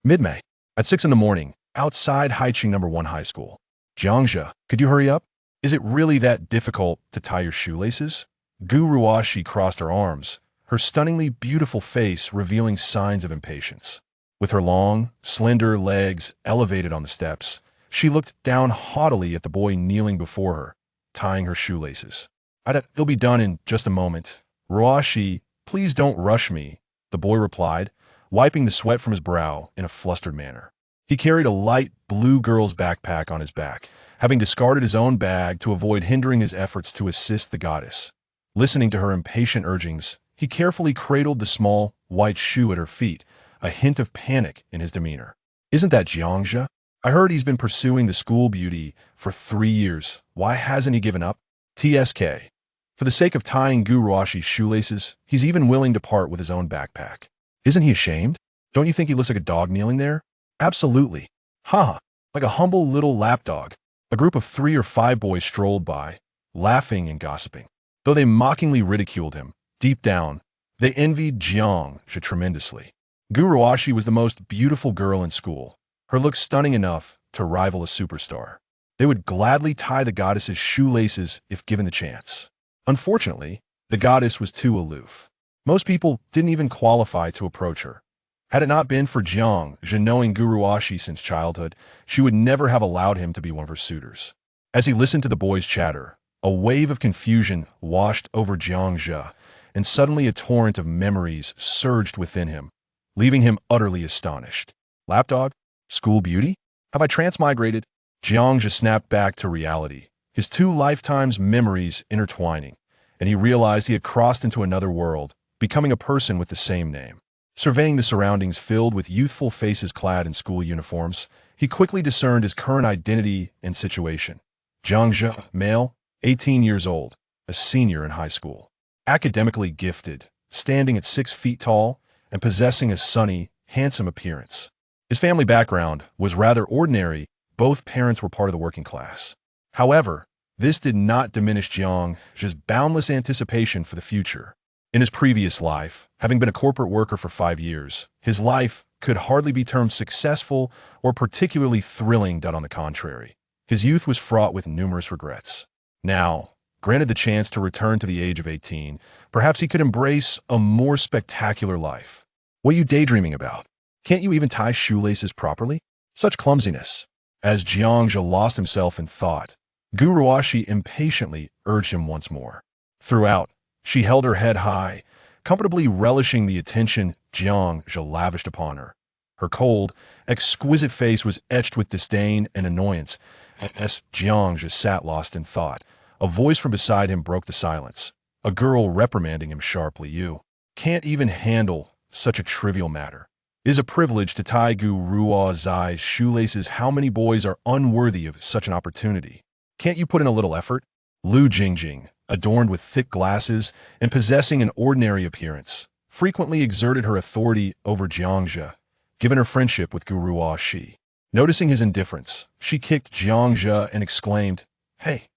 Mid-May, at 6 in the morning, outside Haiqing #1 High School. Jiang Zhe, could you hurry up? Is it really that difficult to tie your shoelaces? Gu Ruoxi crossed her arms, her stunningly beautiful face revealing signs of impatience. With her long, slender legs elevated on the steps, she looked down haughtily at the boy kneeling before her, tying her shoelaces. It'll be done in just a moment. Ruoxi, please don't rush me, the boy replied, wiping the sweat from his brow in a flustered manner. He carried a light blue girl's backpack on his back, having discarded his own bag to avoid hindering his efforts to assist the goddess. Listening to her impatient urgings, he carefully cradled the small, white shoe at her feet, a hint of panic in his demeanor. Isn't that Jiang Zhe? I heard he's been pursuing the school beauty for 3 years. Why hasn't he given up? TSK. For the sake of tying Gu Ruoxi's shoelaces, he's even willing to part with his own backpack. Isn't he ashamed? Don't you think he looks like a dog kneeling there? Absolutely. Haha, like a humble little lapdog. A group of 3 or 5 boys strolled by, laughing and gossiping. Though they mockingly ridiculed him, deep down, they envied Jiang Zhe tremendously. Gu Ruoxi was the most beautiful girl in school, her looks stunning enough to rival a superstar. They would gladly tie the goddess's shoelaces if given the chance. Unfortunately, the goddess was too aloof. Most people didn't even qualify to approach her. Had it not been for Jiang Zhe knowing Gu Ruoxi since childhood, she would never have allowed him to be one of her suitors. As he listened to the boys' chatter, a wave of confusion washed over Jiang Zhe, and suddenly a torrent of memories surged within him, leaving him utterly astonished. Lapdog? School beauty? Have I transmigrated? Jiang Zhe snapped back to reality, his 2 lifetimes' memories intertwining, and he realized he had crossed into another world, becoming a person with the same name. Surveying the surroundings filled with youthful faces clad in school uniforms, he quickly discerned his current identity and situation. Jiang Zhe, male, 18 years old, a senior in high school. Academically gifted, standing at 6 feet tall, and possessing a sunny, handsome appearance. His family background was rather ordinary. Both parents were part of the working class. However, this did not diminish Jiang Zhe's boundless anticipation for the future. In his previous life, having been a corporate worker for 5 years, his life could hardly be termed successful or particularly thrilling, but on the contrary. His youth was fraught with numerous regrets. Now, granted the chance to return to the age of 18, perhaps he could embrace a more spectacular life. What are you daydreaming about? Can't you even tie shoelaces properly? Such clumsiness. As Jiang Zhe lost himself in thought, Gu Ruoxi impatiently urged him once more. Throughout, she held her head high, comfortably relishing the attention Jiang Zhe lavished upon her. Her cold, exquisite face was etched with disdain and annoyance. As Jiang Zhe sat lost in thought, a voice from beside him broke the silence, a girl reprimanding him sharply. You can't even handle such a trivial matter. It is a privilege to tie Gu Ruoxi's shoelaces. How many boys are unworthy of such an opportunity? Can't you put in a little effort? Lu Jingjing, adorned with thick glasses and possessing an ordinary appearance, frequently exerted her authority over Jiang Zhe, given her friendship with Gu Ruoxi. Noticing his indifference, she kicked Jiang Zhe and exclaimed, "Hey,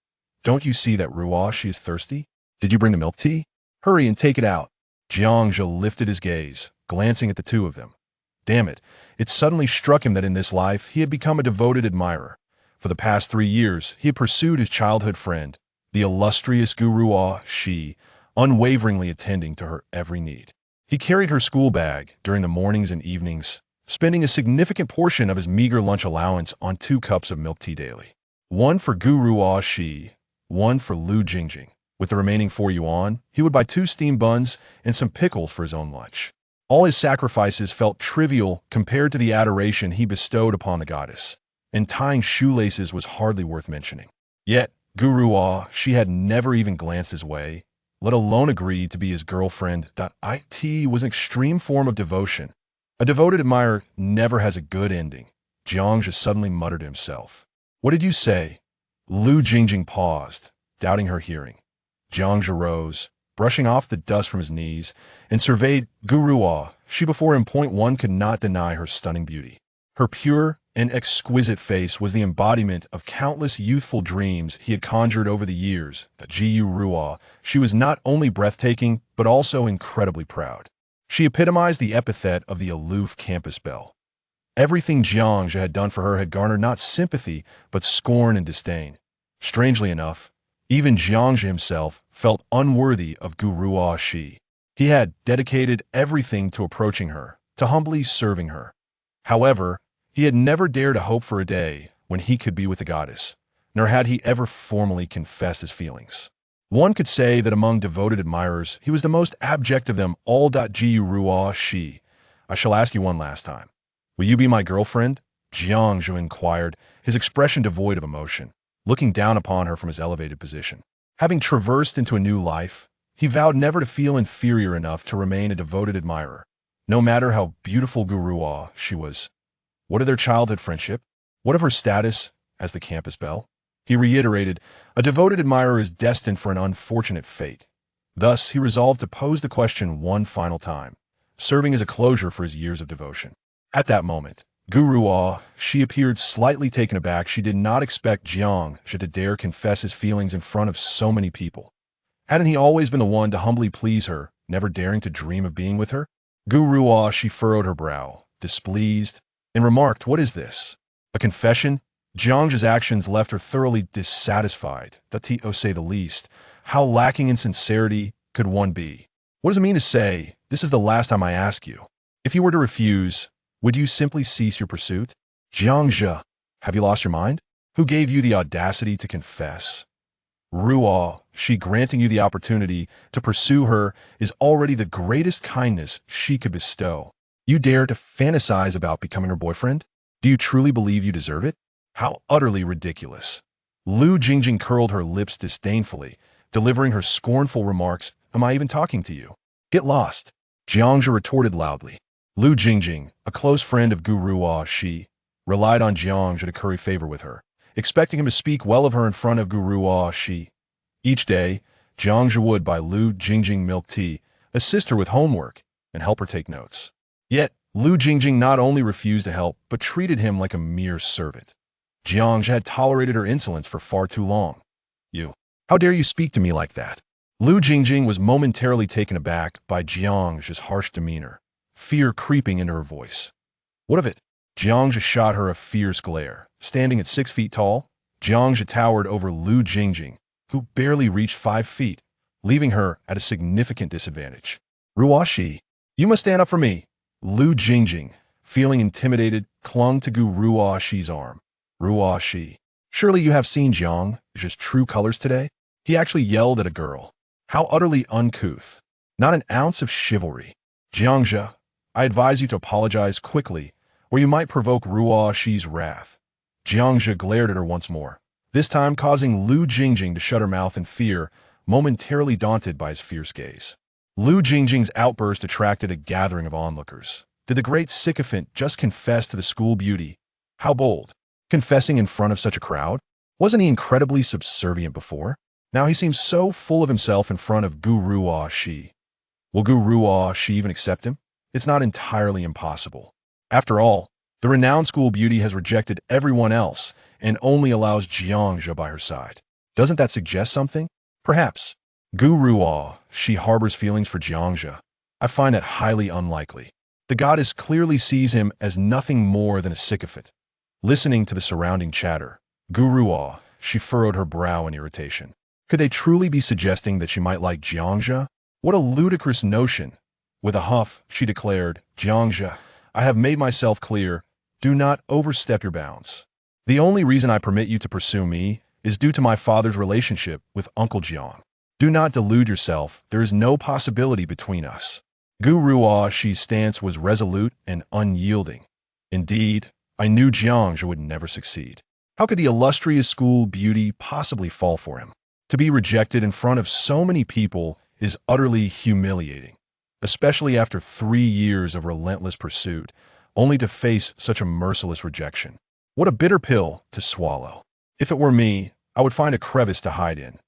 don't you see that Ruoxi is thirsty? Did you bring the milk tea? Hurry and take it out." Jiang Zhe lifted his gaze, glancing at the 2 of them. Damn it, it suddenly struck him that in this life he had become a devoted admirer. For the past 3 years, he had pursued his childhood friend, the illustrious Gu Ruoxi, unwaveringly attending to her every need. He carried her school bag during the mornings and evenings, spending a significant portion of his meager lunch allowance on 2 cups of milk tea daily. One for Gu Ruoxi, one for Lu Jingjing. With the remaining 4 yuan, he would buy 2 steamed buns and some pickles for his own lunch. All his sacrifices felt trivial compared to the adoration he bestowed upon the goddess, and tying shoelaces was hardly worth mentioning. Yet, Gu Ruoxi had never even glanced his way, let alone agreed to be his girlfriend. It was an extreme form of devotion. A devoted admirer never has a good ending. Jiang Zhe suddenly muttered to himself. What did you say? Lu Jingjing paused, doubting her hearing. Jiang Zhe rose, brushing off the dust from his knees, and surveyed Gu Ruoxi before him. One could not deny her stunning beauty. Her pure and exquisite face was the embodiment of countless youthful dreams he had conjured over the years. Gu Ruoxi was not only breathtaking, but also incredibly proud. She epitomized the epithet of the aloof campus belle. Everything Jiang Zhe had done for her had garnered not sympathy, but scorn and disdain. Strangely enough, even Jiang Zhe himself felt unworthy of Gu Ruoxi. He had dedicated everything to approaching her, to humbly serving her. However, he had never dared to hope for a day when he could be with the goddess, nor had he ever formally confessed his feelings. One could say that among devoted admirers, he was the most abject of them all. Gu Ruoxi, I shall ask you one last time. Will you be my girlfriend? Jiang Zhe inquired, his expression devoid of emotion, looking down upon her from his elevated position. Having traversed into a new life, he vowed never to feel inferior enough to remain a devoted admirer, no matter how beautiful Gu Ruoxi was. What of their childhood friendship? What of her status as the campus belle? He reiterated, a devoted admirer is destined for an unfortunate fate. Thus, he resolved to pose the question one final time, serving as a closure for his years of devotion. At that moment, Gu Ruoxi appeared slightly taken aback. She did not expect Jiang Zhe to dare confess his feelings in front of so many people. Hadn't he always been the one to humbly please her, never daring to dream of being with her? Gu Ruoxi furrowed her brow, displeased, and remarked, what is this? A confession? Jiang Zhe's actions left her thoroughly dissatisfied, to say the least. How lacking in sincerity could one be? What does it mean to say, this is the last time I ask you? If you were to refuse, would you simply cease your pursuit? Jiang Zhe, have you lost your mind? Who gave you the audacity to confess? Ruoxi granting you the opportunity to pursue her is already the greatest kindness she could bestow. You dare to fantasize about becoming her boyfriend? Do you truly believe you deserve it? How utterly ridiculous. Lu Jingjing curled her lips disdainfully, delivering her scornful remarks, am I even talking to you? Get lost. Jiang Zhe retorted loudly. Lu Jingjing, a close friend of Gu Ruoxi, relied on Jiang Zhe to curry favor with her, expecting him to speak well of her in front of Gu Ruoxi. Each day, Jiang Zhe would buy Lu Jingjing milk tea, assist her with homework, and help her take notes. Yet, Lu Jingjing not only refused to help, but treated him like a mere servant. Jiang Zhe had tolerated her insolence for far too long. How dare you speak to me like that? Lu Jingjing was momentarily taken aback by Jiang Zhe's harsh demeanor, fear creeping into her voice. What of it? Jiang Zhe shot her a fierce glare. Standing at 6 feet tall, Jiang Zhe towered over Lu Jingjing, who barely reached 5 feet, leaving her at a significant disadvantage. Ruoxi, you must stand up for me. Lu Jingjing, feeling intimidated, clung to Gu Ruoxi's arm. Ruoxi, surely you have seen Jiang Zhe's true colors today? He actually yelled at a girl. How utterly uncouth. Not an ounce of chivalry. Jiang Zhe, I advise you to apologize quickly, or you might provoke Ruoxi's wrath. Jiang Zhe glared at her once more, this time causing Lu Jingjing to shut her mouth in fear, momentarily daunted by his fierce gaze. Lu Jingjing's outburst attracted a gathering of onlookers. Did the great sycophant just confess to the school beauty? How bold. Confessing in front of such a crowd? Wasn't he incredibly subservient before? Now he seems so full of himself in front of Gu Ruoxi. Will Gu Ruoxi even accept him? It's not entirely impossible. After all, the renowned school beauty has rejected everyone else and only allows Jiang Zhe by her side. Doesn't that suggest something? Perhaps. Gu Ruoxi harbors feelings for Jiang Zhe. I find that highly unlikely. The goddess clearly sees him as nothing more than a sycophant. Listening to the surrounding chatter, Gu Ruoxi furrowed her brow in irritation. Could they truly be suggesting that she might like Jiang Zhe? What a ludicrous notion. With a huff, she declared, Jiang Zhe, I have made myself clear. Do not overstep your bounds. The only reason I permit you to pursue me is due to my father's relationship with Uncle Jiang. Do not delude yourself. There is no possibility between us. Gu Ruoxi's stance was resolute and unyielding. Indeed, I knew Jiang Zhe would never succeed. How could the illustrious school beauty possibly fall for him? To be rejected in front of so many people is utterly humiliating, especially after 3 years of relentless pursuit, only to face such a merciless rejection. What a bitter pill to swallow. If it were me, I would find a crevice to hide in.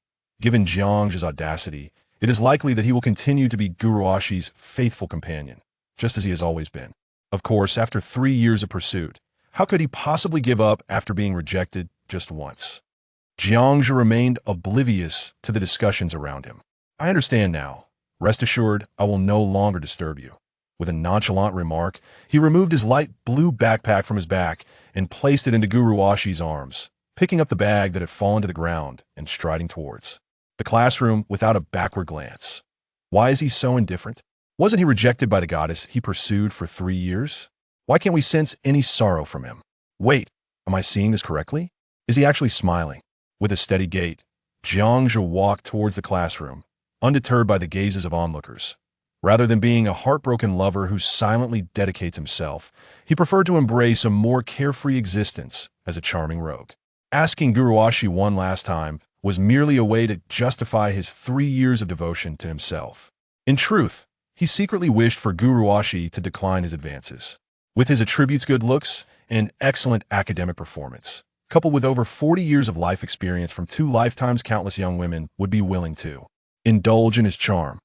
Given Jiang Zhe's audacity, it is likely that he will continue to be Gu Ruoxi's faithful companion, just as he has always been. Of course, after 3 years of pursuit, how could he possibly give up after being rejected just once? Jiang Zhe remained oblivious to the discussions around him. I understand now. Rest assured, I will no longer disturb you. With a nonchalant remark, he removed his light blue backpack from his back and placed it into Guru Ashi's arms, picking up the bag that had fallen to the ground and striding towards the classroom without a backward glance. Why is he so indifferent? Wasn't he rejected by the goddess he pursued for 3 years? Why can't we sense any sorrow from him? Wait, am I seeing this correctly? Is he actually smiling? With a steady gait, Jiang Zhe walked towards the classroom, undeterred by the gazes of onlookers. Rather than being a heartbroken lover who silently dedicates himself, he preferred to embrace a more carefree existence as a charming rogue. Asking Guru Ashi one last time was merely a way to justify his 3 years of devotion to himself. In truth, he secretly wished for Guru Ashi to decline his advances. With his attributes, good looks, and excellent academic performance, coupled with over 40 years of life experience from 2 lifetimes, countless young women would be willing to indulge in his charm.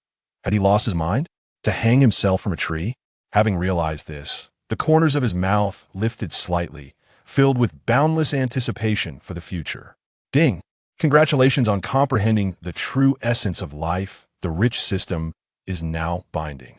Had he lost his mind? To hang himself from a tree? Having realized this, the corners of his mouth lifted slightly, filled with boundless anticipation for the future. Ding! Congratulations on comprehending the true essence of life. The rich system is now binding.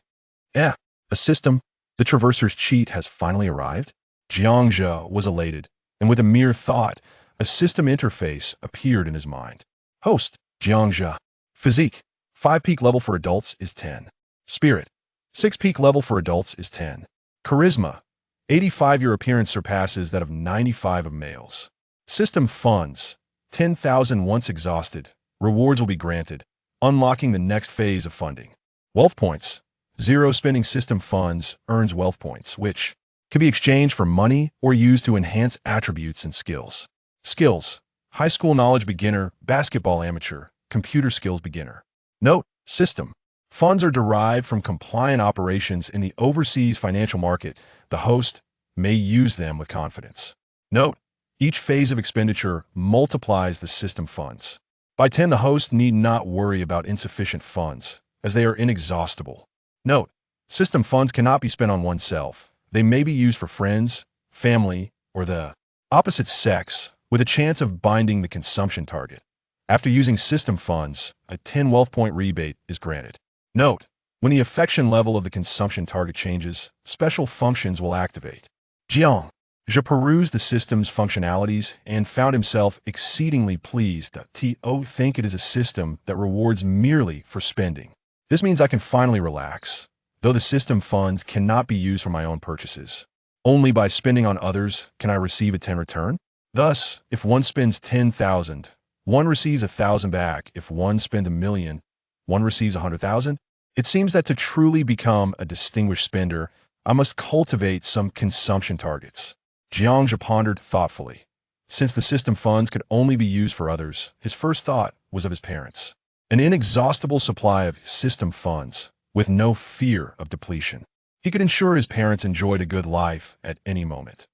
A system? The traverser's cheat has finally arrived? Jiang Zhe was elated, and with a mere thought, a system interface appeared in his mind. Host, Jiang Zhe. Physique, 5 peak level for adults is 10. Spirit, 6 peak level for adults is 10. Charisma, 85. Your appearance surpasses that of 95 of males. System funds, 10,000. Once exhausted, rewards will be granted, unlocking the next phase of funding. Wealth points, 0. Spending system funds earns wealth points, which can be exchanged for money or used to enhance attributes and skills. Skills, high school knowledge beginner, basketball amateur, computer skills beginner. Note, system. Funds are derived from compliant operations in the overseas financial market. The host may use them with confidence. Note, each phase of expenditure multiplies the system funds. By 10, the host need not worry about insufficient funds, as they are inexhaustible. Note, system funds cannot be spent on oneself. They may be used for friends, family, or the opposite sex, with a chance of binding the consumption target. After using system funds, a 10 wealth point rebate is granted. Note, when the affection level of the consumption target changes, special functions will activate. Jiang Zhe perused the system's functionalities and found himself exceedingly pleased. Think it is a system that rewards merely for spending. This means I can finally relax, though the system funds cannot be used for my own purchases. Only by spending on others can I receive a 10 return. Thus, if one spends 10,000, one receives 1,000 back. If one spends 1,000,000, one receives 100,000. It seems that to truly become a distinguished spender, I must cultivate some consumption targets. Jiang Zhe pondered thoughtfully. Since the system funds could only be used for others, his first thought was of his parents. An inexhaustible supply of system funds, with no fear of depletion. He could ensure his parents enjoyed a good life at any moment.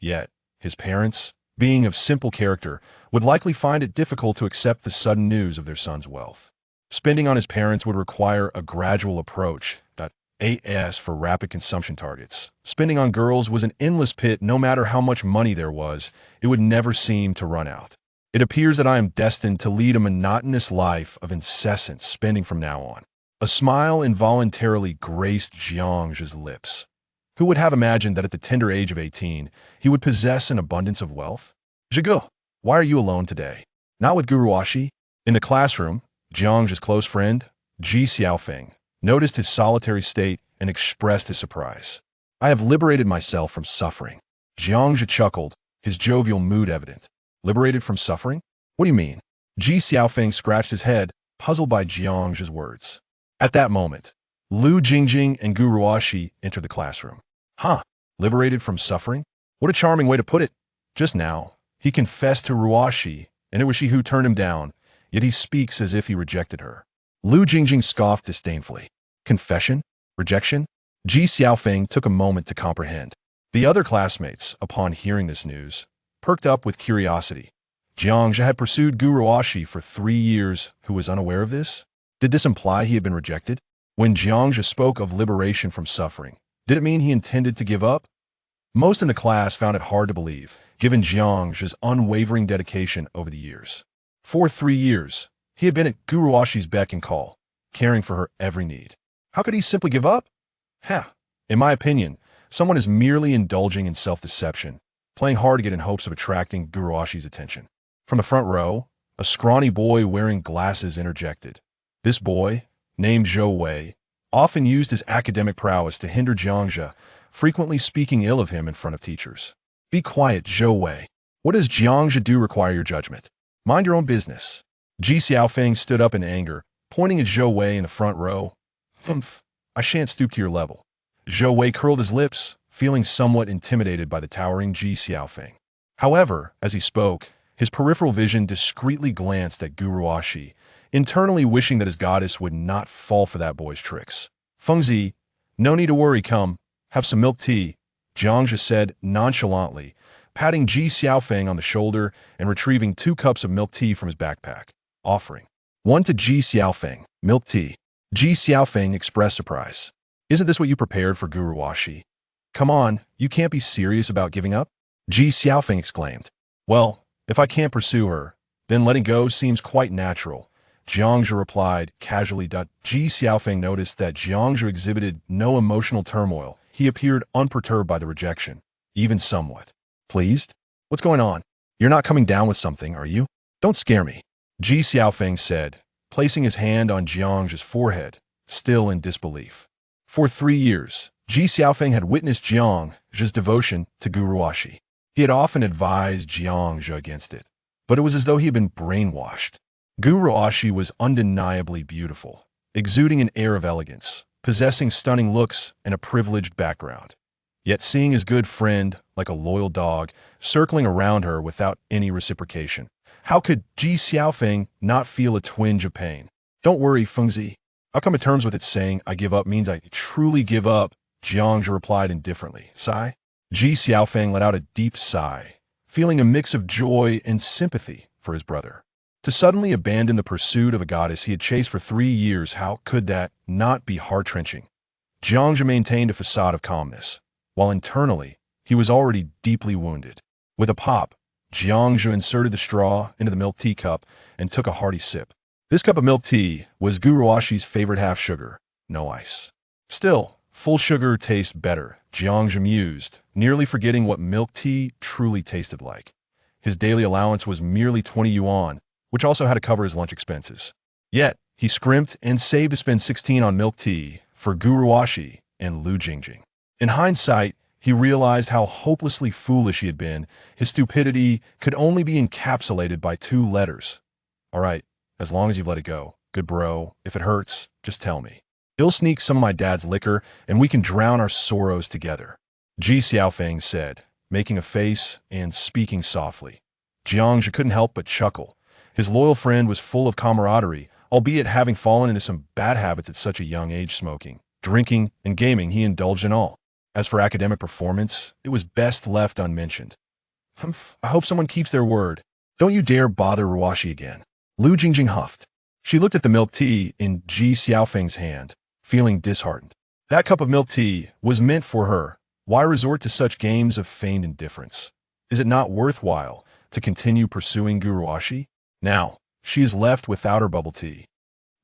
Yet, his parents, being of simple character, would likely find it difficult to accept the sudden news of their son's wealth. Spending on his parents would require a gradual approach. As for rapid consumption targets, spending on girls was an endless pit. No matter how much money there was, it would never seem to run out. It appears that I am destined to lead a monotonous life of incessant spending from now on. A smile involuntarily graced Jiang Zhe's lips. Who would have imagined that at the tender age of 18, he would possess an abundance of wealth? Zhe, why are you alone today? Not with Guru Ashi? In the classroom, Jiang Zhe's close friend, Ji Xiaofeng, noticed his solitary state and expressed his surprise. I have liberated myself from suffering. Jiang Zhe chuckled, his jovial mood evident. Liberated from suffering? What do you mean? Ji Xiaofeng scratched his head, puzzled by Jiang Zhe's words. At that moment, Lu Jingjing and Guru Ashi entered the classroom. Liberated from suffering? What a charming way to put it. Just now, he confessed to Ruashi, and it was she who turned him down, yet he speaks as if he rejected her. Lu Jingjing scoffed disdainfully. Confession? Rejection? Ji Xiaofeng took a moment to comprehend. The other classmates, upon hearing this news, perked up with curiosity. Jiang Zhe had pursued Guru Ashi for 3 years, who was unaware of this? Did this imply he had been rejected? When Jiang Zhe spoke of liberation from suffering, did it mean he intended to give up? Most in the class found it hard to believe, given Jiang Zhe's unwavering dedication over the years. For 3 years, he had been at Guru Ashi's beck and call, caring for her every need. How could he simply give up? In my opinion, someone is merely indulging in self-deception, playing hard to get in hopes of attracting Guruashi's attention. From the front row, a scrawny boy wearing glasses interjected. This boy, named Zhou Wei, often used his academic prowess to hinder Jiang Zhe, frequently speaking ill of him in front of teachers. Be quiet, Zhou Wei. What does Jiang Zhe do require your judgment? Mind your own business. Ji Xiaofeng stood up in anger, pointing at Zhou Wei in the front row. Pfft, I shan't stoop to your level. Zhou Wei curled his lips, feeling somewhat intimidated by the towering Ji Xiaofeng. However, as he spoke, his peripheral vision discreetly glanced at Guruashi, internally wishing that his goddess would not fall for that boy's tricks. Fengzi, no need to worry, come, have some milk tea, Jiang Zhe said nonchalantly, patting Ji Xiaofeng on the shoulder and retrieving 2 cups of milk tea from his backpack, offering one to Ji Xiaofeng, milk tea. Ji Xiaofeng expressed surprise. Isn't this what you prepared for Guruashi? Come on, you can't be serious about giving up? Ji Xiaofeng exclaimed. Well, if I can't pursue her, then letting go seems quite natural, Jiang Zhe replied casually. Ji Xiaofeng noticed that Jiang Zhe exhibited no emotional turmoil. He appeared unperturbed by the rejection, even somewhat pleased. What's going on? You're not coming down with something, are you? Don't scare me, Ji Xiaofeng said, placing his hand on Jiang Zhe's forehead, still in disbelief. For 3 years, Ji Xiaofeng had witnessed Jiang Zhe's devotion to Guruashi. He had often advised Jiang Zhe against it, but it was as though he had been brainwashed. Guruashi was undeniably beautiful, exuding an air of elegance, possessing stunning looks and a privileged background. Yet seeing his good friend, like a loyal dog, circling around her without any reciprocation, how could Ji Xiaofeng not feel a twinge of pain? Don't worry, Fengzi. I'll come to terms with it. Saying I give up means I truly give up, Jiang Zhe replied indifferently. Sigh? Ji Xiaofeng let out a deep sigh, feeling a mix of joy and sympathy for his brother. To suddenly abandon the pursuit of a goddess he had chased for 3 years, how could that not be heart-wrenching? Jiang Zhe maintained a facade of calmness, while internally, he was already deeply wounded. With a pop, Jiang Zhe inserted the straw into the milk tea cup and took a hearty sip. This cup of milk tea was Guruashi's favorite half sugar, no ice. Still, full sugar tastes better, Jiang Zhe mused, nearly forgetting what milk tea truly tasted like. His daily allowance was merely 20 yuan, which also had to cover his lunch expenses. Yet, he scrimped and saved to spend 16 on milk tea for Guruashi and Lu Jingjing. In hindsight, he realized how hopelessly foolish he had been. His stupidity could only be encapsulated by 2 letters. All right, as long as you've let it go. Good bro, if it hurts, just tell me. He'll sneak some of my dad's liquor, and we can drown our sorrows together, Ji Xiaofeng said, making a face and speaking softly. Jiang Zhe couldn't help but chuckle. His loyal friend was full of camaraderie, albeit having fallen into some bad habits at such a young age. Smoking, drinking, and gaming he indulged in all. As for academic performance, it was best left unmentioned. I hope someone keeps their word. Don't you dare bother Ruashi again, Lu Jingjing huffed. She looked at the milk tea in Ji Xiaofeng's hand, feeling disheartened. That cup of milk tea was meant for her. Why resort to such games of feigned indifference? Is it not worthwhile to continue pursuing Guruashi? Now, she is left without her bubble tea.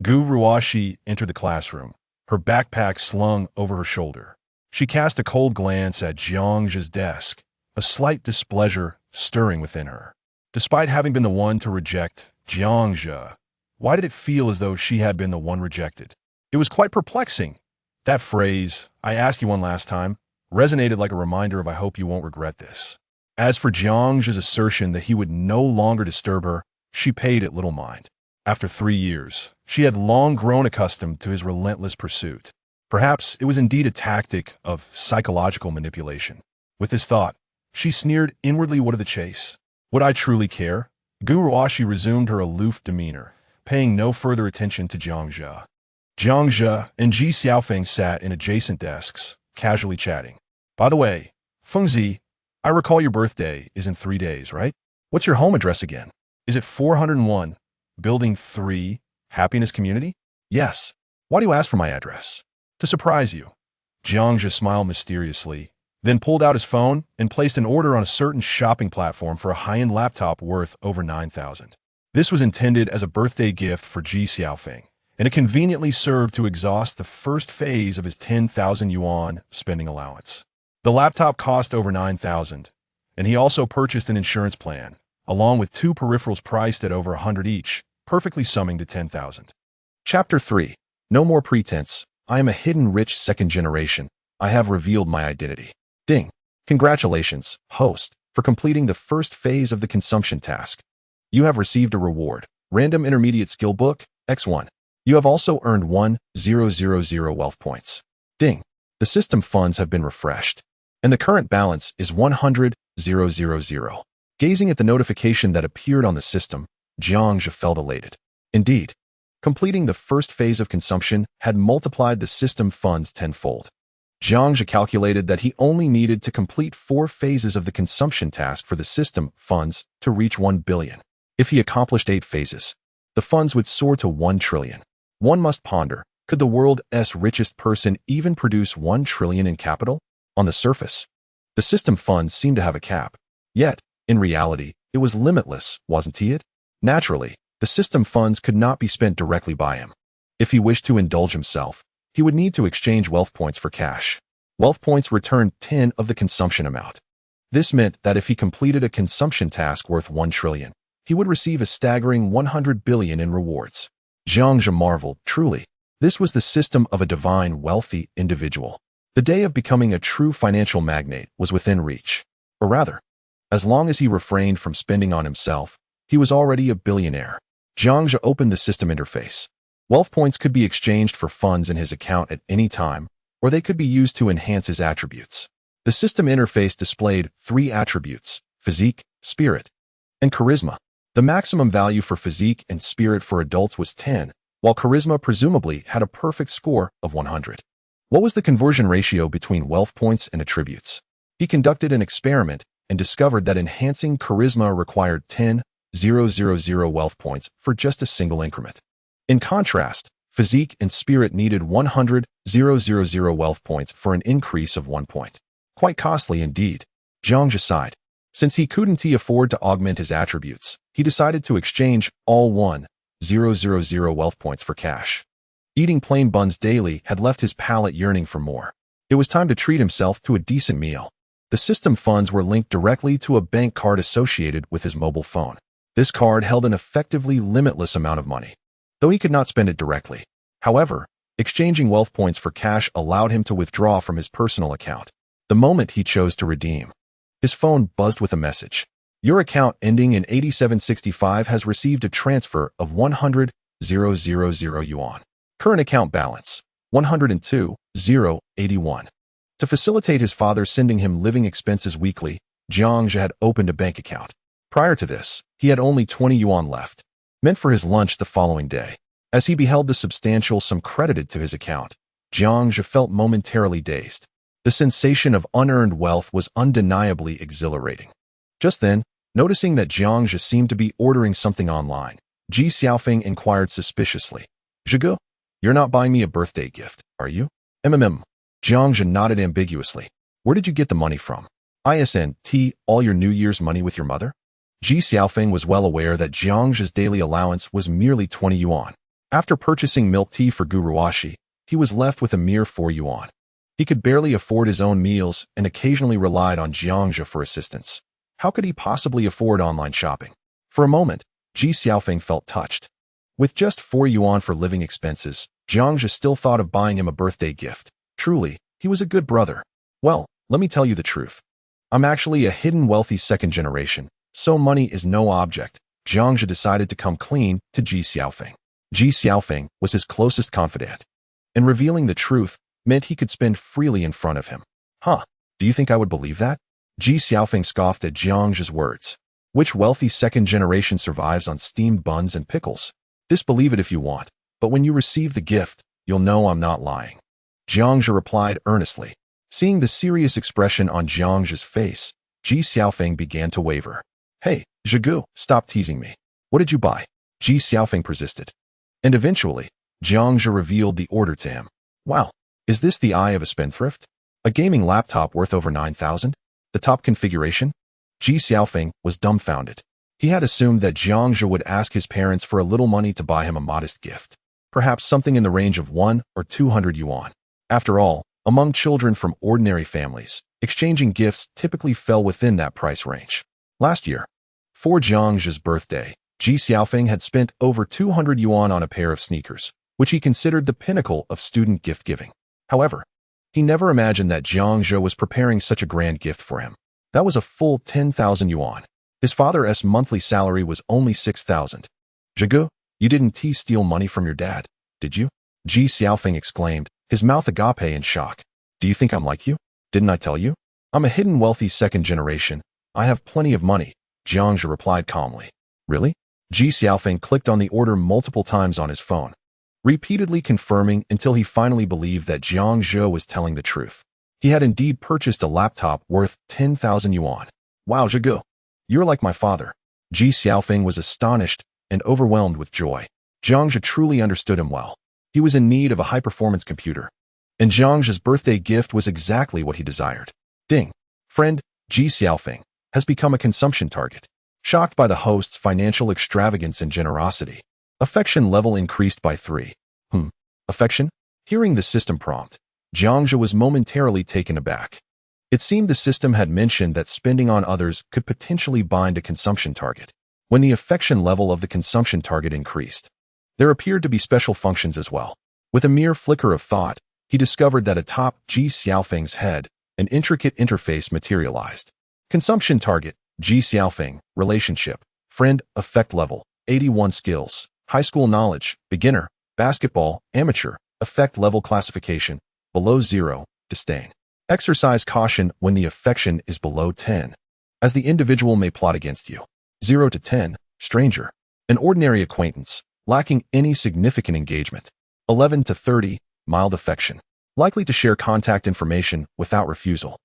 Guruashi entered the classroom, her backpack slung over her shoulder. She cast a cold glance at Jiang Zhe's desk, a slight displeasure stirring within her. Despite having been the one to reject Jiang Zhe, why did it feel as though she had been the one rejected? It was quite perplexing. That phrase, "I asked you one last time," resonated like a reminder of "I hope you won't regret this." As for Jiang Zhe's assertion that he would no longer disturb her, she paid it little mind. After 3 years, she had long grown accustomed to his relentless pursuit. Perhaps it was indeed a tactic of psychological manipulation. With this thought, she sneered inwardly. What of the chase? Would I truly care? Guruashi resumed her aloof demeanor, paying no further attention to Jiang Zhe. Jiang Zhe and Ji Xiaofeng sat in adjacent desks, casually chatting. By the way, Fengzi, I recall your birthday is in 3 days, right? What's your home address again? Is it 401, Building 3, Happiness Community? Yes. Why do you ask for my address? To surprise you. Jiang Zhe smiled mysteriously, then pulled out his phone and placed an order on a certain shopping platform for a high-end laptop worth over 9,000. This was intended as a birthday gift for Ji Xiaofeng, and it conveniently served to exhaust the first phase of his 10,000 yuan spending allowance. The laptop cost over 9,000, and he also purchased an insurance plan, along with 2 peripherals priced at over 100 each, perfectly summing to 10,000. Chapter 3. No more pretense. I am a hidden rich second generation. I have revealed my identity. Ding. Congratulations, host, for completing the first phase of the consumption task. You have received a reward. Random Intermediate Skill Book, X1. You have also earned 1,000 wealth points. Ding. The system funds have been refreshed, and the current balance is 100,000. Gazing at the notification that appeared on the system, Jiang Zhe felt elated. Indeed, completing the first phase of consumption had multiplied the system funds tenfold. Jiang Zhe calculated that he only needed to complete 4 phases of the consumption task for the system funds to reach 1 billion. If he accomplished 8 phases, the funds would soar to 1 trillion. One must ponder, could the world's richest person even produce 1 trillion in capital? On the surface, the system funds seemed to have a cap. Yet, in reality, it was limitless, wasn't it? Naturally, the system funds could not be spent directly by him. If he wished to indulge himself, he would need to exchange wealth points for cash. Wealth points returned 10 of the consumption amount. This meant that if he completed a consumption task worth 1 trillion, he would receive a staggering 100 billion in rewards. Jiang Zhe marveled, truly, this was the system of a divine, wealthy individual. The day of becoming a true financial magnate was within reach. Or rather, as long as he refrained from spending on himself, he was already a billionaire. Jiang Zhe opened the system interface. Wealth points could be exchanged for funds in his account at any time, or they could be used to enhance his attributes. The system interface displayed 3 attributes: physique, spirit, and charisma. The maximum value for physique and spirit for adults was 10, while charisma presumably had a perfect score of 100. What was the conversion ratio between wealth points and attributes? He conducted an experiment and discovered that enhancing charisma required 10,000 wealth points for just a single increment. In contrast, physique and spirit needed 100,000 wealth points for an increase of 1 point. Quite costly indeed. Jiang Zhe sighed. Since he couldn't afford to augment his attributes, he decided to exchange all 1,000 wealth points for cash. Eating plain buns daily had left his palate yearning for more. It was time to treat himself to a decent meal. The system funds were linked directly to a bank card associated with his mobile phone. This card held an effectively limitless amount of money, though he could not spend it directly. However, exchanging wealth points for cash allowed him to withdraw from his personal account the moment he chose to redeem. His phone buzzed with a message. Your account ending in 8765 has received a transfer of 100,000 yuan. Current account balance, 102,081. To facilitate his father sending him living expenses weekly, Jiang Zhe had opened a bank account. Prior to this, he had only 20 yuan left, meant for his lunch the following day. As he beheld the substantial sum credited to his account, Jiang Zhe felt momentarily dazed. The sensation of unearned wealth was undeniably exhilarating. Just then, noticing that Jiang Zhe seemed to be ordering something online, Ji Xiaofeng inquired suspiciously. Zhige, you're not buying me a birthday gift, are you? Jiang Zhe nodded ambiguously. Where did you get the money from? Isn't all your New Year's money with your mother? Ji Xiaofeng was well aware that Jiang Zhe's daily allowance was merely 20 yuan. After purchasing milk tea for Gu Ruoxi, he was left with a mere 4 yuan. He could barely afford his own meals and occasionally relied on Jiang Zhe for assistance. How could he possibly afford online shopping? For a moment, Ji Xiaofeng felt touched. With just 4 yuan for living expenses, Jiang Zhe still thought of buying him a birthday gift. Truly, he was a good brother. Well, let me tell you the truth. I'm actually a hidden wealthy second generation, so money is no object. Jiang Zhe decided to come clean to Ji Xiaofeng. Ji Xiaofeng was his closest confidant, and revealing the truth meant he could spend freely in front of him. Huh, do you think I would believe that? Ji Xiaofeng scoffed at Jiang Zhe's words. Which wealthy second generation survives on steamed buns and pickles? Disbelieve it if you want, but when you receive the gift, you'll know I'm not lying. Jiang Zhe replied earnestly. Seeing the serious expression on Jiang Zhe's face, Ji Xiaofeng began to waver. Hey, Zhigu, stop teasing me. What did you buy? Ji Xiaofeng persisted. And eventually, Jiang Zhe revealed the order to him. Wow, is this the eye of a spendthrift? A gaming laptop worth over 9,000? The top configuration? Ji Xiaofeng was dumbfounded. He had assumed that Jiang Zhe would ask his parents for a little money to buy him a modest gift. perhaps something in the range of 1 or 200 yuan. After all, among children from ordinary families, exchanging gifts typically fell within that price range. Last year, for Jiang Zhe's birthday, Ji Xiaofeng had spent over 200 yuan on a pair of sneakers, which he considered the pinnacle of student gift-giving. However, he never imagined that Jiang Zhe was preparing such a grand gift for him. That was a full 10,000 yuan. His father's monthly salary was only 6,000. "Zhegu, you didn't steal money from your dad, did you?" Ji Xiaofeng exclaimed, his mouth agape in shock. "Do you think I'm like you? Didn't I tell you? I'm a hidden wealthy second generation. I have plenty of money," Jiang Zhe replied calmly. "Really?" Ji Xiaofeng clicked on the order multiple times on his phone, repeatedly confirming until he finally believed that Jiang Zhe was telling the truth. He had indeed purchased a laptop worth 10,000 yuan. "Wow, Zhegu, you're like my father." Ji Xiaofeng was astonished and overwhelmed with joy. Jiang Zhe truly understood him well. He was in need of a high-performance computer, and Jiang Zhe's birthday gift was exactly what he desired. Ding. Friend, Ji Xiaofeng has become a consumption target. Shocked by the host's financial extravagance and generosity, affection level increased by 3. Affection? Hearing the system prompt, Jiang Zhe was momentarily taken aback. It seemed the system had mentioned that spending on others could potentially bind a consumption target. When the affection level of the consumption target increased, there appeared to be special functions as well. With a mere flicker of thought, he discovered that atop Ji Xiaofeng's head, an intricate interface materialized. Consumption target, Ji Xiaofeng, relationship, friend, affect level, 81 skills, high school knowledge, beginner, basketball, amateur, affect level classification, below 0, disdain. Exercise caution when the affection is below 10, as the individual may plot against you. 0 to 10, stranger, an ordinary acquaintance, lacking any significant engagement. 11 to 30, mild affection, likely to share contact information without refusal.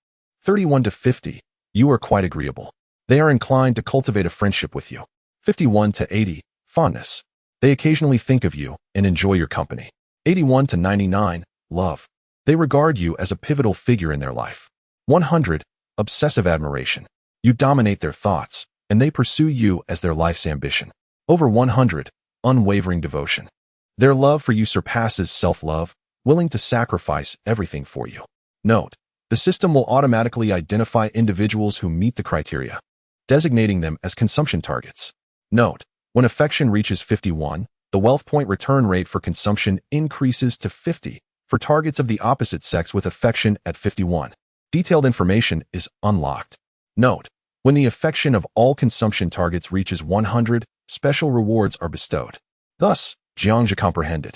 31 to 50, you are quite agreeable. They are inclined to cultivate a friendship with you. 51 to 80, fondness. They occasionally think of you and enjoy your company. 81 to 99, love. They regard you as a pivotal figure in their life. 100, obsessive admiration. You dominate their thoughts, and they pursue you as their life's ambition. Over 100, unwavering devotion. Their love for you surpasses self-love, willing to sacrifice everything for you. Note, the system will automatically identify individuals who meet the criteria, designating them as consumption targets. Note, when affection reaches 51, the wealth point return rate for consumption increases to 50 for targets of the opposite sex with affection at 51. Detailed information is unlocked. Note, when the affection of all consumption targets reaches 100, special rewards are bestowed. Thus, Jiang Zhe comprehended,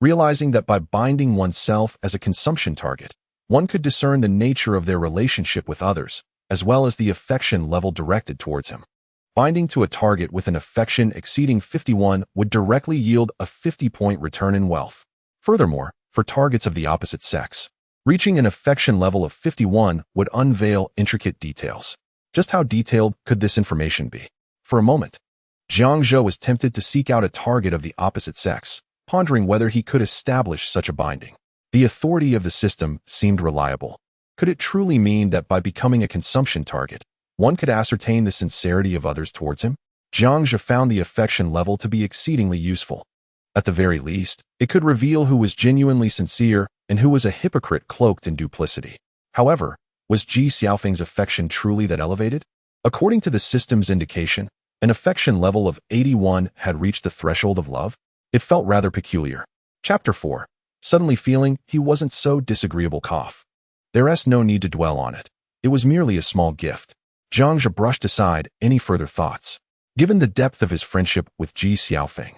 realizing that by binding oneself as a consumption target, one could discern the nature of their relationship with others, as well as the affection level directed towards him. Binding to a target with an affection exceeding 51 would directly yield a 50-point return in wealth. Furthermore, for targets of the opposite sex, reaching an affection level of 51 would unveil intricate details. Just how detailed could this information be? For a moment, Jiang Zhe was tempted to seek out a target of the opposite sex, pondering whether he could establish such a binding. The authority of the system seemed reliable. Could it truly mean that by becoming a consumption target, one could ascertain the sincerity of others towards him? Jiang Zhe found the affection level to be exceedingly useful. At the very least, it could reveal who was genuinely sincere and who was a hypocrite cloaked in duplicity. However, was Ji Xiaofeng's affection truly that elevated? According to the system's indication, an affection level of 81 had reached the threshold of love. It felt rather peculiar. Chapter 4. Suddenly feeling he wasn't so disagreeable cough. There's no need to dwell on it. It was merely a small gift. Jiang Zhe brushed aside any further thoughts. Given the depth of his friendship with Ji Xiaofeng,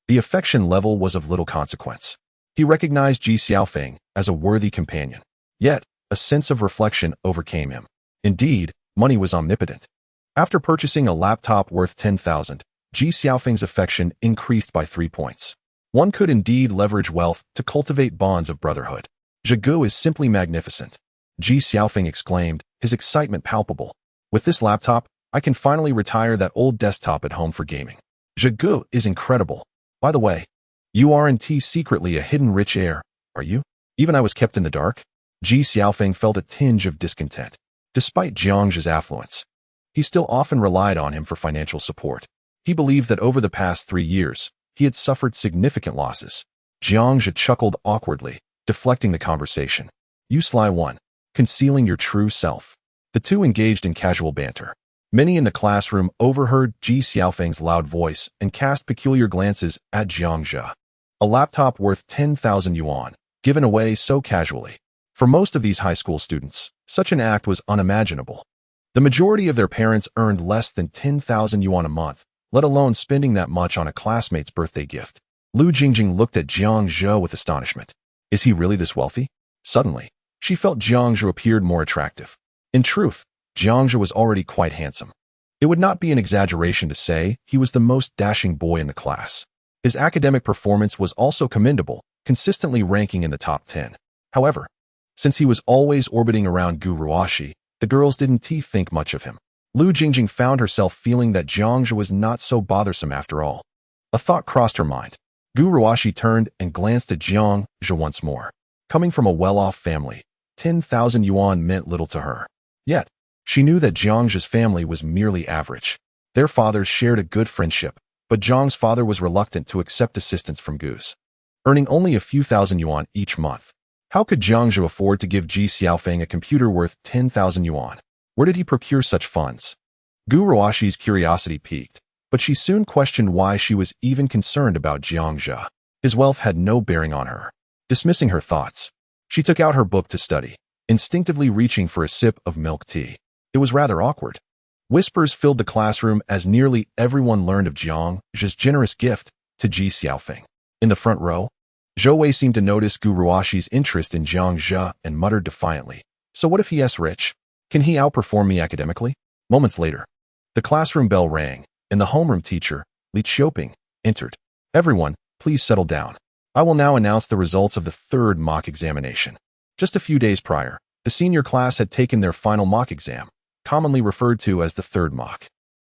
the affection level was of little consequence. He recognized Ji Xiaofeng as a worthy companion. Yet, a sense of reflection overcame him. Indeed, money was omnipotent. After purchasing a laptop worth 10,000, Ji Xiaofeng's affection increased by 3 points. One could indeed leverage wealth to cultivate bonds of brotherhood. "Zhegu is simply magnificent," Ji Xiaofeng exclaimed, his excitement palpable. "With this laptop, I can finally retire that old desktop at home for gaming. Zhegu is incredible. By the way, you aren't secretly a hidden rich heir, are you? Even I was kept in the dark?" Ji Xiaofeng felt a tinge of discontent. Despite Jiang Zhe's affluence, he still often relied on him for financial support. He believed that over the past 3 years, he had suffered significant losses. Jiang Zhe chuckled awkwardly, deflecting the conversation. You sly one, concealing your true self. The two engaged in casual banter. Many in the classroom overheard Ji Xiaofeng's loud voice and cast peculiar glances at Jiang Zhe. A laptop worth 10,000 yuan, given away so casually. For most of these high school students, such an act was unimaginable. The majority of their parents earned less than 10,000 yuan a month, let alone spending that much on a classmate's birthday gift. Lu Jingjing looked at Jiang Zhe with astonishment. Is he really this wealthy? Suddenly, she felt Jiang Zhe appeared more attractive. In truth, Jiang Zhe was already quite handsome. It would not be an exaggeration to say he was the most dashing boy in the class. His academic performance was also commendable, consistently ranking in the top 10. However, since he was always orbiting around Gu Ruoxi, the girls didn't think much of him. Lu Jingjing found herself feeling that Jiang Zhe was not so bothersome after all. A thought crossed her mind. Gu Ruoxi turned and glanced at Jiang Zhe once more. Coming from a well-off family, 10,000 yuan meant little to her. Yet, she knew that Jiang Zhe's family was merely average. Their fathers shared a good friendship, but Jiang's father was reluctant to accept assistance from Gu's. Earning only a few thousand yuan each month, how could Jiang Zhe afford to give Ji Xiaofeng a computer worth 10,000 yuan? Where did he procure such funds? Gu Ruoxi's curiosity piqued, but she soon questioned why she was even concerned about Jiang Zhe. His wealth had no bearing on her. Dismissing her thoughts, she took out her book to study, instinctively reaching for a sip of milk tea. It was rather awkward. Whispers filled the classroom as nearly everyone learned of Jiang Zhe's generous gift to Ji Xiaofeng. In the front row, Zhou Wei seemed to notice Gu Ruoxi's interest in Jiang Zhe and muttered defiantly, "So what if he is rich? Can he outperform me academically?" Moments later, the classroom bell rang, and the homeroom teacher, Li Xiaoping, entered. "Everyone, please settle down. I will now announce the results of the third mock examination." Just a few days prior, the senior class had taken their final mock exam, commonly referred to as the third mock.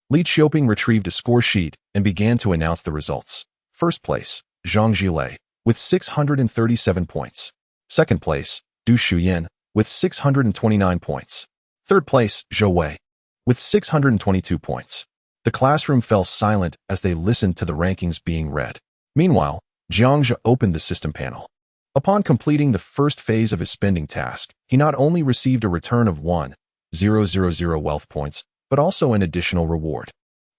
Li Xiaoping retrieved a score sheet and began to announce the results. First place, Zhang Zhilei, with 637 points. Second place, Du Shuyan, with 629 points. Third place, Zhou Wei, with 622 points. The classroom fell silent as they listened to the rankings being read. Meanwhile, Jiang Zhe opened the system panel. Upon completing the first phase of his spending task, he not only received a return of 1,000 wealth points, but also an additional reward.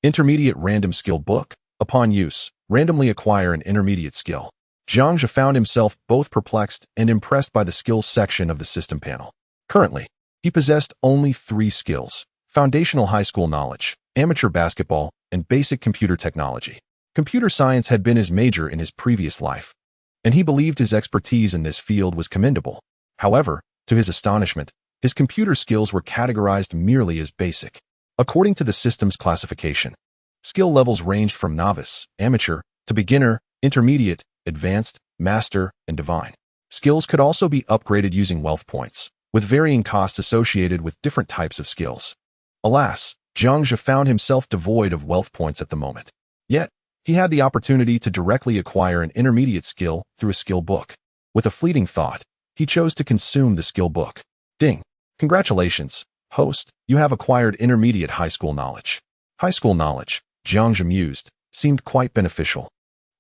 Intermediate Random Skill Book. Upon use, randomly acquire an intermediate skill. Jiang Zhe found himself both perplexed and impressed by the skills section of the system panel. Currently, he possessed only 3 skills: foundational high school knowledge, amateur basketball, and basic computer technology. Computer science had been his major in his previous life, and he believed his expertise in this field was commendable. However, to his astonishment, his computer skills were categorized merely as basic. According to the system's classification, skill levels ranged from novice, amateur, to beginner, intermediate, advanced, master, and divine. Skills could also be upgraded using wealth points, with varying costs associated with different types of skills. Alas, Jiang Zhe found himself devoid of wealth points at the moment. Yet, he had the opportunity to directly acquire an intermediate skill through a skill book. With a fleeting thought, he chose to consume the skill book. Ding! Congratulations, host, you have acquired intermediate high school knowledge. High school knowledge, Jiang Zhe mused, seemed quite beneficial,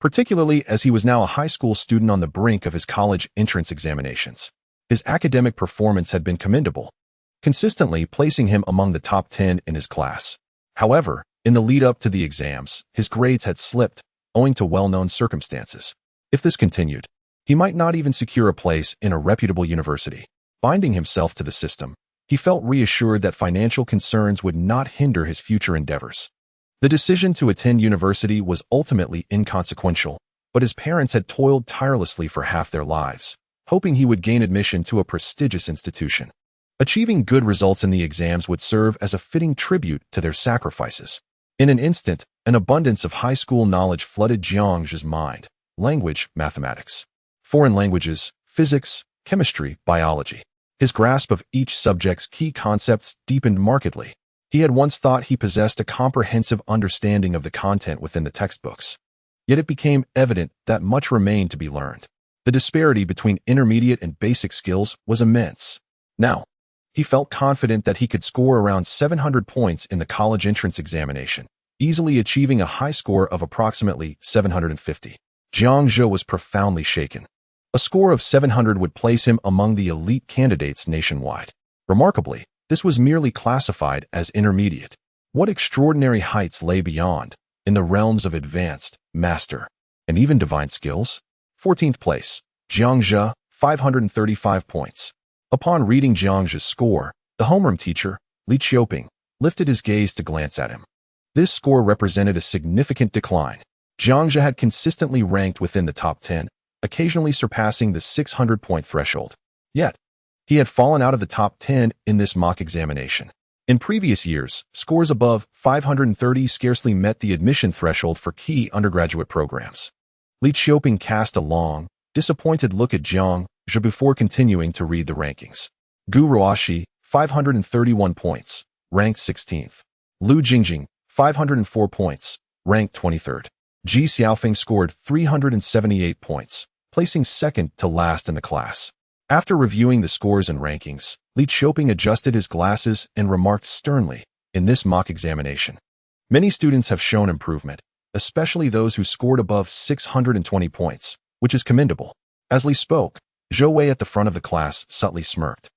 particularly as he was now a high school student on the brink of his college entrance examinations. His academic performance had been commendable, consistently placing him among the top 10 in his class. However, in the lead-up to the exams, his grades had slipped, owing to well-known circumstances. If this continued, he might not even secure a place in a reputable university. Binding himself to the system, he felt reassured that financial concerns would not hinder his future endeavors. The decision to attend university was ultimately inconsequential, but his parents had toiled tirelessly for half their lives, hoping he would gain admission to a prestigious institution. Achieving good results in the exams would serve as a fitting tribute to their sacrifices. In an instant, an abundance of high school knowledge flooded Jiang Zhe's mind: language, mathematics, foreign languages, physics, chemistry, biology. His grasp of each subject's key concepts deepened markedly. He had once thought he possessed a comprehensive understanding of the content within the textbooks. Yet it became evident that much remained to be learned. The disparity between intermediate and basic skills was immense. Now, he felt confident that he could score around 700 points in the college entrance examination, easily achieving a high score of approximately 750. Jiang Zhe was profoundly shaken. A score of 700 would place him among the elite candidates nationwide. Remarkably, this was merely classified as intermediate. What extraordinary heights lay beyond, in the realms of advanced, master, and even divine skills? 14th place, Jiang Zhe, 535 points. Upon reading Jiang Zhe's score, the homeroom teacher, Li Qiuping, lifted his gaze to glance at him. This score represented a significant decline. Jiang Zhe had consistently ranked within the top 10, occasionally surpassing the 600-point threshold. Yet, he had fallen out of the top 10 in this mock examination. In previous years, scores above 530 scarcely met the admission threshold for key undergraduate programs. Li Qiuping cast a long, disappointed look at Jiang Zhe before continuing to read the rankings. Gu Ruoxi, 531 points, ranked 16th. Lu Jingjing, 504 points, ranked 23rd. Ji Xiaofeng scored 378 points, placing second to last in the class. After reviewing the scores and rankings, Li Qiuping adjusted his glasses and remarked sternly, in this mock examination, many students have shown improvement, especially those who scored above 620 points, which is commendable. As Li spoke, Zhou Wei at the front of the class subtly smirked.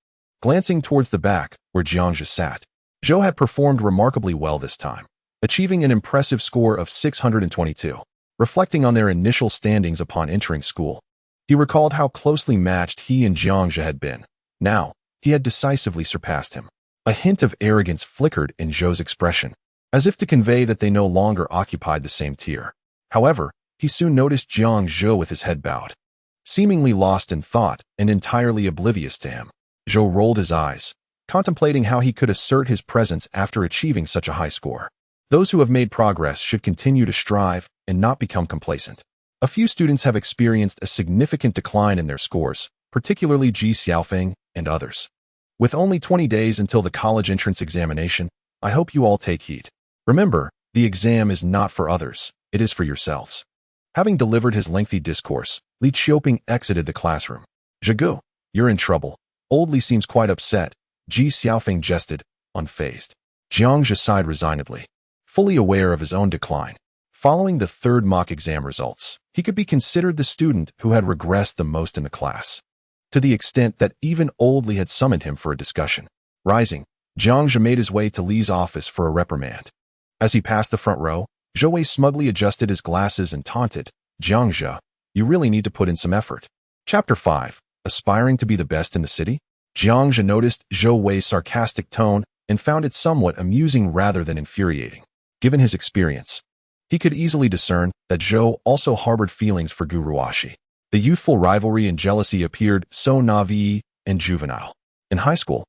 Glancing towards the back, where Jiang Zhe sat, Zhou had performed remarkably well this time, achieving an impressive score of 622. Reflecting on their initial standings upon entering school, he recalled how closely matched he and Jiang Zhe had been. Now, he had decisively surpassed him. A hint of arrogance flickered in Zhou's expression, as if to convey that they no longer occupied the same tier. However, he soon noticed Jiang Zhe with his head bowed. Seemingly lost in thought and entirely oblivious to him, Zhou rolled his eyes, contemplating how he could assert his presence after achieving such a high score. Those who have made progress should continue to strive and not become complacent. A few students have experienced a significant decline in their scores, particularly Ji Xiaofeng and others. With only 20 days until the college entrance examination, I hope you all take heed. Remember, the exam is not for others, it is for yourselves. Having delivered his lengthy discourse, Li Qiuping exited the classroom. Zhigu, you're in trouble. Old Li seems quite upset, Ji Xiaofeng jested, unfazed. Jiang Zhe sighed resignedly, fully aware of his own decline. Following the third mock exam results, he could be considered the student who had regressed the most in the class, to the extent that even old Li had summoned him for a discussion. Rising, Jiang Zhe made his way to Li's office for a reprimand. As he passed the front row, Zhou Wei smugly adjusted his glasses and taunted, Jiang Zhe, you really need to put in some effort. Chapter 5, Aspiring to be the best in the city? Jiang Zhe noticed Zhou Wei's sarcastic tone and found it somewhat amusing rather than infuriating. Given his experience, he could easily discern that Zhou also harbored feelings for Gu Ruoxi. The youthful rivalry and jealousy appeared so naive and juvenile. In high school,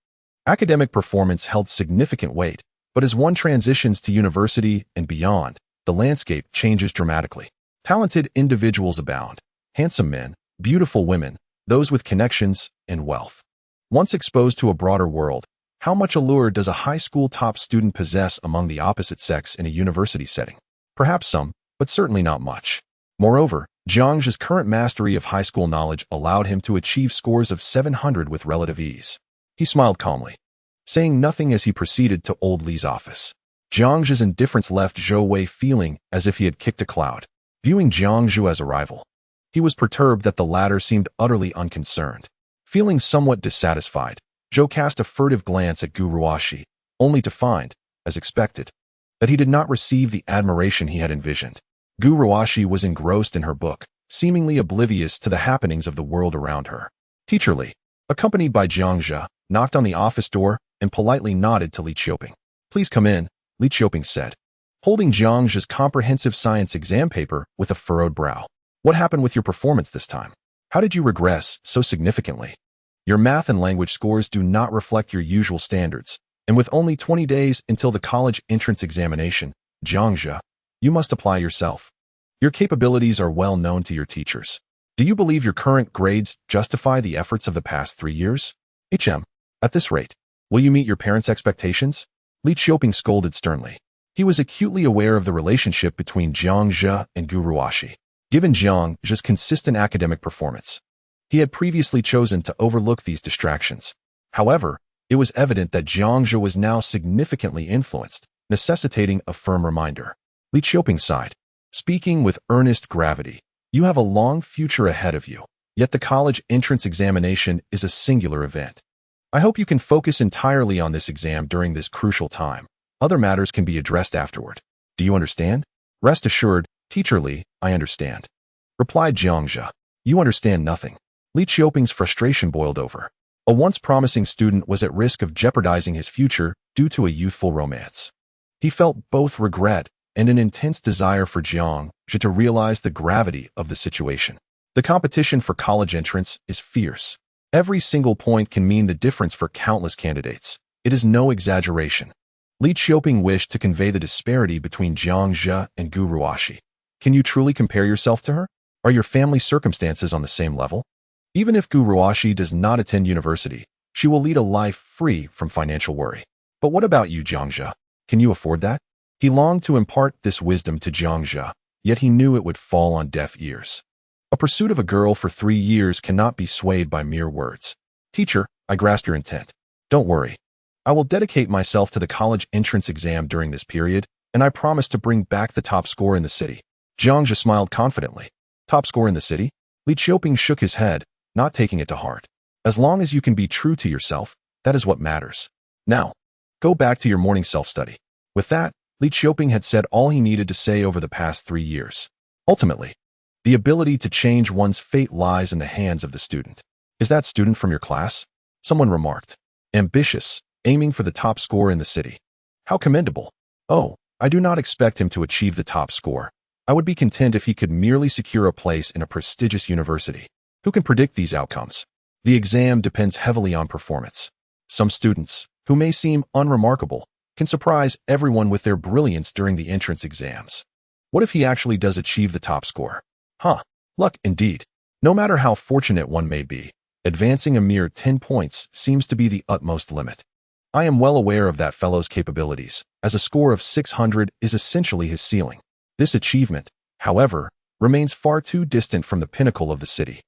academic performance held significant weight, but as one transitions to university and beyond, the landscape changes dramatically. Talented individuals abound, handsome men, beautiful women, those with connections and wealth. Once exposed to a broader world, how much allure does a high school top student possess among the opposite sex in a university setting? Perhaps some, but certainly not much. Moreover, Jiang Zhe's current mastery of high school knowledge allowed him to achieve scores of 700 with relative ease. He smiled calmly, saying nothing as he proceeded to old Li's office. Jiang Zhe's indifference left Zhou Wei feeling as if he had kicked a cloud. Viewing Jiang Zhe as a rival, he was perturbed that the latter seemed utterly unconcerned. Feeling somewhat dissatisfied, Zhou cast a furtive glance at Gu Ruoxi, only to find, as expected, that he did not receive the admiration he had envisioned. Gu Ruoxi was engrossed in her book, seemingly oblivious to the happenings of the world around her. Teacher Li, accompanied by Jiang Zhe, knocked on the office door and politely nodded to Li Qiuping. Please come in, Li Qiuping said, holding Jiang Zhe's comprehensive science exam paper with a furrowed brow. What happened with your performance this time? How did you regress so significantly? Your math and language scores do not reflect your usual standards, and with only 20 days until the college entrance examination, Jiang Zhe, you must apply yourself. Your capabilities are well known to your teachers. Do you believe your current grades justify the efforts of the past 3 years? At this rate, will you meet your parents' expectations? Li Qiuping scolded sternly. He was acutely aware of the relationship between Jiang Zhe and Gu Ruoxi. Given Jiang Zhe's consistent academic performance, he had previously chosen to overlook these distractions. However, it was evident that Jiang Zhe was now significantly influenced, necessitating a firm reminder. Li Qiuping sighed. Speaking with earnest gravity, You have a long future ahead of you, yet the college entrance examination is a singular event. I hope you can focus entirely on this exam during this crucial time. Other matters can be addressed afterward. Do you understand? Rest assured, Teacher Li, I understand, replied Jiang Zhe. You understand nothing. Li Qiuping's frustration boiled over. A once promising student was at risk of jeopardizing his future due to a youthful romance. He felt both regret and an intense desire for Jiang Zhe to realize the gravity of the situation. The competition for college entrance is fierce. Every single point can mean the difference for countless candidates. It is no exaggeration. Li Qiuping wished to convey the disparity between Jiang Zhe and Gu Ruoxi. Can you truly compare yourself to her? Are your family circumstances on the same level? Even if Gu Ruoxi does not attend university, she will lead a life free from financial worry. But what about you, Jiang Zhe? Can you afford that? He longed to impart this wisdom to Jiang Zhe, yet he knew it would fall on deaf ears. A pursuit of a girl for 3 years cannot be swayed by mere words. Teacher, I grasp your intent. Don't worry. I will dedicate myself to the college entrance exam during this period, and I promise to bring back the top score in the city. Jiang Zhe smiled confidently. Top score in the city? Li Qiuping shook his head, not taking it to heart. As long as you can be true to yourself, that is what matters. Now, go back to your morning self-study. With that, Li Qiuping had said all he needed to say over the past 3 years. Ultimately, the ability to change one's fate lies in the hands of the student. Is that student from your class? Someone remarked. Ambitious, aiming for the top score in the city. How commendable. Oh, I do not expect him to achieve the top score. I would be content if he could merely secure a place in a prestigious university. Who can predict these outcomes? The exam depends heavily on performance. Some students, who may seem unremarkable, can surprise everyone with their brilliance during the entrance exams. What if he actually does achieve the top score? Luck indeed. No matter how fortunate one may be, advancing a mere 10 points seems to be the utmost limit. I am well aware of that fellow's capabilities, as a score of 600 is essentially his ceiling. This achievement, however, remains far too distant from the pinnacle of the city.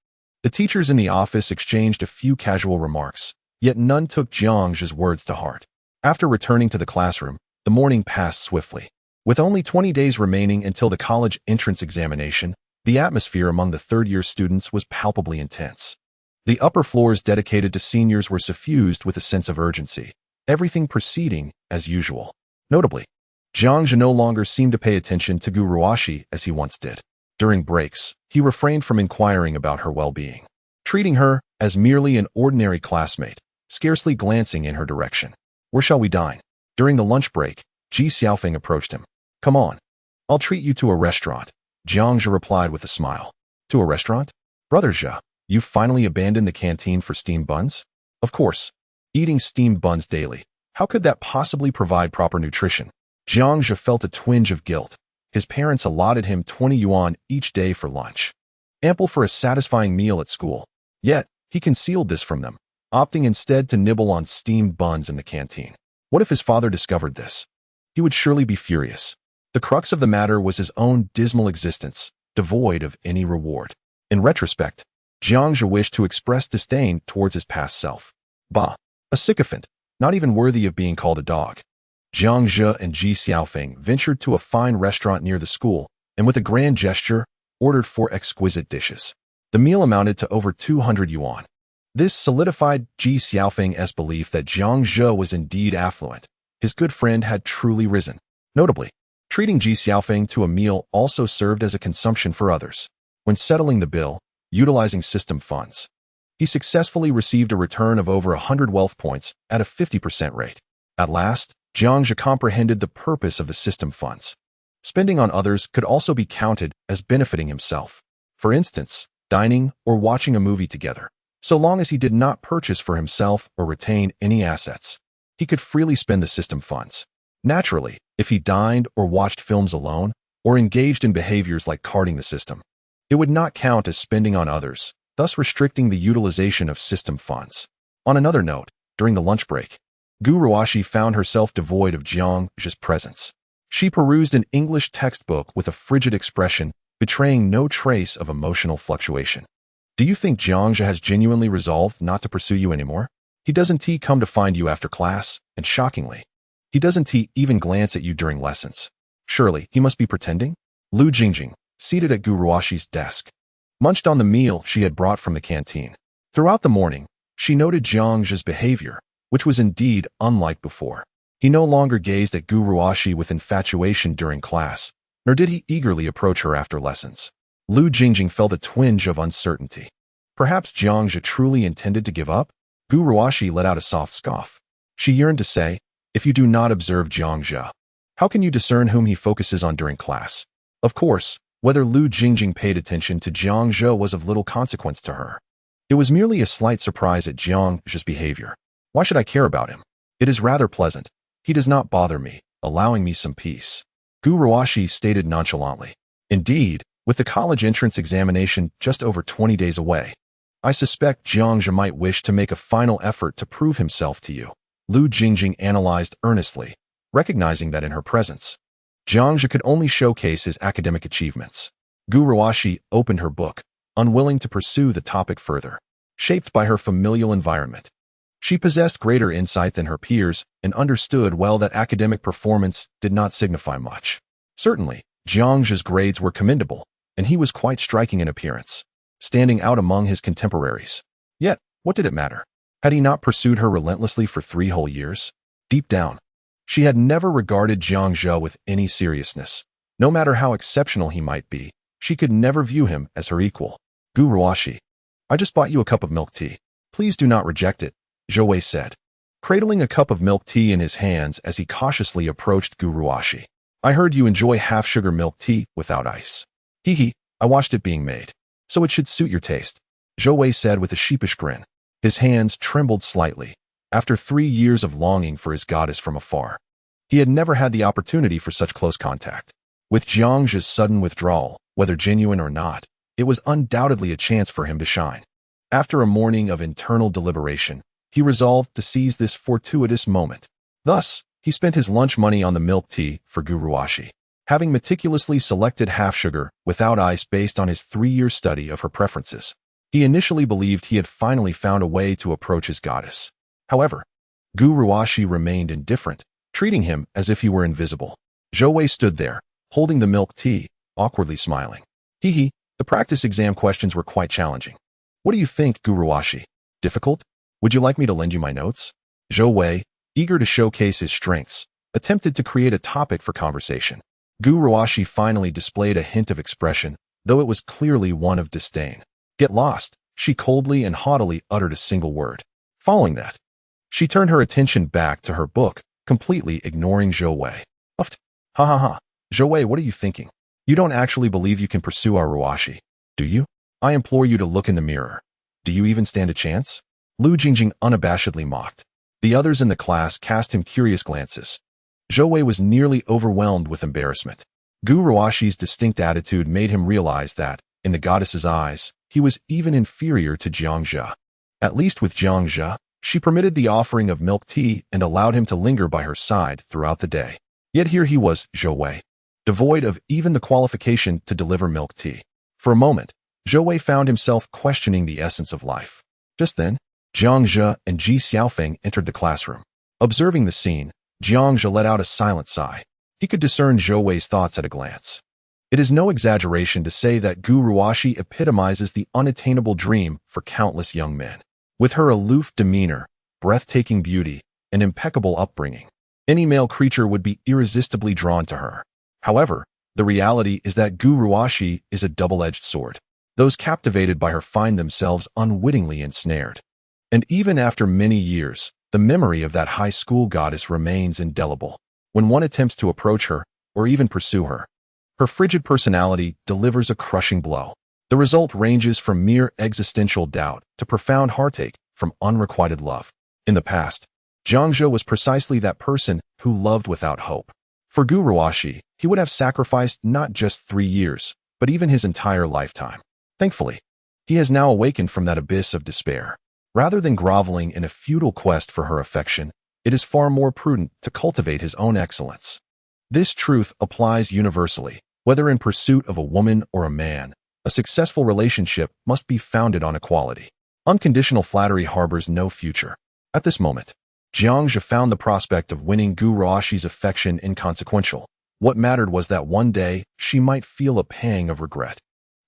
The teachers in the office exchanged a few casual remarks, yet none took Jiang Zhe's words to heart. After returning to the classroom, the morning passed swiftly. With only 20 days remaining until the college entrance examination, the atmosphere among the third-year students was palpably intense. The upper floors dedicated to seniors were suffused with a sense of urgency, everything proceeding as usual. Notably, Jiang Zhe no longer seemed to pay attention to Gu Ruoxi as he once did. During breaks, he refrained from inquiring about her well-being, treating her as merely an ordinary classmate, scarcely glancing in her direction. Where shall we dine? During the lunch break, Ji Xiaofeng approached him. Come on. I'll treat you to a restaurant. Jiang Zhe replied with a smile. To a restaurant? Brother Zhe, you finally abandoned the canteen for steamed buns? Of course. Eating steamed buns daily. How could that possibly provide proper nutrition? Jiang Zhe felt a twinge of guilt. His parents allotted him 20 yuan each day for lunch, ample for a satisfying meal at school. Yet, he concealed this from them, opting instead to nibble on steamed buns in the canteen. What if his father discovered this? He would surely be furious. The crux of the matter was his own dismal existence, devoid of any reward. In retrospect, Jiang Zhe wished to express disdain towards his past self. Bah, a sycophant, not even worthy of being called a dog. Jiang Zhe and Ji Xiaofeng ventured to a fine restaurant near the school, and with a grand gesture, ordered 4 exquisite dishes. The meal amounted to over 200 yuan. This solidified Ji Xiaofeng's belief that Jiang Zhe was indeed affluent. His good friend had truly risen. Notably, treating Ji Xiaofeng to a meal also served as a consumption for others. When settling the bill, utilizing system funds, he successfully received a return of over 100 wealth points at a 50% rate. At last, Jiang Zhe comprehended the purpose of the system funds. Spending on others could also be counted as benefiting himself. For instance, dining or watching a movie together. So long as he did not purchase for himself or retain any assets, he could freely spend the system funds. Naturally, if he dined or watched films alone, or engaged in behaviors like carding the system, it would not count as spending on others, thus restricting the utilization of system funds. On another note, during the lunch break, Gu Ruoxi found herself devoid of Jiang Zhe's presence. She perused an English textbook with a frigid expression, betraying no trace of emotional fluctuation. Do you think Jiang Zhe has genuinely resolved not to pursue you anymore? He doesn't come to find you after class, and shockingly, he doesn't even glance at you during lessons. Surely, he must be pretending? Lu Jingjing, seated at Gu Ruoshi's desk, munched on the meal she had brought from the canteen. Throughout the morning, she noted Jiang Zhe's behavior, which was indeed unlike before. He no longer gazed at Gu Ruoshi with infatuation during class, nor did he eagerly approach her after lessons. Lu Jingjing felt a twinge of uncertainty. Perhaps Jiang Zhe truly intended to give up? Gu Ruoshi let out a soft scoff. She yearned to say, if you do not observe Jiang Zhe, how can you discern whom he focuses on during class? Of course, whether Lu Jingjing paid attention to Jiang Zhe was of little consequence to her. It was merely a slight surprise at Jiang Zhe's behavior. Why should I care about him? It is rather pleasant. He does not bother me, allowing me some peace. Gu Ruoshi stated nonchalantly. Indeed, with the college entrance examination just over 20 days away, I suspect Jiang Zhe might wish to make a final effort to prove himself to you. Lu Jingjing analyzed earnestly, recognizing that in her presence, Jiang Zhe could only showcase his academic achievements. Gu Ruoshi opened her book, unwilling to pursue the topic further. Shaped by her familial environment, she possessed greater insight than her peers and understood well that academic performance did not signify much. Certainly, Jiang Zhe's grades were commendable, and he was quite striking in appearance, standing out among his contemporaries. Yet, what did it matter? Had he not pursued her relentlessly for 3 whole years? Deep down, she had never regarded Jiang Zhe with any seriousness. No matter how exceptional he might be, she could never view him as her equal. Gu Ruoshi, I just bought you a cup of milk tea. Please do not reject it, Zhou Wei said, cradling a cup of milk tea in his hands as he cautiously approached Gu Ruoshi. I heard you enjoy half-sugar milk tea without ice. Hee, I watched it being made, so it should suit your taste, Zhou Wei said with a sheepish grin. His hands trembled slightly. After 3 years of longing for his goddess from afar, he had never had the opportunity for such close contact. With Jiang Zhe's sudden withdrawal, whether genuine or not, it was undoubtedly a chance for him to shine. After a morning of internal deliberation, he resolved to seize this fortuitous moment. Thus, he spent his lunch money on the milk tea for Gu Ruoshi, having meticulously selected half-sugar without ice based on his 3-year study of her preferences. He initially believed he had finally found a way to approach his goddess. However, Gu Ruoshi remained indifferent, treating him as if he were invisible. Zhou Wei stood there, holding the milk tea, awkwardly smiling. The practice exam questions were quite challenging. What do you think, Gu Ruoshi? Difficult? Would you like me to lend you my notes? Zhou Wei, eager to showcase his strengths, attempted to create a topic for conversation. Gu Ruoshi finally displayed a hint of expression, though it was clearly one of disdain. Get lost, she coldly and haughtily uttered a single word. Following that, she turned her attention back to her book, completely ignoring Zhou Wei. Pfft. Ha. Zhou Wei, what are you thinking? You don't actually believe you can pursue our Ruoshi, do you? I implore you to look in the mirror. Do you even stand a chance? Lu Jingjing unabashedly mocked. The others in the class cast him curious glances. Zhou Wei was nearly overwhelmed with embarrassment. Gu Ruoshi's distinct attitude made him realize that, in the goddess's eyes, he was even inferior to Jiang Zhe. At least with Jiang Zhe, she permitted the offering of milk tea and allowed him to linger by her side throughout the day. Yet here he was, Zhou Wei, devoid of even the qualification to deliver milk tea. For a moment, Zhou Wei found himself questioning the essence of life. Just then, Jiang Zhe and Ji Xiaofeng entered the classroom. Observing the scene, Jiang Zhe let out a silent sigh. He could discern Zhou Wei's thoughts at a glance. It is no exaggeration to say that Gu Ruoshi epitomizes the unattainable dream for countless young men. With her aloof demeanor, breathtaking beauty, and impeccable upbringing, any male creature would be irresistibly drawn to her. However, the reality is that Gu Ruoshi is a double-edged sword. Those captivated by her find themselves unwittingly ensnared. And even after many years, the memory of that high school goddess remains indelible. When one attempts to approach her, or even pursue her, her frigid personality delivers a crushing blow. The result ranges from mere existential doubt to profound heartache from unrequited love. In the past, Jiang Zhe was precisely that person who loved without hope. For Gu Ruoshi, he would have sacrificed not just 3 years, but even his entire lifetime. Thankfully, he has now awakened from that abyss of despair. Rather than groveling in a futile quest for her affection, it is far more prudent to cultivate his own excellence. This truth applies universally, whether in pursuit of a woman or a man. A successful relationship must be founded on equality. Unconditional flattery harbors no future. At this moment, Jiang Zhe found the prospect of winning Gu Ruoshi's affection inconsequential. What mattered was that one day she might feel a pang of regret.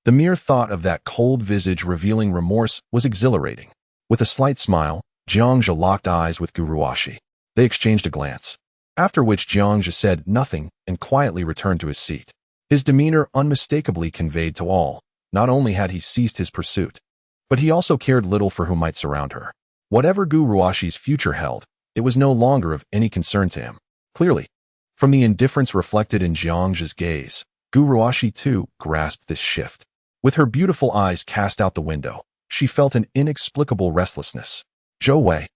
The mere thought of that cold visage revealing remorse was exhilarating. With a slight smile, Jiang Zhe locked eyes with Gu Ruoxi. They exchanged a glance, after which Jiang Zhe said nothing and quietly returned to his seat. His demeanor unmistakably conveyed to all, not only had he ceased his pursuit, but he also cared little for who might surround her. Whatever Gu Ruoxi's future held, it was no longer of any concern to him. Clearly, from the indifference reflected in Jiang Zhe's gaze, Gu Ruoxi too grasped this shift. With her beautiful eyes cast out the window, she felt an inexplicable restlessness. Zhou Wei,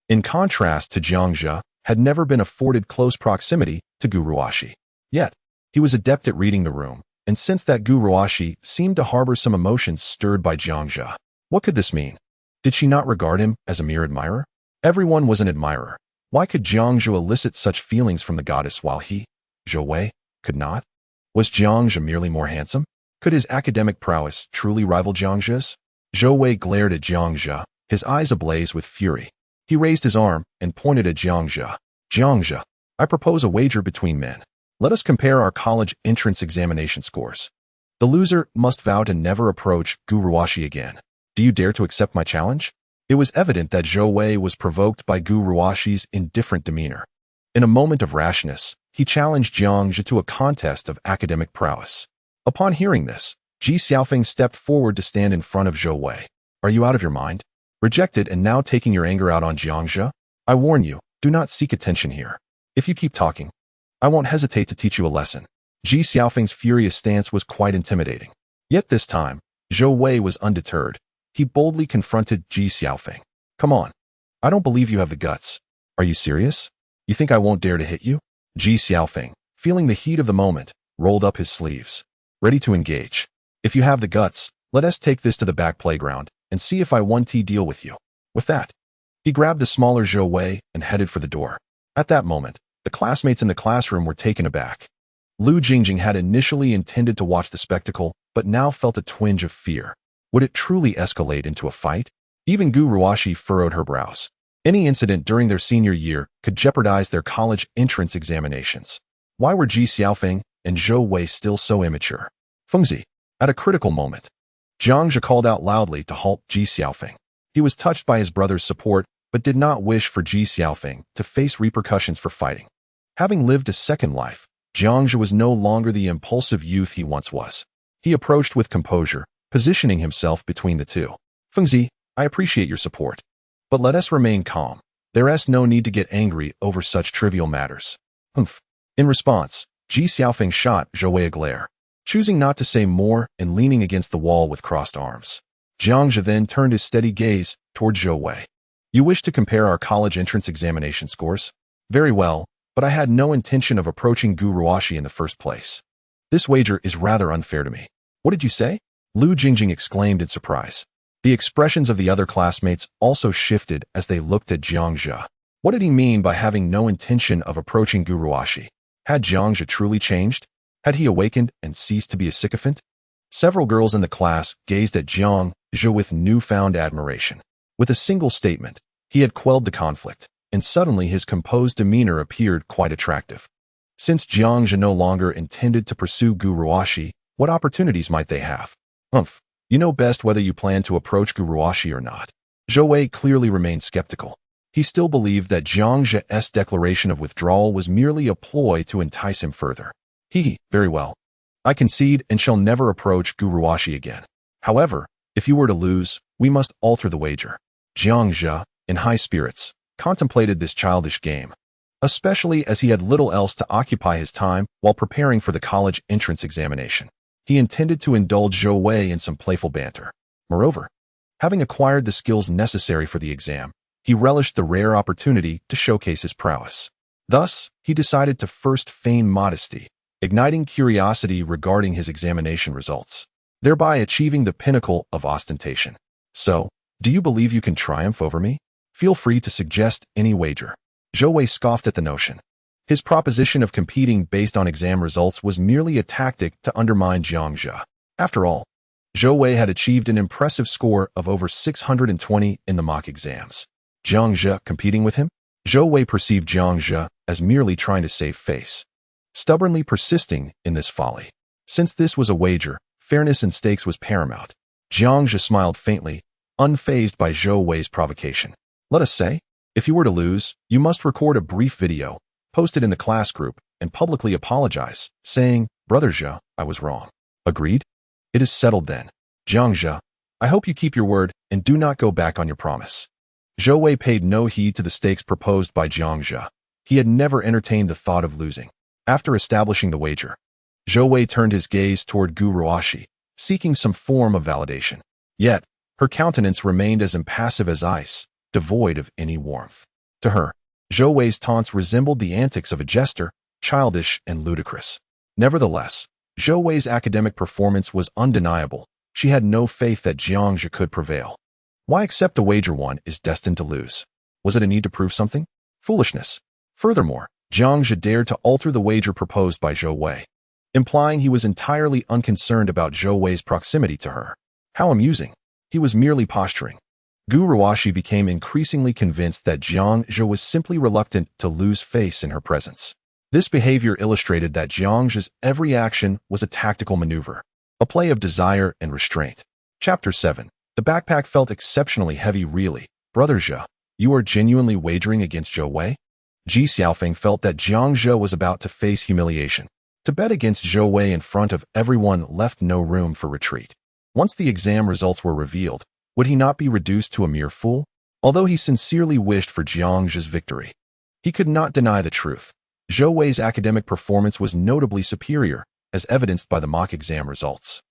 in contrast to Jiang Zhe, had never been afforded close proximity to Gu Ruoxi. Yet, he was adept at reading the room, and sensed that Gu Ruoxi seemed to harbor some emotions stirred by Jiang Zhe. What could this mean? Did she not regard him as a mere admirer? Everyone was an admirer. Why could Jiang Zhe elicit such feelings from the goddess while he, Zhou Wei, could not? Was Jiang Zhe merely more handsome? Could his academic prowess truly rival Jiang Zhe's? Zhou Wei glared at Jiang Zhe, his eyes ablaze with fury. He raised his arm and pointed at Jiang Zhe. Jiang Zhe, I propose a wager between men. Let us compare our college entrance examination scores. The loser must vow to never approach Gu Ruoxi again. Do you dare to accept my challenge? It was evident that Zhou Wei was provoked by Gu Ruoxi's indifferent demeanor. In a moment of rashness, he challenged Jiang Zhe to a contest of academic prowess. Upon hearing this, Ji Xiaofeng stepped forward to stand in front of Zhou Wei. Are you out of your mind? Rejected and now taking your anger out on Jiang Zhe? I warn you, do not seek attention here. If you keep talking, I won't hesitate to teach you a lesson. Ji Xiaofeng's furious stance was quite intimidating. Yet this time, Zhou Wei was undeterred. He boldly confronted Ji Xiaofeng. Come on. I don't believe you have the guts. Are you serious? You think I won't dare to hit you? Ji Xiaofeng, feeling the heat of the moment, rolled up his sleeves, ready to engage. If you have the guts, let us take this to the back playground and see if I want to deal with you. With that, he grabbed the smaller Zhou Wei and headed for the door. At that moment, the classmates in the classroom were taken aback. Lu Jingjing had initially intended to watch the spectacle, but now felt a twinge of fear. Would it truly escalate into a fight? Even Gu Ruoxi furrowed her brows. Any incident during their senior year could jeopardize their college entrance examinations. Why were Ji Xiaofeng and Zhou Wei still so immature? Fengzi, at a critical moment, Jiang Zhe called out loudly to halt Ji Xiaofeng. He was touched by his brother's support, but did not wish for Ji Xiaofeng to face repercussions for fighting. Having lived a second life, Jiang Zhe was no longer the impulsive youth he once was. He approached with composure, positioning himself between the two. Fengzi, I appreciate your support, but let us remain calm. There is no need to get angry over such trivial matters. Pfft. In response, Ji Xiaofeng shot Zhou Wei a glare, choosing not to say more and leaning against the wall with crossed arms. Jiang Zhe then turned his steady gaze toward Zhou Wei. You wish to compare our college entrance examination scores? Very well, but I had no intention of approaching Gu Ruoxi in the first place. This wager is rather unfair to me. What did you say? Lu Jingjing exclaimed in surprise. The expressions of the other classmates also shifted as they looked at Jiang Zhe. What did he mean by having no intention of approaching Gu Ruoxi? Had Jiang Zhe truly changed? Had he awakened and ceased to be a sycophant? Several girls in the class gazed at Jiang Zhe with newfound admiration. With a single statement, he had quelled the conflict, and suddenly his composed demeanor appeared quite attractive. Since Jiang Zhe no longer intended to pursue Gu Ruoxi, what opportunities might they have? Pfft. You know best whether you plan to approach Gu Ruoxi or not. Zhou Wei clearly remained skeptical. He still believed that Jiang Zhe's declaration of withdrawal was merely a ploy to entice him further. Very well. I concede and shall never approach Gu Ruoxi again. However, if you were to lose, we must alter the wager. Jiang Zhe, in high spirits, contemplated this childish game, especially as he had little else to occupy his time while preparing for the college entrance examination. He intended to indulge Zhou Wei in some playful banter. Moreover, having acquired the skills necessary for the exam, he relished the rare opportunity to showcase his prowess. Thus, he decided to first feign modesty, igniting curiosity regarding his examination results, thereby achieving the pinnacle of ostentation. So, do you believe you can triumph over me? Feel free to suggest any wager. Zhou Wei scoffed at the notion. His proposition of competing based on exam results was merely a tactic to undermine Jiang Zhe. After all, Zhou Wei had achieved an impressive score of over 620 in the mock exams. Jiang Zhe competing with him? Zhou Wei perceived Jiang Zhe as merely trying to save face. stubbornly persisting in this folly. Since this was a wager, fairness and stakes was paramount. Jiang Zhe smiled faintly, unfazed by Zhou Wei's provocation. Let us say, if you were to lose, you must record a brief video, post it in the class group, and publicly apologize, saying, Brother Zhe, I was wrong. Agreed? It is settled then. Jiang Zhe, I hope you keep your word and do not go back on your promise. Zhou Wei paid no heed to the stakes proposed by Jiang Zhe. He had never entertained the thought of losing. After establishing the wager, Zhou Wei turned his gaze toward Gu Ruoxi, seeking some form of validation. Yet, her countenance remained as impassive as ice, devoid of any warmth. To her, Zhou Wei's taunts resembled the antics of a jester, childish and ludicrous. Nevertheless, Zhou Wei's academic performance was undeniable. She had no faith that Jiang Zhe could prevail. Why accept a wager one is destined to lose? Was it a need to prove something? Foolishness. Furthermore, Jiang Zhe dared to alter the wager proposed by Zhou Wei, implying he was entirely unconcerned about Zhou Wei's proximity to her. How amusing. He was merely posturing. Gu Ruoxi became increasingly convinced that Jiang Zhe was simply reluctant to lose face in her presence. This behavior illustrated that Jiang Zhe's every action was a tactical maneuver, a play of desire and restraint. Chapter 7. The backpack felt exceptionally heavy. Really, Brother Zhe, you are genuinely wagering against Zhou Wei? Ji Xiaofeng felt that Jiang Zhe was about to face humiliation. To bet against Zhou Wei in front of everyone left no room for retreat. Once the exam results were revealed, would he not be reduced to a mere fool? Although he sincerely wished for Jiang Zhe's victory, he could not deny the truth. Zhou Wei's academic performance was notably superior, as evidenced by the mock exam results.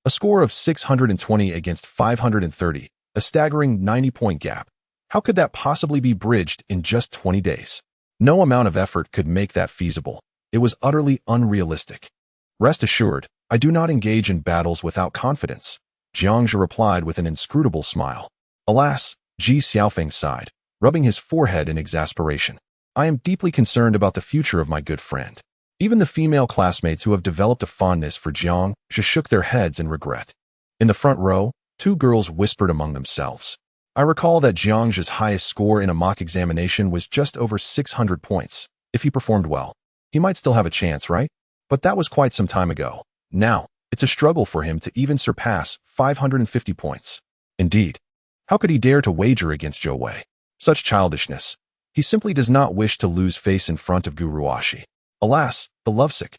A score of 620 against 530, a staggering 90-point gap. How could that possibly be bridged in just 20 days? No amount of effort could make that feasible. It was utterly unrealistic. Rest assured, I do not engage in battles without confidence, Jiang Zhe replied with an inscrutable smile. Alas, Ji Xiaofeng sighed, rubbing his forehead in exasperation. I am deeply concerned about the future of my good friend. Even the female classmates who have developed a fondness for Jiang Zhe shook their heads in regret. In the front row, two girls whispered among themselves. I recall that Jiang Zhe's highest score in a mock examination was just over 600 points. If he performed well, he might still have a chance, right? But that was quite some time ago. Now, it's a struggle for him to even surpass 550 points. Indeed, how could he dare to wager against Zhou Wei? Such childishness. He simply does not wish to lose face in front of Gu Ruoxi. Alas, the lovesick.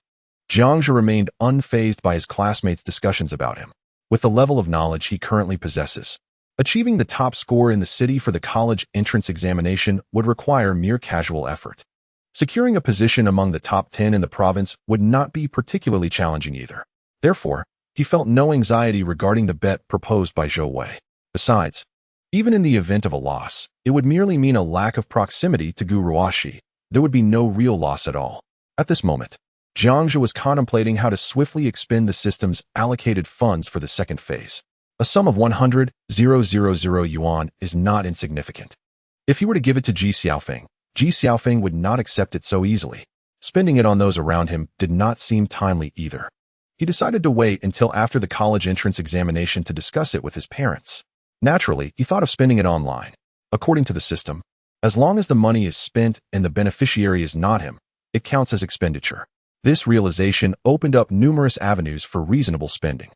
Jiang Zhe remained unfazed by his classmates' discussions about him. With the level of knowledge he currently possesses, achieving the top score in the city for the college entrance examination would require mere casual effort. Securing a position among the top 10 in the province would not be particularly challenging either. Therefore, he felt no anxiety regarding the bet proposed by Zhou Wei. Besides, even in the event of a loss, it would merely mean a lack of proximity to Gu Ruoxi. There would be no real loss at all. At this moment, Jiang Zhe was contemplating how to swiftly expend the system's allocated funds for the second phase. A sum of 100,000 yuan is not insignificant. If he were to give it to Ji Xiaofeng would not accept it so easily. Spending it on those around him did not seem timely either. He decided to wait until after the college entrance examination to discuss it with his parents. Naturally, he thought of spending it online. According to the system, as long as the money is spent and the beneficiary is not him, it counts as expenditure. This realization opened up numerous avenues for reasonable spending.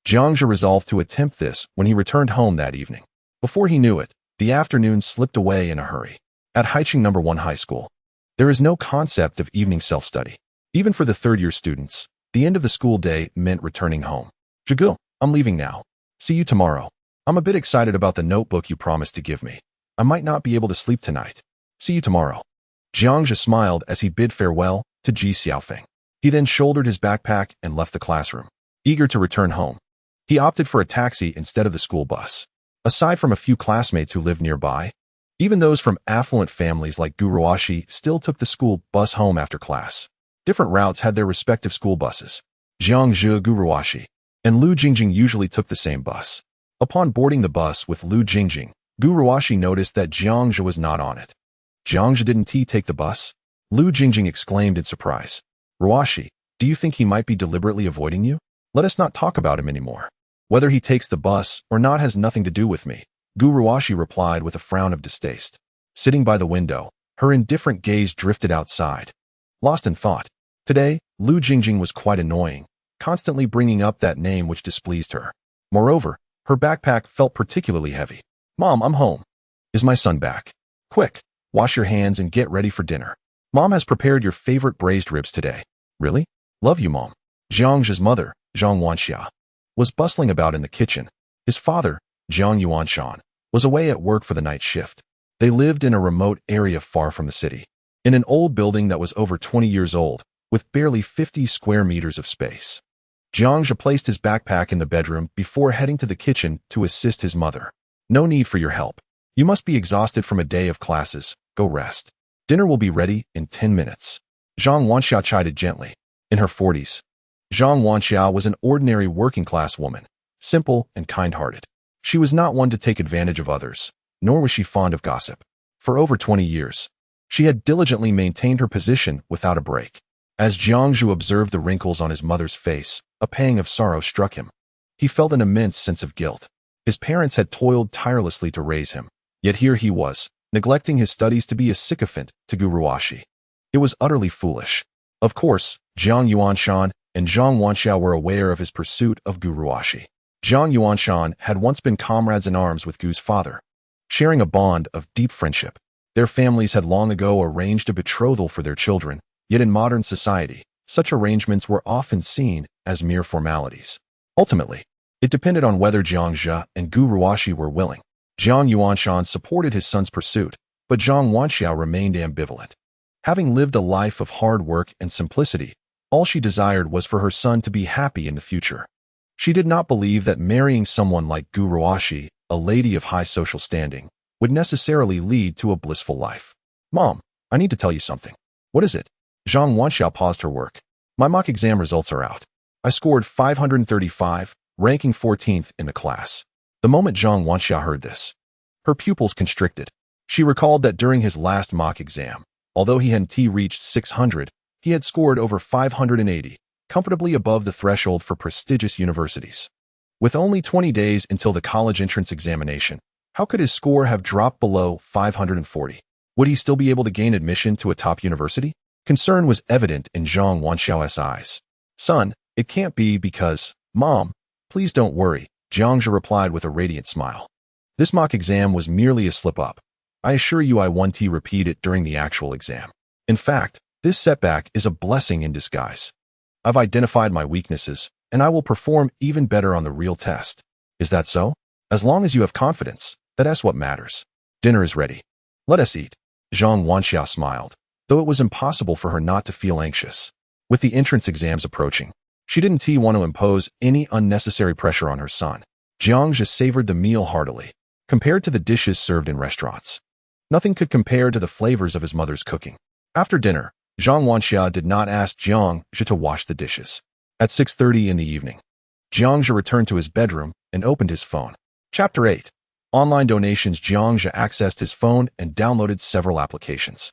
Jiang Zhe resolved to attempt this when he returned home that evening. Before he knew it, the afternoon slipped away in a hurry. At Haicheng No. 1 High School, there is no concept of evening self-study. Even for the third-year students, the end of the school day meant returning home. Zhigul, I'm leaving now. See you tomorrow. I'm a bit excited about the notebook you promised to give me. I might not be able to sleep tonight. See you tomorrow. Jiang Zhe smiled as he bid farewell to Ji Xiaofeng. He then shouldered his backpack and left the classroom. Eager to return home, he opted for a taxi instead of the school bus. Aside from a few classmates who lived nearby, even those from affluent families like Gu Ruoxi still took the school bus home after class. Different routes had their respective school buses. Jiang Zhe, Gu Ruoxi, and Lu Jingjing usually took the same bus. Upon boarding the bus with Lu Jingjing, Gu Ruoxi noticed that Jiang Zhe was not on it. Jiang Zhe, didn't he take the bus? Lu Jingjing exclaimed in surprise. Ruoxi, do you think he might be deliberately avoiding you? Let us not talk about him anymore. Whether he takes the bus or not has nothing to do with me, Gu Ruoxi replied with a frown of distaste. Sitting by the window, her indifferent gaze drifted outside. Lost in thought, Today, Lu Jingjing was quite annoying, constantly bringing up that name which displeased her. Moreover, her backpack felt particularly heavy. Mom, I'm home. Is my son back? Quick, wash your hands and get ready for dinner. Mom has prepared your favorite braised ribs today. Really? Love you, Mom. Jiang Zhe's mother, Zhang Wanxia, was bustling about in the kitchen. His father, Jiang Yuanshan, was away at work for the night shift. They lived in a remote area far from the city, in an old building that was over 20 years old, with barely 50 square meters of space. Jiang Zhe placed his backpack in the bedroom before heading to the kitchen to assist his mother. No need for your help. You must be exhausted from a day of classes. Go rest. Dinner will be ready in 10 minutes. Zhang Wanxia chided gently. In her 40s, Zhang Wanxia was an ordinary working-class woman, simple and kind-hearted. She was not one to take advantage of others, nor was she fond of gossip. For over 20 years, she had diligently maintained her position without a break. As Jiang Zhe observed the wrinkles on his mother's face, a pang of sorrow struck him. He felt an immense sense of guilt. His parents had toiled tirelessly to raise him, yet here he was, neglecting his studies to be a sycophant to Gu Ruoxi. It was utterly foolish. Of course, Jiang Yuanshan and Zhang Wanxia were aware of his pursuit of Gu Ruoxi. Jiang Yuanshan had once been comrades in arms with Gu's father, sharing a bond of deep friendship. Their families had long ago arranged a betrothal for their children, yet in modern society, such arrangements were often seen as mere formalities. Ultimately, it depended on whether Jiang Zhe and Gu Ruoxi were willing. Jiang Yuanshan supported his son's pursuit, but Zhang Wanxia remained ambivalent. Having lived a life of hard work and simplicity, all she desired was for her son to be happy in the future. She did not believe that marrying someone like Gu Ruoxi, a lady of high social standing, would necessarily lead to a blissful life. Mom, I need to tell you something. What is it? Zhang Wanxia paused her work. My mock exam results are out. I scored 535, ranking 14th in the class. The moment Zhang Wanxia heard this, her pupils constricted. She recalled that during his last mock exam, although he hadn't reached 600, he had scored over 580, comfortably above the threshold for prestigious universities. With only 20 days until the college entrance examination, how could his score have dropped below 540? Would he still be able to gain admission to a top university? Concern was evident in Zhang Wanxiao's eyes. Son, it can't be because, Mom, please don't worry, Jiang Zhe replied with a radiant smile. This mock exam was merely a slip-up. I assure you I won't repeat it during the actual exam. In fact, this setback is a blessing in disguise. I've identified my weaknesses, and I will perform even better on the real test. Is that so? As long as you have confidence, that's what matters. Dinner is ready. Let us eat. Zhang Wanxia smiled, though it was impossible for her not to feel anxious. With the entrance exams approaching, she didn't want to impose any unnecessary pressure on her son. Jiang Zhe savored the meal heartily. Compared to the dishes served in restaurants, nothing could compare to the flavors of his mother's cooking. After dinner, Zhang Wanxia did not ask Jiang Zhe to wash the dishes. At 6:30 in the evening, Jiang Zhe returned to his bedroom and opened his phone. Chapter 8. Online donations. Jiang Zhe accessed his phone and downloaded several applications.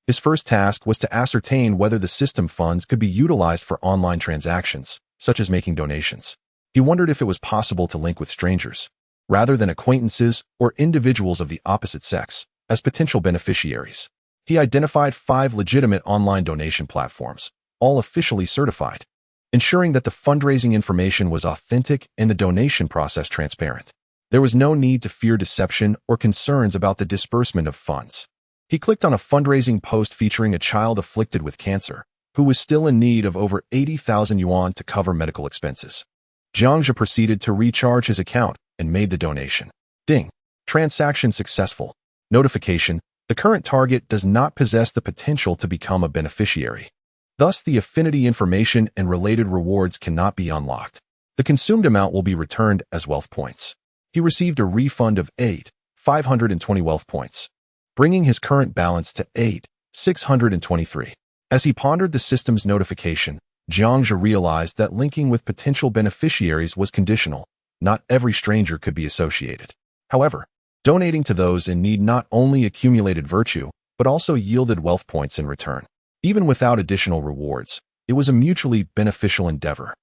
His first task was to ascertain whether the system funds could be utilized for online transactions, such as making donations. He wondered if it was possible to link with strangers, rather than acquaintances or individuals of the opposite sex, as potential beneficiaries. He identified 5 legitimate online donation platforms, all officially certified, ensuring that the fundraising information was authentic and the donation process transparent. There was no need to fear deception or concerns about the disbursement of funds. He clicked on a fundraising post featuring a child afflicted with cancer, who was still in need of over 80,000 yuan to cover medical expenses. Jiang Zhe proceeded to recharge his account and made the donation. Ding! Transaction successful. Notification: the current target does not possess the potential to become a beneficiary. Thus, the affinity information and related rewards cannot be unlocked. The consumed amount will be returned as wealth points. He received a refund of 8,520 wealth points, bringing his current balance to 8,623. As he pondered the system's notification, Jiang Zhe realized that linking with potential beneficiaries was conditional. Not every stranger could be associated. However, donating to those in need not only accumulated virtue, but also yielded wealth points in return. Even without additional rewards, it was a mutually beneficial endeavor,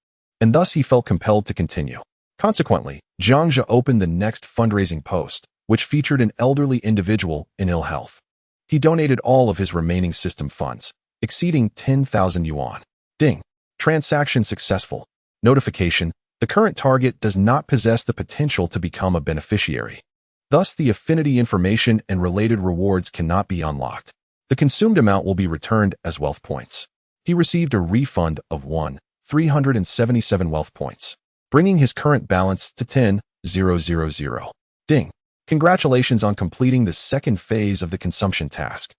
and thus he felt compelled to continue. Consequently, Jiang Zhe opened the next fundraising post, which featured an elderly individual in ill health. He donated all of his remaining system funds, exceeding 10,000 yuan. Ding. Transaction successful. Notification. The current target does not possess the potential to become a beneficiary. Thus, the affinity information and related rewards cannot be unlocked. The consumed amount will be returned as wealth points. He received a refund of 377 wealth points, bringing his current balance to 10,000. Ding. Congratulations on completing the second phase of the consumption task.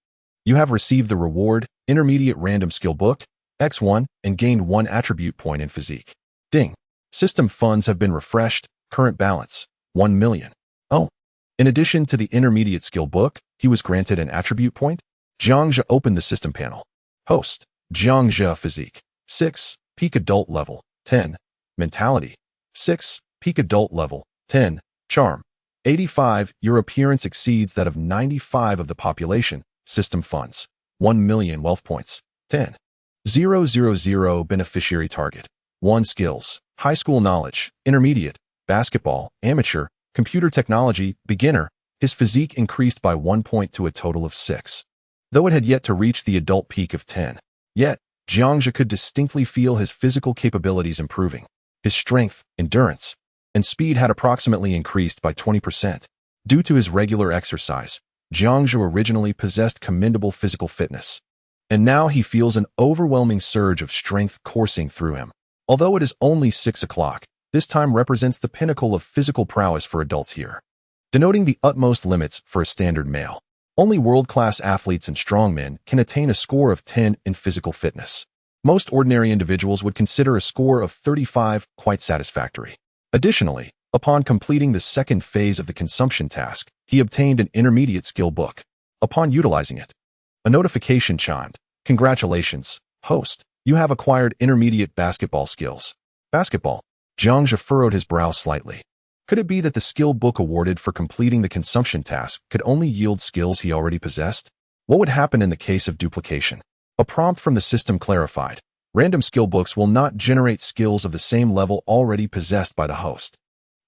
You have received the reward, Intermediate Random Skill Book, X1, and gained 1 attribute point in physique. Ding. System funds have been refreshed, current balance, 1 million. Oh. In addition to the Intermediate Skill Book, he was granted an attribute point. Jiang Zhe opened the system panel. Host. Jiang Zhe Physique. 6. Peak Adult Level. 10. Mentality. 6. Peak Adult Level. 10. Charm. 85. Your appearance exceeds that of 95 of the population. System funds. 1 million wealth points. 10,000 beneficiary target. 1 skills. High school knowledge. Intermediate. Basketball. Amateur. Computer technology. Beginner. His physique increased by 1 point to a total of 6. Though it had yet to reach the adult peak of 10. Yet, Jiang Zhe could distinctly feel his physical capabilities improving. His strength, endurance, and speed had approximately increased by 20%. Due to his regular exercise, Jiang Zhe originally possessed commendable physical fitness. And now he feels an overwhelming surge of strength coursing through him. Although it is only 6 o'clock, this time represents the pinnacle of physical prowess for adults here, denoting the utmost limits for a standard male. Only world-class athletes and strongmen can attain a score of 10 in physical fitness. Most ordinary individuals would consider a score of 35 quite satisfactory. Additionally, upon completing the second phase of the consumption task, he obtained an intermediate skill book. Upon utilizing it, a notification chimed. Congratulations, host. You have acquired intermediate basketball skills. Basketball. Jiang Zhe furrowed his brow slightly. Could it be that the skill book awarded for completing the consumption task could only yield skills he already possessed? What would happen in the case of duplication? A prompt from the system clarified. Random skill books will not generate skills of the same level already possessed by the host.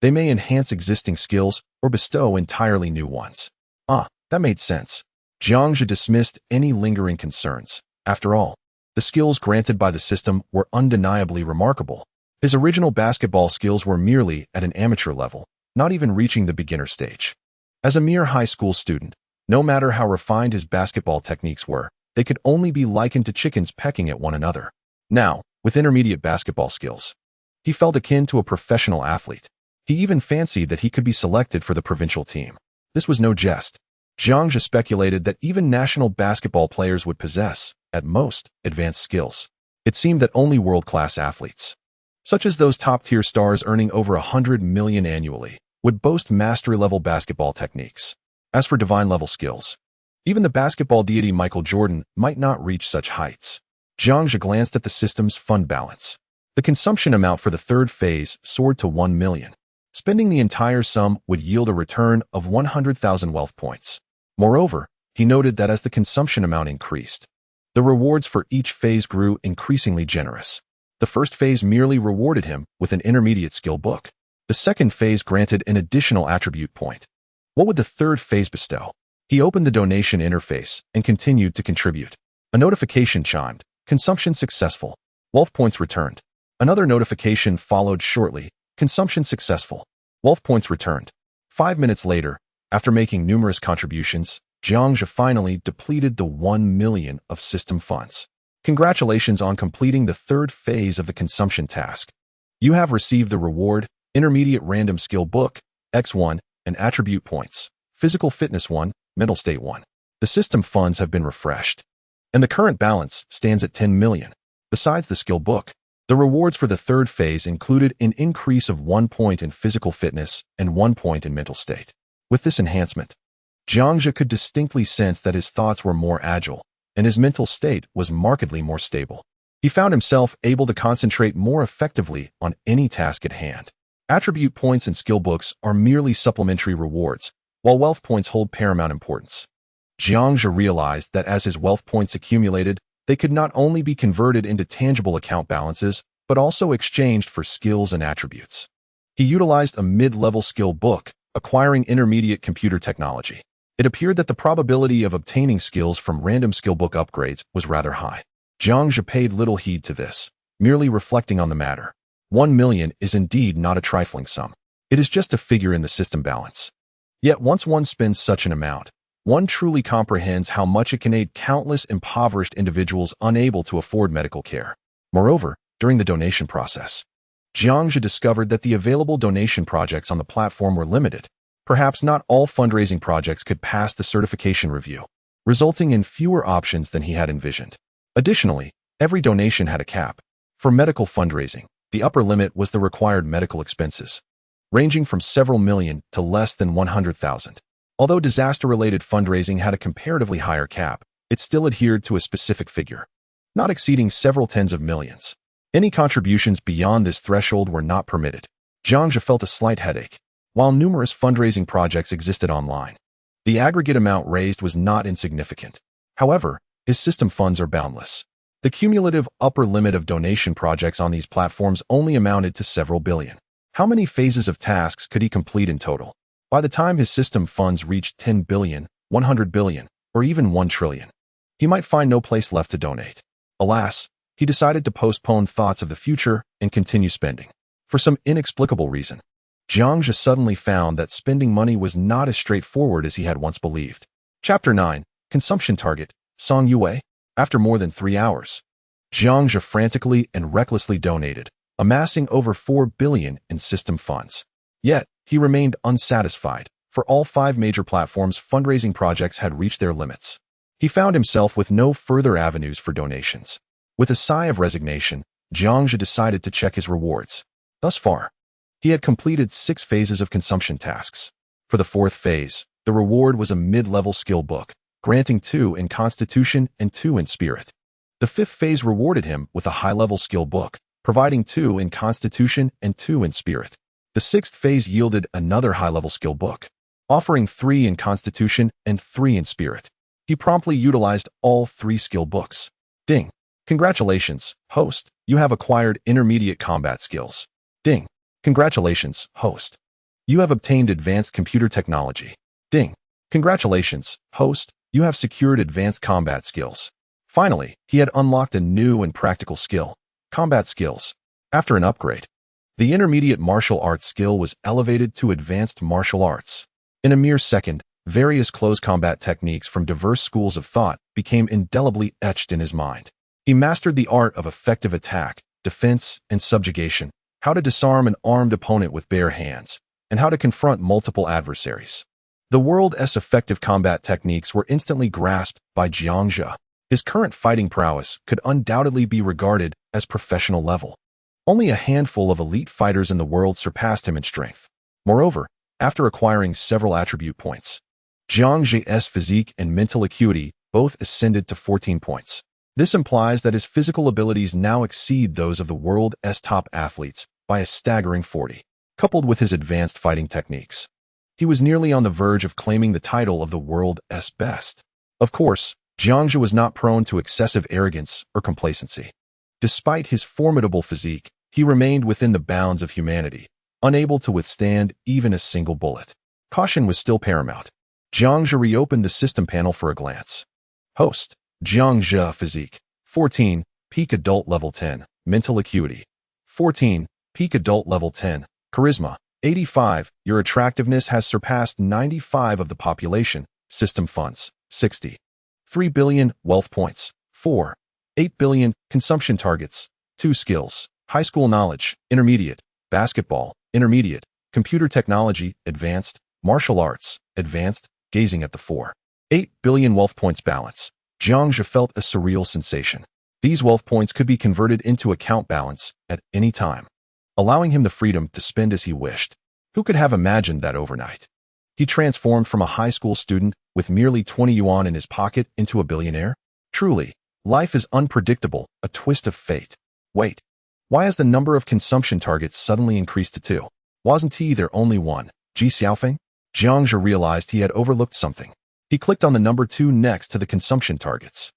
They may enhance existing skills or bestow entirely new ones. Ah, that made sense. Jiang Zhe dismissed any lingering concerns. After all, the skills granted by the system were undeniably remarkable. His original basketball skills were merely at an amateur level, not even reaching the beginner stage. As a mere high school student, no matter how refined his basketball techniques were, they could only be likened to chickens pecking at one another. Now, with intermediate basketball skills, he felt akin to a professional athlete. He even fancied that he could be selected for the provincial team. This was no jest. Jiang Zhe speculated that even national basketball players would possess, at most, advanced skills. It seemed that only world-class athletes, such as those top-tier stars earning over 100 million annually, would boast mastery-level basketball techniques. As for divine-level skills, even the basketball deity Michael Jordan might not reach such heights. Jiang Zhe glanced at the system's fund balance. The consumption amount for the third phase soared to 1 million. Spending the entire sum would yield a return of 100,000 wealth points. Moreover, he noted that as the consumption amount increased, the rewards for each phase grew increasingly generous. The first phase merely rewarded him with an intermediate skill book. The second phase granted an additional attribute point. What would the third phase bestow? He opened the donation interface and continued to contribute. A notification chimed. Consumption successful. Wealth points returned. Another notification followed shortly. Consumption successful. Wealth points returned. 5 minutes later, after making numerous contributions, Jiang Zhe finally depleted the 1 million of system funds. Congratulations on completing the third phase of the consumption task. You have received the reward, Intermediate Random Skill Book, X1, and Attribute Points, Physical Fitness 1, Mental State 1. The system funds have been refreshed, and the current balance stands at 10 million. Besides the skill book, the rewards for the third phase included an increase of 1 point in physical fitness and 1 point in mental state. With this enhancement, Jiang Zhe could distinctly sense that his thoughts were more agile, and his mental state was markedly more stable. He found himself able to concentrate more effectively on any task at hand. Attribute points and skill books are merely supplementary rewards, while wealth points hold paramount importance. Jiang Zhe realized that as his wealth points accumulated, they could not only be converted into tangible account balances, but also exchanged for skills and attributes. He utilized a mid-level skill book, acquiring intermediate computer technology. It appeared that the probability of obtaining skills from random skill book upgrades was rather high. Jiang Zhe paid little heed to this, merely reflecting on the matter. 1 million is indeed not a trifling sum. It is just a figure in the system balance. Yet once one spends such an amount, one truly comprehends how much it can aid countless impoverished individuals unable to afford medical care. Moreover, during the donation process, Jiang Zhe discovered that the available donation projects on the platform were limited. Perhaps not all fundraising projects could pass the certification review, resulting in fewer options than he had envisioned. Additionally, every donation had a cap. For medical fundraising, the upper limit was the required medical expenses, ranging from several million to less than 100,000. Although disaster-related fundraising had a comparatively higher cap, it still adhered to a specific figure, not exceeding several tens of millions. Any contributions beyond this threshold were not permitted. Jiang Zhe felt a slight headache. While numerous fundraising projects existed online, the aggregate amount raised was not insignificant. However, his system funds are boundless. The cumulative upper limit of donation projects on these platforms only amounted to several billion. How many phases of tasks could he complete in total? By the time his system funds reached 10 billion, 100 billion, or even 1 trillion, he might find no place left to donate. Alas, he decided to postpone thoughts of the future and continue spending. For some inexplicable reason, Jiang Zhe suddenly found that spending money was not as straightforward as he had once believed. Chapter 9. Consumption Target, Song Yue. After more than 3 hours, Jiang Zhe frantically and recklessly donated, amassing over 4 billion in system funds. Yet, he remained unsatisfied. For all 5 major platforms, fundraising projects had reached their limits. He found himself with no further avenues for donations. With a sigh of resignation, Jiang Zhe decided to check his rewards. Thus far, he had completed 6 phases of consumption tasks. For the 4th phase, the reward was a mid-level skill book, granting 2 in Constitution and 2 in Spirit. The 5th phase rewarded him with a high-level skill book, providing 2 in Constitution and 2 in Spirit. The 6th phase yielded another high-level skill book, offering 3 in Constitution and 3 in Spirit. He promptly utilized all 3 skill books. Ding. Congratulations, host. You have acquired intermediate combat skills. Ding. Congratulations, host. You have obtained advanced computer technology. Ding. Congratulations, host. You have secured advanced combat skills. Finally, he had unlocked a new and practical skill, combat skills. After an upgrade, the intermediate martial arts skill was elevated to advanced martial arts. In a mere second, various close combat techniques from diverse schools of thought became indelibly etched in his mind. He mastered the art of effective attack, defense, and subjugation, how to disarm an armed opponent with bare hands, and how to confront multiple adversaries. The world's effective combat techniques were instantly grasped by Jiang Zhe. His current fighting prowess could undoubtedly be regarded as professional level. Only a handful of elite fighters in the world surpassed him in strength. Moreover, after acquiring several attribute points, Jiang Zhe's physique and mental acuity both ascended to 14 points. This implies that his physical abilities now exceed those of the world's top athletes by a staggering 40. Coupled with his advanced fighting techniques, he was nearly on the verge of claiming the title of the world's best. Of course, Jiang Zhe was not prone to excessive arrogance or complacency. Despite his formidable physique, he remained within the bounds of humanity, unable to withstand even a single bullet. Caution was still paramount. Jiang Zhe reopened the system panel for a glance. Host. Jiang Zhe physique. 14. Peak adult level 10. Mental acuity. 14. Peak adult level 10. Charisma. 85. Your attractiveness has surpassed 95 of the population. System funds. 60. 3 billion. Wealth points. 4. 8 billion. Consumption targets. 2 skills. High school knowledge. Intermediate. Basketball. Intermediate. Computer technology. Advanced. Martial arts. Advanced. Gazing at the 4. 8 billion wealth points balance. Jiang Zhe felt a surreal sensation. These wealth points could be converted into account balance at any time, allowing him the freedom to spend as he wished. Who could have imagined that overnight? He transformed from a high school student with merely 20 yuan in his pocket into a billionaire? Truly, life is unpredictable, a twist of fate. Wait, why has the number of consumption targets suddenly increased to 2? Wasn't he their only one? Ji Xiaofeng? Jiang Zhe realized he had overlooked something. He clicked on the number 2 next to the consumption targets.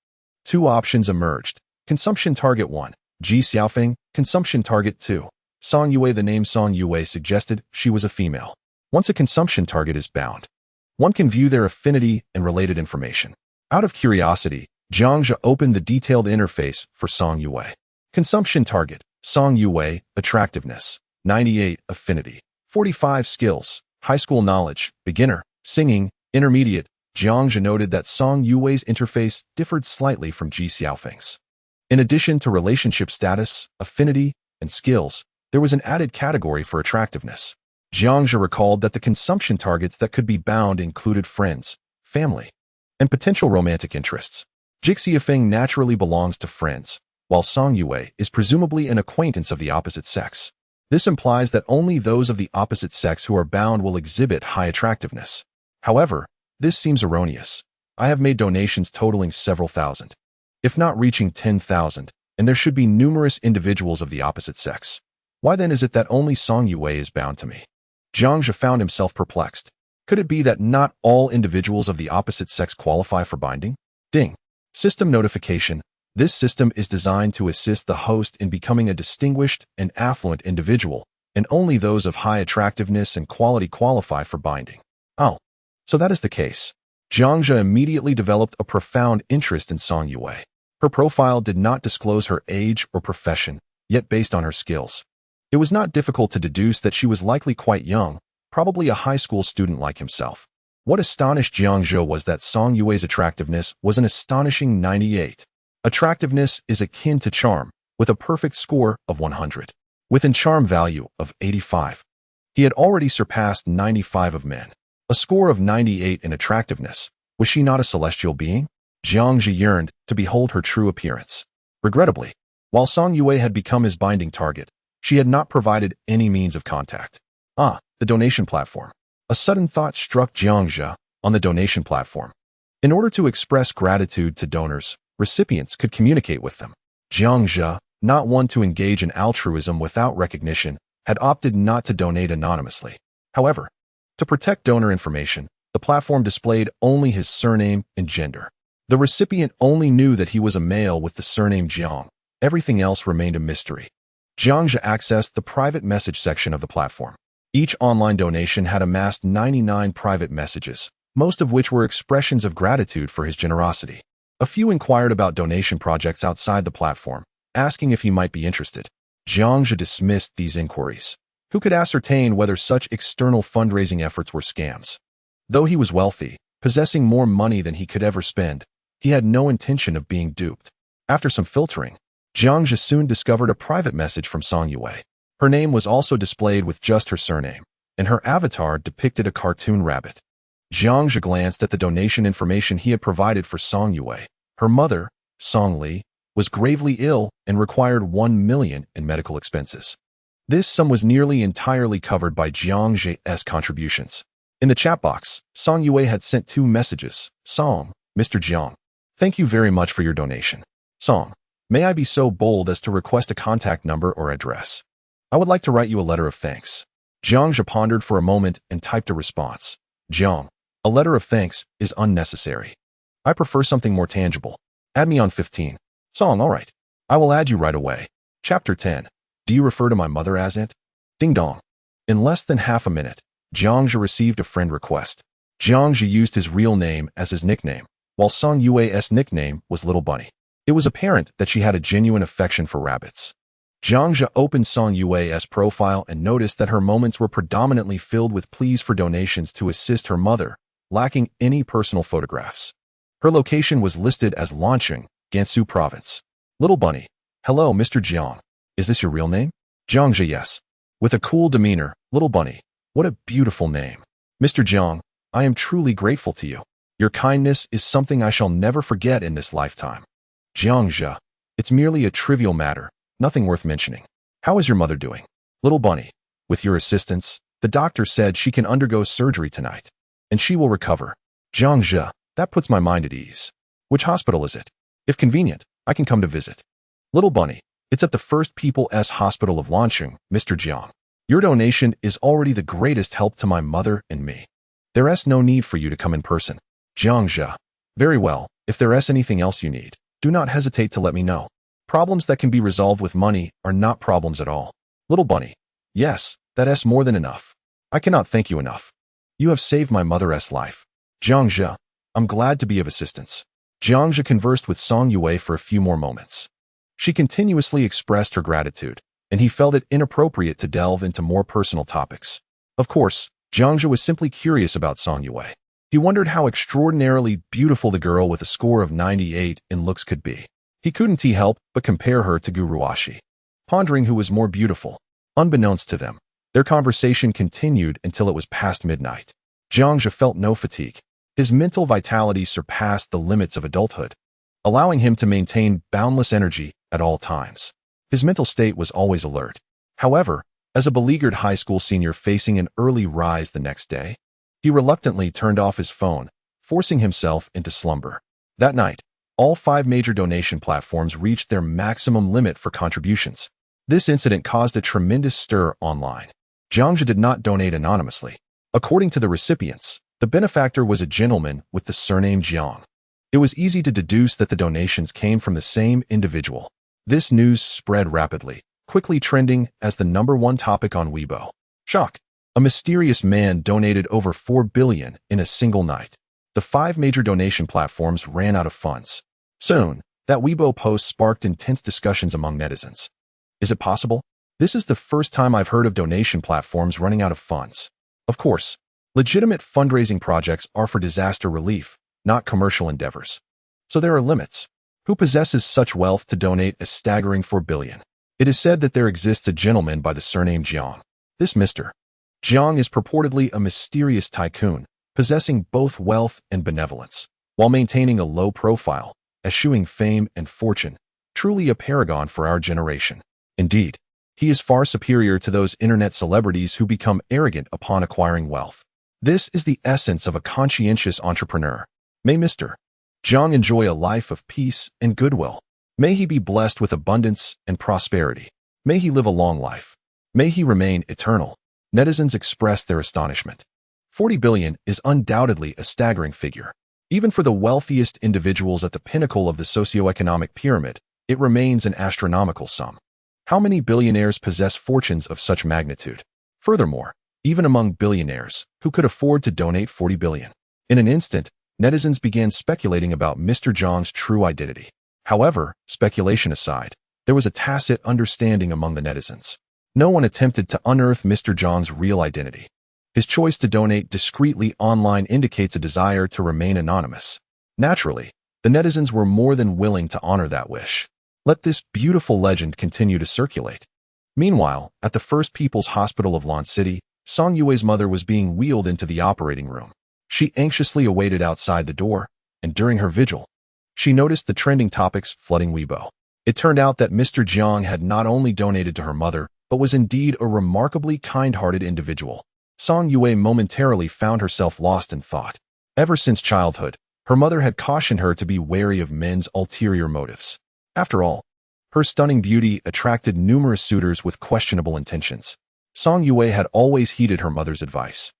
2 options emerged. Consumption target 1, Ji Xiaofeng. Consumption target 2, Song Yue. The name Song Yue suggested she was a female. Once a consumption target is bound, one can view their affinity and related information. Out of curiosity, Jiang Zhe opened the detailed interface for Song Yue. Consumption target, Song Yue, attractiveness, 98, affinity, 45 skills, high school knowledge, beginner, singing, intermediate. Jiang Zhe noted that Song Yue's interface differed slightly from Ji Xiaofeng's. In addition to relationship status, affinity, and skills, there was an added category for attractiveness. Jiang Zhe recalled that the consumption targets that could be bound included friends, family, and potential romantic interests. Ji Xiaofeng naturally belongs to friends, while Song Yue is presumably an acquaintance of the opposite sex. This implies that only those of the opposite sex who are bound will exhibit high attractiveness. However, this seems erroneous. I have made donations totaling several thousand, if not reaching 10,000, and there should be numerous individuals of the opposite sex. Why then is it that only Song Yue is bound to me? Jiang Zhe found himself perplexed. Could it be that not all individuals of the opposite sex qualify for binding? Ding. System notification. This system is designed to assist the host in becoming a distinguished and affluent individual, and only those of high attractiveness and quality qualify for binding. Oh, so that is the case. Jiang Zhe immediately developed a profound interest in Song Yue. Her profile did not disclose her age or profession, yet based on her skills, it was not difficult to deduce that she was likely quite young, probably a high school student like himself. What astonished Jiang Zhe was that Song Yue's attractiveness was an astonishing 98. Attractiveness is akin to charm, with a perfect score of 100. With a charm value of 85. He had already surpassed 95 of men. A score of 98 in attractiveness. Was she not a celestial being? Jiang Zhe yearned to behold her true appearance. Regrettably, while Song Yue had become his binding target, she had not provided any means of contact. The donation platform. A sudden thought struck Jiang Zhe. On the donation platform, in order to express gratitude to donors, recipients could communicate with them. Jiang Zhe, not one to engage in altruism without recognition, had opted not to donate anonymously. However, to protect donor information, the platform displayed only his surname and gender. The recipient only knew that he was a male with the surname Jiang. Everything else remained a mystery. Jiang Zhe accessed the private message section of the platform. Each online donation had amassed 99 private messages, most of which were expressions of gratitude for his generosity. A few inquired about donation projects outside the platform, asking if he might be interested. Jiang Zhe dismissed these inquiries. Who could ascertain whether such external fundraising efforts were scams? Though he was wealthy, possessing more money than he could ever spend, he had no intention of being duped. After some filtering, Jiang Zhe soon discovered a private message from Song Yue. Her name was also displayed with just her surname, and her avatar depicted a cartoon rabbit. Jiang Zhe glanced at the donation information he had provided for Song Yue. Her mother, Song Li, was gravely ill and required 1 million in medical expenses. This sum was nearly entirely covered by Jiang Zhe's contributions. In the chat box, Song Yue had sent 2 messages. Song, Mr. Jiang, thank you very much for your donation. Song, may I be so bold as to request a contact number or address? I would like to write you a letter of thanks. Jiang Zhe pondered for a moment and typed a response. Jiang, a letter of thanks is unnecessary. I prefer something more tangible. Add me on 15. Song, all right. I will add you right away. Chapter 10. Do you refer to my mother as it? Ding dong. In less than half a minute, Jiang Zhe received a friend request. Jiang Zhe used his real name as his nickname, while Song Yue's nickname was Little Bunny. It was apparent that she had a genuine affection for rabbits. Jiang Zhe opened Song Yue's profile and noticed that her moments were predominantly filled with pleas for donations to assist her mother, lacking any personal photographs. Her location was listed as Lancheng, Gansu Province. Little Bunny. Hello, Mr. Jiang. Is this your real name? Jiang Zhe, yes. With a cool demeanor, Little Bunny. What a beautiful name. Mr. Jiang, I am truly grateful to you. Your kindness is something I shall never forget in this lifetime. Jiang Zhe. It's merely a trivial matter, nothing worth mentioning. How is your mother doing? Little Bunny. With your assistance, the doctor said she can undergo surgery tonight, and she will recover. Jiang Zhe. That puts my mind at ease. Which hospital is it? If convenient, I can come to visit. Little Bunny. It's at the First People's Hospital of Lancheng, Mr. Jiang. Your donation is already the greatest help to my mother and me. There is no need for you to come in person. Jiang Zhe. Very well, if there is anything else you need, do not hesitate to let me know. Problems that can be resolved with money are not problems at all. Little Bunny. Yes, that is more than enough. I cannot thank you enough. You have saved my mother's life. Jiang Zhe. I'm glad to be of assistance. Jiang Zhe conversed with Song Yue for a few more moments. She continuously expressed her gratitude, and he felt it inappropriate to delve into more personal topics. Of course, Jiang Zhe was simply curious about Song Yue. He wondered how extraordinarily beautiful the girl with a score of 98 in looks could be. He couldn't help but compare her to Gu Ruoxi, pondering who was more beautiful. Unbeknownst to them, their conversation continued until it was past midnight. Jiang Zhe felt no fatigue. His mental vitality surpassed the limits of adulthood, allowing him to maintain boundless energy at all times. His mental state was always alert. However, as a beleaguered high school senior facing an early rise the next day, he reluctantly turned off his phone, forcing himself into slumber. That night, all 5 major donation platforms reached their maximum limit for contributions. This incident caused a tremendous stir online. Jiang Zhe did not donate anonymously. According to the recipients, the benefactor was a gentleman with the surname Jiang. It was easy to deduce that the donations came from the same individual. This news spread rapidly, quickly trending as the #1 topic on Weibo. Shock! A mysterious man donated over 4 billion in a single night. The 5 major donation platforms ran out of funds. Soon, that Weibo post sparked intense discussions among netizens. Is it possible? This is the first time I've heard of donation platforms running out of funds. Of course, legitimate fundraising projects are for disaster relief, not commercial endeavors. So there are limits. Who possesses such wealth to donate a staggering 4 billion? It is said that there exists a gentleman by the surname Jiang. This Mr. Jiang is purportedly a mysterious tycoon, possessing both wealth and benevolence, while maintaining a low profile, eschewing fame and fortune, truly a paragon for our generation. Indeed, he is far superior to those internet celebrities who become arrogant upon acquiring wealth. This is the essence of a conscientious entrepreneur. May Mr. Jiang enjoy a life of peace and goodwill. May he be blessed with abundance and prosperity. May he live a long life. May he remain eternal. Netizens expressed their astonishment. 40 billion is undoubtedly a staggering figure. Even for the wealthiest individuals at the pinnacle of the socioeconomic pyramid, it remains an astronomical sum. How many billionaires possess fortunes of such magnitude? Furthermore, even among billionaires, who could afford to donate 40 billion? In an instant, netizens began speculating about Mr. Jiang's true identity. However, speculation aside, there was a tacit understanding among the netizens. No one attempted to unearth Mr. Jiang's real identity. His choice to donate discreetly online indicates a desire to remain anonymous. Naturally, the netizens were more than willing to honor that wish. Let this beautiful legend continue to circulate. Meanwhile, at the First People's Hospital of Lan City, Song Yue's mother was being wheeled into the operating room. She anxiously awaited outside the door, and during her vigil, she noticed the trending topics flooding Weibo. It turned out that Mr. Jiang had not only donated to her mother, but was indeed a remarkably kind-hearted individual. Song Yue momentarily found herself lost in thought. Ever since childhood, her mother had cautioned her to be wary of men's ulterior motives. After all, her stunning beauty attracted numerous suitors with questionable intentions. Song Yue had always heeded her mother's advice,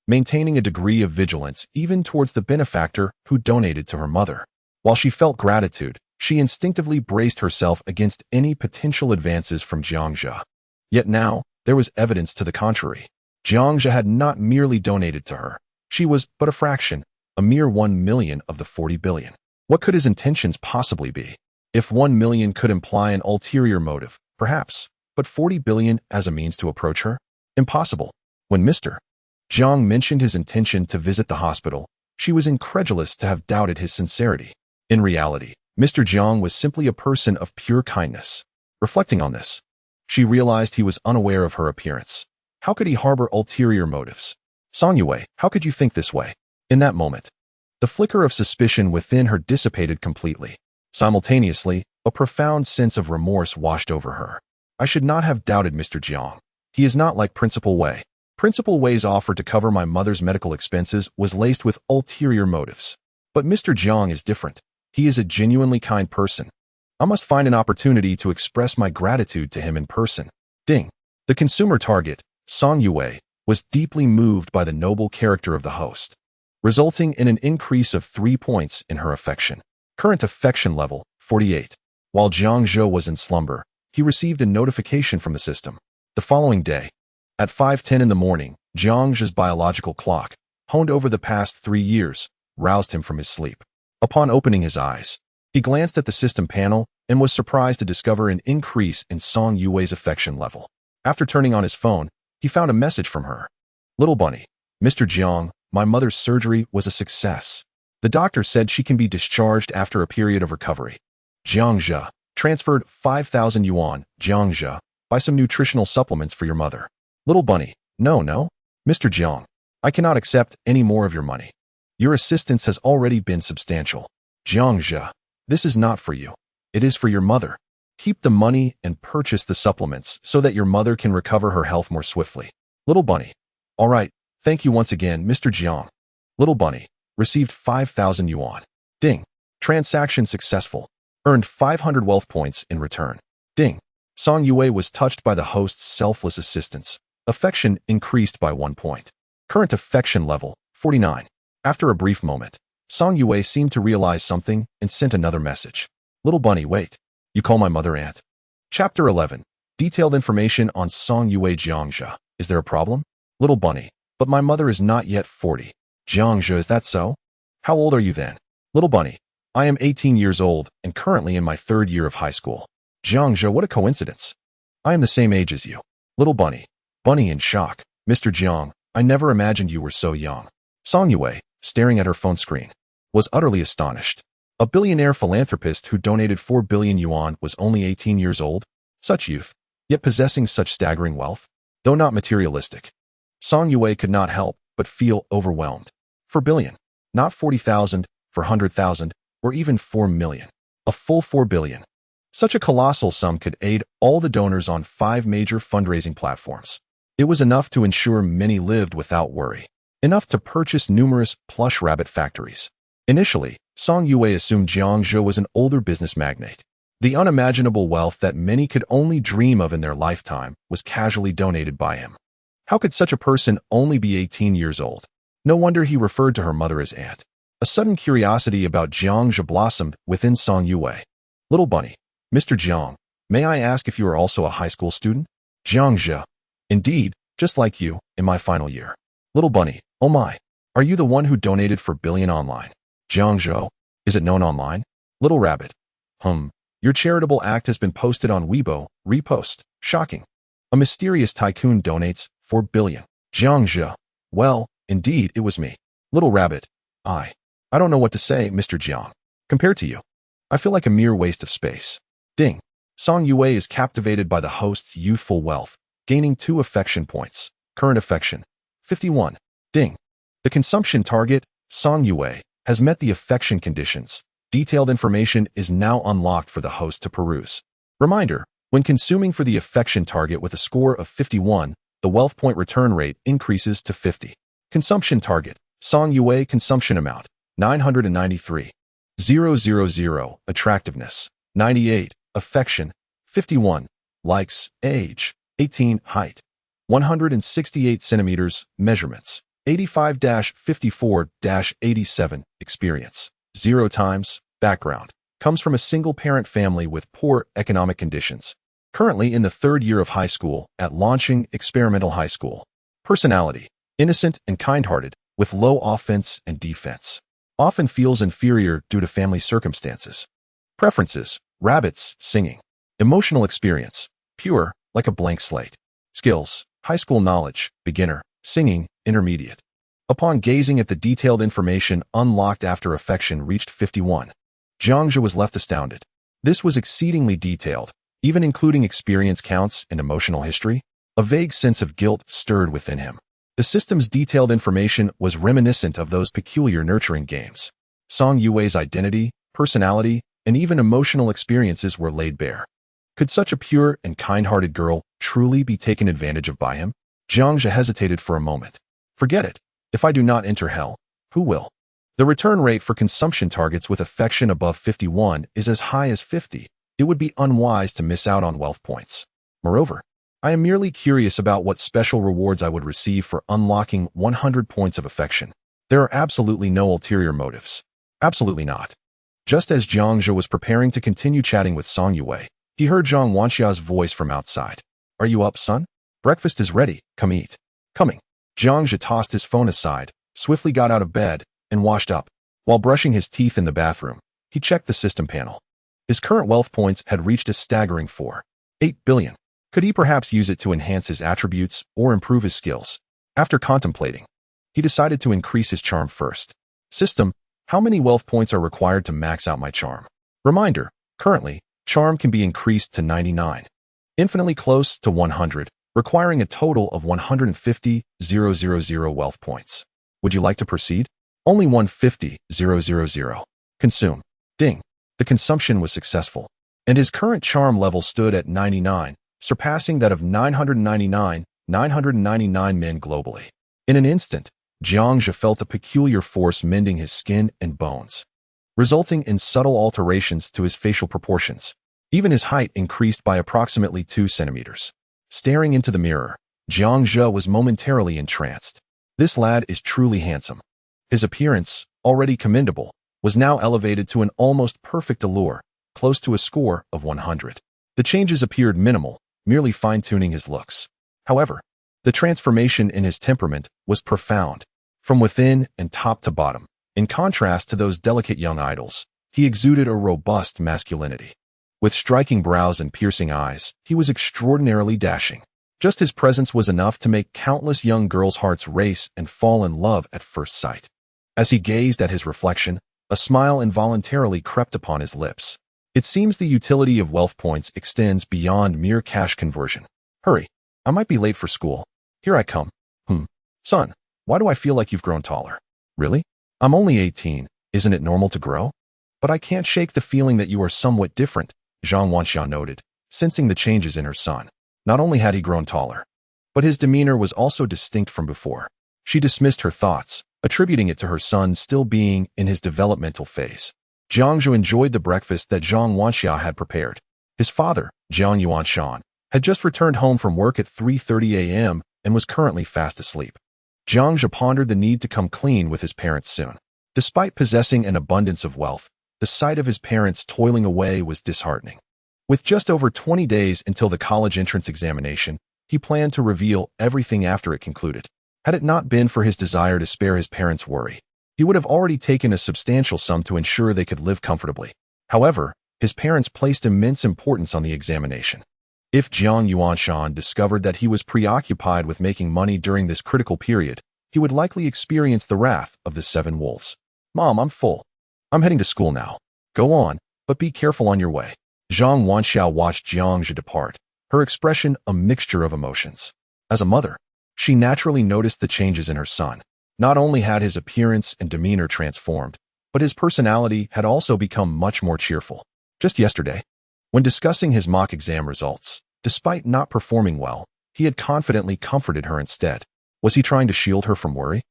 maintaining a degree of vigilance even towards the benefactor who donated to her mother. While she felt gratitude, she instinctively braced herself against any potential advances from Jiang Zhe. Yet now, there was evidence to the contrary. Jiang Zhe had not merely donated to her. She was but a fraction, a mere 1 million of the 40 billion. What could his intentions possibly be? If 1 million could imply an ulterior motive, perhaps, but 40 billion as a means to approach her? Impossible. When Mr. Jiang mentioned his intention to visit the hospital, she was incredulous to have doubted his sincerity. In reality, Mr. Jiang was simply a person of pure kindness. Reflecting on this, she realized he was unaware of her appearance. How could he harbor ulterior motives? Song Yue, how could you think this way? In that moment, the flicker of suspicion within her dissipated completely. Simultaneously, a profound sense of remorse washed over her. I should not have doubted Mr. Jiang. He is not like Principal Wei. Principal Wei's offer to cover my mother's medical expenses was laced with ulterior motives. But Mr. Jiang is different. He is a genuinely kind person. I must find an opportunity to express my gratitude to him in person. Ding. The consumer target, Song Yue, was deeply moved by the noble character of the host, resulting in an increase of 3 points in her affection. Current affection level, 48. While Jiang Zhe was in slumber, he received a notification from the system. The following day, at 5:10 in the morning, Jiang Zhe's biological clock, honed over the past 3 years, roused him from his sleep. Upon opening his eyes, he glanced at the system panel and was surprised to discover an increase in Song Yue's affection level. After turning on his phone, he found a message from her. Little Bunny, Mr. Jiang, my mother's surgery was a success. The doctor said she can be discharged after a period of recovery. Jiang Zhe transferred 5,000 yuan, Jiang Zhe, buy some nutritional supplements for your mother. Little Bunny, no, Mr. Jiang, I cannot accept any more of your money. Your assistance has already been substantial. Jiang Zhe, this is not for you. It is for your mother. Keep the money and purchase the supplements so that your mother can recover her health more swiftly. Little Bunny, all right, thank you once again, Mr. Jiang. Little Bunny, received 5,000 yuan. Ding. Transaction successful. Earned 500 wealth points in return. Ding. Song Yue was touched by the host's selfless assistance. Affection increased by 1 point. Current affection level, 49. After a brief moment, Song Yue seemed to realize something and sent another message. Little Bunny, wait. You call my mother aunt? Chapter 11. Detailed information on Song Yue Jiang Zhe. Is there a problem? Little Bunny, but my mother is not yet 40. Jiang Zhe, is that so? How old are you then? Little Bunny, I am 18 years old and currently in my 3rd year of high school. Jiang Zhe, what a coincidence. I am the same age as you. Little Bunny in shock. Mr. Jiang, I never imagined you were so young. Song Yue, staring at her phone screen, was utterly astonished. A billionaire philanthropist who donated 4 billion yuan was only 18 years old? Such youth, yet possessing such staggering wealth? Though not materialistic, Song Yue could not help but feel overwhelmed. 4 billion, not 40,000, 400,000, or even 4 million. A full 4 billion. Such a colossal sum could aid all the donors on 5 major fundraising platforms. It was enough to ensure many lived without worry. Enough to purchase numerous plush rabbit factories. Initially, Song Yue assumed Jiang Zhe was an older business magnate. The unimaginable wealth that many could only dream of in their lifetime was casually donated by him. How could such a person only be 18 years old? No wonder he referred to her mother as aunt. A sudden curiosity about Jiang Zhe blossomed within Song Yue. Little Bunny, Mr. Jiang, may I ask if you are also a high school student? Jiang Zhe, indeed, just like you, in my final year. Little Bunny, oh my, are you the one who donated 4 billion online? Jiang Zhe, is it known online? Little Rabbit, your charitable act has been posted on Weibo, repost, shocking. A mysterious tycoon donates 4 billion. Jiang Zhe, well, indeed, it was me. Little Rabbit, I don't know what to say, Mr. Jiang. Compared to you, I feel like a mere waste of space. Ding. Song Yue is captivated by the host's youthful wealth, gaining 2 affection points. Current affection, 51. Ding. The consumption target, Song Yue, has met the affection conditions. Detailed information is now unlocked for the host to peruse. Reminder, when consuming for the affection target with a score of 51, the wealth point return rate increases to 50. Consumption target, Song Yue consumption amount, 993. 000, attractiveness, 98, affection, 51, likes, age, 18, height, 168 centimeters, measurements, 85-54-87, experience, 0 times, background, comes from a single-parent family with poor economic conditions. Currently in the 3rd year of high school at launching experimental high school. Personality, innocent and kind-hearted, with low offense and defense. Often feels inferior due to family circumstances. Preferences, rabbits, singing. Emotional experience, pure, like a blank slate. Skills, high school knowledge, beginner, singing, intermediate. Upon gazing at the detailed information unlocked after affection reached 51, Jiang Zhe was left astounded. This was exceedingly detailed, even including experience counts and emotional history. A vague sense of guilt stirred within him. The system's detailed information was reminiscent of those peculiar nurturing games. Song Yue's identity, personality, and even emotional experiences were laid bare. Could such a pure and kind-hearted girl truly be taken advantage of by him? Jiang Zhe hesitated for a moment. Forget it. If I do not enter hell, who will? The return rate for consumption targets with affection above 51 is as high as 50. It would be unwise to miss out on wealth points. Moreover, I am merely curious about what special rewards I would receive for unlocking 100 points of affection. There are absolutely no ulterior motives. Absolutely not. Just as Jiang Zhe was preparing to continue chatting with Song Yue, he heard Zhang Wanxia's voice from outside. Are you up, son? Breakfast is ready. Come eat. Coming. Jiang Zhe tossed his phone aside, swiftly got out of bed, and washed up. While brushing his teeth in the bathroom, he checked the system panel. His current wealth points had reached a staggering 4.8 billion. Could he perhaps use it to enhance his attributes or improve his skills? After contemplating, he decided to increase his charm first. System, how many wealth points are required to max out my charm? Reminder, currently, charm can be increased to 99. Infinitely close to 100, requiring a total of 150,000 wealth points. Would you like to proceed? Only 150,000. Consume. Ding. The consumption was successful, and his current charm level stood at 99, surpassing that of 999 men globally. In an instant, Jiang Zhe felt a peculiar force mending his skin and bones, resulting in subtle alterations to his facial proportions. Even his height increased by approximately 2 centimeters. Staring into the mirror, Jiang Zhe was momentarily entranced. This lad is truly handsome. His appearance, already commendable, was now elevated to an almost perfect allure, close to a score of 100. The changes appeared minimal, merely fine-tuning his looks. However, the transformation in his temperament was profound. From within and top to bottom, in contrast to those delicate young idols, he exuded a robust masculinity. With striking brows and piercing eyes, he was extraordinarily dashing. Just his presence was enough to make countless young girls' hearts race and fall in love at first sight. As he gazed at his reflection, a smile involuntarily crept upon his lips. It seems the utility of wealth points extends beyond mere cash conversion. Hurry, I might be late for school. Here I come. Son, why do I feel like you've grown taller? Really? I'm only 18. Isn't it normal to grow? But I can't shake the feeling that you are somewhat different, Zhang Wanxia noted, sensing the changes in her son. Not only had he grown taller, but his demeanor was also distinct from before. She dismissed her thoughts, attributing it to her son still being in his developmental phase. Jiang Zhe enjoyed the breakfast that Zhang Wanxia had prepared. His father, Jiang Yuanshan, had just returned home from work at 3:30 a.m. and was currently fast asleep. Jiang Zhe pondered the need to come clean with his parents soon. Despite possessing an abundance of wealth, the sight of his parents toiling away was disheartening. With just over 20 days until the college entrance examination, he planned to reveal everything after it concluded. Had it not been for his desire to spare his parents worry, he would have already taken a substantial sum to ensure they could live comfortably. However, his parents placed immense importance on the examination. If Jiang Yuanshan discovered that he was preoccupied with making money during this critical period, he would likely experience the wrath of the 7 wolves. Mom, I'm full. I'm heading to school now. Go on, but be careful on your way. Zhang Wanxia watched Jiang Zhe depart, her expression a mixture of emotions. As a mother, she naturally noticed the changes in her son. Not only had his appearance and demeanor transformed, but his personality had also become much more cheerful. Just yesterday, when discussing his mock exam results, despite not performing well, he had confidently comforted her instead. Was he trying to shield her from worry?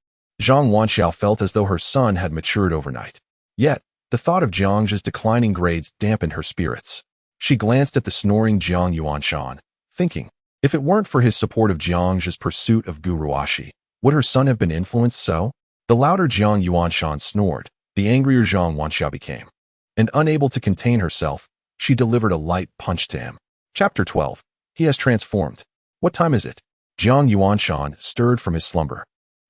Zhang Wanxia felt as though her son had matured overnight. Yet, the thought of Jiang Zhe's declining grades dampened her spirits. She glanced at the snoring Jiang Yuanshan, thinking, if it weren't for his support of Jiang Zhe's pursuit of Guruashi, would her son have been influenced so? The louder Jiang Yuanshan snored, the angrier Zhang Wanxia became. And unable to contain herself, she delivered a light punch to him. Chapter 12. He has transformed. What time is it? Jiang Yuanshan stirred from his slumber,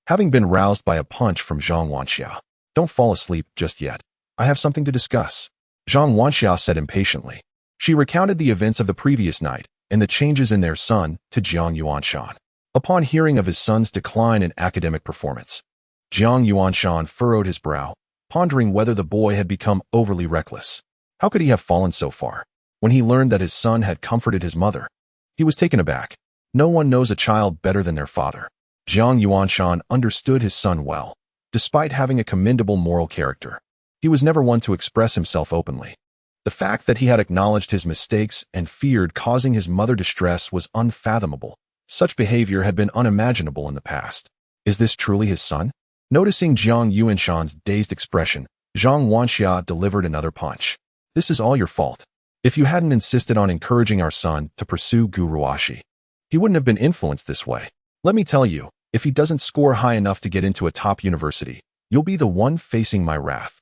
having been roused by a punch from Zhang Wanxia. Don't fall asleep just yet. I have something to discuss, Zhang Wanxia said impatiently. She recounted the events of the previous night and the changes in their son to Jiang Yuanshan. Upon hearing of his son's decline in academic performance, Jiang Yuanshan furrowed his brow, pondering whether the boy had become overly reckless. How could he have fallen so far? When he learned that his son had comforted his mother, he was taken aback. No one knows a child better than their father. Jiang Yuanshan understood his son well. Despite having a commendable moral character, he was never one to express himself openly. The fact that he had acknowledged his mistakes and feared causing his mother distress was unfathomable. Such behavior had been unimaginable in the past. Is this truly his son? Noticing Jiang Yuanshan's dazed expression, Zhang Wanxia delivered another punch. This is all your fault. If you hadn't insisted on encouraging our son to pursue Guruashi, he wouldn't have been influenced this way. Let me tell you, if he doesn't score high enough to get into a top university, you'll be the one facing my wrath.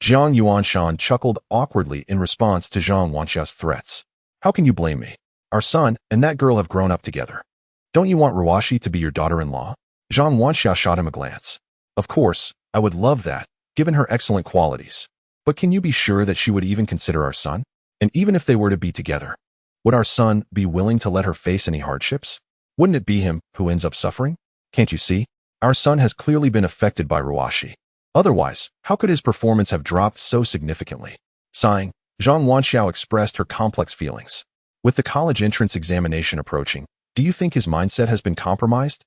Jiang Yuanshan chuckled awkwardly in response to Zhang Wanxia's threats. How can you blame me? Our son and that girl have grown up together. Don't you want Ruashi to be your daughter-in-law? Zhang Wanxia shot him a glance. Of course, I would love that, given her excellent qualities. But can you be sure that she would even consider our son? And even if they were to be together, would our son be willing to let her face any hardships? Wouldn't it be him who ends up suffering? Can't you see? Our son has clearly been affected by Ruashi. Otherwise, how could his performance have dropped so significantly? Sighing, Zhang Wanxiao expressed her complex feelings. With the college entrance examination approaching, do you think his mindset has been compromised?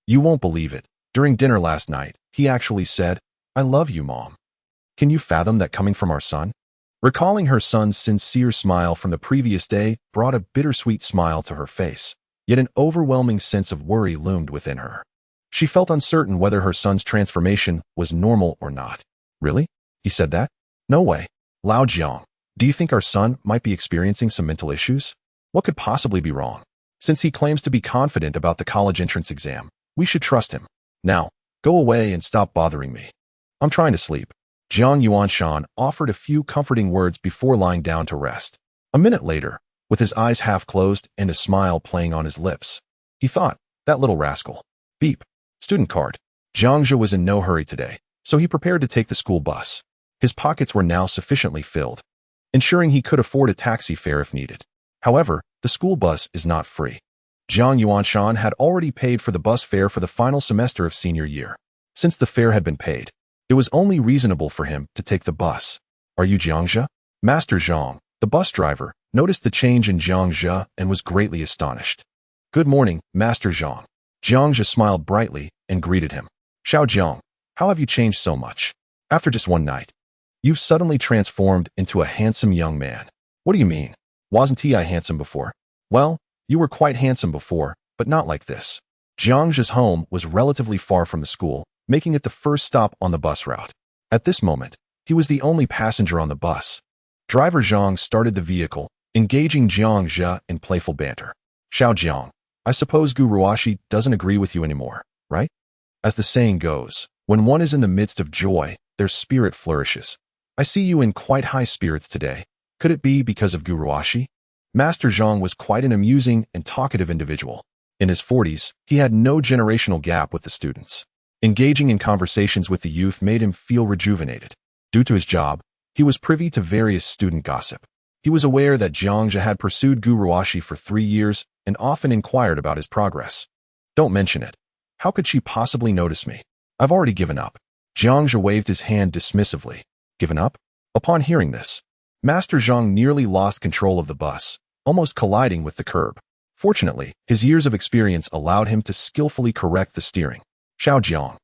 You won't believe it. During dinner last night, he actually said, "I love you, Mom." Can you fathom that coming from our son? Recalling her son's sincere smile from the previous day brought a bittersweet smile to her face, yet an overwhelming sense of worry loomed within her. She felt uncertain whether her son's transformation was normal or not. Really? He said that? No way. Lao Jiang, do you think our son might be experiencing some mental issues? What could possibly be wrong? Since he claims to be confident about the college entrance exam, we should trust him. Now, go away and stop bothering me. I'm trying to sleep. Jiang Yuanshan offered a few comforting words before lying down to rest. A minute later, with his eyes half closed and a smile playing on his lips, he thought, that little rascal. Beep. Student card. Jiang Zhe was in no hurry today, so he prepared to take the school bus. His pockets were now sufficiently filled, ensuring he could afford a taxi fare if needed. However, the school bus is not free. Jiang Yuanshan had already paid for the bus fare for the final semester of senior year. Since the fare had been paid, it was only reasonable for him to take the bus. Are you Jiang Zhe? Master Zhang, the bus driver, noticed the change in Jiang Zhe and was greatly astonished. Good morning, Master Zhang. Jiang Zhe smiled brightly and greeted him. Xiao Jiang, how have you changed so much? After just one night, you've suddenly transformed into a handsome young man. What do you mean? Wasn't I handsome before? Well, you were quite handsome before, but not like this. Jiang Zhe's home was relatively far from the school, making it the first stop on the bus route. At this moment, he was the only passenger on the bus. Driver Zhang started the vehicle, engaging Jiang Zhe in playful banter. Xiao Jiang, I suppose Gu Ruashi doesn't agree with you anymore, right? As the saying goes, when one is in the midst of joy, their spirit flourishes. I see you in quite high spirits today. Could it be because of Gu Ruashi? Master Zhang was quite an amusing and talkative individual. In his 40s, he had no generational gap with the students. Engaging in conversations with the youth made him feel rejuvenated. Due to his job, he was privy to various student gossip. He was aware that Jiang Zhe had pursued Gu Ruashi for 3 years and often inquired about his progress. Don't mention it. How could she possibly notice me? I've already given up. Jiang Zhe waved his hand dismissively. Given up? Upon hearing this, Master Zhang nearly lost control of the bus, almost colliding with the curb. Fortunately, his years of experience allowed him to skillfully correct the steering. Xiao Jiang,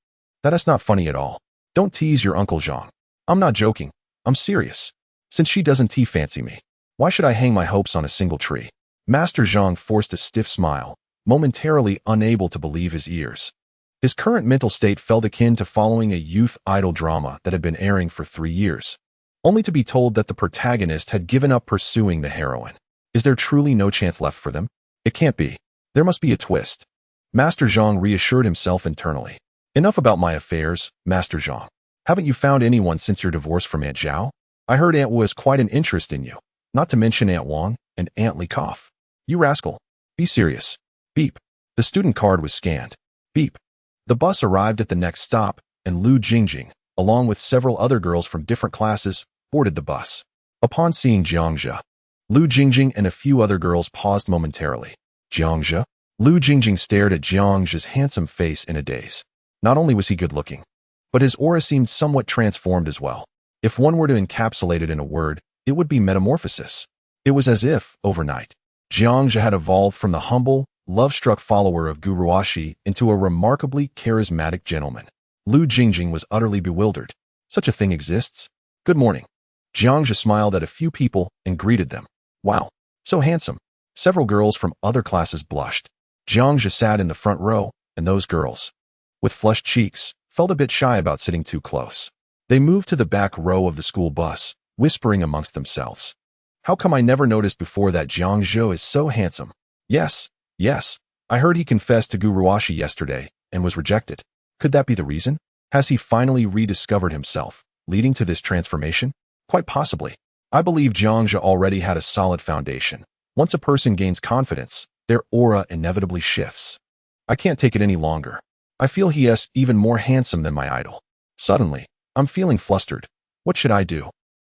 that is not funny at all. Don't tease your Uncle Zhang. I'm not joking. I'm serious. Since she doesn't fancy me, why should I hang my hopes on a single tree? Master Zhang forced a stiff smile, momentarily unable to believe his ears. His current mental state felt akin to following a youth idol drama that had been airing for 3 years, only to be told that the protagonist had given up pursuing the heroine. Is there truly no chance left for them? It can't be. There must be a twist. Master Zhang reassured himself internally. Enough about my affairs, Master Zhang. Haven't you found anyone since your divorce from Aunt Zhao? I heard Aunt Wu has quite an interest in you, not to mention Aunt Wang and Aunt Li Cough. You rascal. Be serious. Beep. The student card was scanned. Beep. The bus arrived at the next stop, and Lu Jingjing, along with several other girls from different classes, boarded the bus. Upon seeing Jiang Zhe, Lu Jingjing and a few other girls paused momentarily. Jiang Zhe? Lu Jingjing stared at Jiang Zhe's handsome face in a daze. Not only was he good-looking, but his aura seemed somewhat transformed as well. If one were to encapsulate it in a word, it would be metamorphosis. It was as if, overnight, Jiang Zhe had evolved from the humble, love-struck follower of Gu Ruashi into a remarkably charismatic gentleman. Lu Jingjing was utterly bewildered. Such a thing exists? Good morning. Jiang Zhe smiled at a few people and greeted them. Wow, so handsome. Several girls from other classes blushed. Jiang Zhe sat in the front row, and those girls, with flushed cheeks, felt a bit shy about sitting too close. They moved to the back row of the school bus, whispering amongst themselves. How come I never noticed before that Jiang Zhe is so handsome? Yes, I heard he confessed to Gu Ruashi yesterday and was rejected. Could that be the reason? Has he finally rediscovered himself, leading to this transformation? Quite possibly. I believe Jiang Zhe already had a solid foundation. Once a person gains confidence, their aura inevitably shifts. I can't take it any longer. I feel he is even more handsome than my idol. Suddenly, I'm feeling flustered. What should I do?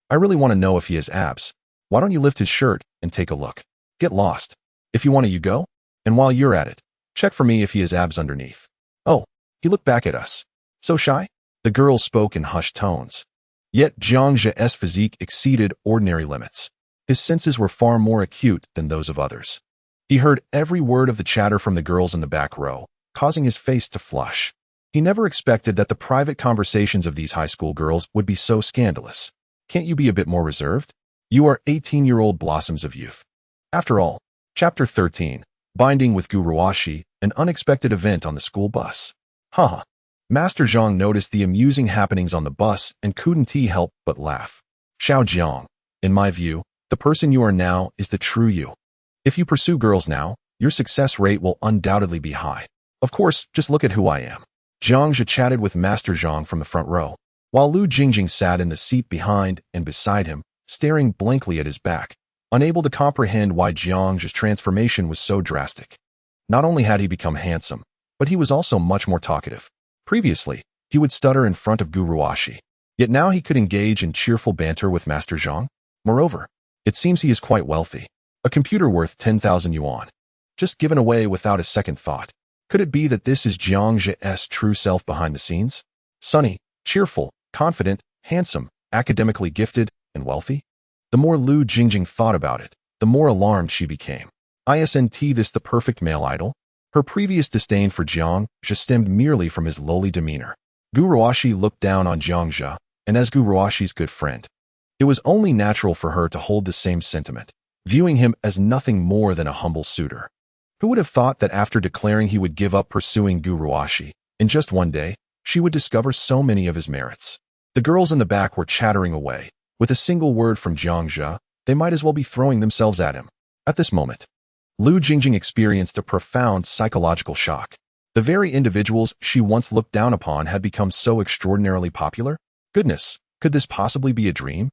I really want to know if he has abs. Why don't you lift his shirt and take a look? Get lost. If you want to, you go. And while you're at it, check for me if he has abs underneath. Oh, he looked back at us. So shy? The girls spoke in hushed tones. Yet Jiang Zhe's physique exceeded ordinary limits. His senses were far more acute than those of others. He heard every word of the chatter from the girls in the back row, causing his face to flush. He never expected that the private conversations of these high school girls would be so scandalous. Can't you be a bit more reserved? You are 18-year-old blossoms of youth. After all, Chapter 13, Binding with Guruwashi, an unexpected event on the school bus. Haha. Master Zhang noticed the amusing happenings on the bus and couldn't help but laugh. Xiao Jiang, in my view, the person you are now is the true you. If you pursue girls now, your success rate will undoubtedly be high. Of course, just look at who I am. Jiang Zhe chatted with Master Zhang from the front row, while Lu Jingjing sat in the seat behind and beside him, staring blankly at his back, unable to comprehend why Jiang Zhe's transformation was so drastic. Not only had he become handsome, but he was also much more talkative. Previously, he would stutter in front of Guruwashi, yet now he could engage in cheerful banter with Master Zhang. Moreover, it seems he is quite wealthy. A computer worth 10,000 yuan. Just given away without a second thought. Could it be that this is Jiang Zhe's true self behind the scenes? Sunny, cheerful, confident, handsome, academically gifted, and wealthy? The more Lu Jingjing thought about it, the more alarmed she became. Isn't this the perfect male idol? Her previous disdain for Jiang Zhe stemmed merely from his lowly demeanor. Guruwashi looked down on Jiang Zhe, and as Guruwashi's good friend, it was only natural for her to hold the same sentiment, viewing him as nothing more than a humble suitor. Who would have thought that after declaring he would give up pursuing Guruwashi, in just one day, she would discover so many of his merits? The girls in the back were chattering away. With a single word from Jiang Zhe, they might as well be throwing themselves at him. At this moment, Lu Jingjing experienced a profound psychological shock. The very individuals she once looked down upon had become so extraordinarily popular. Goodness, could this possibly be a dream?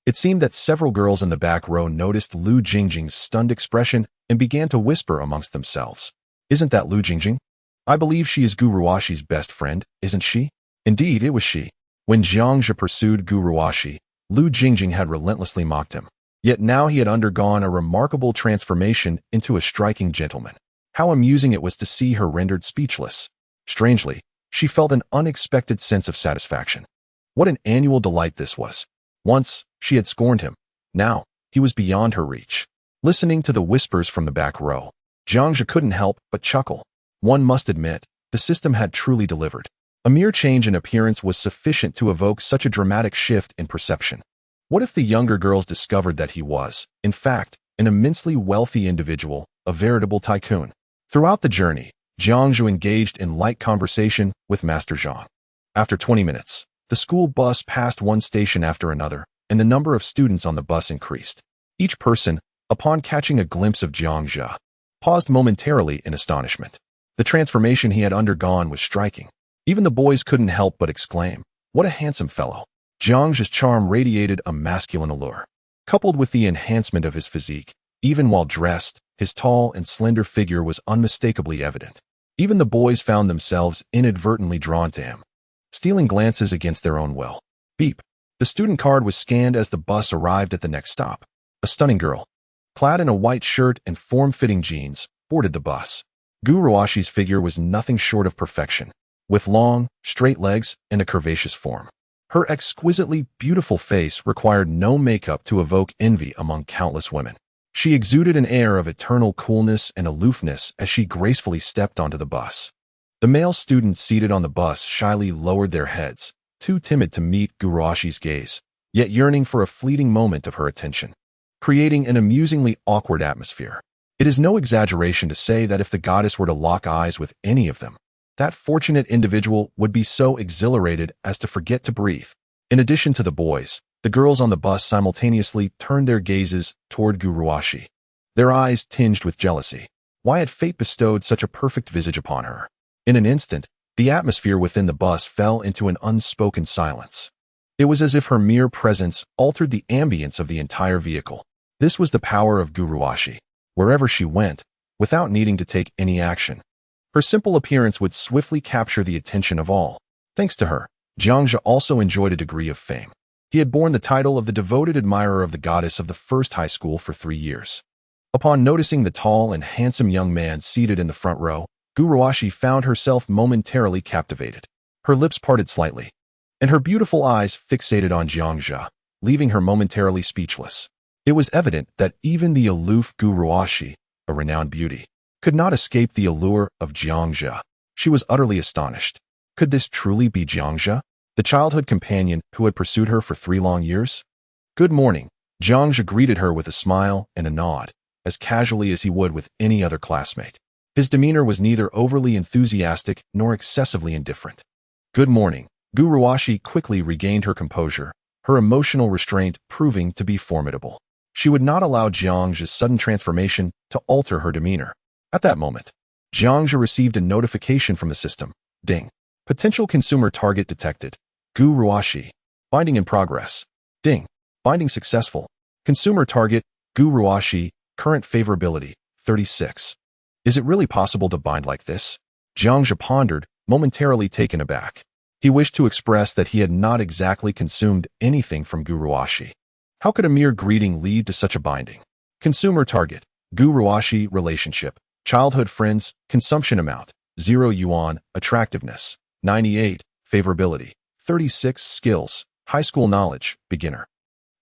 It seemed that several girls in the back row noticed Lu Jingjing's stunned expression and began to whisper amongst themselves. Isn't that Lu Jingjing? I believe she is Guruwashi's best friend, isn't she? Indeed, it was she. When Jiang Zhe pursued Guruwashi, Lu Jingjing had relentlessly mocked him. Yet now he had undergone a remarkable transformation into a striking gentleman. How amusing it was to see her rendered speechless. Strangely, she felt an unexpected sense of satisfaction. What an annual delight this was. Once, she had scorned him. Now, he was beyond her reach. Listening to the whispers from the back row, Jiang Zhe couldn't help but chuckle. One must admit, the system had truly delivered. A mere change in appearance was sufficient to evoke such a dramatic shift in perception. What if the younger girls discovered that he was, in fact, an immensely wealthy individual, a veritable tycoon? Throughout the journey, Jiang Zhe engaged in light conversation with Master Zhang. After 20 minutes, the school bus passed one station after another, and the number of students on the bus increased. Each person, upon catching a glimpse of Jiang Zhe, paused momentarily in astonishment. The transformation he had undergone was striking. Even the boys couldn't help but exclaim, "What a handsome fellow!" Jiang Zhe's charm radiated a masculine allure. Coupled with the enhancement of his physique, even while dressed, his tall and slender figure was unmistakably evident. Even the boys found themselves inadvertently drawn to him, stealing glances against their own will. Beep. The student card was scanned as the bus arrived at the next stop. A stunning girl, clad in a white shirt and form-fitting jeans, boarded the bus. Guruwashi's figure was nothing short of perfection, with long, straight legs and a curvaceous form. Her exquisitely beautiful face required no makeup to evoke envy among countless women. She exuded an air of eternal coolness and aloofness as she gracefully stepped onto the bus. The male students seated on the bus shyly lowered their heads, too timid to meet Guruwashi's gaze, yet yearning for a fleeting moment of her attention, creating an amusingly awkward atmosphere. It is no exaggeration to say that if the goddess were to lock eyes with any of them, that fortunate individual would be so exhilarated as to forget to breathe. In addition to the boys, the girls on the bus simultaneously turned their gazes toward Guruwashi, their eyes tinged with jealousy. Why had fate bestowed such a perfect visage upon her? In an instant, the atmosphere within the bus fell into an unspoken silence. It was as if her mere presence altered the ambience of the entire vehicle. This was the power of Guruwashi. Wherever she went, without needing to take any action, her simple appearance would swiftly capture the attention of all. Thanks to her, Jiang Zhe also enjoyed a degree of fame. He had borne the title of the devoted admirer of the goddess of the first high school for 3 years. Upon noticing the tall and handsome young man seated in the front row, Guruwashi found herself momentarily captivated. Her lips parted slightly, and her beautiful eyes fixated on Jiang Zhe, leaving her momentarily speechless. It was evident that even the aloof Guruwashi, a renowned beauty, could not escape the allure of Jiang Zhe. She was utterly astonished. Could this truly be Jiang Zhe, the childhood companion who had pursued her for 3 long years? Good morning. Jiang Zhe greeted her with a smile and a nod, as casually as he would with any other classmate. His demeanor was neither overly enthusiastic nor excessively indifferent. Good morning. Guruwashi quickly regained her composure, her emotional restraint proving to be formidable. She would not allow Jiang Zhe's sudden transformation to alter her demeanor. At that moment, Jiang Zhe received a notification from the system. Ding. Potential consumer target detected. Guruwashi. Binding in progress. Ding. Binding successful. Consumer target, Guruwashi. Current favorability, 36. Is it really possible to bind like this? Jiang Zhe pondered, momentarily taken aback. He wished to express that he had not exactly consumed anything from Guruwashi. How could a mere greeting lead to such a binding? Consumer target, Guruwashi relationship, childhood friends, consumption amount, 0 yuan, attractiveness, 98, favorability, 36 skills, high school knowledge, beginner.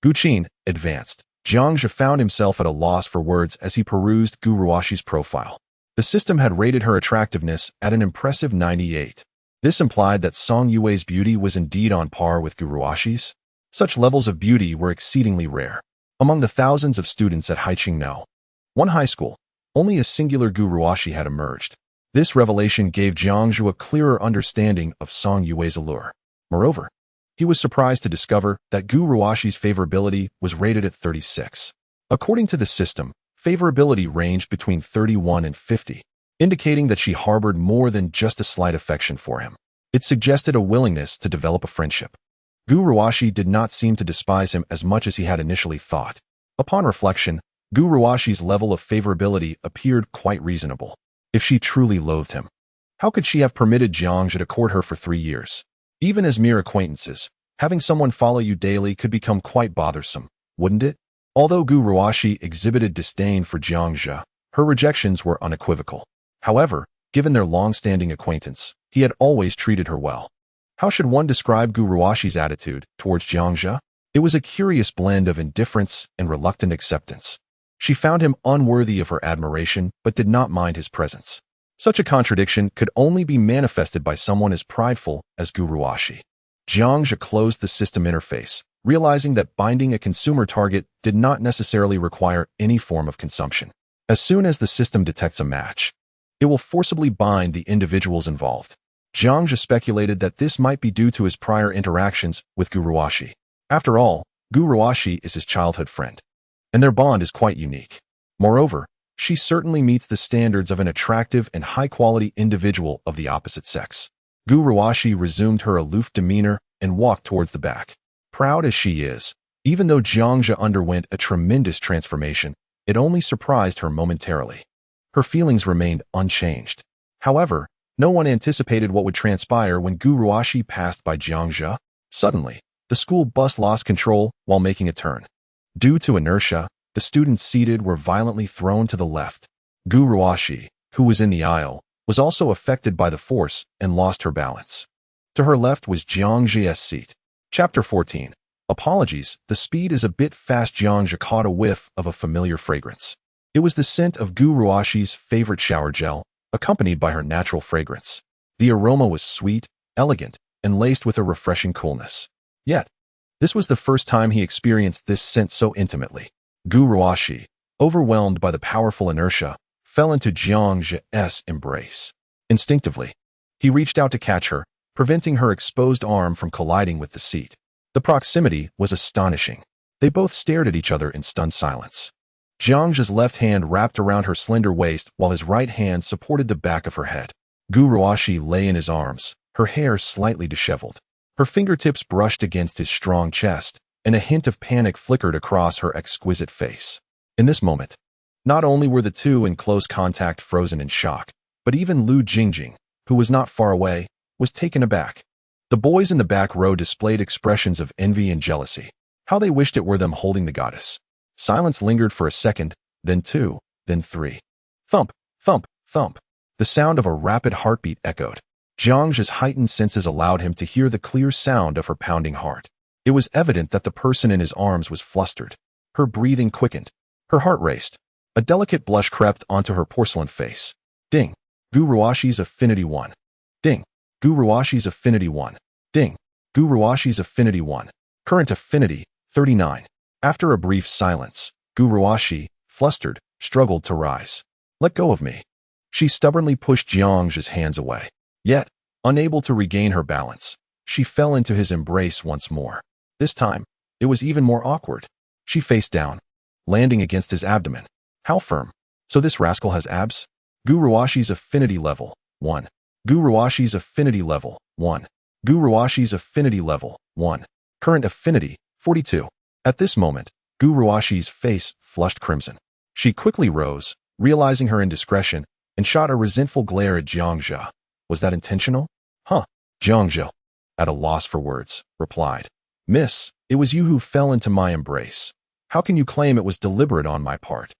Guqin, advanced. Jiang Zhe found himself at a loss for words as he perused Guruwashi's profile. The system had rated her attractiveness at an impressive 98. This implied that Song Yue's beauty was indeed on par with Guruwashi's. Such levels of beauty were exceedingly rare. Among the thousands of students at Haiqing one high school, only a singular Guruwashi had emerged. This revelation gave Jiang Zhe a clearer understanding of Song Yue's allure. Moreover, he was surprised to discover that Guruwashi's favorability was rated at 36. According to the system, favorability ranged between 31 and 50, indicating that she harbored more than just a slight affection for him. It suggested a willingness to develop a friendship. Guruwashi did not seem to despise him as much as he had initially thought. Upon reflection, Guruwashi's level of favorability appeared quite reasonable. If she truly loathed him, how could she have permitted Jiang Zhe to court her for 3 years? Even as mere acquaintances, having someone follow you daily could become quite bothersome, wouldn't it? Although Guruwashi exhibited disdain for Jiang Zhe, her rejections were unequivocal. However, given their long-standing acquaintance, he had always treated her well. How should one describe Guruwashi's attitude towards Jiang Zhe? It was a curious blend of indifference and reluctant acceptance. She found him unworthy of her admiration but did not mind his presence. Such a contradiction could only be manifested by someone as prideful as Guruwashi. Jiang Zhe closed the system interface, realizing that binding a consumer target did not necessarily require any form of consumption. As soon as the system detects a match, it will forcibly bind the individuals involved. Jiang Zhe speculated that this might be due to his prior interactions with Guruwashi. After all, Guruwashi is his childhood friend, and their bond is quite unique. Moreover, she certainly meets the standards of an attractive and high-quality individual of the opposite sex. Guruwashi resumed her aloof demeanor and walked towards the back. Proud as she is, even though Jiang Zhe underwent a tremendous transformation, it only surprised her momentarily. Her feelings remained unchanged. However, no one anticipated what would transpire when Guruwashi passed by Jiang Zhe. Suddenly, the school bus lost control while making a turn. Due to inertia, the students seated were violently thrown to the left. Guruwashi, who was in the aisle, was also affected by the force and lost her balance. To her left was Jiang Zhe's seat. Chapter 14. Apologies, the speed is a bit fast. Jiang Zhe caught a whiff of a familiar fragrance. It was the scent of Guruwashi's favorite shower gel, accompanied by her natural fragrance. The aroma was sweet, elegant, and laced with a refreshing coolness. Yet, this was the first time he experienced this scent so intimately. Guruwashi, overwhelmed by the powerful inertia, fell into Jiang Zhe's embrace. Instinctively, he reached out to catch her, preventing her exposed arm from colliding with the seat. The proximity was astonishing. They both stared at each other in stunned silence. Jiang Zhe's left hand wrapped around her slender waist while his right hand supported the back of her head. Guruwashi lay in his arms, her hair slightly disheveled. Her fingertips brushed against his strong chest, and a hint of panic flickered across her exquisite face. In this moment, not only were the two in close contact frozen in shock, but even Lu Jingjing, who was not far away, was taken aback. The boys in the back row displayed expressions of envy and jealousy. How they wished it were them holding the goddess. Silence lingered for a second, then two, then three. Thump, thump, thump. The sound of a rapid heartbeat echoed. Jiang Zhe's heightened senses allowed him to hear the clear sound of her pounding heart. It was evident that the person in his arms was flustered. Her breathing quickened. Her heart raced. A delicate blush crept onto her porcelain face. Ding. Gu Ruashi's Affinity 1. Ding. Gu Ruashi's Affinity 1. Ding. Gu Ruashi's Affinity 1. Current Affinity, 39. After a brief silence, Gu Ruashi, flustered, struggled to rise. Let go of me. She stubbornly pushed Jiang Zhe's hands away. Yet, unable to regain her balance, she fell into his embrace once more. This time, it was even more awkward. She faced down, landing against his abdomen. How firm. So this rascal has abs? Gu Ruashi's Affinity Level, 1. Gu Ruashi's Affinity Level, 1. Gu Ruashi's Affinity Level, 1. Current Affinity, 42. At this moment, Gu Ruashi's face flushed crimson. She quickly rose, realizing her indiscretion, and shot a resentful glare at Jiang Zhe. Was that intentional? Huh. Jiang Zhe, at a loss for words, replied. Miss, it was you who fell into my embrace. How can you claim it was deliberate on my part?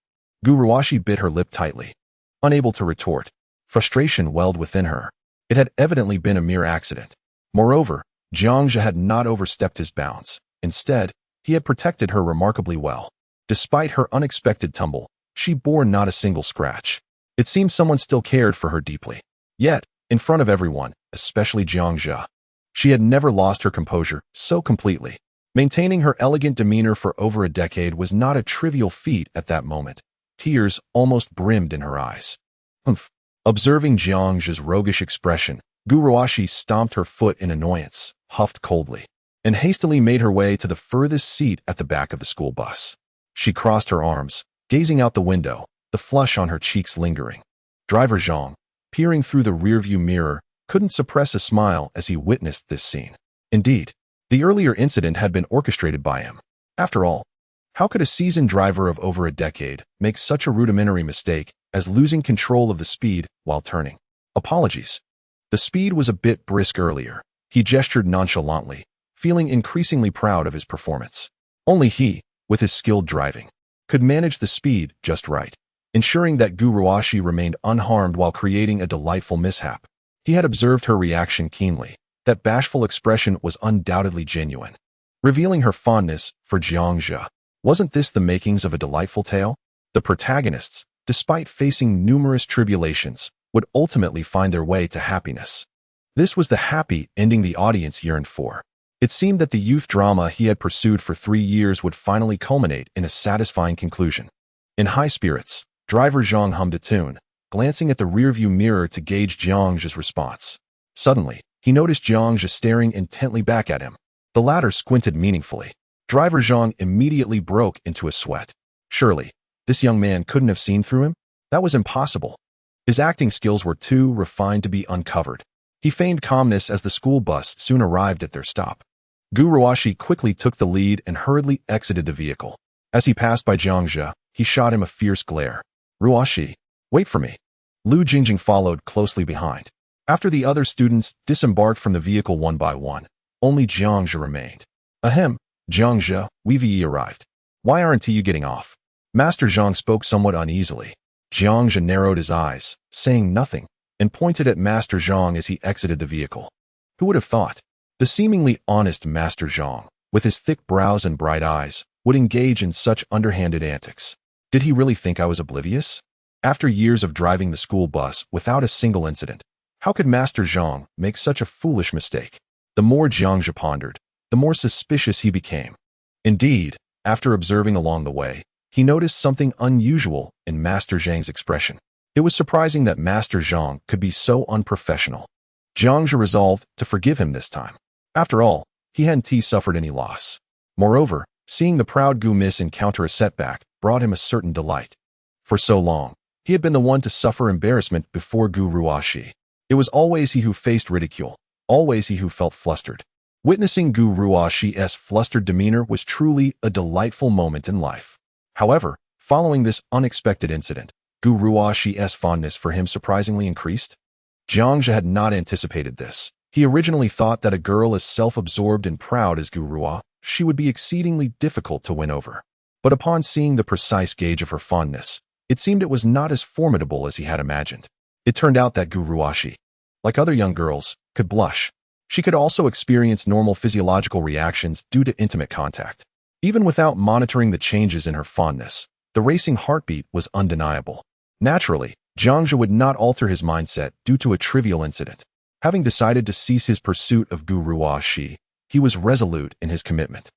Gu Ruashi bit her lip tightly. Unable to retort, frustration welled within her. It had evidently been a mere accident. Moreover, Jiang Zhe had not overstepped his bounds. Instead, he had protected her remarkably well. Despite her unexpected tumble, she bore not a single scratch. It seemed someone still cared for her deeply. Yet, in front of everyone, especially Jiang Zhe, she had never lost her composure so completely. Maintaining her elegant demeanor for over a decade was not a trivial feat at that moment. Tears almost brimmed in her eyes. Pfft. Observing Jiang Zhe's roguish expression, Gu Ruashi stomped her foot in annoyance, huffed coldly, and hastily made her way to the furthest seat at the back of the school bus. She crossed her arms, gazing out the window, the flush on her cheeks lingering. Driver Zhang, peering through the rearview mirror, couldn't suppress a smile as he witnessed this scene. Indeed, the earlier incident had been orchestrated by him. After all, how could a seasoned driver of over a decade make such a rudimentary mistake as losing control of the speed while turning? Apologies. The speed was a bit brisk earlier. He gestured nonchalantly, feeling increasingly proud of his performance. Only he, with his skilled driving, could manage the speed just right, ensuring that Gu Ruashi remained unharmed while creating a delightful mishap. He had observed her reaction keenly. That bashful expression was undoubtedly genuine, revealing her fondness for Jiang Zhe. Wasn't this the makings of a delightful tale? The protagonists, despite facing numerous tribulations, would ultimately find their way to happiness. This was the happy ending the audience yearned for. It seemed that the youth drama he had pursued for 3 years would finally culminate in a satisfying conclusion. In high spirits, driver Zhang hummed a tune, glancing at the rearview mirror to gauge Jiang Zhe's response. Suddenly, he noticed Jiang Zhe staring intently back at him. The latter squinted meaningfully. Driver Zhang immediately broke into a sweat. Surely, this young man couldn't have seen through him? That was impossible. His acting skills were too refined to be uncovered. He feigned calmness as the school bus soon arrived at their stop. Gu Ruashi quickly took the lead and hurriedly exited the vehicle. As he passed by Jiang Zhe, he shot him a fierce glare. Ruashi, wait for me. Lu Jingjing followed closely behind. After the other students disembarked from the vehicle one by one, only Jiang Zhe remained. Ahem, Jiang Zhe, we've arrived. Why aren't you getting off? Master Zhang spoke somewhat uneasily. Jiang Zhe narrowed his eyes, saying nothing, and pointed at Master Zhang as he exited the vehicle. Who would have thought? The seemingly honest Master Zhang, with his thick brows and bright eyes, would engage in such underhanded antics. Did he really think I was oblivious? After years of driving the school bus without a single incident, how could Master Zhang make such a foolish mistake? The more Jiang Zhe pondered, the more suspicious he became. Indeed, after observing along the way, he noticed something unusual in Master Zhang's expression. It was surprising that Master Zhang could be so unprofessional. Jiang Zhe resolved to forgive him this time. After all, he hadn't suffered any loss. Moreover, seeing the proud Gu Miss encounter a setback brought him a certain delight. For so long, he had been the one to suffer embarrassment before Gu Ruashi. It was always he who faced ridicule, always he who felt flustered. Witnessing Gu Ruashi's flustered demeanor was truly a delightful moment in life. However, following this unexpected incident, Gu Ruashi's fondness for him surprisingly increased. Jiang Zhe had not anticipated this. He originally thought that a girl as self-absorbed and proud as Gu Ruoshi would be exceedingly difficult to win over. But upon seeing the precise gauge of her fondness, it seemed it was not as formidable as he had imagined. It turned out that Gu Ruoshi, like other young girls, could blush. She could also experience normal physiological reactions due to intimate contact. Even without monitoring the changes in her fondness, the racing heartbeat was undeniable. Naturally, Jiang Zhe would not alter his mindset due to a trivial incident. Having decided to cease his pursuit of Gu Ruoshi, he was resolute in his commitment.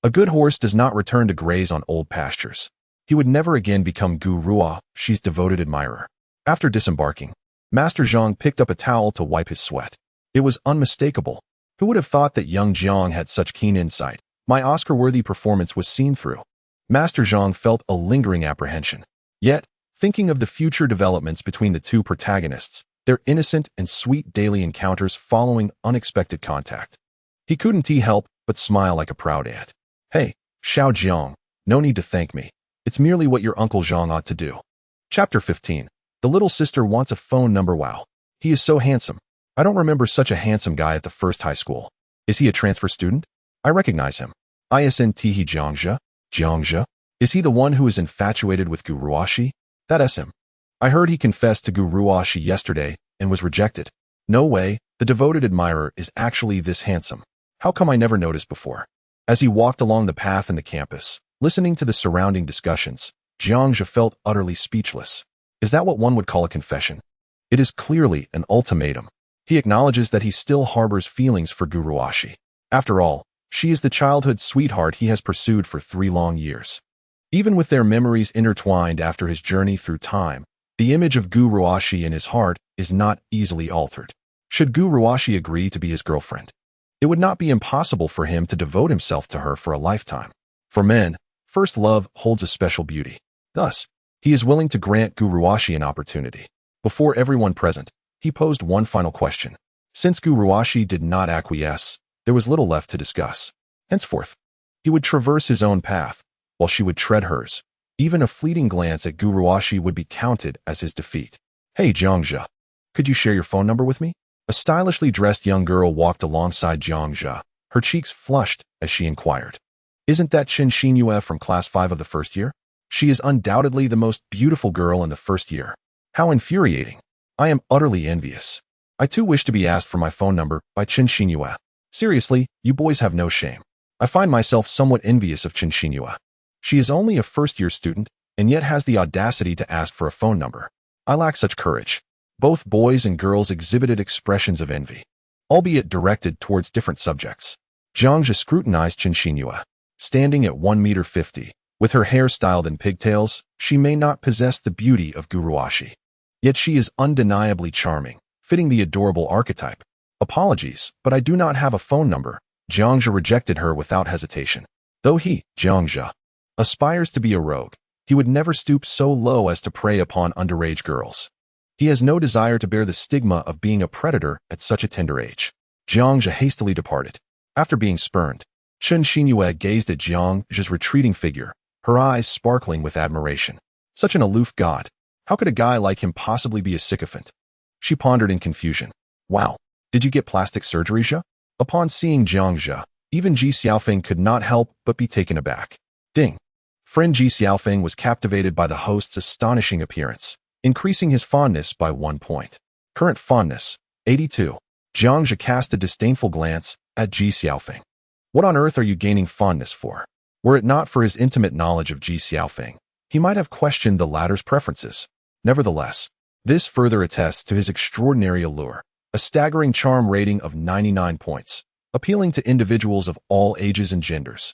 A good horse does not return to graze on old pastures. He would never again become Gu Ruoshi's devoted admirer. After disembarking, Master Zhang picked up a towel to wipe his sweat. It was unmistakable. Who would have thought that young Jiang had such keen insight? My Oscar-worthy performance was seen through. Master Zhang felt a lingering apprehension. Yet, thinking of the future developments between the two protagonists, their innocent and sweet daily encounters following unexpected contact, he couldn't help but smile like a proud aunt. Hey, Xiao Jiang, no need to thank me. It's merely what your Uncle Zhang ought to do. Chapter 15. The little sister wants a phone number. Wow. He is so handsome. I don't remember such a handsome guy at the first high school. Is he a transfer student? I recognize him. Isn't he Jiang Zhe? Jiang Zhe? Is he the one who is infatuated with Gu Ruoshi? That's him. I heard he confessed to Gu Ruoshi yesterday and was rejected. No way, the devoted admirer is actually this handsome. How come I never noticed before? As he walked along the path in the campus, listening to the surrounding discussions, Jiang Zhe felt utterly speechless. Is that what one would call a confession? It is clearly an ultimatum. He acknowledges that he still harbors feelings for Gu Ruoshi. After all, she is the childhood sweetheart he has pursued for 3 long years. Even with their memories intertwined after his journey through time, the image of Gu Ruoshi in his heart is not easily altered. Should Gu Ruoshi agree to be his girlfriend, it would not be impossible for him to devote himself to her for a lifetime. For men, first love holds a special beauty. Thus, he is willing to grant Gu Ruoshi an opportunity. Before everyone present, he posed one final question. Since Gu Ruoshi did not acquiesce, there was little left to discuss. Henceforth, he would traverse his own path, while she would tread hers. Even a fleeting glance at Gu Ruoshi would be counted as his defeat. Hey Jiang Zhe, could you share your phone number with me? A stylishly dressed young girl walked alongside Jiang Zhe, her cheeks flushed as she inquired. Isn't that Chen Xinyue from class 5 of the first year? She is undoubtedly the most beautiful girl in the first year. How infuriating. I am utterly envious. I too wish to be asked for my phone number by Chen Xinyue. Seriously, you boys have no shame. I find myself somewhat envious of Chen Xinyue. She is only a first-year student, and yet has the audacity to ask for a phone number. I lack such courage. Both boys and girls exhibited expressions of envy, albeit directed towards different subjects. Jiang Zhe scrutinized Chen Xinyue. Standing at 1.50 meters, with her hair styled in pigtails, she may not possess the beauty of Gu Ruoshi. Yet she is undeniably charming, fitting the adorable archetype. Apologies, but I do not have a phone number. Jiang Zhe rejected her without hesitation. Though he, Jiang Zhe, aspires to be a rogue, he would never stoop so low as to prey upon underage girls. He has no desire to bear the stigma of being a predator at such a tender age. Jiang Zhe hastily departed. After being spurned, Chen Xinyue gazed at Jiang Zhe's retreating figure, her eyes sparkling with admiration. Such an aloof god. How could a guy like him possibly be a sycophant? She pondered in confusion. Wow, did you get plastic surgery, Zhe? Upon seeing Jiang Zhe, even Ji Xiaofeng could not help but be taken aback. Ding. Friend Ji Xiaofeng was captivated by the host's astonishing appearance, increasing his fondness by 1 point. Current fondness, 82. Jiang Zhe cast a disdainful glance at Ji Xiaofeng. What on earth are you gaining fondness for? Were it not for his intimate knowledge of Ji Xiaofeng, he might have questioned the latter's preferences. Nevertheless, this further attests to his extraordinary allure, a staggering charm rating of 99 points, appealing to individuals of all ages and genders.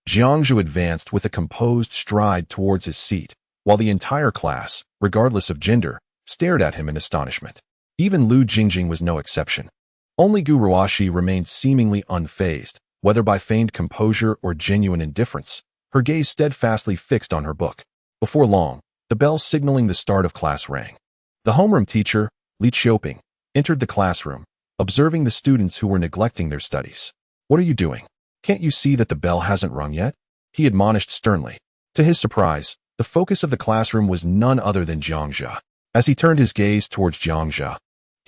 Jiang Zhe advanced with a composed stride towards his seat, while the entire class, regardless of gender, stared at him in astonishment. Even Lu Jingjing was no exception. Only Gu Ruoshi remained seemingly unfazed, whether by feigned composure or genuine indifference, her gaze steadfastly fixed on her book. Before long, the bell signaling the start of class rang. The homeroom teacher, Li Qiuping, entered the classroom, observing the students who were neglecting their studies. What are you doing? Can't you see that the bell hasn't rung yet? He admonished sternly. To his surprise, the focus of the classroom was none other than Jiang Zhe. As he turned his gaze towards Jiang Zhe,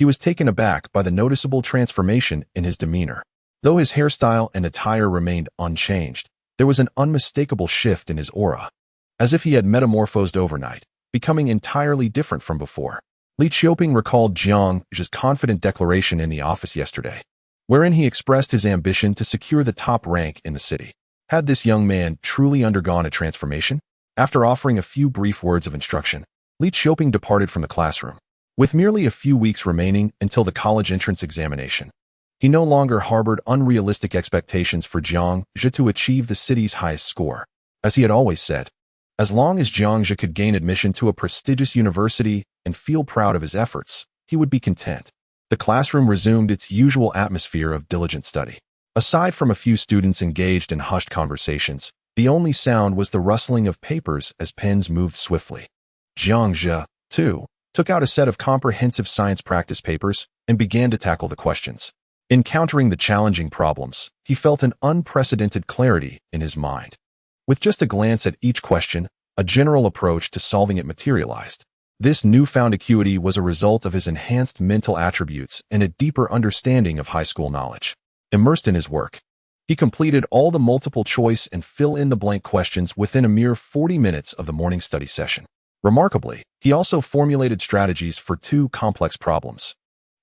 He was taken aback by the noticeable transformation in his demeanor. Though his hairstyle and attire remained unchanged, there was an unmistakable shift in his aura, as if he had metamorphosed overnight, becoming entirely different from before. Li Qiuping recalled Jiang Zhe's confident declaration in the office yesterday, wherein he expressed his ambition to secure the top rank in the city. Had this young man truly undergone a transformation? After offering a few brief words of instruction, Li Qiuping departed from the classroom. With merely a few weeks remaining until the college entrance examination, he no longer harbored unrealistic expectations for Jiang Zhe to achieve the city's highest score. As he had always said, as long as Jiang Zhe could gain admission to a prestigious university and feel proud of his efforts, he would be content. The classroom resumed its usual atmosphere of diligent study. Aside from a few students engaged in hushed conversations, the only sound was the rustling of papers as pens moved swiftly. Jiang Zhe, too, took out a set of comprehensive science practice papers and began to tackle the questions. Encountering the challenging problems, he felt an unprecedented clarity in his mind. With just a glance at each question, a general approach to solving it materialized. This newfound acuity was a result of his enhanced mental attributes and a deeper understanding of high school knowledge. Immersed in his work, he completed all the multiple-choice and fill-in-the-blank questions within a mere 40 minutes of the morning study session. Remarkably, he also formulated strategies for 2 complex problems.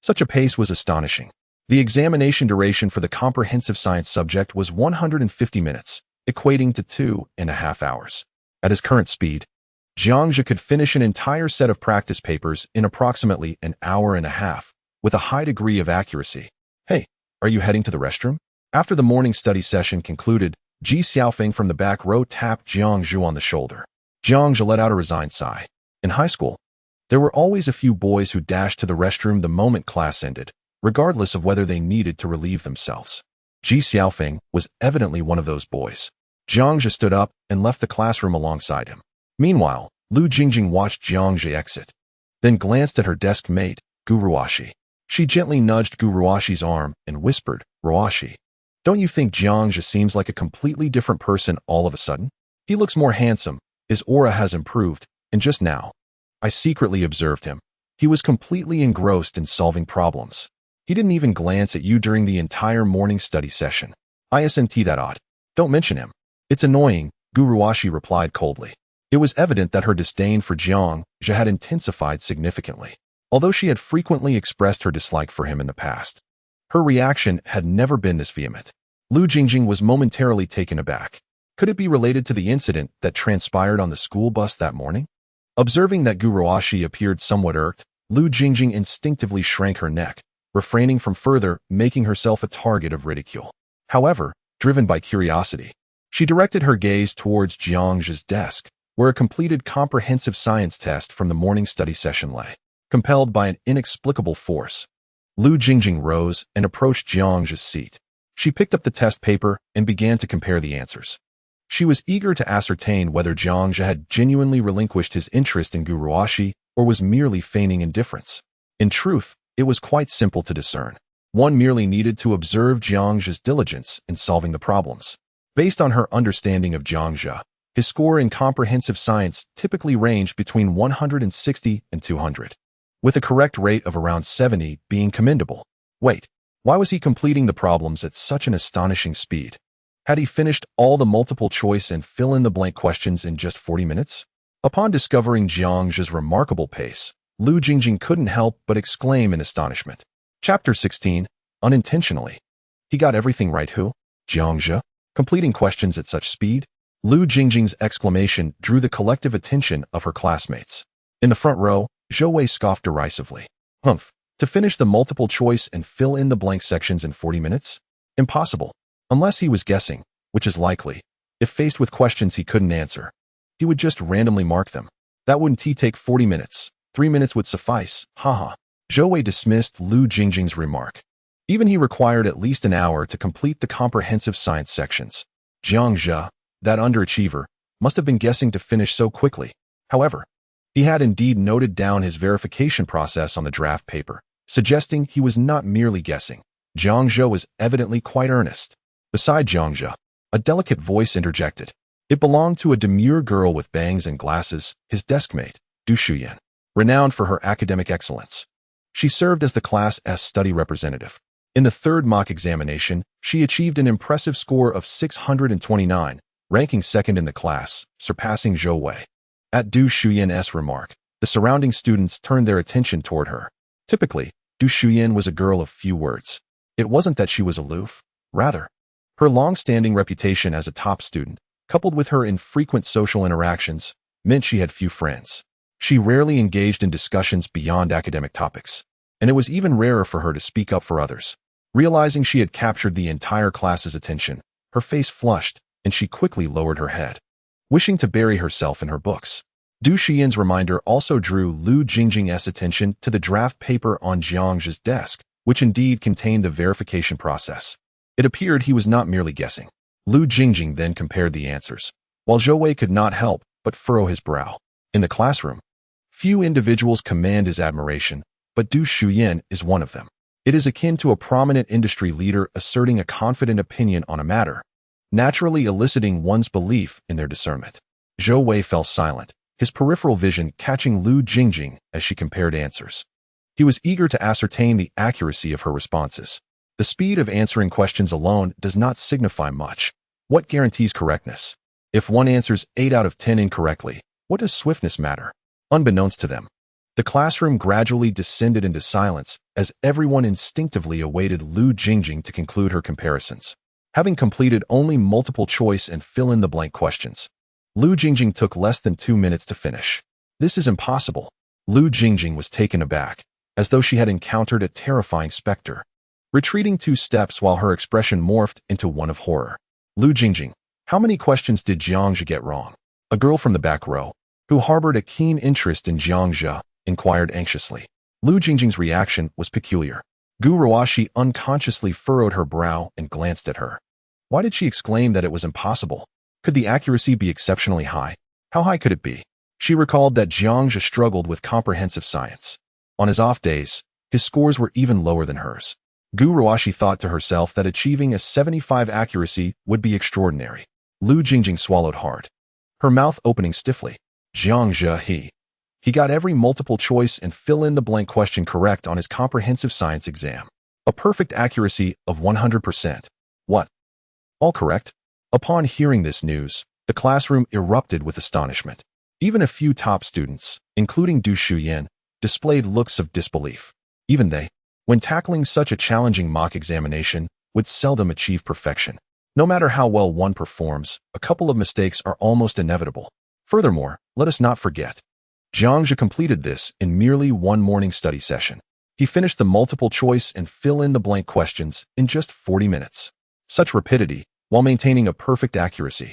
Such a pace was astonishing. The examination duration for the comprehensive science subject was 150 minutes, equating to 2.5 hours. At his current speed, Jiang Zhe could finish an entire set of practice papers in approximately an hour and a half, with a high degree of accuracy. Hey, are you heading to the restroom? After the morning study session concluded, Ji Xiaofeng from the back row tapped Jiang Zhe on the shoulder. Jiang Zhe let out a resigned sigh. In high school, there were always a few boys who dashed to the restroom the moment class ended, regardless of whether they needed to relieve themselves. Ji Xiaofeng was evidently one of those boys. Jiang Zhe stood up and left the classroom alongside him. Meanwhile, Lu Jingjing watched Jiang Zhe exit, then glanced at her desk mate, Gu Ruoxi. She gently nudged Gu Ruoxi's arm and whispered, "Ruoxi, don't you think Jiang Zhe seems like a completely different person all of a sudden? He looks more handsome, his aura has improved, and just now, I secretly observed him. He was completely engrossed in solving problems. He didn't even glance at you during the entire morning study session. Isn't that odd? Don't mention him." "It's annoying," Gu Ruoxi replied coldly. It was evident that her disdain for Jiang Zhe had intensified significantly. Although she had frequently expressed her dislike for him in the past, her reaction had never been this vehement. Lu Jingjing was momentarily taken aback. Could it be related to the incident that transpired on the school bus that morning? Observing that Gu Ruoxi appeared somewhat irked, Lu Jingjing instinctively shrank her neck, refraining from further making herself a target of ridicule. However, driven by curiosity, she directed her gaze towards Jiang Zhe's desk, where a completed comprehensive science test from the morning study session lay. Compelled by an inexplicable force, Lu Jingjing rose and approached Jiang Zhe's seat. She picked up the test paper and began to compare the answers. She was eager to ascertain whether Jiang Zhe had genuinely relinquished his interest in Gu Ruoxi or was merely feigning indifference. In truth, it was quite simple to discern. One merely needed to observe Jiang Zhe's diligence in solving the problems. Based on her understanding of Jiang Zhe, his score in comprehensive science typically ranged between 160 and 200. With a correct rate of around 70 being commendable. Wait, why was he completing the problems at such an astonishing speed? Had he finished all the multiple-choice and fill-in-the-blank questions in just 40 minutes? Upon discovering Jiang Zhe's remarkable pace, Lu Jingjing couldn't help but exclaim in astonishment. Chapter 16, Unintentionally. He got everything right who? Jiang Zhe? Completing questions at such speed? Lu Jingjing's exclamation drew the collective attention of her classmates. In the front row, Zhou Wei scoffed derisively. Humph, to finish the multiple-choice and fill-in-the-blank sections in 40 minutes? Impossible. Unless he was guessing, which is likely. If faced with questions he couldn't answer, he would just randomly mark them. That wouldn't take 40 minutes. 3 minutes would suffice, haha. Zhou Wei dismissed Lu Jingjing's remark. Even he required at least an hour to complete the comprehensive science sections. Jiang Zhe, that underachiever, must have been guessing to finish so quickly. However, he had indeed noted down his verification process on the draft paper, suggesting he was not merely guessing. Jiang Zhe was evidently quite earnest. Beside Jiang Zhe, a delicate voice interjected. It belonged to a demure girl with bangs and glasses, his deskmate, Du Shuyan, renowned for her academic excellence. She served as the class's study representative. In the third mock examination, she achieved an impressive score of 629, ranking second in the class, surpassing Zhou Wei. At Du Shuyan's remark, the surrounding students turned their attention toward her. Typically, Du Shuyan was a girl of few words. It wasn't that she was aloof. Rather, her long-standing reputation as a top student, coupled with her infrequent social interactions, meant she had few friends. She rarely engaged in discussions beyond academic topics, and it was even rarer for her to speak up for others. Realizing she had captured the entire class's attention, her face flushed, and she quickly lowered her head, wishing to bury herself in her books. Du Xian's reminder also drew Lu Jingjing's attention to the draft paper on Jiang Zhe's desk, which indeed contained the verification process. It appeared he was not merely guessing. Lu Jingjing then compared the answers, while Zhou Wei could not help but furrow his brow. In the classroom, few individuals command his admiration, but Du Shuyan is one of them. It is akin to a prominent industry leader asserting a confident opinion on a matter, naturally eliciting one's belief in their discernment. Zhou Wei fell silent, his peripheral vision catching Lu Jingjing as she compared answers. He was eager to ascertain the accuracy of her responses. The speed of answering questions alone does not signify much. What guarantees correctness? If one answers 8 out of 10 incorrectly, what does swiftness matter? Unbeknownst to them, the classroom gradually descended into silence as everyone instinctively awaited Lu Jingjing to conclude her comparisons. Having completed only multiple choice and fill-in-the-blank questions, Lu Jingjing took less than 2 minutes to finish. This is impossible. Lu Jingjing was taken aback, as though she had encountered a terrifying specter, retreating 2 steps while her expression morphed into one of horror. Lu Jingjing, how many questions did Jiang Zhe get wrong? A girl from the back row, who harbored a keen interest in Jiang Zhe, inquired anxiously. Lu Jingjing's reaction was peculiar. Gu Ruoxi unconsciously furrowed her brow and glanced at her. Why did she exclaim that it was impossible? Could the accuracy be exceptionally high? How high could it be? She recalled that Jiang Zhe struggled with comprehensive science. On his off days, his scores were even lower than hers. Gu Ruoxi thought to herself that achieving a 75 accuracy would be extraordinary. Lu Jingjing swallowed hard, her mouth opening stiffly. Jiang Zhe, he got every multiple choice and fill-in-the-blank question correct on his comprehensive science exam. A perfect accuracy of 100%. What? All correct? Upon hearing this news, the classroom erupted with astonishment. Even a few top students, including Du Shuyan, displayed looks of disbelief. Even they, when tackling such a challenging mock examination, would seldom achieve perfection. No matter how well one performs, a couple of mistakes are almost inevitable. Furthermore, let us not forget, Jiang Zhe completed this in merely one morning study session. He finished the multiple choice and fill-in-the-blank questions in just 40 minutes. Such rapidity, while maintaining a perfect accuracy.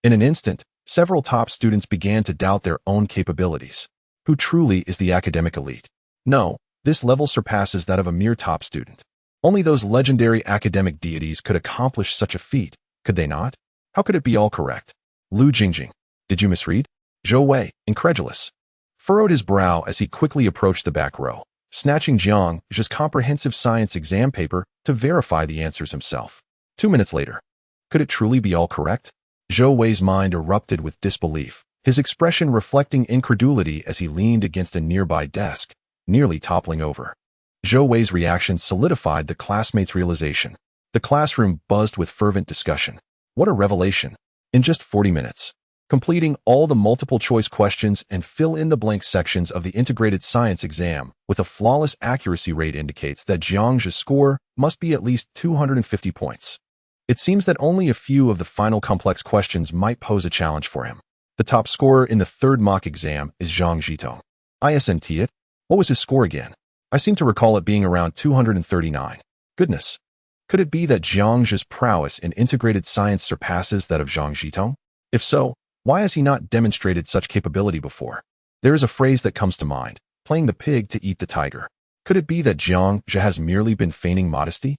In an instant, several top students began to doubt their own capabilities. Who truly is the academic elite? No, this level surpasses that of a mere top student. Only those legendary academic deities could accomplish such a feat, could they not? How could it be all correct? Lu Jingjing, did you misread? Zhou Wei, incredulous, furrowed his brow as he quickly approached the back row, snatching Jiang Zhe's comprehensive science exam paper to verify the answers himself. 2 minutes later, could it truly be all correct? Zhou Wei's mind erupted with disbelief, his expression reflecting incredulity as he leaned against a nearby desk, nearly toppling over. Zhou Wei's reaction solidified the classmates' realization. The classroom buzzed with fervent discussion. What a revelation! In just 40 minutes, completing all the multiple-choice questions and fill-in-the-blank sections of the integrated science exam with a flawless accuracy rate indicates that Jiang Zhe's score must be at least 250 points. It seems that only a few of the final complex questions might pose a challenge for him. The top scorer in the third mock exam is Zhang Zhitong. ISNT it? What was his score again? I seem to recall it being around 239. Goodness. Could it be that Jiang Zhe's prowess in integrated science surpasses that of Zhang Zhitong? If so, why has he not demonstrated such capability before? There is a phrase that comes to mind, playing the pig to eat the tiger. Could it be that Jiang Zhe has merely been feigning modesty?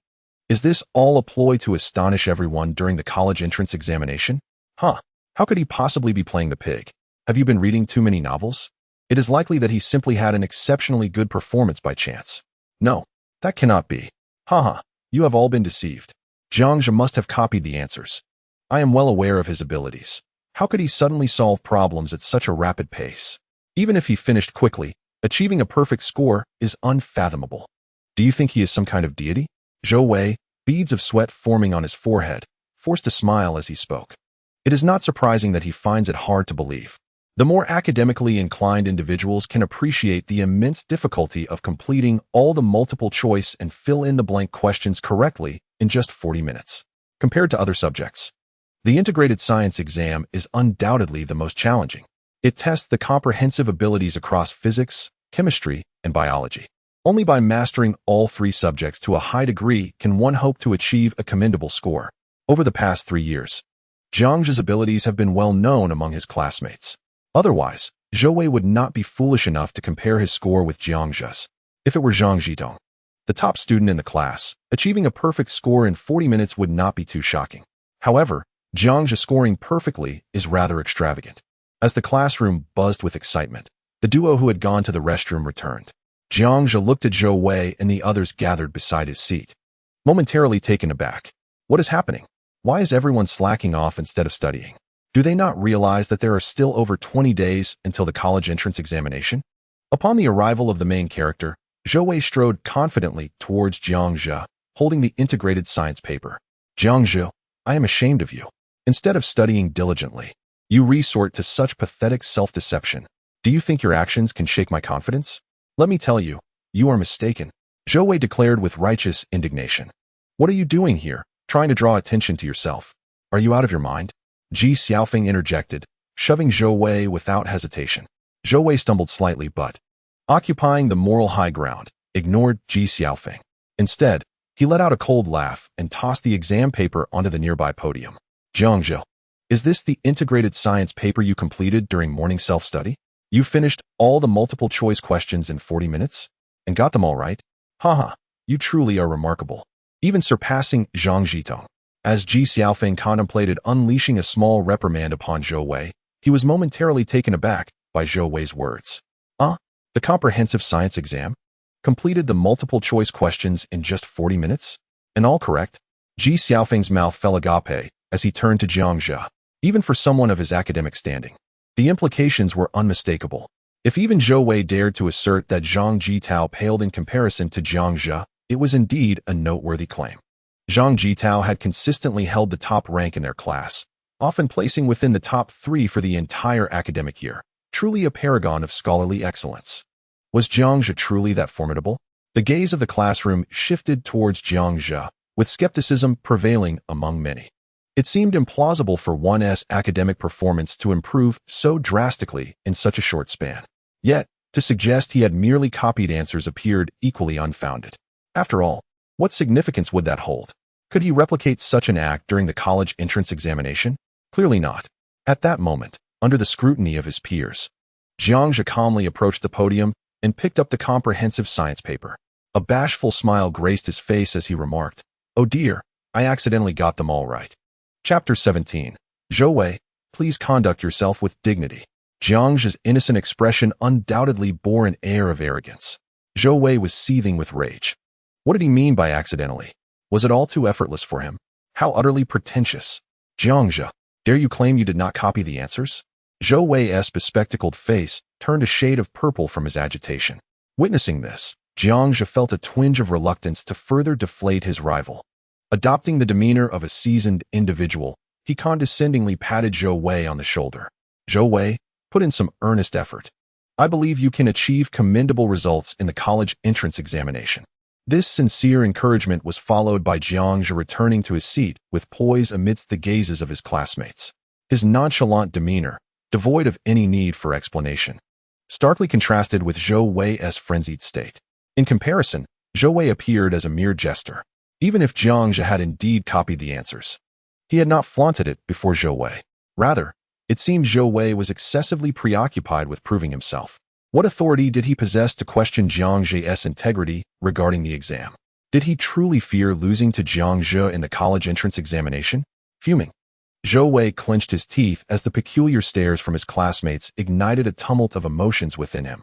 Is this all a ploy to astonish everyone during the college entrance examination? How could he possibly be playing the pig? Have you been reading too many novels? It is likely that he simply had an exceptionally good performance by chance. No, that cannot be. You have all been deceived. Jiang Zhe must have copied the answers. I am well aware of his abilities. How could he suddenly solve problems at such a rapid pace? Even if he finished quickly, Achieving a perfect score is unfathomable. Do you think he is some kind of deity? Zhou Wei, beads of sweat forming on his forehead, forced a smile as he spoke. It is not surprising that he finds it hard to believe. The more academically inclined individuals can appreciate the immense difficulty of completing all the multiple choice and fill-in-the-blank questions correctly in just 40 minutes. Compared to other subjects, the integrated science exam is undoubtedly the most challenging. It tests the comprehensive abilities across physics, chemistry, and biology. Only by mastering all three subjects to a high degree can one hope to achieve a commendable score. Over the past 3 years, Jiang Zhe's abilities have been well known among his classmates. Otherwise, Zhou Wei would not be foolish enough to compare his score with Jiang Zhe's. If it were Jiang Zhe, the top student in the class, achieving a perfect score in 40 minutes would not be too shocking. However, Jiang Zhe scoring perfectly is rather extravagant. As the classroom buzzed with excitement, the duo who had gone to the restroom returned. Jiang Zhe looked at Zhou Wei and the others gathered beside his seat. Momentarily taken aback. What is happening? Why is everyone slacking off instead of studying? Do they not realize that there are still over 20 days until the college entrance examination? Upon the arrival of the main character, Zhou Wei strode confidently towards Jiang Zhe, holding the integrated science paper. Jiang Zhe, I am ashamed of you. Instead of studying diligently, you resort to such pathetic self-deception. Do you think your actions can shake my confidence? Let me tell you, you are mistaken, Zhou Wei declared with righteous indignation. What are you doing here, trying to draw attention to yourself? Are you out of your mind? Ji Xiaofeng interjected, shoving Zhou Wei without hesitation. Zhou Wei stumbled slightly but, occupying the moral high ground, ignored Ji Xiaofeng. Instead, he let out a cold laugh and tossed the exam paper onto the nearby podium. Jiang Zhe, is this the integrated science paper you completed during morning self-study? You finished all the multiple-choice questions in 40 minutes? And got them all right? Haha, you truly are remarkable. Even surpassing Zhang Zhitong. As Ji Xiaofeng contemplated unleashing a small reprimand upon Zhou Wei, he was momentarily taken aback by Zhou Wei's words. The comprehensive science exam? Completed the multiple-choice questions in just 40 minutes? And all correct? Ji Xiaofeng's mouth fell agape as he turned to Jiang Zhe. Even for someone of his academic standing, the implications were unmistakable. If even Zhou Wei dared to assert that Zhang Jitao paled in comparison to Jiang Zhe, it was indeed a noteworthy claim. Zhang Jitao had consistently held the top rank in their class, often placing within the top 3 for the entire academic year, truly a paragon of scholarly excellence. Was Jiang Zhe truly that formidable? The gaze of the classroom shifted towards Jiang Zhe, with skepticism prevailing among many. It seemed implausible for one's academic performance to improve so drastically in such a short span. Yet, to suggest he had merely copied answers appeared equally unfounded. After all, what significance would that hold? Could he replicate such an act during the college entrance examination? Clearly not. At that moment, under the scrutiny of his peers, Jiang Zhe calmly approached the podium and picked up the comprehensive science paper. A bashful smile graced his face as he remarked, "Oh dear, I accidentally got them all right." Chapter 17. Zhou Wei, please conduct yourself with dignity. Jiang Zhe's innocent expression undoubtedly bore an air of arrogance. Zhou Wei was seething with rage. What did he mean by accidentally? Was it all too effortless for him? How utterly pretentious. Jiang Zhe, dare you claim you did not copy the answers? Zhou Wei's bespectacled face turned a shade of purple from his agitation. Witnessing this, Jiang Zhe felt a twinge of reluctance to further deflate his rival. Adopting the demeanor of a seasoned individual, he condescendingly patted Zhou Wei on the shoulder. Zhou Wei, put in some earnest effort. I believe you can achieve commendable results in the college entrance examination. This sincere encouragement was followed by Jiang Zhe returning to his seat with poise amidst the gazes of his classmates. His nonchalant demeanor, devoid of any need for explanation, starkly contrasted with Zhou Wei's frenzied state. In comparison, Zhou Wei appeared as a mere jester. Even if Jiang Zhe had indeed copied the answers, he had not flaunted it before Zhou Wei. Rather, it seemed Zhou Wei was excessively preoccupied with proving himself. What authority did he possess to question Jiang Zhe's integrity regarding the exam? Did he truly fear losing to Jiang Zhe in the college entrance examination? Fuming, Zhou Wei clenched his teeth as the peculiar stares from his classmates ignited a tumult of emotions within him.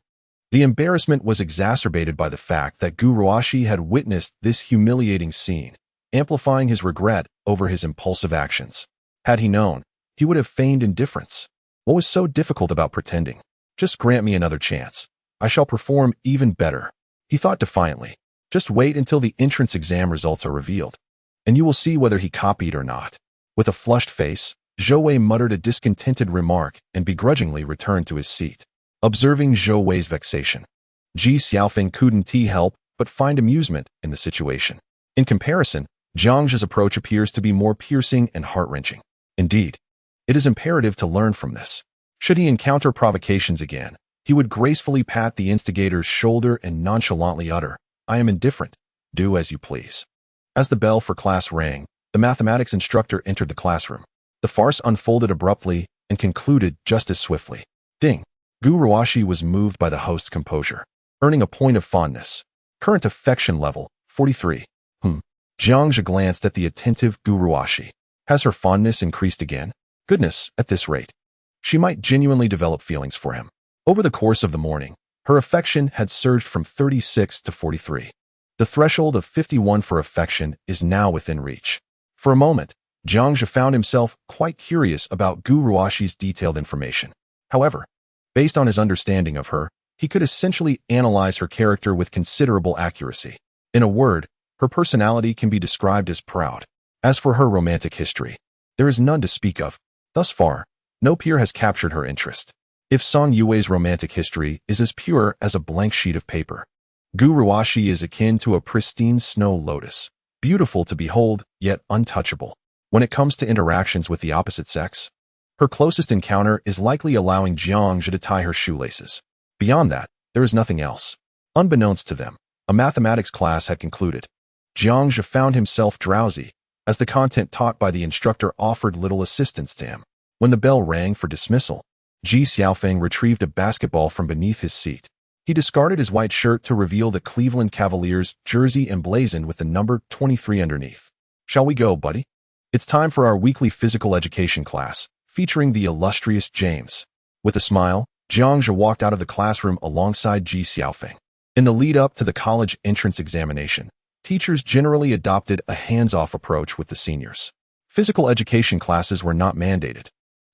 The embarrassment was exacerbated by the fact that Gu Ruoxi had witnessed this humiliating scene, amplifying his regret over his impulsive actions. Had he known, he would have feigned indifference. What was so difficult about pretending? Just grant me another chance. I shall perform even better, he thought defiantly. Just wait until the entrance exam results are revealed, and you will see whether he copied or not. With a flushed face, Zhou muttered a discontented remark and begrudgingly returned to his seat. Observing Zhou's vexation, Ji Xiaofeng couldn't help but find amusement in the situation. In comparison, Jiang Zhe's approach appears to be more piercing and heart-wrenching. Indeed, it is imperative to learn from this. Should he encounter provocations again, he would gracefully pat the instigator's shoulder and nonchalantly utter, "I am indifferent. Do as you please." As the bell for class rang, the mathematics instructor entered the classroom. The farce unfolded abruptly and concluded just as swiftly. Ding! Gu Ruoxi was moved by the host's composure, earning a point of fondness. Current affection level, 43. Jiang Zhe glanced at the attentive Gu Ruoxi. Has her fondness increased again? Goodness, at this rate, she might genuinely develop feelings for him. Over the course of the morning, her affection had surged from 36 to 43. The threshold of 51 for affection is now within reach. For a moment, Jiang Zhe found himself quite curious about Gu Ruoxi's detailed information. However, based on his understanding of her, he could essentially analyze her character with considerable accuracy. In a word, her personality can be described as proud. As for her romantic history, there is none to speak of. Thus far, no peer has captured her interest. If Song Yue's romantic history is as pure as a blank sheet of paper, Gu Ruoxi is akin to a pristine snow lotus, beautiful to behold, yet untouchable. When it comes to interactions with the opposite sex, her closest encounter is likely allowing Jiang Zhe to tie her shoelaces. Beyond that, there is nothing else. Unbeknownst to them, a mathematics class had concluded. Jiang Zhe found himself drowsy, as the content taught by the instructor offered little assistance to him. When the bell rang for dismissal, Ji Xiaofeng retrieved a basketball from beneath his seat. He discarded his white shirt to reveal the Cleveland Cavaliers jersey emblazoned with the number 23 underneath. Shall we go, buddy? It's time for our weekly physical education class, featuring the illustrious James. With a smile, Jiang Zhe walked out of the classroom alongside Ji Xiaofeng. In the lead-up to the college entrance examination, teachers generally adopted a hands-off approach with the seniors. Physical education classes were not mandated.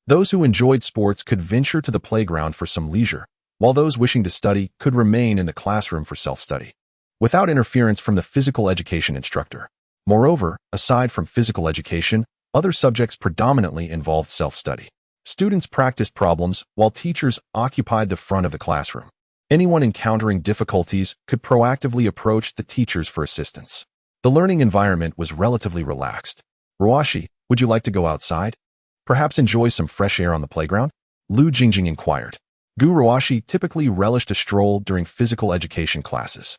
Those who enjoyed sports could venture to the playground for some leisure, while those wishing to study could remain in the classroom for self-study, without interference from the physical education instructor. Moreover, aside from physical education, other subjects predominantly involved self-study. Students practiced problems while teachers occupied the front of the classroom. Anyone encountering difficulties could proactively approach the teachers for assistance. The learning environment was relatively relaxed. Ruoxi, would you like to go outside? Perhaps enjoy some fresh air on the playground? Lu Jingjing inquired. Gu Ruoxi typically relished a stroll during physical education classes.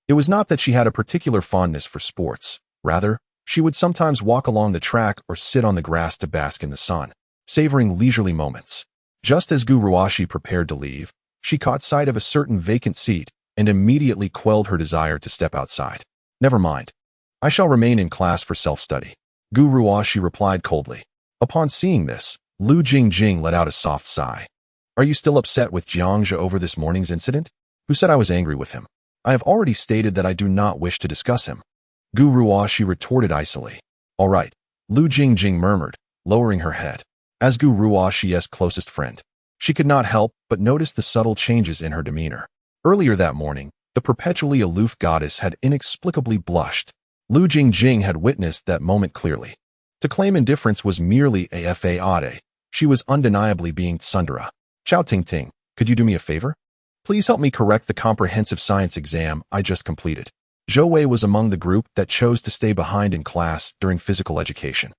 It was not that she had a particular fondness for sports. Rather, she would sometimes walk along the track or sit on the grass to bask in the sun, savoring leisurely moments. Just as Gu Ruoxi prepared to leave, she caught sight of a certain vacant seat and immediately quelled her desire to step outside. Never mind. I shall remain in class for self-study. Gu Ruoxi replied coldly. Upon seeing this, Lu Jingjing let out a soft sigh. Are you still upset with Jiang Zhe over this morning's incident? Who said I was angry with him? I have already stated that I do not wish to discuss him. Gu Ruoxi retorted icily. All right, Lu Jingjing murmured, lowering her head. As Gu Ruoxi's closest friend, she could not help but notice the subtle changes in her demeanor. Earlier that morning, the perpetually aloof goddess had inexplicably blushed. Lu Jingjing had witnessed that moment clearly. To claim indifference was merely a fade. She was undeniably being tsundere. Chao Ting, could you do me a favor? Please help me correct the comprehensive science exam I just completed. Zhou was among the group that chose to stay behind in class during physical education.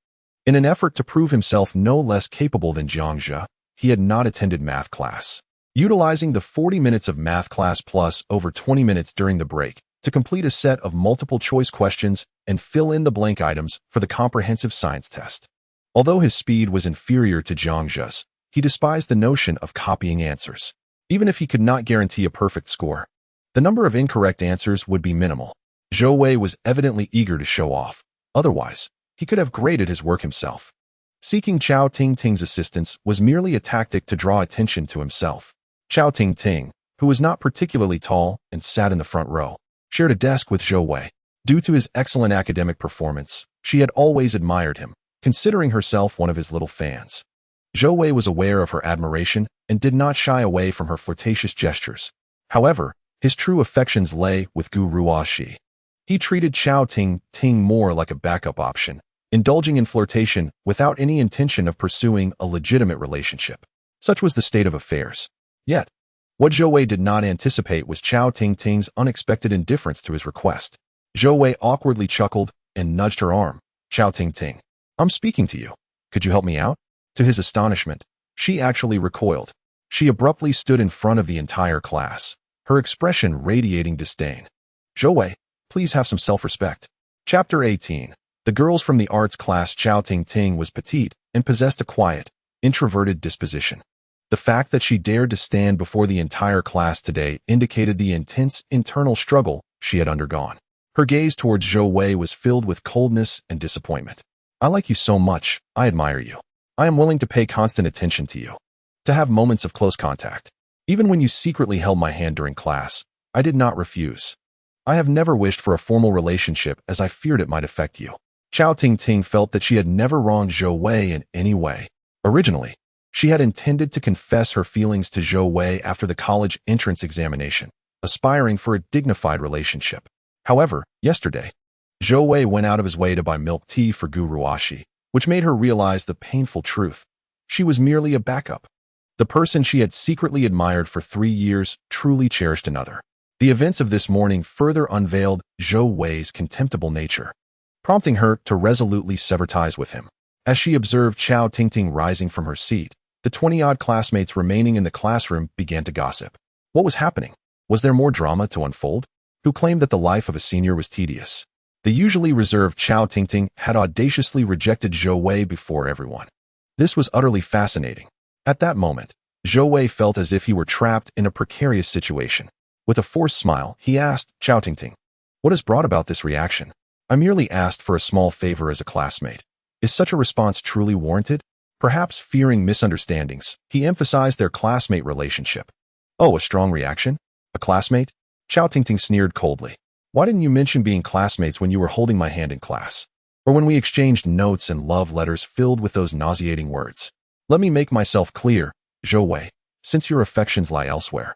In an effort to prove himself no less capable than Jiang Zhe, he had not attended math class. Utilizing the 40 minutes of math class plus over 20 minutes during the break to complete a set of multiple-choice questions and fill in the blank items for the comprehensive science test. Although his speed was inferior to Jiang Zhe's, he despised the notion of copying answers. Even if he could not guarantee a perfect score, the number of incorrect answers would be minimal. Zhou was evidently eager to show off. Otherwise, he could have graded his work himself. Seeking Chao Ting's assistance was merely a tactic to draw attention to himself. Chao Ting, who was not particularly tall and sat in the front row, shared a desk with Zhou. Due to his excellent academic performance, she had always admired him, considering herself one of his little fans. Zhou was aware of her admiration and did not shy away from her flirtatious gestures. However, his true affections lay with Gu Ruoxi. He treated Chao Ting more like a backup option, indulging in flirtation without any intention of pursuing a legitimate relationship. Such was the state of affairs. Yet, what Zhou Wei did not anticipate was Chao Ting's unexpected indifference to his request. Zhou Wei awkwardly chuckled and nudged her arm. Chao Ting, I'm speaking to you. Could you help me out? To his astonishment, she actually recoiled. She abruptly stood in front of the entire class, her expression radiating disdain. Zhou Wei, please have some self-respect. Chapter 18. The girls from the arts class. Chao Ting was petite and possessed a quiet, introverted disposition. The fact that she dared to stand before the entire class today indicated the intense internal struggle she had undergone. Her gaze towards Zhou Wei was filled with coldness and disappointment. I like you so much, I admire you. I am willing to pay constant attention to you. To have moments of close contact. Even when you secretly held my hand during class, I did not refuse. I have never wished for a formal relationship as I feared it might affect you. Chao Ting felt that she had never wronged Zhou Wei in any way. Originally, she had intended to confess her feelings to Zhou Wei after the college entrance examination, aspiring for a dignified relationship. However, yesterday, Zhou Wei went out of his way to buy milk tea for Gu Ruoxi, which made her realize the painful truth. She was merely a backup. The person she had secretly admired for 3 years truly cherished another. The events of this morning further unveiled Zhou Wei's contemptible nature, prompting her to resolutely sever ties with him. As she observed Chao Ting rising from her seat, the 20-odd classmates remaining in the classroom began to gossip. What was happening? Was there more drama to unfold? Who claimed that the life of a senior was tedious? The usually reserved Chao Ting had audaciously rejected Zhou Wei before everyone. This was utterly fascinating. At that moment, Zhou Wei felt as if he were trapped in a precarious situation. With a forced smile, he asked Chao Ting, "What has brought about this reaction? I merely asked for a small favor as a classmate. Is such a response truly warranted?" Perhaps fearing misunderstandings, he emphasized their classmate relationship. "Oh, a strong reaction? A classmate?" Chao Ting sneered coldly. "Why didn't you mention being classmates when you were holding my hand in class? Or when we exchanged notes and love letters filled with those nauseating words? Let me make myself clear, Zhou Wei, since your affections lie elsewhere.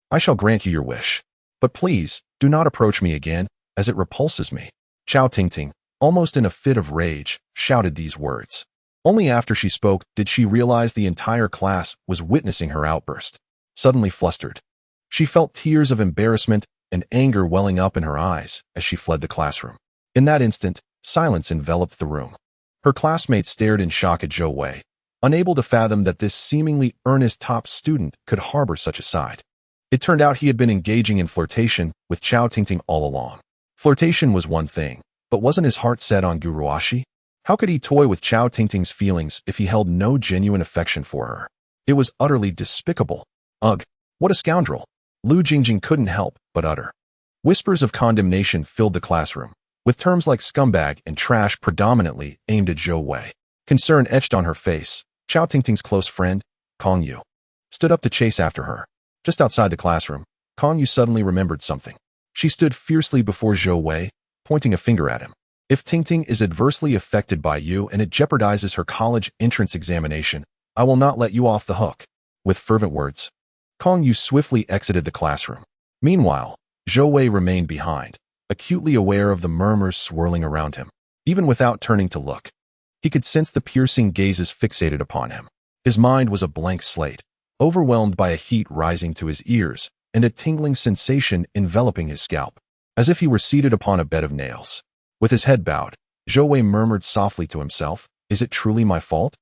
I shall grant you your wish. But please, do not approach me again, as it repulses me." Chao Ting, almost in a fit of rage, shouted these words. Only after she spoke did she realize the entire class was witnessing her outburst. Suddenly flustered, she felt tears of embarrassment and anger welling up in her eyes as she fled the classroom. In that instant, silence enveloped the room. Her classmates stared in shock at Zhou Wei, unable to fathom that this seemingly earnest top student could harbor such a side. It turned out he had been engaging in flirtation with Chao Ting all along. Flirtation was one thing, but wasn't his heart set on Gu Ruoxi? How could he toy with Chao Ting's feelings if he held no genuine affection for her? It was utterly despicable. Ugh, what a scoundrel! Lu Jingjing couldn't help but utter. Whispers of condemnation filled the classroom, with terms like scumbag and trash predominantly aimed at Zhou Wei. Concern etched on her face. Chao Ting's close friend, Kong Yu, stood up to chase after her. Just outside the classroom, Kong Yu suddenly remembered something. She stood fiercely before Zhou Wei, pointing a finger at him. "If Ting is adversely affected by you and it jeopardizes her college entrance examination, I will not let you off the hook." With fervent words, Kong Yu swiftly exited the classroom. Meanwhile, Zhou Wei remained behind, acutely aware of the murmurs swirling around him. Even without turning to look, he could sense the piercing gazes fixated upon him. His mind was a blank slate, overwhelmed by a heat rising to his ears and a tingling sensation enveloping his scalp, as if he were seated upon a bed of nails. With his head bowed, Zhou Wei murmured softly to himself, "Is it truly my fault?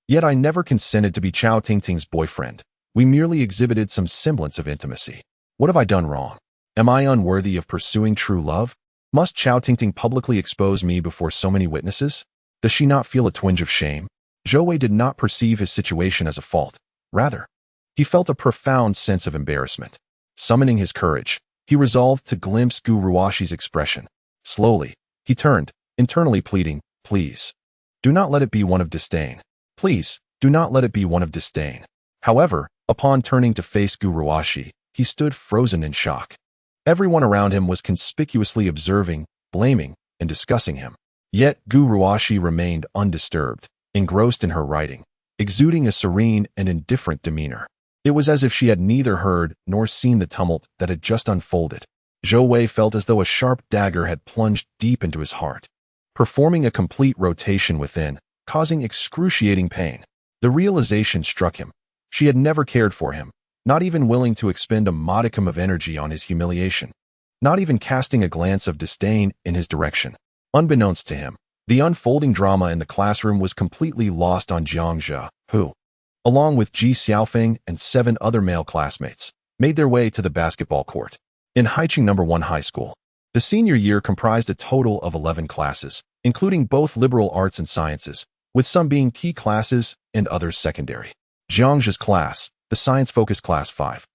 Yet I never consented to be Chao Ting's boyfriend. We merely exhibited some semblance of intimacy. What have I done wrong? Am I unworthy of pursuing true love? Must Chao Ting publicly expose me before so many witnesses? Does she not feel a twinge of shame?" Zhou Wei did not perceive his situation as a fault. Rather, he felt a profound sense of embarrassment. Summoning his courage, he resolved to glimpse Gu Ruoxi's expression. Slowly, he turned, internally pleading, "Please, do not let it be one of disdain. Please, do not let it be one of disdain." However, upon turning to face Gu Ruoxi, he stood frozen in shock. Everyone around him was conspicuously observing, blaming, and discussing him. Yet Gu Ruoxi remained undisturbed, engrossed in her writing, exuding a serene and indifferent demeanor. It was as if she had neither heard nor seen the tumult that had just unfolded. Zhou Wei felt as though a sharp dagger had plunged deep into his heart, performing a complete rotation within, causing excruciating pain. The realization struck him. She had never cared for him, not even willing to expend a modicum of energy on his humiliation, not even casting a glance of disdain in his direction. Unbeknownst to him, the unfolding drama in the classroom was completely lost on Jiang Zhe, who, along with Ji Xiaofeng and 7 other male classmates, made their way to the basketball court. In Haiqing No. 1 High School, the senior year comprised a total of 11 classes, including both liberal arts and sciences, with some being key classes and others secondary. Jiang Zhe's class, the science-focused Class 5,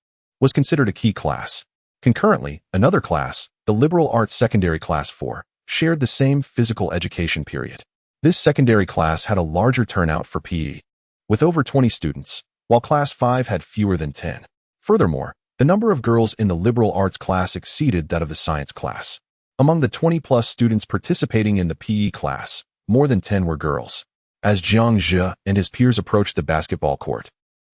was considered a key class. Concurrently, another class, the liberal arts secondary Class 4, shared the same physical education period. This secondary class had a larger turnout for PE, with over 20 students, while Class 5 had fewer than 10. Furthermore, the number of girls in the liberal arts class exceeded that of the science class. Among the 20-plus students participating in the PE class, more than 10 were girls. As Jiang Zhe and his peers approached the basketball court,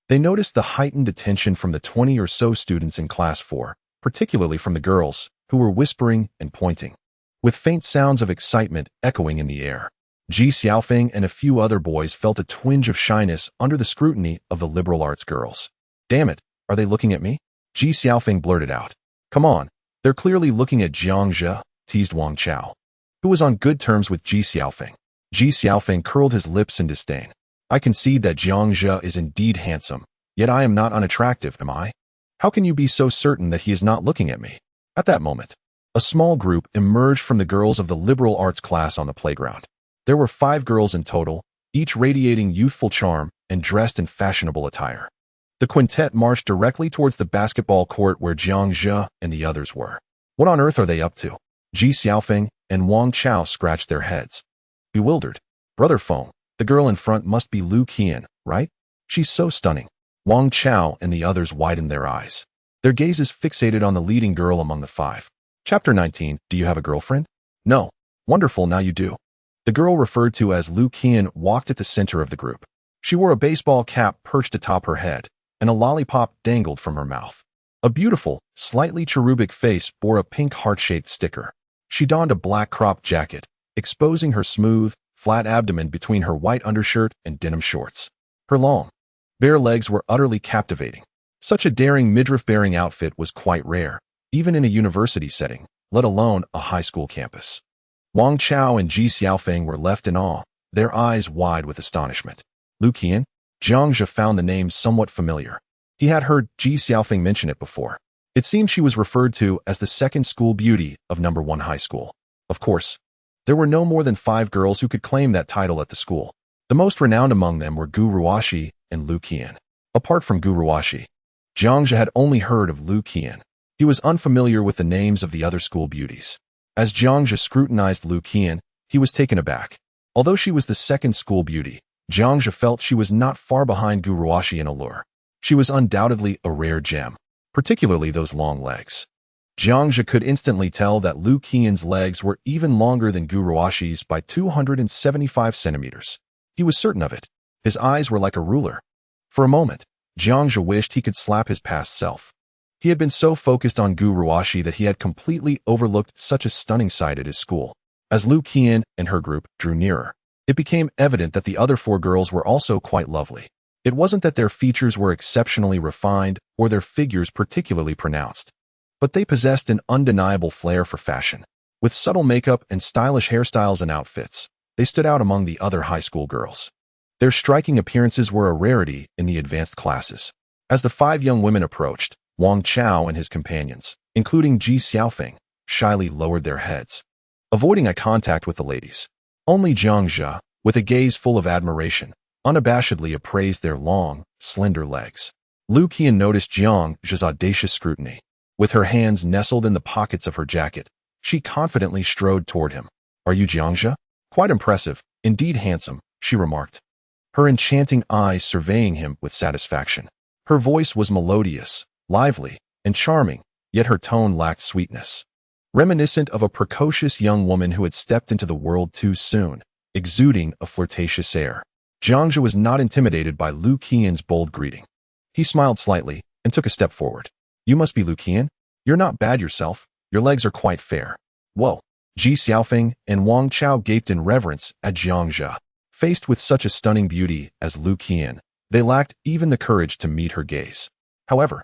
they noticed the heightened attention from the 20 or so students in Class 4, particularly from the girls, who were whispering and pointing, with faint sounds of excitement echoing in the air. Ji Xiaofeng and a few other boys felt a twinge of shyness under the scrutiny of the liberal arts girls. "Damn it, are they looking at me?" Ji Xiaofeng blurted out. "Come on, they're clearly looking at Jiang Zhe," teased Wang Chao, who was on good terms with Ji Xiaofeng. Ji Xiaofeng curled his lips in disdain. "I concede that Jiang Zhe is indeed handsome, yet I am not unattractive, am I? How can you be so certain that he is not looking at me?" At that moment, a small group emerged from the girls of the liberal arts class on the playground. There were 5 girls in total, each radiating youthful charm and dressed in fashionable attire. The quintet marched directly towards the basketball court where Jiang Zhe and the others were. What on earth are they up to? Ji Xiaofeng and Wang Chao scratched their heads, bewildered. "Brother Feng, the girl in front must be Lu Qian, right? She's so stunning." Wang Chao and the others widened their eyes, their gazes fixated on the leading girl among the 5. Chapter 19. Do you have a girlfriend? No. Wonderful, now you do. The girl referred to as Lu Qian walked at the center of the group. She wore a baseball cap perched atop her head, and a lollipop dangled from her mouth. A beautiful, slightly cherubic face bore a pink heart-shaped sticker. She donned a black cropped jacket, exposing her smooth, flat abdomen between her white undershirt and denim shorts. Her long, bare legs were utterly captivating. Such a daring midriff-bearing outfit was quite rare, even in a university setting, let alone a high school campus. Wang Chao and Ji Xiaofeng were left in awe, their eyes wide with astonishment. Lu Qian? Jiang Zhe found the name somewhat familiar. He had heard Ji Xiaofeng mention it before. It seemed she was referred to as the second school beauty of No. 1 High School. Of course, there were no more than 5 girls who could claim that title at the school. The most renowned among them were Gu Ruoxi and Lu Qian. Apart from Gu Ruoxi, Jiang Zhe had only heard of Lu Qian. He was unfamiliar with the names of the other school beauties. As Jiang Zhe scrutinized Lu Qian, he was taken aback. Although she was the second school beauty, Jiang Zhe felt she was not far behind Gu Ruoxi in allure. She was undoubtedly a rare gem, particularly those long legs. Jiang Zhe could instantly tell that Lu Qian's legs were even longer than Gu Ruoxi's by 275 centimeters. He was certain of it. His eyes were like a ruler. For a moment, Jiang Zhe wished he could slap his past self. He had been so focused on Gu Ruoxi that he had completely overlooked such a stunning sight at his school. As Lu Qian and her group drew nearer, it became evident that the other 4 girls were also quite lovely. It wasn't that their features were exceptionally refined or their figures particularly pronounced, but they possessed an undeniable flair for fashion. With subtle makeup and stylish hairstyles and outfits, they stood out among the other high school girls. Their striking appearances were a rarity in the advanced classes. As the 5 young women approached, Wang Chao and his companions, including Ji Xiaofeng, shyly lowered their heads, avoiding eye contact with the ladies. Only Jiang Zhe, with a gaze full of admiration, unabashedly appraised their long, slender legs. Lu Qian noticed Jiang Zhe's audacious scrutiny. With her hands nestled in the pockets of her jacket, she confidently strode toward him. "Are you Jiang Zhe? Quite impressive, indeed handsome," she remarked, her enchanting eyes surveying him with satisfaction. Her voice was melodious, lively, and charming, yet her tone lacked sweetness. Reminiscent of a precocious young woman who had stepped into the world too soon, exuding a flirtatious air. Jiang Zhe was not intimidated by Lu Qian's bold greeting. He smiled slightly and took a step forward. You must be Lu Qian? You're not bad yourself. Your legs are quite fair. Whoa. Ji Xiaofeng and Wang Chao gaped in reverence at Jiang Zhe. Faced with such a stunning beauty as Lu Qian, they lacked even the courage to meet her gaze. However,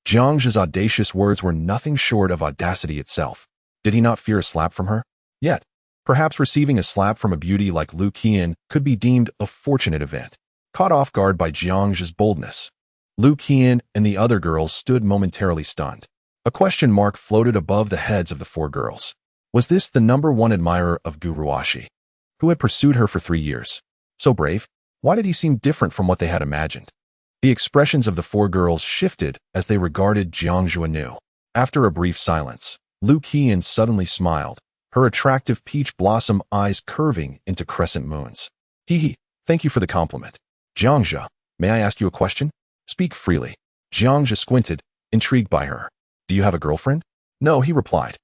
Jiang Zhe's audacious words were nothing short of audacity itself. Did he not fear a slap from her? Yet, perhaps receiving a slap from a beauty like Lu Qian could be deemed a fortunate event. Caught off guard by Jiang Zhe's boldness, Lu Qian and the other girls stood momentarily stunned. A question mark floated above the heads of the four girls. Was this the #1 admirer of Gu Ruoxi, who had pursued her for 3 years? So brave? Why did he seem different from what they had imagined? The expressions of the four girls shifted as they regarded Jiang Zhe anew. After a brief silence, Lu Qian suddenly smiled, her attractive peach blossom eyes curving into crescent moons. Hee, thank you for the compliment. Jiang Zhe, may I ask you a question? Speak freely. Jiang Zhe squinted, intrigued by her. Do you have a girlfriend? No, he replied.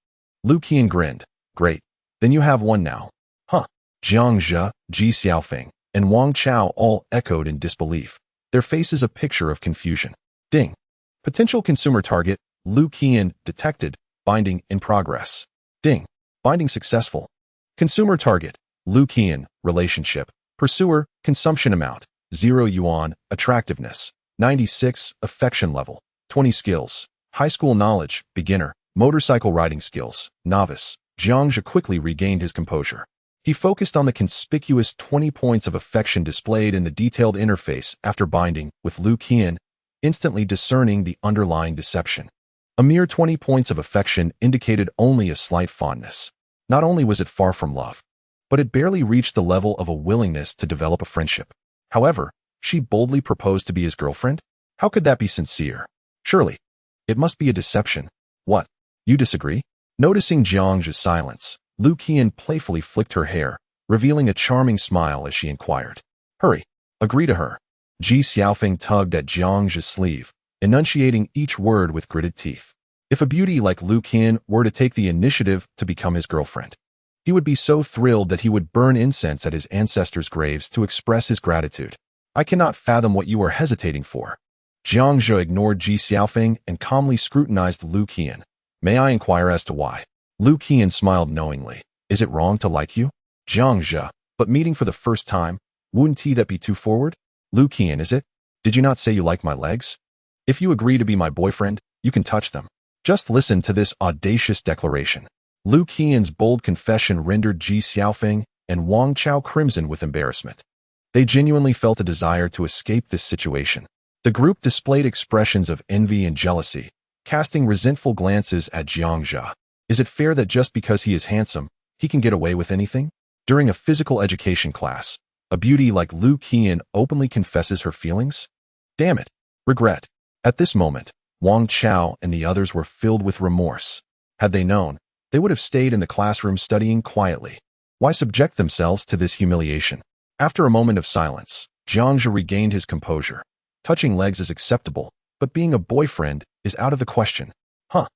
Lu Qian grinned. Great. Then you have one now. Huh. Jiang Zhe, Ji Xiaofeng, and Wang Chao all echoed in disbelief, their faces a picture of confusion. Ding. Potential consumer target, Lu Qian, detected, binding in progress. Ding. Binding successful. Consumer target, Lu Qian, relationship. Pursuer, consumption amount, 0 yuan, attractiveness, 96, affection level, 20 skills, high school knowledge, beginner, motorcycle riding skills, novice. Jiang Zhe quickly regained his composure. He focused on the conspicuous 20 points of affection displayed in the detailed interface after binding with Lu Qian, instantly discerning the underlying deception. A mere 20 points of affection indicated only a slight fondness. Not only was it far from love, but it barely reached the level of a willingness to develop a friendship. However, she boldly proposed to be his girlfriend? How could that be sincere? Surely, it must be a deception. What? You disagree? Noticing Jiang Zhe's silence, Lu Qian playfully flicked her hair, revealing a charming smile as she inquired. Hurry, agree to her. Ji Xiaofeng tugged at Jiang Zhe's sleeve, enunciating each word with gritted teeth. If a beauty like Lu Qian were to take the initiative to become his girlfriend, he would be so thrilled that he would burn incense at his ancestors' graves to express his gratitude. I cannot fathom what you are hesitating for. Jiang Zhe ignored Ji Xiaofeng and calmly scrutinized Lu Qian. May I inquire as to why? Lu Qian smiled knowingly. Is it wrong to like you? Jiang Zhe, but meeting for the first time, wouldn't that be too forward? Lu Qian, is it? Did you not say you like my legs? If you agree to be my boyfriend, you can touch them. Just listen to this audacious declaration. Lu Qian's bold confession rendered Ji Xiaofeng and Wang Chao crimson with embarrassment. They genuinely felt a desire to escape this situation. The group displayed expressions of envy and jealousy, casting resentful glances at Jiang Zhe. Is it fair that just because he is handsome, he can get away with anything? During a physical education class, a beauty like Lu Qian openly confesses her feelings? Damn it. Regret. At this moment, Wang Chao and the others were filled with remorse. Had they known, they would have stayed in the classroom studying quietly. Why subject themselves to this humiliation? After a moment of silence, Jiang Zhe regained his composure. Touching legs is acceptable, but being a boyfriend is out of the question. Huh.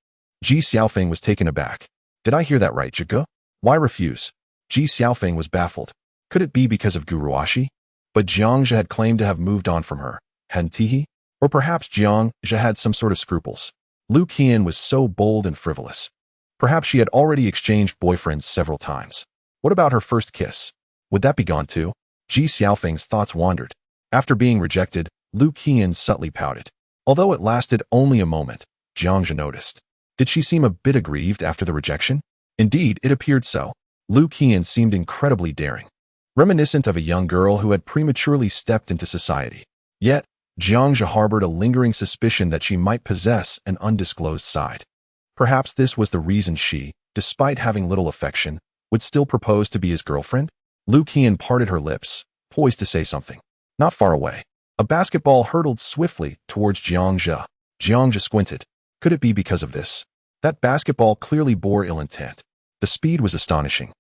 Ji Xiaofeng was taken aback. Did I hear that right, Zhige? Why refuse? Ji Xiaofeng was baffled. Could it be because of Gu Ruoxi? But Jiang Zhe had claimed to have moved on from her, hadn't he? Or perhaps Jiang Zhe had some sort of scruples. Lu Qian was so bold and frivolous. Perhaps she had already exchanged boyfriends several times. What about her first kiss? Would that be gone too? Ji Xiaofeng's thoughts wandered. After being rejected, Lu Qian subtly pouted. Although it lasted only a moment, Jiang Zhe noticed. Did she seem a bit aggrieved after the rejection? Indeed, it appeared so. Lu Qian seemed incredibly daring, reminiscent of a young girl who had prematurely stepped into society. Yet, Jiang Zhe harbored a lingering suspicion that she might possess an undisclosed side. Perhaps this was the reason she, despite having little affection, would still propose to be his girlfriend? Lu Qian parted her lips, poised to say something. Not far away, a basketball hurtled swiftly towards Jiang Zhe. Jiang Zhe squinted. Could it be because of this? That basketball clearly bore ill intent. The speed was astonishing,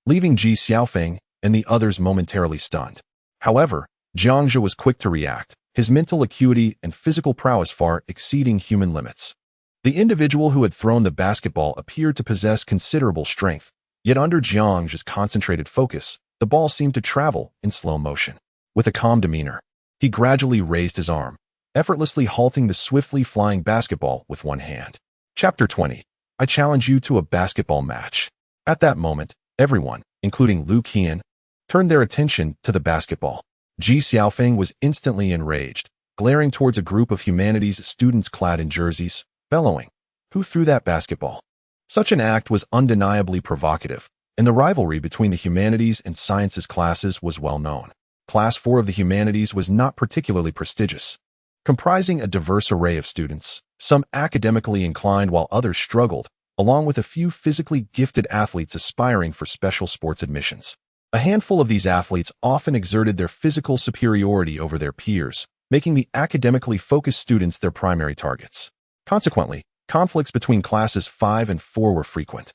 leaving Ji Xiaofeng and the others momentarily stunned. However, Jiang Zhe was quick to react, his mental acuity and physical prowess far exceeding human limits. The individual who had thrown the basketball appeared to possess considerable strength, yet under Jiang Zhe's concentrated focus, the ball seemed to travel in slow motion. With a calm demeanor, he gradually raised his arm, effortlessly halting the swiftly flying basketball with one hand. Chapter 20. I challenge you to a basketball match. At that moment, everyone, including Lu Qian, turned their attention to the basketball. Ji Xiaofeng was instantly enraged, glaring towards a group of humanities students clad in jerseys, bellowing, "Who threw that basketball?" Such an act was undeniably provocative, and the rivalry between the humanities and sciences classes was well known. Class 4 of the humanities was not particularly prestigious, comprising a diverse array of students, some academically inclined while others struggled, along with a few physically gifted athletes aspiring for special sports admissions. A handful of these athletes often exerted their physical superiority over their peers, making the academically focused students their primary targets. Consequently, conflicts between classes 5 and 4 were frequent.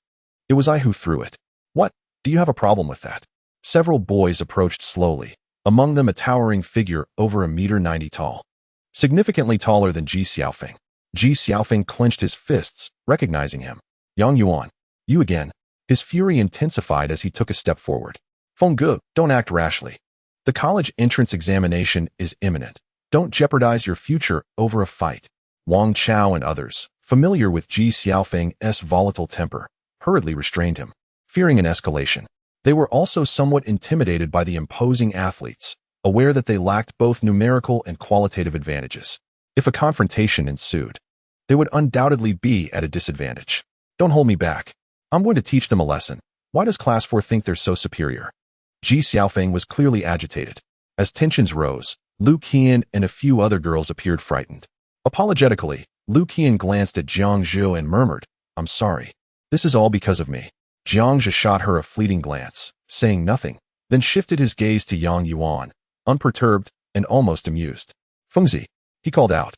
"It was I who threw it." "What? Do you have a problem with that?" Several boys approached slowly, among them a towering figure over 1.90 meters tall, significantly taller than Ji Xiaofeng. Ji Xiaofeng clenched his fists, recognizing him. "Yang Yuan, you again." His fury intensified as he took a step forward. "Feng Ge, don't act rashly. The college entrance examination is imminent. Don't jeopardize your future over a fight." Wang Chao and others, familiar with Ji Xiaofeng's volatile temper, hurriedly restrained him, fearing an escalation. They were also somewhat intimidated by the imposing athletes, aware that they lacked both numerical and qualitative advantages. If a confrontation ensued, they would undoubtedly be at a disadvantage. "Don't hold me back. I'm going to teach them a lesson. Why does Class 4 think they're so superior?" Ji Xiaofeng was clearly agitated. As tensions rose, Lu Qian and a few other girls appeared frightened. Apologetically, Lu Qian glanced at Jiang Zhe and murmured, "I'm sorry. This is all because of me." Jiang Zhe shot her a fleeting glance, saying nothing, then shifted his gaze to Yang Yuan, unperturbed and almost amused. "Fengzi," he called out.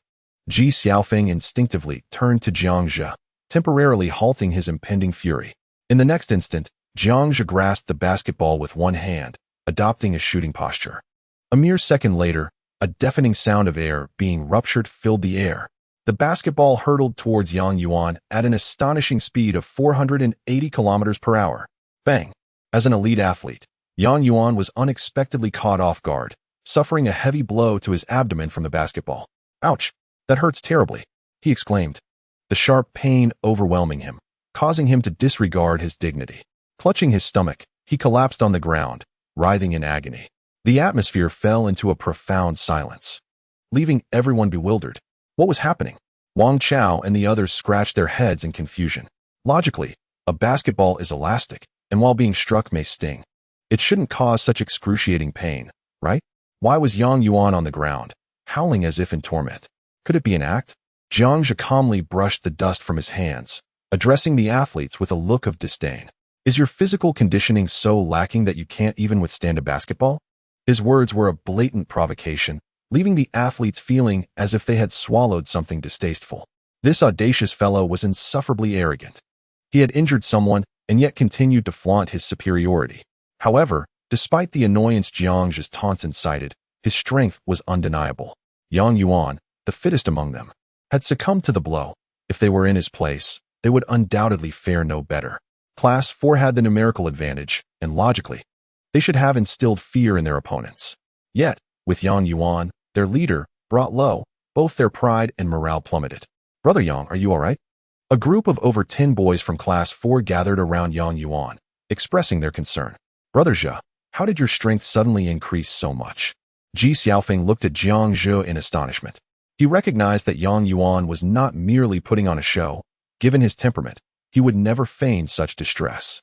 Ji Xiaofeng instinctively turned to Jiang Zhe, temporarily halting his impending fury. In the next instant, Jiang Zhe grasped the basketball with one hand, adopting a shooting posture. A mere second later, a deafening sound of air being ruptured filled the air. The basketball hurtled towards Yang Yuan at an astonishing speed of 480 kilometers per hour. Bang! As an elite athlete, Yang Yuan was unexpectedly caught off guard, suffering a heavy blow to his abdomen from the basketball. "Ouch! That hurts terribly," he exclaimed, the sharp pain overwhelming him, causing him to disregard his dignity. Clutching his stomach, he collapsed on the ground, writhing in agony. The atmosphere fell into a profound silence, leaving everyone bewildered. What was happening? Wang Chao and the others scratched their heads in confusion. Logically, a basketball is elastic, and while being struck may sting, it shouldn't cause such excruciating pain, right? Why was Yang Yuan on the ground, howling as if in torment? Could it be an act? Jiang Zhe calmly brushed the dust from his hands, addressing the athletes with a look of disdain. "Is your physical conditioning so lacking that you can't even withstand a basketball?" His words were a blatant provocation, leaving the athletes feeling as if they had swallowed something distasteful. This audacious fellow was insufferably arrogant. He had injured someone and yet continued to flaunt his superiority. However, despite the annoyance Jiang Zhe's taunts incited, his strength was undeniable. Yang Yuan, the fittest among them, had succumbed to the blow. If they were in his place, they would undoubtedly fare no better. Class 4 had the numerical advantage, and logically, they should have instilled fear in their opponents. Yet, with Yang Yuan, their leader, brought low, both their pride and morale plummeted. "Brother Yang, are you all right?" A group of over 10 boys from Class 4 gathered around Yang Yuan, expressing their concern. "Brother Zhe, how did your strength suddenly increase so much?" Ji Xiaofeng looked at Jiang Zhe in astonishment. He recognized that Yang Yuan was not merely putting on a show. Given his temperament, he would never feign such distress.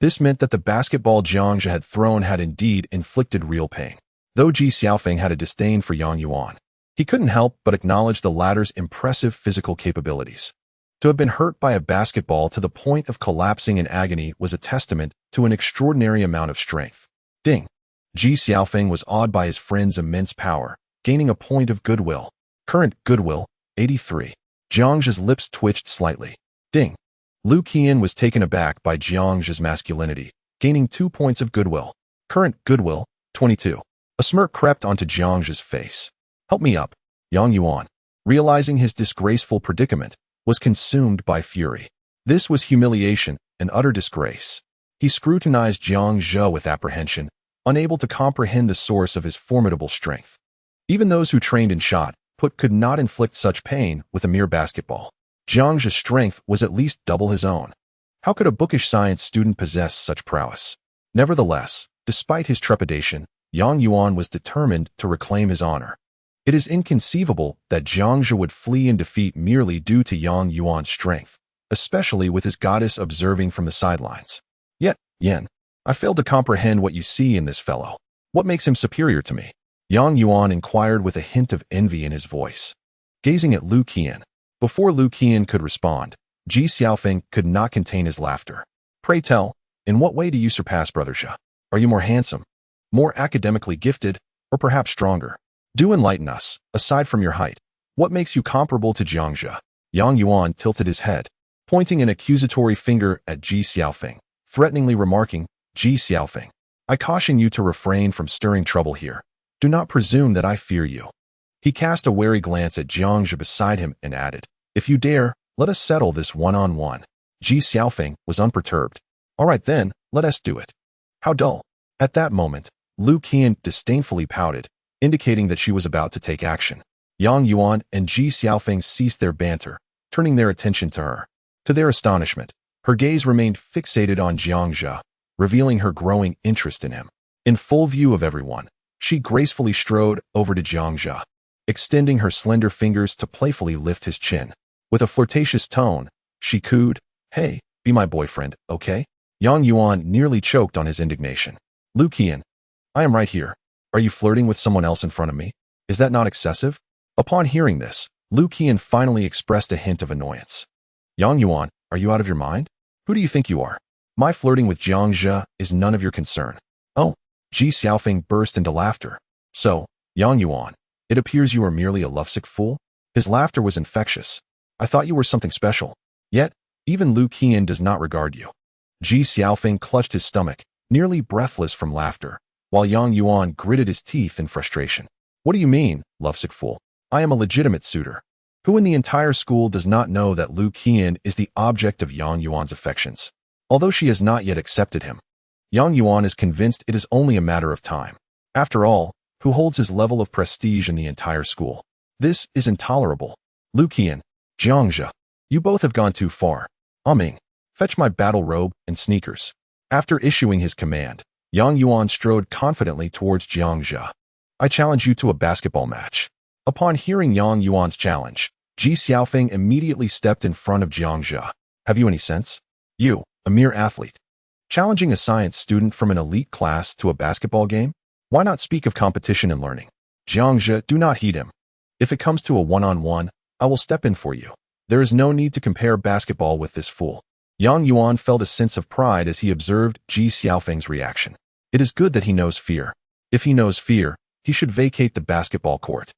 This meant that the basketball Jiang Zhe had thrown had indeed inflicted real pain. Though Ji Xiaofeng had a disdain for Yang Yuan, he couldn't help but acknowledge the latter's impressive physical capabilities. To have been hurt by a basketball to the point of collapsing in agony was a testament to an extraordinary amount of strength. Ding! Ji Xiaofeng was awed by his friend's immense power, gaining a point of goodwill. Current goodwill, 83. Jiang Zhe's lips twitched slightly. Ding! Lu Qian was taken aback by Jiang Zhe's masculinity, gaining 2 points of goodwill. Current goodwill, 22. A smirk crept onto Jiang Zhe's face. "Help me up." Yang Yuan, realizing his disgraceful predicament, was consumed by fury. This was humiliation and utter disgrace. He scrutinized Jiang Zhe with apprehension, unable to comprehend the source of his formidable strength. Even those who trained and shot, Pfft could not inflict such pain with a mere basketball. Jiang Zhe's strength was at least double his own. How could a bookish science student possess such prowess? Nevertheless, despite his trepidation, Yang Yuan was determined to reclaim his honor. It is inconceivable that Jiang Zhe would flee in defeat merely due to Yang Yuan's strength, especially with his goddess observing from the sidelines. Yet, Yan, I fail to comprehend what you see in this fellow. What makes him superior to me? Yang Yuan inquired with a hint of envy in his voice. Gazing at Lu Qian. Before Lu Qian could respond, Ji Xiaofeng could not contain his laughter. Pray tell, in what way do you surpass Brother Zhe? Are you more handsome, more academically gifted, or perhaps stronger? Do enlighten us, aside from your height. What makes you comparable to Jiang Zhe? Yang Yuan tilted his head, pointing an accusatory finger at Ji Xiaofeng, threateningly remarking, Ji Xiaofeng, I caution you to refrain from stirring trouble here. Do not presume that I fear you. He cast a wary glance at Jiang Zhe beside him and added, if you dare, let us settle this one-on-one. Ji Xiaofeng was unperturbed. All right then, let us do it. How dull. At that moment, Lu Qian disdainfully pouted, indicating that she was about to take action. Yang Yuan and Ji Xiaofeng ceased their banter, turning their attention to her. To their astonishment, her gaze remained fixated on Jiang Zhe, revealing her growing interest in him. In full view of everyone, she gracefully strode over to Jiang Zhe, extending her slender fingers to playfully lift his chin. With a flirtatious tone, she cooed, Hey, be my boyfriend, okay? Yang Yuan nearly choked on his indignation. Lu Qian, I am right here. Are you flirting with someone else in front of me? Is that not excessive? Upon hearing this, Lu Qian finally expressed a hint of annoyance. Yang Yuan, are you out of your mind? Who do you think you are? My flirting with Jiang Zhe is none of your concern. Oh, Ji Xiaofeng burst into laughter. So, Yang Yuan, it appears you are merely a lovesick fool? His laughter was infectious. I thought you were something special. Yet, even Lu Qian does not regard you. Ji Xiaofeng clutched his stomach, nearly breathless from laughter, while Yang Yuan gritted his teeth in frustration. What do you mean, lovesick fool? I am a legitimate suitor. Who in the entire school does not know that Lu Qian is the object of Yang Yuan's affections? Although she has not yet accepted him, Yang Yuan is convinced it is only a matter of time. After all, who holds his level of prestige in the entire school? This is intolerable. Lu Qian, Jiang Zhe, you both have gone too far. Ming, fetch my battle robe and sneakers. After issuing his command, Yang Yuan strode confidently towards Jiang Zhe. I challenge you to a basketball match. Upon hearing Yang Yuan's challenge, Ji Xiaofeng immediately stepped in front of Jiang Zhe. Have you any sense? You, a mere athlete. Challenging a science student from an elite class to a basketball game? Why not speak of competition and learning? Jiang Zhe, do not heed him. If it comes to a one-on-one, I will step in for you. There is no need to compare basketball with this fool. Yang Yuan felt a sense of pride as he observed Ji Xiaofeng's reaction. It is good that he knows fear. If he knows fear, he should vacate the basketball court.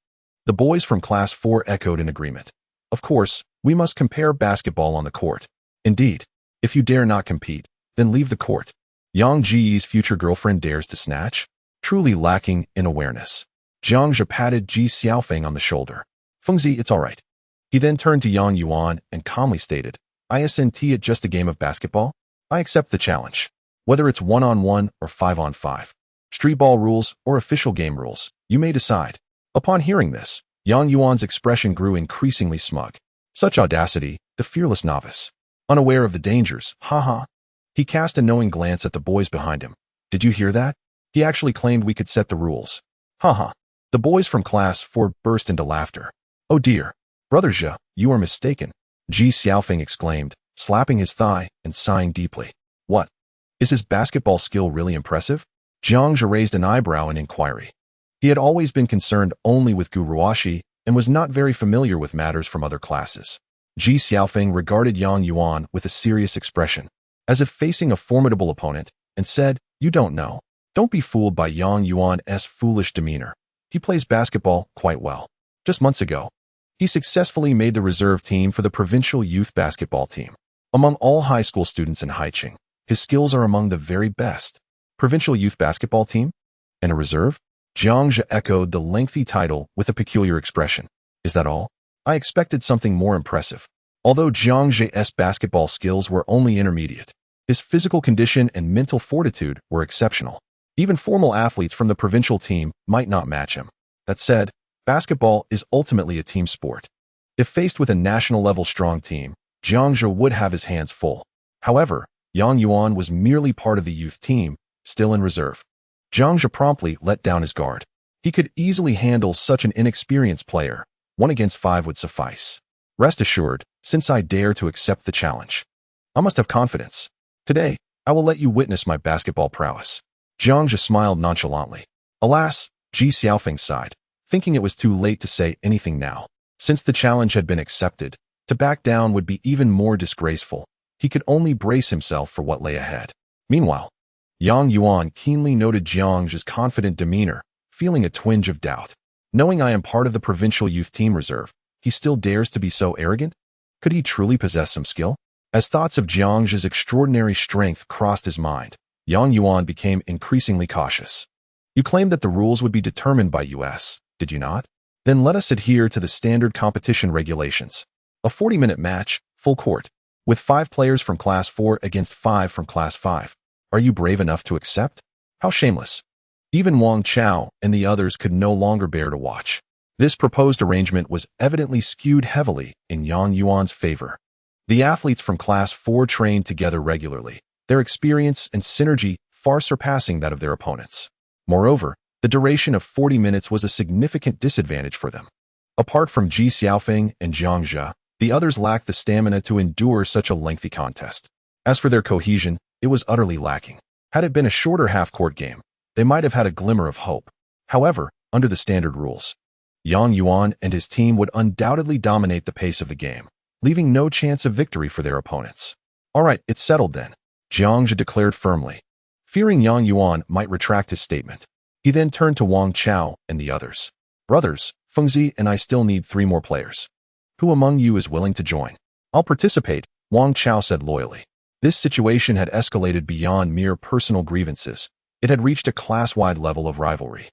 The boys from Class 4 echoed in agreement. Of course, we must compare basketball on the court. Indeed, if you dare not compete, then leave the court. Yang Ji's future girlfriend dares to snatch? Truly lacking in awareness. Jiang Zhe patted Ji Xiaofeng on the shoulder. Fengzi, it's all right. He then turned to Yang Yuan and calmly stated, Isn't it just a game of basketball? I accept the challenge. Whether it's 1-on-1 or 5-on-5, street ball rules or official game rules, you may decide. Upon hearing this, Yang Yuan's expression grew increasingly smug. Such audacity, the fearless novice. Unaware of the dangers, haha. He cast a knowing glance at the boys behind him. Did you hear that? He actually claimed we could set the rules. Haha. The boys from Class 4 burst into laughter. Oh dear. Brother Zhe, you are mistaken. Ji Xiaofeng exclaimed, slapping his thigh and sighing deeply. What? Is his basketball skill really impressive? Jiang Zhe raised an eyebrow in inquiry. He had always been concerned only with Gu Ruoxi and was not very familiar with matters from other classes. Ji Xiaofeng regarded Yang Yuan with a serious expression, as if facing a formidable opponent, and said, You don't know. Don't be fooled by Yang Yuan's foolish demeanor. He plays basketball quite well. Just months ago, he successfully made the reserve team for the provincial youth basketball team. Among all high school students in Haicheng, his skills are among the very best. Provincial youth basketball team? And a reserve? Jiang Zhe echoed the lengthy title with a peculiar expression. Is that all? I expected something more impressive. Although Jiang Zhe's basketball skills were only intermediate, his physical condition and mental fortitude were exceptional. Even formal athletes from the provincial team might not match him. That said, Basketball is ultimately a team sport. If faced with a national-level strong team, Jiang Zhe would have his hands full. However, Yang Yuan was merely part of the youth team, still in reserve. Jiang Zhe promptly let down his guard. He could easily handle such an inexperienced player. 1 against 5 would suffice. Rest assured, since I dare to accept the challenge, I must have confidence. Today, I will let you witness my basketball prowess. Jiang Zhe smiled nonchalantly. Alas, Ji Xiaofeng sighed, thinking it was too late to say anything now. Since the challenge had been accepted, to back down would be even more disgraceful. He could only brace himself for what lay ahead. Meanwhile, Yang Yuan keenly noted Jiang Zhe's confident demeanor, feeling a twinge of doubt. Knowing I am part of the provincial youth team reserve, he still dares to be so arrogant? Could he truly possess some skill? As thoughts of Jiang Zhe's extraordinary strength crossed his mind, Yang Yuan became increasingly cautious. You claimed that the rules would be determined by us, did you not? Then let us adhere to the standard competition regulations. A 40-minute match, full court, with 5 players from Class 4 against 5 from Class 5. Are you brave enough to accept? How shameless. Even Wang Chao and the others could no longer bear to watch. This proposed arrangement was evidently skewed heavily in Yang Yuan's favor. The athletes from Class 4 trained together regularly, their experience and synergy far surpassing that of their opponents. Moreover, the duration of 40 minutes was a significant disadvantage for them. Apart from Ji Xiaofeng and Jiang Zhe, the others lacked the stamina to endure such a lengthy contest. As for their cohesion, it was utterly lacking. Had it been a shorter half-court game, they might have had a glimmer of hope. However, under the standard rules, Yang Yuan and his team would undoubtedly dominate the pace of the game, leaving no chance of victory for their opponents. All right, it's settled then, Jiang Zhe declared firmly. Fearing Yang Yuan might retract his statement, he then turned to Wang Chao and the others. Brothers, Fengzi and I still need 3 more players. Who among you is willing to join? I'll participate, Wang Chao said loyally. This situation had escalated beyond mere personal grievances. It had reached a class-wide level of rivalry.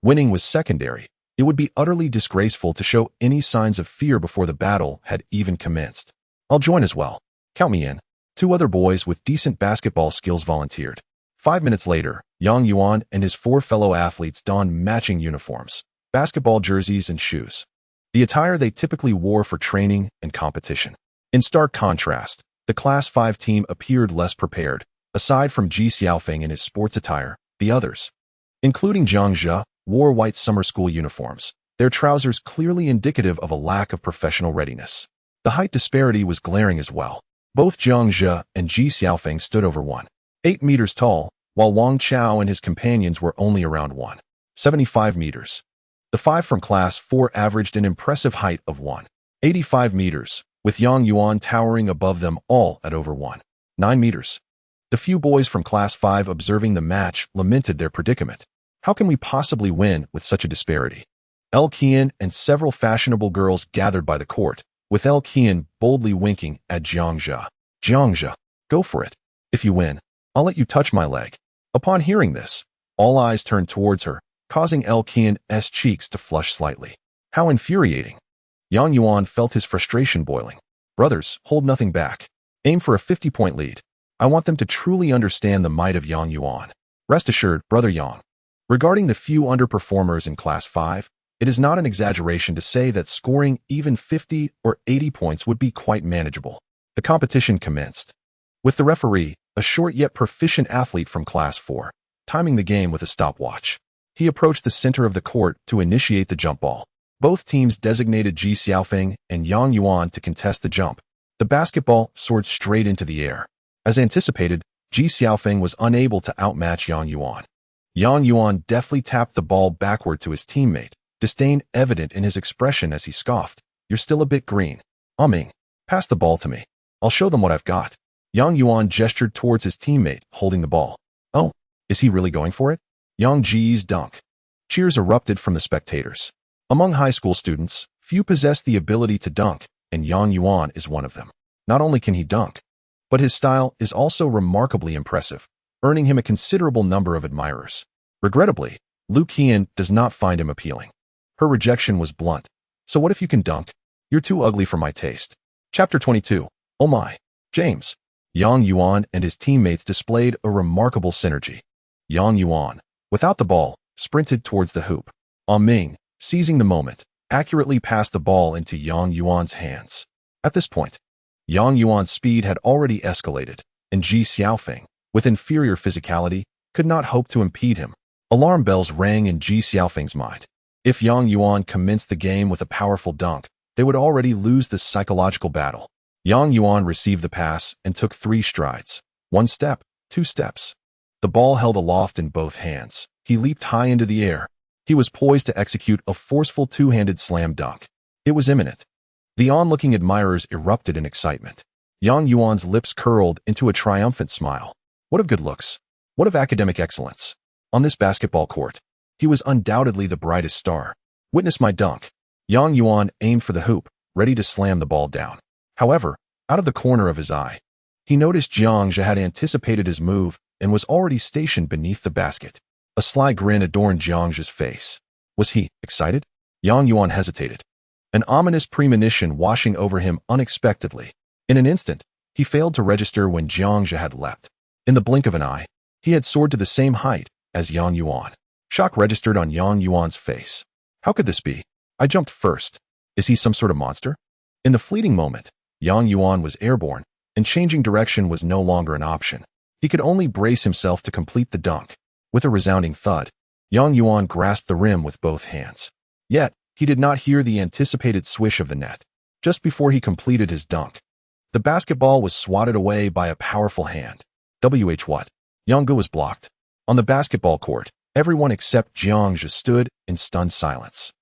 Winning was secondary. It would be utterly disgraceful to show any signs of fear before the battle had even commenced. I'll join as well. Count me in. 2 other boys with decent basketball skills volunteered. 5 minutes later, Yang Yuan and his 4 fellow athletes donned matching uniforms, basketball jerseys and shoes. The attire they typically wore for training and competition. In stark contrast, the Class 5 team appeared less prepared. Aside from Ji Xiaofeng in his sports attire, the others, including Jiang Zhe, wore white summer school uniforms, their trousers clearly indicative of a lack of professional readiness. The height disparity was glaring as well. Both Jiang Zhe and Ji Xiaofeng stood over 1.8 meters tall, while Wang Chao and his companions were only around 1.75 meters. The 5 from Class 4 averaged an impressive height of 1.85 meters, with Yang Yuan towering above them all at over 1.9 meters. The few boys from Class 5 observing the match lamented their predicament. How can we possibly win with such a disparity? El Qian and several fashionable girls gathered by the court, with El Qian boldly winking at Jiang Zhe. Jiang Zhe, go for it. If you win, I'll let you touch my leg. Upon hearing this, all eyes turned towards her, causing El Qian's cheeks to flush slightly. How infuriating. Yang Yuan felt his frustration boiling. Brothers, hold nothing back. Aim for a 50-point lead. I want them to truly understand the might of Yang Yuan. Rest assured, Brother Yang. Regarding the few underperformers in Class 5, it is not an exaggeration to say that scoring even 50 or 80 points would be quite manageable. The competition commenced, with the referee, a short yet proficient athlete from Class 4, timing the game with a stopwatch. He approached the center of the court to initiate the jump ball. Both teams designated Ji Xiaofeng and Yang Yuan to contest the jump. The basketball soared straight into the air. As anticipated, Ji Xiaofeng was unable to outmatch Yang Yuan. Yang Yuan deftly tapped the ball backward to his teammate, disdain evident in his expression as he scoffed. You're still a bit green. Ming, pass the ball to me. I'll show them what I've got. Yang Yuan gestured towards his teammate, holding the ball. Oh, is he really going for it? Yang Ji's dunk. Cheers erupted from the spectators. Among high school students, few possess the ability to dunk, and Yang Yuan is one of them. Not only can he dunk, but his style is also remarkably impressive, earning him a considerable number of admirers. Regrettably, Lu Qian does not find him appealing. Her rejection was blunt. So what if you can dunk? You're too ugly for my taste. Chapter 22. Oh my. James. Yang Yuan and his teammates displayed a remarkable synergy. Yang Yuan, without the ball, sprinted towards the hoop. Ming, seizing the moment, accurately passed the ball into Yang Yuan's hands. At this point, Yang Yuan's speed had already escalated, and Ji Xiaofeng, with inferior physicality, could not hope to impede him. Alarm bells rang in Ji Xiaofeng's mind. If Yang Yuan commenced the game with a powerful dunk, they would already lose this psychological battle. Yang Yuan received the pass and took 3 strides. 1 step, 2 steps. The ball held aloft in both hands. He leaped high into the air. He was poised to execute a forceful 2-handed slam dunk. It was imminent. The onlooking admirers erupted in excitement. Yang Yuan's lips curled into a triumphant smile. What of good looks? What of academic excellence? On this basketball court, he was undoubtedly the brightest star. Witness my dunk. Yang Yuan aimed for the hoop, ready to slam the ball down. However, out of the corner of his eye, he noticed Jiang Zhe had anticipated his move and was already stationed beneath the basket. A sly grin adorned Jiang Zhe's face. Was he excited? Yang Yuan hesitated, an ominous premonition washing over him unexpectedly. In an instant, he failed to register when Jiang Zhe had leapt. In the blink of an eye, he had soared to the same height as Yang Yuan. Shock registered on Yang Yuan's face. How could this be? I jumped first. Is he some sort of monster? In the fleeting moment, Yang Yuan was airborne, and changing direction was no longer an option. He could only brace himself to complete the dunk. With a resounding thud, Yang Yuan grasped the rim with both hands. Yet, he did not hear the anticipated swish of the net. Just before he completed his dunk, the basketball was swatted away by a powerful hand. What? Yang Zhe was blocked. On the basketball court, everyone except Jiang Zhe stood in stunned silence.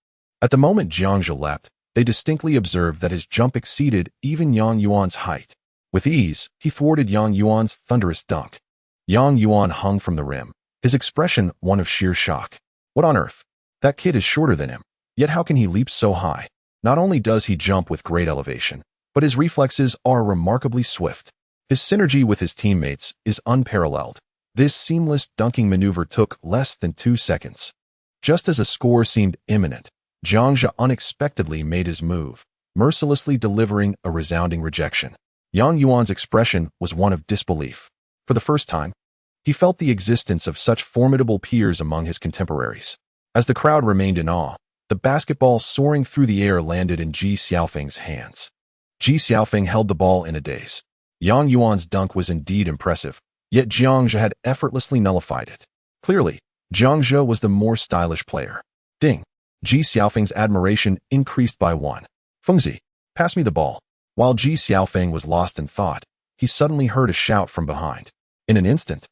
At the moment Jiang Zhe leapt, they distinctly observed that his jump exceeded even Yang Yuan's height. With ease, he thwarted Yang Yuan's thunderous dunk. Yang Yuan hung from the rim, his expression one of sheer shock. What on earth? That kid is shorter than him. Yet how can he leap so high? Not only does he jump with great elevation, but his reflexes are remarkably swift. His synergy with his teammates is unparalleled. This seamless dunking maneuver took less than 2 seconds. Just as a score seemed imminent, Jiang Zhe unexpectedly made his move, mercilessly delivering a resounding rejection. Yang Yuan's expression was one of disbelief. For the first time, he felt the existence of such formidable peers among his contemporaries. As the crowd remained in awe, the basketball soaring through the air landed in Ji Xiaofeng's hands. Ji Xiaofeng held the ball in a daze. Yang Yuan's dunk was indeed impressive, yet Jiang Zhe had effortlessly nullified it. Clearly, Jiang Zhe was the more stylish player. Ding! Ji Xiaofeng's admiration increased by 1. Fengzi, pass me the ball. While Ji Xiaofeng was lost in thought, he suddenly heard a shout from behind. In an instant,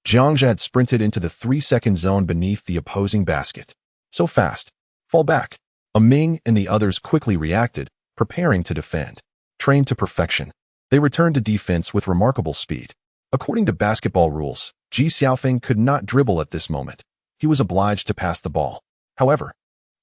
Jiang Zhe had sprinted into the 3-second zone beneath the opposing basket. So fast. Fall back. Ming and the others quickly reacted, preparing to defend. Trained to perfection, they returned to defense with remarkable speed. According to basketball rules, Ji Xiaofeng could not dribble at this moment. He was obliged to pass the ball. However,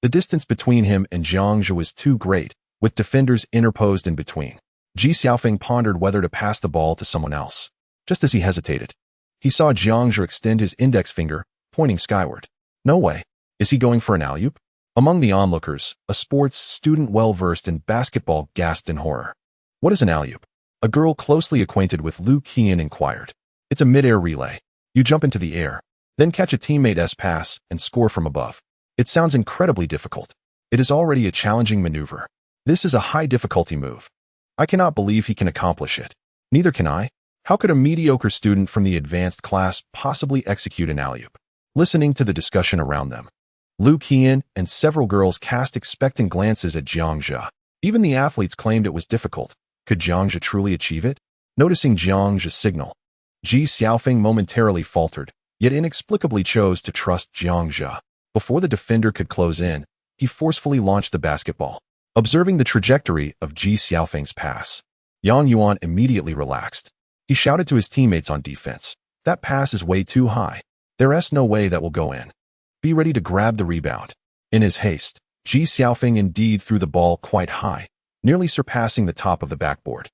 the distance between him and Jiang Zhe was too great, with defenders interposed in between. Ji Xiaofeng pondered whether to pass the ball to someone else. Just as he hesitated, he saw Jiang Zhe extend his index finger, pointing skyward. No way. Is he going for an alley-oop? Among the onlookers, a sports student well-versed in basketball gasped in horror. What is an alley-oop? A girl closely acquainted with Lu Qian inquired. It's a mid-air relay. You jump into the air, then catch a teammate's pass and score from above. It sounds incredibly difficult. It is already a challenging maneuver. This is a high-difficulty move. I cannot believe he can accomplish it. Neither can I. How could a mediocre student from the advanced class possibly execute an alley-oop? Listening to the discussion around them, Lu Qian and several girls cast expectant glances at Jiang Zhe. Even the athletes claimed it was difficult. Could Jiang Zhe truly achieve it? Noticing Jiang Zhe's signal, Ji Xiaofeng momentarily faltered, yet inexplicably chose to trust Jiang Zhe. Before the defender could close in, he forcefully launched the basketball. Observing the trajectory of Ji Xiaofeng's pass, Yang Yuan immediately relaxed. He shouted to his teammates on defense, "That pass is way too high. There's no way that will go in. Be ready to grab the rebound." In his haste, Ji Xiaofeng indeed threw the ball quite high, nearly surpassing the top of the backboard.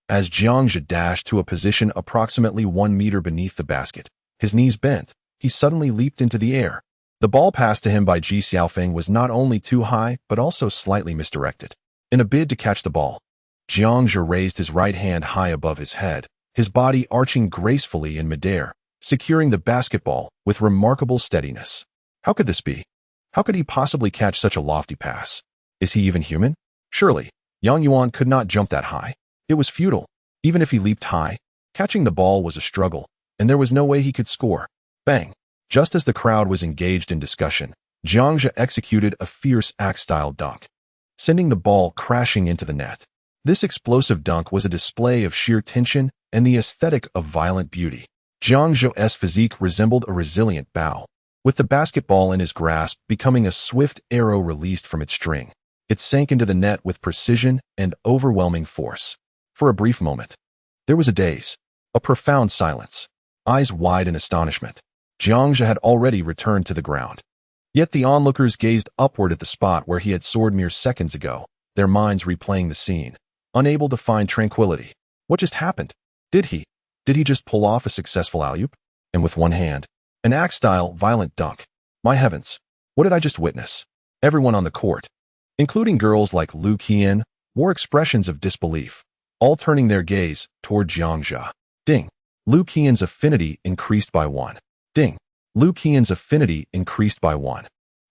As Jiang Zhe dashed to a position approximately 1 meter beneath the basket, his knees bent, he suddenly leaped into the air. The ball passed to him by Ji Xiaofeng was not only too high, but also slightly misdirected. In a bid to catch the ball, Jiang Zhe raised his right hand high above his head, his body arching gracefully in midair, securing the basketball with remarkable steadiness. How could this be? How could he possibly catch such a lofty pass? Is he even human? Surely, Yang Yuan could not jump that high. It was futile. Even if he leaped high, catching the ball was a struggle, and there was no way he could score. Bang! Just as the crowd was engaged in discussion, Jiang Zhe executed a fierce axe-style dunk, sending the ball crashing into the net. This explosive dunk was a display of sheer tension and the aesthetic of violent beauty. Jiang Zhe's physique resembled a resilient bow, with the basketball in his grasp becoming a swift arrow released from its string. It sank into the net with precision and overwhelming force. For a brief moment, there was a daze, a profound silence, eyes wide in astonishment. Jiang Zhe had already returned to the ground. Yet the onlookers gazed upward at the spot where he had soared mere seconds ago, their minds replaying the scene, unable to find tranquility. What just happened? Did he just pull off a successful alley-oop? And with one hand, an axe-style violent dunk. My heavens, what did I just witness? Everyone on the court, including girls like Lu Qian, wore expressions of disbelief, all turning their gaze toward Jiang Zhe. Ding. Lu Qian's affinity increased by 1. Ding. Lu Qian's affinity increased by 1.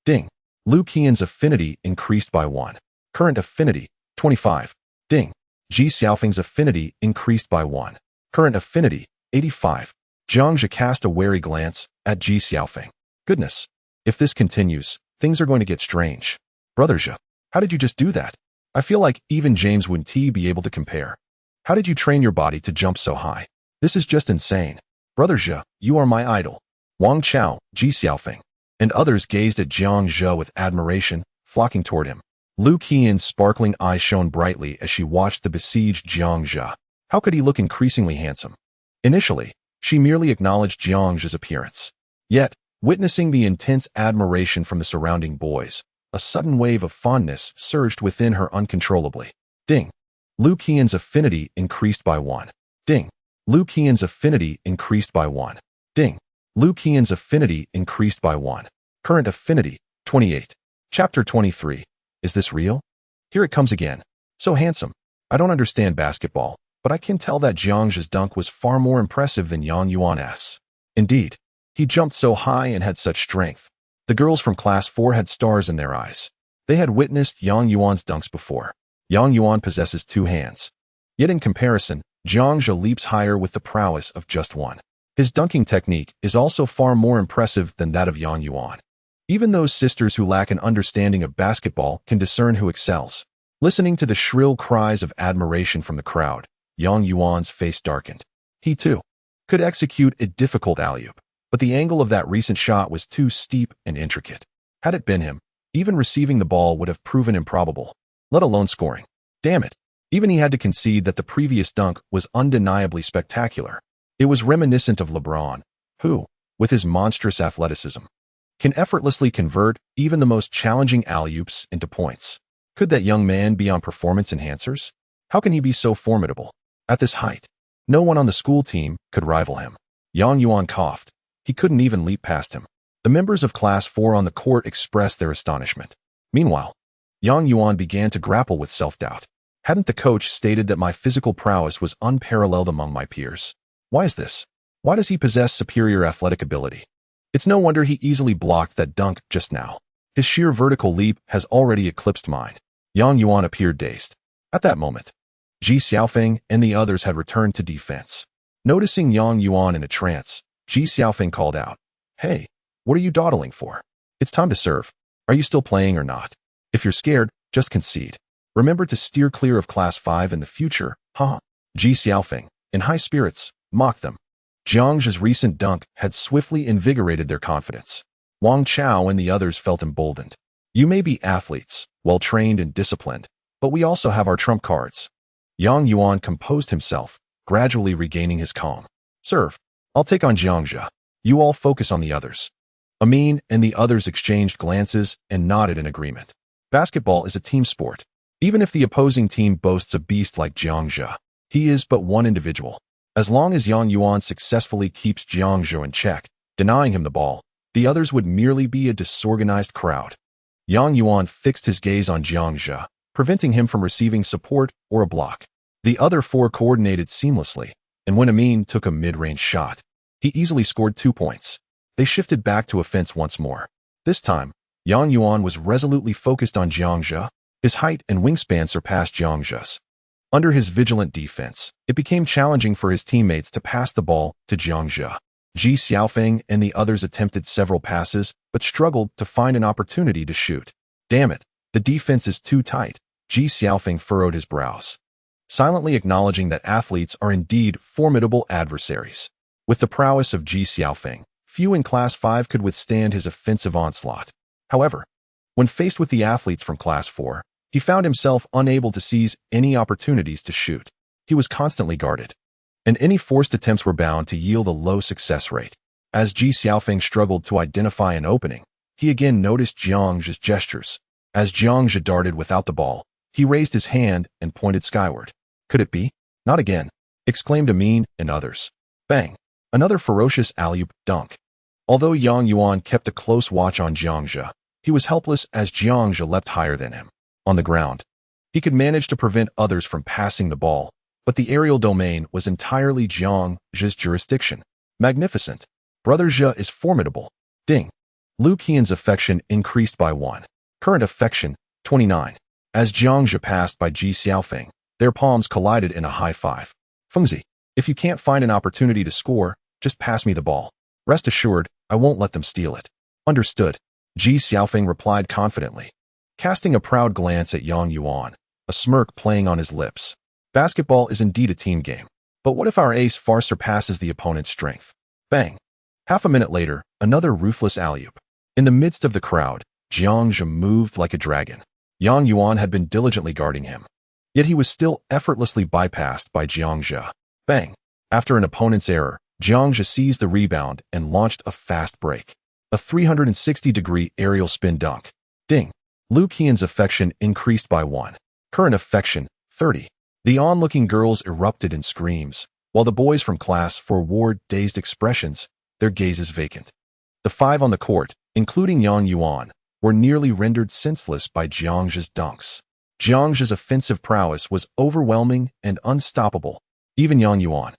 Ding. Lu Qian's affinity increased by 1. Current affinity, 25. Ding. Ji Xiaofeng's affinity increased by 1. Current affinity, 85. Jiang Zhe cast a wary glance at Ji Xiaofeng. Goodness. If this continues, things are going to get strange. Brother Zhe, how did you just do that? I feel like even James wouldn't be able to compare. How did you train your body to jump so high? This is just insane. Brother Zhe, you are my idol. Wang Chao, Ji Xiaofeng, and others gazed at Jiang Zhe with admiration, flocking toward him. Lu Qian's sparkling eyes shone brightly as she watched the besieged Jiang Zhe. How could he look increasingly handsome? Initially, she merely acknowledged Jiang Zhe's appearance. Yet, witnessing the intense admiration from the surrounding boys, a sudden wave of fondness surged within her uncontrollably. Ding. Lu Qian's affinity increased by 1. Ding. Lu Qian's affinity increased by 1. Ding. Lu Qian's affinity increased by 1. Current affinity, 28. Chapter 23. Is this real? Here it comes again. So handsome. I don't understand basketball, but I can tell that Jiang Zhe's dunk was far more impressive than Yang Yuan's. Indeed, he jumped so high and had such strength. The girls from Class 4 had stars in their eyes. They had witnessed Yang Yuan's dunks before. Yang Yuan possesses 2 hands. Yet in comparison, Jiang Zhe leaps higher with the prowess of just 1. His dunking technique is also far more impressive than that of Yang Yuan. Even those sisters who lack an understanding of basketball can discern who excels. Listening to the shrill cries of admiration from the crowd, Yang Yuan's face darkened. He, too, could execute a difficult alley-oop, but the angle of that recent shot was too steep and intricate. Had it been him, even receiving the ball would have proven improbable, let alone scoring. Damn it. Even he had to concede that the previous dunk was undeniably spectacular. It was reminiscent of LeBron, who, with his monstrous athleticism, can effortlessly convert even the most challenging alley-oops into points. Could that young man be on performance enhancers? How can he be so formidable? At this height, no one on the school team could rival him. Yang Yuan coughed. He couldn't even leap past him. The members of Class 4 on the court expressed their astonishment. Meanwhile, Yang Yuan began to grapple with self-doubt. Hadn't the coach stated that my physical prowess was unparalleled among my peers? Why is this? Why does he possess superior athletic ability? It's no wonder he easily blocked that dunk just now. His sheer vertical leap has already eclipsed mine. Yang Yuan appeared dazed. At that moment, Ji Xiaofeng and the others had returned to defense. Noticing Yang Yuan in a trance, Ji Xiaofeng called out, "Hey, what are you dawdling for? It's time to serve. Are you still playing or not? If you're scared, just concede. Remember to steer clear of Class 5 in the future, huh?" Ji Xiaofeng, in high spirits, mocked them. Jiang Zhe's recent dunk had swiftly invigorated their confidence. Wang Chao and the others felt emboldened. You may be athletes, well-trained and disciplined, but we also have our trump cards. Yang Yuan composed himself, gradually regaining his calm. Serve. I'll take on Jiang Zhe. You all focus on the others. Amin and the others exchanged glances and nodded in agreement. Basketball is a team sport. Even if the opposing team boasts a beast like Jiang Zhe, he is but one individual. As long as Yang Yuan successfully keeps Jiang Zhe in check, denying him the ball, the others would merely be a disorganized crowd. Yang Yuan fixed his gaze on Jiang Zhe, preventing him from receiving support or a block. The other 4 coordinated seamlessly, and when Amin took a mid-range shot, he easily scored 2 points. They shifted back to offense once more. This time, Yang Yuan was resolutely focused on Jiang Zhe. His height and wingspan surpassed Jiang Zhe's. Under his vigilant defense, it became challenging for his teammates to pass the ball to Jiang Zhe. Ji Xiaofeng and the others attempted several passes, but struggled to find an opportunity to shoot. Damn it, the defense is too tight. Ji Xiaofeng furrowed his brows, silently acknowledging that athletes are indeed formidable adversaries. With the prowess of Ji Xiaofeng, few in Class 5 could withstand his offensive onslaught. However, when faced with the athletes from Class 4, he found himself unable to seize any opportunities to shoot. He was constantly guarded, and any forced attempts were bound to yield a low success rate. As Ji Xiaofeng struggled to identify an opening, he again noticed Jiang Zhe's gestures. As Jiang Zhe darted without the ball, he raised his hand and pointed skyward. Could it be? Not again, exclaimed Amin and others. Bang! Another ferocious alley-oop dunk. Although Yang Yuan kept a close watch on Jiang Zhe, he was helpless as Jiang Zhe leapt higher than him. On the ground, he could manage to prevent others from passing the ball, but the aerial domain was entirely Jiang Zhe's jurisdiction. Magnificent. Brother Zhe is formidable. Ding. Lu Qian's affection increased by 1. Current affection, 29. As Jiang Zhe passed by Ji Xiaofeng, their palms collided in a high five. Fengzi, if you can't find an opportunity to score, just pass me the ball. Rest assured, I won't let them steal it. Understood. Ji Xiaofeng replied confidently, casting a proud glance at Yang Yuan, a smirk playing on his lips. Basketball is indeed a team game, but what if our ace far surpasses the opponent's strength? Bang! Half a minute later, another ruthless alley-oop. In the midst of the crowd, Jiang Zhe moved like a dragon. Yang Yuan had been diligently guarding him, yet he was still effortlessly bypassed by Jiang Zhe. Bang! After an opponent's error, Jiang Zhe seized the rebound and launched a fast break. A 360-degree aerial spin dunk. Ding! Lu Qian's affection increased by 1. Current affection, 30. The onlooking girls erupted in screams, while the boys from Class 4 wore dazed expressions, their gazes vacant. The 5 on the court, including Yang Yuan, were nearly rendered senseless by Jiang Zhe's dunks. Jiang Zhe's offensive prowess was overwhelming and unstoppable. Even Yang Yuan,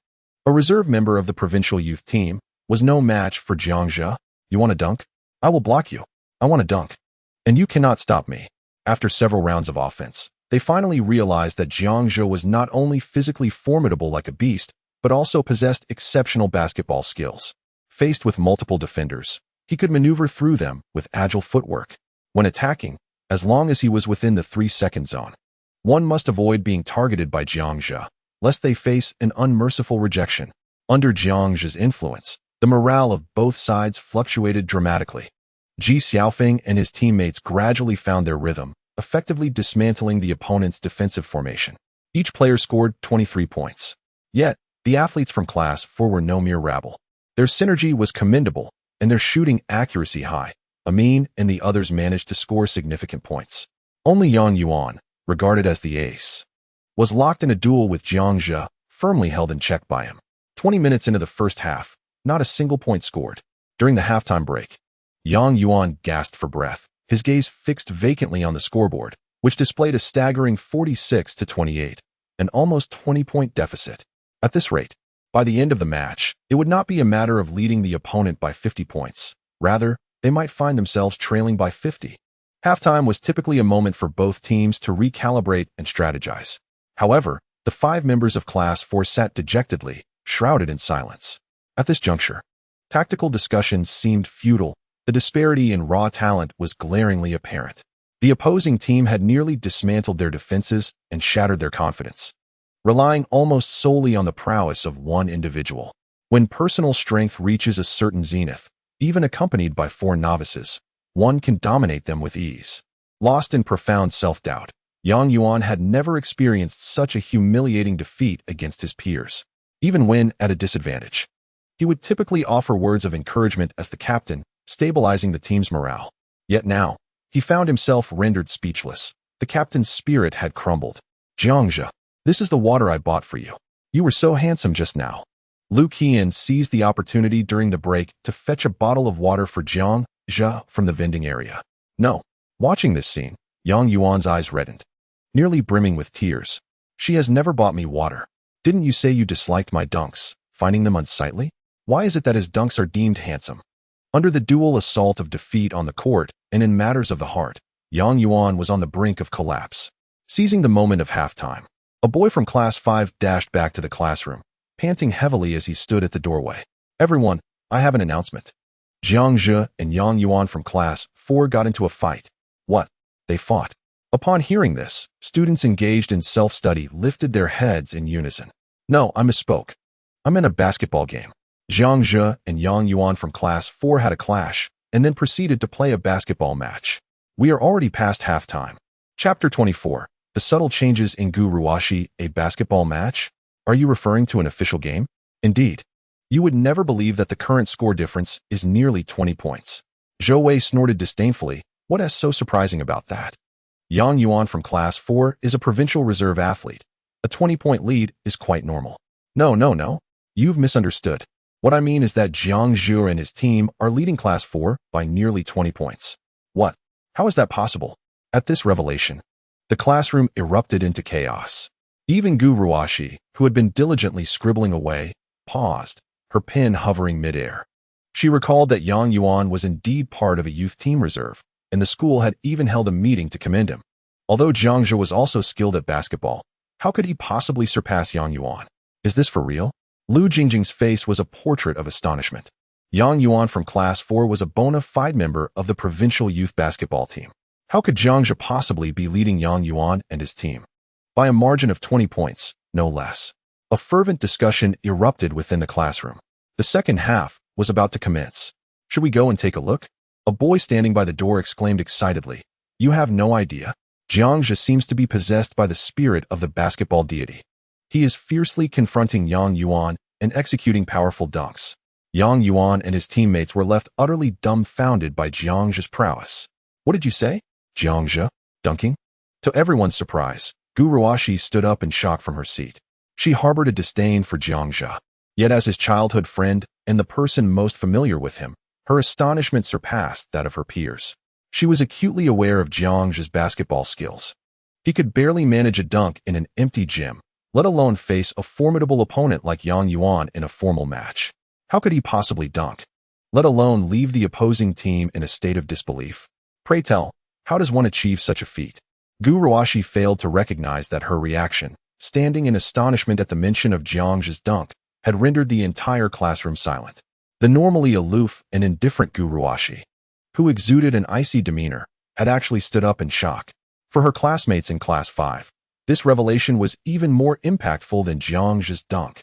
a reserve member of the provincial youth team, was no match for Jiang Zhe. You want a dunk? I will block you. I want a dunk. And you cannot stop me. After several rounds of offense, they finally realized that Jiang Zhe was not only physically formidable like a beast, but also possessed exceptional basketball skills. Faced with multiple defenders, he could maneuver through them with agile footwork. When attacking, as long as he was within the 3-second zone, one must avoid being targeted by Jiang Zhe, lest they face an unmerciful rejection. Under Jiang Zhe's influence, the morale of both sides fluctuated dramatically. Ji Xiaofeng and his teammates gradually found their rhythm, effectively dismantling the opponent's defensive formation. Each player scored 23 points. Yet, the athletes from Class 4 were no mere rabble. Their synergy was commendable, and their shooting accuracy high. Amin and the others managed to score significant points. Only Yang Yuan, regarded as the ace, was locked in a duel with Jiang Zhe, firmly held in check by him. 20 minutes into the first half, not a single point scored. During the halftime break, Yang Yuan gasped for breath, his gaze fixed vacantly on the scoreboard, which displayed a staggering 46-28, an almost 20-point deficit. At this rate, by the end of the match, it would not be a matter of leading the opponent by 50 points. Rather, they might find themselves trailing by 50. Halftime was typically a moment for both teams to recalibrate and strategize. However, the 5 members of Class 4 sat dejectedly, shrouded in silence. At this juncture, tactical discussions seemed futile. The disparity in raw talent was glaringly apparent. The opposing team had nearly dismantled their defenses and shattered their confidence, relying almost solely on the prowess of one individual. When personal strength reaches a certain zenith, even accompanied by 4 novices, one can dominate them with ease. Lost in profound self-doubt, Yang Yuan had never experienced such a humiliating defeat against his peers. Even when at a disadvantage, he would typically offer words of encouragement as the captain, stabilizing the team's morale. Yet now, he found himself rendered speechless. The captain's spirit had crumbled. Jiang Zhe, this is the water I bought for you. You were so handsome just now. Lu Qian seized the opportunity during the break to fetch a bottle of water for Jiang Zhe from the vending area. No. Watching this scene, Yang Yuan's eyes reddened, nearly brimming with tears. She has never bought me water. Didn't you say you disliked my dunks, finding them unsightly? Why is it that his dunks are deemed handsome? Under the dual assault of defeat on the court and in matters of the heart, Yang Yuan was on the brink of collapse. Seizing the moment of halftime, a boy from Class 5 dashed back to the classroom, panting heavily as he stood at the doorway. "Everyone, I have an announcement." Jiang Zhe and Yang Yuan from Class 4 got into a fight. What? They fought. Upon hearing this, students engaged in self-study lifted their heads in unison. "No, I misspoke. I'm in a basketball game." Jiang Zhe and Yang Yuan from Class 4 had a clash, and then proceeded to play a basketball match. We are already past halftime. Chapter 24. The subtle changes in Gu Ruoxi, a basketball match? Are you referring to an official game? Indeed. You would never believe that the current score difference is nearly 20 points. Zhou Wei snorted disdainfully. What is so surprising about that? Yang Yuan from Class 4 is a provincial reserve athlete. A 20-point lead is quite normal. No. You've misunderstood. What I mean is that Jiang Zhe and his team are leading Class 4 by nearly 20 points. What? How is that possible? At this revelation, the classroom erupted into chaos. Even Gu Ruoxi, who had been diligently scribbling away, paused, her pen hovering midair. She recalled that Yang Yuan was indeed part of a youth team reserve, and the school had even held a meeting to commend him. Although Jiang Zhe was also skilled at basketball, how could he possibly surpass Yang Yuan? Is this for real? Lu Jingjing's face was a portrait of astonishment. Yang Yuan from Class 4 was a bona fide member of the provincial youth basketball team. How could Jiang Zhe possibly be leading Yang Yuan and his team? By a margin of 20 points, no less. A fervent discussion erupted within the classroom. The second half was about to commence. "Should we go and take a look?" A boy standing by the door exclaimed excitedly. "You have no idea. Jiang Zhe seems to be possessed by the spirit of the basketball deity. He is fiercely confronting Yang Yuan and executing powerful dunks." Yang Yuan and his teammates were left utterly dumbfounded by Jiang Zhe's prowess. "What did you say? Jiang Zhe? Dunking?" To everyone's surprise, Gu Ruoxi stood up in shock from her seat. She harbored a disdain for Jiang Zhe. Yet as his childhood friend and the person most familiar with him, her astonishment surpassed that of her peers. She was acutely aware of Jiang Zhe's basketball skills. He could barely manage a dunk in an empty gym, let alone face a formidable opponent like Yang Yuan in a formal match. How could he possibly dunk? Let alone leave the opposing team in a state of disbelief? Pray tell, how does one achieve such a feat? Gu Ruoxi failed to recognize that her reaction, standing in astonishment at the mention of Jiang Zhe's dunk, had rendered the entire classroom silent. The normally aloof and indifferent Gu Ruoxi, who exuded an icy demeanor, had actually stood up in shock. For her classmates in Class 5, this revelation was even more impactful than Jiang Zhe's dunk.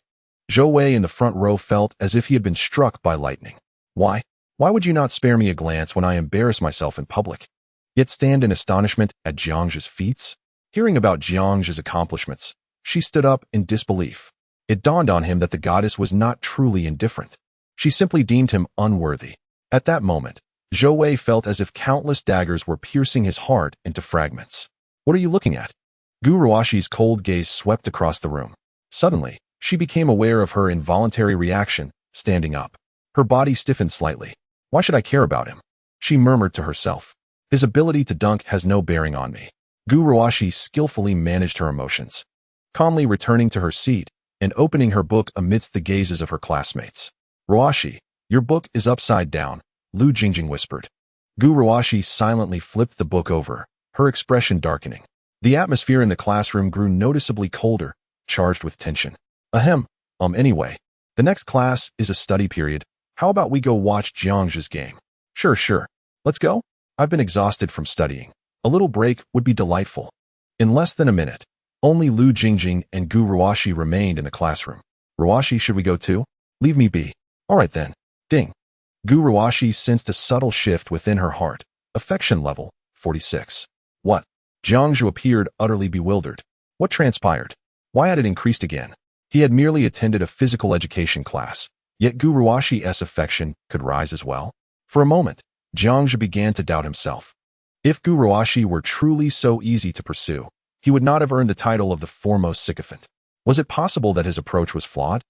Zhou Wei in the front row felt as if he had been struck by lightning. Why would you not spare me a glance when I embarrass myself in public? Yet stand in astonishment at Jiang Zhe's feats? Hearing about Jiang Zhe's accomplishments, she stood up in disbelief. It dawned on him that the goddess was not truly indifferent. She simply deemed him unworthy. At that moment, Zhou Wei felt as if countless daggers were piercing his heart into fragments. What are you looking at? Gu Ruoxi's cold gaze swept across the room. Suddenly, she became aware of her involuntary reaction, standing up. Her body stiffened slightly. Why should I care about him? She murmured to herself. His ability to dunk has no bearing on me. Gu Ruoxi skillfully managed her emotions, calmly returning to her seat and opening her book amidst the gazes of her classmates. Ruoxi, your book is upside down, Lu Jingjing whispered. Gu Ruoxi silently flipped the book over, her expression darkening. The atmosphere in the classroom grew noticeably colder, charged with tension. Anyway, the next class is a study period. How about we go watch Jiang Zhe's game? Sure. Let's go? I've been exhausted from studying. A little break would be delightful. In less than a minute, only Lu Jingjing and Gu Ruoxi remained in the classroom. Ruoxi, should we go too? Leave me be. All right then. Ding. Gu Ruoxi sensed a subtle shift within her heart. Affection level, 46. What? Jiang Zhe appeared utterly bewildered. What transpired? Why had it increased again? He had merely attended a physical education class, yet Gu Ruoxi's affection could rise as well. For a moment, Jiang Zhe began to doubt himself. If Gu Ruoxi were truly so easy to pursue, he would not have earned the title of the foremost sycophant. Was it possible that his approach was flawed?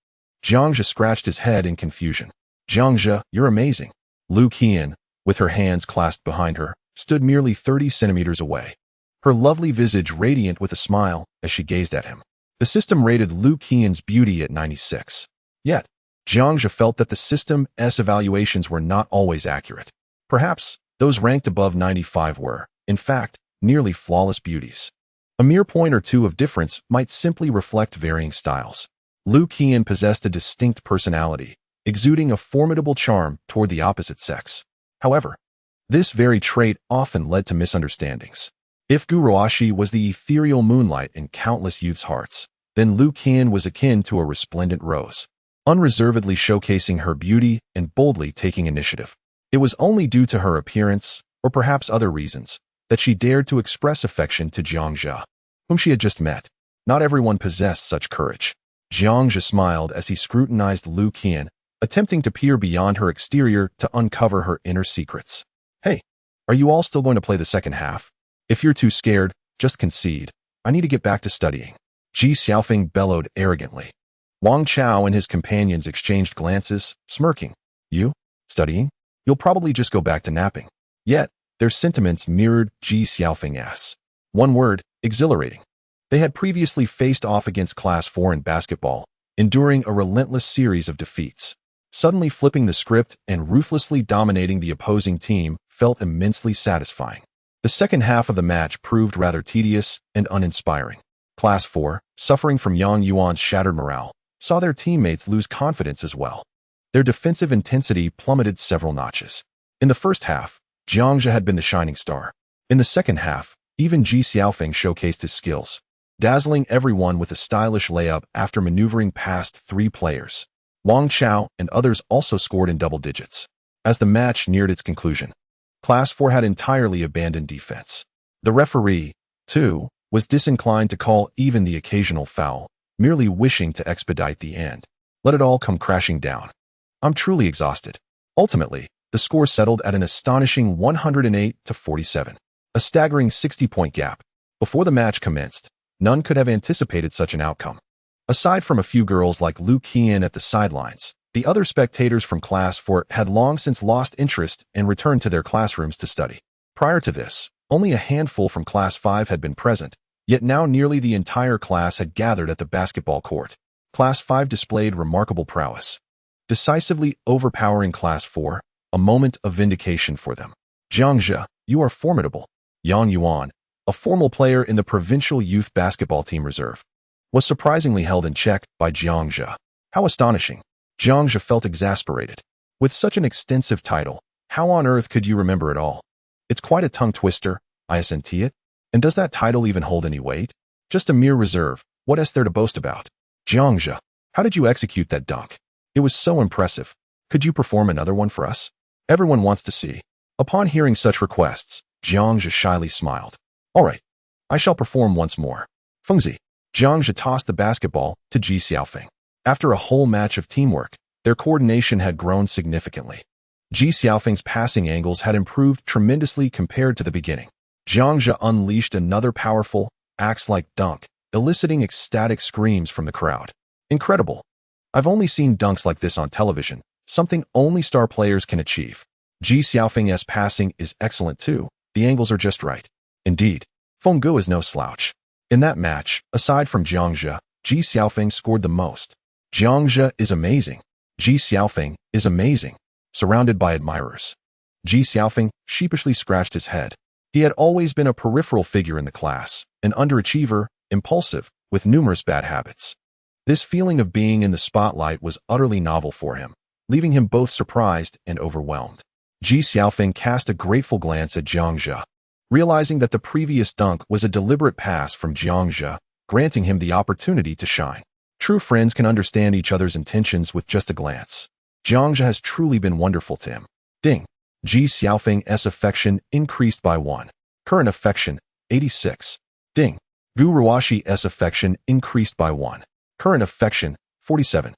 Jiang Zhe scratched his head in confusion. Jiang Zhe, you're amazing. Lu Qian, with her hands clasped behind her, stood merely 30 centimeters away, her lovely visage radiant with a smile as she gazed at him. The system rated Lu Qian's beauty at 96. Yet, Jiang Zhe felt that the system's evaluations were not always accurate. Perhaps those ranked above 95 were, in fact, nearly flawless beauties. A mere point or two of difference might simply reflect varying styles. Lu Qian possessed a distinct personality, exuding a formidable charm toward the opposite sex. However, this very trait often led to misunderstandings. If Gu Ruoxi was the ethereal moonlight in countless youths' hearts, then Lu Qian was akin to a resplendent rose, unreservedly showcasing her beauty and boldly taking initiative. It was only due to her appearance, or perhaps other reasons, that she dared to express affection to Jiang Zhe, whom she had just met. Not everyone possessed such courage. Jiang Zhe smiled as he scrutinized Lu Qian, attempting to peer beyond her exterior to uncover her inner secrets. Hey, are you all still going to play the second half? If you're too scared, just concede. I need to get back to studying. Ji Xiaofeng bellowed arrogantly. Wang Chao and his companions exchanged glances, smirking. You? Studying? You'll probably just go back to napping. Yet, their sentiments mirrored Ji Xiaofeng's. One word, exhilarating. They had previously faced off against Class 4 in basketball, enduring a relentless series of defeats. Suddenly flipping the script and ruthlessly dominating the opposing team felt immensely satisfying. The second half of the match proved rather tedious and uninspiring. Class 4, suffering from Yang Yuan's shattered morale, saw their teammates lose confidence as well. Their defensive intensity plummeted several notches. In the first half, Jiang Zhe had been the shining star. In the second half, even Ji Xiaofeng showcased his skills, dazzling everyone with a stylish layup after maneuvering past 3 players. Wang Chao and others also scored in double digits. As the match neared its conclusion, Class 4 had entirely abandoned defense. The referee, too, was disinclined to call even the occasional foul, merely wishing to expedite the end. Let it all come crashing down. I'm truly exhausted. Ultimately, the score settled at an astonishing 108-47, a staggering 60-point gap. Before the match commenced, none could have anticipated such an outcome. Aside from a few girls like Lu Qian at the sidelines, the other spectators from Class 4 had long since lost interest and returned to their classrooms to study. Prior to this, only a handful from Class 5 had been present, yet now nearly the entire class had gathered at the basketball court. Class 5 displayed remarkable prowess, decisively overpowering Class 4, a moment of vindication for them. Jiang Zhe, you are formidable. Yang Yuan, a formal player in the provincial youth basketball team reserve, was surprisingly held in check by Jiang Zhe. How astonishing. Jiang Zhe felt exasperated. With such an extensive title, how on earth could you remember it all? It's quite a tongue twister, isn't it? And does that title even hold any weight? Just a mere reserve, what is there to boast about? Jiang Zhe, how did you execute that dunk? It was so impressive. Could you perform another one for us? Everyone wants to see. Upon hearing such requests, Jiang Zhe shyly smiled. All right, I shall perform once more. Fengzi. Jiang Zhe tossed the basketball to Ji Xiaofeng. After a whole match of teamwork, their coordination had grown significantly. Ji Xiaofeng's passing angles had improved tremendously compared to the beginning. Jiang Zhe unleashed another powerful, axe-like dunk, eliciting ecstatic screams from the crowd. Incredible. I've only seen dunks like this on television, something only star players can achieve. Ji Xiaofeng's passing is excellent too. The angles are just right. Indeed, Feng Gu is no slouch. In that match, aside from Jiang Zhe, Ji Xiaofeng scored the most. Jiang Zhe is amazing. Ji Xiaofeng is amazing. Surrounded by admirers, Ji Xiaofeng sheepishly scratched his head. He had always been a peripheral figure in the class, an underachiever, impulsive, with numerous bad habits. This feeling of being in the spotlight was utterly novel for him, leaving him both surprised and overwhelmed. Ji Xiaofeng cast a grateful glance at Jiang Zhe, realizing that the previous dunk was a deliberate pass from Jiang Zhe, granting him the opportunity to shine. True friends can understand each other's intentions with just a glance. Jiang Zhe has truly been wonderful to him. Ding. Ji Xiaofeng's affection increased by 1. Current affection, 86. Ding. Gu Ruoxi's affection increased by 1. Current affection, 47.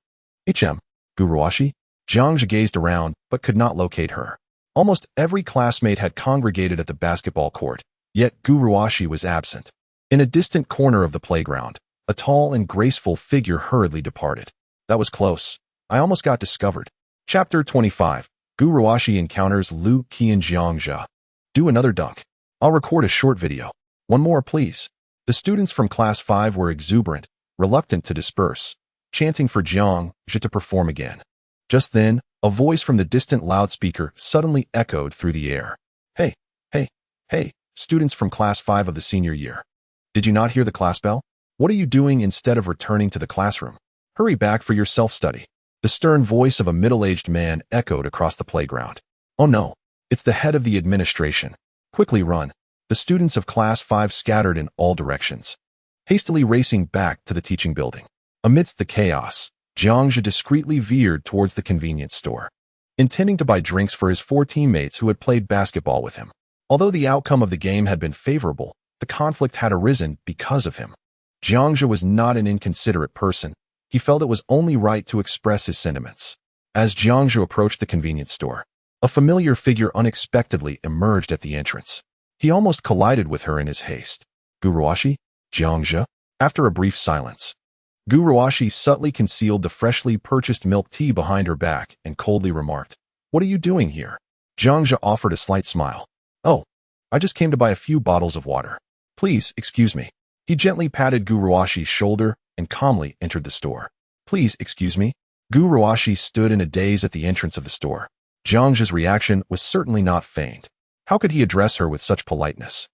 Gu Ruoxi? Jiang Zhe gazed around, but could not locate her. Almost every classmate had congregated at the basketball court, yet Gu Ruoxi was absent. In a distant corner of the playground, a tall and graceful figure hurriedly departed. That was close. I almost got discovered. Chapter 25. Gu Ruoxi encounters Lu Qian. Jiang Zhe. Do another dunk. I'll record a short video. One more, please. The students from Class 5 were exuberant, reluctant to disperse, chanting for Jiang Zhe to perform again. Just then, a voice from the distant loudspeaker suddenly echoed through the air. Hey, hey, hey, students from Class 5 of the senior year. Did you not hear the class bell? What are you doing instead of returning to the classroom? Hurry back for your self-study. The stern voice of a middle-aged man echoed across the playground. Oh no, it's the head of the administration. Quickly run. The students of Class 5 scattered in all directions, hastily racing back to the teaching building. Amidst the chaos, Jiang Zhe discreetly veered towards the convenience store, intending to buy drinks for his 4 teammates who had played basketball with him. Although the outcome of the game had been favorable, the conflict had arisen because of him. Jiang Zhe was not an inconsiderate person. He felt it was only right to express his sentiments. As Jiang Zhe approached the convenience store, a familiar figure unexpectedly emerged at the entrance. He almost collided with her in his haste. Guruashi? Jiang Zhe? After a brief silence, Guruashi subtly concealed the freshly purchased milk tea behind her back and coldly remarked, "What are you doing here?" Jiang Zhe offered a slight smile. "Oh, I just came to buy a few bottles of water. Please, excuse me." He gently patted Guruashi's shoulder and calmly entered the store. "Please, excuse me." Guruashi stood in a daze at the entrance of the store. Jiang Zhe's reaction was certainly not feigned. How could he address her with such politeness?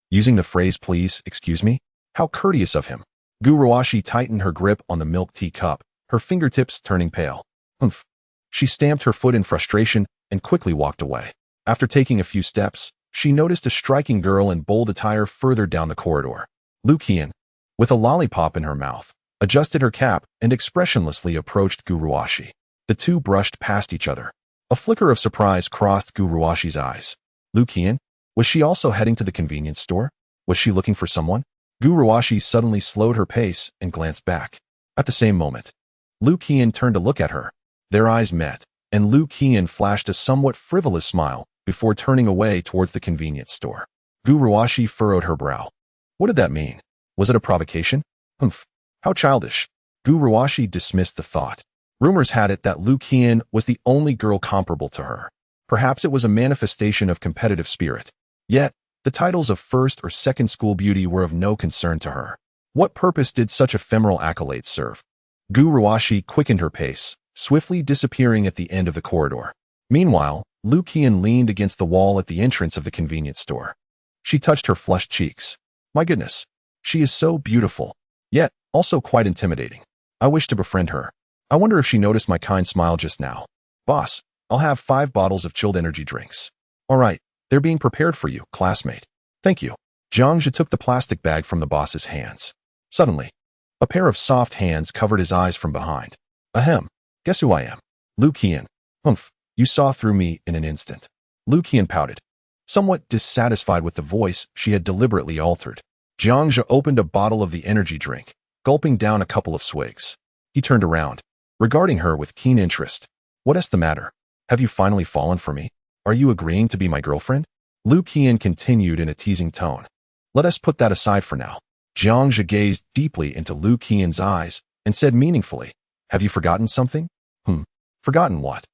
Using the phrase, "Please, excuse me"? How courteous of him. Guruashi tightened her grip on the milk tea cup, her fingertips turning pale. Pfft. She stamped her foot in frustration and quickly walked away. After taking a few steps, she noticed a striking girl in bold attire further down the corridor. Lu Qian, with a lollipop in her mouth, adjusted her cap and expressionlessly approached Guruashi. The two brushed past each other. A flicker of surprise crossed Guruashi's eyes. Lu Qian? Was she also heading to the convenience store? Was she looking for someone? Guruashi suddenly slowed her pace and glanced back. At the same moment, Lu Qian turned to look at her. Their eyes met, and Lu Qian flashed a somewhat frivolous smile before turning away towards the convenience store. Guruashi furrowed her brow. What did that mean? Was it a provocation? Humph. How childish. Guruashi dismissed the thought. Rumors had it that Lu Qian was the only girl comparable to her. Perhaps it was a manifestation of competitive spirit. Yet, the titles of first or second school beauty were of no concern to her. What purpose did such ephemeral accolades serve? Guruashi quickened her pace, swiftly disappearing at the end of the corridor. Meanwhile, Lu Qian leaned against the wall at the entrance of the convenience store. She touched her flushed cheeks. My goodness, she is so beautiful, yet also quite intimidating. I wish to befriend her. I wonder if she noticed my kind smile just now. Boss, I'll have 5 bottles of chilled energy drinks. All right, they're being prepared for you, classmate. Thank you. Jiang Zhe took the plastic bag from the boss's hands. Suddenly, a pair of soft hands covered his eyes from behind. Ahem, guess who I am? Lu Qian. Humph, you saw through me in an instant. Lu Qian pouted, somewhat dissatisfied with the voice she had deliberately altered. Jiang Zhe opened a bottle of the energy drink, gulping down a couple of swigs. He turned around, regarding her with keen interest. What's the matter? Have you finally fallen for me? Are you agreeing to be my girlfriend? Lu Qian continued in a teasing tone. Let us put that aside for now. Jiang Zhe gazed deeply into Lu Qian's eyes and said meaningfully, have you forgotten something? Forgotten what?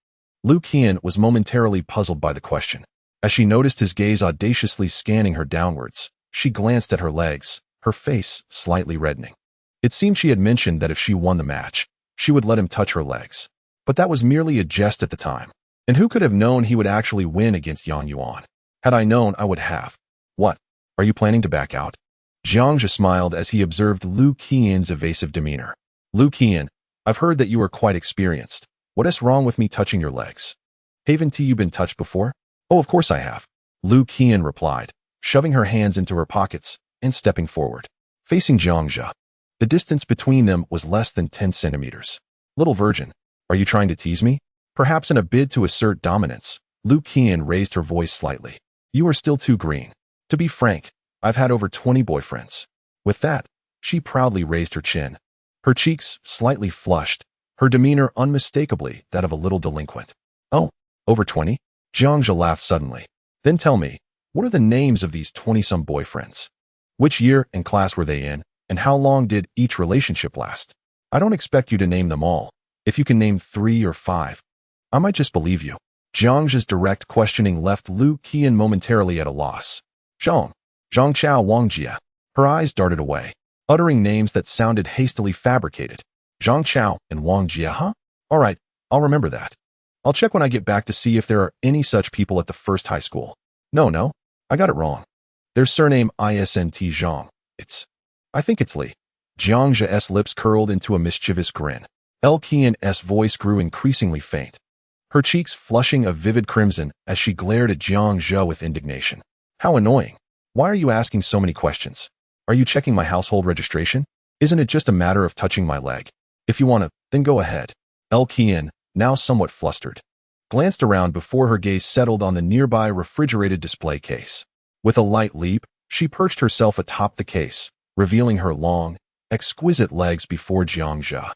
Lu Qian was momentarily puzzled by the question. As she noticed his gaze audaciously scanning her downwards, she glanced at her legs, her face slightly reddening. It seemed she had mentioned that if she won the match, she would let him touch her legs. But that was merely a jest at the time. And who could have known he would actually win against Yang Yuan? Had I known, I would have. What? Are you planning to back out? Jiang Zhe smiled as he observed Lu Qian's evasive demeanor. Lu Qian, I've heard that you are quite experienced. What is wrong with me touching your legs? Haven't you been touched before? Oh, of course I have. Lu Qian replied, shoving her hands into her pockets and stepping forward. Facing Jiang Zhe, the distance between them was less than 10 centimeters. Little virgin, are you trying to tease me? Perhaps in a bid to assert dominance, Lu Qian raised her voice slightly. You are still too green. To be frank, I've had over 20 boyfriends. With that, she proudly raised her chin. Her cheeks slightly flushed, her demeanor unmistakably that of a little delinquent. Oh, over 20? Jiang Zhe laughed suddenly. Then tell me, what are the names of these 20-some boyfriends? Which year and class were they in, and how long did each relationship last? I don't expect you to name them all. If you can name 3 or 5, I might just believe you. Jiang Zhe's direct questioning left Lu Qian momentarily at a loss. Zhang Chao Wang Jia. Her eyes darted away, uttering names that sounded hastily fabricated. Zhang Chao and Wang Jia, huh? All right, I'll remember that. I'll check when I get back to see if there are any such people at the first high school. No, I got it wrong. Their surname isn't Zhang. I think it's Li. Jiang Zhe's lips curled into a mischievous grin. Qian's voice grew increasingly faint, her cheeks flushing a vivid crimson as she glared at Jiang Zhe with indignation. How annoying. Why are you asking so many questions? Are you checking my household registration? Isn't it just a matter of touching my leg? If you want to, then go ahead. Qian, now somewhat flustered, glanced around before her gaze settled on the nearby refrigerated display case. With a light leap, she perched herself atop the case, revealing her long, exquisite legs before Jiang Zhe.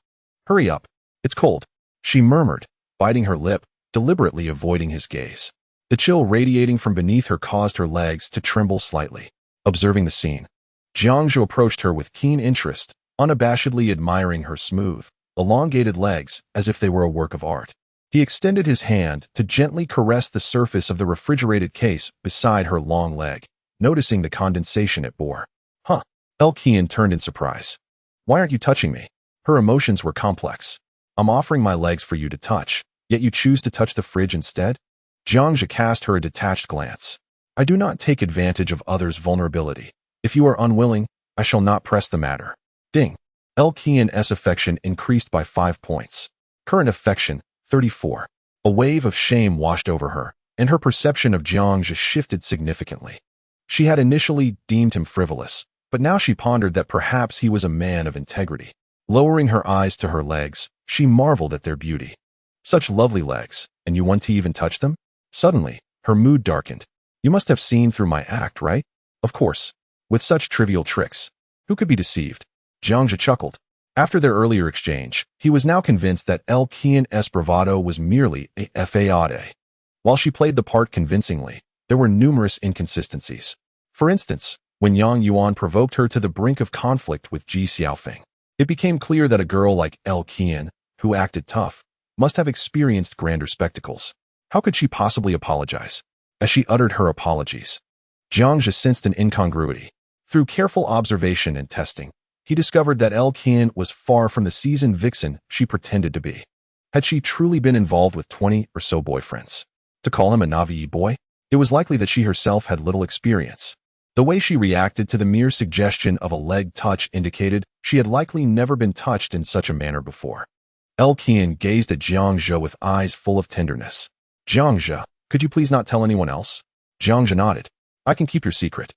Hurry up. It's cold, she murmured, biting her lip, deliberately avoiding his gaze. The chill radiating from beneath her caused her legs to tremble slightly. Observing the scene, Jiang Zhe approached her with keen interest, unabashedly admiring her smooth, elongated legs as if they were a work of art. He extended his hand to gently caress the surface of the refrigerated case beside her long leg, noticing the condensation it bore. Huh. Qian turned in surprise. Why aren't you touching me? Her emotions were complex. I'm offering my legs for you to touch, yet you choose to touch the fridge instead? Jiang Zhe cast her a detached glance. I do not take advantage of others' vulnerability. If you are unwilling, I shall not press the matter. Ding. Qian's affection increased by 5 points. Current affection, 34. A wave of shame washed over her, and her perception of Jiang Zhe shifted significantly. She had initially deemed him frivolous, but now she pondered that perhaps he was a man of integrity. Lowering her eyes to her legs, she marveled at their beauty. Such lovely legs, and you want to even touch them? Suddenly, her mood darkened. You must have seen through my act, right? Of course. With such trivial tricks, who could be deceived? Jiang Zhe chuckled. After their earlier exchange, he was now convinced that Qian's bravado was merely a facade. While she played the part convincingly, there were numerous inconsistencies. For instance, when Yang Yuan provoked her to the brink of conflict with Ji Xiaofeng, it became clear that a girl like Qian, who acted tough, must have experienced grander spectacles. How could she possibly apologize? As she uttered her apologies, Jiang Zhe sensed an incongruity. Through careful observation and testing, he discovered that Qian was far from the seasoned vixen she pretended to be. Had she truly been involved with 20 or so boyfriends? To call him a Navi boy? It was likely that she herself had little experience. The way she reacted to the mere suggestion of a leg touch indicated she had likely never been touched in such a manner before. Qian gazed at Jiang Zhe with eyes full of tenderness. Jiang Zhe, could you please not tell anyone else? Jiang Zhe nodded. I can keep your secret.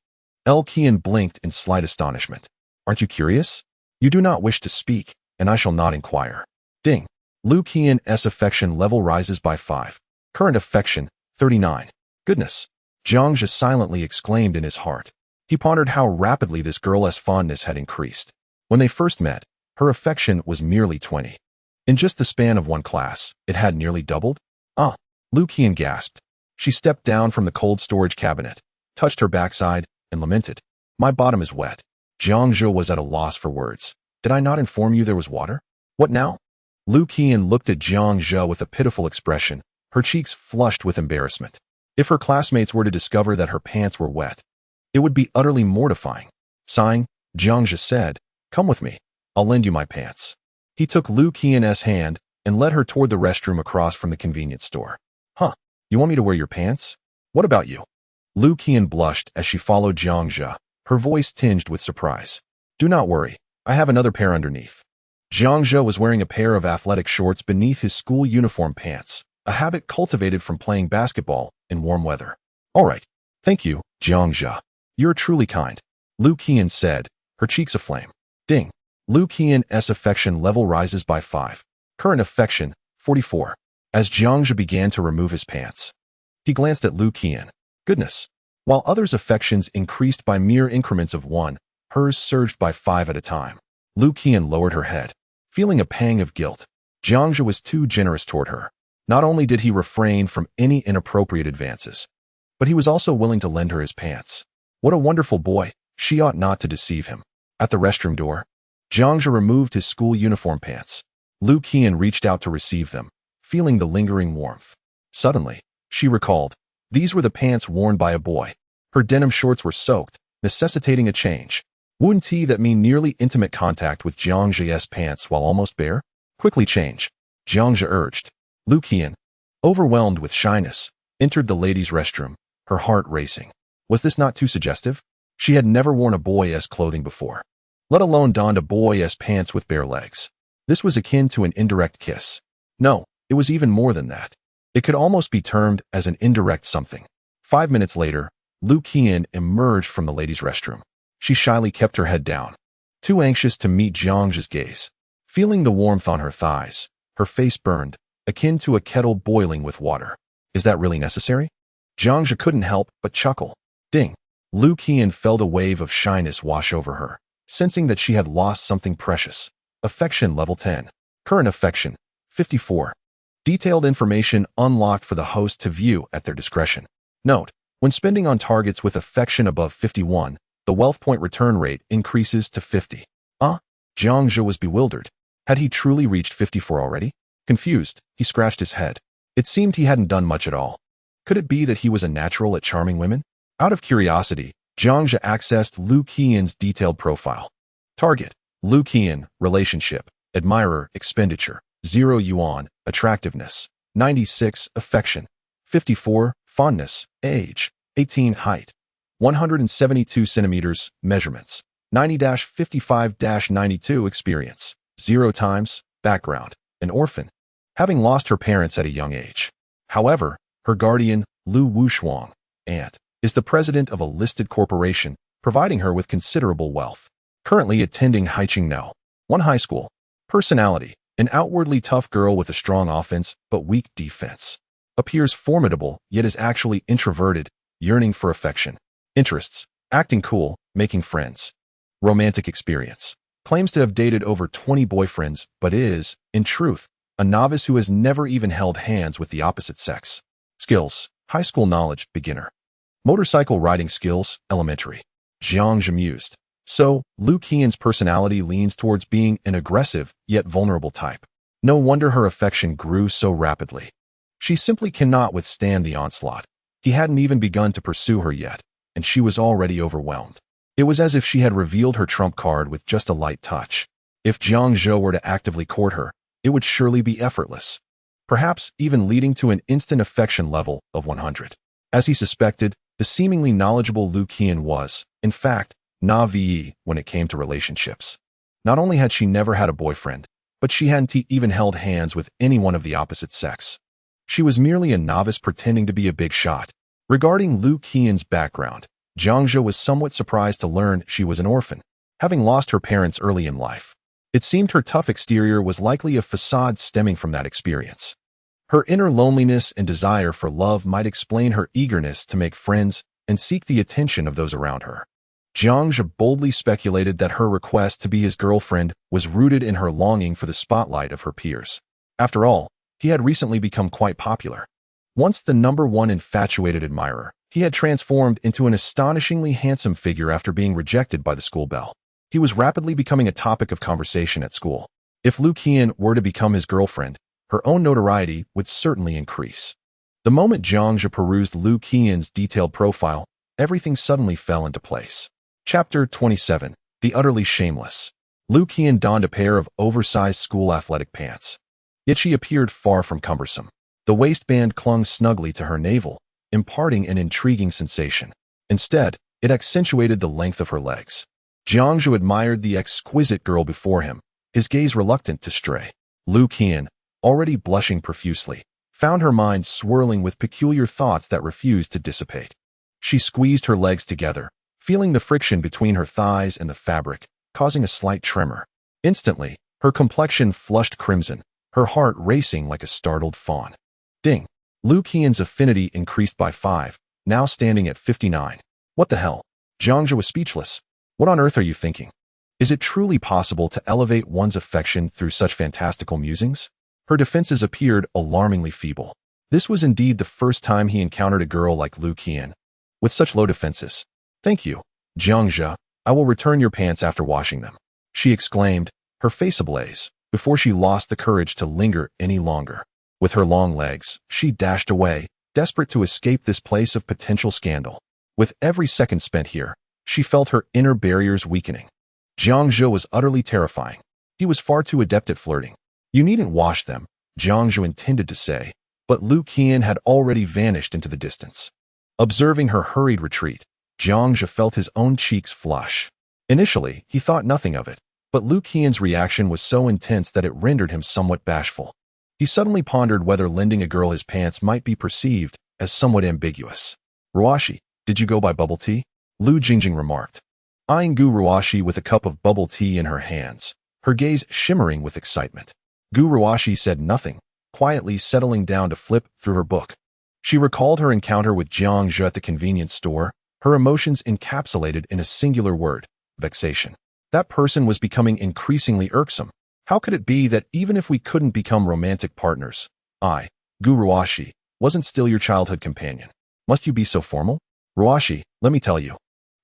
Qian blinked in slight astonishment. Aren't you curious? You do not wish to speak, and I shall not inquire. Ding. Qian's affection level rises by 5. Current affection, 39. Goodness. Jiang Zhe silently exclaimed in his heart. He pondered how rapidly this girl's fondness had increased. When they first met, her affection was merely 20. In just the span of one class, it had nearly doubled? Qian gasped. She stepped down from the cold storage cabinet, touched her backside, and lamented. My bottom is wet. Jiang Zhe was at a loss for words. Did I not inform you there was water? What now? Qian looked at Jiang Zhe with a pitiful expression, her cheeks flushed with embarrassment. If her classmates were to discover that her pants were wet, it would be utterly mortifying. Sighing, Jiang Zhe said, Come with me. I'll lend you my pants. He took Qian's hand and led her toward the restroom across from the convenience store. Huh, you want me to wear your pants? What about you? Qian blushed as she followed Jiang Zhe, her voice tinged with surprise. Do not worry, I have another pair underneath. Jiang Zhe was wearing a pair of athletic shorts beneath his school uniform pants, a habit cultivated from playing basketball in warm weather. All right, thank you, Jiang Zhe. You're truly kind, Qian said, her cheeks aflame. Ding. Qian's affection level rises by 5. Current affection, 44. As Jiang Zhe began to remove his pants, he glanced at Qian. Goodness. While others' affections increased by mere increments of 1, hers surged by 5 at a time. Qian lowered her head, feeling a pang of guilt. Jiang Zhe was too generous toward her. Not only did he refrain from any inappropriate advances, but he was also willing to lend her his pants. What a wonderful boy. She ought not to deceive him. At the restroom door, Jiang Zhe removed his school uniform pants. Qian reached out to receive them, feeling the lingering warmth. Suddenly, she recalled, these were the pants worn by a boy. Her denim shorts were soaked, necessitating a change. Wouldn't that mean nearly intimate contact with Jiang Zhe's pants while almost bare? Quickly change, Jiang Zhe urged. Lu Qian, overwhelmed with shyness, entered the ladies' restroom, her heart racing. Was this not too suggestive? She had never worn a boy-esque clothing before, let alone donned a boy-esque pants with bare legs. This was akin to an indirect kiss. No, it was even more than that. It could almost be termed as an indirect something. 5 minutes later, Lu Qian emerged from the ladies' restroom. She shyly kept her head down, too anxious to meet Jiang Zhe's gaze. Feeling the warmth on her thighs, her face burned, akin to a kettle boiling with water. Is that really necessary? Jiang Zhe couldn't help but chuckle. Ding! Lu Qian felt a wave of shyness wash over her, sensing that she had lost something precious. Affection level 10. Current affection, 54. Detailed information unlocked for the host to view at their discretion. Note: when spending on targets with affection above 51, the wealth point return rate increases to 50. Jiang Zhe was bewildered. Had he truly reached 54 already? Confused, he scratched his head. It seemed he hadn't done much at all. Could it be that he was a natural at charming women? Out of curiosity, Jiang Zhe accessed Lu Qian's detailed profile. Target: Lu Qian, relationship, admirer, expenditure, 0 yuan, attractiveness, 96, affection, 54, fondness, age, 18, height, 172 centimeters, measurements, 90-55-92, experience, 0 times, background, an orphan, having lost her parents at a young age. However, her guardian, Lu Wushuang, aunt, is the president of a listed corporation, providing her with considerable wealth. Currently attending Haiqing 1 high school. Personality: an outwardly tough girl with a strong offense but weak defense. Appears formidable, yet is actually introverted, yearning for affection. Interests: acting cool, making friends. Romantic experience: claims to have dated over 20 boyfriends, but is, in truth, a novice who has never even held hands with the opposite sex. Skills: high school knowledge, beginner. Motorcycle riding skills, elementary. Jiang Zhe mused. So, Lu Qian's personality leans towards being an aggressive, yet vulnerable type. No wonder her affection grew so rapidly. She simply cannot withstand the onslaught. He hadn't even begun to pursue her yet, and she was already overwhelmed. It was as if she had revealed her trump card with just a light touch. If Jiang Zhe were to actively court her, it would surely be effortless, perhaps even leading to an instant affection level of 100. As he suspected, the seemingly knowledgeable Lu Qian was, in fact, naive when it came to relationships. Not only had she never had a boyfriend, but she hadn't even held hands with anyone of the opposite sex. She was merely a novice pretending to be a big shot. Regarding Lu Qian's background, Jiang Zhe was somewhat surprised to learn she was an orphan, having lost her parents early in life. It seemed her tough exterior was likely a facade stemming from that experience. Her inner loneliness and desire for love might explain her eagerness to make friends and seek the attention of those around her. Jiang Zhe boldly speculated that her request to be his girlfriend was rooted in her longing for the spotlight of her peers. After all, he had recently become quite popular. Once the #1 infatuated admirer, he had transformed into an astonishingly handsome figure after being rejected by the school belle. He was rapidly becoming a topic of conversation at school. If Lu Qian were to become his girlfriend, her own notoriety would certainly increase. The moment Jiang Zhe perused Lu Qian's detailed profile, everything suddenly fell into place. Chapter 27. The Utterly Shameless. Lu Qian donned a pair of oversized school athletic pants. Yet she appeared far from cumbersome. The waistband clung snugly to her navel, imparting an intriguing sensation. Instead, it accentuated the length of her legs. Jiang Zhe admired the exquisite girl before him, his gaze reluctant to stray. Lu Qian, already blushing profusely, found her mind swirling with peculiar thoughts that refused to dissipate. She squeezed her legs together, feeling the friction between her thighs and the fabric, causing a slight tremor. Instantly, her complexion flushed crimson, her heart racing like a startled fawn. Ding! Lu Qian's affinity increased by 5, now standing at 59. What the hell? Jiang Zhe was speechless. What on earth are you thinking? Is it truly possible to elevate one's affection through such fantastical musings? Her defenses appeared alarmingly feeble. This was indeed the first time he encountered a girl like Lu Qian, with such low defenses. Thank you, Jiang Zhe. I will return your pants after washing them, she exclaimed, her face ablaze, before she lost the courage to linger any longer. With her long legs, she dashed away, desperate to escape this place of potential scandal. With every second spent here, she felt her inner barriers weakening. Jiang Zhe was utterly terrifying. He was far too adept at flirting. You needn't wash them, Jiang Zhe intended to say, but Lu Qian had already vanished into the distance. Observing her hurried retreat, Jiang Zhe felt his own cheeks flush. Initially, he thought nothing of it, but Lu Qian's reaction was so intense that it rendered him somewhat bashful. He suddenly pondered whether lending a girl his pants might be perceived as somewhat ambiguous. "Ruashi, did you go buy bubble tea?" Lu Jingjing remarked, eyeing Gu Ruashi with a cup of bubble tea in her hands, her gaze shimmering with excitement. Gu Ruashi said nothing, quietly settling down to flip through her book. She recalled her encounter with Jiang Zhe at the convenience store, her emotions encapsulated in a singular word: vexation. That person was becoming increasingly irksome. How could it be that even if we couldn't become romantic partners, I, Gu Ruashi, wasn't still your childhood companion? Must you be so formal? Ruashi, let me tell you.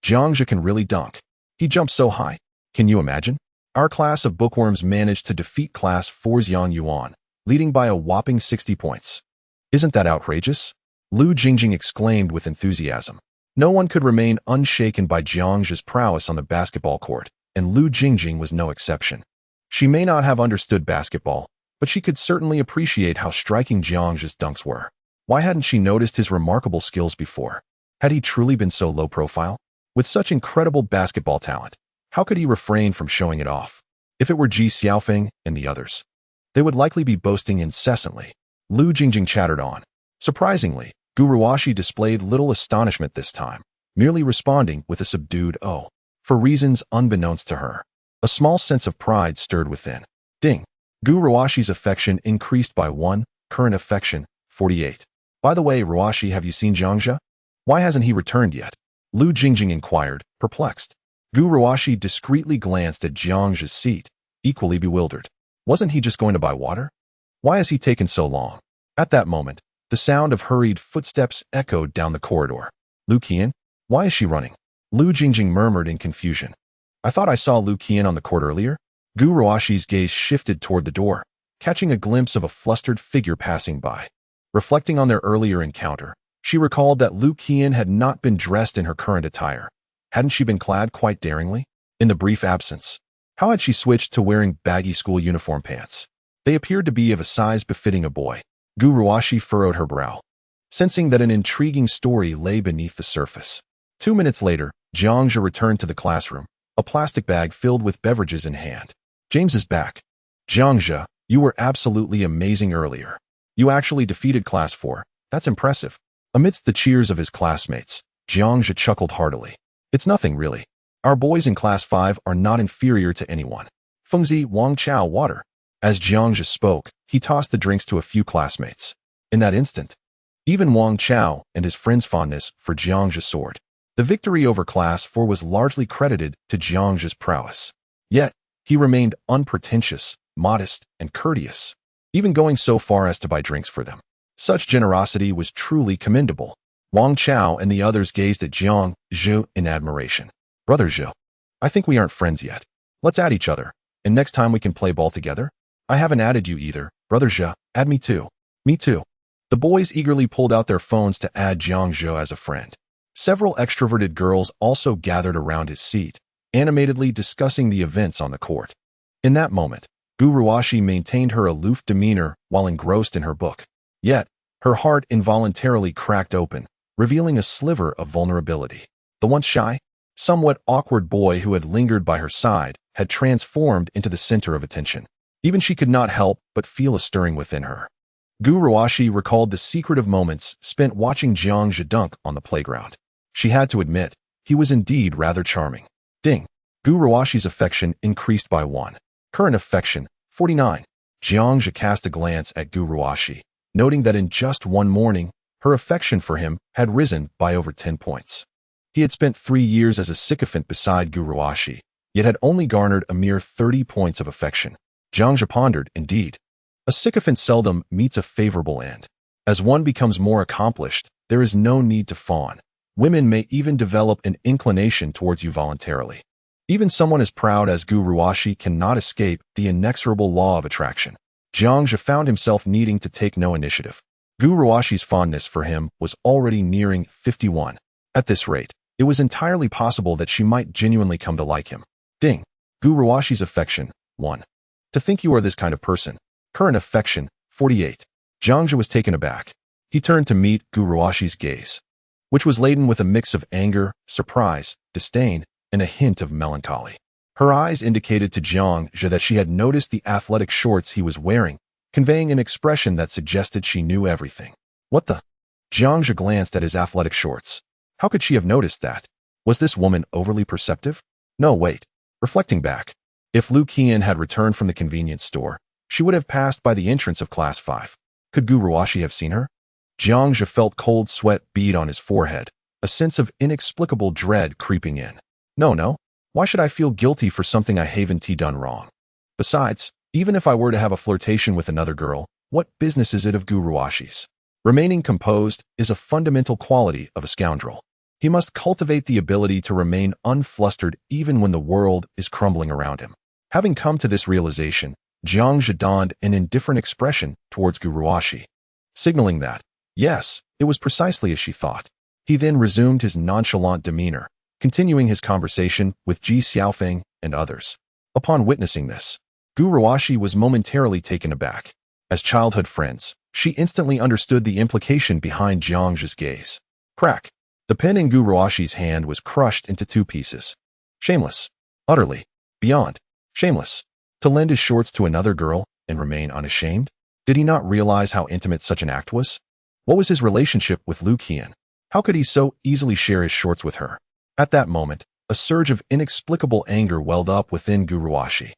Jiang Zhe can really dunk. He jumps so high. Can you imagine? Our class of bookworms managed to defeat Class 4's Yang Yuan, leading by a whopping 60 points. Isn't that outrageous? Lu Jingjing exclaimed with enthusiasm. No one could remain unshaken by Jiang Zhe's prowess on the basketball court, and Lu Jingjing was no exception. She may not have understood basketball, but she could certainly appreciate how striking Jiang Zhe's dunks were. Why hadn't she noticed his remarkable skills before? Had he truly been so low profile? With such incredible basketball talent, how could he refrain from showing it off? If it were Ji Xiaofeng and the others, they would likely be boasting incessantly. Lu Jingjing chattered on. Surprisingly, Gu Ruashi displayed little astonishment this time, merely responding with a subdued "oh." For reasons unbeknownst to her, a small sense of pride stirred within. Ding. Gu Ruashi's affection increased by 1, current affection, 48. By the way, Ruashi, have you seen Jiang Zhe? Why hasn't he returned yet? Lu Jingjing inquired, perplexed. Gu Ruashi discreetly glanced at Jiang Zhe's seat, equally bewildered. Wasn't he just going to buy water? Why has he taken so long? At that moment, the sound of hurried footsteps echoed down the corridor. Lu Qian? Why is she running? Lu Jingjing murmured in confusion. I thought I saw Lu Qian on the court earlier. Gu Ruashi's gaze shifted toward the door, catching a glimpse of a flustered figure passing by. Reflecting on their earlier encounter, she recalled that Lu Qian had not been dressed in her current attire. Hadn't she been clad quite daringly? In the brief absence, how had she switched to wearing baggy school uniform pants? They appeared to be of a size befitting a boy. Gu Ruashi furrowed her brow, sensing that an intriguing story lay beneath the surface. 2 minutes later, Jiang Zhe returned to the classroom, a plastic bag filled with beverages in hand. James is back. Jiang Zhe, you were absolutely amazing earlier. You actually defeated Class 4. That's impressive. Amidst the cheers of his classmates, Jiang Zhe chuckled heartily. It's nothing, really. Our boys in Class 5 are not inferior to anyone. Fengzi, Wang Chao, water. As Jiang Zhe spoke, he tossed the drinks to a few classmates. In that instant, even Wang Chao and his friend's fondness for Jiang Zhe soared. The victory over Class 4 was largely credited to Jiang Zhe's prowess. Yet, he remained unpretentious, modest, and courteous, even going so far as to buy drinks for them. Such generosity was truly commendable. Wang Chao and the others gazed at Jiang Zhe in admiration. Brother Zhe, I think we aren't friends yet. Let's add each other, and next time we can play ball together. I haven't added you either. Brother Zhe, add me too. Me too. The boys eagerly pulled out their phones to add Jiang Zhe as a friend. Several extroverted girls also gathered around his seat, animatedly discussing the events on the court. In that moment, Gu Ruashi maintained her aloof demeanor while engrossed in her book. Yet, her heart involuntarily cracked open, revealing a sliver of vulnerability. The once shy, somewhat awkward boy who had lingered by her side had transformed into the center of attention. Even she could not help but feel a stirring within her. Gu Ruashi recalled the secretive moments spent watching Jiang Zhe dunk on the playground. She had to admit, he was indeed rather charming. Ding. Gu Ruashi's affection increased by 1. Current affection, 49. Jiang Zhe cast a glance at Gu Ruashi, noting that in just one morning, her affection for him had risen by over 10 points. He had spent 3 years as a sycophant beside Gu Ruashi, yet had only garnered a mere 30 points of affection. Jiang Zhe pondered, indeed. A sycophant seldom meets a favorable end. As one becomes more accomplished, there is no need to fawn. Women may even develop an inclination towards you voluntarily. Even someone as proud as Gu Ruashi cannot escape the inexorable law of attraction. Jiang Zhe found himself needing to take no initiative. Gu Ruashi's fondness for him was already nearing 51. At this rate, it was entirely possible that she might genuinely come to like him. Ding. Gu Ruashi's affection, 1. To think you are this kind of person. Current affection, 48. Jiang Zhe was taken aback. He turned to meet Gu Ruoxi's gaze, which was laden with a mix of anger, surprise, disdain, and a hint of melancholy. Her eyes indicated to Jiang Zhe that she had noticed the athletic shorts he was wearing, conveying an expression that suggested she knew everything. What the? Jiang Zhe glanced at his athletic shorts. How could she have noticed that? Was this woman overly perceptive? No, wait. Reflecting back, if Lu Qian had returned from the convenience store, she would have passed by the entrance of Class 5. Could Gu Ruoxi have seen her? Jiang Zhe felt cold sweat bead on his forehead, a sense of inexplicable dread creeping in. No. Why should I feel guilty for something I haven't done wrong? Besides, even if I were to have a flirtation with another girl, what business is it of Gu Ruoxi's? Remaining composed is a fundamental quality of a scoundrel. He must cultivate the ability to remain unflustered even when the world is crumbling around him. Having come to this realization, Jiang Zhe donned an indifferent expression towards Gu Ruoxi, signaling that, yes, it was precisely as she thought. He then resumed his nonchalant demeanor, continuing his conversation with Ji Xiaofeng and others. Upon witnessing this, Gu Ruoxi was momentarily taken aback. As childhood friends, she instantly understood the implication behind Jiang Zhe's gaze. Crack. The pen in Gu Ruoxi's hand was crushed into two pieces. Shameless. Utterly. Beyond. Shameless. To lend his shorts to another girl and remain unashamed? Did he not realize how intimate such an act was? What was his relationship with Lu Qian? How could he so easily share his shorts with her? At that moment, a surge of inexplicable anger welled up within Gu Ruoxi.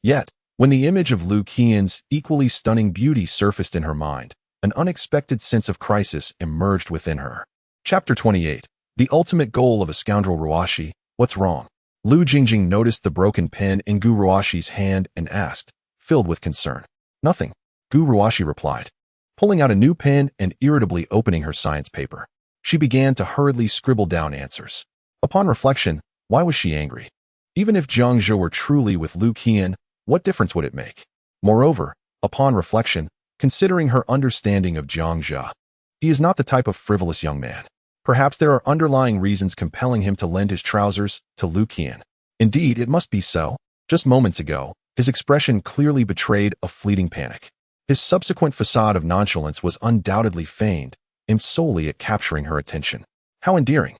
Yet, when the image of Lu Qian's equally stunning beauty surfaced in her mind, an unexpected sense of crisis emerged within her. Chapter 28. The ultimate goal of a scoundrel. Ruoxi, what's wrong? Lu Jingjing noticed the broken pen in Gu Ruoxi's hand and asked, filled with concern. Nothing. Gu Ruoxi replied, pulling out a new pen and irritably opening her science paper. She began to hurriedly scribble down answers. Upon reflection, why was she angry? Even if Jiang Zhe were truly with Lu Qian, what difference would it make? Moreover, upon reflection, considering her understanding of Jiang Zhe, he is not the type of frivolous young man. Perhaps there are underlying reasons compelling him to lend his trousers to Lu Qian. Indeed, it must be so. Just moments ago, his expression clearly betrayed a fleeting panic. His subsequent facade of nonchalance was undoubtedly feigned, aimed solely at capturing her attention. How endearing.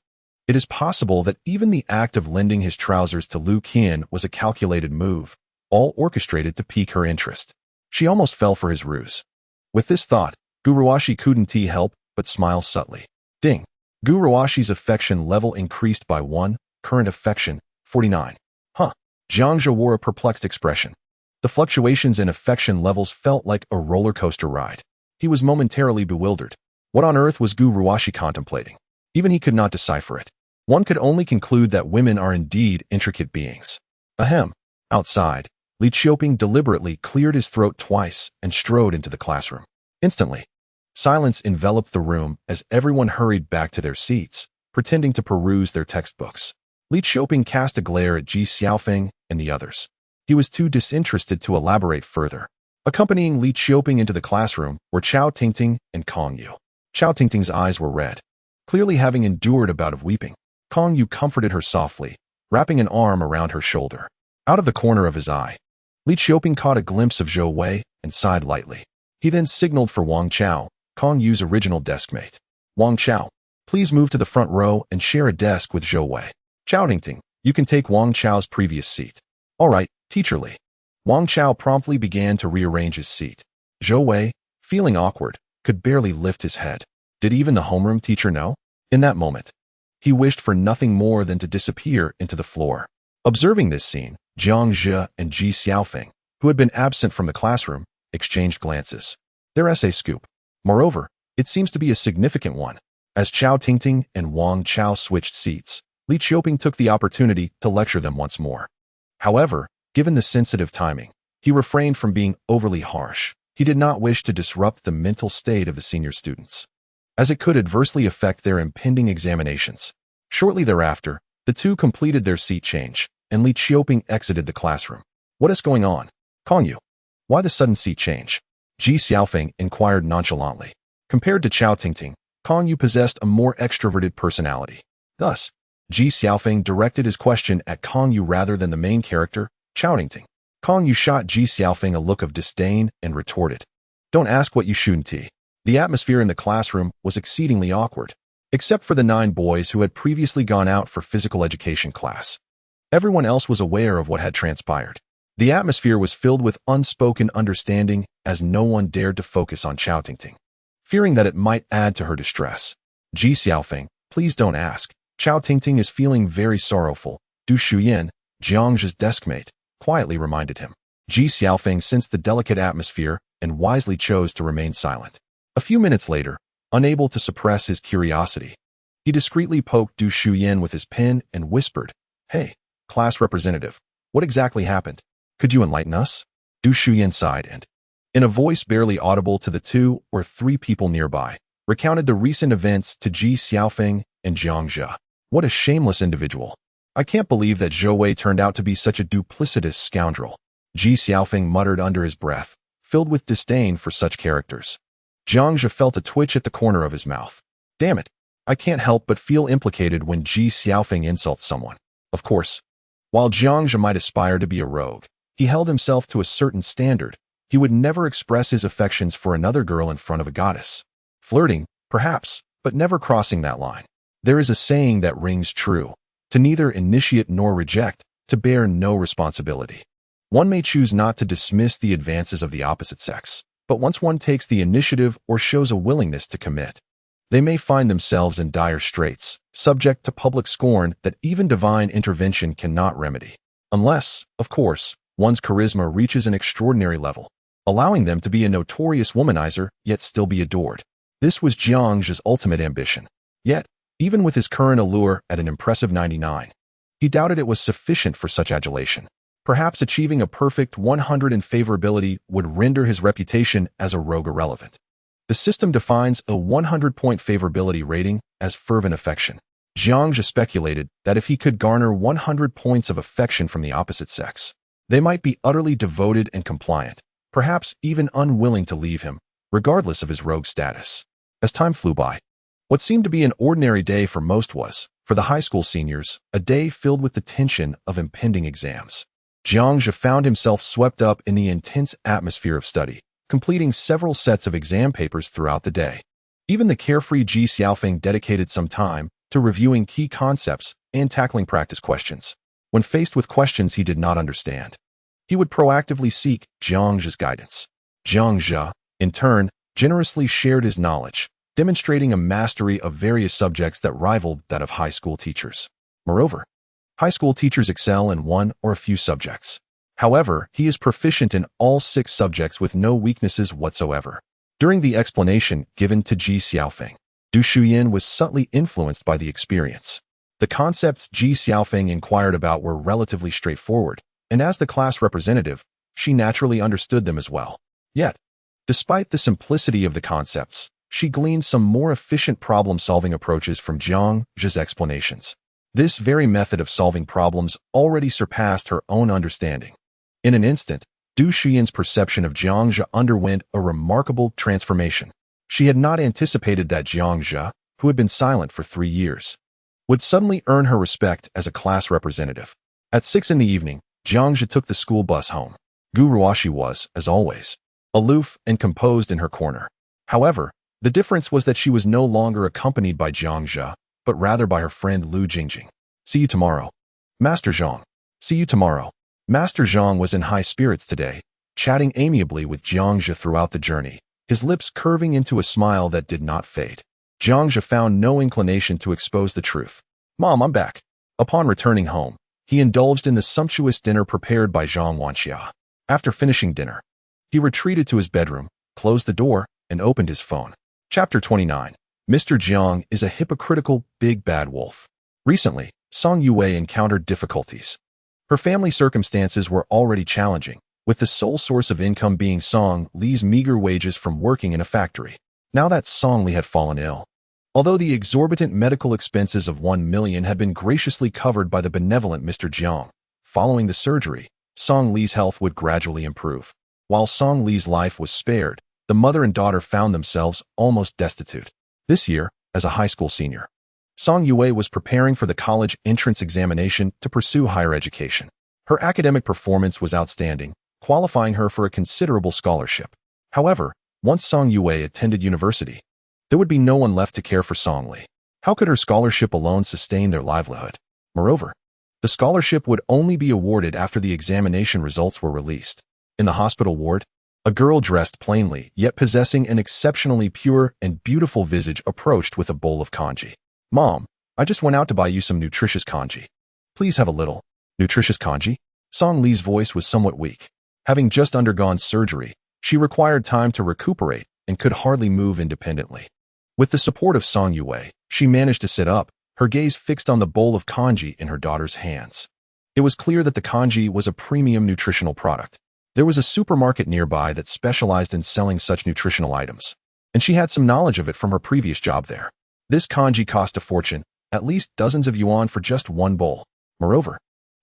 It is possible that even the act of lending his trousers to Lu Qian was a calculated move, all orchestrated to pique her interest. She almost fell for his ruse. With this thought, Gu Ruoxi couldn't help but smile subtly. Ding. Gu Ruoxi's affection level increased by 1, current affection, 49. Huh. Jiang Zhe wore a perplexed expression. The fluctuations in affection levels felt like a roller coaster ride. He was momentarily bewildered. What on earth was Gu Ruoxi contemplating? Even he could not decipher it. One could only conclude that women are indeed intricate beings. Ahem. Outside, Li Qiuping deliberately cleared his throat twice and strode into the classroom. Instantly, silence enveloped the room as everyone hurried back to their seats, pretending to peruse their textbooks. Li Qiuping cast a glare at Ji Xiaofeng and the others. He was too disinterested to elaborate further. Accompanying Li Qiuping into the classroom were Chao Tingting and Kong Yu. Chao Tingting's eyes were red. Clearly having endured a bout of weeping, Kong Yu comforted her softly, wrapping an arm around her shoulder. Out of the corner of his eye, Li Qiuping caught a glimpse of Zhou Wei and sighed lightly. He then signaled for Wang Chao, Kong Yu's original deskmate. Wang Chao, please move to the front row and share a desk with Zhou Wei. Chao Tingting, you can take Wang Chao's previous seat. All right, Teacher Li. Wang Chao promptly began to rearrange his seat. Zhou Wei, feeling awkward, could barely lift his head. Did even the homeroom teacher know? In that moment, he wished for nothing more than to disappear into the floor. Observing this scene, Jiang Zhe and Ji Xiaofeng, who had been absent from the classroom, exchanged glances. Their essay scoop. Moreover, it seems to be a significant one. As Chao Tingting and Wang Chao switched seats, Li Qiuping took the opportunity to lecture them once more. However, given the sensitive timing, he refrained from being overly harsh. He did not wish to disrupt the mental state of the senior students, as it could adversely affect their impending examinations. Shortly thereafter, the two completed their seat change, and Li Qiuping exited the classroom. What is going on? Kong Yu. Why the sudden seat change? Ji Xiaofeng inquired nonchalantly. Compared to Chao Tingting, Kong Yu possessed a more extroverted personality. Thus, Ji Xiaofeng directed his question at Kong Yu rather than the main character, Chao Tingting. Kong Yu shot Ji Xiaofeng a look of disdain and retorted, Don't ask what you shouldn't. The atmosphere in the classroom was exceedingly awkward, except for the 9 boys who had previously gone out for physical education class. Everyone else was aware of what had transpired. The atmosphere was filled with unspoken understanding as no one dared to focus on Chao Tingting, fearing that it might add to her distress. Ji Xiaofeng, please don't ask. Chao Tingting is feeling very sorrowful. Du Shuyan, Jiang Zhe's deskmate, quietly reminded him. Ji Xiaofeng sensed the delicate atmosphere and wisely chose to remain silent. A few minutes later, unable to suppress his curiosity, he discreetly poked Du Shuyan with his pen and whispered, "Hey, class representative, what exactly happened? Could you enlighten us?" Du Shuyan sighed and, in a voice barely audible to the 2 or 3 people nearby, recounted the recent events to Ji Xiaofeng and Jiang Zhe. What a shameless individual. I can't believe that Zhou Wei turned out to be such a duplicitous scoundrel. Ji Xiaofeng muttered under his breath, filled with disdain for such characters. Jiang Zhe felt a twitch at the corner of his mouth. Damn it, I can't help but feel implicated when Ji Xiaofeng insults someone. Of course, while Jiang Zhe might aspire to be a rogue, he held himself to a certain standard. He would never express his affections for another girl in front of a goddess. Flirting, perhaps, but never crossing that line. There is a saying that rings true: to neither initiate nor reject, to bear no responsibility. One may choose not to dismiss the advances of the opposite sex, but once one takes the initiative or shows a willingness to commit, they may find themselves in dire straits, subject to public scorn that even divine intervention cannot remedy. Unless, of course, one's charisma reaches an extraordinary level, allowing them to be a notorious womanizer yet still be adored. This was Jiang Zhe's ultimate ambition. Yet, even with his current allure at an impressive 99, he doubted it was sufficient for such adulation. Perhaps achieving a perfect 100 in favorability would render his reputation as a rogue irrelevant. The system defines a 100-point favorability rating as fervent affection. Jiang Zhe speculated that if he could garner 100 points of affection from the opposite sex, they might be utterly devoted and compliant, perhaps even unwilling to leave him, regardless of his rogue status. As time flew by, what seemed to be an ordinary day for most was, for the high school seniors, a day filled with the tension of impending exams. Jiang Zhe found himself swept up in the intense atmosphere of study, completing several sets of exam papers throughout the day. Even the carefree Ji Xiaofeng dedicated some time to reviewing key concepts and tackling practice questions. When faced with questions he did not understand, he would proactively seek Jiang Zhe's guidance. Jiang Zhe, in turn, generously shared his knowledge, demonstrating a mastery of various subjects that rivaled that of high school teachers. Moreover, high school teachers excel in one or a few subjects. However, he is proficient in all 6 subjects with no weaknesses whatsoever. During the explanation given to Ji Xiaofeng, Du Shuyan was subtly influenced by the experience. The concepts Ji Xiaofeng inquired about were relatively straightforward, and as the class representative, she naturally understood them as well. Yet, despite the simplicity of the concepts, she gleaned some more efficient problem-solving approaches from Jiang Zhe's explanations. This very method of solving problems already surpassed her own understanding. In an instant, Du Shuyan's perception of Jiang Zhe underwent a remarkable transformation. She had not anticipated that Jiang Zhe, who had been silent for 3 years, would suddenly earn her respect as a class representative. At 6 in the evening, Jiang Zhe took the school bus home. Gu Ruoxi was, as always, aloof and composed in her corner. However, the difference was that she was no longer accompanied by Jiang Zhe, but rather by her friend Lu Jingjing. See you tomorrow, Master Zhang. See you tomorrow. Master Zhang was in high spirits today, chatting amiably with Jiang Zhe throughout the journey, his lips curving into a smile that did not fade. Jiang Zhe found no inclination to expose the truth. Mom, I'm back. Upon returning home, he indulged in the sumptuous dinner prepared by Zhang Wanxia. After finishing dinner, he retreated to his bedroom, closed the door, and opened his phone. Chapter 29. Mr. Jiang is a hypocritical, big bad wolf. Recently, Song Yue encountered difficulties. Her family circumstances were already challenging, with the sole source of income being Song Li's meager wages from working in a factory. Now that Song Li had fallen ill, although the exorbitant medical expenses of 1 million had been graciously covered by the benevolent Mr. Jiang, following the surgery, Song Li's health would gradually improve. While Song Li's life was spared, the mother and daughter found themselves almost destitute. This year, as a high school senior, Song Yue was preparing for the college entrance examination to pursue higher education. Her academic performance was outstanding, qualifying her for a considerable scholarship. However, Once Song Yue attended university, there would be no one left to care for Song Li. How could her scholarship alone sustain their livelihood? Moreover, the scholarship would only be awarded after the examination results were released. In the hospital ward, a girl dressed plainly, yet possessing an exceptionally pure and beautiful visage approached with a bowl of congee. "Mom, I just went out to buy you some nutritious congee. Please have a little." Nutritious congee? Song Li's voice was somewhat weak. Having just undergone surgery, she required time to recuperate and could hardly move independently. With the support of Song Yue, she managed to sit up, her gaze fixed on the bowl of congee in her daughter's hands. It was clear that the congee was a premium nutritional product. There was a supermarket nearby that specialized in selling such nutritional items, and she had some knowledge of it from her previous job there. This congee cost a fortune, at least dozens of yuan for just one bowl. Moreover,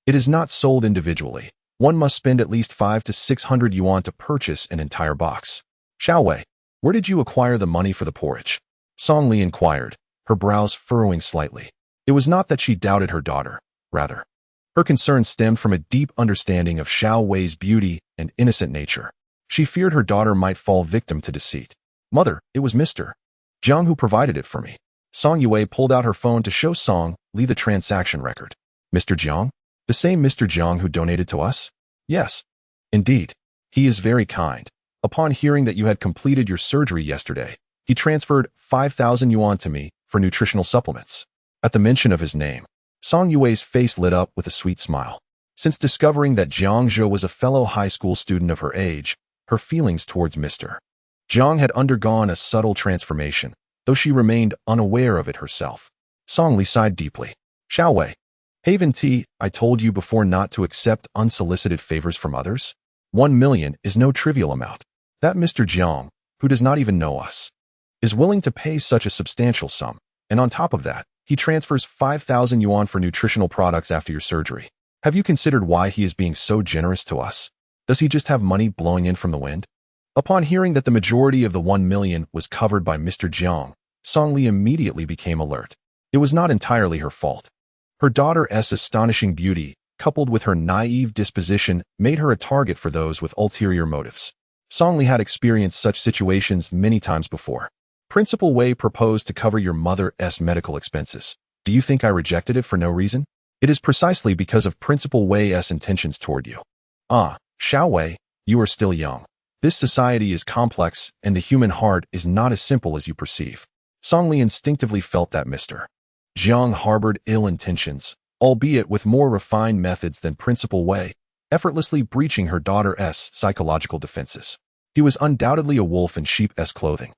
it is not sold individually. One must spend at least 500 to 600 yuan to purchase an entire box. "Xiaowei, where did you acquire the money for the porridge?" Song Li inquired, her brows furrowing slightly. It was not that she doubted her daughter. Rather, her concern stemmed from a deep understanding of Xiao Wei's beauty and innocent nature. She feared her daughter might fall victim to deceit. "Mother, it was Mr. Jiang who provided it for me." Song Yue pulled out her phone to show Song Li the transaction record. "Mr. Jiang? The same Mr. Jiang who donated to us?" "Yes. Indeed. He is very kind. Upon hearing that you had completed your surgery yesterday, he transferred 5,000 yuan to me for nutritional supplements." At the mention of his name, Song Yue's face lit up with a sweet smile. Since discovering that Jiang Zhe was a fellow high school student of her age, her feelings towards Mr. Jiang had undergone a subtle transformation, though she remained unaware of it herself. Song Li sighed deeply. "Xiaowei, Haven T, I told you before not to accept unsolicited favors from others. 1 million is no trivial amount. That Mr. Jiang, who does not even know us, is willing to pay such a substantial sum, and on top of that, he transfers 5,000 yuan for nutritional products after your surgery. Have you considered why he is being so generous to us? Does he just have money blowing in from the wind?" Upon hearing that the majority of the 1 million was covered by Mr. Jiang, Song Li immediately became alert. It was not entirely her fault. Her daughter's astonishing beauty, coupled with her naive disposition, made her a target for those with ulterior motives. Song Li had experienced such situations many times before. "Principal Wei proposed to cover your mother's medical expenses. Do you think I rejected it for no reason? It is precisely because of Principal Wei's intentions toward you." "Ah, Xiao Wei, you are still young. This society is complex, and the human heart is not as simple as you perceive." Song Li instinctively felt that Mr. Jiang harbored ill intentions, albeit with more refined methods than Principal Wei, effortlessly breaching her daughter's psychological defenses. He was undoubtedly a wolf in sheep's clothing.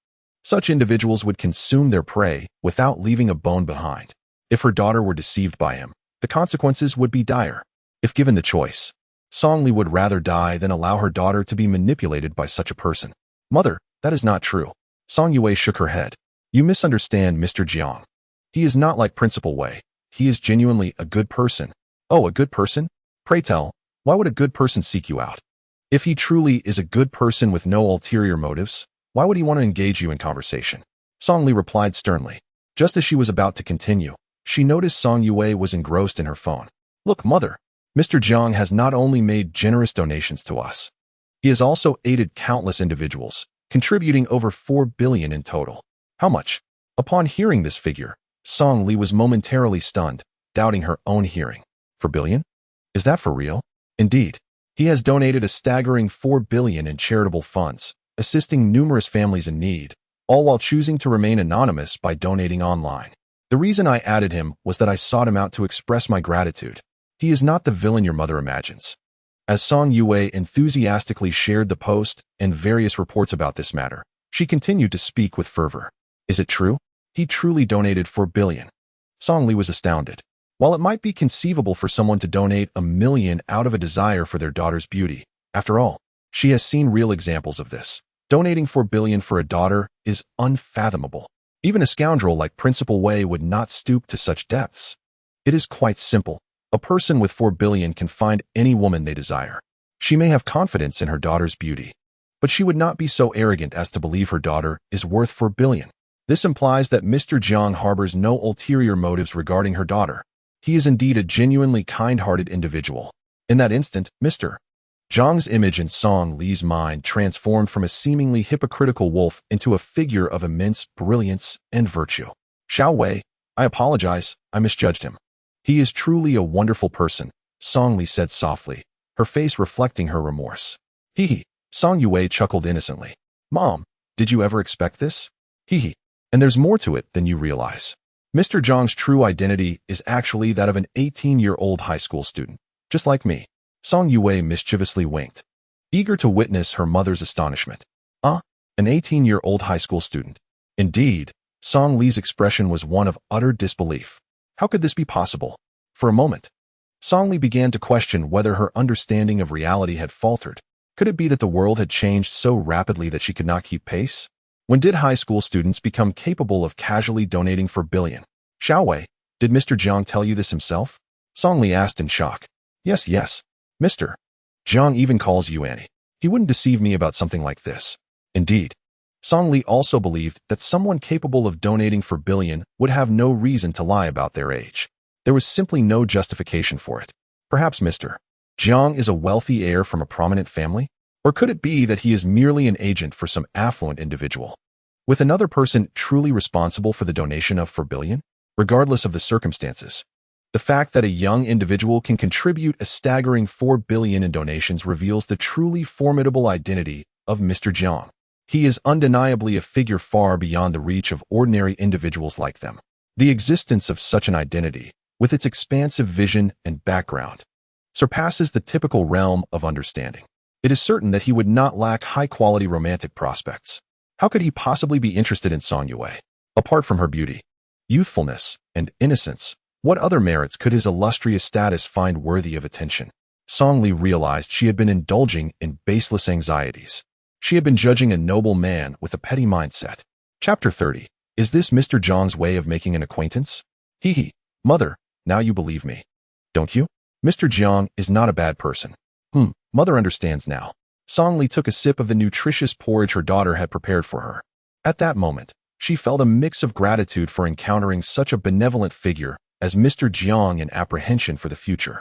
Such individuals would consume their prey without leaving a bone behind. If her daughter were deceived by him, the consequences would be dire. If given the choice, Song Li would rather die than allow her daughter to be manipulated by such a person. "Mother, that is not true." Song Yue shook her head. "You misunderstand Mr. Jiang. He is not like Principal Wei. He is genuinely a good person." "Oh, a good person? Pray tell, why would a good person seek you out? If he truly is a good person with no ulterior motives, why would he want to engage you in conversation?" Song Li replied sternly. Just as she was about to continue, she noticed Song Yue was engrossed in her phone. "Look, Mother, Mr. Jiang has not only made generous donations to us, he has also aided countless individuals, contributing over 4 billion in total." "How much?" Upon hearing this figure, Song Li was momentarily stunned, doubting her own hearing. 4 billion? Is that for real? Indeed, he has donated a staggering 4 billion in charitable funds, assisting numerous families in need, all while choosing to remain anonymous by donating online. The reason I added him was that I sought him out to express my gratitude. He is not the villain your mother imagines. As Song Yue enthusiastically shared the post and various reports about this matter, she continued to speak with fervor. "Is it true? He truly donated 4 billion. Song Li was astounded. While it might be conceivable for someone to donate 1 million out of a desire for their daughter's beauty, after all, she has seen real examples of this. Donating 4 billion for a daughter is unfathomable. Even a scoundrel like Principal Wei would not stoop to such depths. It is quite simple. A person with 4 billion can find any woman they desire. She may have confidence in her daughter's beauty, but she would not be so arrogant as to believe her daughter is worth 4 billion. This implies that Mr. Jiang harbors no ulterior motives regarding her daughter. He is indeed a genuinely kind-hearted individual. In that instant, Mr. Jiang's image in Song Li's mind transformed from a seemingly hypocritical wolf into a figure of immense brilliance and virtue. Xiao Wei, I apologize, I misjudged him. He is truly a wonderful person, Song Li said softly, her face reflecting her remorse. Hee hee, Song Yue chuckled innocently. Mom, did you ever expect this? Hee hee, and there's more to it than you realize. Mr. Jiang's true identity is actually that of an 18-year-old high school student, just like me. Song Yue mischievously winked, eager to witness her mother's astonishment. An 18-year-old high school student. Indeed, Song Li's expression was one of utter disbelief. How could this be possible? For a moment, Song Li began to question whether her understanding of reality had faltered. Could it be that the world had changed so rapidly that she could not keep pace? When did high school students become capable of casually donating for billion? Xiao Wei, did Mr. Jiang tell you this himself? Song Li asked in shock. Yes, Mr. Jiang even calls you Annie. He wouldn't deceive me about something like this. Indeed, Song Li also believed that someone capable of donating for billion would have no reason to lie about their age. There was simply no justification for it. Perhaps Mr. Jiang is a wealthy heir from a prominent family? Or could it be that he is merely an agent for some affluent individual, with another person truly responsible for the donation of 4 billion? Regardless of the circumstances, the fact that a young individual can contribute a staggering 4 billion in donations reveals the truly formidable identity of Mr. Jiang. He is undeniably a figure far beyond the reach of ordinary individuals like them. The existence of such an identity, with its expansive vision and background, surpasses the typical realm of understanding. It is certain that he would not lack high-quality romantic prospects. How could he possibly be interested in Song Yue? Apart from her beauty, youthfulness, and innocence, what other merits could his illustrious status find worthy of attention? Song Li realized she had been indulging in baseless anxieties. She had been judging a noble man with a petty mindset. Chapter 30. Is this Mr. Jiang's way of making an acquaintance? Hee hee, mother, now you believe me, don't you? Mr. Jiang is not a bad person. Mother understands now. Song Li took a sip of the nutritious porridge her daughter had prepared for her. At that moment, she felt a mix of gratitude for encountering such a benevolent figure as Mr. Jiang and apprehension for the future.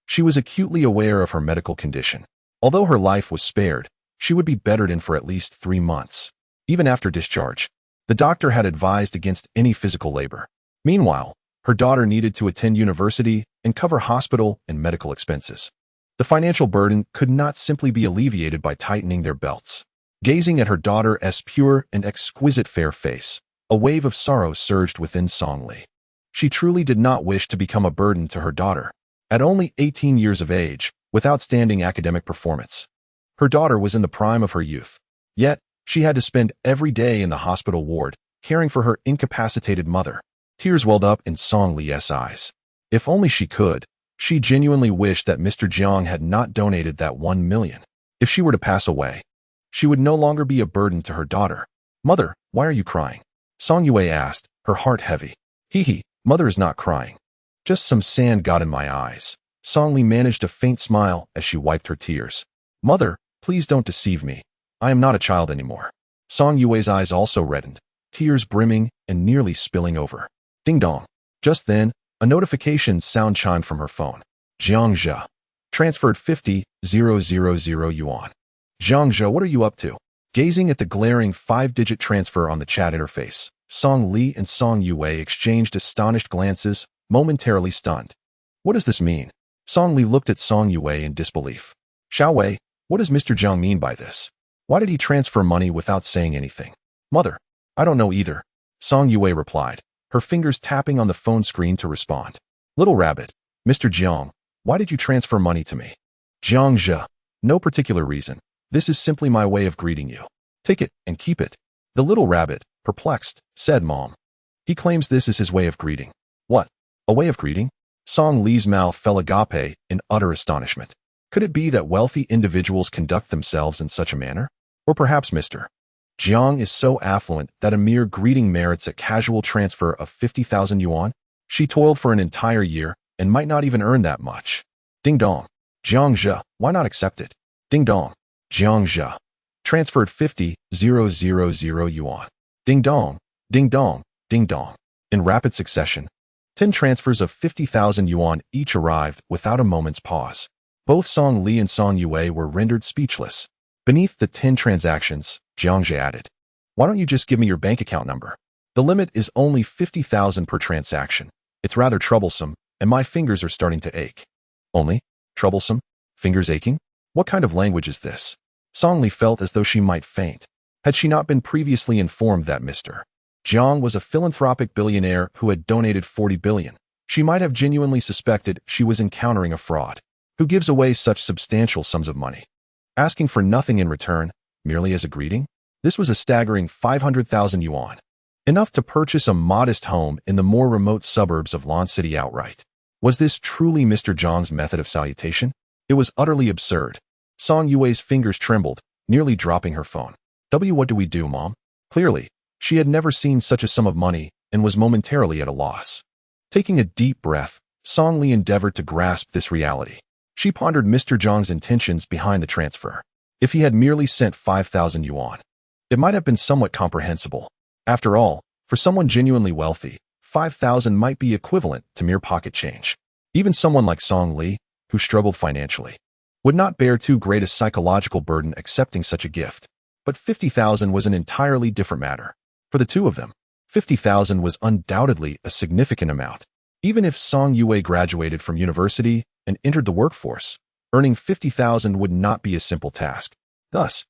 She was acutely aware of her medical condition. Although her life was spared, she would be bettered in for at least 3 months. Even after discharge, the doctor had advised against any physical labor. Meanwhile, her daughter needed to attend university and cover hospital and medical expenses. The financial burden could not simply be alleviated by tightening their belts. Gazing at her daughter's pure and exquisite fair face, a wave of sorrow surged within Song Li. She truly did not wish to become a burden to her daughter. At only 18 years of age, with outstanding academic performance, her daughter was in the prime of her youth. Yet, she had to spend every day in the hospital ward, caring for her incapacitated mother. Tears welled up in Song Li's eyes. If only she could. She genuinely wished that Mr. Jiang had not donated that 1 million. If she were to pass away, she would no longer be a burden to her daughter. Mother, why are you crying? Song Yue asked, her heart heavy. Hee hee, mother is not crying. Just some sand got in my eyes. Song Li managed a faint smile as she wiped her tears. Mother, please don't deceive me. I am not a child anymore. Song Yue's eyes also reddened, tears brimming and nearly spilling over. Ding dong. Just then, a notification sound chimed from her phone. Jiang Zhe. Transferred 50,000 yuan. Jiang Zhe, what are you up to? Gazing at the glaring 5-digit transfer on the chat interface, Song Li and Song Yue exchanged astonished glances, momentarily stunned. What does this mean? Song Li looked at Song Yue in disbelief. Xiao Wei, what does Mr. Jiang mean by this? Why did he transfer money without saying anything? Mother, I don't know either. Song Yue replied, her fingers tapping on the phone screen to respond. Little rabbit, Mr. Jiang, why did you transfer money to me? Jiang Zhe, no particular reason. This is simply my way of greeting you. Take it and keep it. The little rabbit, perplexed, said Mom. He claims this is his way of greeting. What? A way of greeting? Song Li's mouth fell agape in utter astonishment. Could it be that wealthy individuals conduct themselves in such a manner? Or perhaps Mr. Jiang is so affluent that a mere greeting merits a casual transfer of 50,000 yuan? She toiled for an entire year and might not even earn that much. Ding dong. Jiang Zhe, why not accept it? Ding dong. Jiang Zhe. Transferred 50,000 yuan. Ding dong, ding dong, ding dong. In rapid succession, 10 transfers of 50,000 yuan each arrived without a moment's pause. Both Song Li and Song Yue were rendered speechless. Beneath the 10 transactions, Jiang Zhe added, "Why don't you just give me your bank account number? The limit is only 50,000 per transaction. It's rather troublesome, and my fingers are starting to ache." Only? Troublesome? Fingers aching? What kind of language is this? Song Li felt as though she might faint. Had she not been previously informed that Mr. Jiang was a philanthropic billionaire who had donated 40 billion, she might have genuinely suspected she was encountering a fraud. Who gives away such substantial sums of money, asking for nothing in return, merely as a greeting? This was a staggering 500,000 yuan. Enough to purchase a modest home in the more remote suburbs of Lan City outright. Was this truly Mr. Jiang's method of salutation? It was utterly absurd. Song Yue's fingers trembled, nearly dropping her phone. What do we do, Mom? Clearly, she had never seen such a sum of money and was momentarily at a loss. Taking a deep breath, Song Li endeavored to grasp this reality. She pondered Mr. Jiang's intentions behind the transfer. If he had merely sent 5,000 yuan, it might have been somewhat comprehensible. After all, for someone genuinely wealthy, 5,000 might be equivalent to mere pocket change. Even someone like Song Li, who struggled financially, would not bear too great a psychological burden accepting such a gift. But 50,000 was an entirely different matter. For the two of them, 50,000 was undoubtedly a significant amount. Even if Song Yue graduated from university and entered the workforce, earning 50,000 would not be a simple task. Thus,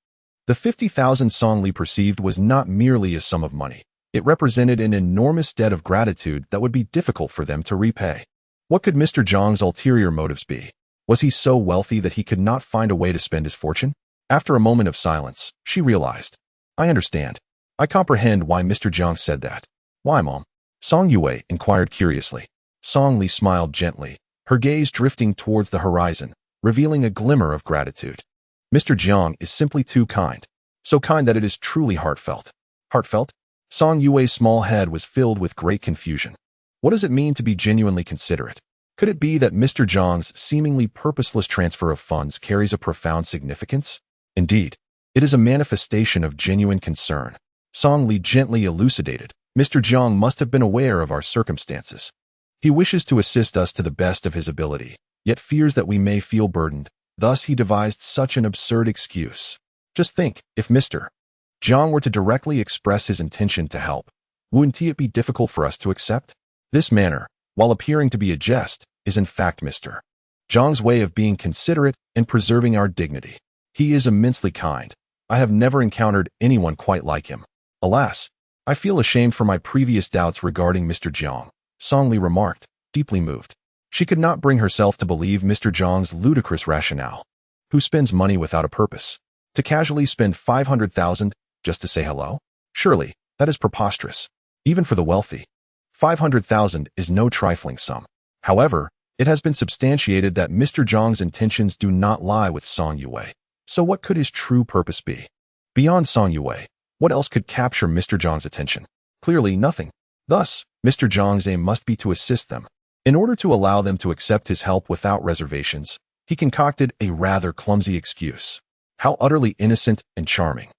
the 50,000 Song Li perceived was not merely a sum of money. It represented an enormous debt of gratitude that would be difficult for them to repay. What could Mr. Jiang's ulterior motives be? Was he so wealthy that he could not find a way to spend his fortune? After a moment of silence, she realized. I understand. I comprehend why Mr. Jiang said that. Why, Mom? Song Yue inquired curiously. Song Li smiled gently, her gaze drifting towards the horizon, revealing a glimmer of gratitude. Mr. Jiang is simply too kind. So kind that it is truly heartfelt. Heartfelt? Song Yue's small head was filled with great confusion. What does it mean to be genuinely considerate? Could it be that Mr. Jiang's seemingly purposeless transfer of funds carries a profound significance? Indeed, it is a manifestation of genuine concern. Song Li gently elucidated. Mr. Jiang must have been aware of our circumstances. He wishes to assist us to the best of his ability, yet fears that we may feel burdened. Thus he devised such an absurd excuse. Just think, if Mr. Jiang were to directly express his intention to help, wouldn't it be difficult for us to accept? This manner, while appearing to be a jest, is in fact Mr. Jiang's way of being considerate and preserving our dignity. He is immensely kind. I have never encountered anyone quite like him. Alas, I feel ashamed for my previous doubts regarding Mr. Jiang, Song Li remarked, deeply moved. She could not bring herself to believe Mr. Jiang's ludicrous rationale. Who spends money without a purpose? To casually spend 500,000 just to say hello? Surely, that is preposterous. Even for the wealthy, 500,000 is no trifling sum. However, it has been substantiated that Mr. Jiang's intentions do not lie with Song Yue. So what could his true purpose be? Beyond Song Yue, what else could capture Mr. Jiang's attention? Clearly nothing. Thus, Mr. Jiang's aim must be to assist them. In order to allow them to accept his help without reservations, he concocted a rather clumsy excuse. How utterly innocent and charming.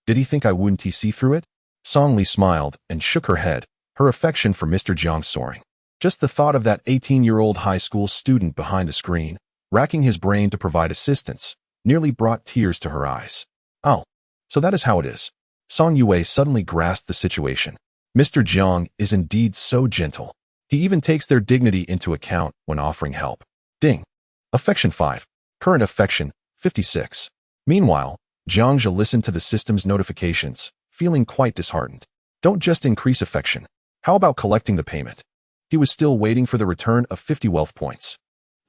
Did he think I wouldn't see through it? Song Li smiled and shook her head, her affection for Mr. Jiang soaring. Just the thought of that 18-year-old high school student behind a screen, racking his brain to provide assistance, nearly brought tears to her eyes. Oh, so that is how it is. Song Yue suddenly grasped the situation. Mr. Jiang is indeed so gentle. He even takes their dignity into account when offering help. Ding. Affection 5. Current affection, 56. Meanwhile, Jiang Zhe listened to the system's notifications, feeling quite disheartened. Don't just increase affection. How about collecting the payment? He was still waiting for the return of 50 wealth points.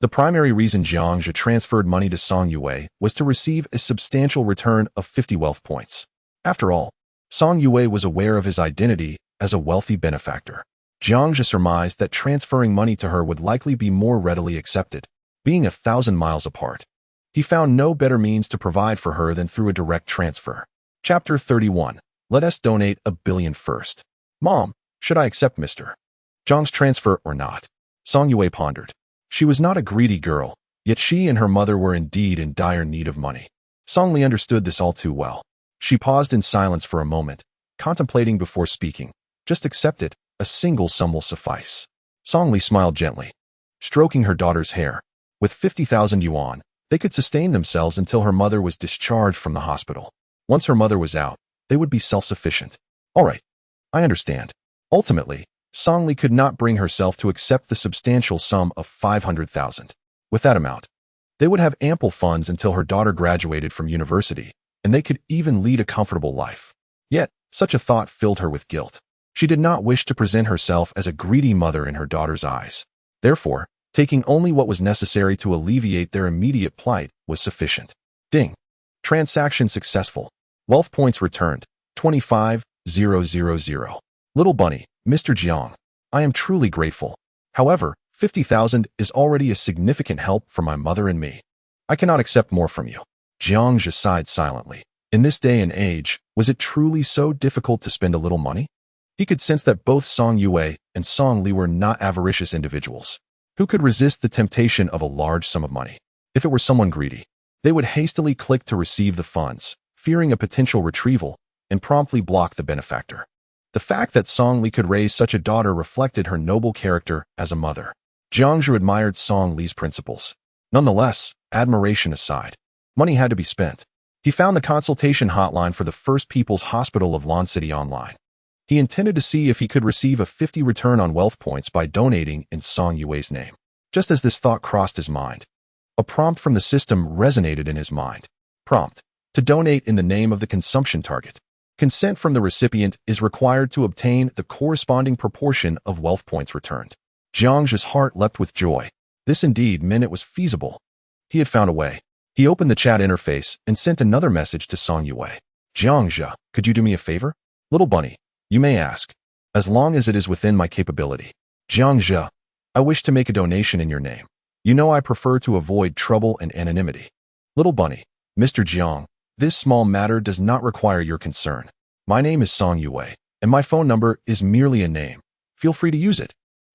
The primary reason Jiang Zhe transferred money to Song Yue was to receive a substantial return of 50 wealth points. After all, Song Yue was aware of his identity as a wealthy benefactor. Jiang Zhe surmised that transferring money to her would likely be more readily accepted, being 1,000 miles apart. He found no better means to provide for her than through a direct transfer. Chapter 31. Let us donate 1 billion first. Mom, should I accept Mr. Jiang's transfer or not? Song Yue pondered. She was not a greedy girl, yet she and her mother were indeed in dire need of money. Song Li understood this all too well. She paused in silence for a moment, contemplating before speaking. Just accept it, a single sum will suffice. Song Li smiled gently, stroking her daughter's hair. With 50,000 yuan, They could sustain themselves until her mother was discharged from the hospital. Once her mother was out, they would be self-sufficient. All right, I understand. Ultimately, Song Li could not bring herself to accept the substantial sum of 500,000. With that amount, they would have ample funds until her daughter graduated from university, and they could even lead a comfortable life. Yet, such a thought filled her with guilt. She did not wish to present herself as a greedy mother in her daughter's eyes. Therefore, taking only what was necessary to alleviate their immediate plight was sufficient. Ding. Transaction successful. Wealth points returned. 25,000. Little Bunny, Mr. Jiang. I am truly grateful. However, 50,000 is already a significant help for my mother and me. I cannot accept more from you. Jiang Zhe sighed silently. In this day and age, was it truly so difficult to spend a little money? He could sense that both Song Yue and Song Li were not avaricious individuals. Who could resist the temptation of a large sum of money? If it were someone greedy, they would hastily click to receive the funds, fearing a potential retrieval, and promptly block the benefactor. The fact that Song Li could raise such a daughter reflected her noble character as a mother. Jiang Zhe admired Song Li's principles. Nonetheless, admiration aside, money had to be spent. He found the consultation hotline for the First People's Hospital of Lon City online. He intended to see if he could receive a 50 return on wealth points by donating in Song Yue's name. Just as this thought crossed his mind, a prompt from the system resonated in his mind. Prompt: to donate in the name of the consumption target. Consent from the recipient is required to obtain the corresponding proportion of wealth points returned. Jiang Zhe's heart leapt with joy. This indeed meant it was feasible. He had found a way. He opened the chat interface and sent another message to Song Yue. Jiang Zhe, could you do me a favor? Little Bunny, you may ask. As long as it is within my capability. Jiang Zhe, I wish to make a donation in your name. You know I prefer to avoid trouble and anonymity. Little Bunny, Mr. Jiang, this small matter does not require your concern. My name is Song Yue, and my phone number is merely a name. Feel free to use it.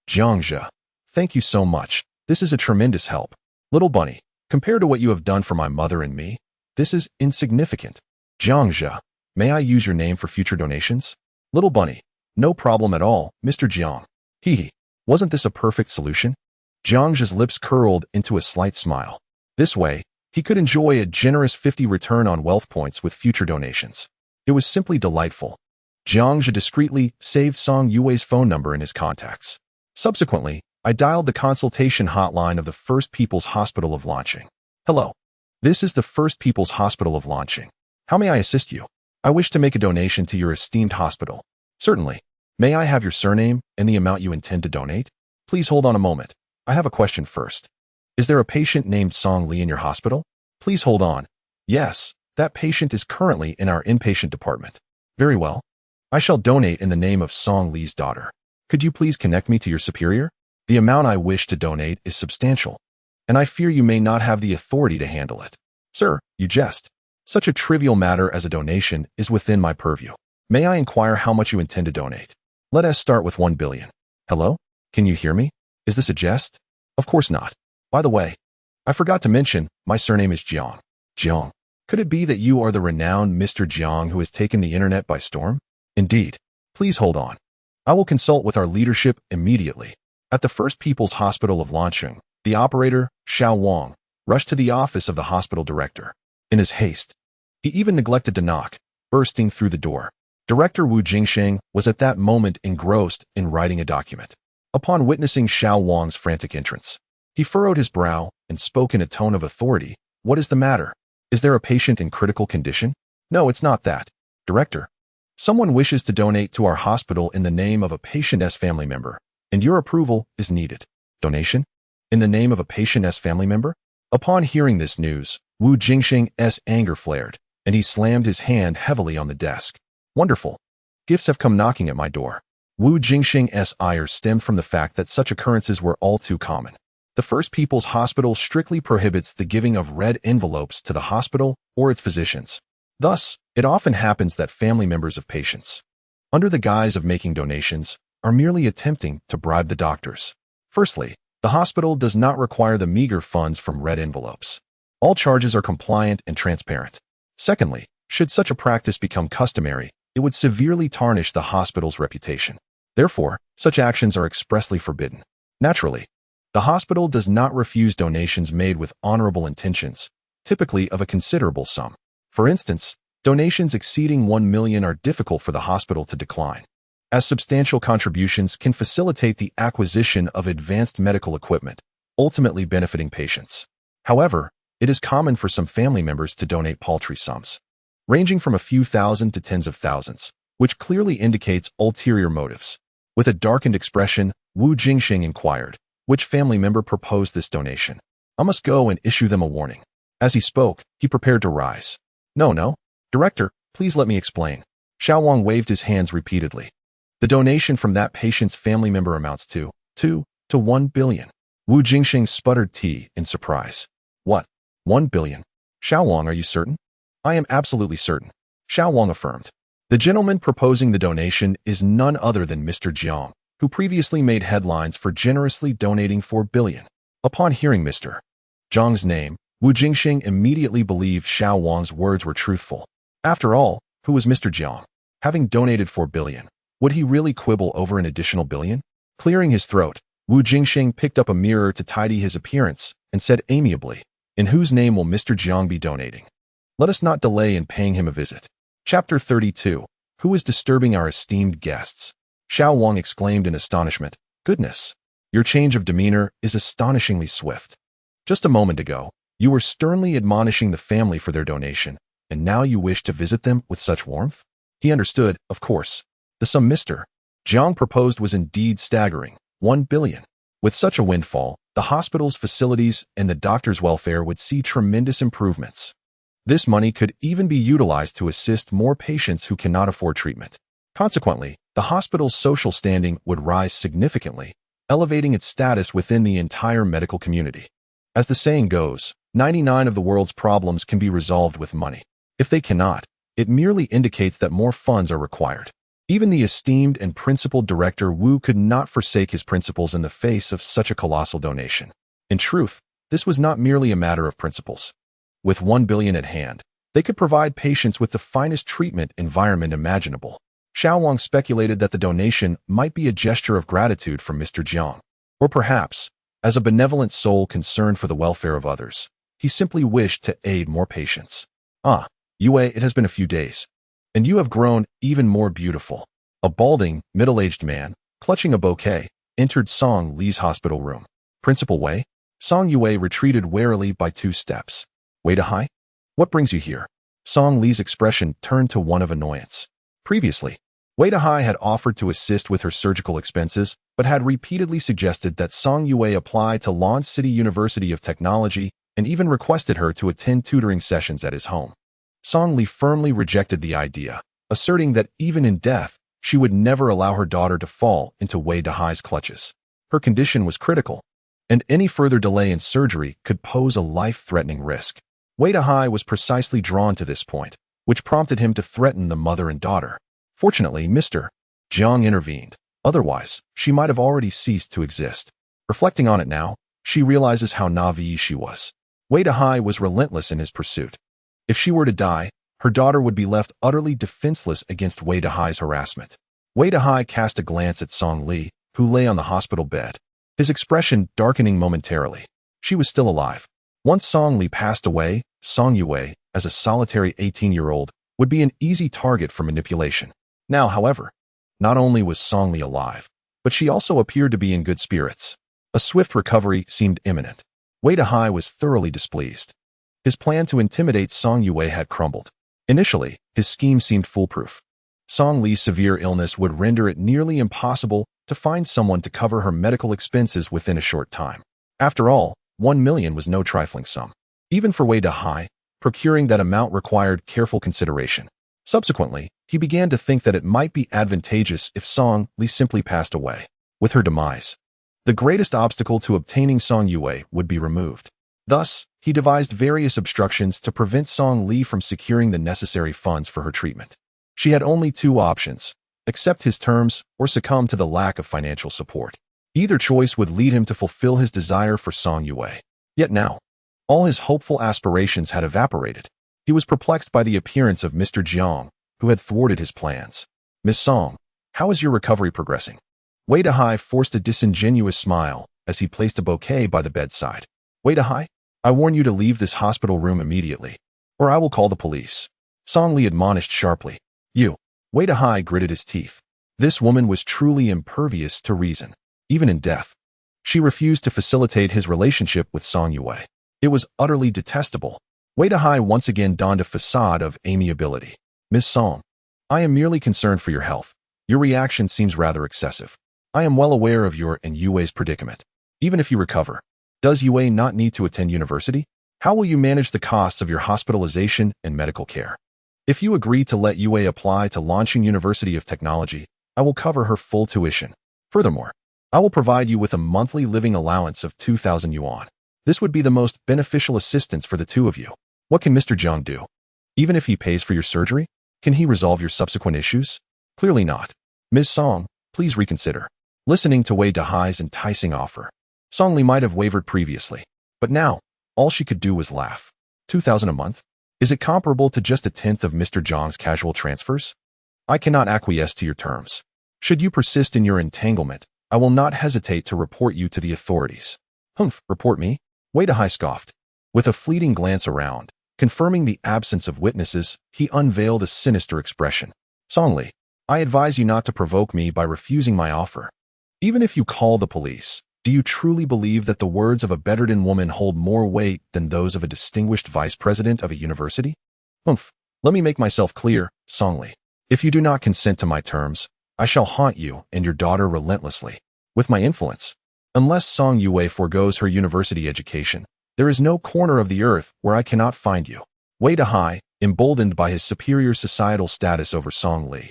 Jiang Zhe, thank you so much. This is a tremendous help. Little Bunny, compared to what you have done for my mother and me, this is insignificant. Jiang Zhe, may I use your name for future donations? Little Bunny, no problem at all, Mr. Jiang. Hee. Wasn't this a perfect solution? Jiang Zhe's lips curled into a slight smile. This way, he could enjoy a generous 50 return on wealth points with future donations. It was simply delightful. Jiang Zhe discreetly saved Song Yue's phone number in his contacts. Subsequently, I dialed the consultation hotline of the First People's Hospital of Lanqing. Hello. This is the First People's Hospital of Lanqing. How may I assist you? I wish to make a donation to your esteemed hospital. Certainly. May I have your surname and the amount you intend to donate? Please hold on a moment. I have a question first. Is there a patient named Song Li in your hospital? Please hold on. Yes, that patient is currently in our inpatient department. Very well. I shall donate in the name of Song Li's daughter. Could you please connect me to your superior? The amount I wish to donate is substantial, and I fear you may not have the authority to handle it. Sir, you jest. Such a trivial matter as a donation is within my purview. May I inquire how much you intend to donate? Let us start with 1 billion. Hello? Can you hear me? Is this a jest? Of course not. By the way, I forgot to mention, my surname is Jiang. Jiang. Could it be that you are the renowned Mr. Jiang who has taken the internet by storm? Indeed. Please hold on. I will consult with our leadership immediately. At the First People's Hospital of Lanqing, the operator, Xiao Wang, rushed to the office of the hospital director. In his haste, he even neglected to knock, bursting through the door. Director Wu Jingsheng was at that moment engrossed in writing a document. Upon witnessing Xiao Wang's frantic entrance, he furrowed his brow and spoke in a tone of authority. What is the matter? Is there a patient in critical condition? No, it's not that. Director, someone wishes to donate to our hospital in the name of a patient's family member, and your approval is needed. Donation? In the name of a patient's family member? Upon hearing this news, Wu Jingsheng's anger flared, and he slammed his hand heavily on the desk. Wonderful. Gifts have come knocking at my door. Wu Jingsheng's ire stemmed from the fact that such occurrences were all too common. The First People's Hospital strictly prohibits the giving of red envelopes to the hospital or its physicians. Thus, it often happens that family members of patients, under the guise of making donations, are merely attempting to bribe the doctors. Firstly, the hospital does not require the meager funds from red envelopes. All charges are compliant and transparent. Secondly, should such a practice become customary, it would severely tarnish the hospital's reputation. Therefore, such actions are expressly forbidden. Naturally, The hospital does not refuse donations made with honorable intentions, typically of a considerable sum. For instance, donations exceeding 1 million are difficult for the hospital to decline, as substantial contributions can facilitate the acquisition of advanced medical equipment, ultimately benefiting patients. However, it is common for some family members to donate paltry sums, ranging from a few thousand to tens of thousands, which clearly indicates ulterior motives. With a darkened expression, Wu Jingxing inquired, which family member proposed this donation? I must go and issue them a warning. As he spoke, he prepared to rise. No, Director, please let me explain. Xiao Wang waved his hands repeatedly. The donation from that patient's family member amounts to 1 billion. Wu Jingxing sputtered tea in surprise. What? 1 billion? Xiao Wang, are you certain? I am absolutely certain, Xiao Wang affirmed. The gentleman proposing the donation is none other than Mr. Jiang, who previously made headlines for generously donating 4 billion. Upon hearing Mr. Jiang's name, Wu Jingxing immediately believed Xiao Wang's words were truthful. After all, who was Mr. Jiang? Having donated 4 billion, would he really quibble over an additional billion? Clearing his throat, Wu Jingxing picked up a mirror to tidy his appearance and said amiably, "In whose name will Mr. Jiang be donating? Let us not delay in paying him a visit." Chapter 32. Who is disturbing our esteemed guests? Xiao Wang exclaimed in astonishment. Goodness, your change of demeanor is astonishingly swift. Just a moment ago, you were sternly admonishing the family for their donation, and now you wish to visit them with such warmth? He understood, of course. The sum Mr. Jiang proposed was indeed staggering, 1 billion. With such a windfall, the hospital's facilities and the doctor's welfare would see tremendous improvements. This money could even be utilized to assist more patients who cannot afford treatment. Consequently, the hospital's social standing would rise significantly, elevating its status within the entire medical community. As the saying goes, 99 of the world's problems can be resolved with money. If they cannot, it merely indicates that more funds are required. Even the esteemed and principled director Wu could not forsake his principles in the face of such a colossal donation. In truth, this was not merely a matter of principles. With 1 billion at hand, they could provide patients with the finest treatment environment imaginable. Xiao Wang speculated that the donation might be a gesture of gratitude from Mr. Jiang. Or perhaps, as a benevolent soul concerned for the welfare of others, he simply wished to aid more patients. Ah, Yue, it has been a few days, and you have grown even more beautiful. A balding, middle-aged man, clutching a bouquet, entered Song Li's hospital room. Principal Wei? Song Yue retreated warily by 2 steps. Wei Dahai? What brings you here? Song Li's expression turned to one of annoyance. Previously, Wei Dahai had offered to assist with her surgical expenses, but had repeatedly suggested that Song Yue apply to Lan City University of Technology and even requested her to attend tutoring sessions at his home. Song Li firmly rejected the idea, asserting that even in death, she would never allow her daughter to fall into Wei Dahai's clutches. Her condition was critical, and any further delay in surgery could pose a life-threatening risk. Wei Dahai was precisely drawn to this point, which prompted him to threaten the mother and daughter. Fortunately, Mr. Jiang intervened. Otherwise, she might have already ceased to exist. Reflecting on it now, she realizes how naive she was. Wei Dahai was relentless in his pursuit. If she were to die, her daughter would be left utterly defenseless against Wei Dahai's harassment. Wei Dahai cast a glance at Song Li, who lay on the hospital bed, his expression darkening momentarily. She was still alive. Once Song Li passed away, Song Yue, as a solitary 18-year-old, would be an easy target for manipulation. Now, however, not only was Song Li alive, but she also appeared to be in good spirits. A swift recovery seemed imminent. Wei Dahai was thoroughly displeased. His plan to intimidate Song Yue had crumbled. Initially, his scheme seemed foolproof. Song Li's severe illness would render it nearly impossible to find someone to cover her medical expenses within a short time. After all, 1 million was no trifling sum. Even for Wei Dahai, procuring that amount required careful consideration. Subsequently, he began to think that it might be advantageous if Song Li simply passed away. With her demise, the greatest obstacle to obtaining Song Yue would be removed. Thus, he devised various obstructions to prevent Song Li from securing the necessary funds for her treatment. She had only 2 options: accept his terms or succumb to the lack of financial support. Either choice would lead him to fulfill his desire for Song Yue. Yet now, all his hopeful aspirations had evaporated. He was perplexed by the appearance of Mr. Jiang, who had thwarted his plans. Miss Song, how is your recovery progressing? Wei Dahai forced a disingenuous smile, as he placed a bouquet by the bedside. Wei Dahai, I warn you to leave this hospital room immediately, or I will call the police. Song Li admonished sharply. You. Wei Dahai gritted his teeth. This woman was truly impervious to reason, even in death. She refused to facilitate his relationship with Song Yue. It was utterly detestable. Wei Dahai once again donned a facade of amiability. Miss Song, I am merely concerned for your health. Your reaction seems rather excessive. I am well aware of your and Yue's predicament. Even if you recover, does Yue not need to attend university? How will you manage the costs of your hospitalization and medical care? If you agree to let Yue apply to launching University of Technology, I will cover her full tuition. Furthermore, I will provide you with a monthly living allowance of 2,000 yuan. This would be the most beneficial assistance for the two of you. What can Mr. Jiang do? Even if he pays for your surgery, can he resolve your subsequent issues? Clearly not. Ms. Song, please reconsider. Listening to Wei Dahai's enticing offer, Song Li might have wavered previously, but now, all she could do was laugh. 2,000 a month? Is it comparable to just a tenth of Mr. Jiang's casual transfers? I cannot acquiesce to your terms. Should you persist in your entanglement, I will not hesitate to report you to the authorities. Humph, report me? Wei Dahai scoffed. With a fleeting glance around, confirming the absence of witnesses, he unveiled a sinister expression. Song Li, I advise you not to provoke me by refusing my offer. Even if you call the police, do you truly believe that the words of a bedridden woman hold more weight than those of a distinguished vice president of a university? Humph, let me make myself clear, Song Li. If you do not consent to my terms, I shall haunt you and your daughter relentlessly, with my influence. Unless Song Yue forgoes her university education, there is no corner of the earth where I cannot find you. Wei Dahai, emboldened by his superior societal status over Song Li,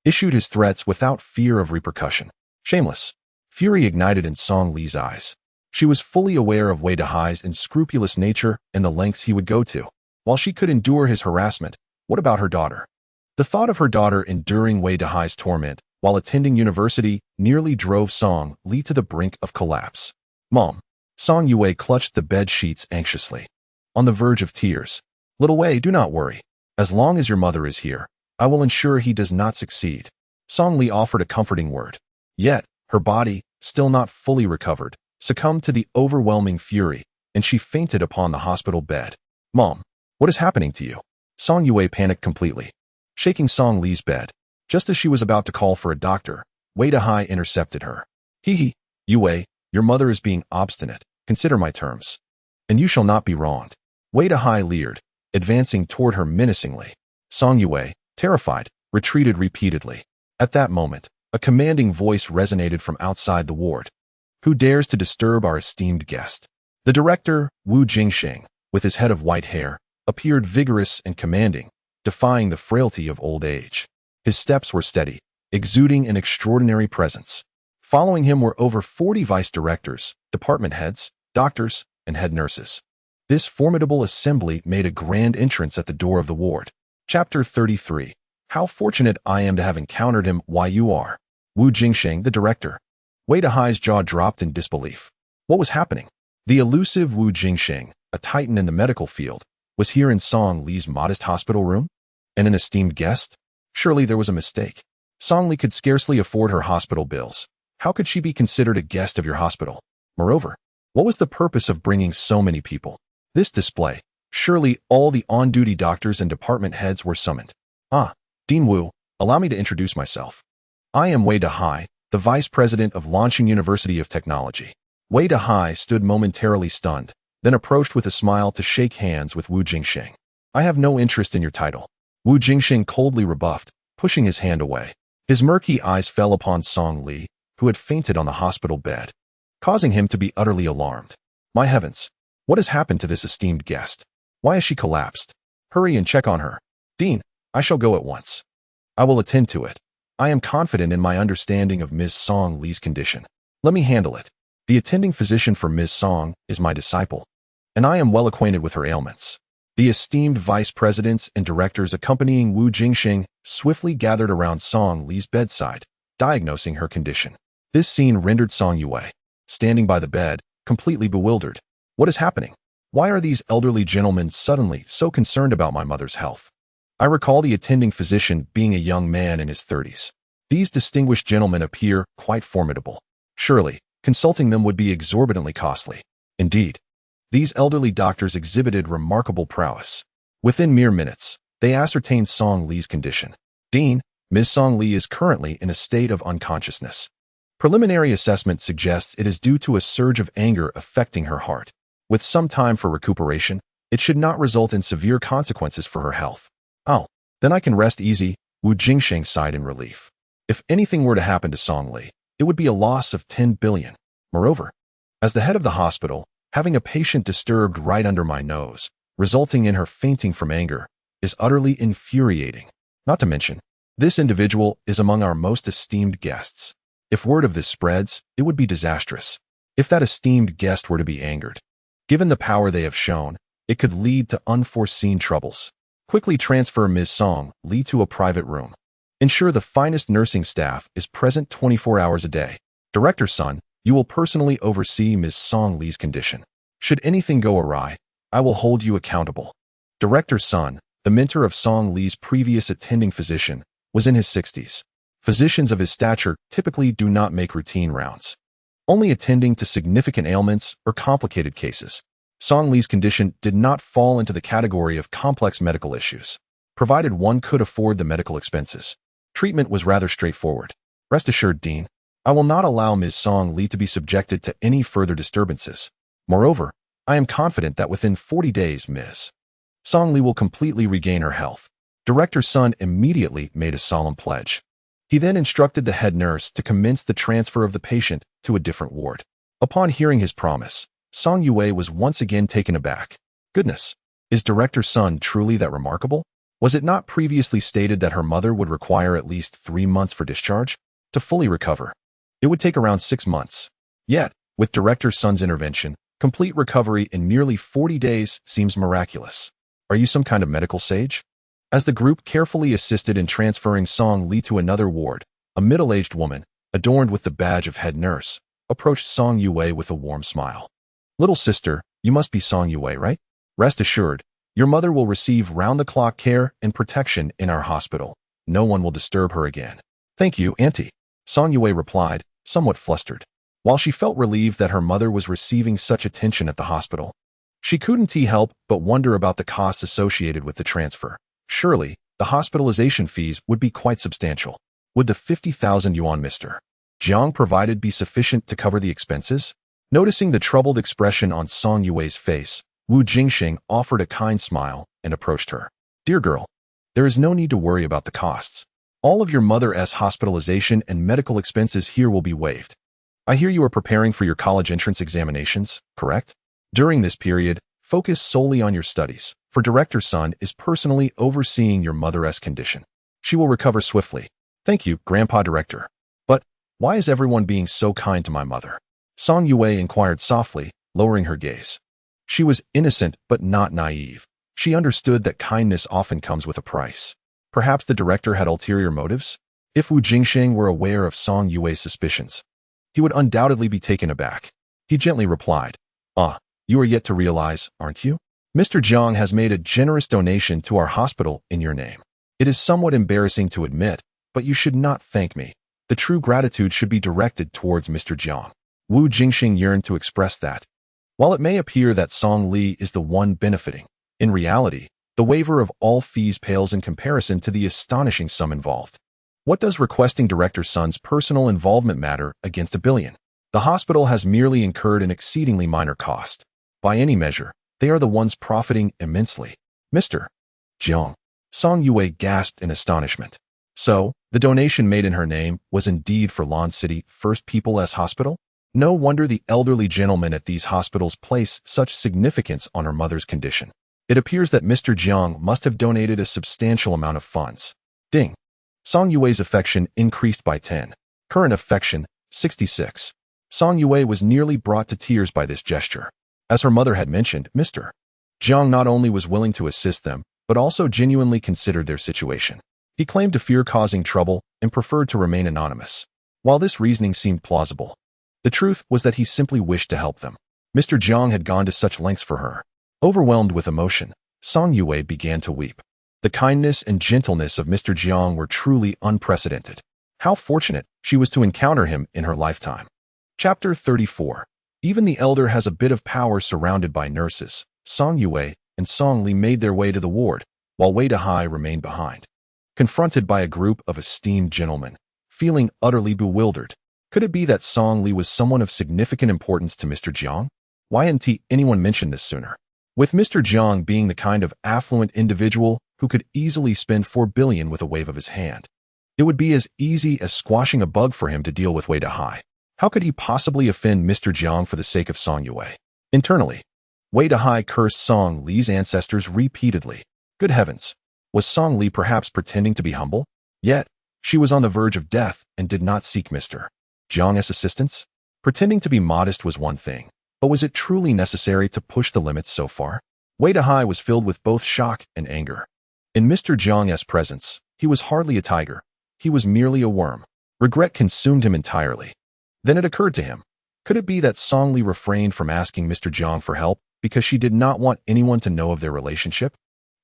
issued his threats without fear of repercussion. Shameless. Fury ignited in Song Li's eyes. She was fully aware of Wei Dahai's unscrupulous nature and the lengths he would go to. While she could endure his harassment, what about her daughter? The thought of her daughter enduring Wei Dahai's torment while attending university nearly drove Song Li to the brink of collapse. Mom. Song Yue clutched the bed sheets anxiously, on the verge of tears. Little Wei, do not worry. As long as your mother is here, I will ensure he does not succeed. Song Li offered a comforting word. Yet, her body, still not fully recovered, succumbed to the overwhelming fury, and she fainted upon the hospital bed. Mom, what is happening to you? Song Yue panicked completely, shaking Song Li's bed. Just as she was about to call for a doctor, Wei Dahai intercepted her. Hee, Yue, your mother is being obstinate. Consider my terms, and you shall not be wronged. Wei Dahai leered, advancing toward her menacingly. Song Yue, terrified, retreated repeatedly. At that moment, a commanding voice resonated from outside the ward. Who dares to disturb our esteemed guest? The director, Wu Jingsheng, with his head of white hair, appeared vigorous and commanding, defying the frailty of old age. His steps were steady, exuding an extraordinary presence. Following him were over 40 vice directors, department heads, doctors, and head nurses. This formidable assembly made a grand entrance at the door of the ward. Chapter 33. How fortunate I am to have encountered him. Why you are. Wu Jingsheng, the director. Wei Dahai's jaw dropped in disbelief. What was happening? The elusive Wu Jingsheng, a titan in the medical field, was here in Song Li's modest hospital room? And an esteemed guest? Surely there was a mistake. Song Li could scarcely afford her hospital bills. How could she be considered a guest of your hospital? Moreover, what was the purpose of bringing so many people? This display. Surely all the on-duty doctors and department heads were summoned. Ah, Dean Wu, allow me to introduce myself. I am Wei Dahai, the Vice President of Launching University of Technology. Wei Dahai stood momentarily stunned, then approached with a smile to shake hands with Wu Jingsheng. I have no interest in your title. Wu Jingsheng coldly rebuffed, pushing his hand away. His murky eyes fell upon Song Li, who had fainted on the hospital bed, causing him to be utterly alarmed. My heavens, what has happened to this esteemed guest? Why has she collapsed? Hurry and check on her. Dean, I shall go at once. I will attend to it. I am confident in my understanding of Ms. Song Li's condition. Let me handle it. The attending physician for Ms. Song is my disciple, and I am well acquainted with her ailments. The esteemed vice presidents and directors accompanying Wu Jingsheng swiftly gathered around Song Li's bedside, diagnosing her condition. This scene rendered Song Yue, standing by the bed, completely bewildered. What is happening? Why are these elderly gentlemen suddenly so concerned about my mother's health? I recall the attending physician being a young man in his 30s. These distinguished gentlemen appear quite formidable. Surely, Consulting them would be exorbitantly costly. Indeed, these elderly doctors exhibited remarkable prowess. Within mere minutes, they ascertained Song Li's condition. Dean, Ms. Song Li is currently in a state of unconsciousness. Preliminary assessment suggests it is due to a surge of anger affecting her heart. With some time for recuperation, it should not result in severe consequences for her health. Oh, then I can rest easy, Wu Jingsheng sighed in relief. If anything were to happen to Song Li, it would be a loss of 10 billion. Moreover, as the head of the hospital, having a patient disturbed right under my nose, resulting in her fainting from anger, is utterly infuriating. Not to mention, this individual is among our most esteemed guests. If word of this spreads, it would be disastrous. If that esteemed guest were to be angered, given the power they have shown, it could lead to unforeseen troubles. Quickly transfer Ms. Song Li to a private room. Ensure the finest nursing staff is present 24 hours a day. Director Sun, you will personally oversee Ms. Song Li's condition. Should anything go awry, I will hold you accountable. Director Sun, the mentor of Song Li's previous attending physician, was in his 60s. Physicians of his stature typically do not make routine rounds, only attending to significant ailments or complicated cases. Song Li's condition did not fall into the category of complex medical issues, provided one could afford the medical expenses. Treatment was rather straightforward. Rest assured, Dean, I will not allow Ms. Song Li to be subjected to any further disturbances. Moreover, I am confident that within 40 days, Ms. Song Li will completely regain her health. Director Sun immediately made a solemn pledge. He then instructed the head nurse to commence the transfer of the patient to a different ward. Upon hearing his promise, Song Yue was once again taken aback. Goodness, is Director Sun truly that remarkable? Was it not previously stated that her mother would require at least 3 months for discharge? To fully recover, it would take around 6 months. Yet, with Director Sun's intervention, complete recovery in merely 40 days seems miraculous. Are you some kind of medical sage? As the group carefully assisted in transferring Song Li to another ward, a middle-aged woman, adorned with the badge of head nurse, approached Song Yue with a warm smile. Little sister, you must be Song Yue, right? Rest assured, your mother will receive round-the-clock care and protection in our hospital. No one will disturb her again. Thank you, Auntie, Song Yue replied, somewhat flustered. While she felt relieved that her mother was receiving such attention at the hospital, she couldn't help but wonder about the costs associated with the transfer. Surely, the hospitalization fees would be quite substantial. Would the 50,000 yuan Mr. Jiang provided be sufficient to cover the expenses? Noticing the troubled expression on Song Yue's face, Wu Jingsheng offered a kind smile and approached her. Dear girl, there is no need to worry about the costs. All of your mother's hospitalization and medical expenses here will be waived. I hear you are preparing for your college entrance examinations, correct? During this period, focus solely on your studies, for Director Sun is personally overseeing your mother's condition. She will recover swiftly. Thank you, Grandpa Director. But why is everyone being so kind to my mother? Song Yue inquired softly, lowering her gaze. She was innocent but not naive. She understood that kindness often comes with a price. Perhaps the director had ulterior motives? If Wu Jingsheng were aware of Song Yue's suspicions, he would undoubtedly be taken aback. He gently replied, you are yet to realize, aren't you? Mr. Jiang has made a generous donation to our hospital in your name. It is somewhat embarrassing to admit, but you should not thank me. The true gratitude should be directed towards Mr. Jiang. Wu Jingsheng yearned to express that. While it may appear that Song Li is the one benefiting, in reality, the waiver of all fees pales in comparison to the astonishing sum involved. What does requesting Director Sun's personal involvement matter against $1 billion? The hospital has merely incurred an exceedingly minor cost. By any measure, they are the ones profiting immensely. Mr. Jiang, Song Yue gasped in astonishment. So, the donation made in her name was indeed for Lan City First People's Hospital? No wonder the elderly gentlemen at these hospitals place such significance on her mother's condition. It appears that Mr. Jiang must have donated a substantial amount of funds. Ding. Song Yue's affection increased by 10. Current affection, 66. Song Yue was nearly brought to tears by this gesture. As her mother had mentioned, Mr. Jiang not only was willing to assist them, but also genuinely considered their situation. He claimed to fear causing trouble and preferred to remain anonymous. While this reasoning seemed plausible, the truth was that he simply wished to help them. Mr. Jiang had gone to such lengths for her. Overwhelmed with emotion, Song Yue began to weep. The kindness and gentleness of Mr. Jiang were truly unprecedented. How fortunate she was to encounter him in her lifetime. Chapter 34. Even the elder has a bit of power. Surrounded by nurses, Song Yue and Song Li made their way to the ward, while Wei Dahai remained behind. Confronted by a group of esteemed gentlemen, feeling utterly bewildered, could it be that Song Li was someone of significant importance to Mr. Jiang? Why hadn't anyone mentioned this sooner? With Mr. Jiang being the kind of affluent individual who could easily spend 4 billion with a wave of his hand, it would be as easy as squashing a bug for him to deal with Wei Dahai. How could he possibly offend Mr. Jiang for the sake of Song Yue? Internally, Wei Dahai cursed Song Li's ancestors repeatedly. Good heavens! Was Song Li perhaps pretending to be humble? Yet, she was on the verge of death and did not seek Mr. Jiang's assistance? Pretending to be modest was one thing, but was it truly necessary to push the limits so far? Wei Dahai was filled with both shock and anger. In Mr. Jiang's presence, he was hardly a tiger. He was merely a worm. Regret consumed him entirely. Then it occurred to him. Could it be that Song Li refrained from asking Mr. Jiang for help because she did not want anyone to know of their relationship?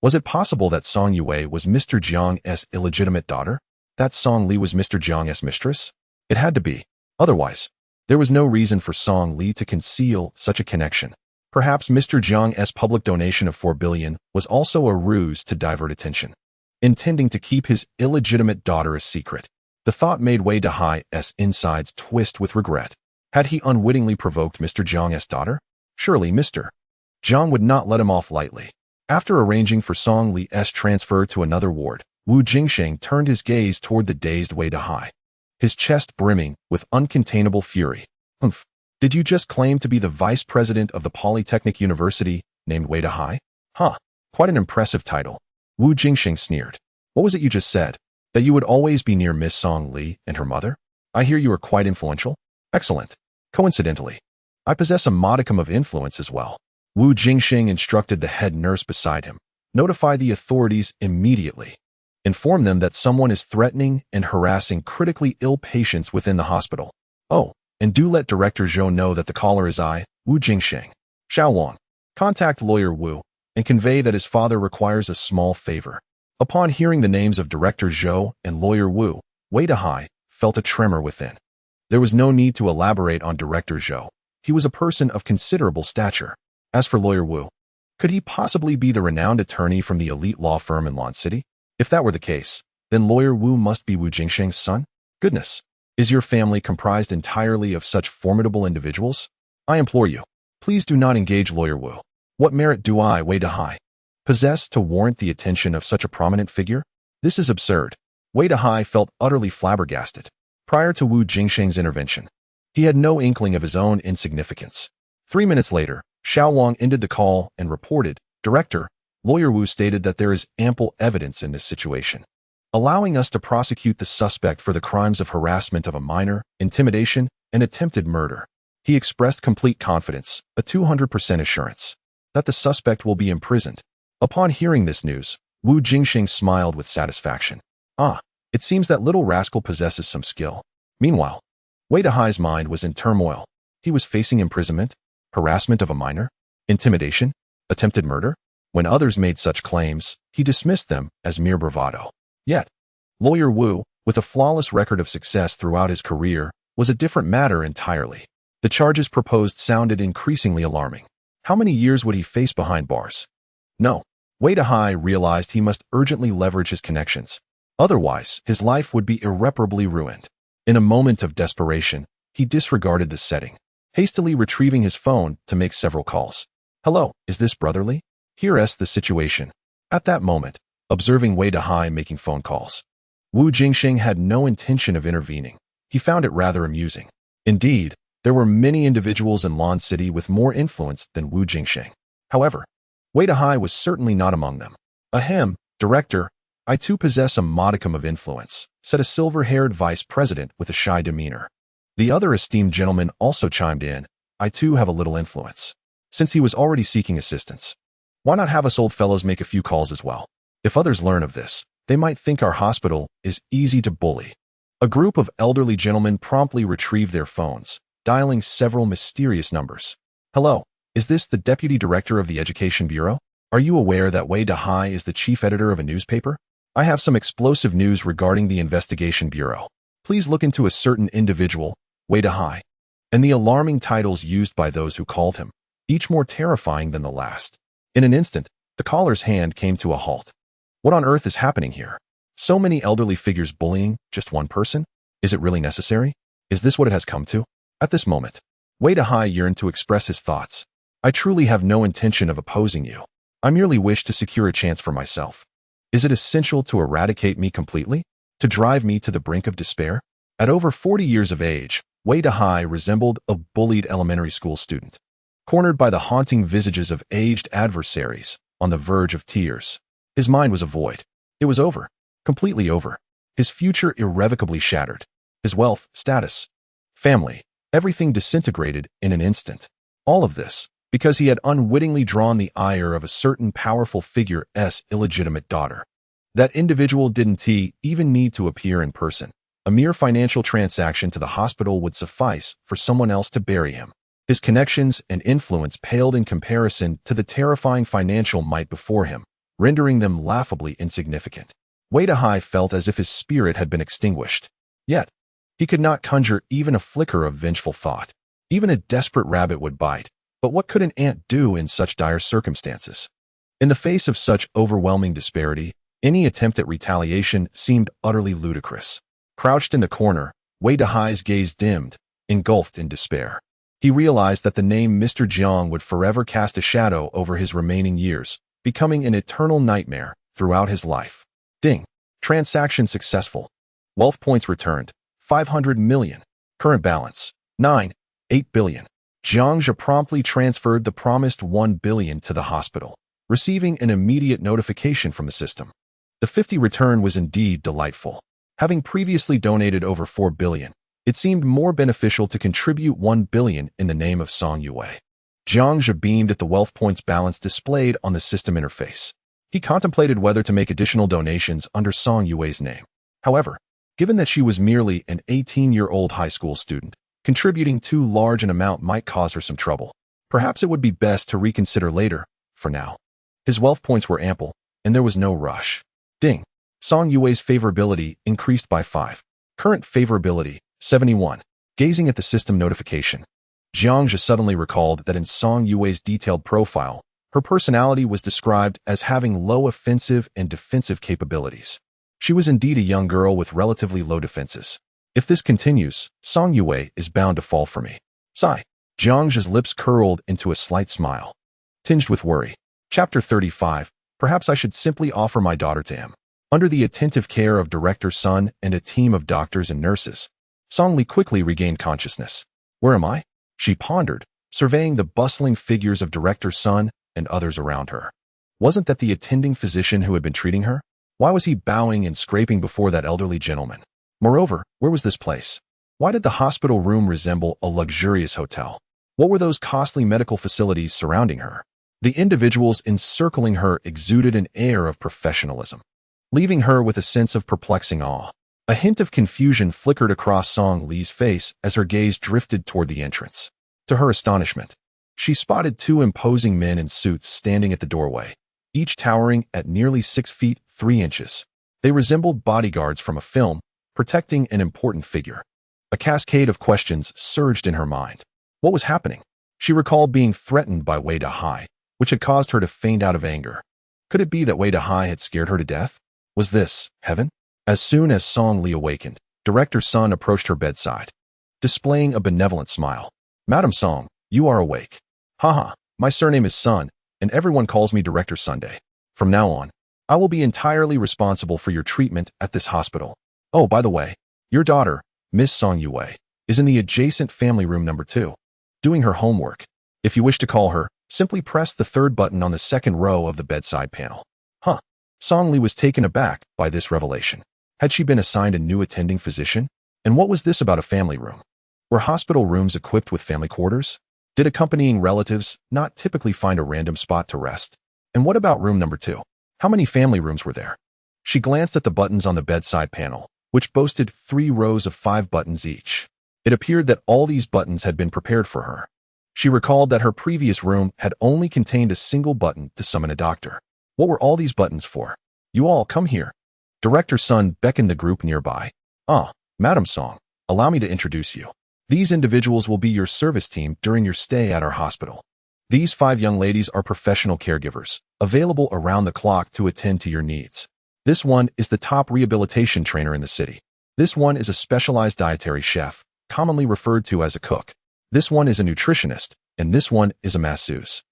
Was it possible that Song Yue was Mr. Jiang's illegitimate daughter? That Song Li was Mr. Jiang's mistress? It had to be. Otherwise, there was no reason for Song Li to conceal such a connection. Perhaps Mr. Jiang's public donation of 4 billion was also a ruse to divert attention, intending to keep his illegitimate daughter a secret. The thought made Wei Dahai's insides twist with regret. Had he unwittingly provoked Mr. Jiang's daughter? Surely Mr. Jiang would not let him off lightly. After arranging for Song Li's transfer to another ward, Wu Jingsheng turned his gaze toward the dazed Wei Dahai, his chest brimming with uncontainable fury. Pfft. Did you just claim to be the vice president of the Polytechnic University, named Wei Dahai? Huh, quite an impressive title. Wu Jingsheng sneered. What was it you just said? That you would always be near Miss Song Li and her mother? I hear you are quite influential. Excellent. Coincidentally, I possess a modicum of influence as well. Wu Jingsheng instructed the head nurse beside him. Notify the authorities immediately. Inform them that someone is threatening and harassing critically ill patients within the hospital. Oh, and do let Director Zhou know that the caller is I, Wu Jingsheng. Xiao Wang. Contact Lawyer Wu and convey that his father requires a small favor. Upon hearing the names of Director Zhou and Lawyer Wu, Wei Dahai felt a tremor within. There was no need to elaborate on Director Zhou. He was a person of considerable stature. As for Lawyer Wu, could he possibly be the renowned attorney from the elite law firm in Lan City? If that were the case, then Lawyer Wu must be Wu Jingsheng's son? Goodness, is your family comprised entirely of such formidable individuals? I implore you, please do not engage Lawyer Wu. What merit do I, Wei Dahai, possess to warrant the attention of such a prominent figure? This is absurd. Wei Dahai felt utterly flabbergasted. Prior to Wu Jingsheng's intervention, he had no inkling of his own insignificance. 3 minutes later, Xiao Wang ended the call and reported, Director, Lawyer Wu stated that there is ample evidence in this situation, allowing us to prosecute the suspect for the crimes of harassment of a minor, intimidation, and attempted murder. He expressed complete confidence, a 200% assurance, that the suspect will be imprisoned. Upon hearing this news, Wu Jingsheng smiled with satisfaction. Ah, it seems that little rascal possesses some skill. Meanwhile, Wei Dahai's mind was in turmoil. He was facing imprisonment, harassment of a minor, intimidation, attempted murder. When others made such claims, he dismissed them as mere bravado. Yet, Lawyer Wu, with a flawless record of success throughout his career, was a different matter entirely. The charges proposed sounded increasingly alarming. How many years would he face behind bars? No, Wei Dahai realized he must urgently leverage his connections. Otherwise, his life would be irreparably ruined. In a moment of desperation, he disregarded the setting, hastily retrieving his phone to make several calls. Hello, is this Brotherly? Here's the situation. At that moment, observing Wei Dahai making phone calls, Wu Jingsheng had no intention of intervening. He found it rather amusing. Indeed, there were many individuals in Lan City with more influence than Wu Jingsheng. However, Wei Dahai was certainly not among them. Ahem, Director, I too possess a modicum of influence, said a silver-haired vice president with a shy demeanor. The other esteemed gentleman also chimed in. I too have a little influence. Since he was already seeking assistance, why not have us old fellows make a few calls as well? If others learn of this, they might think our hospital is easy to bully. A group of elderly gentlemen promptly retrieved their phones, dialing several mysterious numbers. Hello, is this the Deputy Director of the Education Bureau? Are you aware that Wei Dahai is the chief editor of a newspaper? I have some explosive news regarding the Investigation Bureau. Please look into a certain individual, Wei Dahai. and the alarming titles used by those who called him, each more terrifying than the last. In an instant, the caller's hand came to a halt. What on earth is happening here? So many elderly figures bullying just one person? Is it really necessary? Is this what it has come to? At this moment, Wei Dahai yearned to express his thoughts. I truly have no intention of opposing you. I merely wish to secure a chance for myself. Is it essential to eradicate me completely? To drive me to the brink of despair? At over 40 years of age, Wei Dahai resembled a bullied elementary school student. Cornered by the haunting visages of aged adversaries, on the verge of tears. His mind was a void. It was over. Completely over. His future irrevocably shattered. His wealth, status, family, everything disintegrated in an instant. All of this, because he had unwittingly drawn the ire of a certain powerful figure's illegitimate daughter. That individual didn't even need to appear in person. A mere financial transaction to the hospital would suffice for someone else to bury him. His connections and influence paled in comparison to the terrifying financial might before him, rendering them laughably insignificant. Wei Dahai felt as if his spirit had been extinguished. Yet, he could not conjure even a flicker of vengeful thought. Even a desperate rabbit would bite. But what could an ant do in such dire circumstances? In the face of such overwhelming disparity, any attempt at retaliation seemed utterly ludicrous. Crouched in the corner, Wei Dahai's gaze dimmed, engulfed in despair. He realized that the name Mr. Jiang would forever cast a shadow over his remaining years, becoming an eternal nightmare throughout his life. Ding. Transaction successful. Wealth points returned. 500 million. Current balance. 9.8 billion. Jiang Zhe promptly transferred the promised 1 billion to the hospital, receiving an immediate notification from the system. The Pfft return was indeed delightful. Having previously donated over 4 billion, it seemed more beneficial to contribute 1 billion in the name of Song Yue. Jiang Zhe beamed at the wealth points balance displayed on the system interface. He contemplated whether to make additional donations under Song Yue's name. However, given that she was merely an 18-year-old high school student, contributing too large an amount might cause her some trouble. Perhaps it would be best to reconsider later, for now. His wealth points were ample, and there was no rush. Ding. Song Yue's favorability increased by 5. Current favorability, 71. Gazing at the system notification, Jiang Zhe suddenly recalled that in Song Yue's detailed profile, her personality was described as having low offensive and defensive capabilities. She was indeed a young girl with relatively low defenses. If this continues, Song Yue is bound to fall for me. Sigh. Jiang Zhe's lips curled into a slight smile, tinged with worry. Chapter 35. Perhaps I should simply offer my daughter to him. Under the attentive care of Director Sun and a team of doctors and nurses, Song Li quickly regained consciousness. Where am I? She pondered, surveying the bustling figures of Director Sun and others around her. Wasn't that the attending physician who had been treating her? Why was he bowing and scraping before that elderly gentleman? Moreover, where was this place? Why did the hospital room resemble a luxurious hotel? What were those costly medical facilities surrounding her? The individuals encircling her exuded an air of professionalism, leaving her with a sense of perplexing awe. A hint of confusion flickered across Song Li's face as her gaze drifted toward the entrance. To her astonishment, she spotted 2 imposing men in suits standing at the doorway, each towering at nearly 6 feet 3 inches. They resembled bodyguards from a film, protecting an important figure. A cascade of questions surged in her mind. What was happening? She recalled being threatened by Wei Dahai, which had caused her to faint out of anger. Could it be that Wei Dahai had scared her to death? Was this heaven? As soon as Song Li awakened, Director Sun approached her bedside, displaying a benevolent smile. Madam Song, you are awake. Haha, my surname is Sun, and everyone calls me Director Sunday. From now on, I will be entirely responsible for your treatment at this hospital. Oh, by the way, your daughter, Miss Song Yue, is in the adjacent family room number 2, doing her homework. If you wish to call her, simply press the 3rd button on the 2nd row of the bedside panel. Huh. Song Li was taken aback by this revelation. Had she been assigned a new attending physician? And what was this about a family room? Were hospital rooms equipped with family quarters? Did accompanying relatives not typically find a random spot to rest? And what about room number 2? How many family rooms were there? She glanced at the buttons on the bedside panel, which boasted 3 rows of 5 buttons each. It appeared that all these buttons had been prepared for her. She recalled that her previous room had only contained a single button to summon a doctor. What were all these buttons for? You all come here. Director Sun beckoned the group nearby. Ah, Madam Song, allow me to introduce you. These individuals will be your service team during your stay at our hospital. These 5 young ladies are professional caregivers, available around the clock to attend to your needs. This one is the top rehabilitation trainer in the city. This one is a specialized dietary chef, commonly referred to as a cook. This one is a nutritionist, and this one is a masseuse.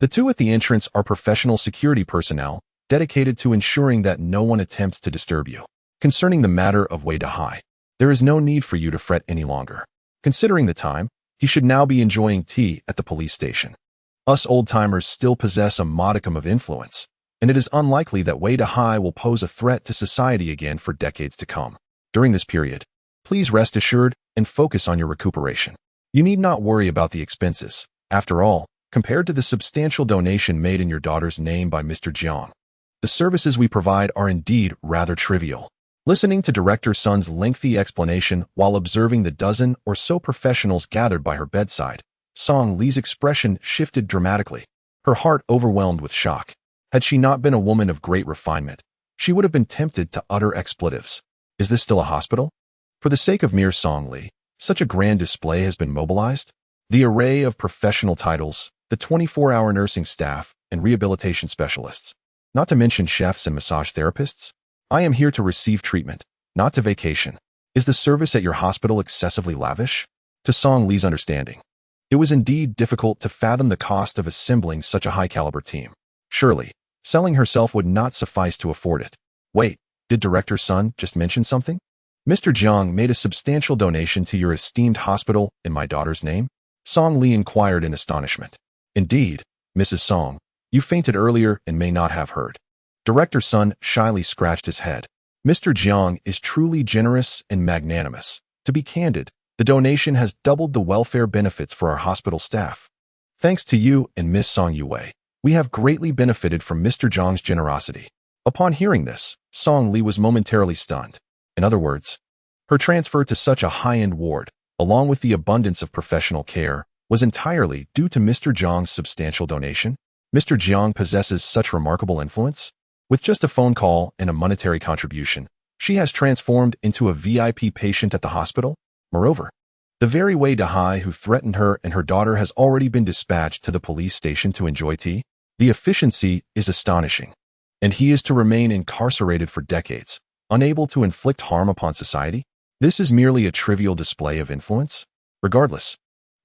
The 2 at the entrance are professional security personnel, dedicated to ensuring that no one attempts to disturb you. Concerning the matter of Wei Dahai, there is no need for you to fret any longer. Considering the time, he should now be enjoying tea at the police station. Us old-timers still possess a modicum of influence, and it is unlikely that Wei Dahai will pose a threat to society again for decades to come. During this period, please rest assured and focus on your recuperation. You need not worry about the expenses. After all, compared to the substantial donation made in your daughter's name by Mr. Jiang, the services we provide are indeed rather trivial. Listening to Director Sun's lengthy explanation while observing the dozen or so professionals gathered by her bedside, Song Li's expression shifted dramatically, her heart overwhelmed with shock. Had she not been a woman of great refinement, she would have been tempted to utter expletives. Is this still a hospital? For the sake of mere Song Li, such a grand display has been mobilized? The array of professional titles, the 24-hour nursing staff, and rehabilitation specialists, not to mention chefs and massage therapists? I am here to receive treatment, not to vacation. Is the service at your hospital excessively lavish? To Song Li's understanding, it was indeed difficult to fathom the cost of assembling such a high-caliber team. Surely, selling herself would not suffice to afford it. Wait, did Director Sun just mention something? Mr. Jiang made a substantial donation to your esteemed hospital in my daughter's name? Song Li inquired in astonishment. Indeed, Mrs. Song, you fainted earlier and may not have heard. Director Sun shyly scratched his head. Mr. Jiang is truly generous and magnanimous. To be candid, the donation has doubled the welfare benefits for our hospital staff. Thanks to you and Miss Song Yue, we have greatly benefited from Mr. Jiang's generosity. Upon hearing this, Song Li was momentarily stunned. In other words, her transfer to such a high-end ward, along with the abundance of professional care, was entirely due to Mr. Jiang's substantial donation. Mr. Jiang possesses such remarkable influence. With just a phone call and a monetary contribution, she has transformed into a VIP patient at the hospital. Moreover, the very Wei Dahai who threatened her and her daughter has already been dispatched to the police station to enjoy tea. The efficiency is astonishing, and he is to remain incarcerated for decades, unable to inflict harm upon society. This is merely a trivial display of influence. Regardless,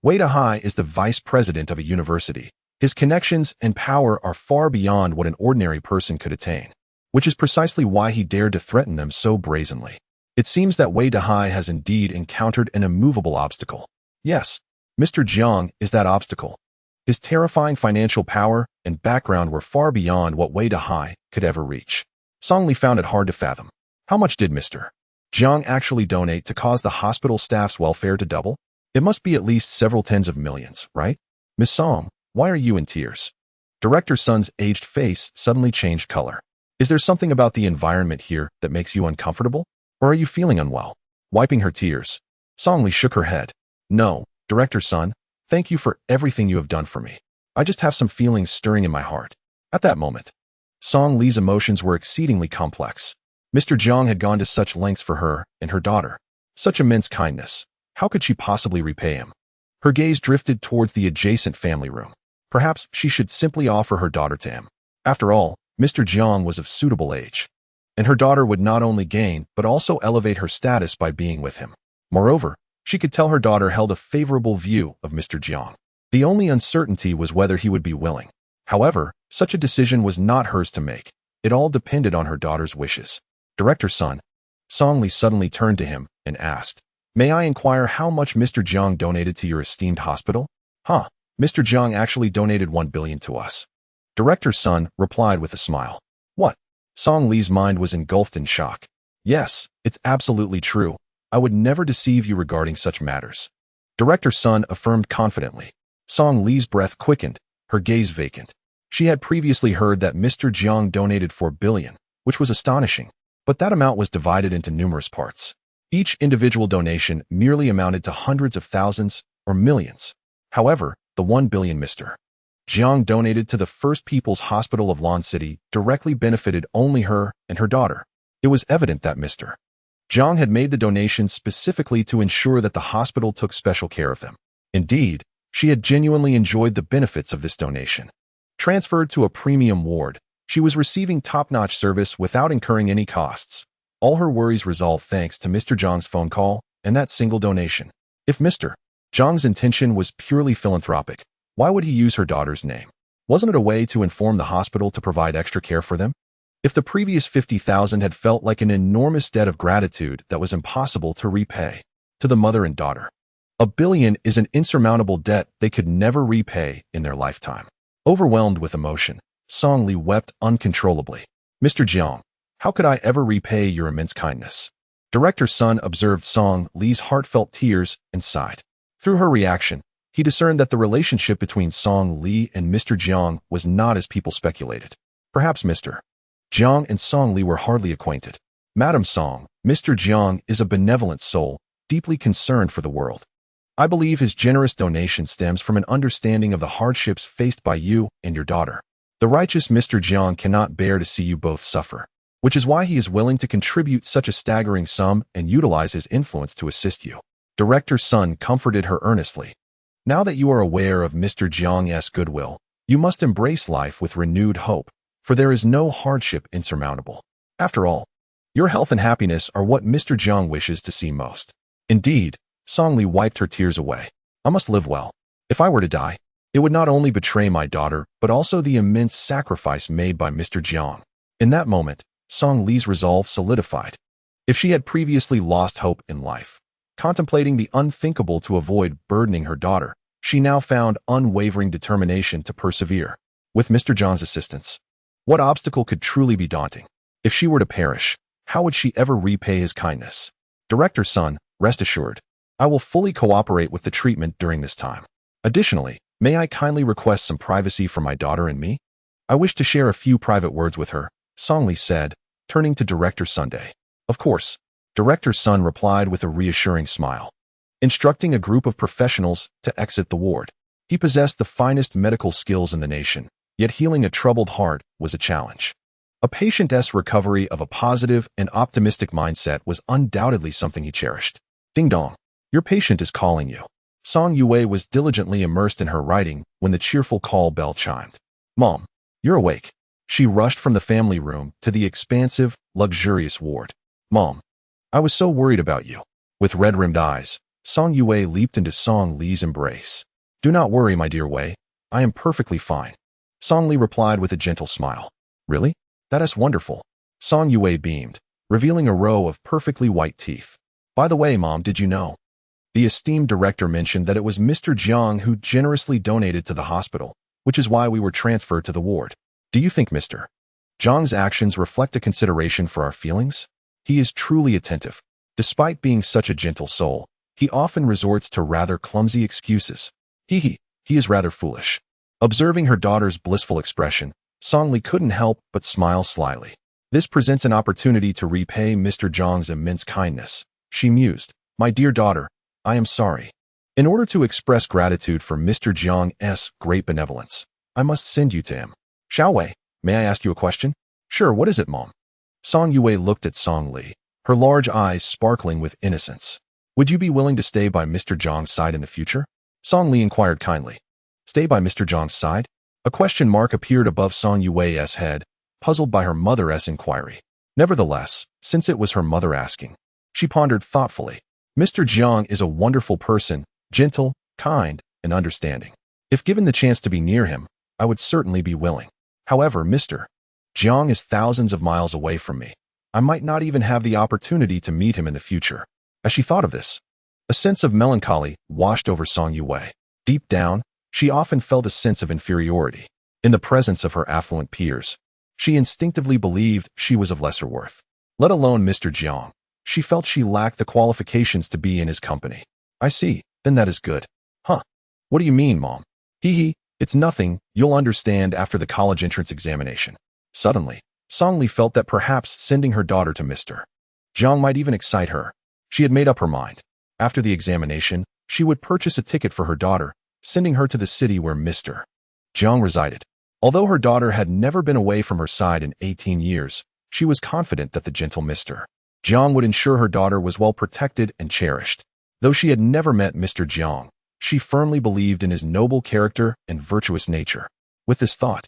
Wei Dahai is the vice president of a university. His connections and power are far beyond what an ordinary person could attain, which is precisely why he dared to threaten them so brazenly. It seems that Wei Dahai has indeed encountered an immovable obstacle. Yes, Mr. Jiang is that obstacle. His terrifying financial power and background were far beyond what Wei Dahai could ever reach. Song Li found it hard to fathom. How much did Mr. Jiang actually donate to cause the hospital staff's welfare to double? It must be at least several tens of millions, right? Miss Song, why are you in tears? Director Sun's aged face suddenly changed color. Is there something about the environment here that makes you uncomfortable? Or are you feeling unwell? Wiping her tears, Song Li shook her head. No, Director Sun, thank you for everything you have done for me. I just have some feelings stirring in my heart. At that moment, Song Li's emotions were exceedingly complex. Mr. Jiang had gone to such lengths for her and her daughter. Such immense kindness. How could she possibly repay him? Her gaze drifted towards the adjacent family room. Perhaps she should simply offer her daughter to him. After all, Mr. Jiang was of suitable age, and her daughter would not only gain but also elevate her status by being with him. Moreover, she could tell her daughter held a favorable view of Mr. Jiang. The only uncertainty was whether he would be willing. However, such a decision was not hers to make. It all depended on her daughter's wishes. Director Sun, Song Li suddenly turned to him and asked, "May I inquire how much Mr. Jiang donated to your esteemed hospital?" "Huh, Mr. Jiang actually donated 1 billion to us." Director Sun replied with a smile. "What?" Song Li's mind was engulfed in shock. "Yes, it's absolutely true. I would never deceive you regarding such matters." Director Sun affirmed confidently. Song Li's breath quickened, her gaze vacant. She had previously heard that Mr. Jiang donated 4 billion, which was astonishing, but that amount was divided into numerous parts. Each individual donation merely amounted to hundreds of thousands or millions. However, the 1 billion Mr. Jiang donated to the First People's Hospital of Lawn City directly benefited only her and her daughter. It was evident that Mr. Jiang had made the donation specifically to ensure that the hospital took special care of them. Indeed, she had genuinely enjoyed the benefits of this donation. Transferred to a premium ward, she was receiving top-notch service without incurring any costs. All her worries resolved thanks to Mr. Jiang's phone call and that single donation. If Mr. Jiang's intention was purely philanthropic, why would he use her daughter's name? Wasn't it a way to inform the hospital to provide extra care for them? If the previous 50,000 had felt like an enormous debt of gratitude that was impossible to repay to the mother and daughter, $1 billion is an insurmountable debt they could never repay in their lifetime. Overwhelmed with emotion, Song Li wept uncontrollably. Mr. Jiang, how could I ever repay your immense kindness? Director's son observed Song Li's heartfelt tears and sighed. Through her reaction, he discerned that the relationship between Song Li and Mr. Jiang was not as people speculated. Perhaps Mr. Jiang and Song Li were hardly acquainted. Madam Song, Mr. Jiang is a benevolent soul, deeply concerned for the world. I believe his generous donation stems from an understanding of the hardships faced by you and your daughter. The righteous Mr. Jiang cannot bear to see you both suffer, which is why he is willing to contribute such a staggering sum and utilize his influence to assist you. Director's son comforted her earnestly. Now that you are aware of Mr. Jiang's goodwill, you must embrace life with renewed hope, for there is no hardship insurmountable. After all, your health and happiness are what Mr. Jiang wishes to see most. Indeed, Song Li wiped her tears away. I must live well. If I were to die, it would not only betray my daughter, but also the immense sacrifice made by Mr. Jiang. In that moment, Song Li's resolve solidified. If she had previously lost hope in life, contemplating the unthinkable to avoid burdening her daughter, she now found unwavering determination to persevere. With Mr. Jiang's assistance, what obstacle could truly be daunting? If she were to perish, how would she ever repay his kindness? Director's son, rest assured, I will fully cooperate with the treatment during this time. Additionally, may I kindly request some privacy for my daughter and me? I wish to share a few private words with her, Song Li said, turning to Director Sunday. Of course, Director's son replied with a reassuring smile. Instructing a group of professionals to exit the ward. He possessed the finest medical skills in the nation, yet healing a troubled heart was a challenge. A patient's recovery of a positive and optimistic mindset was undoubtedly something he cherished. Ding dong. Your patient is calling you. Song Yue was diligently immersed in her writing when the cheerful call bell chimed. Mom, you're awake. She rushed from the family room to the expansive, luxurious ward. Mom, I was so worried about you. With red-rimmed eyes, Song Yue leaped into Song Li's embrace. Do not worry, my dear Wei. I am perfectly fine. Song Li replied with a gentle smile. Really? That is wonderful. Song Yue beamed, revealing a row of perfectly white teeth. By the way, Mom, did you know? The esteemed director mentioned that it was Mr. Jiang who generously donated to the hospital, which is why we were transferred to the ward. Do you think Mr. Jiang's actions reflect a consideration for our feelings? He is truly attentive. Despite being such a gentle soul, he often resorts to rather clumsy excuses. He is rather foolish. Observing her daughter's blissful expression, Song Li couldn't help but smile slyly. This presents an opportunity to repay Mr. Jiang's immense kindness. She mused. My dear daughter, I am sorry. In order to express gratitude for Mr. Jiang's great benevolence, I must send you to him. Xiao Wei, may I ask you a question? Sure, what is it, Mom? Song Yue looked at Song Li, her large eyes sparkling with innocence. Would you be willing to stay by Mr. Jiang's side in the future? Song Li inquired kindly. Stay by Mr. Jiang's side? A question mark appeared above Song Yue's head, puzzled by her mother's inquiry. Nevertheless, since it was her mother asking, she pondered thoughtfully. Mr. Jiang is a wonderful person, gentle, kind, and understanding. If given the chance to be near him, I would certainly be willing. However, Mr. Jiang is thousands of miles away from me. I might not even have the opportunity to meet him in the future. As she thought of this, a sense of melancholy washed over Song Yue. Deep down, she often felt a sense of inferiority. In the presence of her affluent peers, she instinctively believed she was of lesser worth. Let alone Mr. Jiang. She felt she lacked the qualifications to be in his company. I see, then that is good. Huh. What do you mean, Mom? It's nothing, you'll understand after the college entrance examination. Suddenly, Song Li felt that perhaps sending her daughter to Mr. Jiang might even excite her. She had made up her mind. After the examination, she would purchase a ticket for her daughter, sending her to the city where Mr. Jiang resided. Although her daughter had never been away from her side in 18 years, she was confident that the gentle Mr. Jiang would ensure her daughter was well protected and cherished. Though she had never met Mr. Jiang, she firmly believed in his noble character and virtuous nature. With this thought,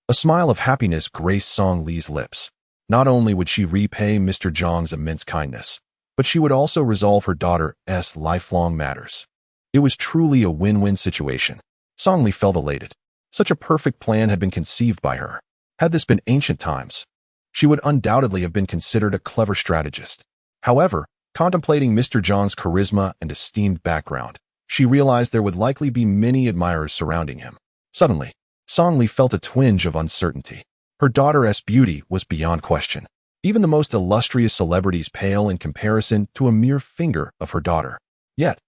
a smile of happiness graced Song Li's lips. Not only would she repay Mr. Jiang's immense kindness, but she would also resolve her daughter's lifelong matters. It was truly a win-win situation. Song Li felt elated. Such a perfect plan had been conceived by her. Had this been ancient times, she would undoubtedly have been considered a clever strategist. However, contemplating Mr. Jiang's charisma and esteemed background, she realized there would likely be many admirers surrounding him. Suddenly, Song Li felt a twinge of uncertainty. Her daughter's beauty was beyond question. Even the most illustrious celebrities pale in comparison to a mere finger of her daughter. Yet,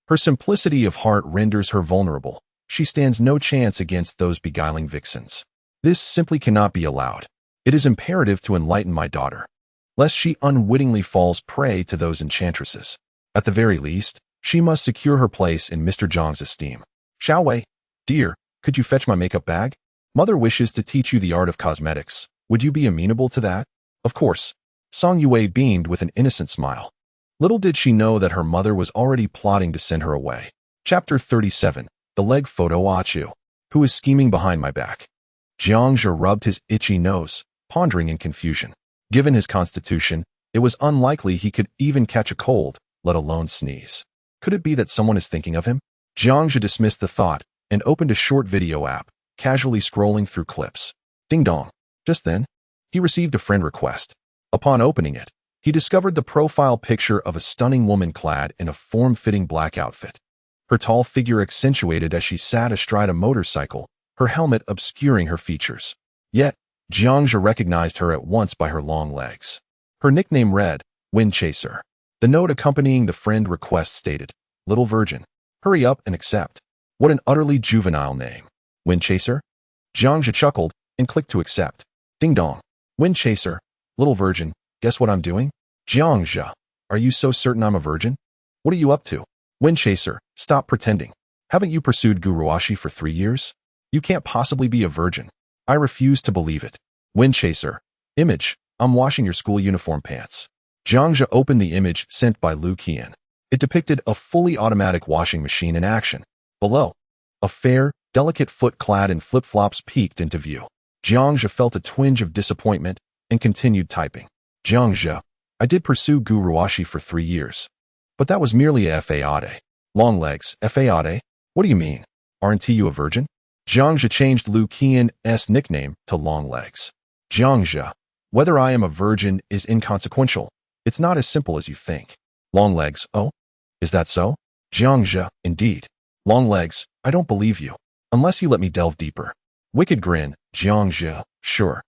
her simplicity of heart renders her vulnerable. She stands no chance against those beguiling vixens. This simply cannot be allowed. It is imperative to enlighten my daughter, lest she unwittingly falls prey to those enchantresses. At the very least, she must secure her place in Mr. Jiang's esteem. Xiao Wei, dear, could you fetch my makeup bag? Mother wishes to teach you the art of cosmetics. Would you be amenable to that? Of course. Song Yue beamed with an innocent smile. Little did she know that her mother was already plotting to send her away. Chapter 37. The leg photo Achu. Who is scheming behind my back? Jiang Zhe rubbed his itchy nose, pondering in confusion. Given his constitution, it was unlikely he could even catch a cold, let alone sneeze. Could it be that someone is thinking of him? Jiang Zhe dismissed the thought and opened a short video app, casually scrolling through clips. Ding dong. Just then, he received a friend request. Upon opening it, he discovered the profile picture of a stunning woman clad in a form-fitting black outfit. Her tall figure accentuated as she sat astride a motorcycle, her helmet obscuring her features. Yet, Jiang Zhe recognized her at once by her long legs. Her nickname read, Wind Chaser. The note accompanying the friend request stated, Little Virgin, hurry up and accept. What an utterly juvenile name. Wind Chaser? Jiang Zhe chuckled and clicked to accept. Ding dong. Wind Chaser, Little Virgin, guess what I'm doing? Jiang Zhe, are you so certain I'm a virgin? What are you up to? Wind Chaser, stop pretending. Haven't you pursued Guruashi for 3 years? You can't possibly be a virgin. I refuse to believe it. Wind Chaser, image, I'm washing your school uniform pants. Jiang Zhe opened the image sent by Lu Qian. It depicted a fully automatic washing machine in action. Below, a fair, delicate foot clad in flip-flops peeked into view. Jiang Zhe felt a twinge of disappointment and continued typing. Jiang Zhe, I did pursue Guruashi for 3 years. But that was merely a fade. Long legs, fade? What do you mean? Aren't you a virgin? Jiang Zhe changed Lu Qian's nickname to Long Legs. Jiang Zhe, whether I am a virgin is inconsequential. It's not as simple as you think. Long Legs, oh? Is that so? Jiang Zhe, indeed. Long Legs, I don't believe you. Unless you let me delve deeper. Wicked grin, Jiang Zhe, sure.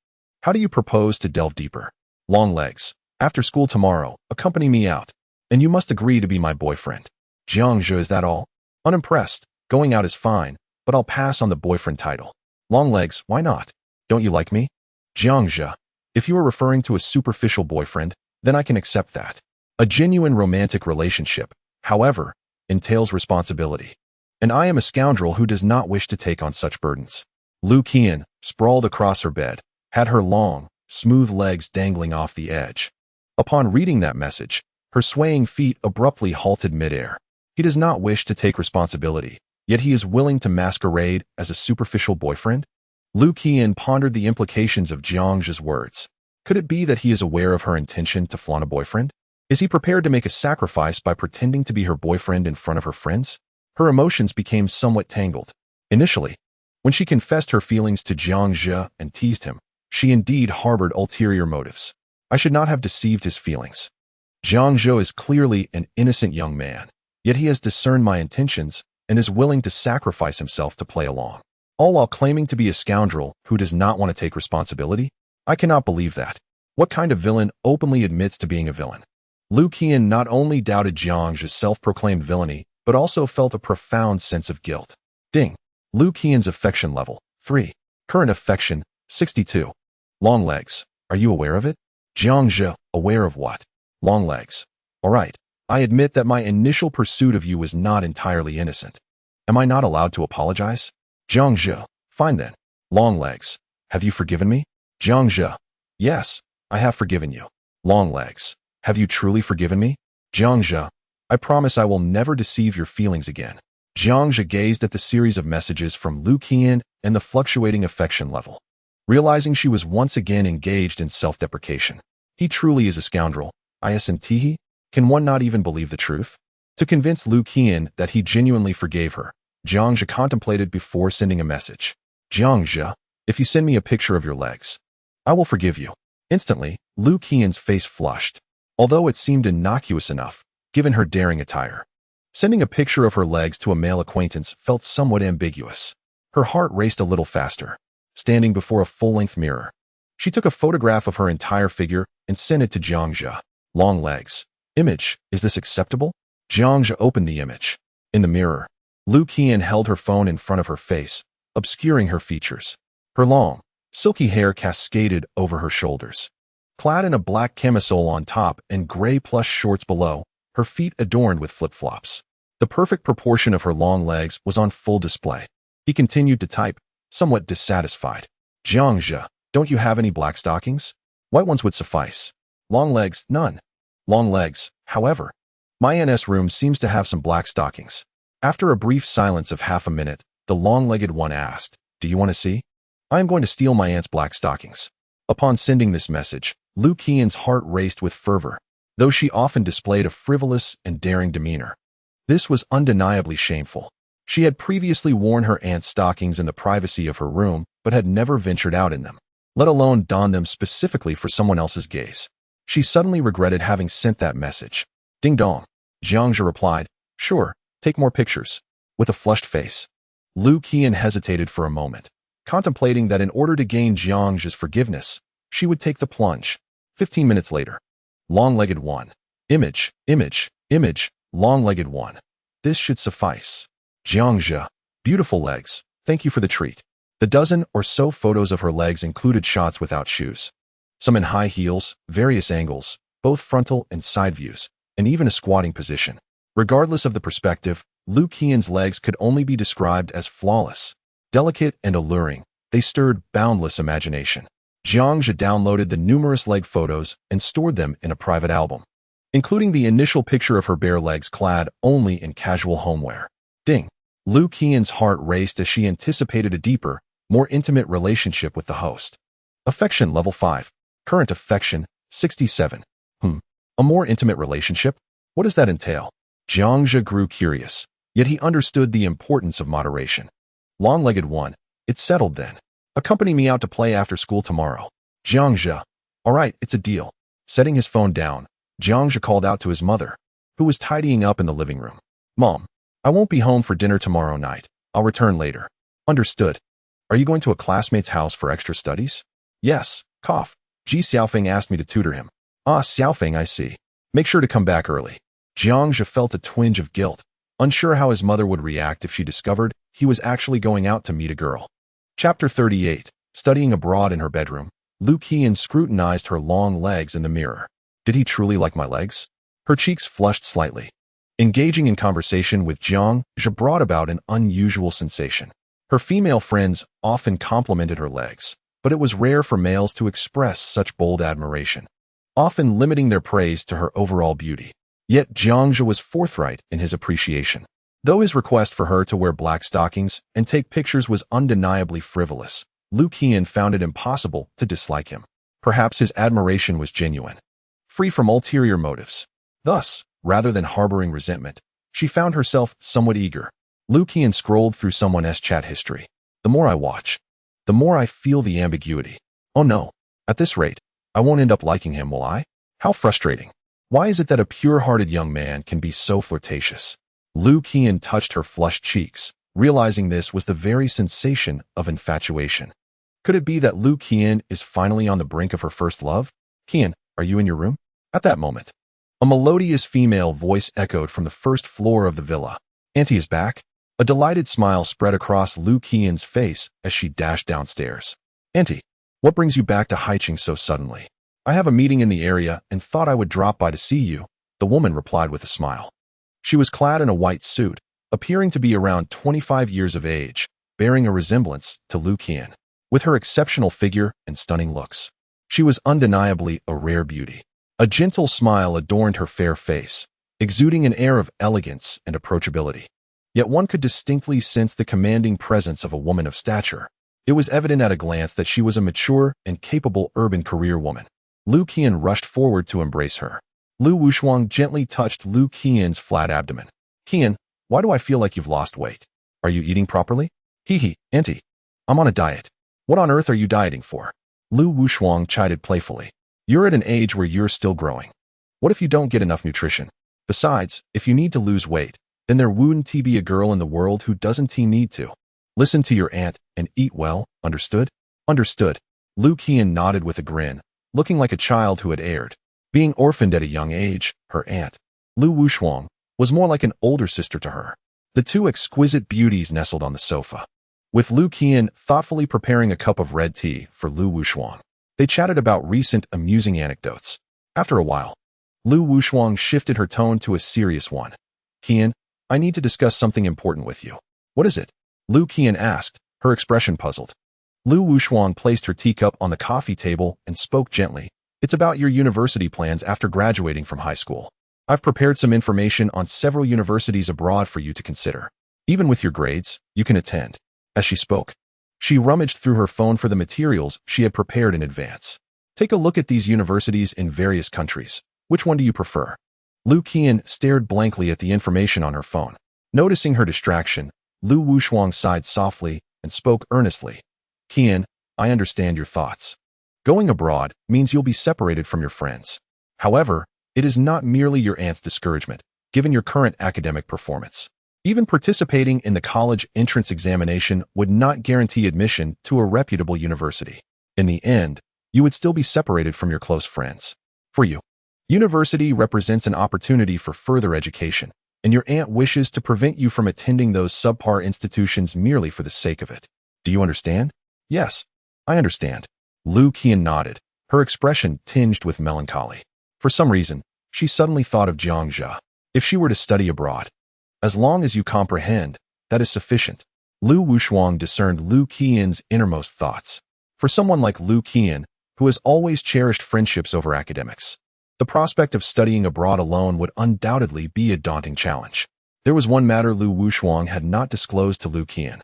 How do you propose to delve deeper? Long Legs, after school tomorrow, accompany me out. And you must agree to be my boyfriend. Jiang Zhe, is that all? Unimpressed, going out is fine, but I'll pass on the boyfriend title. Long Legs, why not? Don't you like me? Jiang Zhe, if you are referring to a superficial boyfriend, then I can accept that. A genuine romantic relationship, however, entails responsibility. And I am a scoundrel who does not wish to take on such burdens. Lu Qian, sprawled across her bed, had her long, smooth legs dangling off the edge. Upon reading that message, her swaying feet abruptly halted midair. He does not wish to take responsibility, yet he is willing to masquerade as a superficial boyfriend? Lu Qian pondered the implications of Jiang Zhe's words. Could it be that he is aware of her intention to flaunt a boyfriend? Is he prepared to make a sacrifice by pretending to be her boyfriend in front of her friends? Her emotions became somewhat tangled. Initially, when she confessed her feelings to Jiang Zhe and teased him, she indeed harbored ulterior motives. I should not have deceived his feelings. Jiang Zhe is clearly an innocent young man, yet he has discerned my intentions and is willing to sacrifice himself to play along, all while claiming to be a scoundrel who does not want to take responsibility? I cannot believe that. What kind of villain openly admits to being a villain? Lu Qian not only doubted Jiang Zhe's self-proclaimed villainy, but also felt a profound sense of guilt. Ding. Lu Qian's affection level, 3. Current affection, 62. Long Legs, are you aware of it? Jiang Zhe, aware of what? Long Legs. All right, I admit that my initial pursuit of you was not entirely innocent. Am I not allowed to apologize? Jiang Zhe, fine then. Long Legs, have you forgiven me? Jiang Zhe, yes, I have forgiven you. Long Legs, Have you truly forgiven me? Jiang Zhe, I promise I will never deceive your feelings again. Jiang Zhe gazed at the series of messages from Lu Qian and the fluctuating affection level. Realizing she was once again engaged in self-deprecation. He truly is a scoundrel. Isn't? Can one not even believe the truth? To convince Lu Qian that he genuinely forgave her, Jiang Zhe contemplated before sending a message. Jiang Zhe, if you send me a picture of your legs, I will forgive you. Instantly, Lu Qian's face flushed, although it seemed innocuous enough, given her daring attire. Sending a picture of her legs to a male acquaintance felt somewhat ambiguous. Her heart raced a little faster. Standing before a full-length mirror, she took a photograph of her entire figure and sent it to Jiang Zhe. Long legs. Image, is this acceptable? Jiang Zhe opened the image. In the mirror, Lu Qian held her phone in front of her face, obscuring her features. Her long, silky hair cascaded over her shoulders. Clad in a black camisole on top and gray plush shorts below, her feet adorned with flip-flops. The perfect proportion of her long legs was on full display. He continued to type, somewhat dissatisfied. Jiang Zhe, don't you have any black stockings? White ones would suffice. Long legs, none. Long legs, however. My aunt's room seems to have some black stockings. After a brief silence of half a minute, the long-legged one asked, do you want to see? I am going to steal my aunt's black stockings. Upon sending this message, Lu Qian's heart raced with fervor, though she often displayed a frivolous and daring demeanor. This was undeniably shameful. She had previously worn her aunt's stockings in the privacy of her room, but had never ventured out in them, let alone donned them specifically for someone else's gaze. She suddenly regretted having sent that message. Ding dong. Jiang Zhe replied, sure, take more pictures. With a flushed face, Lu Qian hesitated for a moment, contemplating that in order to gain Jiang Zhe's forgiveness, she would take the plunge. 15 minutes later. Long-legged one. Image, long-legged one. This should suffice. Jiang Zhe, beautiful legs, thank you for the treat. The dozen or so photos of her legs included shots without shoes. Some in high heels, various angles, both frontal and side views, and even a squatting position. Regardless of the perspective, Lu Qian's legs could only be described as flawless. Delicate and alluring, they stirred boundless imagination. Jiang Zhe downloaded the numerous leg photos and stored them in a private album, including the initial picture of her bare legs clad only in casual homewear. Ding! Lu Qian's heart raced as she anticipated a deeper, more intimate relationship with the host. Affection level 5. Current affection, 67. A more intimate relationship? What does that entail? Jiang Zhe grew curious, yet he understood the importance of moderation. Long-legged one. It's settled then. Accompany me out to play after school tomorrow. Jiang Zhe. All right, it's a deal. Setting his phone down, Jiang Zhe called out to his mother, who was tidying up in the living room. Mom, I won't be home for dinner tomorrow night. I'll return later. Understood. Are you going to a classmate's house for extra studies? Yes. Cough. Ji Xiaofeng asked me to tutor him. Ah, Xiaofeng, I see. Make sure to come back early. Jiang Zhe felt a twinge of guilt, unsure how his mother would react if she discovered he was actually going out to meet a girl. Chapter 38. Studying abroad in her bedroom, Lu Qian scrutinized her long legs in the mirror. Did he truly like my legs? Her cheeks flushed slightly. Engaging in conversation with Jiang Zhe brought about an unusual sensation. Her female friends often complimented her legs, but it was rare for males to express such bold admiration, often limiting their praise to her overall beauty. Yet Jiang Zhe was forthright in his appreciation. Though his request for her to wear black stockings and take pictures was undeniably frivolous, Lu Qian found it impossible to dislike him. Perhaps his admiration was genuine, free from ulterior motives. Thus, rather than harboring resentment, she found herself somewhat eager. Lu Qian scrolled through someone's chat history. The more I watch, the more I feel the ambiguity. Oh no, at this rate, I won't end up liking him, will I? How frustrating. Why is it that a pure-hearted young man can be so flirtatious? Lu Qian touched her flushed cheeks, realizing this was the very sensation of infatuation. Could it be that Lu Qian is finally on the brink of her first love? Qian, are you in your room? At that moment, a melodious female voice echoed from the first floor of the villa. Auntie is back? A delighted smile spread across Lu Qian's face as she dashed downstairs. Auntie, what brings you back to Haicheng so suddenly? I have a meeting in the area and thought I would drop by to see you, the woman replied with a smile. She was clad in a white suit, appearing to be around 25 years of age, bearing a resemblance to Lu Qian. With her exceptional figure and stunning looks, she was undeniably a rare beauty. A gentle smile adorned her fair face, exuding an air of elegance and approachability. Yet one could distinctly sense the commanding presence of a woman of stature. It was evident at a glance that she was a mature and capable urban career woman. Lu Qian rushed forward to embrace her. Lu Wushuang gently touched Lu Qian's flat abdomen. Qian, why do I feel like you've lost weight? Are you eating properly? Hee, auntie. I'm on a diet. What on earth are you dieting for? Lu Wushuang chided playfully. You're at an age where you're still growing. What if you don't get enough nutrition? Besides, if you need to lose weight, then there wouldn't be a girl in the world who doesn't need to. Listen to your aunt and eat well, understood? Understood. Lu Qian nodded with a grin, looking like a child who had erred. Being orphaned at a young age, her aunt, Lu Wushuang, was more like an older sister to her. The two exquisite beauties nestled on the sofa, with Lu Qian thoughtfully preparing a cup of red tea for Lu Wushuang. They chatted about recent amusing anecdotes. After a while, Lu Wushuang shifted her tone to a serious one. Qian, I need to discuss something important with you. What is it? Lu Qian asked, her expression puzzled. Lu Wushuang placed her teacup on the coffee table and spoke gently. It's about your university plans after graduating from high school. I've prepared some information on several universities abroad for you to consider. Even with your grades, you can attend. As she spoke, she rummaged through her phone for the materials she had prepared in advance. Take a look at these universities in various countries. Which one do you prefer? Lu Qian stared blankly at the information on her phone. Noticing her distraction, Lu Wushuang sighed softly and spoke earnestly. Qian, I understand your thoughts. Going abroad means you'll be separated from your friends. However, it is not merely your aunt's discouragement, given your current academic performance. Even participating in the college entrance examination would not guarantee admission to a reputable university. In the end, you would still be separated from your close friends. For you, university represents an opportunity for further education, and your aunt wishes to prevent you from attending those subpar institutions merely for the sake of it. Do you understand? Yes, I understand. Lu Qian nodded, her expression tinged with melancholy. For some reason, she suddenly thought of Jiang Zhe. If she were to study abroad, as long as you comprehend, that is sufficient. Lu Wushuang discerned Lu Qian's innermost thoughts. For someone like Lu Qian, who has always cherished friendships over academics, the prospect of studying abroad alone would undoubtedly be a daunting challenge. There was one matter Lu Wushuang had not disclosed to Lu Qian.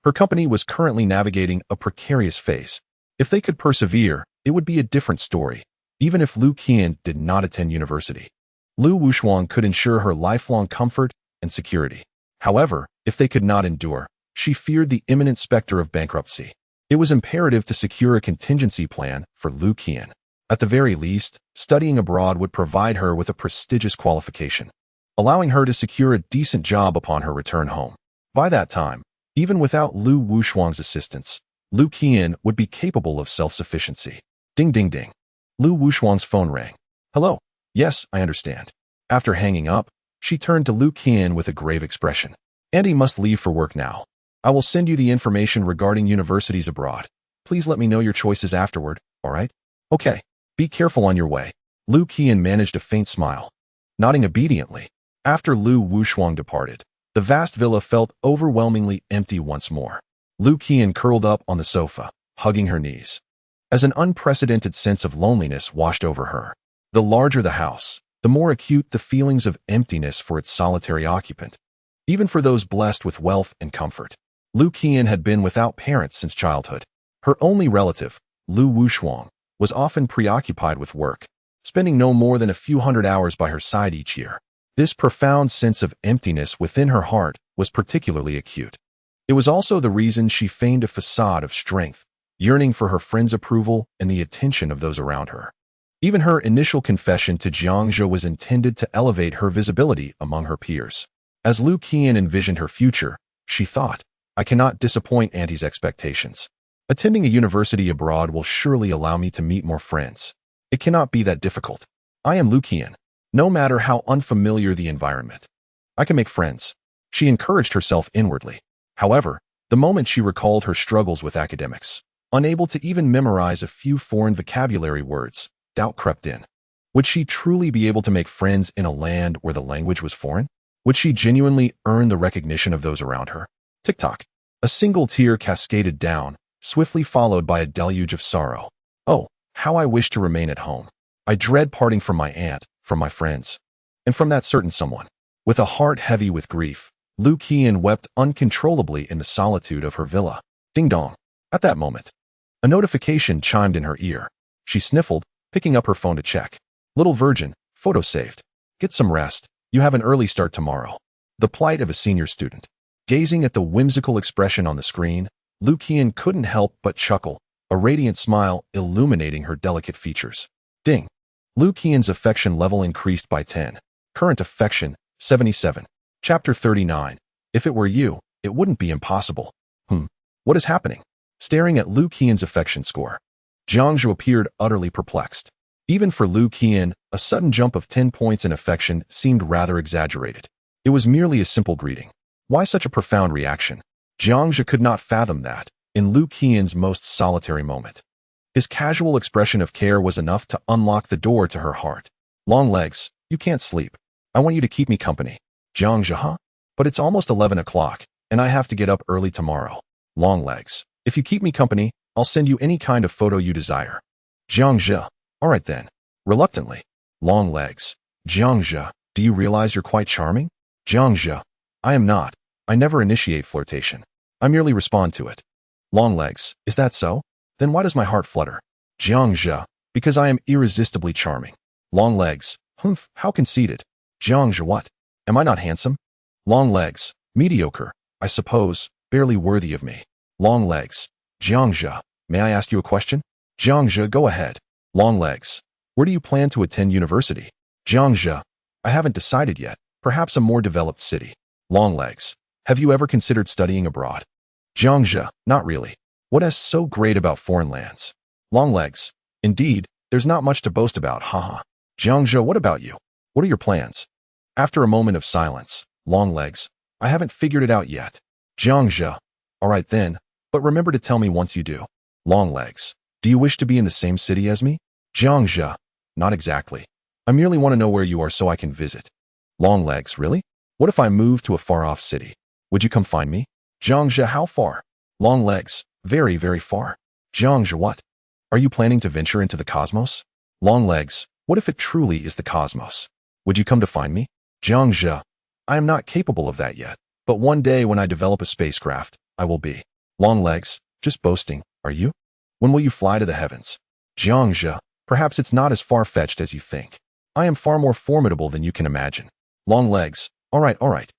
Her company was currently navigating a precarious phase. If they could persevere, it would be a different story, even if Lu Qian did not attend university. Lu Wushuang could ensure her lifelong comfort and security. However, if they could not endure, she feared the imminent specter of bankruptcy. It was imperative to secure a contingency plan for Lu Qian. At the very least, studying abroad would provide her with a prestigious qualification, allowing her to secure a decent job upon her return home. By that time, even without Lu Wushuang's assistance, Lu Qian would be capable of self-sufficiency. Ding ding ding. Lu Wushuang's phone rang. Hello. Yes, I understand. After hanging up, she turned to Lu Qian with a grave expression. Andy must leave for work now. I will send you the information regarding universities abroad. Please let me know your choices afterward, all right? Okay. Be careful on your way. Lu Qian managed a faint smile. Nodding obediently. After Lu Wushuang departed, the vast villa felt overwhelmingly empty once more. Lu Qian curled up on the sofa, hugging her knees, as an unprecedented sense of loneliness washed over her. The larger the house, the more acute the feelings of emptiness for its solitary occupant. Even for those blessed with wealth and comfort, Lu Qian had been without parents since childhood. Her only relative, Lu Wushuang, was often preoccupied with work, spending no more than a few hundred hours by her side each year. This profound sense of emptiness within her heart was particularly acute. It was also the reason she feigned a facade of strength, yearning for her friends' approval and the attention of those around her. Even her initial confession to Jiang Zhe was intended to elevate her visibility among her peers. As Lu Qian envisioned her future, she thought, I cannot disappoint Auntie's expectations. Attending a university abroad will surely allow me to meet more friends. It cannot be that difficult. I am Lu Qian. No matter how unfamiliar the environment, I can make friends. She encouraged herself inwardly. However, the moment she recalled her struggles with academics, unable to even memorize a few foreign vocabulary words, doubt crept in. Would she truly be able to make friends in a land where the language was foreign? Would she genuinely earn the recognition of those around her? Tick-tock. A single tear cascaded down, swiftly followed by a deluge of sorrow. Oh, how I wish to remain at home. I dread parting from my aunt, from my friends, and from that certain someone. With a heart heavy with grief, Lu Qian wept uncontrollably in the solitude of her villa. Ding dong. At that moment, a notification chimed in her ear. She sniffled, picking up her phone to check. Little virgin, photo saved. Get some rest. You have an early start tomorrow. The plight of a senior student. Gazing at the whimsical expression on the screen, Lu Qian couldn't help but chuckle, a radiant smile illuminating her delicate features. Ding. Lu Qian's affection level increased by 10. Current affection, 77. Chapter 39. If it were you, it wouldn't be impossible. What is happening? Staring at Lu Qian's affection score, Jiang Zhe appeared utterly perplexed. Even for Lu Qian, a sudden jump of 10 points in affection seemed rather exaggerated. It was merely a simple greeting. Why such a profound reaction? Jiang Zhe could not fathom that, in Lu Qian's most solitary moment. His casual expression of care was enough to unlock the door to her heart. Long legs, you can't sleep. I want you to keep me company. Jiang Zhe, huh? But it's almost 11 o'clock, and I have to get up early tomorrow. Long legs, if you keep me company, I'll send you any kind of photo you desire. Jiang Zhe, all right then. Reluctantly. Long legs, Jiang Zhe, do you realize you're quite charming? Jiang Zhe, I am not. I never initiate flirtation. I merely respond to it. Long legs, is that so? Then why does my heart flutter? Jiang Zhe, because I am irresistibly charming. Long legs, how conceited. Jiang Zhe, what? Am I not handsome? Long legs, mediocre, I suppose, barely worthy of me. Long legs, Jiang Zhe, may I ask you a question? Jiang Zhe, go ahead. Long legs, where do you plan to attend university? Jiang Zhe, I haven't decided yet, perhaps a more developed city. Long legs, have you ever considered studying abroad? Jiang Zhe, not really. What is so great about foreign lands? Long legs, indeed, there's not much to boast about, haha. Jiang Zhe, what about you? What are your plans? After a moment of silence, Long legs, I haven't figured it out yet. Jiang Zhe, all right then, but remember to tell me once you do. Long legs, do you wish to be in the same city as me? Jiang Zhe, not exactly. I merely want to know where you are so I can visit. Long legs, really? What if I move to a far-off city? Would you come find me? Jiang Zhe, how far? Long legs, very, very far. Jiang Zhe, what? Are you planning to venture into the cosmos? Long legs, what if it truly is the cosmos? Would you come to find me? Jiang Zhe, I am not capable of that yet, but one day when I develop a spacecraft, I will be. Long legs, just boasting, are you? When will you fly to the heavens? Jiang Zhe, perhaps it's not as far-fetched as you think. I am far more formidable than you can imagine. Long legs, all right.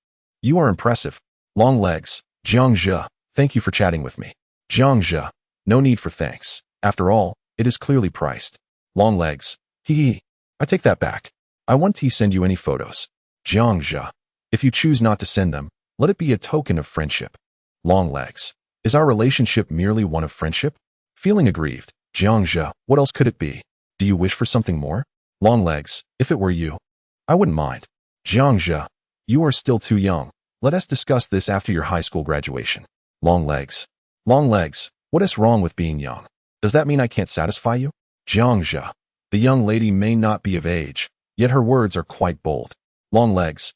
You are impressive. Long legs, Jiang Zhe, thank you for chatting with me. Jiang Zhe, no need for thanks. After all, it is clearly priced. Long legs, hee. I take that back. I won't send you any photos. Jiang Zhe, if you choose not to send them, let it be a token of friendship. Long legs, is our relationship merely one of friendship? Feeling aggrieved, Jiang Zhe, what else could it be? Do you wish for something more? Long legs, if it were you, I wouldn't mind. Jiang Zhe, you are still too young. Let us discuss this after your high school graduation. Long legs, what is wrong with being young? Does that mean I can't satisfy you? Jiang Zhe, the young lady may not be of age, yet her words are quite bold. Long legs,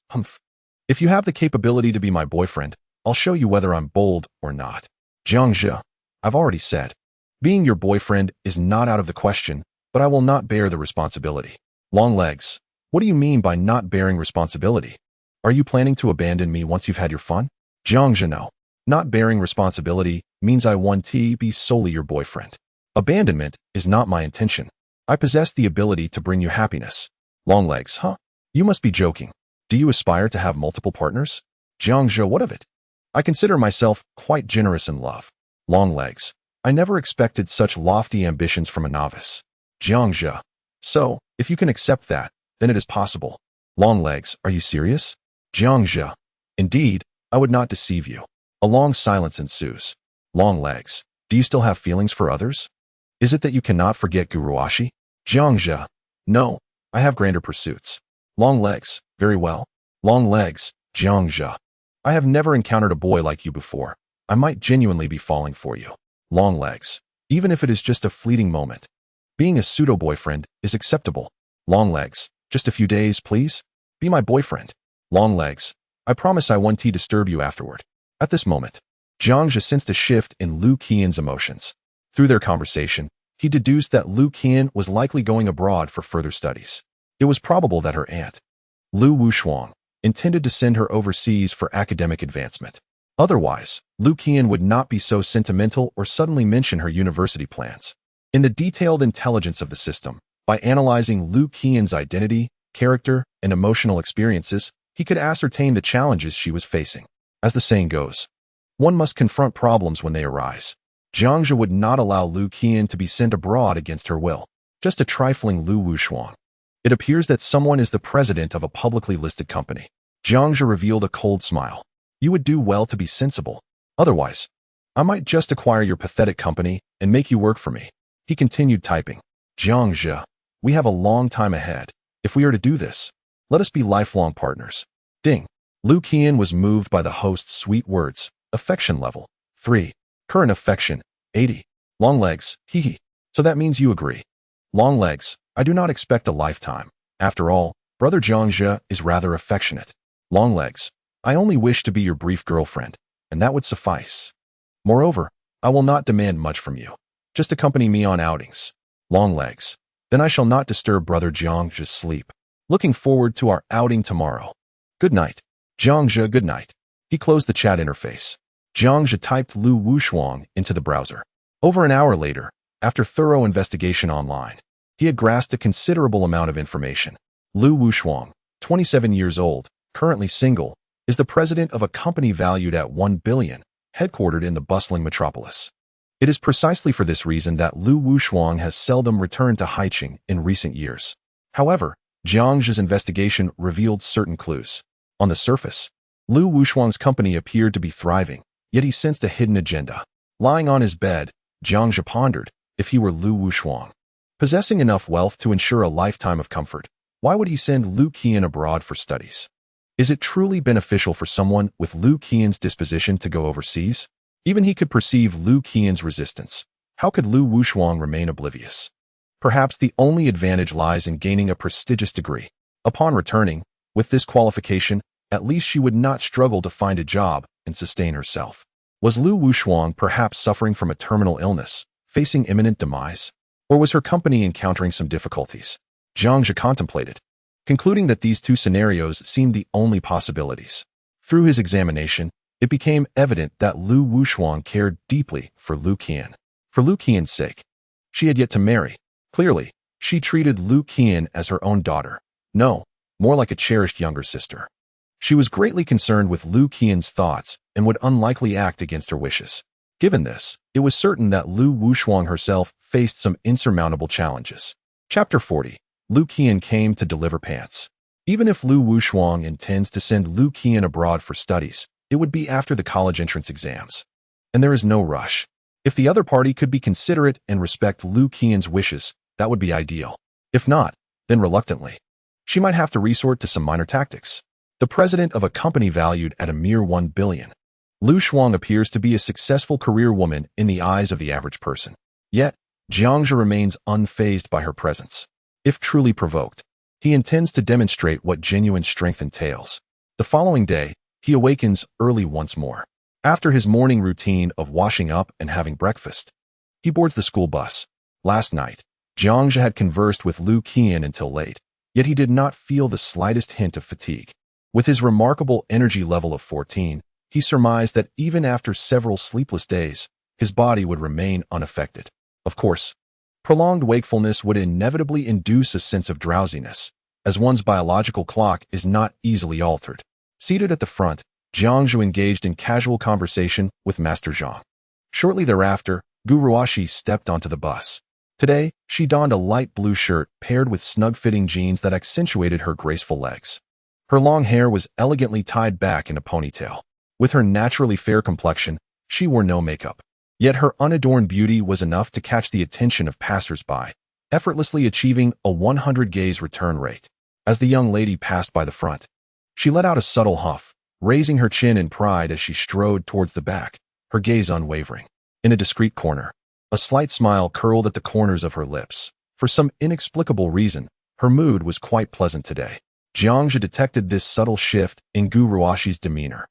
If you have the capability to be my boyfriend, I'll show you whether I'm bold or not. Jiang Zhe, I've already said. Being your boyfriend is not out of the question, but I will not bear the responsibility. Long legs, what do you mean by not bearing responsibility? Are you planning to abandon me once you've had your fun? Jiang Zhe, no. Not bearing responsibility means I want to be solely your boyfriend. Abandonment is not my intention. I possess the ability to bring you happiness. Long legs, You must be joking. Do you aspire to have multiple partners? Jiang Zhe, what of it? I consider myself quite generous in love. Long legs, I never expected such lofty ambitions from a novice. Jiang Zhe, so, if you can accept that, then it is possible. Long legs, are you serious? Jiang Zhe, indeed, I would not deceive you. A long silence ensues. Long legs, do you still have feelings for others? Is it that you cannot forget Guruashi? Jiang Zhe, no, I have grander pursuits. Long legs, very well. Long legs, Jiang Zhe, I have never encountered a boy like you before. I might genuinely be falling for you. Long legs, even if it is just a fleeting moment. Being a pseudo-boyfriend is acceptable. Long legs, just a few days, please. Be my boyfriend. Long legs, I promise I won't disturb you afterward. At this moment, Jiang Zhe sensed a shift in Lu Qian's emotions. Through their conversation, he deduced that Lu Qian was likely going abroad for further studies. It was probable that her aunt, Lu Wushuang, intended to send her overseas for academic advancement. Otherwise, Lu Qian would not be so sentimental or suddenly mention her university plans. In the detailed intelligence of the system, by analyzing Lu Qian's identity, character, and emotional experiences, he could ascertain the challenges she was facing. As the saying goes, one must confront problems when they arise. Jiang Zhe would not allow Lu Qian to be sent abroad against her will. Just a trifling Lu Wushuang. It appears that someone is the president of a publicly listed company. Jiang Zhe revealed a cold smile. You would do well to be sensible. Otherwise, I might just acquire your pathetic company and make you work for me. He continued typing. Jiang Zhe, we have a long time ahead. If we are to do this, let us be lifelong partners. Ding. Lu Qian was moved by the host's sweet words. Affection level 3. Current affection 80. Long legs, hee hee. So that means you agree. Long legs, I do not expect a lifetime. After all, brother Jiang Zhe is rather affectionate. Long legs, I only wish to be your brief girlfriend, and that would suffice. Moreover, I will not demand much from you. Just accompany me on outings. Long legs, then I shall not disturb brother Jiang Zhe's sleep. Looking forward to our outing tomorrow. Good night. Jiang Zhe, good night. He closed the chat interface. Jiang Zhe typed Lu Wushuang into the browser. Over an hour later, after thorough investigation online, he had grasped a considerable amount of information. Lu Wushuang, 27 years old, currently single, is the president of a company valued at 1 billion, headquartered in the bustling metropolis. It is precisely for this reason that Lu Wushuang has seldom returned to Haicheng in recent years. However, Jiang Zhe's investigation revealed certain clues. On the surface, Lu Wushuang's company appeared to be thriving, yet he sensed a hidden agenda. Lying on his bed, Jiang Zhe pondered, if he were Lu Wushuang, possessing enough wealth to ensure a lifetime of comfort, why would he send Lu Qian abroad for studies? Is it truly beneficial for someone with Lu Qian's disposition to go overseas? Even he could perceive Lu Qian's resistance. How could Lu Wushuang remain oblivious? Perhaps the only advantage lies in gaining a prestigious degree. Upon returning, with this qualification, at least she would not struggle to find a job and sustain herself. Was Lu Wushuang perhaps suffering from a terminal illness, facing imminent demise? Or was her company encountering some difficulties? Jiang Zhe contemplated, concluding that these two scenarios seemed the only possibilities. Through his examination, it became evident that Lu Wushuang cared deeply for Lu Qian. For Lu Qian's sake, she had yet to marry. Clearly, she treated Lu Qian as her own daughter. No, more like a cherished younger sister. She was greatly concerned with Lu Qian's thoughts and would unlikely act against her wishes. Given this, it was certain that Lu Wushuang herself faced some insurmountable challenges. Chapter 40. Lu Qian came to deliver pants. Even if Lu Wushuang intends to send Lu Qian abroad for studies, it would be after the college entrance exams. And there is no rush. If the other party could be considerate and respect Lu Qian's wishes, that would be ideal. If not, then reluctantly, she might have to resort to some minor tactics. The president of a company valued at a mere 1 billion. Lu Wushuang appears to be a successful career woman in the eyes of the average person. Yet, Jiang Zhe remains unfazed by her presence. If truly provoked, he intends to demonstrate what genuine strength entails. The following day, he awakens early once more. After his morning routine of washing up and having breakfast, he boards the school bus. Last night, Jiang Zhe had conversed with Lu Qian until late, yet he did not feel the slightest hint of fatigue. With his remarkable energy level of 14, he surmised that even after several sleepless days, his body would remain unaffected. Of course, prolonged wakefulness would inevitably induce a sense of drowsiness, as one's biological clock is not easily altered. Seated at the front, Jiang Zhe engaged in casual conversation with Master Zhang. Shortly thereafter, Gu Ruoxi stepped onto the bus. Today, she donned a light blue shirt paired with snug-fitting jeans that accentuated her graceful legs. Her long hair was elegantly tied back in a ponytail. With her naturally fair complexion, she wore no makeup. Yet her unadorned beauty was enough to catch the attention of passers-by, effortlessly achieving a 100 gaze return rate. As the young lady passed by the front, she let out a subtle huff, raising her chin in pride as she strode towards the back, her gaze unwavering. In a discreet corner, a slight smile curled at the corners of her lips. For some inexplicable reason, her mood was quite pleasant today. Jiang Zhe detected this subtle shift in Gu Ruoxi's demeanor.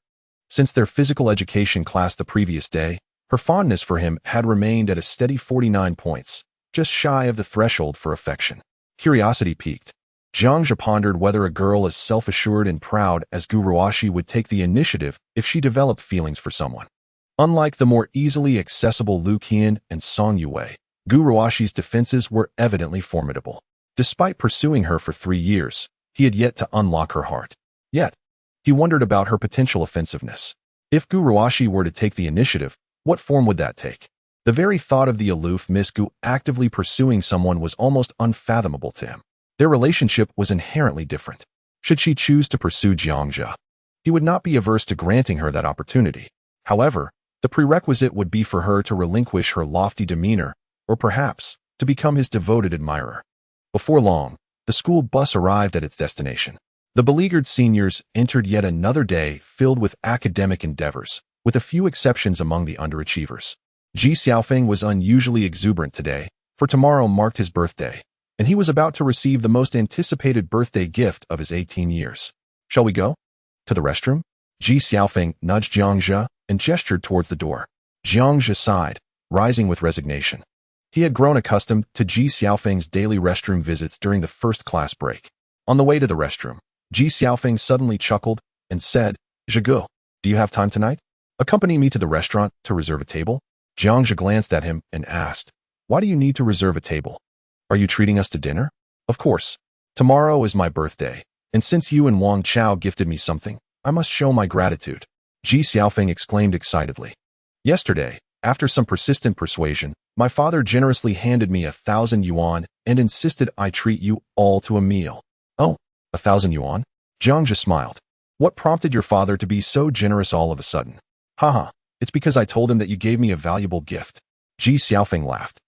Since their physical education class the previous day, her fondness for him had remained at a steady 49 points. just shy of the threshold for affection. Curiosity piqued. Jiang Zhe pondered whether a girl as self-assured and proud as Gu Ruoxi would take the initiative if she developed feelings for someone. Unlike the more easily accessible Lu Qian and Song Yue, Gu Ruoxi's defenses were evidently formidable. Despite pursuing her for 3 years, he had yet to unlock her heart. Yet, he wondered about her potential offensiveness. If Gu Ruoxi were to take the initiative, what form would that take? The very thought of the aloof Miss Gu actively pursuing someone was almost unfathomable to him. Their relationship was inherently different. Should she choose to pursue Jiang Zhe, he would not be averse to granting her that opportunity. However, the prerequisite would be for her to relinquish her lofty demeanor, or perhaps, to become his devoted admirer. Before long, the school bus arrived at its destination. The beleaguered seniors entered yet another day filled with academic endeavors, with a few exceptions among the underachievers. Ji Xiaofeng was unusually exuberant today, for tomorrow marked his birthday, and he was about to receive the most anticipated birthday gift of his 18 years. Shall we go? To the restroom? Ji Xiaofeng nudged Jiang Zhe and gestured towards the door. Jiang Zhe sighed, rising with resignation. He had grown accustomed to Ji Xiaofeng's daily restroom visits during the first class break. On the way to the restroom, Ji Xiaofeng suddenly chuckled and said, "Zhegu, do you have time tonight? Accompany me to the restaurant to reserve a table?" Jiang Zhe glanced at him and asked, "Why do you need to reserve a table? Are you treating us to dinner?" "Of course. Tomorrow is my birthday, and since you and Wang Chao gifted me something, I must show my gratitude," Ji Xiaofeng exclaimed excitedly. "Yesterday, after some persistent persuasion, my father generously handed me 1,000 yuan and insisted I treat you all to a meal." "Oh, 1,000 yuan?" Jiang Zhe smiled. "What prompted your father to be so generous all of a sudden?" "Haha, it's because I told him that you gave me a valuable gift." Ji Xiaofeng laughed.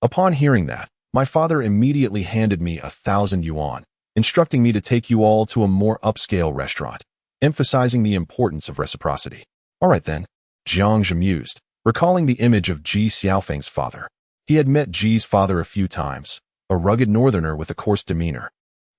"Upon hearing that, my father immediately handed me 1,000 yuan, instructing me to take you all to a more upscale restaurant, emphasizing the importance of reciprocity." "All right then," Jiang Zhe mused, recalling the image of Ji Xiaofeng's father. He had met Ji's father a few times, a rugged northerner with a coarse demeanor.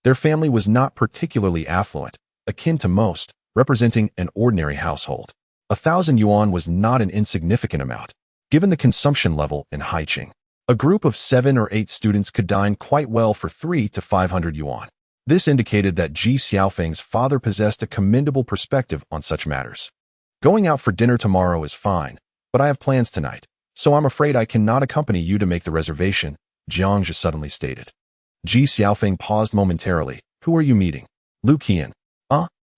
Their family was not particularly affluent, akin to most, representing an ordinary household. 1,000 yuan was not an insignificant amount. Given the consumption level in Haiqing, a group of 7 or 8 students could dine quite well for 300 to 500 yuan. This indicated that Ji Xiaofeng's father possessed a commendable perspective on such matters. "Going out for dinner tomorrow is fine, but I have plans tonight, so I'm afraid I cannot accompany you to make the reservation," Jiang Zhe suddenly stated. Ji Xiaofeng paused momentarily. "Who are you meeting?" "Lu Qian."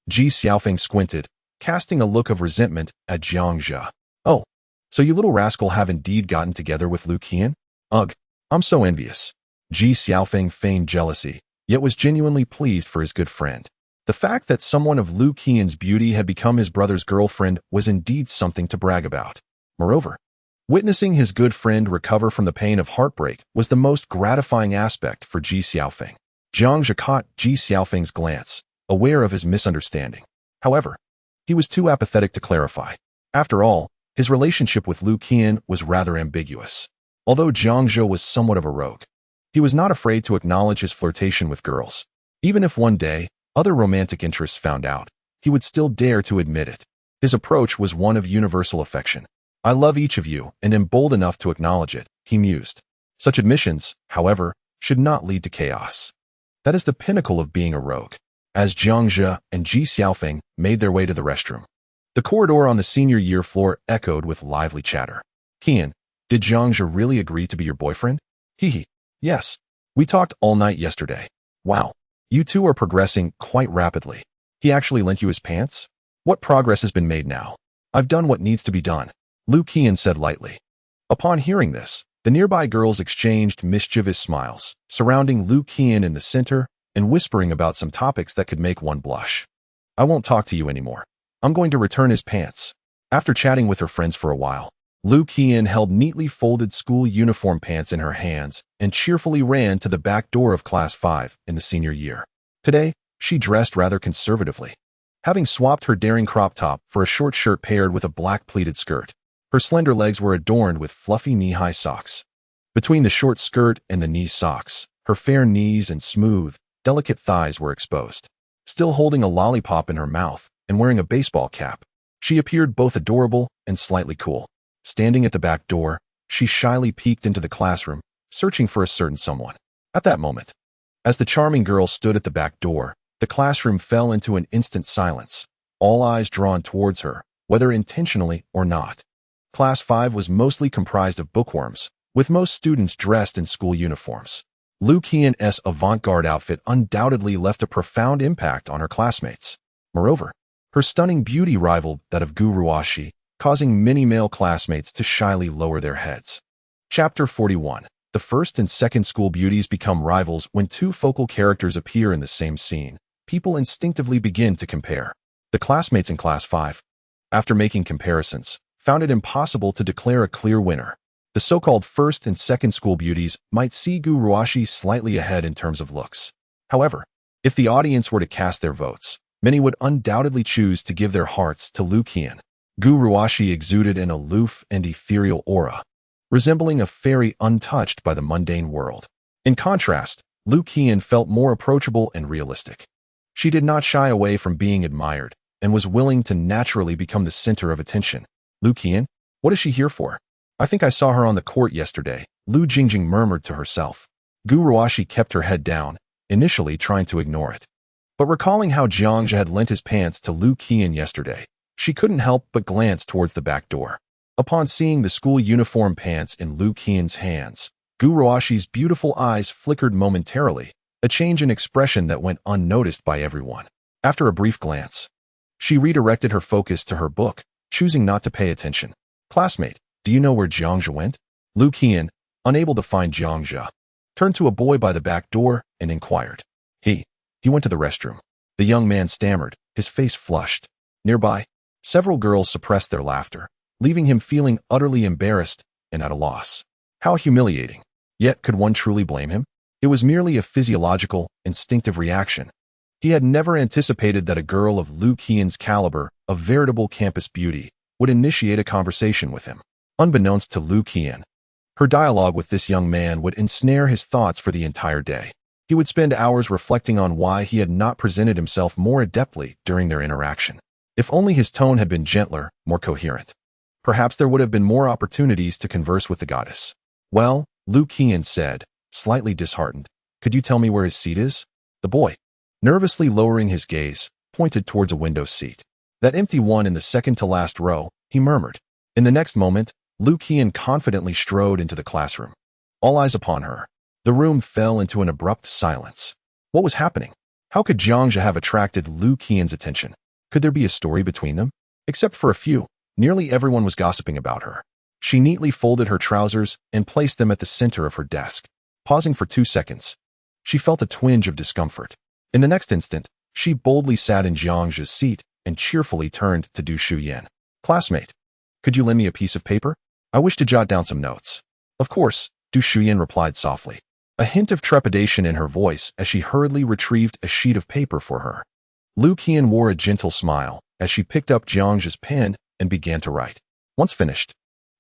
Ji Xiaofeng squinted, casting a look of resentment at Jiang Zhe. "Oh, so you little rascal have indeed gotten together with Lu Qian? Ugh, I'm so envious." Ji Xiaofeng feigned jealousy, yet was genuinely pleased for his good friend. The fact that someone of Lu Qian's beauty had become his brother's girlfriend was indeed something to brag about. Moreover, witnessing his good friend recover from the pain of heartbreak was the most gratifying aspect for Ji Xiaofeng. Jiang Zhe caught Ji Xiaofeng's glance, aware of his misunderstanding. However, he was too apathetic to clarify. After all, his relationship with Lu Qian was rather ambiguous. Although Jiang Zhe was somewhat of a rogue, he was not afraid to acknowledge his flirtation with girls. Even if one day, other romantic interests found out, he would still dare to admit it. His approach was one of universal affection. "I love each of you and am bold enough to acknowledge it," he mused. Such admissions, however, should not lead to chaos. That is the pinnacle of being a rogue. As Jiang Zhe and Ji Xiaofeng made their way to the restroom, the corridor on the senior year floor echoed with lively chatter. "Qian, did Jiang Zhe really agree to be your boyfriend?" "Hee. Yes. We talked all night yesterday." "Wow. You two are progressing quite rapidly. He actually lent you his pants?" "What progress has been made now? I've done what needs to be done," Lu Qian said lightly. Upon hearing this, the nearby girls exchanged mischievous smiles, surrounding Lu Qian in the center and whispering about some topics that could make one blush. "I won't talk to you anymore. I'm going to return his pants." After chatting with her friends for a while, Lu Qian held neatly folded school uniform pants in her hands and cheerfully ran to the back door of Class 5 in the senior year. Today, she dressed rather conservatively. Having swapped her daring crop top for a short shirt paired with a black pleated skirt, her slender legs were adorned with fluffy knee-high socks. Between the short skirt and the knee socks, her fair knees and smooth, delicate thighs were exposed. Still holding a lollipop in her mouth and wearing a baseball cap, she appeared both adorable and slightly cool. Standing at the back door, she shyly peeked into the classroom, searching for a certain someone. At that moment, as the charming girl stood at the back door, the classroom fell into an instant silence, all eyes drawn towards her, whether intentionally or not. Class 5 was mostly comprised of bookworms, with most students dressed in school uniforms. Lu Qian's avant-garde outfit undoubtedly left a profound impact on her classmates. Moreover, her stunning beauty rivaled that of Gu Ruoxi, causing many male classmates to shyly lower their heads. Chapter 41. The first and second school beauties become rivals when two focal characters appear in the same scene. People instinctively begin to compare. The classmates in Class 5, after making comparisons, found it impossible to declare a clear winner. The so-called first and second school beauties might see Gu Ruoxi slightly ahead in terms of looks. However, if the audience were to cast their votes, many would undoubtedly choose to give their hearts to Lu Qian. Gu Ruoxi exuded an aloof and ethereal aura, resembling a fairy untouched by the mundane world. In contrast, Lu Qian felt more approachable and realistic. She did not shy away from being admired and was willing to naturally become the center of attention. Lu Qian? What is she here for? I think I saw her on the court yesterday, Lu Jingjing murmured to herself. Gu Ruoxi kept her head down, initially trying to ignore it. But recalling how Jiang Zhe had lent his pants to Lu Qian yesterday, she couldn't help but glance towards the back door. Upon seeing the school uniform pants in Lu Qian's hands, Gu Ruoxi's beautiful eyes flickered momentarily, a change in expression that went unnoticed by everyone. After a brief glance, she redirected her focus to her book, choosing not to pay attention. Classmate, do you know where Jiang Zhe went? Lu Qian, unable to find Jiang Zhe, turned to a boy by the back door and inquired. He went to the restroom. The young man stammered, his face flushed. Nearby, several girls suppressed their laughter, leaving him feeling utterly embarrassed and at a loss. How humiliating. Yet could one truly blame him? It was merely a physiological, instinctive reaction. He had never anticipated that a girl of Lu Qian's caliber, a veritable campus beauty, would initiate a conversation with him. Unbeknownst to Lu Qian, her dialogue with this young man would ensnare his thoughts for the entire day. He would spend hours reflecting on why he had not presented himself more adeptly during their interaction. If only his tone had been gentler, more coherent. Perhaps there would have been more opportunities to converse with the goddess. Well, Lu Qian said, slightly disheartened, could you tell me where his seat is? The boy, nervously lowering his gaze, pointed towards a window seat. That empty one in the second-to-last row, he murmured. In the next moment, Lu Qian confidently strode into the classroom. All eyes upon her. The room fell into an abrupt silence. What was happening? How could Jiang Zhe have attracted Lu Qian's attention? Could there be a story between them? Except for a few, nearly everyone was gossiping about her. She neatly folded her trousers and placed them at the center of her desk. Pausing for 2 seconds, she felt a twinge of discomfort. In the next instant, she boldly sat in Jiang Zhe's seat and cheerfully turned to Du Shuyan. Classmate, could you lend me a piece of paper? I wish to jot down some notes. Of course, Du Shuyan replied softly, a hint of trepidation in her voice as she hurriedly retrieved a sheet of paper for her. Lu Qian wore a gentle smile as she picked up Jiang Zhe's pen and began to write. Once finished,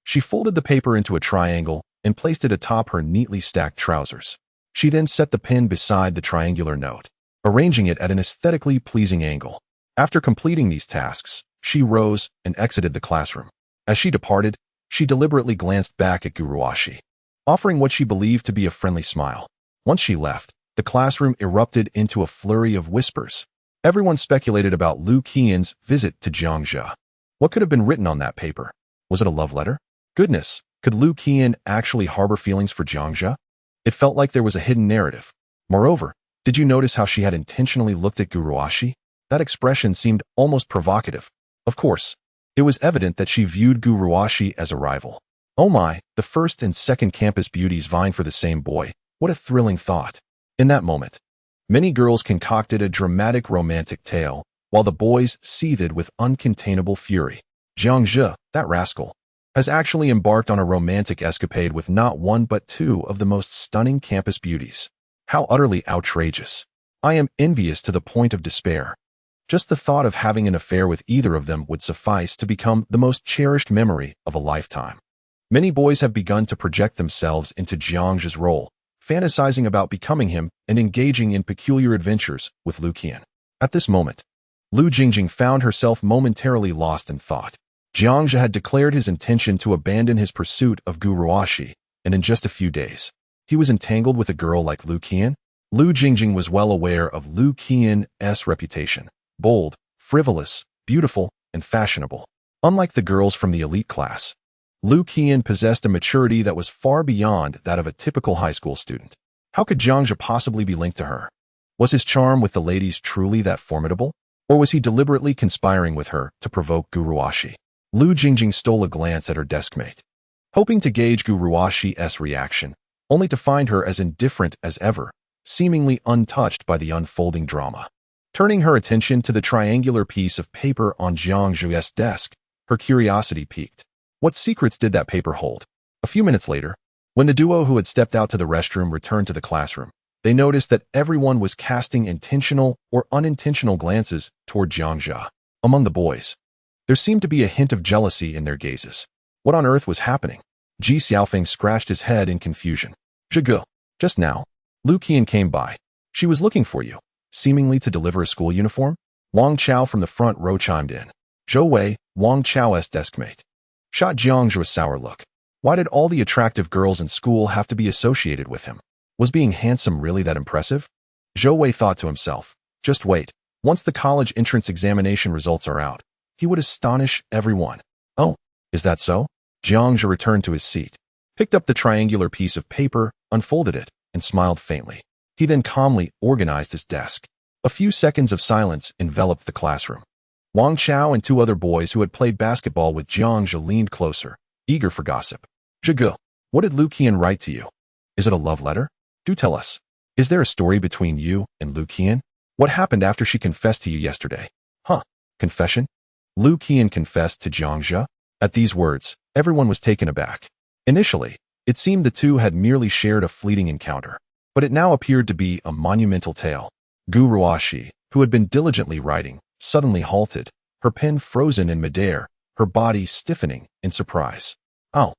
she folded the paper into a triangle and placed it atop her neatly stacked trousers. She then set the pen beside the triangular note, arranging it at an aesthetically pleasing angle. After completing these tasks, she rose and exited the classroom. As she departed, she deliberately glanced back at Gu Ruoxi, offering what she believed to be a friendly smile. Once she left, the classroom erupted into a flurry of whispers. Everyone speculated about Lu Qian's visit to Jiang Zhe. What could have been written on that paper? Was it a love letter? Goodness, could Lu Qian actually harbor feelings for Jiang Zhe? It felt like there was a hidden narrative. Moreover, did you notice how she had intentionally looked at Gu Ruoxi? That expression seemed almost provocative. Of course, it was evident that she viewed Gu Ruoxi as a rival. Oh my, the first and second campus beauties vying for the same boy. What a thrilling thought. In that moment, many girls concocted a dramatic romantic tale, while the boys seethed with uncontainable fury. Jiang Zhe, that rascal, has actually embarked on a romantic escapade with not one but two of the most stunning campus beauties. How utterly outrageous. I am envious to the point of despair. Just the thought of having an affair with either of them would suffice to become the most cherished memory of a lifetime. Many boys have begun to project themselves into Jiang Zhe's role, fantasizing about becoming him and engaging in peculiar adventures with Lu Qian. At this moment, Lu Jingjing found herself momentarily lost in thought. Jiang Zhe had declared his intention to abandon his pursuit of Gu Ruoxi, and in just a few days, he was entangled with a girl like Lu Qian? Lu Jingjing was well aware of Lu Qian's reputation: bold, frivolous, beautiful, and fashionable. Unlike the girls from the elite class, Lu Qian possessed a maturity that was far beyond that of a typical high school student. How could Jiang Zhe possibly be linked to her? Was his charm with the ladies truly that formidable? Or was he deliberately conspiring with her to provoke Gu Ruoxi? Lu Jingjing stole a glance at her deskmate, hoping to gauge Gu Ruoxi's reaction, only to find her as indifferent as ever, seemingly untouched by the unfolding drama. Turning her attention to the triangular piece of paper on Jiang Zhe's desk, her curiosity piqued. What secrets did that paper hold? A few minutes later, when the duo who had stepped out to the restroom returned to the classroom, they noticed that everyone was casting intentional or unintentional glances toward Jiang Zhe. Among the boys, there seemed to be a hint of jealousy in their gazes. What on earth was happening? Ji Xiaofeng scratched his head in confusion. Zhe, just now, Lu Qian came by. She was looking for you, seemingly to deliver a school uniform. Wang Chao from the front row chimed in. Zhou Wei, Wang Chao's deskmate, shot Jiang Zhe a sour look. Why did all the attractive girls in school have to be associated with him? Was being handsome really that impressive? Zhou Wei thought to himself. Just wait. Once the college entrance examination results are out, he would astonish everyone. Oh, is that so? Jiang Zhe returned to his seat, picked up the triangular piece of paper, unfolded it, and smiled faintly. He then calmly organized his desk. A few seconds of silence enveloped the classroom. Wang Chao and two other boys who had played basketball with Jiang Zhe leaned closer, eager for gossip. Zhe, what did Lu Qian write to you? Is it a love letter? Do tell us. Is there a story between you and Lu Qian? What happened after she confessed to you yesterday? Confession? Lu Qian confessed to Jiang Zhe? At these words, everyone was taken aback. Initially, it seemed the two had merely shared a fleeting encounter, but it now appeared to be a monumental tale. Gu Ruoxi, who had been diligently writing, suddenly halted, her pen frozen in midair, her body stiffening in surprise. Oh,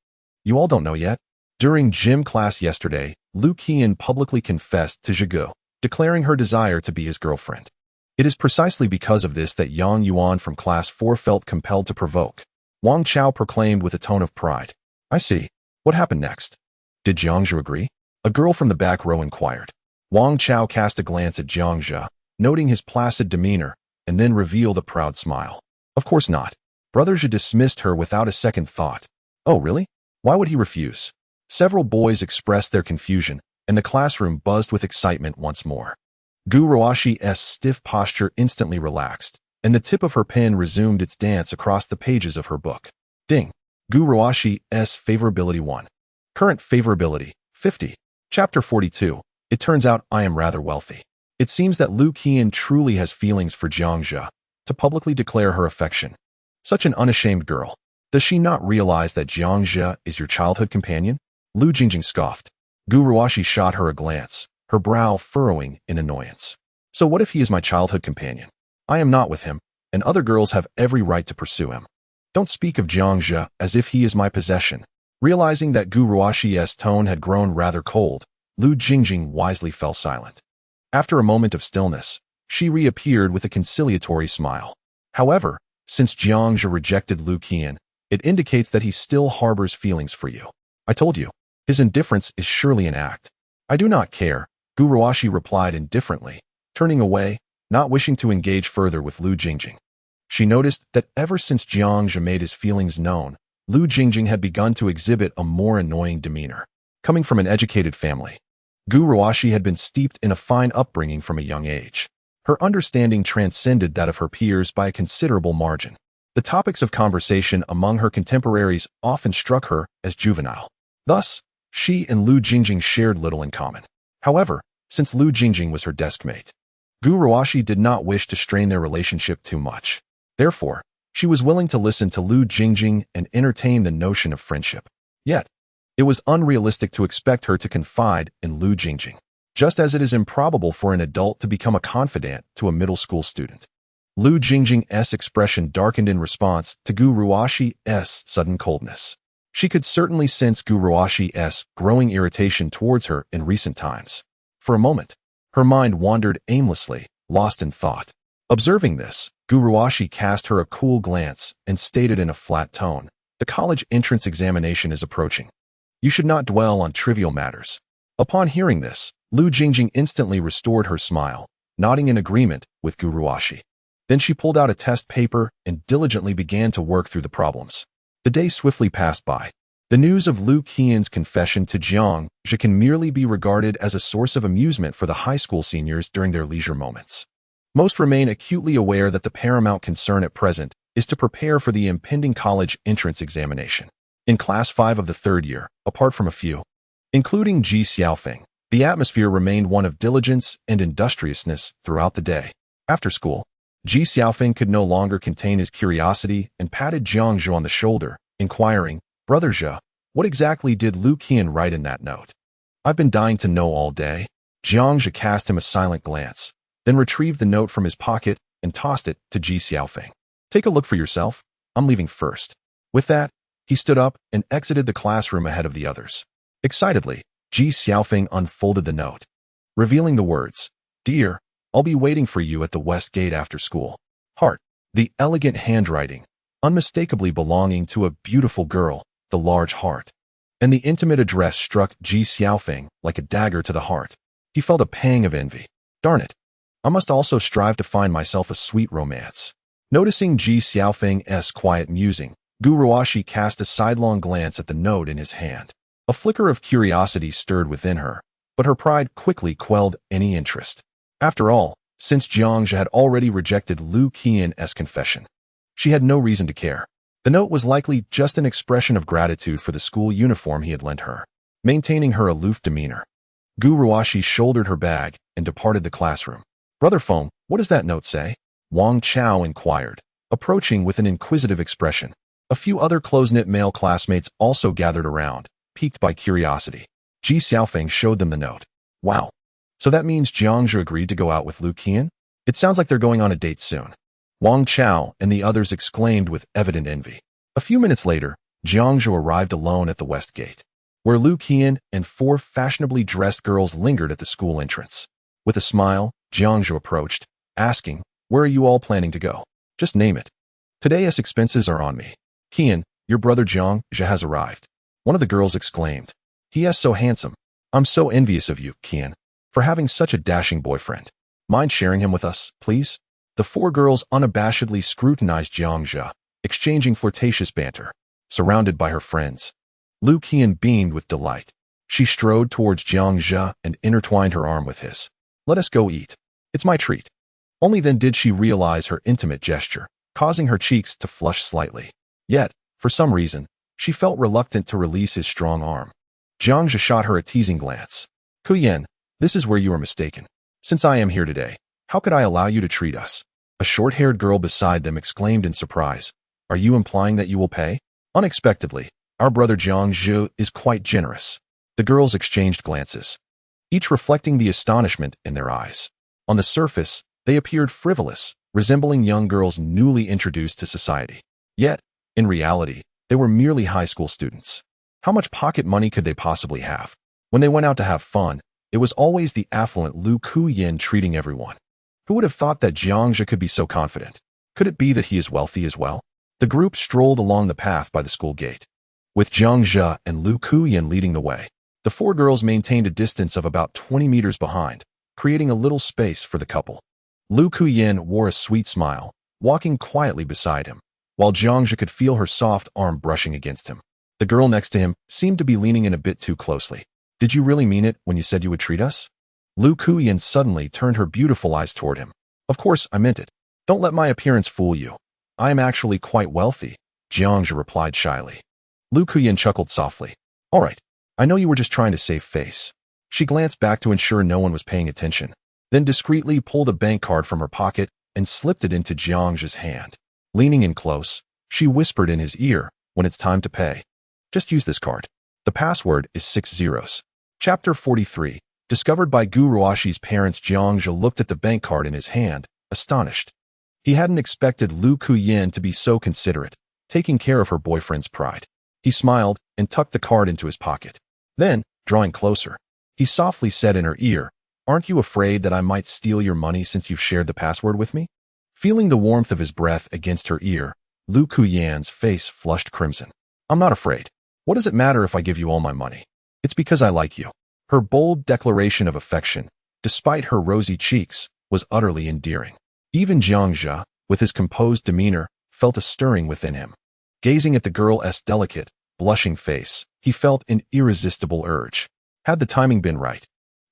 you all don't know yet? During gym class yesterday, Lu Qian publicly confessed to Zhe, declaring her desire to be his girlfriend. It is precisely because of this that Yang Yuan from class 4 felt compelled to provoke. Wang Chao proclaimed with a tone of pride. I see. What happened next? Did Jiang Zhe agree? A girl from the back row inquired. Wang Chao cast a glance at Jiang Zhe, noting his placid demeanor, and then revealed a proud smile. Of course not. Brother Zhe dismissed her without a second thought. Oh, really? Why would he refuse? Several boys expressed their confusion, and the classroom buzzed with excitement once more. Gu Ruoxi's stiff posture instantly relaxed, and the tip of her pen resumed its dance across the pages of her book. Ding. Gu Ruoxi's favorability 1. Current favorability, 50. Chapter 42. It turns out I am rather wealthy. It seems that Lu Qian truly has feelings for Jiang Zhe, to publicly declare her affection. Such an unashamed girl. Does she not realize that Jiang Zhe is your childhood companion? Lu Jingjing scoffed. Gu Ruoxi shot her a glance, her brow furrowing in annoyance. So what if he is my childhood companion? I am not with him, and other girls have every right to pursue him. Don't speak of Jiang Zhe as if he is my possession. Realizing that Gu Ruoxi's tone had grown rather cold, Lu Jingjing wisely fell silent. After a moment of stillness, she reappeared with a conciliatory smile. However, since Jiang Zhe rejected Lu Qian, it indicates that he still harbors feelings for you. I told you, his indifference is surely an act. I do not care, Gu Ruoxi replied indifferently, turning away, not wishing to engage further with Lu Jingjing. She noticed that ever since Jiang Zhe made his feelings known, Lu Jingjing had begun to exhibit a more annoying demeanor. Coming from an educated family, Gu Ruoxi had been steeped in a fine upbringing from a young age. Her understanding transcended that of her peers by a considerable margin. The topics of conversation among her contemporaries often struck her as juvenile. Thus, she and Lu Jingjing shared little in common. However, since Lu Jingjing was her deskmate, Gu Ruoxi did not wish to strain their relationship too much. Therefore, she was willing to listen to Lu Jingjing and entertain the notion of friendship. Yet, it was unrealistic to expect her to confide in Lu Jingjing, just as it is improbable for an adult to become a confidant to a middle school student. Lu Jingjing's expression darkened in response to Gu Ruoxi's sudden coldness. She could certainly sense Gu Ruoxi's growing irritation towards her in recent times. For a moment, her mind wandered aimlessly, lost in thought. Observing this, Gu Ruoxi cast her a cool glance and stated in a flat tone, "The college entrance examination is approaching. You should not dwell on trivial matters. Upon hearing this, Lu Jingjing instantly restored her smile, nodding in agreement with Gu Ruoxi. Then she pulled out a test paper and diligently began to work through the problems. The day swiftly passed by. The news of Lu Qian's confession to Jiang Zhe can merely be regarded as a source of amusement for the high school seniors during their leisure moments. Most remain acutely aware that the paramount concern at present is to prepare for the impending college entrance examination. In Class 5 of the third year, apart from a few, including Ji Xiaofeng, the atmosphere remained one of diligence and industriousness throughout the day. After school, Ji Xiaofeng could no longer contain his curiosity and patted Jiang Zhe on the shoulder, inquiring, "Brother Zhe, what exactly did Lu Qian write in that note?" "I've been dying to know all day." Jiang Zhe cast him a silent glance, then retrieved the note from his pocket and tossed it to Ji Xiaofeng. "Take a look for yourself. I'm leaving first." With that, he stood up and exited the classroom ahead of the others. Excitedly, Ji Xiaofeng unfolded the note, revealing the words, "Dear, I'll be waiting for you at the west gate after school. Heart." The elegant handwriting, unmistakably belonging to a beautiful girl, the large heart, and the intimate address struck Ji Xiaofeng like a dagger to the heart. He felt a pang of envy. Darn it. I must also strive to find myself a sweet romance. Noticing Ji Xiaofeng's quiet musing, Gu Ruoxi cast a sidelong glance at the note in his hand. A flicker of curiosity stirred within her, but her pride quickly quelled any interest. After all, since Jiang Zhe had already rejected Lu Qian's confession, she had no reason to care. The note was likely just an expression of gratitude for the school uniform he had lent her. Maintaining her aloof demeanor, Gu Ruoxi shouldered her bag and departed the classroom. "Brother Feng, what does that note say?" Wang Chao inquired, approaching with an inquisitive expression. A few other close-knit male classmates also gathered around, piqued by curiosity. Ji Xiaofeng showed them the note. "Wow. So that means Jiang Zhe agreed to go out with Lu Qian? It sounds like they're going on a date soon." Wang Chao and the others exclaimed with evident envy. A few minutes later, Jiang Zhe arrived alone at the west gate, where Lu Qian and 4 fashionably dressed girls lingered at the school entrance. With a smile, Jiang Zhe approached, asking, "Where are you all planning to go? Just name it. Today's expenses are on me." "Qian, your brother Jiang Zhe has arrived," one of the girls exclaimed. "He is so handsome. I'm so envious of you, Qian, for having such a dashing boyfriend. Mind sharing him with us, please?" The 4 girls unabashedly scrutinized Jiang Zhe, exchanging flirtatious banter. Surrounded by her friends, Lu Qian beamed with delight. She strode towards Jiang Zhe and intertwined her arm with his. "Let us go eat. It's my treat." Only then did she realize her intimate gesture, causing her cheeks to flush slightly. Yet, for some reason, she felt reluctant to release his strong arm. Jiang Zhe shot her a teasing glance. "Kuyan, this is where you are mistaken. Since I am here today, how could I allow you to treat us?" A short-haired girl beside them exclaimed in surprise. "Are you implying that you will pay?" Unexpectedly, our brother Jiang Zhe is quite generous. The girls exchanged glances, each reflecting the astonishment in their eyes. On the surface, they appeared frivolous, resembling young girls newly introduced to society. Yet, in reality, they were merely high school students. How much pocket money could they possibly have? When they went out to have fun, it was always the affluent Lu Qian treating everyone. Who would have thought that Jiang Zhe could be so confident? Could it be that he is wealthy as well? The group strolled along the path by the school gate, with Jiang Zhe and Lu Qian leading the way. The 4 girls maintained a distance of about 20 meters behind, creating a little space for the couple. Lu Qian wore a sweet smile, walking quietly beside him, while Jiang Zhe could feel her soft arm brushing against him. The girl next to him seemed to be leaning in a bit too closely. "Did you really mean it when you said you would treat us?" Lu Qian suddenly turned her beautiful eyes toward him. "Of course, I meant it. Don't let my appearance fool you. I am actually quite wealthy," Jiang Zhe replied shyly. Lu Qian chuckled softly. "All right, I know you were just trying to save face." She glanced back to ensure no one was paying attention, then discreetly pulled a bank card from her pocket and slipped it into Jiang Zhe's hand. Leaning in close, she whispered in his ear, "When it's time to pay, just use this card. The password is 6 zeros. Chapter 43. Discovered by Gu Ruoxi's parents. Jiang Zhe looked at the bank card in his hand, astonished. He hadn't expected Lu Qian to be so considerate, taking care of her boyfriend's pride. He smiled and tucked the card into his pocket. Then, drawing closer, he softly said in her ear, "Aren't you afraid that I might steal your money since you've shared the password with me?" Feeling the warmth of his breath against her ear, Lu Qian's face flushed crimson. "I'm not afraid. What does it matter if I give you all my money? It's because I like you." Her bold declaration of affection, despite her rosy cheeks, was utterly endearing. Even Jiang Zhe, with his composed demeanor, felt a stirring within him. Gazing at the girl's delicate, blushing face, he felt an irresistible urge. Had the timing been right,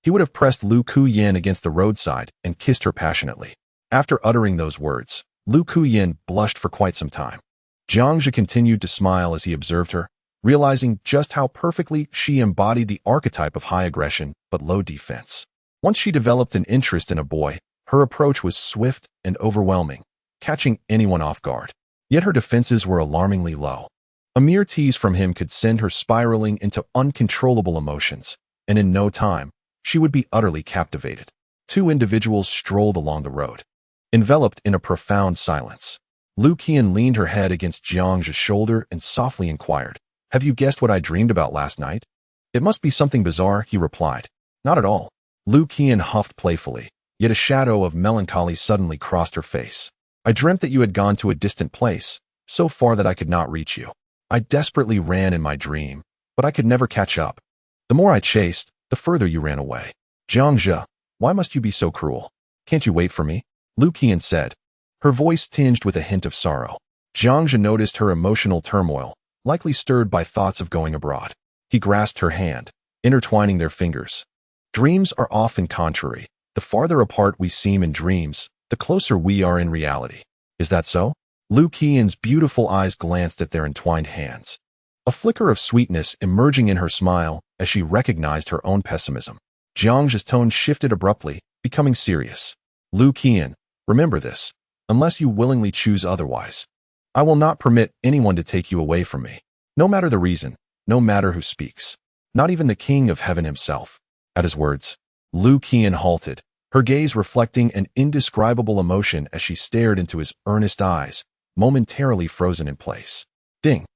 he would have pressed Lu Kuyin against the roadside and kissed her passionately. After uttering those words, Lu Kuyin blushed for quite some time. Jiang Zhe continued to smile as he observed her, realizing just how perfectly she embodied the archetype of high aggression but low defense. Once she developed an interest in a boy, her approach was swift and overwhelming, catching anyone off guard. Yet her defenses were alarmingly low. A mere tease from him could send her spiraling into uncontrollable emotions, and in no time, she would be utterly captivated. Two individuals strolled along the road, enveloped in a profound silence. Lu Qian leaned her head against Jiang Zhe's shoulder and softly inquired, "Have you guessed what I dreamed about last night?" "It must be something bizarre," he replied. "Not at all." Lu Qian huffed playfully, yet a shadow of melancholy suddenly crossed her face. "I dreamt that you had gone to a distant place, so far that I could not reach you. I desperately ran in my dream, but I could never catch up. The more I chased, the further you ran away. Jiang Zhe, why must you be so cruel? Can't you wait for me?" Lu Qian said, her voice tinged with a hint of sorrow. Jiang Zhe noticed her emotional turmoil, likely stirred by thoughts of going abroad. He grasped her hand, intertwining their fingers. "Dreams are often contrary. The farther apart we seem in dreams, the closer we are in reality. Is that so?" Lu Qian's beautiful eyes glanced at their entwined hands, a flicker of sweetness emerging in her smile as she recognized her own pessimism. Jiang Zhe's tone shifted abruptly, becoming serious. "Lu Qian, remember this. Unless you willingly choose otherwise, I will not permit anyone to take you away from me. No matter the reason, no matter who speaks. Not even the King of Heaven himself." At his words, Lu Qian halted, her gaze reflecting an indescribable emotion as she stared into his earnest eyes, momentarily frozen in place. Ding!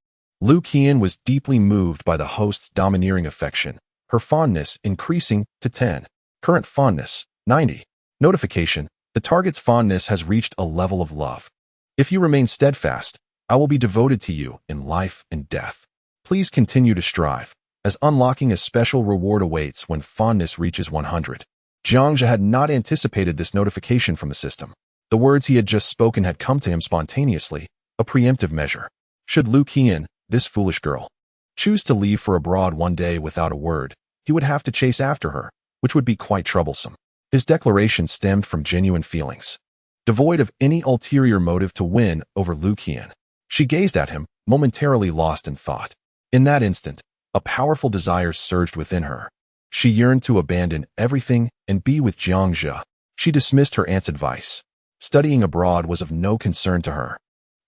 Lu Qian was deeply moved by the host's domineering affection, her fondness increasing to 10. Current fondness, 90. Notification: the target's fondness has reached a level of love. If you remain steadfast, I will be devoted to you in life and death. Please continue to strive, as unlocking a special reward awaits when fondness reaches 100. Jiang Zhe had not anticipated this notification from the system. The words he had just spoken had come to him spontaneously, a preemptive measure. Should Lu Qian, this foolish girl, choose to leave for abroad one day without a word, he would have to chase after her, which would be quite troublesome. His declaration stemmed from genuine feelings, devoid of any ulterior motive to win over Lu Qian. She gazed at him, momentarily lost in thought. In that instant, a powerful desire surged within her. She yearned to abandon everything and be with Jiang Zhe. She dismissed her aunt's advice. Studying abroad was of no concern to her.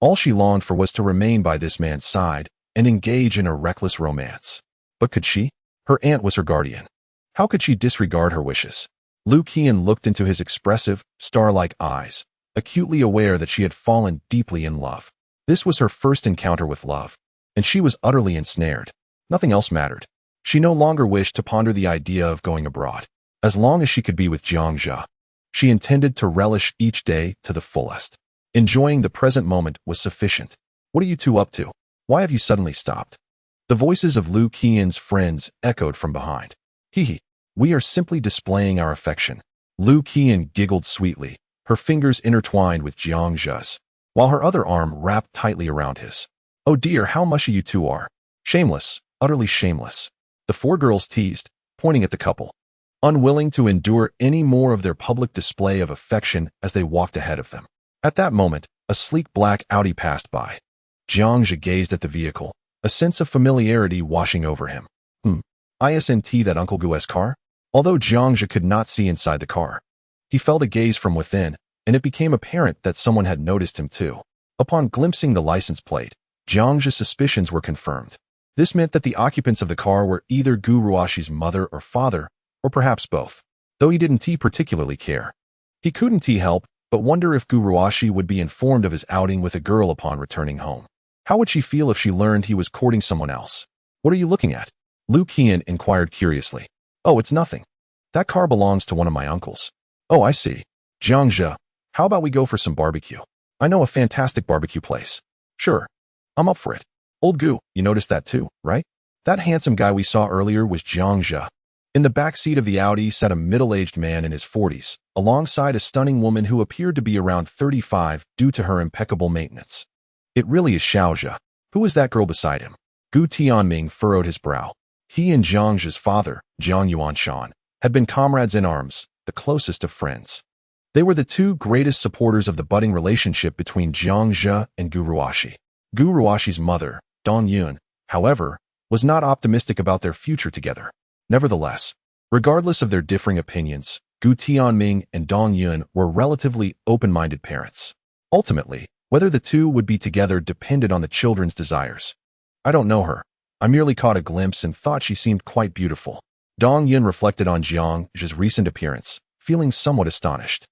All she longed for was to remain by this man's side and engage in a reckless romance. But could she? Her aunt was her guardian. How could she disregard her wishes? Lu Qian looked into his expressive, star-like eyes, acutely aware that she had fallen deeply in love. This was her first encounter with love, and she was utterly ensnared. Nothing else mattered. She no longer wished to ponder the idea of going abroad. As long as she could be with Jiang Zhe, she intended to relish each day to the fullest. Enjoying the present moment was sufficient. "What are you two up to? Why have you suddenly stopped?" The voices of Lu Qian's friends echoed from behind. "Hee, we are simply displaying our affection." Lu Qian giggled sweetly, her fingers intertwined with Jiang Zhe's, while her other arm wrapped tightly around his. "Oh dear, how mushy you two are. Shameless, utterly shameless." The four girls teased, pointing at the couple, unwilling to endure any more of their public display of affection as they walked ahead of them. At that moment, a sleek black Audi passed by. Jiang Zhe gazed at the vehicle, a sense of familiarity washing over him. Isn't that Uncle Gu's car? Although Jiang Zhe could not see inside the car, he felt a gaze from within, and it became apparent that someone had noticed him too. Upon glimpsing the license plate, Jiang Zhe's suspicions were confirmed. This meant that the occupants of the car were either Gu Ruashi's mother or father, or perhaps both. Though he didn't particularly care. He couldn't help but wonder if Gu Ruashi would be informed of his outing with a girl upon returning home. How would she feel if she learned he was courting someone else? "What are you looking at?" Lu Qian inquired curiously. "Oh, it's nothing. That car belongs to one of my uncles." "Oh, I see. Jiang Zhe, how about we go for some barbecue? I know a fantastic barbecue place." "Sure. I'm up for it." "Old Gu, you noticed that too, right? That handsome guy we saw earlier was Jiang Zhe." In the back seat of the Audi sat a middle-aged man in his 40s, alongside a stunning woman who appeared to be around 35 due to her impeccable maintenance. It really is Xiao Zhe. Who is that girl beside him? Gu Tianming furrowed his brow. He and Jiang Zhe's father, Jiang Yuanshan, had been comrades in arms, the closest of friends. They were the two greatest supporters of the budding relationship between Jiang Zhe and Gu Ruoxi. Gu Ruoxi's mother, Dong Yun, however, was not optimistic about their future together. Nevertheless, regardless of their differing opinions, Gu Tianming and Dong Yun were relatively open-minded parents. Ultimately, whether the two would be together depended on the children's desires. I don't know her. I merely caught a glimpse and thought she seemed quite beautiful. Dong Yun reflected on Jiang Zhe's recent appearance, feeling somewhat astonished.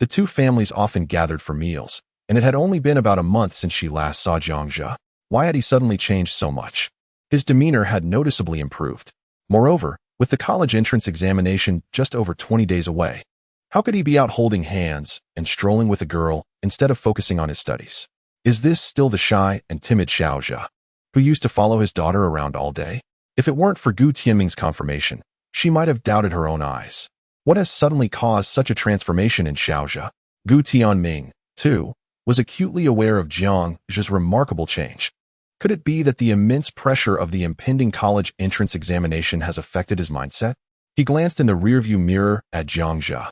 The two families often gathered for meals, and it had only been about a month since she last saw Jiang Zhe. Why had he suddenly changed so much? His demeanor had noticeably improved. Moreover, with the college entrance examination just over 20 days away, how could he be out holding hands and strolling with a girl instead of focusing on his studies? Is this still the shy and timid Xiao Zhe, who used to follow his daughter around all day? If it weren't for Gu Tianming's confirmation, she might have doubted her own eyes. What has suddenly caused such a transformation in Xiao Zhe? Gu Tianming, too, was acutely aware of Jiang Zhe's remarkable change. Could it be that the immense pressure of the impending college entrance examination has affected his mindset? He glanced in the rearview mirror at Jiang Zhe,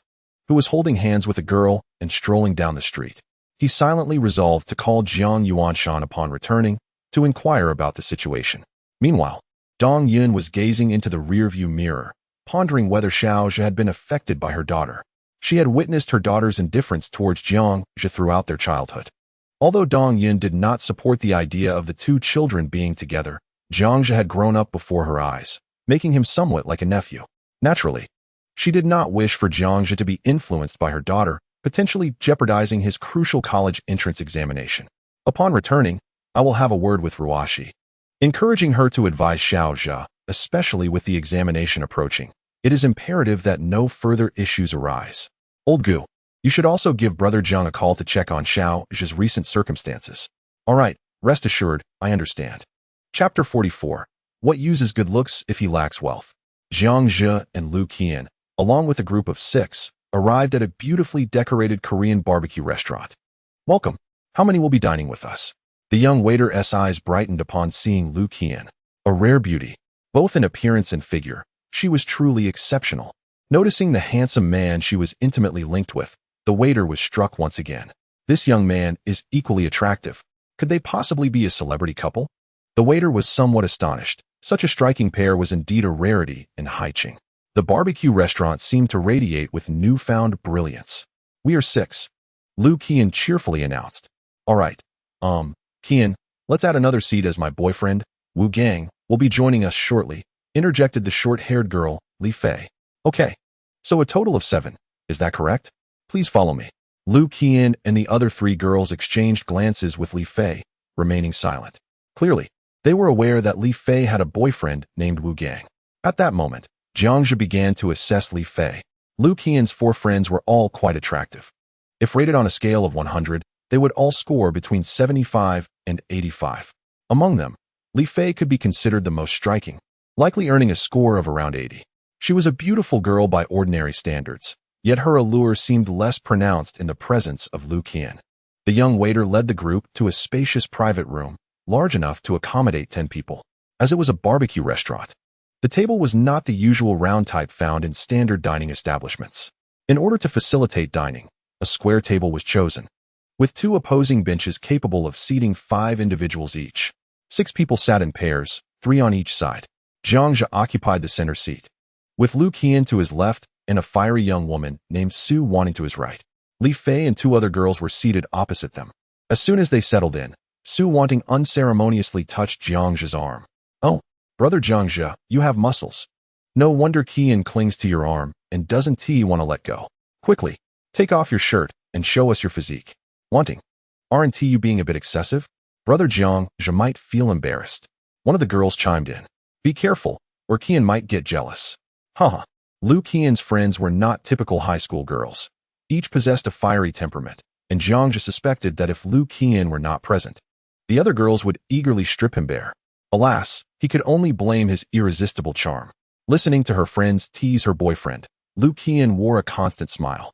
who was holding hands with a girl and strolling down the street. He silently resolved to call Jiang Yuanshan upon returning to inquire about the situation. Meanwhile, Dong Yun was gazing into the rearview mirror, pondering whether Xiao Zhe had been affected by her daughter. She had witnessed her daughter's indifference towards Jiang Zhe throughout their childhood. Although Dong Yun did not support the idea of the two children being together, Jiang Zhe had grown up before her eyes, making him somewhat like a nephew. Naturally, she did not wish for Jiang Zhe to be influenced by her daughter, potentially jeopardizing his crucial college entrance examination. Upon returning, I will have a word with Ruoxi, encouraging her to advise Xiao Zhe, especially with the examination approaching. It is imperative that no further issues arise. Old Gu, you should also give Brother Jiang a call to check on Xiao Zhe's recent circumstances. All right, rest assured, I understand. Chapter 44. What use is good looks if he lacks wealth? Jiang Zhe and Lu Qian, along with a group of 6, arrived at a beautifully decorated Korean barbecue restaurant. Welcome. How many will be dining with us? The young waiter's eyes brightened upon seeing Lu Qian. A rare beauty, both in appearance and figure, she was truly exceptional. Noticing the handsome man she was intimately linked with, the waiter was struck once again. This young man is equally attractive. Could they possibly be a celebrity couple? The waiter was somewhat astonished. Such a striking pair was indeed a rarity in Haicheng. The barbecue restaurant seemed to radiate with newfound brilliance. We are 6. Lu Qian cheerfully announced. All right, Qian, let's add another seat as my boyfriend, Wu Gang, will be joining us shortly, interjected the short-haired girl, Li Fei. Okay, so a total of 7, is that correct? Please follow me. Lu Qian and the other 3 girls exchanged glances with Li Fei, remaining silent. Clearly, they were aware that Li Fei had a boyfriend named Wu Gang. At that moment, Jiang Zhe began to assess Li Fei. Lu Qian's 4 friends were all quite attractive. If rated on a scale of 100, they would all score between 75 and 85. Among them, Li Fei could be considered the most striking, likely earning a score of around 80. She was a beautiful girl by ordinary standards, yet her allure seemed less pronounced in the presence of Lu Qian. The young waiter led the group to a spacious private room, large enough to accommodate 10 people. As it was a barbecue restaurant, the table was not the usual round type found in standard dining establishments. In order to facilitate dining, a square table was chosen, with 2 opposing benches capable of seating 5 individuals each. 6 people sat in pairs, 3 on each side. Jiang Zhe occupied the center seat, with Lu Qian to his left and a fiery young woman named Su Wanting to his right. Li Fei and 2 other girls were seated opposite them. As soon as they settled in, Su Wanting unceremoniously touched Jiang Zhe's arm. Oh, Brother Jiang Zhe, you have muscles. No wonder Qian clings to your arm and doesn't he want to let go. Quickly, take off your shirt and show us your physique. Wanting, aren't you being a bit excessive? Brother Jiang Zhe might feel embarrassed. One of the girls chimed in. Be careful, or Qian might get jealous. Haha. Lu Qian's friends were not typical high school girls. Each possessed a fiery temperament, and Jiang Zhe suspected that if Lu Qian were not present, the other girls would eagerly strip him bare. Alas, he could only blame his irresistible charm. Listening to her friends tease her boyfriend, Lu Qian wore a constant smile,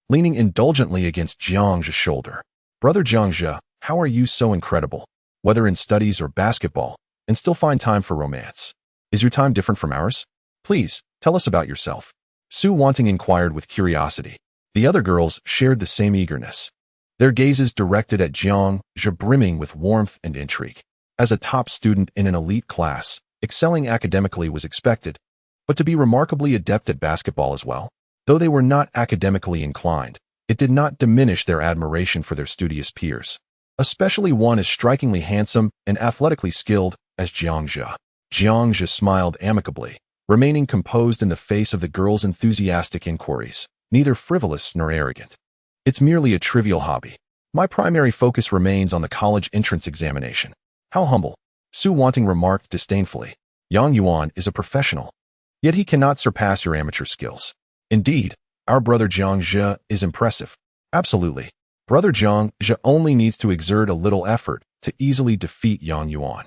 leaning indulgently against Jiang Zhe's shoulder. Brother Jiang Zhe, how are you so incredible, whether in studies or basketball, and still find time for romance? Is your time different from ours? Please, tell us about yourself. Su Wanting inquired with curiosity. The other girls shared the same eagerness, their gazes directed at Jiang Zhe brimming with warmth and intrigue. As a top student in an elite class, excelling academically was expected, but to be remarkably adept at basketball as well. Though they were not academically inclined, it did not diminish their admiration for their studious peers, especially one as strikingly handsome and athletically skilled as Jiang Zhe. Jiang Zhe smiled amicably, remaining composed in the face of the girls' enthusiastic inquiries, neither frivolous nor arrogant. It's merely a trivial hobby. My primary focus remains on the college entrance examination. How humble, Su Wanting remarked disdainfully. Yang Yuan is a professional, yet he cannot surpass your amateur skills. Indeed, our brother Jiang Zhe is impressive. Absolutely. Brother Jiang Zhe only needs to exert a little effort to easily defeat Yang Yuan.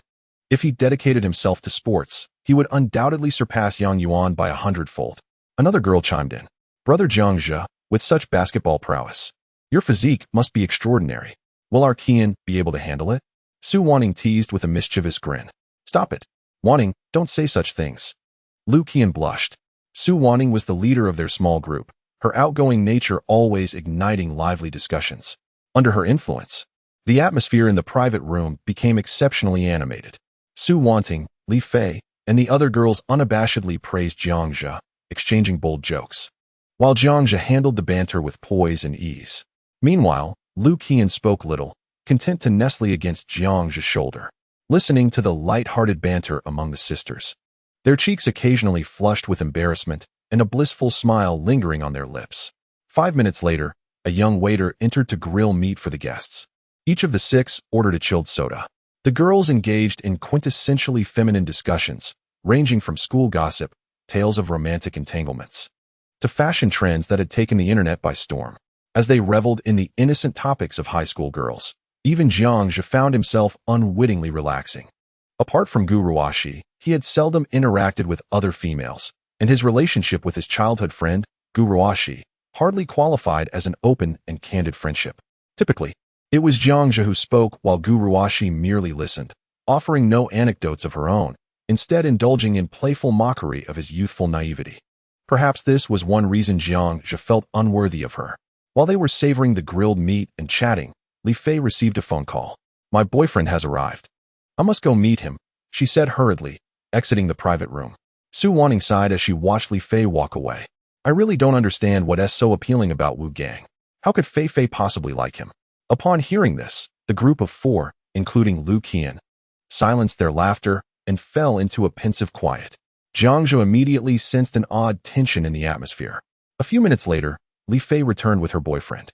If he dedicated himself to sports, he would undoubtedly surpass Yang Yuan by 100-fold. Another girl chimed in. Brother Jiang Zhe, with such basketball prowess, your physique must be extraordinary. Will our Qian be able to handle it? Su Wanting teased with a mischievous grin. Stop it. Wanting, don't say such things. Lu Qian blushed. Su Wanting was the leader of their small group, her outgoing nature always igniting lively discussions. Under her influence, the atmosphere in the private room became exceptionally animated. Su Wanting, Li Fei, and the other girls unabashedly praised Jiang Zhe, exchanging bold jokes, while Jiang Zhe handled the banter with poise and ease. Meanwhile, Lu Qian spoke little, content to nestle against Jiang Zhe's shoulder, listening to the light-hearted banter among the sisters, their cheeks occasionally flushed with embarrassment and a blissful smile lingering on their lips. 5 minutes later, a young waiter entered to grill meat for the guests. Each of the 6 ordered a chilled soda. The girls engaged in quintessentially feminine discussions, ranging from school gossip, tales of romantic entanglements, to fashion trends that had taken the internet by storm. As they reveled in the innocent topics of high school girls, even Jiang Zhe found himself unwittingly relaxing. Apart from Gu Ruoxi, he had seldom interacted with other females, and his relationship with his childhood friend, Gu Ruoxi, hardly qualified as an open and candid friendship. Typically, it was Jiang Zhe who spoke while Gu Ruoxi merely listened, offering no anecdotes of her own, instead indulging in playful mockery of his youthful naivety. Perhaps this was one reason Jiang Zhe felt unworthy of her. While they were savoring the grilled meat and chatting, Li Fei received a phone call. My boyfriend has arrived. I must go meet him, she said hurriedly, exiting the private room. Su Wanting sighed as she watched Li Fei walk away. I really don't understand what's so appealing about Wu Gang. How could Fei Fei possibly like him? Upon hearing this, the group of 4, including Lu Qian, silenced their laughter and fell into a pensive quiet. Jiang Zhe immediately sensed an odd tension in the atmosphere. A few minutes later, Li Fei returned with her boyfriend.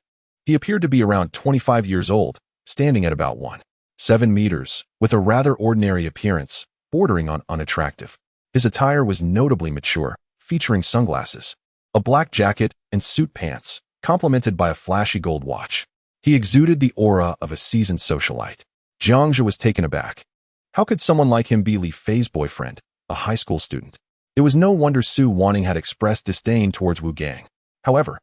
He appeared to be around 25 years old, standing at about 1.7 meters, with a rather ordinary appearance, bordering on unattractive. His attire was notably mature, featuring sunglasses, a black jacket, and suit pants, complemented by a flashy gold watch. He exuded the aura of a seasoned socialite. Jiang Zhe was taken aback. How could someone like him be Li Fei's boyfriend, a high school student? It was no wonder Su Wanting had expressed disdain towards Wu Gang. However,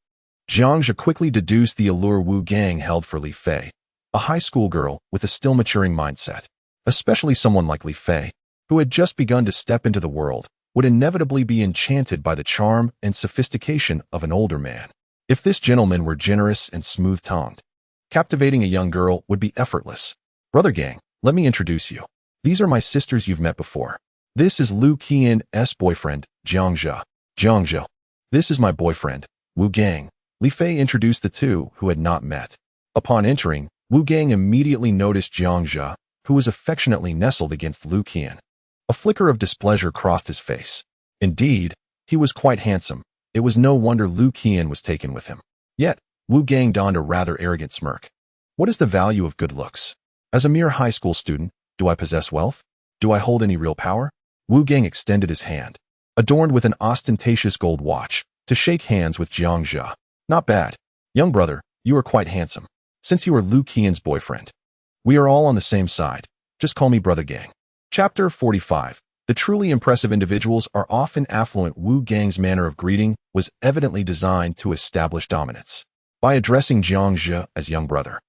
Jiang Zhe quickly deduced the allure Wu Gang held for Li Fei, a high school girl with a still maturing mindset. Especially someone like Li Fei, who had just begun to step into the world, would inevitably be enchanted by the charm and sophistication of an older man. If this gentleman were generous and smooth-tongued, captivating a young girl would be effortless. Brother Gang, let me introduce you. These are my sisters you've met before. This is Lu Qian's boyfriend, Jiang Zhe. Jiang Zhe. This is my boyfriend, Wu Gang. Li Fei introduced the two who had not met. Upon entering, Wu Gang immediately noticed Jiang Zhe, who was affectionately nestled against Lu Qian. A flicker of displeasure crossed his face. Indeed, he was quite handsome. It was no wonder Lu Qian was taken with him. Yet, Wu Gang donned a rather arrogant smirk. What is the value of good looks? As a mere high school student, do I possess wealth? Do I hold any real power? Wu Gang extended his hand, adorned with an ostentatious gold watch, to shake hands with Jiang Zhe. Not bad. Young brother, you are quite handsome. Since you are Lu Qian's boyfriend, we are all on the same side. Just call me Brother Gang. Chapter 45. The truly impressive individuals are often affluent. Wu Gang's manner of greeting was evidently designed to establish dominance. By addressing Jiang Zhe as young brother,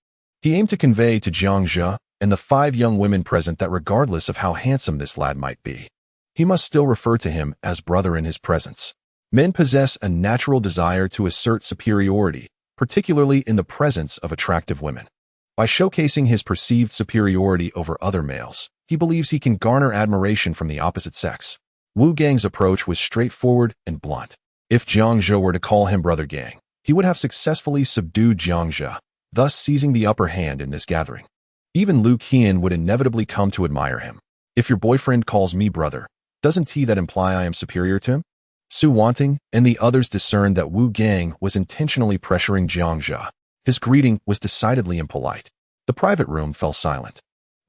he aimed to convey to Jiang Zhe and the 5 young women present that regardless of how handsome this lad might be, he must still refer to him as brother in his presence. Men possess a natural desire to assert superiority, particularly in the presence of attractive women. By showcasing his perceived superiority over other males, he believes he can garner admiration from the opposite sex. Wu Gang's approach was straightforward and blunt. If Jiang Zhe were to call him Brother Gang, he would have successfully subdued Jiang Zhe, thus seizing the upper hand in this gathering. Even Lu Qian would inevitably come to admire him. If your boyfriend calls me brother, doesn't that imply I am superior to him? Su Wanting and the others discerned that Wu Gang was intentionally pressuring Jiang Zhe. His greeting was decidedly impolite. The private room fell silent,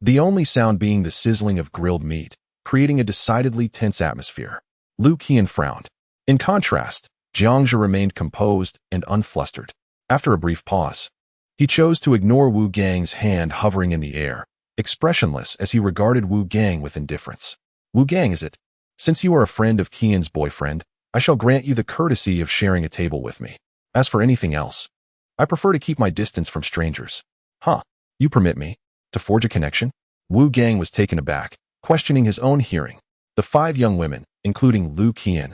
the only sound being the sizzling of grilled meat, creating a decidedly tense atmosphere. Lu Qian frowned. In contrast, Jiang Zhe remained composed and unflustered. After a brief pause, he chose to ignore Wu Gang's hand hovering in the air, expressionless as he regarded Wu Gang with indifference. Wu Gang, is it? Since you are a friend of Qian's boyfriend, I shall grant you the courtesy of sharing a table with me. As for anything else, I prefer to keep my distance from strangers. Huh? You permit me to forge a connection? Wu Gang was taken aback, questioning his own hearing. The 5 young women, including Lu Qian,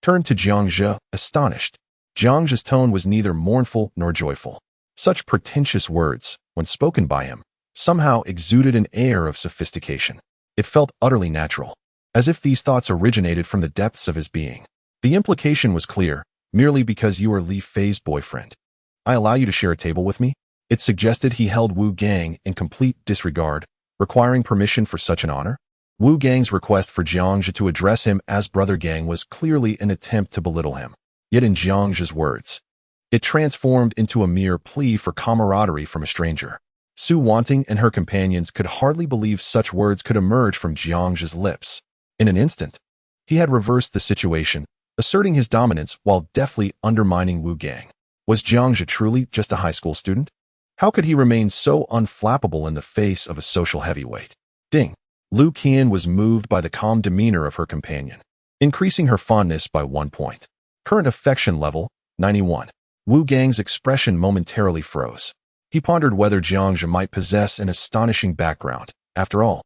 turned to Jiang Zhe, astonished. Jiang Zhe's tone was neither mournful nor joyful. Such pretentious words, when spoken by him, somehow exuded an air of sophistication. It felt utterly natural, as if these thoughts originated from the depths of his being. The implication was clear: merely because you are Li Fei's boyfriend, I allow you to share a table with me? It suggested he held Wu Gang in complete disregard, requiring permission for such an honor. Wu Gang's request for Jiang Zhe to address him as Brother Gang was clearly an attempt to belittle him. Yet in Jiang Zhe's words, it transformed into a mere plea for camaraderie from a stranger. Su Wanting and her companions could hardly believe such words could emerge from Jiang Zhe's lips. In an instant, he had reversed the situation, asserting his dominance while deftly undermining Wu Gang. Was Jiang Zhe truly just a high school student? How could he remain so unflappable in the face of a social heavyweight? Ding! Lu Qian was moved by the calm demeanor of her companion, increasing her fondness by 1 point. Current affection level, 91. Wu Gang's expression momentarily froze. He pondered whether Jiang Zhe might possess an astonishing background. After all,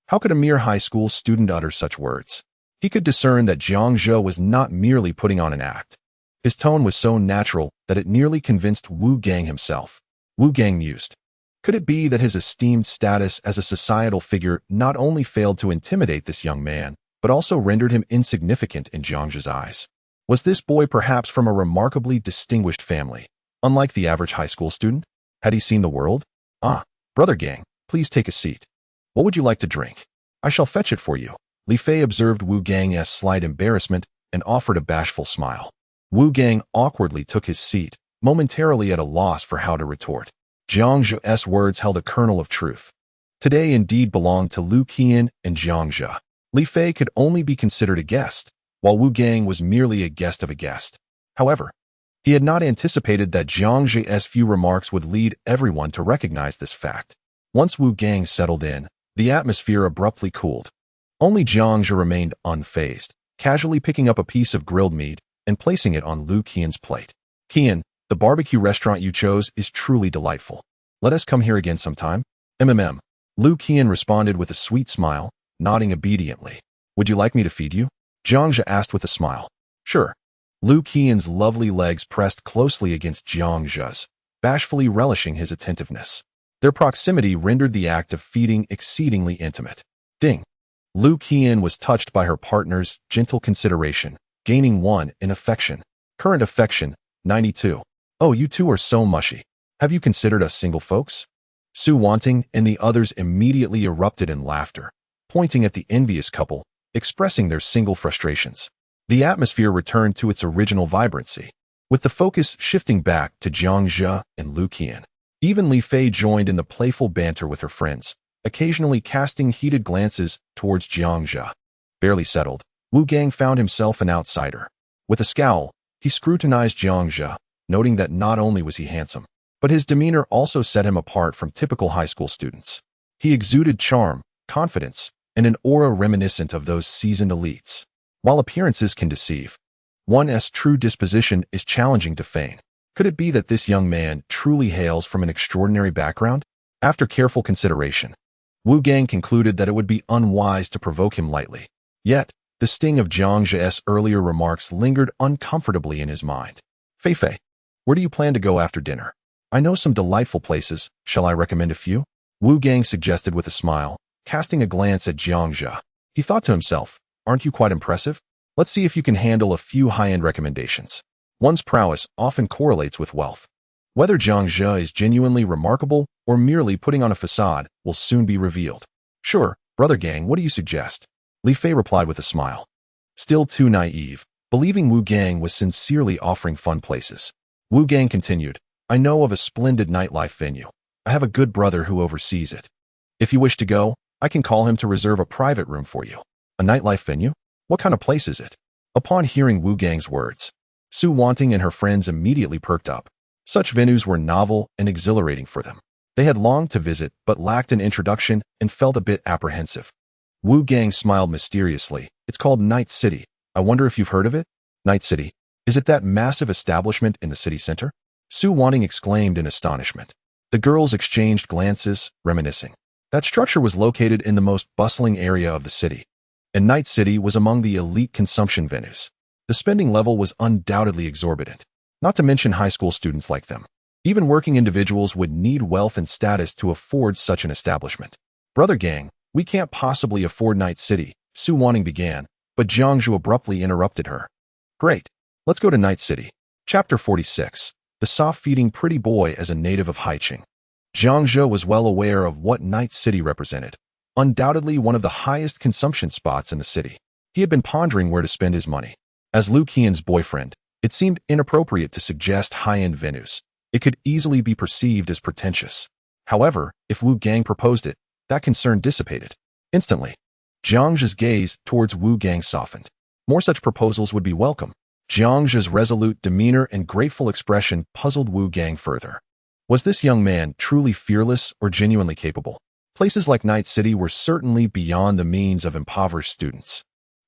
how could a mere high school student utter such words? He could discern that Jiang Zhe was not merely putting on an act. His tone was so natural that it nearly convinced Wu Gang himself. Wu Gang mused. Could it be that his esteemed status as a societal figure not only failed to intimidate this young man, but also rendered him insignificant in Jiang Zhe's eyes? Was this boy perhaps from a remarkably distinguished family, unlike the average high school student? Had he seen the world? Ah, Brother Gang, please take a seat. What would you like to drink? I shall fetch it for you. Li Fei observed Wu Gang's slight embarrassment and offered a bashful smile. Wu Gang awkwardly took his seat, momentarily at a loss for how to retort. Jiang Zhe's words held a kernel of truth. Today indeed belonged to Lu Qian and Jiang Zhe. Li Fei could only be considered a guest, while Wu Gang was merely a guest of a guest. However, he had not anticipated that Jiang Zhe's few remarks would lead everyone to recognize this fact. Once Wu Gang settled in, the atmosphere abruptly cooled. Only Jiang Zhe remained unfazed, casually picking up a piece of grilled meat and placing it on Lu Qian's plate. Qian, the barbecue restaurant you chose is truly delightful. Let us come here again sometime. Lu Qian responded with a sweet smile, nodding obediently. Would you like me to feed you? Jiang Zhe asked with a smile. Sure. Lu Qian's lovely legs pressed closely against Jiang Zhe's, bashfully relishing his attentiveness. Their proximity rendered the act of feeding exceedingly intimate. Ding! Lu Qian was touched by her partner's gentle consideration, gaining 1 in affection. Current affection, 92. Oh, you two are so mushy. Have you considered us single folks? Su Wanting and the others immediately erupted in laughter, pointing at the envious couple, expressing their single frustrations. The atmosphere returned to its original vibrancy, with the focus shifting back to Jiang Zhe and Lu Qian. Even Li Fei joined in the playful banter with her friends, occasionally casting heated glances towards Jiang Zhe. Barely settled, Wu Gang found himself an outsider. With a scowl, he scrutinized Jiang Zhe, noting that not only was he handsome, but his demeanor also set him apart from typical high school students. He exuded charm, confidence, and an aura reminiscent of those seasoned elites. While appearances can deceive, one's true disposition is challenging to feign. Could it be that this young man truly hails from an extraordinary background? After careful consideration, Wu Gang concluded that it would be unwise to provoke him lightly. Yet, the sting of Jiang Zhe's earlier remarks lingered uncomfortably in his mind. Pfft, where do you plan to go after dinner? I know some delightful places. Shall I recommend a few? Wu Gang suggested with a smile, casting a glance at Jiang Zhe. He thought to himself, aren't you quite impressive? Let's see if you can handle a few high-end recommendations. One's prowess often correlates with wealth. Whether Jiang Zhe is genuinely remarkable or merely putting on a facade will soon be revealed. Sure, brother Gang, what do you suggest? Li Fei replied with a smile. Still too naive, believing Wu Gang was sincerely offering fun places. Wu Gang continued, I know of a splendid nightlife venue. I have a good brother who oversees it. If you wish to go, I can call him to reserve a private room for you. A nightlife venue? What kind of place is it? Upon hearing Wu Gang's words, Su Wanting and her friends immediately perked up. Such venues were novel and exhilarating for them. They had longed to visit but lacked an introduction and felt a bit apprehensive. Wu Gang smiled mysteriously. It's called Night City. I wonder if you've heard of it? Night City. Is it that massive establishment in the city center? Su Wanting exclaimed in astonishment. The girls exchanged glances, reminiscing. That structure was located in the most bustling area of the city, and Night City was among the elite consumption venues. The spending level was undoubtedly exorbitant, not to mention high school students like them. Even working individuals would need wealth and status to afford such an establishment. Brother Gang, we can't possibly afford Night City, Su Wanting began, but Jiang Zhe abruptly interrupted her. Great, let's go to Night City. Chapter 46. The soft-feeding pretty boy as a native of Haiqing. Jiang Zhe was well aware of what Night City represented, undoubtedly one of the highest consumption spots in the city. He had been pondering where to spend his money. As Lu Qian's boyfriend, it seemed inappropriate to suggest high-end venues. It could easily be perceived as pretentious. However, if Wu Gang proposed it, that concern dissipated. Instantly, Jiang Zhe's gaze towards Wu Gang softened. More such proposals would be welcome. Jiang Zhe's resolute demeanor and grateful expression puzzled Wu Gang further. Was this young man truly fearless or genuinely capable? Places like Night City were certainly beyond the means of impoverished students.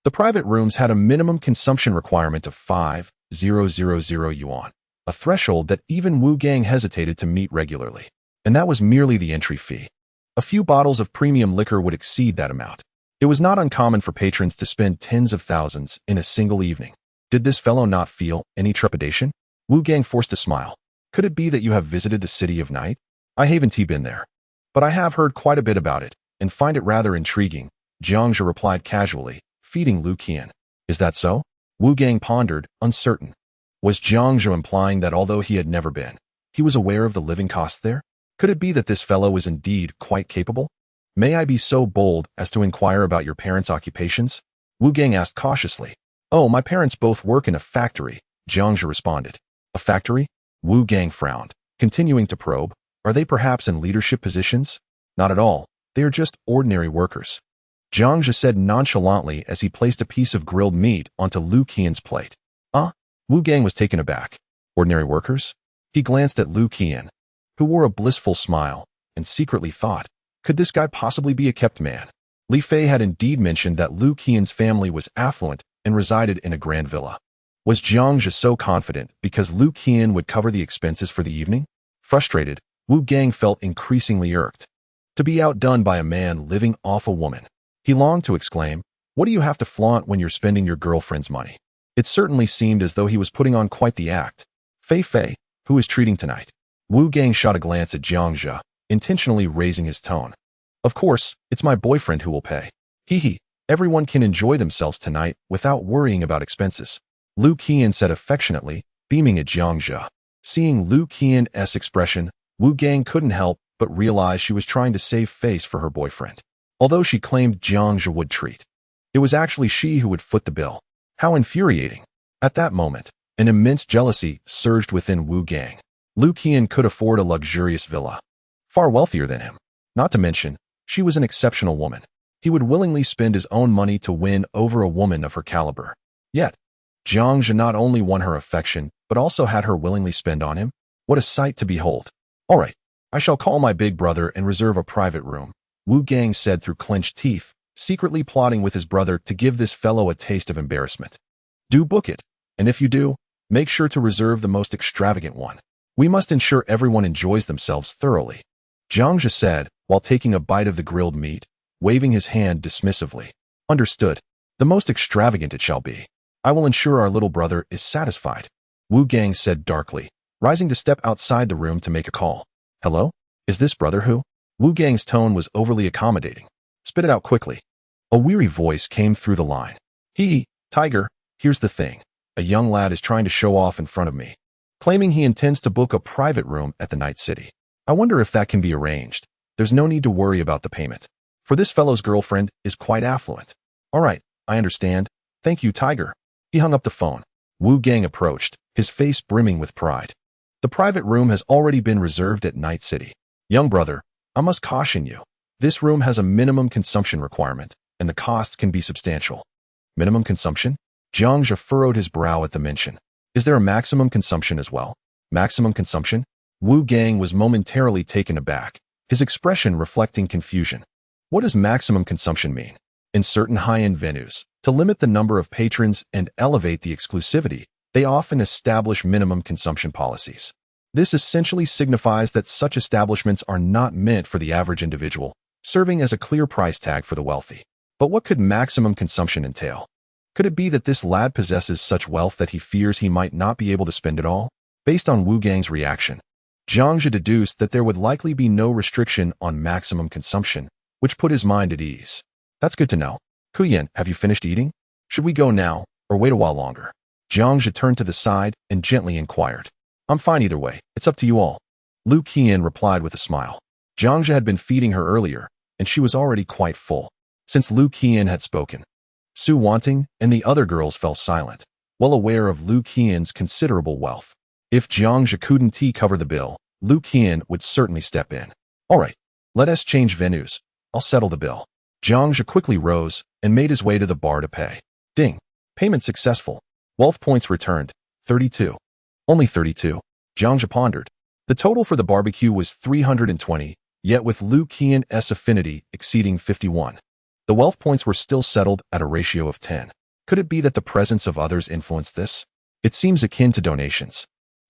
The private rooms had a minimum consumption requirement of 5,000 yuan, a threshold that even Wu Gang hesitated to meet regularly. And that was merely the entry fee. A few bottles of premium liquor would exceed that amount. It was not uncommon for patrons to spend tens of thousands in a single evening. Did this fellow not feel any trepidation? Wu Gang forced a smile. Could it be that you have visited the City of Night? I haven't been there, but I have heard quite a bit about it, and find it rather intriguing, Jiang Zhe replied casually, feeding Lu Qian. Is that so? Wu Gang pondered, uncertain. Was Jiang Zhe implying that although he had never been, he was aware of the living costs there? Could it be that this fellow was indeed quite capable? May I be so bold as to inquire about your parents' occupations? Wu Gang asked cautiously. Oh, my parents both work in a factory, Jiang Zhe responded. A factory? Wu Gang frowned, continuing to probe. Are they perhaps in leadership positions? Not at all. They are just ordinary workers. Jiang Zhe said nonchalantly as he placed a piece of grilled meat onto Lu Qian's plate. Wu Gang was taken aback. Ordinary workers? He glanced at Lu Qian, who wore a blissful smile, and secretly thought, could this guy possibly be a kept man? Li Fei had indeed mentioned that Lu Qian's family was affluent and resided in a grand villa. Was Jiang Zhe so confident because Lu Qian would cover the expenses for the evening? Frustrated, Wu Gang felt increasingly irked. To be outdone by a man living off a woman. He longed to exclaim, what do you have to flaunt when you're spending your girlfriend's money? It certainly seemed as though he was putting on quite the act. Pfft, who is treating tonight? Wu Gang shot a glance at Jiang Zhe, intentionally raising his tone. Of course, it's my boyfriend who will pay. Hee, everyone can enjoy themselves tonight without worrying about expenses. Lu Qian said affectionately, beaming at Jiang Zhe. Seeing Lu Qian's expression, Wu Gang couldn't help but realize she was trying to save face for her boyfriend. Although she claimed Jiang Zhe would treat, it was actually she who would foot the bill. How infuriating. At that moment, an immense jealousy surged within Wu Gang. Lu Qian could afford a luxurious villa, far wealthier than him. Not to mention, she was an exceptional woman. He would willingly spend his own money to win over a woman of her caliber. Yet, Jiang Zhe not only won her affection, but also had her willingly spend on him. What a sight to behold. All right, I shall call my big brother and reserve a private room, Wu Gang said through clenched teeth, secretly plotting with his brother to give this fellow a taste of embarrassment. Do book it, and if you do, make sure to reserve the most extravagant one. We must ensure everyone enjoys themselves thoroughly, Jiang Zhe said while taking a bite of the grilled meat, waving his hand dismissively. Understood. The most extravagant it shall be. I will ensure our little brother is satisfied, Wu Gang said darkly, rising to step outside the room to make a call. Hello? Is this brother Hu? Wu Gang's tone was overly accommodating. Spit it out quickly. A weary voice came through the line. Tiger, here's the thing. A young lad is trying to show off in front of me, claiming he intends to book a private room at the Night City. I wonder if that can be arranged. There's no need to worry about the payment, for this fellow's girlfriend is quite affluent. All right, I understand. Thank you, Tiger. He hung up the phone. Wu Gang approached, his face brimming with pride. The private room has already been reserved at Night City. Young brother, I must caution you. This room has a minimum consumption requirement, and the costs can be substantial. Minimum consumption? Jiang Zhe furrowed his brow at the mention. Is there a maximum consumption as well? Maximum consumption? Wu Gang was momentarily taken aback, his expression reflecting confusion. What does maximum consumption mean? In certain high-end venues, to limit the number of patrons and elevate the exclusivity, they often establish minimum consumption policies. This essentially signifies that such establishments are not meant for the average individual, serving as a clear price tag for the wealthy. But what could maximum consumption entail? Could it be that this lad possesses such wealth that he fears he might not be able to spend it all? Based on Wu Gang's reaction, Jiang Zhe deduced that there would likely be no restriction on maximum consumption, which put his mind at ease. That's good to know. Kuyan, have you finished eating? Should we go now, or wait a while longer? Jiang Zhe turned to the side and gently inquired. I'm fine either way. It's up to you all. Lu Qian replied with a smile. Jiang Zhe had been feeding her earlier, and she was already quite full. Since Lu Qian had spoken, Su Wanting and the other girls fell silent, well aware of Lu Qian's considerable wealth. If Jiang Zhe couldn't cover the bill, Lu Qian would certainly step in. All right, let us change venues. I'll settle the bill. Jiang Zhe quickly rose and made his way to the bar to pay. Ding. Payment successful. Wealth points returned. 32. Only 32. Jiang Zhe pondered. The total for the barbecue was 320, yet with Lu Qian's affinity exceeding 51. The wealth points were still settled at a ratio of 10. Could it be that the presence of others influenced this? It seems akin to donations.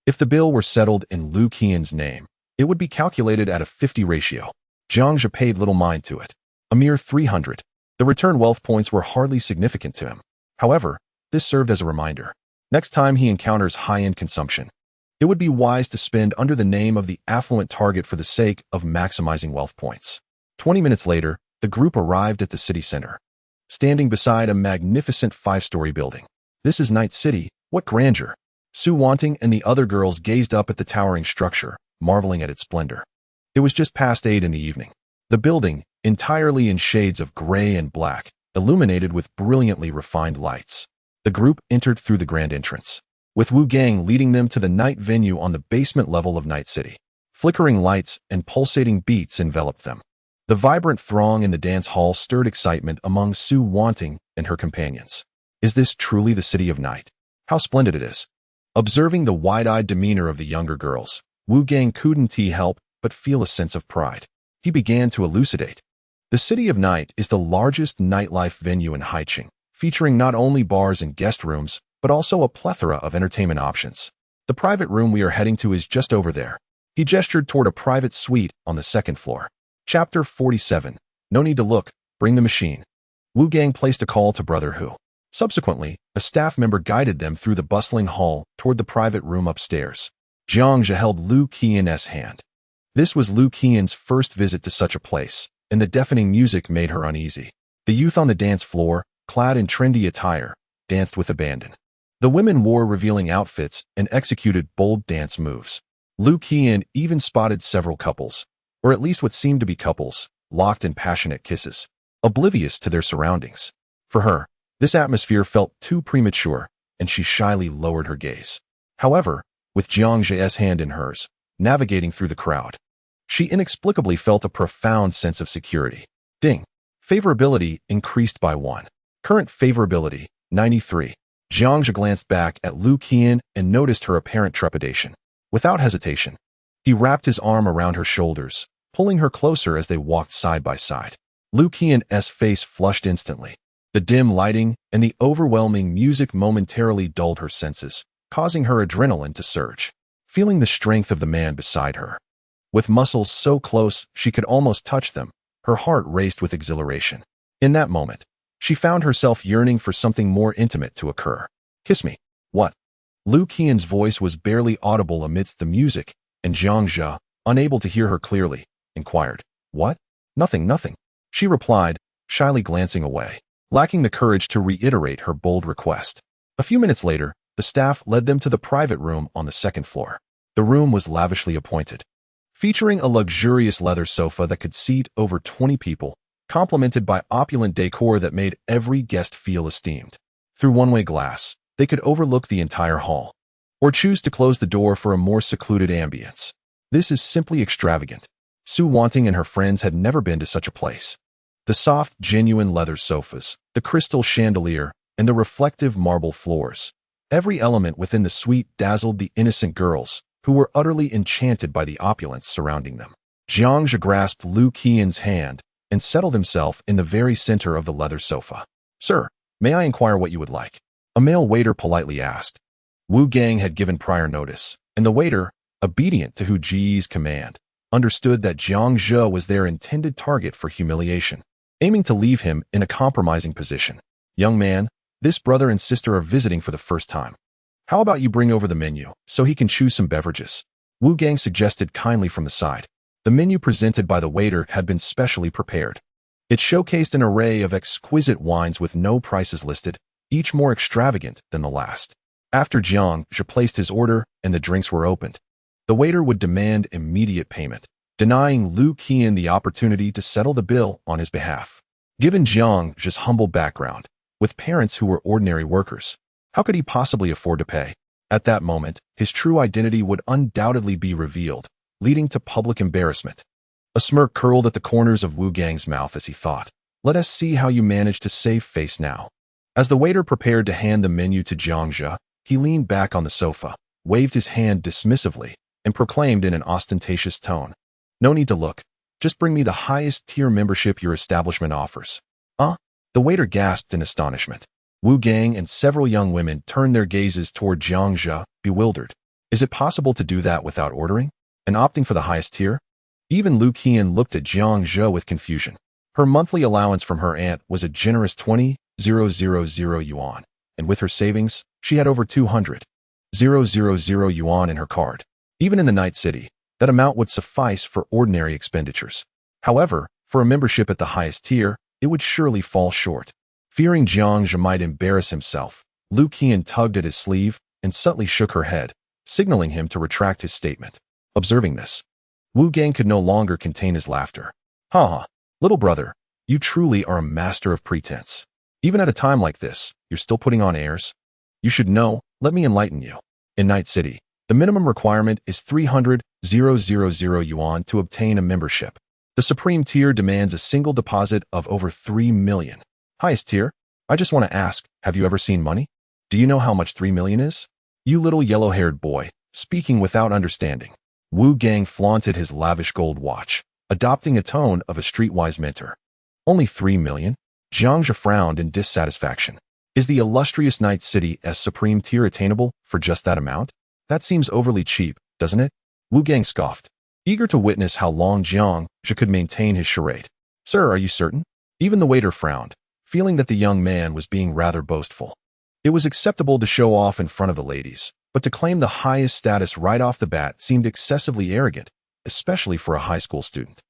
If the bill were settled in Lu Qian's name, it would be calculated at a 50 ratio. Jiang Zhe paid little mind to it. A mere 300. The return wealth points were hardly significant to him. However, this served as a reminder. Next time he encounters high-end consumption, it would be wise to spend under the name of the affluent target for the sake of maximizing wealth points. 20 minutes later, the group arrived at the city center, standing beside a magnificent 5-story building. This is Night City. What grandeur! Su Wanting and the other girls gazed up at the towering structure, marveling at its splendor. It was just past 8 in the evening. The building, entirely in shades of gray and black, illuminated with brilliantly refined lights. The group entered through the grand entrance, with Wu Gang leading them to the night venue on the basement level of Night City. Flickering lights and pulsating beats enveloped them. The vibrant throng in the dance hall stirred excitement among Su Wanting and her companions. Is this truly the city of night? How splendid it is! Observing the wide-eyed demeanor of the younger girls, Wu Gang couldn't help but feel a sense of pride. He began to elucidate. The City of Night is the largest nightlife venue in Haicheng, featuring not only bars and guest rooms, but also a plethora of entertainment options. The private room we are heading to is just over there. He gestured toward a private suite on the second floor. Chapter 47. No need to look. Bring the machine. Wu Gang placed a call to Brother Hu. Subsequently, a staff member guided them through the bustling hall toward the private room upstairs. Jiang Zhe held Lu Qian's hand. This was Lu Qian's first visit to such a place, and the deafening music made her uneasy. The youth on the dance floor, clad in trendy attire, danced with abandon. The women wore revealing outfits and executed bold dance moves. Lu Qian even spotted several couples, or at least what seemed to be couples, locked in passionate kisses, oblivious to their surroundings. For her, this atmosphere felt too premature, and she shyly lowered her gaze. However, with Jiang Zhe's hand in hers, navigating through the crowd, she inexplicably felt a profound sense of security. Ding. Favorability increased by 1. Current favorability, 93. Jiang Zhe glanced back at Lu Qian and noticed her apparent trepidation. Without hesitation, he wrapped his arm around her shoulders, pulling her closer as they walked side by side. Lu Qian's face flushed instantly. The dim lighting and the overwhelming music momentarily dulled her senses, causing her adrenaline to surge. Feeling the strength of the man beside her, with muscles so close she could almost touch them, her heart raced with exhilaration. In that moment, she found herself yearning for something more intimate to occur. "Kiss me." "What?" Lu Qian's voice was barely audible amidst the music, and Jiang Zhe, unable to hear her clearly, inquired. "What?" "Nothing, nothing," she replied, shyly glancing away, lacking the courage to reiterate her bold request. A few minutes later, the staff led them to the private room on the second floor. The room was lavishly appointed, featuring a luxurious leather sofa that could seat over 20 people, complemented by opulent decor that made every guest feel esteemed. Through one-way glass, they could overlook the entire hall, or choose to close the door for a more secluded ambience. This is simply extravagant. Su Wanting and her friends had never been to such a place. The soft, genuine leather sofas, the crystal chandelier, and the reflective marble floors. Every element within the suite dazzled the innocent girls, who were utterly enchanted by the opulence surrounding them. Jiang Zhe grasped Lu Qian's hand and settled himself in the very center of the leather sofa. "Sir, may I inquire what you would like?" a male waiter politely asked. Wu Gang had given prior notice, and the waiter, obedient to Hu Ji's command, understood that Jiang Zhe was their intended target for humiliation, aiming to leave him in a compromising position. "Young man, this brother and sister are visiting for the first time. How about you bring over the menu, so he can choose some beverages?" Wu Gang suggested kindly from the side. The menu presented by the waiter had been specially prepared. It showcased an array of exquisite wines with no prices listed, each more extravagant than the last. After Jiang Zhe placed his order and the drinks were opened, the waiter would demand immediate payment, denying Lu Qian the opportunity to settle the bill on his behalf. Given Jiang Zhe's humble background, with parents who were ordinary workers, how could he possibly afford to pay? At that moment, his true identity would undoubtedly be revealed, leading to public embarrassment. A smirk curled at the corners of Wu Gang's mouth as he thought, "Let us see how you manage to save face now." As the waiter prepared to hand the menu to Jiang Zhe, he leaned back on the sofa, waved his hand dismissively, and proclaimed in an ostentatious tone, "No need to look. Just bring me the highest tier membership your establishment offers." "Huh?" The waiter gasped in astonishment. Wu Gang and several young women turned their gazes toward Jiang Zhe, bewildered. Is it possible to do that without ordering? And opting for the highest tier? Even Lu Qian looked at Jiang Zhe with confusion. Her monthly allowance from her aunt was a generous 20,000 yuan, and with her savings, she had over 200,000 yuan in her card. Even in the night city, that amount would suffice for ordinary expenditures. However, for a membership at the highest tier, it would surely fall short. Fearing Jiang Zhe might embarrass himself, Lu Qian tugged at his sleeve and subtly shook her head, signaling him to retract his statement. Observing this, Wu Gang could no longer contain his laughter. "Ha ha, little brother, you truly are a master of pretense. Even at a time like this, you're still putting on airs? You should know, let me enlighten you. In Night City, the minimum requirement is 300,000 yuan to obtain a membership. The supreme tier demands a single deposit of over 3 million. Highest tier? I just want to ask, have you ever seen money? Do you know how much 3 million is?" You little yellow-haired boy, speaking without understanding. Wu Gang flaunted his lavish gold watch, adopting a tone of a streetwise mentor. "Only 3 million? Jiang Zhe frowned in dissatisfaction. Is the illustrious Night City as supreme tier attainable for just that amount? That seems overly cheap, doesn't it?" Wu Gang scoffed, eager to witness how long Jiang Zhe could maintain his charade. "Sir, are you certain?" Even the waiter frowned, feeling that the young man was being rather boastful. It was acceptable to show off in front of the ladies, but to claim the highest status right off the bat seemed excessively arrogant, especially for a high school student.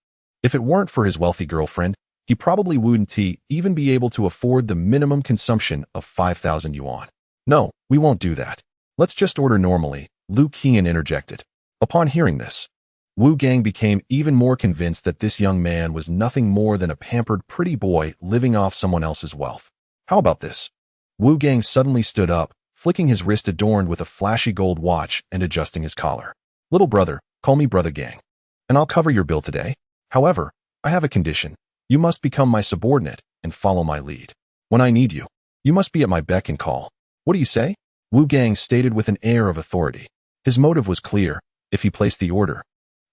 If it weren't for his wealthy girlfriend, he probably wouldn't even be able to afford the minimum consumption of 5,000 yuan. "No, we won't do that. Let's just order normally," Lu Qian interjected. Upon hearing this, Wu Gang became even more convinced that this young man was nothing more than a pampered pretty boy living off someone else's wealth. "How about this?" Wu Gang suddenly stood up, flicking his wrist adorned with a flashy gold watch and adjusting his collar. "Little brother, call me Brother Gang, and I'll cover your bill today. However, I have a condition. You must become my subordinate and follow my lead. When I need you, you must be at my beck and call. What do you say?" Wu Gang stated with an air of authority. His motive was clear. If he placed the order,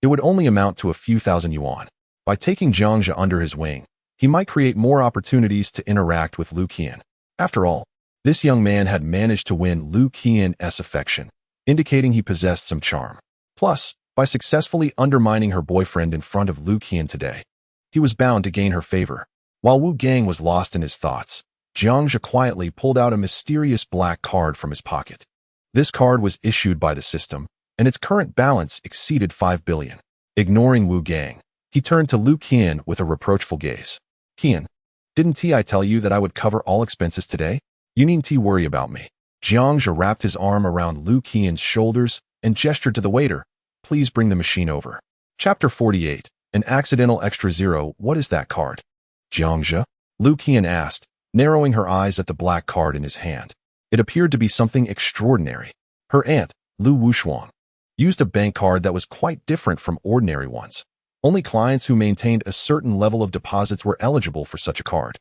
it would only amount to a few thousand yuan. By taking Jiang Zhe under his wing, he might create more opportunities to interact with Lu Qian. After all, this young man had managed to win Lu Qian's affection, indicating he possessed some charm. Plus, by successfully undermining her boyfriend in front of Lu Qian today, he was bound to gain her favor. While Wu Gang was lost in his thoughts, Jiang Zhe quietly pulled out a mysterious black card from his pocket. This card was issued by the system, and its current balance exceeded 5 billion. Ignoring Wu Gang, he turned to Lu Qian with a reproachful gaze. Qian, didn't I tell you that I would cover all expenses today? You needn't worry about me. Jiang Zhe wrapped his arm around Lu Qian's shoulders and gestured to the waiter. Please bring the machine over. Chapter 48. An accidental extra zero. What is that card? Jiang Zhe? Lu Qian asked, narrowing her eyes at the black card in his hand. It appeared to be something extraordinary. Her aunt, Lu Wushuang, used a bank card that was quite different from ordinary ones. Only clients who maintained a certain level of deposits were eligible for such a card.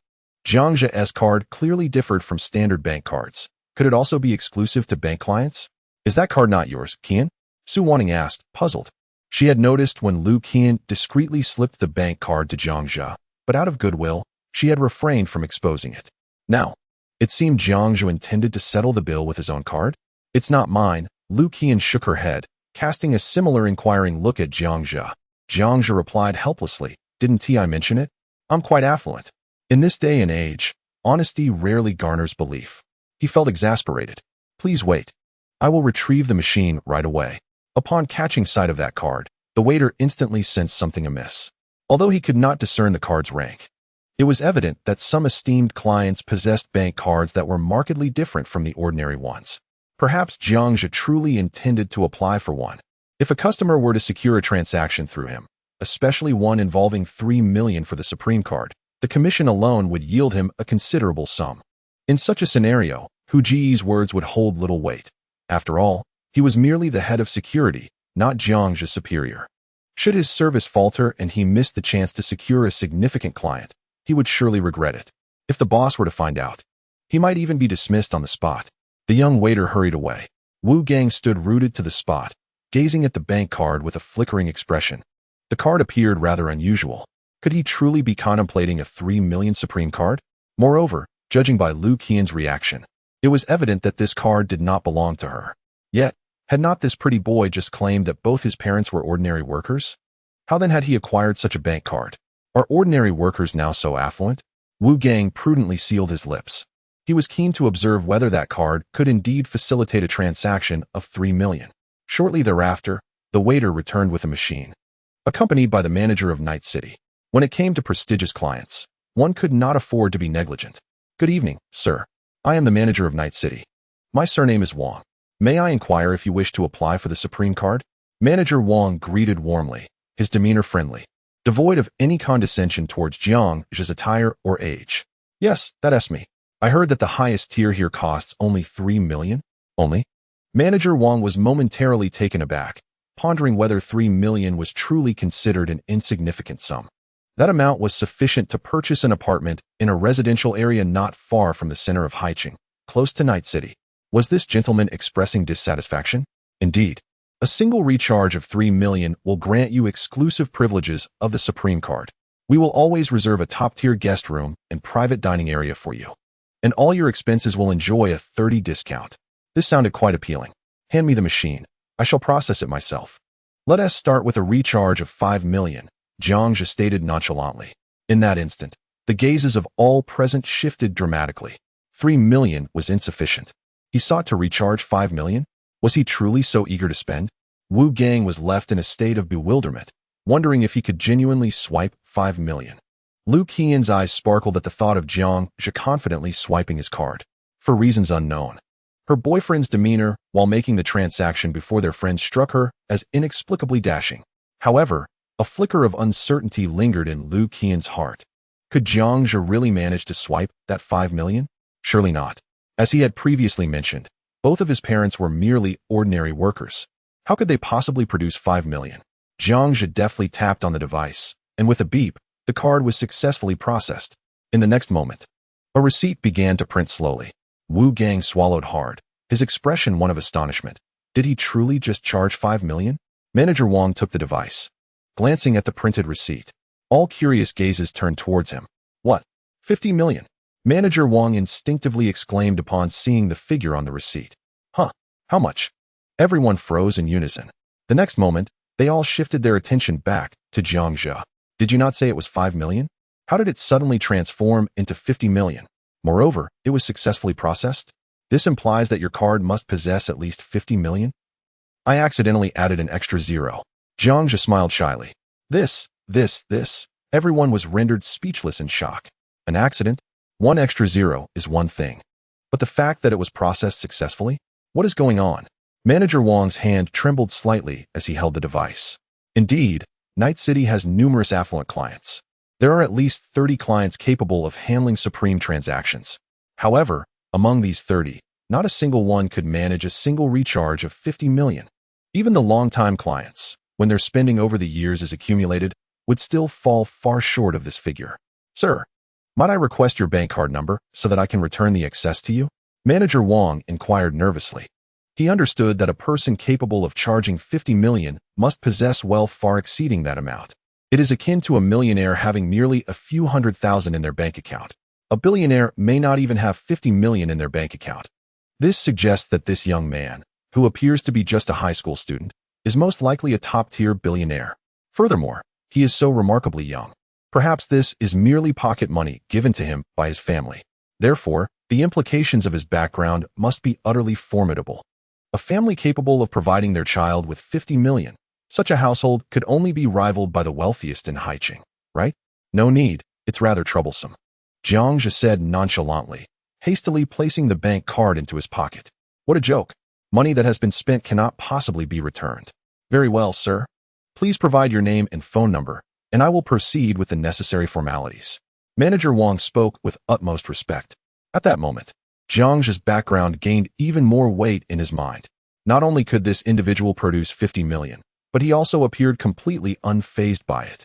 Jiang Zhe's card clearly differed from standard bank cards. Could it also be exclusive to bank clients? Is that card not yours, Qian? Su Wanning asked, puzzled. She had noticed when Lu Qian discreetly slipped the bank card to Jiang Zhe, but out of goodwill, she had refrained from exposing it. Now, it seemed Jiang Zhe intended to settle the bill with his own card. It's not mine. Lu Qian shook her head, casting a similar inquiring look at Jiang Zhe. Jiang Zhe replied helplessly, didn't I mention it? I'm quite affluent. In this day and age, honesty rarely garners belief. He felt exasperated. Please wait. I will retrieve the machine right away. Upon catching sight of that card, the waiter instantly sensed something amiss. Although he could not discern the card's rank, it was evident that some esteemed clients possessed bank cards that were markedly different from the ordinary ones. Perhaps Jiang Zhe truly intended to apply for one. If a customer were to secure a transaction through him, especially one involving 3 million for the Supreme card, the commission alone would yield him a considerable sum. In such a scenario, Hu Ji's words would hold little weight. After all, he was merely the head of security, not Jiang Zhe's superior. Should his service falter and he missed the chance to secure a significant client, he would surely regret it. If the boss were to find out, he might even be dismissed on the spot. The young waiter hurried away. Wu Gang stood rooted to the spot, gazing at the bank card with a flickering expression. The card appeared rather unusual. Could he truly be contemplating a 3 million Supreme card? Moreover, judging by Lu Qian's reaction, it was evident that this card did not belong to her. Yet, had not this pretty boy just claimed that both his parents were ordinary workers? How then had he acquired such a bank card? Are ordinary workers now so affluent? Wu Gang prudently sealed his lips. He was keen to observe whether that card could indeed facilitate a transaction of 3 million. Shortly thereafter, the waiter returned with a machine, accompanied by the manager of Night City. When it came to prestigious clients, one could not afford to be negligent. Good evening, sir. I am the manager of Night City. My surname is Wang. May I inquire if you wish to apply for the Supreme card? Manager Wang greeted warmly, his demeanor friendly, devoid of any condescension towards Jiang Zhe's attire or age. Yes, that's me. I heard that the highest tier here costs only 3 million? Only? Manager Wang was momentarily taken aback, pondering whether 3 million was truly considered an insignificant sum. That amount was sufficient to purchase an apartment in a residential area not far from the center of Haicheng, close to Night City. Was this gentleman expressing dissatisfaction? Indeed, a single recharge of 3 million will grant you exclusive privileges of the Supreme card. We will always reserve a top-tier guest room and private dining area for you, and all your expenses will enjoy a 30% discount. This sounded quite appealing. Hand me the machine. I shall process it myself. Let us start with a recharge of 5 million, Jiang Zhe stated nonchalantly. In that instant, the gazes of all present shifted dramatically. 3 million was insufficient. He sought to recharge 5 million? Was he truly so eager to spend? Wu Gang was left in a state of bewilderment, wondering if he could genuinely swipe 5 million. Lu Qian's eyes sparkled at the thought of Jiang Zhe confidently swiping his card. For reasons unknown, her boyfriend's demeanor while making the transaction before their friends struck her as inexplicably dashing. However, a flicker of uncertainty lingered in Lu Qian's heart. Could Jiang Zhe really manage to swipe that 5 million? Surely not. As he had previously mentioned, both of his parents were merely ordinary workers. How could they possibly produce 5 million? Jiang Zhe deftly tapped on the device, and with a beep, the card was successfully processed. In the next moment, a receipt began to print slowly. Wu Gang swallowed hard, his expression one of astonishment. Did he truly just charge 5 million? Manager Wang took the device. Glancing at the printed receipt, all curious gazes turned towards him. What? 50 million? Manager Wang instinctively exclaimed upon seeing the figure on the receipt. Huh? How much? Everyone froze in unison. The next moment, they all shifted their attention back to Jiang Zhe. Did you not say it was 5 million? How did it suddenly transform into 50 million? Moreover, it was successfully processed? This implies that your card must possess at least 50 million? I accidentally added an extra zero. Jiang Zhe smiled shyly. This. Everyone was rendered speechless in shock. An accident? One extra zero is one thing. But the fact that it was processed successfully? What is going on? Manager Wang's hand trembled slightly as he held the device. Indeed, Night City has numerous affluent clients. There are at least 30 clients capable of handling supreme transactions. However, among these 30, not a single one could manage a single recharge of 50 million. Even the long-time clients, when their spending over the years is accumulated, would still fall far short of this figure. Sir, might I request your bank card number so that I can return the excess to you? Manager Wang inquired nervously. He understood that a person capable of charging 50 million must possess wealth far exceeding that amount. It is akin to a millionaire having merely a few $100,000 in their bank account. A billionaire may not even have 50 million in their bank account. This suggests that this young man, who appears to be just a high school student, is most likely a top-tier billionaire. Furthermore, he is so remarkably young. Perhaps this is merely pocket money given to him by his family. Therefore, the implications of his background must be utterly formidable. A family capable of providing their child with 50 million. Such a household could only be rivaled by the wealthiest in Haicheng, right? No need, it's rather troublesome. Jiang Zhe said nonchalantly, hastily placing the bank card into his pocket. What a joke. Money that has been spent cannot possibly be returned. Very well, sir. Please provide your name and phone number, and I will proceed with the necessary formalities. Manager Wang spoke with utmost respect. At that moment, Jiang Zhe's background gained even more weight in his mind. Not only could this individual produce 50 million, but he also appeared completely unfazed by it.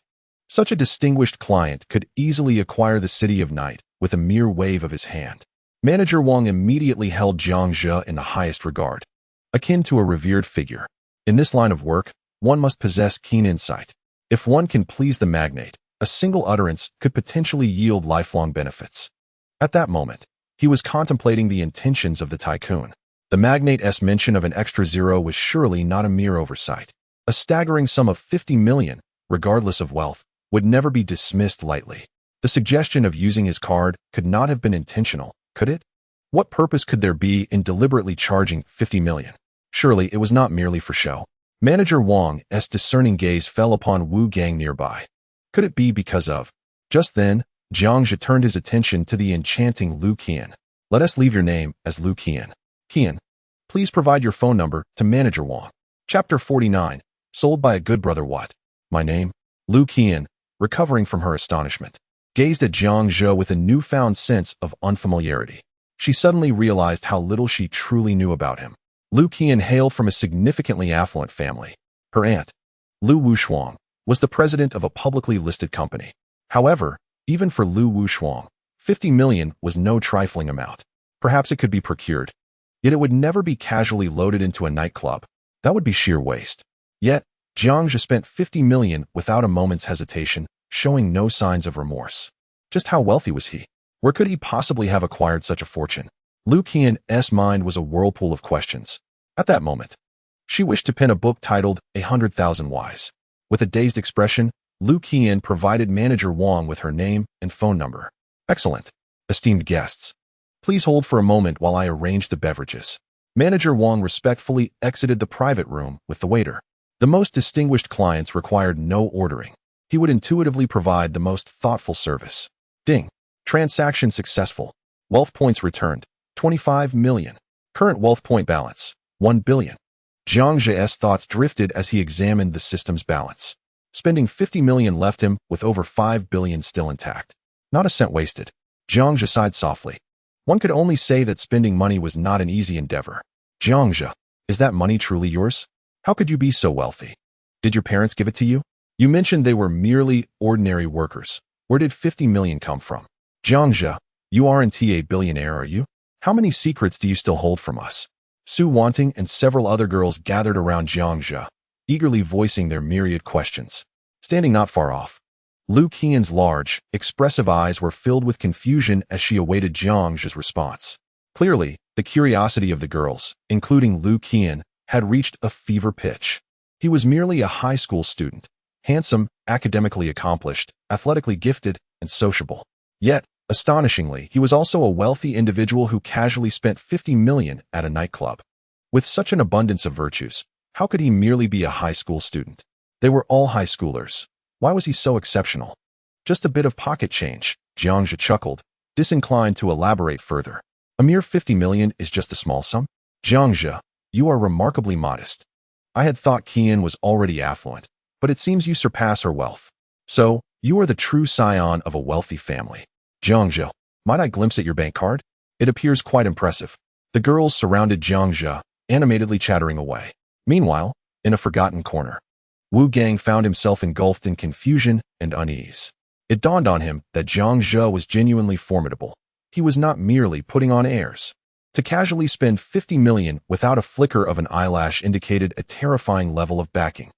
Such a distinguished client could easily acquire the city of Night with a mere wave of his hand. Manager Wang immediately held Jiang Zhe in the highest regard, akin to a revered figure. In this line of work, one must possess keen insight. If one can please the magnate, a single utterance could potentially yield lifelong benefits. At that moment, he was contemplating the intentions of the tycoon. The magnate's mention of an extra zero was surely not a mere oversight. A staggering sum of 50 million, regardless of wealth, would never be dismissed lightly. The suggestion of using his card could not have been intentional, could it? What purpose could there be in deliberately charging 50 million? Surely it was not merely for show. Manager Wang's discerning gaze fell upon Wu Gang nearby. Could it be because of? Just then, Jiang Zhe turned his attention to the enchanting Lu Qian. Let us leave your name as Lu Qian. Qian, please provide your phone number to Manager Wang. Chapter 49. Sold by a good brother what? My name? Lu Qian, recovering from her astonishment, gazed at Jiang Zhe with a newfound sense of unfamiliarity. She suddenly realized how little she truly knew about him. Lu Qian hailed from a significantly affluent family. Her aunt, Lu Wushuang, was the president of a publicly listed company. However, even for Lu Wushuang, 50 million was no trifling amount. Perhaps it could be procured. Yet it would never be casually loaded into a nightclub. That would be sheer waste. Yet, Jiang Zhe spent 50 million without a moment's hesitation, showing no signs of remorse. Just how wealthy was he? Where could he possibly have acquired such a fortune? Lu Qian's mind was a whirlpool of questions. At that moment, she wished to pen a book titled 100,000 Whys. With a dazed expression, Lu Qian provided Manager Wang with her name and phone number. Excellent. Esteemed guests, please hold for a moment while I arrange the beverages. Manager Wang respectfully exited the private room with the waiter. The most distinguished clients required no ordering. He would intuitively provide the most thoughtful service. Ding. Transaction successful. Wealth points returned. 25 million. Current wealth point balance. 1 billion. Jiang Zhe's thoughts drifted as he examined the system's balance. Spending 50 million left him with over 5 billion still intact. Not a cent wasted. Jiang Zhe sighed softly. One could only say that spending money was not an easy endeavor. Jiang Zhe, is that money truly yours? How could you be so wealthy? Did your parents give it to you? You mentioned they were merely ordinary workers. Where did 50 million come from? Jiang Zhe, you aren't a billionaire, are you? How many secrets do you still hold from us? Su Wanting and several other girls gathered around Jiang Zhe, eagerly voicing their myriad questions. Standing not far off, Lu Qian's large, expressive eyes were filled with confusion as she awaited Jiang Zhe's response. Clearly, the curiosity of the girls, including Lu Qian, had reached a fever pitch. He was merely a high school student, handsome, academically accomplished, athletically gifted, and sociable. Yet, astonishingly, he was also a wealthy individual who casually spent 50 million at a nightclub. With such an abundance of virtues, how could he merely be a high school student? They were all high schoolers. Why was he so exceptional? Just a bit of pocket change, Jiang Zhe chuckled, disinclined to elaborate further. A mere 50 million is just a small sum? Jiang Zhe, you are remarkably modest. I had thought Qian was already affluent, but it seems you surpass her wealth. So, you are the true scion of a wealthy family. Jiang Zhe, might I glimpse at your bank card? It appears quite impressive. The girls surrounded Jiang Zhe, animatedly chattering away. Meanwhile, in a forgotten corner, Wu Gang found himself engulfed in confusion and unease. It dawned on him that Jiang Zhe was genuinely formidable. He was not merely putting on airs. To casually spend 50 million without a flicker of an eyelash indicated a terrifying level of backing.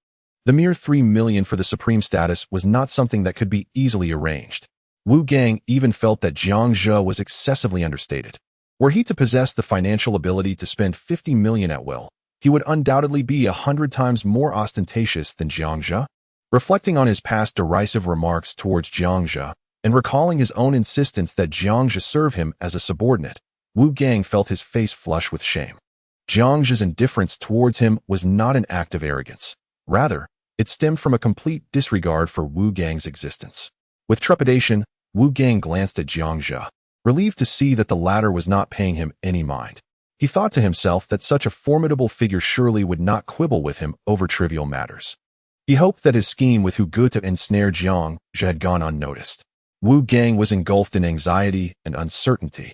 The mere 3 million for the supreme status was not something that could be easily arranged. Wu Gang even felt that Jiang Zhe was excessively understated. Were he to possess the financial ability to spend 50 million at will, he would undoubtedly be 100 times more ostentatious than Jiang Zhe. Reflecting on his past derisive remarks towards Jiang Zhe, and recalling his own insistence that Jiang Zhe serve him as a subordinate, Wu Gang felt his face flush with shame. Jiang Zhe's indifference towards him was not an act of arrogance. Rather, it stemmed from a complete disregard for Wu Gang's existence. With trepidation, Wu Gang glanced at Jiang Zhe, relieved to see that the latter was not paying him any mind. He thought to himself that such a formidable figure surely would not quibble with him over trivial matters. He hoped that his scheme with Hu Ge to ensnare Jiang Zhe had gone unnoticed. Wu Gang was engulfed in anxiety and uncertainty,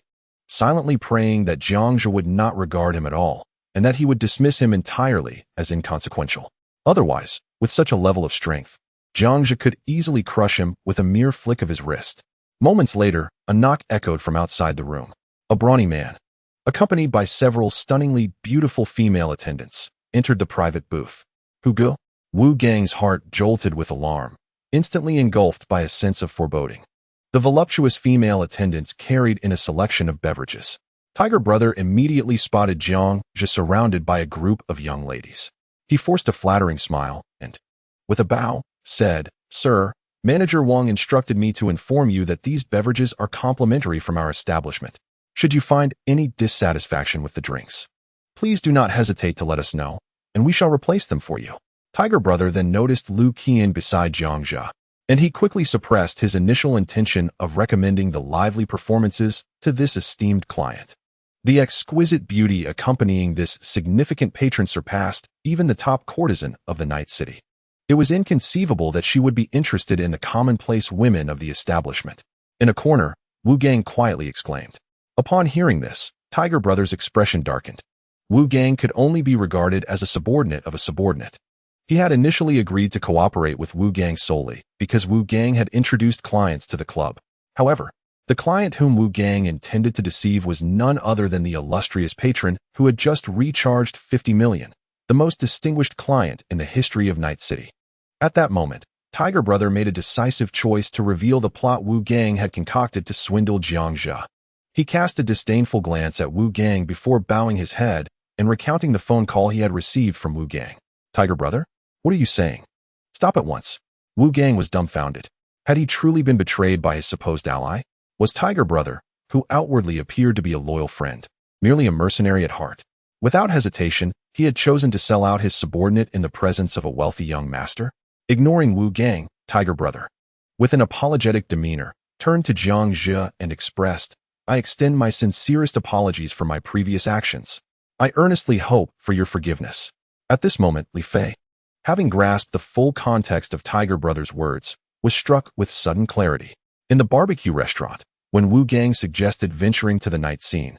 silently praying that Jiang Zhe would not regard him at all, and that he would dismiss him entirely as inconsequential. Otherwise, with such a level of strength, Jiang Zhe could easily crush him with a mere flick of his wrist. Moments later, a knock echoed from outside the room. A brawny man, accompanied by several stunningly beautiful female attendants, entered the private booth. Hu Ge? Wu Gang's heart jolted with alarm, instantly engulfed by a sense of foreboding. The voluptuous female attendants carried in a selection of beverages. Tiger Brother immediately spotted Jiang Zhe surrounded by a group of young ladies. He forced a flattering smile and, with a bow, said, "Sir, Manager Wang instructed me to inform you that these beverages are complimentary from our establishment. Should you find any dissatisfaction with the drinks, please do not hesitate to let us know, and we shall replace them for you." Tiger Brother then noticed Lu Qian beside Jiang Zhe, and he quickly suppressed his initial intention of recommending the lively performances to this esteemed client. The exquisite beauty accompanying this significant patron surpassed even the top courtesan of the night city. It was inconceivable that she would be interested in the commonplace women of the establishment. In a corner, Wu Gang quietly exclaimed. Upon hearing this, Tiger Brother's expression darkened. Wu Gang could only be regarded as a subordinate of a subordinate. He had initially agreed to cooperate with Wu Gang solely because Wu Gang had introduced clients to the club. However, the client whom Wu Gang intended to deceive was none other than the illustrious patron who had just recharged 50 million, the most distinguished client in the history of Night City. At that moment, Tiger Brother made a decisive choice to reveal the plot Wu Gang had concocted to swindle Jiang Zhe. He cast a disdainful glance at Wu Gang before bowing his head and recounting the phone call he had received from Wu Gang. Tiger Brother? What are you saying? Stop at once. Wu Gang was dumbfounded. Had he truly been betrayed by his supposed ally? Was Tiger Brother, who outwardly appeared to be a loyal friend, merely a mercenary at heart? Without hesitation, he had chosen to sell out his subordinate in the presence of a wealthy young master? Ignoring Wu Gang, Tiger Brother, with an apologetic demeanor, turned to Jiang Zhe and expressed, "I extend my sincerest apologies for my previous actions. I earnestly hope for your forgiveness." At this moment, Li Fei, having grasped the full context of Tiger Brother's words, was struck with sudden clarity. In the barbecue restaurant, when Wu Gang suggested venturing to the night scene,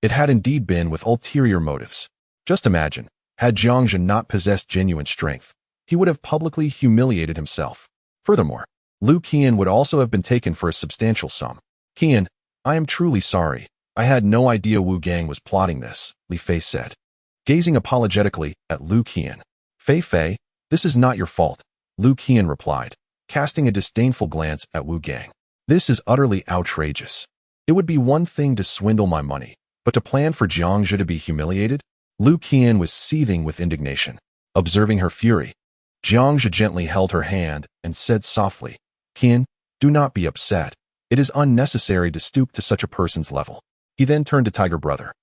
it had indeed been with ulterior motives. Just imagine, had Jiang Zhe not possessed genuine strength, he would have publicly humiliated himself. Furthermore, Lu Qian would also have been taken for a substantial sum. "Qian, I am truly sorry. I had no idea Wu Gang was plotting this," Li Fei said, gazing apologetically at Lu Qian. "Fei, this is not your fault," Lu Qian replied, casting a disdainful glance at Wu Gang. This is utterly outrageous. It would be one thing to swindle my money, but to plan for Jiang Zhe to be humiliated? Lu Qian was seething with indignation. Observing her fury, Jiang Zhe gently held her hand and said softly, "Qian, do not be upset. It is unnecessary to stoop to such a person's level." He then turned to Tiger Brother.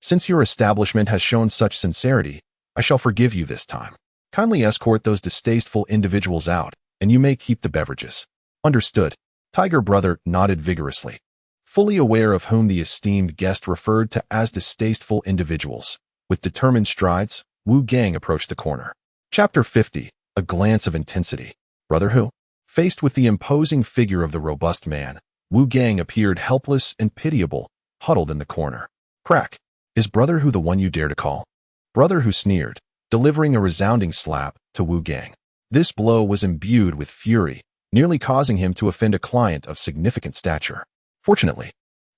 "Since your establishment has shown such sincerity, I shall forgive you this time. Kindly escort those distasteful individuals out, and you may keep the beverages." "Understood." Tiger Brother nodded vigorously. Fully aware of whom the esteemed guest referred to as distasteful individuals, with determined strides, Wu Gang approached the corner. Chapter 50. A glance of intensity. Brother Hu? Faced with the imposing figure of the robust man, Wu Gang appeared helpless and pitiable, huddled in the corner. Crack. "Is Brother Hu the one you dare to call?" Brother Hu sneered, delivering a resounding slap to Wu Gang. This blow was imbued with fury, nearly causing him to offend a client of significant stature. Fortunately,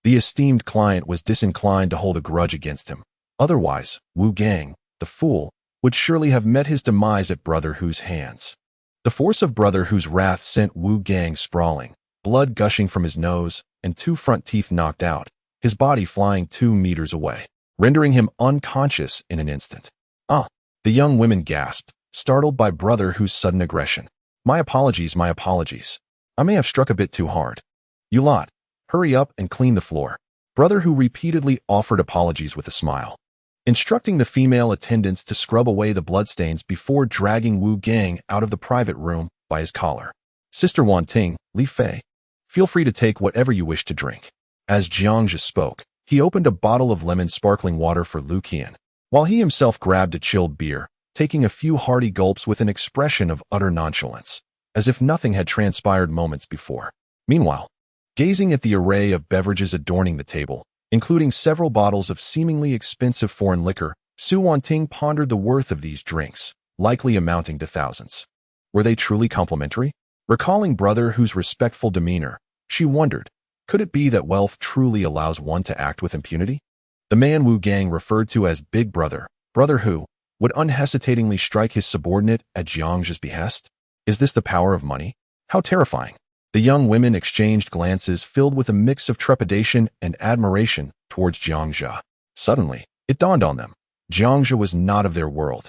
the esteemed client was disinclined to hold a grudge against him. Otherwise, Wu Gang, the fool, would surely have met his demise at Brother Hu's hands. The force of Brother Hu's wrath sent Wu Gang sprawling, blood gushing from his nose and 2 front teeth knocked out, his body flying 2 meters away, rendering him unconscious in an instant. "Ah!" The young women gasped, startled by Brother Hu's sudden aggression. My apologies. I may have struck a bit too hard. You lot, hurry up and clean the floor." Brother Hu repeatedly offered apologies with a smile, instructing the female attendants to scrub away the bloodstains before dragging Wu Gang out of the private room by his collar. "Sister Wanting, Li Fei, feel free to take whatever you wish to drink." As Jiang Zhe spoke, he opened a bottle of lemon sparkling water for Lu Qian, while he himself grabbed a chilled beer, taking a few hearty gulps with an expression of utter nonchalance, as if nothing had transpired moments before. Meanwhile, gazing at the array of beverages adorning the table, including several bottles of seemingly expensive foreign liquor, Su Wanting pondered the worth of these drinks, likely amounting to thousands. Were they truly complimentary? Recalling Brother Hu's respectful demeanor, she wondered, could it be that wealth truly allows one to act with impunity? The man Wu Gang referred to as Big Brother, Brother Hu, would unhesitatingly strike his subordinate at Jiang Zhe's behest? Is this the power of money? How terrifying! The young women exchanged glances filled with a mix of trepidation and admiration towards Jiang Zhe. Suddenly, it dawned on them. Jiang Zhe was not of their world.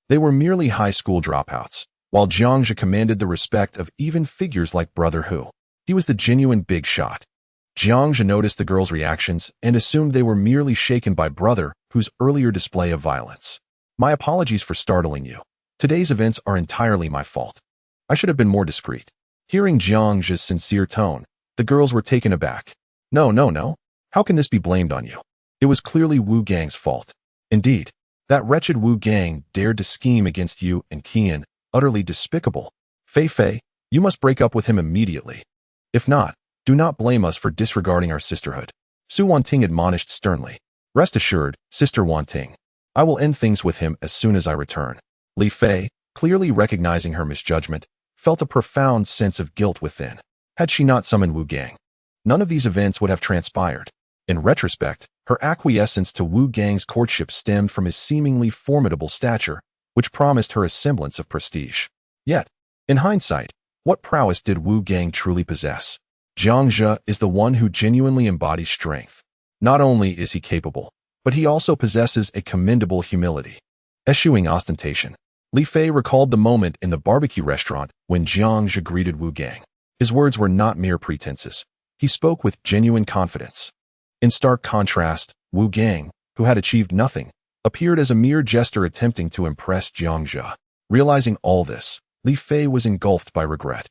They were merely high school dropouts, while Jiang Zhe commanded the respect of even figures like Brother Hu. He was the genuine big shot. Jiang Zhe noticed the girls' reactions and assumed they were merely shaken by Brother Hu's earlier display of violence. "My apologies for startling you. Today's events are entirely my fault. I should have been more discreet." Hearing Jiang Zhe's sincere tone, the girls were taken aback. No. How can this be blamed on you? It was clearly Wu Gang's fault. Indeed, that wretched Wu Gang dared to scheme against you and Qian, utterly despicable. Fei, you must break up with him immediately. If not, do not blame us for disregarding our sisterhood. Su Wanting admonished sternly. "Rest assured, Sister Wanting, I will end things with him as soon as I return." Li Fei, clearly recognizing her misjudgment, felt a profound sense of guilt within. Had she not summoned Wu Gang, none of these events would have transpired. In retrospect, her acquiescence to Wu Gang's courtship stemmed from his seemingly formidable stature, which promised her a semblance of prestige. Yet, in hindsight, what prowess did Wu Gang truly possess? Jiang Zhe is the one who genuinely embodies strength. Not only is he capable, but he also possesses a commendable humility. Eschewing ostentation, Li Fei recalled the moment in the barbecue restaurant when Jiang Zhe greeted Wu Gang. His words were not mere pretenses. He spoke with genuine confidence. In stark contrast, Wu Gang, who had achieved nothing, appeared as a mere jester attempting to impress Jiang Zhe. Realizing all this, Li Fei was engulfed by regret.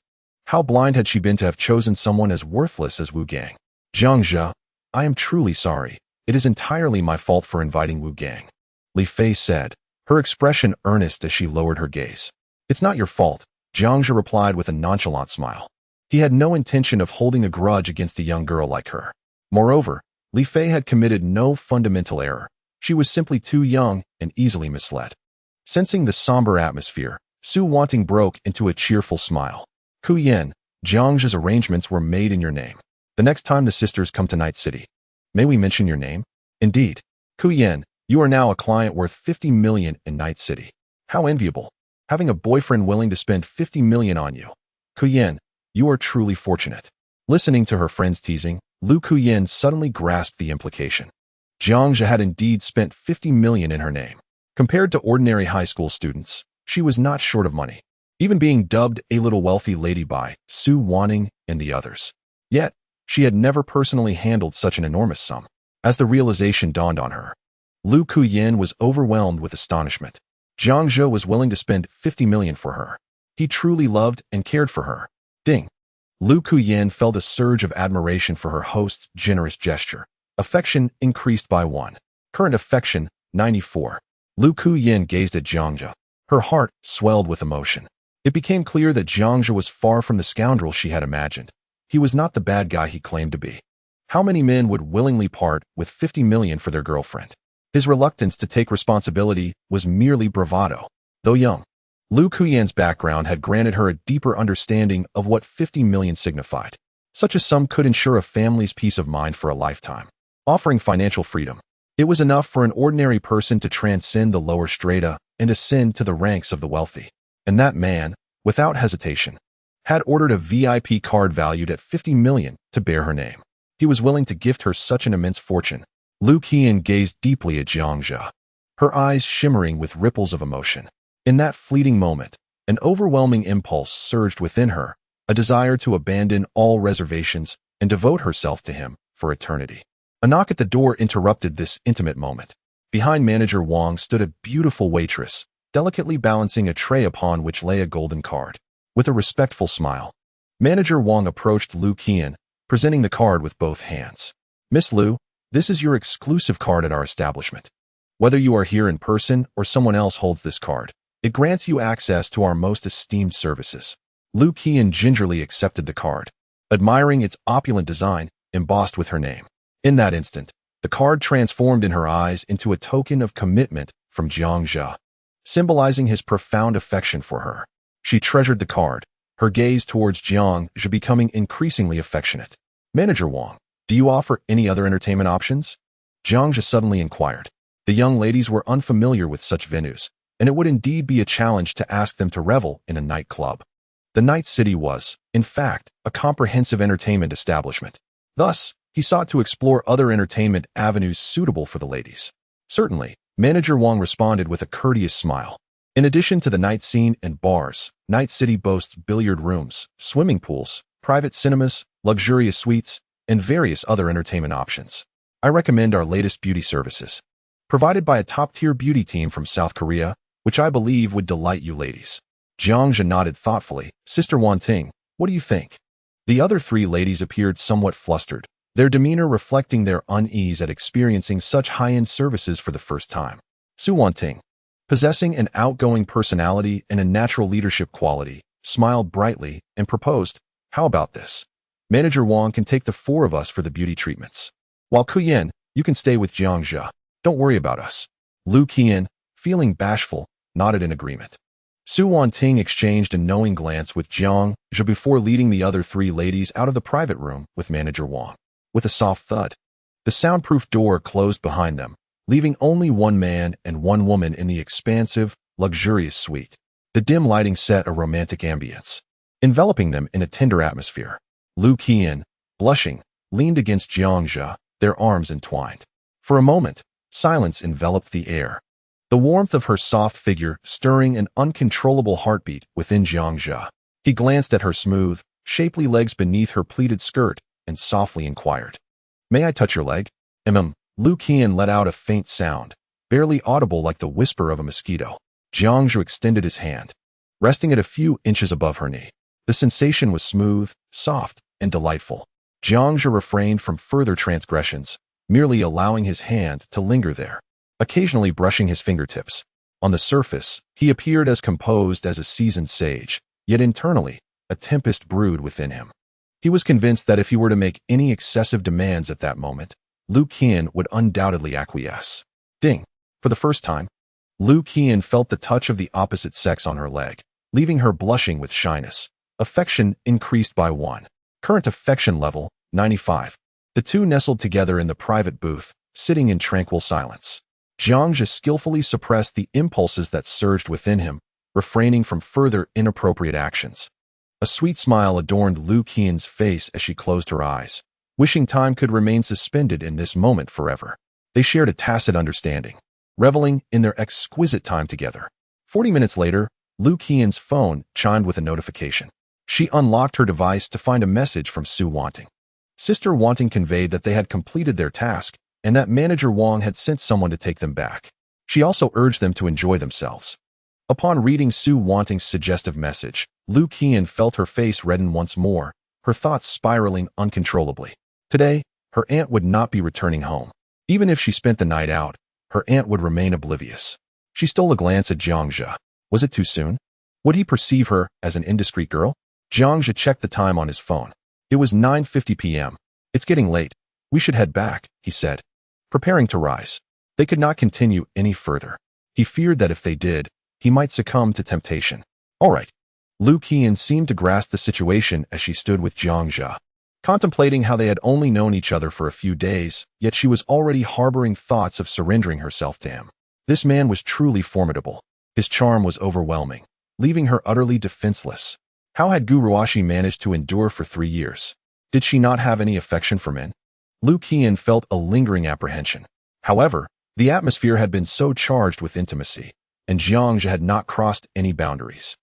How blind had she been to have chosen someone as worthless as Wu Gang? "Jiang Zhe, I am truly sorry. It is entirely my fault for inviting Wu Gang," Li Fei said, her expression earnest as she lowered her gaze. "It's not your fault," Jiang Zhe replied with a nonchalant smile. He had no intention of holding a grudge against a young girl like her. Moreover, Li Fei had committed no fundamental error. She was simply too young and easily misled. Sensing the somber atmosphere, Su Wanting broke into a cheerful smile. "Ku Yen, Jiang Zhe's arrangements were made in your name. The next time the sisters come to Night City, may we mention your name? Indeed, Ku Yen, you are now a client worth 50 million in Night City. How enviable, having a boyfriend willing to spend 50 million on you." Kuyen, you are truly fortunate. Listening to her friend's teasing, Lu Kuyen suddenly grasped the implication. Jiang Zhe had indeed spent 50 million in her name. Compared to ordinary high school students, she was not short of money, even being dubbed a little wealthy lady by Su Wanning and the others. Yet, she had never personally handled such an enormous sum. As the realization dawned on her, Lu Kuyen was overwhelmed with astonishment. Jiang Zhe was willing to spend 50 million for her. He truly loved and cared for her. Ding. Lu Kuyen felt a surge of admiration for her host's generous gesture. Affection increased by 1. Current affection, 94. Lu Kuyen gazed at Jiang Zhe. Her heart swelled with emotion. It became clear that Jiang Zhe was far from the scoundrel she had imagined. He was not the bad guy he claimed to be. How many men would willingly part with 50 million for their girlfriend? His reluctance to take responsibility was merely bravado. Though young, Lu Kuyen's background had granted her a deeper understanding of what 50 million signified. Such a sum could ensure a family's peace of mind for a lifetime, offering financial freedom. It was enough for an ordinary person to transcend the lower strata and ascend to the ranks of the wealthy. And that man, without hesitation, had ordered a VIP card valued at 50 million to bear her name. He was willing to gift her such an immense fortune. Lu Kuyen gazed deeply at Jiang Zhe, her eyes shimmering with ripples of emotion. In that fleeting moment, an overwhelming impulse surged within her, a desire to abandon all reservations and devote herself to him for eternity. A knock at the door interrupted this intimate moment. Behind Manager Wang stood a beautiful waitress, delicately balancing a tray upon which lay a golden card. With a respectful smile, Manager Wang approached Lu Kuyen, presenting the card with both hands. Miss Lu, this is your exclusive card at our establishment. Whether you are here in person or someone else holds this card, it grants you access to our most esteemed services. Lu Kuyen gingerly accepted the card, admiring its opulent design embossed with her name. In that instant, the card transformed in her eyes into a token of commitment from Jiang Zhe, symbolizing his profound affection for her. She treasured the card, her gaze towards Jiang Zhe becoming increasingly affectionate. Manager Wang, do you offer any other entertainment options? Jiang Zhe suddenly inquired. The young ladies were unfamiliar with such venues, and it would indeed be a challenge to ask them to revel in a nightclub. The Night City was, in fact, a comprehensive entertainment establishment. Thus, he sought to explore other entertainment avenues suitable for the ladies. Certainly, Manager Wang responded with a courteous smile. In addition to the night scene and bars, Night City boasts billiard rooms, swimming pools, private cinemas, luxurious suites, and various other entertainment options. I recommend our latest beauty services, provided by a top-tier beauty team from South Korea, which I believe would delight you ladies. Jiang Zhe nodded thoughtfully. Sister Wanting, what do you think? The other 3 ladies appeared somewhat flustered, their demeanor reflecting their unease at experiencing such high-end services for the first time. Su Wanting, possessing an outgoing personality and a natural leadership quality, smiled brightly and proposed, how about this? Manager Wang can take the 4 of us for the beauty treatments, while Kuyen, you can stay with Jiang Zhe. Don't worry about us. Lu Kuyen, feeling bashful, nodded in agreement. Su Wanting exchanged a knowing glance with Jiang Zhe before leading the other 3 ladies out of the private room with Manager Wang. With a soft thud, the soundproof door closed behind them, leaving only 1 man and 1 woman in the expansive, luxurious suite. The dim lighting set a romantic ambience, enveloping them in a tender atmosphere. Lu Kuyen, blushing, leaned against Jiang Zhe, their arms entwined. For a moment, silence enveloped the air, the warmth of her soft figure stirring an uncontrollable heartbeat within Jiang Zhe. He glanced at her smooth, shapely legs beneath her pleated skirt and softly inquired, "May I touch your leg?" Lu Kuyen let out a faint sound, barely audible like the whisper of a mosquito. Jiang Zhe extended his hand, resting it a few inches above her knee. The sensation was smooth, soft, and delightful. Jiang Zhe refrained from further transgressions, merely allowing his hand to linger there, occasionally brushing his fingertips. On the surface, he appeared as composed as a seasoned sage, yet internally, a tempest brewed within him. He was convinced that if he were to make any excessive demands at that moment, Lu Kuyen would undoubtedly acquiesce. Ding! For the first time, Lu Kuyen felt the touch of the opposite sex on her leg, leaving her blushing with shyness. Affection increased by 1. Current affection level, 95. The 2 nestled together in the private booth, sitting in tranquil silence. Jiang Zhe skillfully suppressed the impulses that surged within him, refraining from further inappropriate actions. A sweet smile adorned Lu Qian's face as she closed her eyes, wishing time could remain suspended in this moment forever. They shared a tacit understanding, reveling in their exquisite time together. 40 minutes later, Lu Qian's phone chimed with a notification. She unlocked her device to find a message from Su Wanting. Sister Wanting conveyed that they had completed their task and that Manager Wang had sent someone to take them back. She also urged them to enjoy themselves. Upon reading Su Wanting's suggestive message, Lu Qian felt her face redden once more, her thoughts spiraling uncontrollably. Today, her aunt would not be returning home. Even if she spent the night out, her aunt would remain oblivious. She stole a glance at Jiang Zhe. Was it too soon? Would he perceive her as an indiscreet girl? Jiang Zhe checked the time on his phone. It was 9:50 p.m. It's getting late. We should head back, he said, preparing to rise. They could not continue any further. He feared that if they did, he might succumb to temptation. All right. Lu Qian seemed to grasp the situation as she stood with Jiang Zhe, contemplating how they had only known each other for a few days, yet she was already harboring thoughts of surrendering herself to him. This man was truly formidable. His charm was overwhelming, leaving her utterly defenseless. How had Gu Ruoxi managed to endure for 3 years? Did she not have any affection for men? Lu Qian felt a lingering apprehension. However, the atmosphere had been so charged with intimacy, and Jiang Zhe had not crossed any boundaries.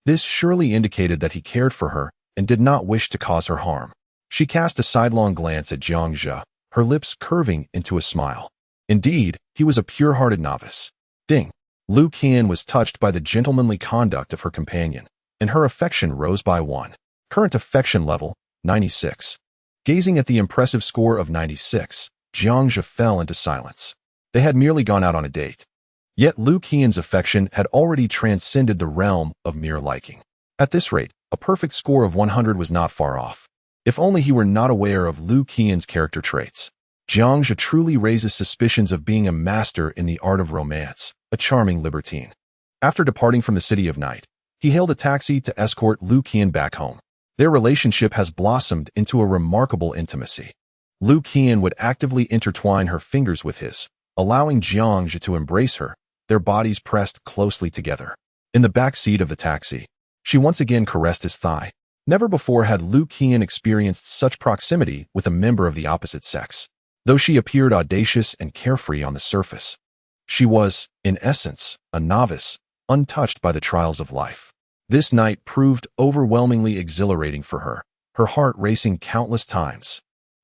This surely indicated that he cared for her and did not wish to cause her harm. She cast a sidelong glance at Jiang Zhe, her lips curving into a smile. Indeed, he was a pure-hearted novice. Ding! Lu Qian was touched by the gentlemanly conduct of her companion, and her affection rose by 1. Current affection level, 96. Gazing at the impressive score of 96, Jiang Zhe fell into silence. They had merely gone out on a date. Yet Lu Qian's affection had already transcended the realm of mere liking. At this rate, a perfect score of 100 was not far off. If only he were not aware of Lu Qian's character traits. Jiang Zhe truly raises suspicions of being a master in the art of romance, a charming libertine. After departing from the City of Night, he hailed a taxi to escort Lu Qian back home. Their relationship has blossomed into a remarkable intimacy. Lu Qian would actively intertwine her fingers with his, allowing Jiang Zhe to embrace her, their bodies pressed closely together. In the back seat of the taxi, she once again caressed his thigh. Never before had Lu Qian experienced such proximity with a member of the opposite sex. Though she appeared audacious and carefree on the surface, she was, in essence, a novice, untouched by the trials of life. This night proved overwhelmingly exhilarating for her, her heart racing countless times.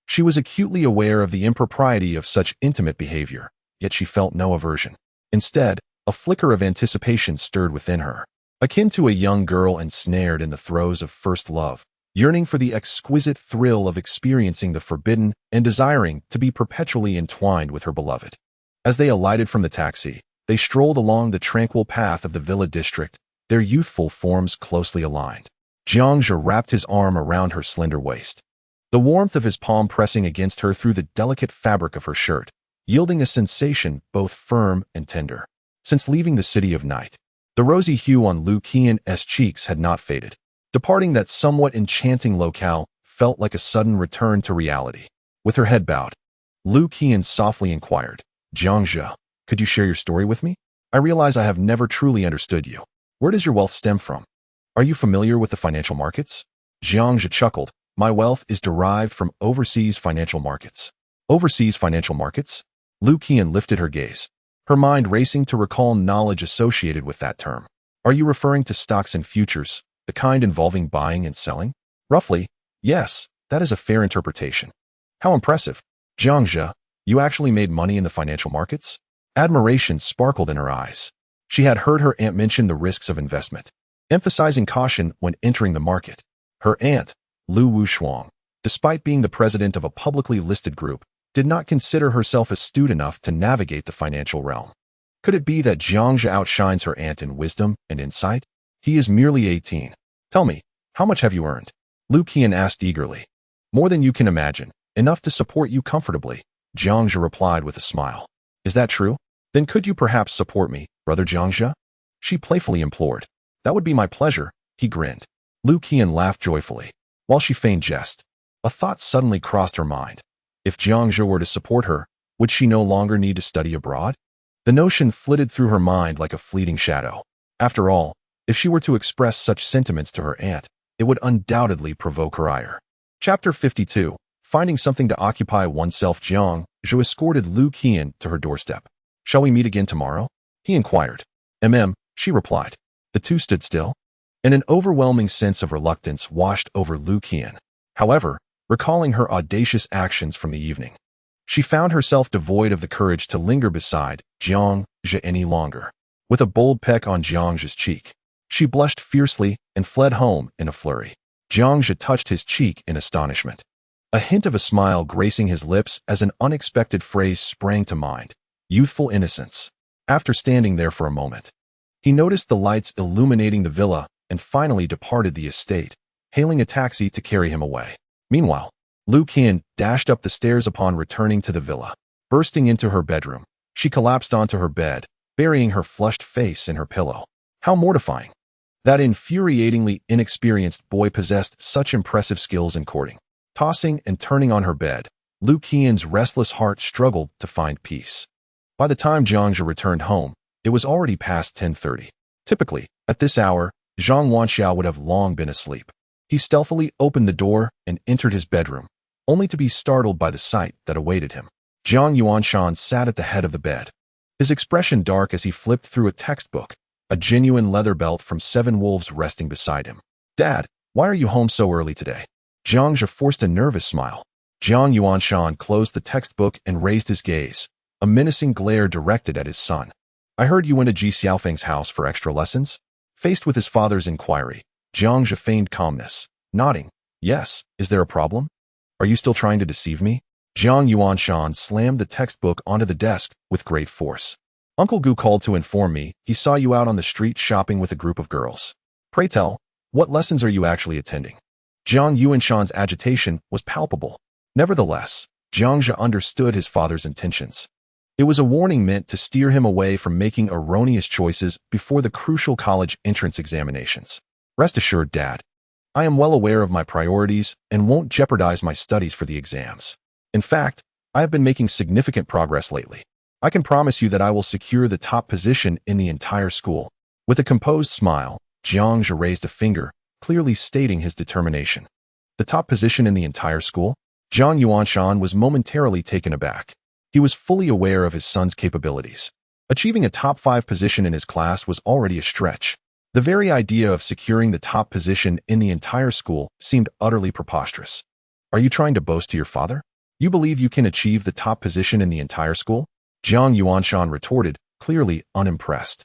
She was acutely aware of the impropriety of such intimate behavior, yet she felt no aversion. Instead, a flicker of anticipation stirred within her, akin to a young girl ensnared in the throes of first love, yearning for the exquisite thrill of experiencing the forbidden and desiring to be perpetually entwined with her beloved. As they alighted from the taxi, they strolled along the tranquil path of the villa district, their youthful forms closely aligned. Jiang Zhe wrapped his arm around her slender waist, the warmth of his palm pressing against her through the delicate fabric of her shirt, yielding a sensation both firm and tender. Since leaving the City of Night, the rosy hue on Lu Qian's cheeks had not faded. Departing that somewhat enchanting locale felt like a sudden return to reality. With her head bowed, Lu Qian softly inquired, Jiang Zhe, could you share your story with me? I realize I have never truly understood you. Where does your wealth stem from? Are you familiar with the financial markets? Jiang Zhe chuckled. My wealth is derived from overseas financial markets. Overseas financial markets? Lu Qian lifted her gaze, her mind racing to recall knowledge associated with that term. Are you referring to stocks and futures, the kind involving buying and selling? Roughly, yes, that is a fair interpretation. How impressive. Jiang Zhe, you actually made money in the financial markets? Admiration sparkled in her eyes. She had heard her aunt mention the risks of investment, emphasizing caution when entering the market. Her aunt, Lu Wushuang, despite being the president of a publicly listed group, did not consider herself astute enough to navigate the financial realm. Could it be that Jiang Zhe outshines her aunt in wisdom and insight? He is merely 18. Tell me, how much have you earned? Lu Qian asked eagerly. More than you can imagine, enough to support you comfortably, Jiang Zhe replied with a smile. Is that true? Then could you perhaps support me, brother Jiang Zhe? She playfully implored. That would be my pleasure, he grinned. Lu Qian laughed joyfully. While she feigned jest, a thought suddenly crossed her mind. If Jiang Zhe were to support her, would she no longer need to study abroad? The notion flitted through her mind like a fleeting shadow. After all, if she were to express such sentiments to her aunt, it would undoubtedly provoke her ire. Chapter 52. Finding something to occupy oneself. Jiang Zhe escorted Lu Qian to her doorstep. "Shall we meet again tomorrow?" he inquired. She replied. The two stood still, and an overwhelming sense of reluctance washed over Lu Qian. However, recalling her audacious actions from the evening, she found herself devoid of the courage to linger beside Jiang Zhe any longer. With a bold peck on Jiang Zhe's cheek, she blushed fiercely and fled home in a flurry. Jiang Zhe touched his cheek in astonishment, a hint of a smile gracing his lips as an unexpected phrase sprang to mind: youthful innocence. After standing there for a moment, he noticed the lights illuminating the villa and finally departed the estate, hailing a taxi to carry him away. Meanwhile, Lu Qian dashed up the stairs upon returning to the villa. Bursting into her bedroom, she collapsed onto her bed, burying her flushed face in her pillow. How mortifying! That infuriatingly inexperienced boy possessed such impressive skills in courting. Tossing and turning on her bed, Lu Qian's restless heart struggled to find peace. By the time Jiang Zhe returned home, it was already past 10:30. Typically, at this hour, Zhang Wanxiao would have long been asleep. He stealthily opened the door and entered his bedroom, only to be startled by the sight that awaited him. Jiang Yuanshan sat at the head of the bed, his expression dark as he flipped through a textbook, a genuine leather belt from Seven Wolves resting beside him. "Dad, why are you home so early today?" Jiang Zhe forced a nervous smile. Jiang Yuanshan closed the textbook and raised his gaze, a menacing glare directed at his son. "I heard you went to Ji Xiaofeng's house for extra lessons?" Faced with his father's inquiry, Jiang Zhe feigned calmness, nodding. "Yes, is there a problem? Are you still trying to deceive me?" Jiang Yuanshan slammed the textbook onto the desk with great force. "Uncle Gu called to inform me he saw you out on the street shopping with a group of girls. Pray tell, what lessons are you actually attending?" Jiang Yuanshan's agitation was palpable. Nevertheless, Jiang Zhe understood his father's intentions. It was a warning meant to steer him away from making erroneous choices before the crucial college entrance examinations. "Rest assured, Dad, I am well aware of my priorities and won't jeopardize my studies for the exams. In fact, I have been making significant progress lately. I can promise you that I will secure the top position in the entire school." With a composed smile, Jiang Zhe raised a finger, clearly stating his determination. The top position in the entire school? Jiang Yuanshan was momentarily taken aback. He was fully aware of his son's capabilities. Achieving a top 5 position in his class was already a stretch. The very idea of securing the top position in the entire school seemed utterly preposterous. "Are you trying to boast to your father? You believe you can achieve the top position in the entire school?" Jiang Yuanshan retorted, clearly unimpressed.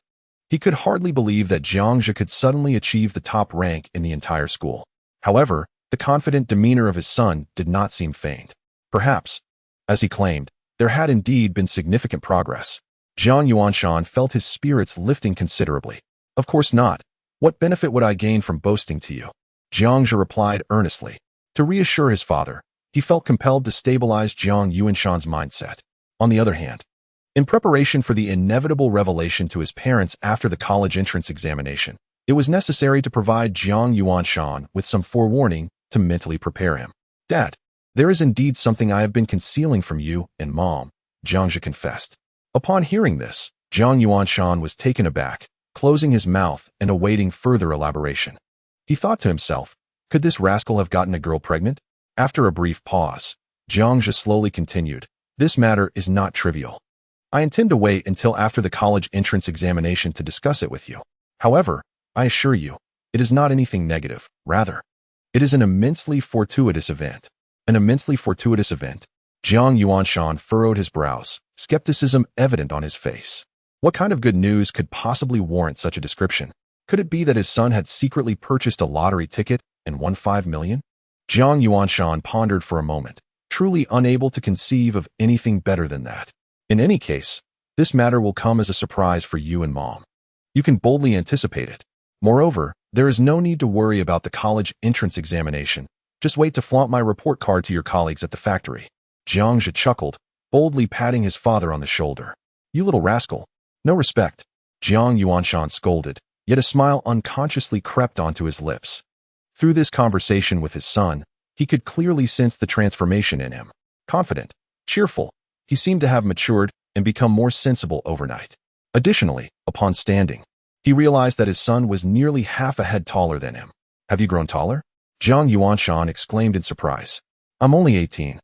He could hardly believe that Jiang Zhe could suddenly achieve the top rank in the entire school. However, the confident demeanor of his son did not seem feigned. Perhaps, as he claimed, there had indeed been significant progress. Jiang Yuanshan felt his spirits lifting considerably. "Of course not. What benefit would I gain from boasting to you?" Jiang Zhe replied earnestly. To reassure his father, he felt compelled to stabilize Jiang Yuanshan's mindset. On the other hand, in preparation for the inevitable revelation to his parents after the college entrance examination, it was necessary to provide Jiang Yuanshan with some forewarning to mentally prepare him. "Dad, there is indeed something I have been concealing from you and Mom," Jiang Zhe confessed. Upon hearing this, Jiang Yuanshan was taken aback, closing his mouth and awaiting further elaboration. He thought to himself, could this rascal have gotten a girl pregnant? After a brief pause, Jiang Zhe slowly continued, "This matter is not trivial. I intend to wait until after the college entrance examination to discuss it with you. However, I assure you, it is not anything negative. Rather, it is an immensely fortuitous event." "An immensely fortuitous event?" Jiang Yuanshan furrowed his brows, skepticism evident on his face. What kind of good news could possibly warrant such a description? Could it be that his son had secretly purchased a lottery ticket and won 5 million? Jiang Yuanshan pondered for a moment, truly unable to conceive of anything better than that. "In any case, this matter will come as a surprise for you and Mom. You can boldly anticipate it. Moreover, there is no need to worry about the college entrance examination. Just wait to flaunt my report card to your colleagues at the factory." Jiang Zhe chuckled, boldly patting his father on the shoulder. "You little rascal. No respect." Jiang Yuanshan scolded, yet a smile unconsciously crept onto his lips. Through this conversation with his son, he could clearly sense the transformation in him. Confident, cheerful, he seemed to have matured and become more sensible overnight. Additionally, upon standing, he realized that his son was nearly half a head taller than him. Have you grown taller? Jiang Yuanshan exclaimed in surprise. I'm only 18.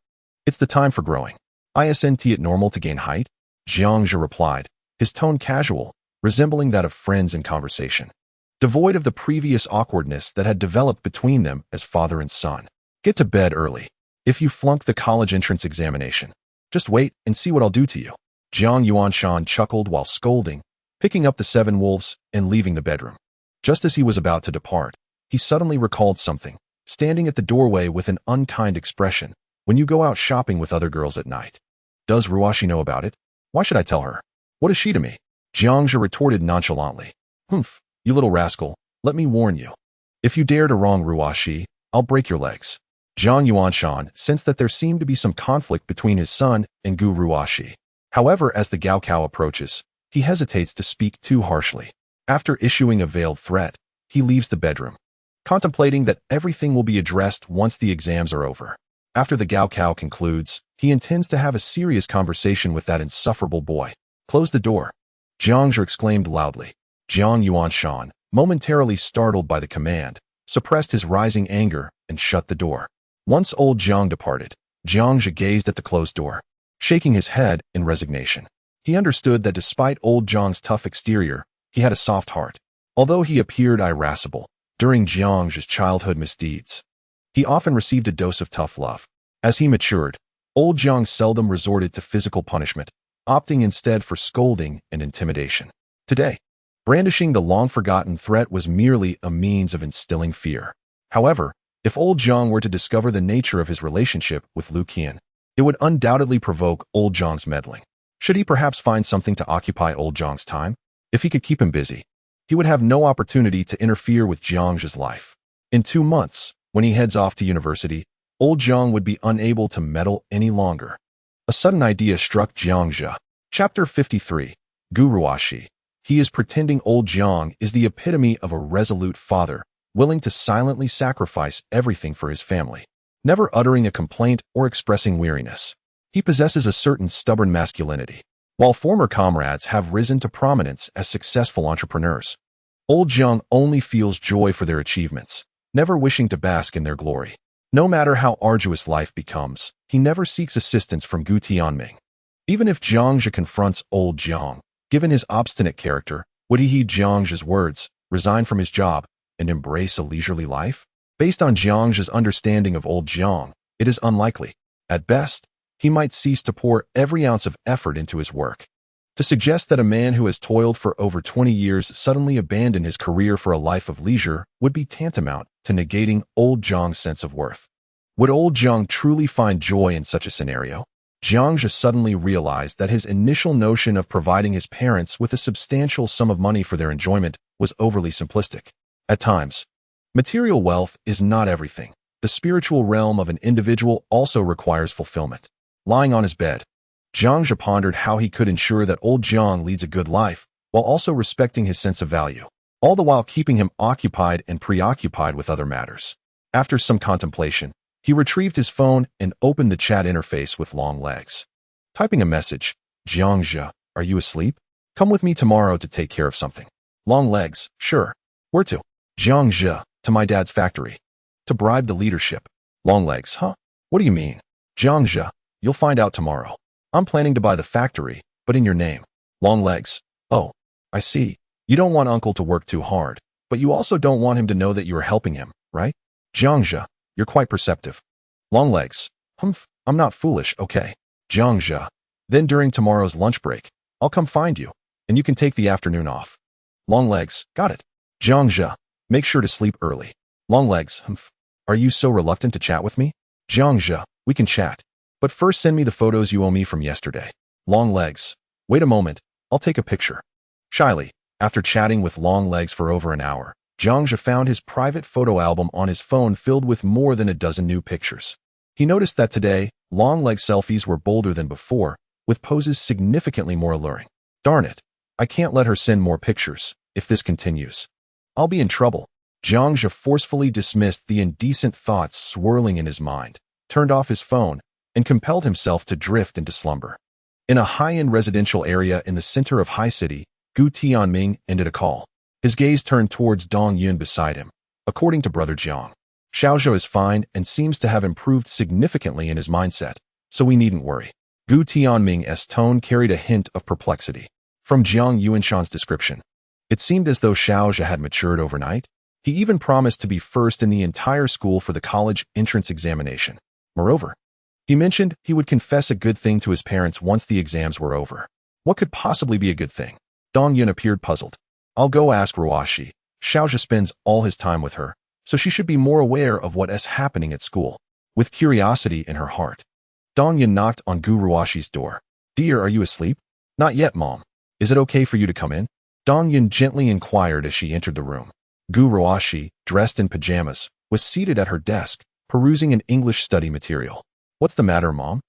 It's the time for growing. Isn't it normal to gain height? Jiang Zhe replied, his tone casual, resembling that of friends in conversation, devoid of the previous awkwardness that had developed between them as father and son. Get to bed early. If you flunk the college entrance examination, just wait and see what I'll do to you. Jiang Yuanshan chuckled while scolding, picking up the 7 wolves and leaving the bedroom. Just as he was about to depart, he suddenly recalled something, standing at the doorway with an unkind expression. When you go out shopping with other girls at night, does Ruashi know about it? Why should I tell her? What is she to me? Jiang Zhe retorted nonchalantly. Pfft, you little rascal, let me warn you. If you dare to wrong Ruashi, I'll break your legs. Jiang Yuanshan sensed that there seemed to be some conflict between his son and Gu Ruashi. However, as the Gaokao approaches, he hesitates to speak too harshly. After issuing a veiled threat, he leaves the bedroom, contemplating that everything will be addressed once the exams are over. After the Gaokao concludes, he intends to have a serious conversation with that insufferable boy. Close the door. Jiang Zhe exclaimed loudly. Jiang Yuanshan, momentarily startled by the command, suppressed his rising anger and shut the door. Once old Jiang departed, Jiang Zhe gazed at the closed door, shaking his head in resignation. He understood that despite old Jiang's tough exterior, he had a soft heart. Although he appeared irascible during Jiang Zhe's childhood misdeeds, he often received a dose of tough love. As he matured, old Jiang seldom resorted to physical punishment, opting instead for scolding and intimidation. Today, brandishing the long-forgotten threat was merely a means of instilling fear. However, if old Jiang were to discover the nature of his relationship with Lu Qian, it would undoubtedly provoke old Jiang's meddling. Should he perhaps find something to occupy old Jiang's time? If he could keep him busy, he would have no opportunity to interfere with Jiang Zhe's life. In 2 months, when he heads off to university, old Jiang would be unable to meddle any longer. A sudden idea struck Jiang Zhe. Chapter 53. Gu Ruashi. He is pretending old Jiang is the epitome of a resolute father, willing to silently sacrifice everything for his family, never uttering a complaint or expressing weariness. He possesses a certain stubborn masculinity. While former comrades have risen to prominence as successful entrepreneurs, old Jiang only feels joy for their achievements, never wishing to bask in their glory. No matter how arduous life becomes, he never seeks assistance from Gu Tianming. Even if Jiang Zhe confronts old Jiang, given his obstinate character, would he heed Jiang Zhe's words, resign from his job, and embrace a leisurely life? Based on Jiang Zhe's understanding of old Jiang, it is unlikely. At best, he might cease to pour every ounce of effort into his work. To suggest that a man who has toiled for over 20 years suddenly abandon his career for a life of leisure would be tantamount to negating old Jiang's sense of worth. Would old Jiang truly find joy in such a scenario? Jiang Zhe suddenly realized that his initial notion of providing his parents with a substantial sum of money for their enjoyment was overly simplistic. At times, material wealth is not everything. The spiritual realm of an individual also requires fulfillment. Lying on his bed, Jiang Zhe pondered how he could ensure that old Jiang leads a good life, while also respecting his sense of value, all the while keeping him occupied and preoccupied with other matters. After some contemplation, he retrieved his phone and opened the chat interface with long legs. Typing a message, Jiang Zhe, are you asleep? Come with me tomorrow to take care of something. Long legs, sure. Where to? Jiang Zhe, to my dad's factory. To bribe the leadership. Long legs, huh? What do you mean? Jiang Zhe, you'll find out tomorrow. I'm planning to buy the factory, but in your name. Long legs, oh, I see. You don't want uncle to work too hard, but you also don't want him to know that you are helping him, right? Jiang Zhe, you're quite perceptive. Long legs, I'm not foolish, okay. Jiang Zhe, then during tomorrow's lunch break, I'll come find you, and you can take the afternoon off. Long legs, got it. Jiang Zhe, make sure to sleep early. Long legs, are you so reluctant to chat with me? Jiang Zhe, we can chat, but first send me the photos you owe me from yesterday. Long legs, wait a moment, I'll take a picture. Shyly, after chatting with Long legs for over an hour, Jiang Zhe found his private photo album on his phone filled with more than a dozen new pictures. He noticed that today, Long leg selfies were bolder than before, with poses significantly more alluring. Darn it, I can't let her send more pictures. If this continues, I'll be in trouble. Jiang Zhe forcefully dismissed the indecent thoughts swirling in his mind, turned off his phone, and compelled himself to drift into slumber. In a high-end residential area in the center of High City, Gu Tianming ended a call. His gaze turned towards Dong Yun beside him, According to Brother Jiang, Xiao Zhe is fine and seems to have improved significantly in his mindset, so we needn't worry. Gu Tianming's tone carried a hint of perplexity. From Jiang Yuanshan's description, it seemed as though Xiao Zhe had matured overnight. He even promised to be first in the entire school for the college entrance examination. Moreover, he mentioned he would confess a good thing to his parents once the exams were over. What could possibly be a good thing? Dong Yun appeared puzzled. I'll go ask Ruoxi. Xiao Zhe spends all his time with her, so she should be more aware of what is happening at school. With curiosity in her heart, Dong Yun knocked on Gu Ruoxi's door. Dear, are you asleep? Not yet, Mom. Is it okay for you to come in? Dong Yun gently inquired as she entered the room. Gu Ruoxi, dressed in pajamas, was seated at her desk, perusing an English study material. What's the matter, Mom?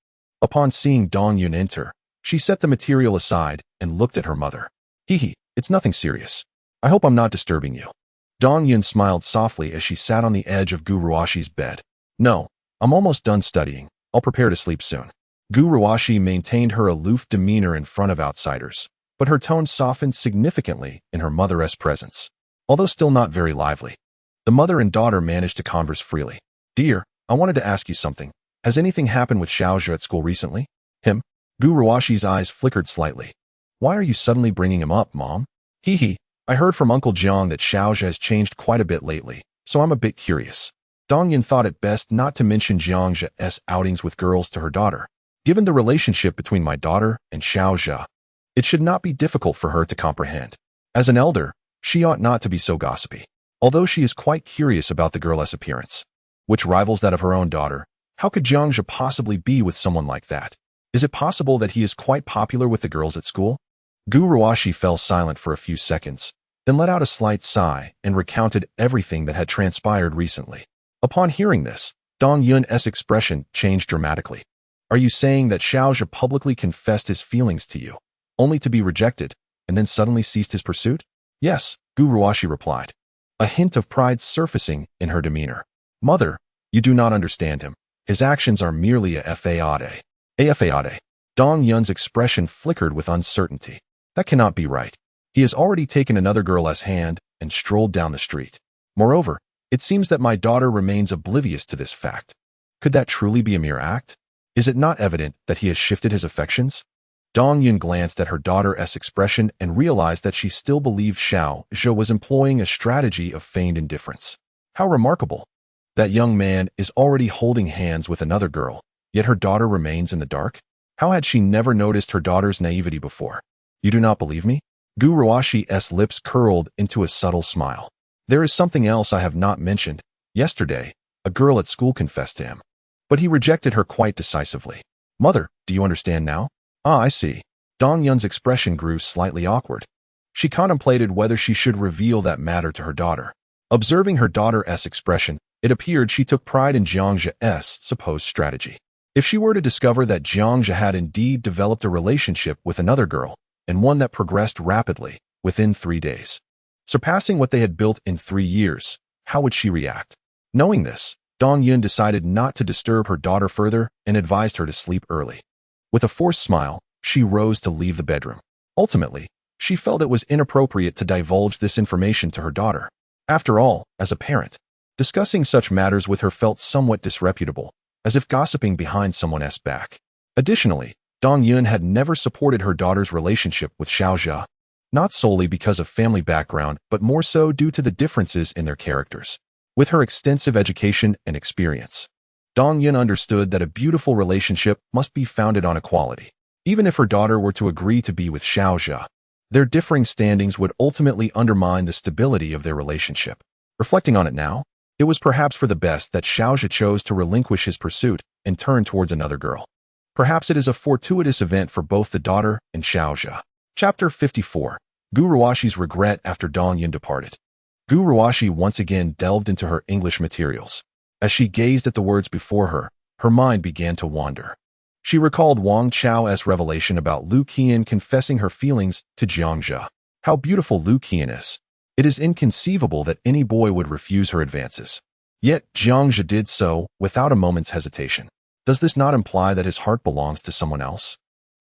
Upon seeing Dong Yun enter, she set the material aside and looked at her mother. Hee, it's nothing serious. I hope I'm not disturbing you. Dong Yun smiled softly as she sat on the edge of Gu Ruoxi's bed. No, I'm almost done studying. I'll prepare to sleep soon. Gu Ruoxi maintained her aloof demeanor in front of outsiders, but her tone softened significantly in her mother's presence. Although still not very lively, the mother and daughter managed to converse freely. Dear, I wanted to ask you something. Has anything happened with Xiao Zhe at school recently? Him? Gu Ruoxi's eyes flickered slightly. Why are you suddenly bringing him up, Mom? Hee, I heard from Uncle Jiang that Xiao Zhe has changed quite a bit lately, so I'm a bit curious. Dong Yun thought it best not to mention Jiang Zhe's outings with girls to her daughter. Given the relationship between my daughter and Xiao Zhe, it should not be difficult for her to comprehend. As an elder, she ought not to be so gossipy. Although she is quite curious about the girl's appearance, which rivals that of her own daughter, how could Jiang Zhe possibly be with someone like that? Is it possible that he is quite popular with the girls at school? Gu Ruoxi fell silent for a few seconds, then let out a slight sigh and recounted everything that had transpired recently. Upon hearing this, Dong Yun's expression changed dramatically. Are you saying that Xiao Zhe publicly confessed his feelings to you, only to be rejected, and then suddenly ceased his pursuit? Yes, Gu Ruoxi replied, a hint of pride surfacing in her demeanor. Mother, you do not understand him. His actions are merely a fade. A fade. Dong Yun's expression flickered with uncertainty. That cannot be right. He has already taken another girl's hand and strolled down the street. Moreover, it seems that my daughter remains oblivious to this fact. Could that truly be a mere act? Is it not evident that he has shifted his affections? Dong Yun glanced at her daughter's expression and realized that she still believed Xiao Zhe was employing a strategy of feigned indifference. How remarkable! That young man is already holding hands with another girl, yet her daughter remains in the dark? How had she never noticed her daughter's naivety before? You do not believe me? Gu Ruoxi's lips curled into a subtle smile. There is something else I have not mentioned. Yesterday, a girl at school confessed to him, but he rejected her quite decisively. Mother, do you understand now? Ah, I see. Dong Yun's expression grew slightly awkward. She contemplated whether she should reveal that matter to her daughter. Observing her daughter's expression, it appeared she took pride in Jiang Zhe's supposed strategy. If she were to discover that Jiang Zhe had indeed developed a relationship with another girl, and one that progressed rapidly, within 3 days, surpassing what they had built in 3 years, how would she react? Knowing this, Dong Yun decided not to disturb her daughter further and advised her to sleep early. With a forced smile, she rose to leave the bedroom. Ultimately, she felt it was inappropriate to divulge this information to her daughter. After all, as a parent, discussing such matters with her felt somewhat disreputable, as if gossiping behind someone's back. Additionally, Dong Yun had never supported her daughter's relationship with Xiao Zhe, not solely because of family background, but more so due to the differences in their characters. With her extensive education and experience, Dong Yun understood that a beautiful relationship must be founded on equality. Even if her daughter were to agree to be with Xiao Zhe, their differing standings would ultimately undermine the stability of their relationship. Reflecting on it now, it was perhaps for the best that Xiao Zhe chose to relinquish his pursuit and turn towards another girl. Perhaps it is a fortuitous event for both the daughter and Xiao Zhe. Chapter 54. Gu Ruoxi's regret after Dong Yun departed. Gu Ruoxi once again delved into her English materials. As she gazed at the words before her, her mind began to wander. She recalled Wang Chao's revelation about Lu Qian confessing her feelings to Jiang Zhe. How beautiful Lu Qian is. It is inconceivable that any boy would refuse her advances. Yet Jiang Zhe did so without a moment's hesitation. Does this not imply that his heart belongs to someone else?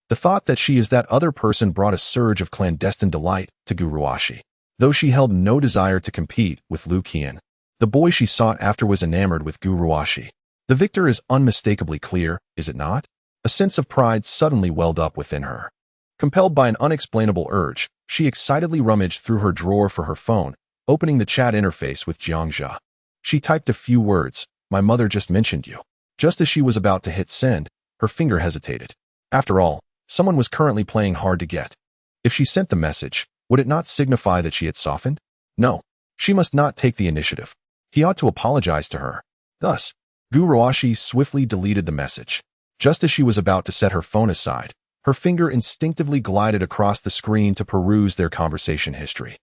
The thought that she is that other person brought a surge of clandestine delight to Gu Ruoxi. Though she held no desire to compete with Lu Qian, The boy she sought after was enamored with Gu Ruoxi. The victor is unmistakably clear, is it not? A sense of pride suddenly welled up within her. Compelled by an unexplainable urge, she excitedly rummaged through her drawer for her phone, opening the chat interface with Jiang Zhe. She typed a few words, "My mother just mentioned you." Just as she was about to hit send, her finger hesitated. After all, someone was currently playing hard to get. If she sent the message, would it not signify that she had softened? No, she must not take the initiative. He ought to apologize to her. Thus, Gu Ruoxi swiftly deleted the message. Just as she was about to set her phone aside, her finger instinctively glided across the screen to peruse their conversation history.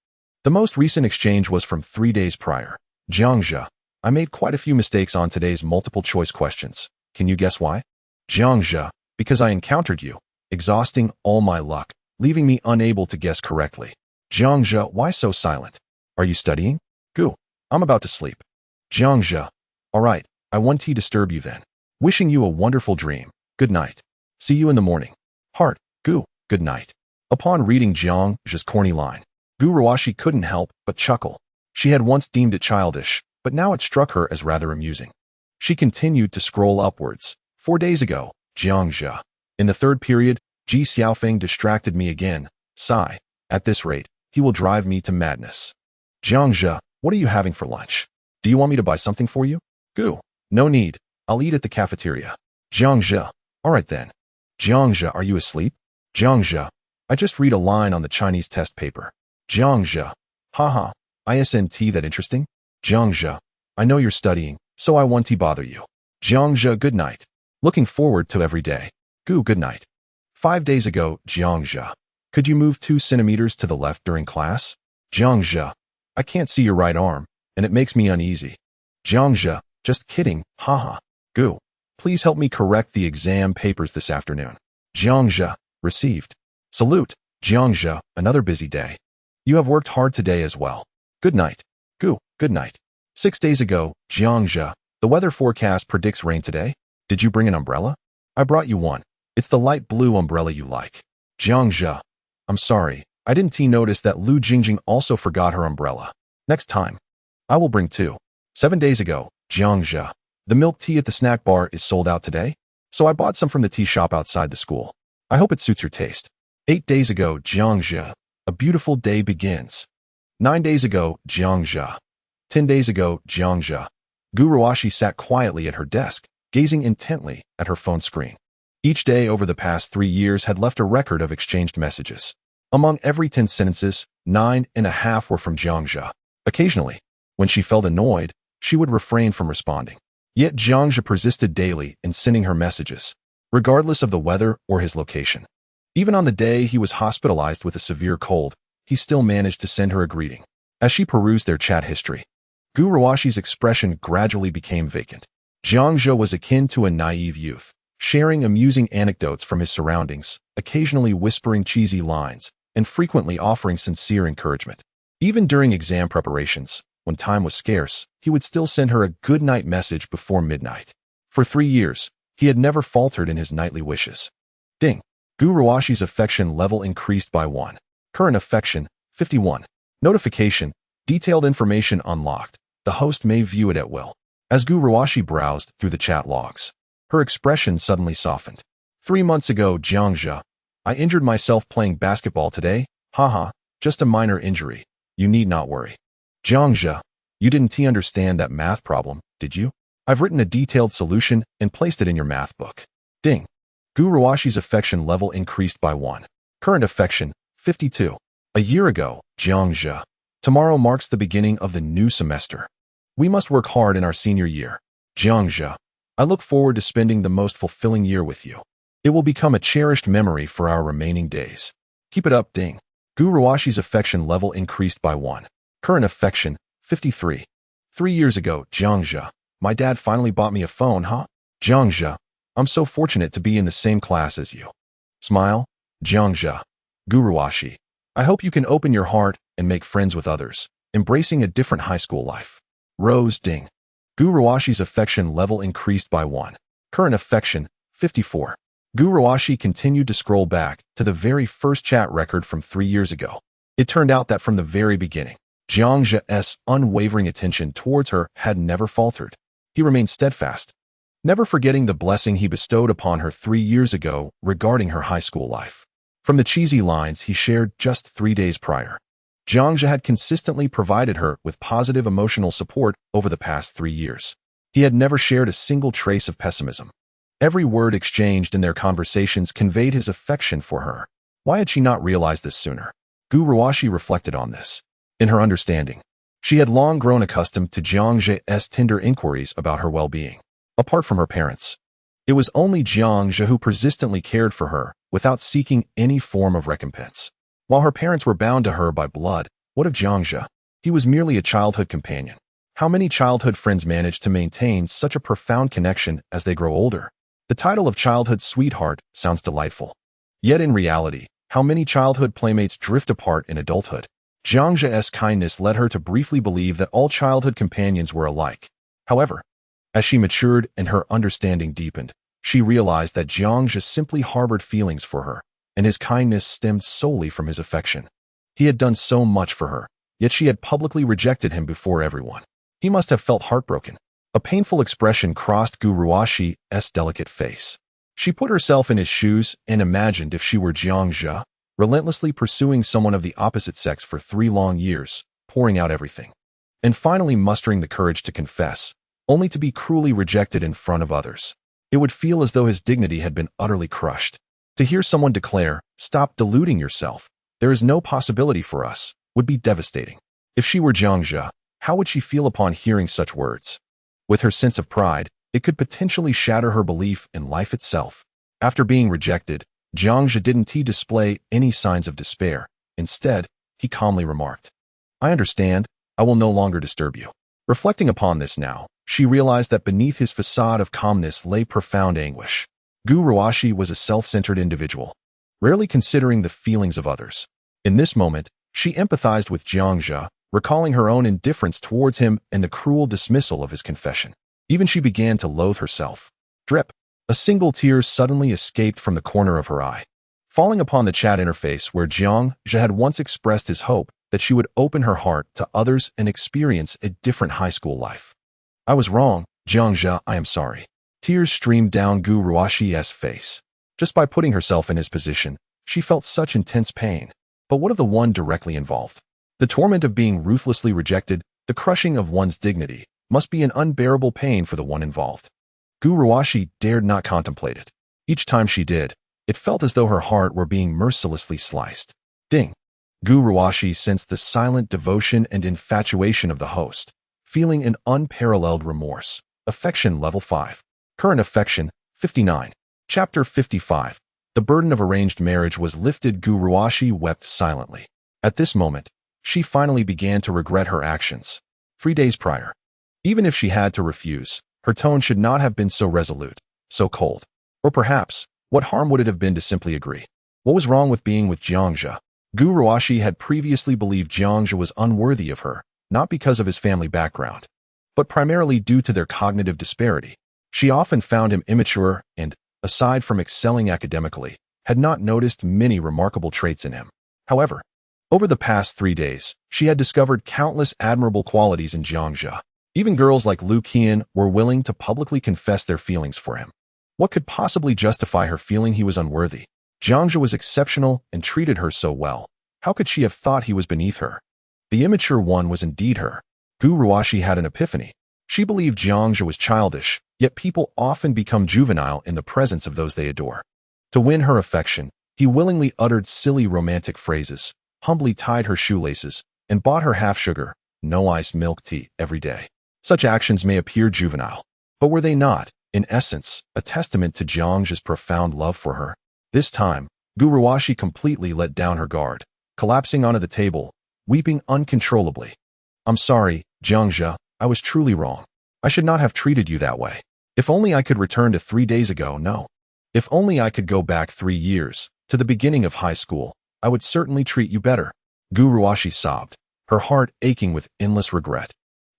The most recent exchange was from 3 days prior. Jiang Zhe, I made quite a few mistakes on today's multiple-choice questions. Can you guess why? Jiang Zhe, because I encountered you, exhausting all my luck, leaving me unable to guess correctly. Jiang Zhe, why so silent? Are you studying? Gu, I'm about to sleep. Jiang Zhe, all right, I won't disturb you then. Wishing you a wonderful dream. Good night. See you in the morning. Heart, Gu, good night. Upon reading Jiang Zhe's corny line, Gu Ruoxi couldn't help but chuckle. She had once deemed it childish, but now it struck her as rather amusing. She continued to scroll upwards. 4 days ago, Jiang Zhe. In the third period, Ji Xiaofeng distracted me again. Sigh. At this rate, he will drive me to madness. Jiang Zhe, what are you having for lunch? Do you want me to buy something for you? Gu, no need. I'll eat at the cafeteria. Jiang Zhe, all right then. Jiang Zhe, are you asleep? Jiang Zhe, I just read a line on the Chinese test paper. Jiang Zhe, haha, isn't that interesting? Jiang Zhe, I know you're studying, so I won't bother you. Jiang Zhe, good night. Looking forward to every day. Gu, good night. 5 days ago, Jiang Zhe. Could you move 2 centimeters to the left during class? Jiang Zhe, I can't see your right arm, and it makes me uneasy. Jiang Zhe, just kidding, haha. Gu, please help me correct the exam papers this afternoon. Jiang Zhe, received. Salute, Jiang Zhe, another busy day. You have worked hard today as well. Good night. Gu, good night. 6 days ago, Jiang Zhe, the weather forecast predicts rain today. Did you bring an umbrella? I brought you one. It's the light blue umbrella you like. Jiang Zhe, I'm sorry, I didn't notice that Lu Jingjing also forgot her umbrella. Next time, I will bring 2. 7 days ago, Jiang Zhe, the milk tea at the snack bar is sold out today, so I bought some from the tea shop outside the school. I hope it suits your taste. 8 days ago, Jiang Zhe, a beautiful day begins. 9 days ago, Jiang Zhe. 10 days ago, Jiang Zhe. Gu Ruoxi sat quietly at her desk, gazing intently at her phone screen. Each day over the past 3 years had left a record of exchanged messages. Among every 10 sentences, 9.5 were from Jiang Zhe. Occasionally, when she felt annoyed, she would refrain from responding. Yet Jiang Zhe persisted daily in sending her messages, regardless of the weather or his location. Even on the day he was hospitalized with a severe cold, he still managed to send her a greeting. As she perused their chat history, Gu Ruoxi's expression gradually became vacant. Jiang Zhe was akin to a naive youth, sharing amusing anecdotes from his surroundings, occasionally whispering cheesy lines, and frequently offering sincere encouragement. Even during exam preparations, when time was scarce, he would still send her a good-night message before midnight. For 3 years, he had never faltered in his nightly wishes. Ding. Gu Ruoxi's affection level increased by 1. Current affection, 51. Notification, detailed information unlocked. The host may view it at will. As Gu Ruoxi browsed through the chat logs, her expression suddenly softened. 3 months ago, Jiang Zhe, I injured myself playing basketball today. Haha, just a minor injury. You need not worry. Jiang Zhe, you didn't understand that math problem, did you? I've written a detailed solution and placed it in your math book. Ding. Gu Ruoxi's affection level increased by 1. Current affection, 52. A year ago, Jiang Zhe. Tomorrow marks the beginning of the new semester. We must work hard in our senior year. Jiang Zhe, I look forward to spending the most fulfilling year with you. It will become a cherished memory for our remaining days. Keep it up, Ding. Gu Ruoxi's affection level increased by 1. Current affection, 53. 3 years ago, Jiang Zhe. My dad finally bought me a phone, huh? Jiang Zhe, I'm so fortunate to be in the same class as you. Smile. Jiang Zhe. Gu Ruoxi, I hope you can open your heart and make friends with others, embracing a different high school life. Rose. Ding. Gu Ruoxi's affection level increased by 1. Current affection, 54. Gu Ruoxi continued to scroll back to the very first chat record from 3 years ago. It turned out that from the very beginning, Jiang Zhe's unwavering attention towards her had never faltered. He remained steadfast, never forgetting the blessing he bestowed upon her 3 years ago regarding her high school life. From the cheesy lines he shared just 3 days prior, Jiang Zhe had consistently provided her with positive emotional support over the past 3 years. He had never shared a single trace of pessimism. Every word exchanged in their conversations conveyed his affection for her. Why had she not realized this sooner? Gu Ruoxi reflected on this. In her understanding, she had long grown accustomed to Jiang Zhe's tender inquiries about her well-being. Apart from her parents, it was only Jiang Zhe who persistently cared for her without seeking any form of recompense. While her parents were bound to her by blood, what of Jiang Zhe? He was merely a childhood companion. How many childhood friends manage to maintain such a profound connection as they grow older? The title of childhood sweetheart sounds delightful. Yet in reality, how many childhood playmates drift apart in adulthood? Jiang Zhe's kindness led her to briefly believe that all childhood companions were alike. However, as she matured and her understanding deepened, she realized that Jiang Zhe simply harbored feelings for her, and his kindness stemmed solely from his affection. He had done so much for her, yet she had publicly rejected him before everyone. He must have felt heartbroken. A painful expression crossed Gu Ruoxi's delicate face. She put herself in his shoes and imagined if she were Jiang Zhe, relentlessly pursuing someone of the opposite sex for 3 long years, pouring out everything, and finally mustering the courage to confess, only to be cruelly rejected in front of others. It would feel as though his dignity had been utterly crushed. To hear someone declare, "Stop deluding yourself, there is no possibility for us," would be devastating. If she were Jiang Zhe, how would she feel upon hearing such words? With her sense of pride, it could potentially shatter her belief in life itself. After being rejected, Jiang Zhe didn't display any signs of despair. Instead, he calmly remarked, "I understand, I will no longer disturb you." Reflecting upon this now, she realized that beneath his facade of calmness lay profound anguish. Gu Ruoxi was a self-centered individual, rarely considering the feelings of others. In this moment, she empathized with Jiang Zhe, recalling her own indifference towards him and the cruel dismissal of his confession. Even she began to loathe herself. Drip. A single tear suddenly escaped from the corner of her eye, falling upon the chat interface where Jiang Zhe had once expressed his hope that she would open her heart to others and experience a different high school life. "I was wrong, Jiang Zhe, I am sorry." Tears streamed down Gu Ruoxi's face. Just by putting herself in his position, she felt such intense pain. But what of the one directly involved? The torment of being ruthlessly rejected, the crushing of one's dignity, must be an unbearable pain for the one involved. Gu Ruoxi dared not contemplate it. Each time she did, it felt as though her heart were being mercilessly sliced. Ding! Gu Ruoxi sensed the silent devotion and infatuation of the host, feeling an unparalleled remorse. Affection level 5. Current affection, 59. Chapter 55. The burden of arranged marriage was lifted. Gu Ruoxi wept silently. At this moment, she finally began to regret her actions. 3 days prior, even if she had to refuse, her tone should not have been so resolute, so cold. Or perhaps, what harm would it have been to simply agree? What was wrong with being with Jiang Zhe? Gu Ruoxi had previously believed Jiang Zhe was unworthy of her, not because of his family background, but primarily due to their cognitive disparity. She often found him immature and, aside from excelling academically, had not noticed many remarkable traits in him. However, over the past 3 days, she had discovered countless admirable qualities in Jiang Zhe. Even girls like Lu Qian were willing to publicly confess their feelings for him. What could possibly justify her feeling he was unworthy? Jiang Zhe was exceptional and treated her so well. How could she have thought he was beneath her? The immature one was indeed her. Gu Ruoxi had an epiphany. She believed Jiang Zhe was childish, yet people often become juvenile in the presence of those they adore. To win her affection, he willingly uttered silly romantic phrases, humbly tied her shoelaces, and bought her half-sugar, no-ice milk tea every day. Such actions may appear juvenile, but were they not, in essence, a testament to Jiang Zhe's profound love for her? This time, Gu Ruoxi completely let down her guard, collapsing onto the table, weeping uncontrollably. "I'm sorry, Jiang Zhe, I was truly wrong. I should not have treated you that way. If only I could return to 3 days ago, no. If only I could go back 3 years, to the beginning of high school, I would certainly treat you better." Gu Ruoxi sobbed, her heart aching with endless regret.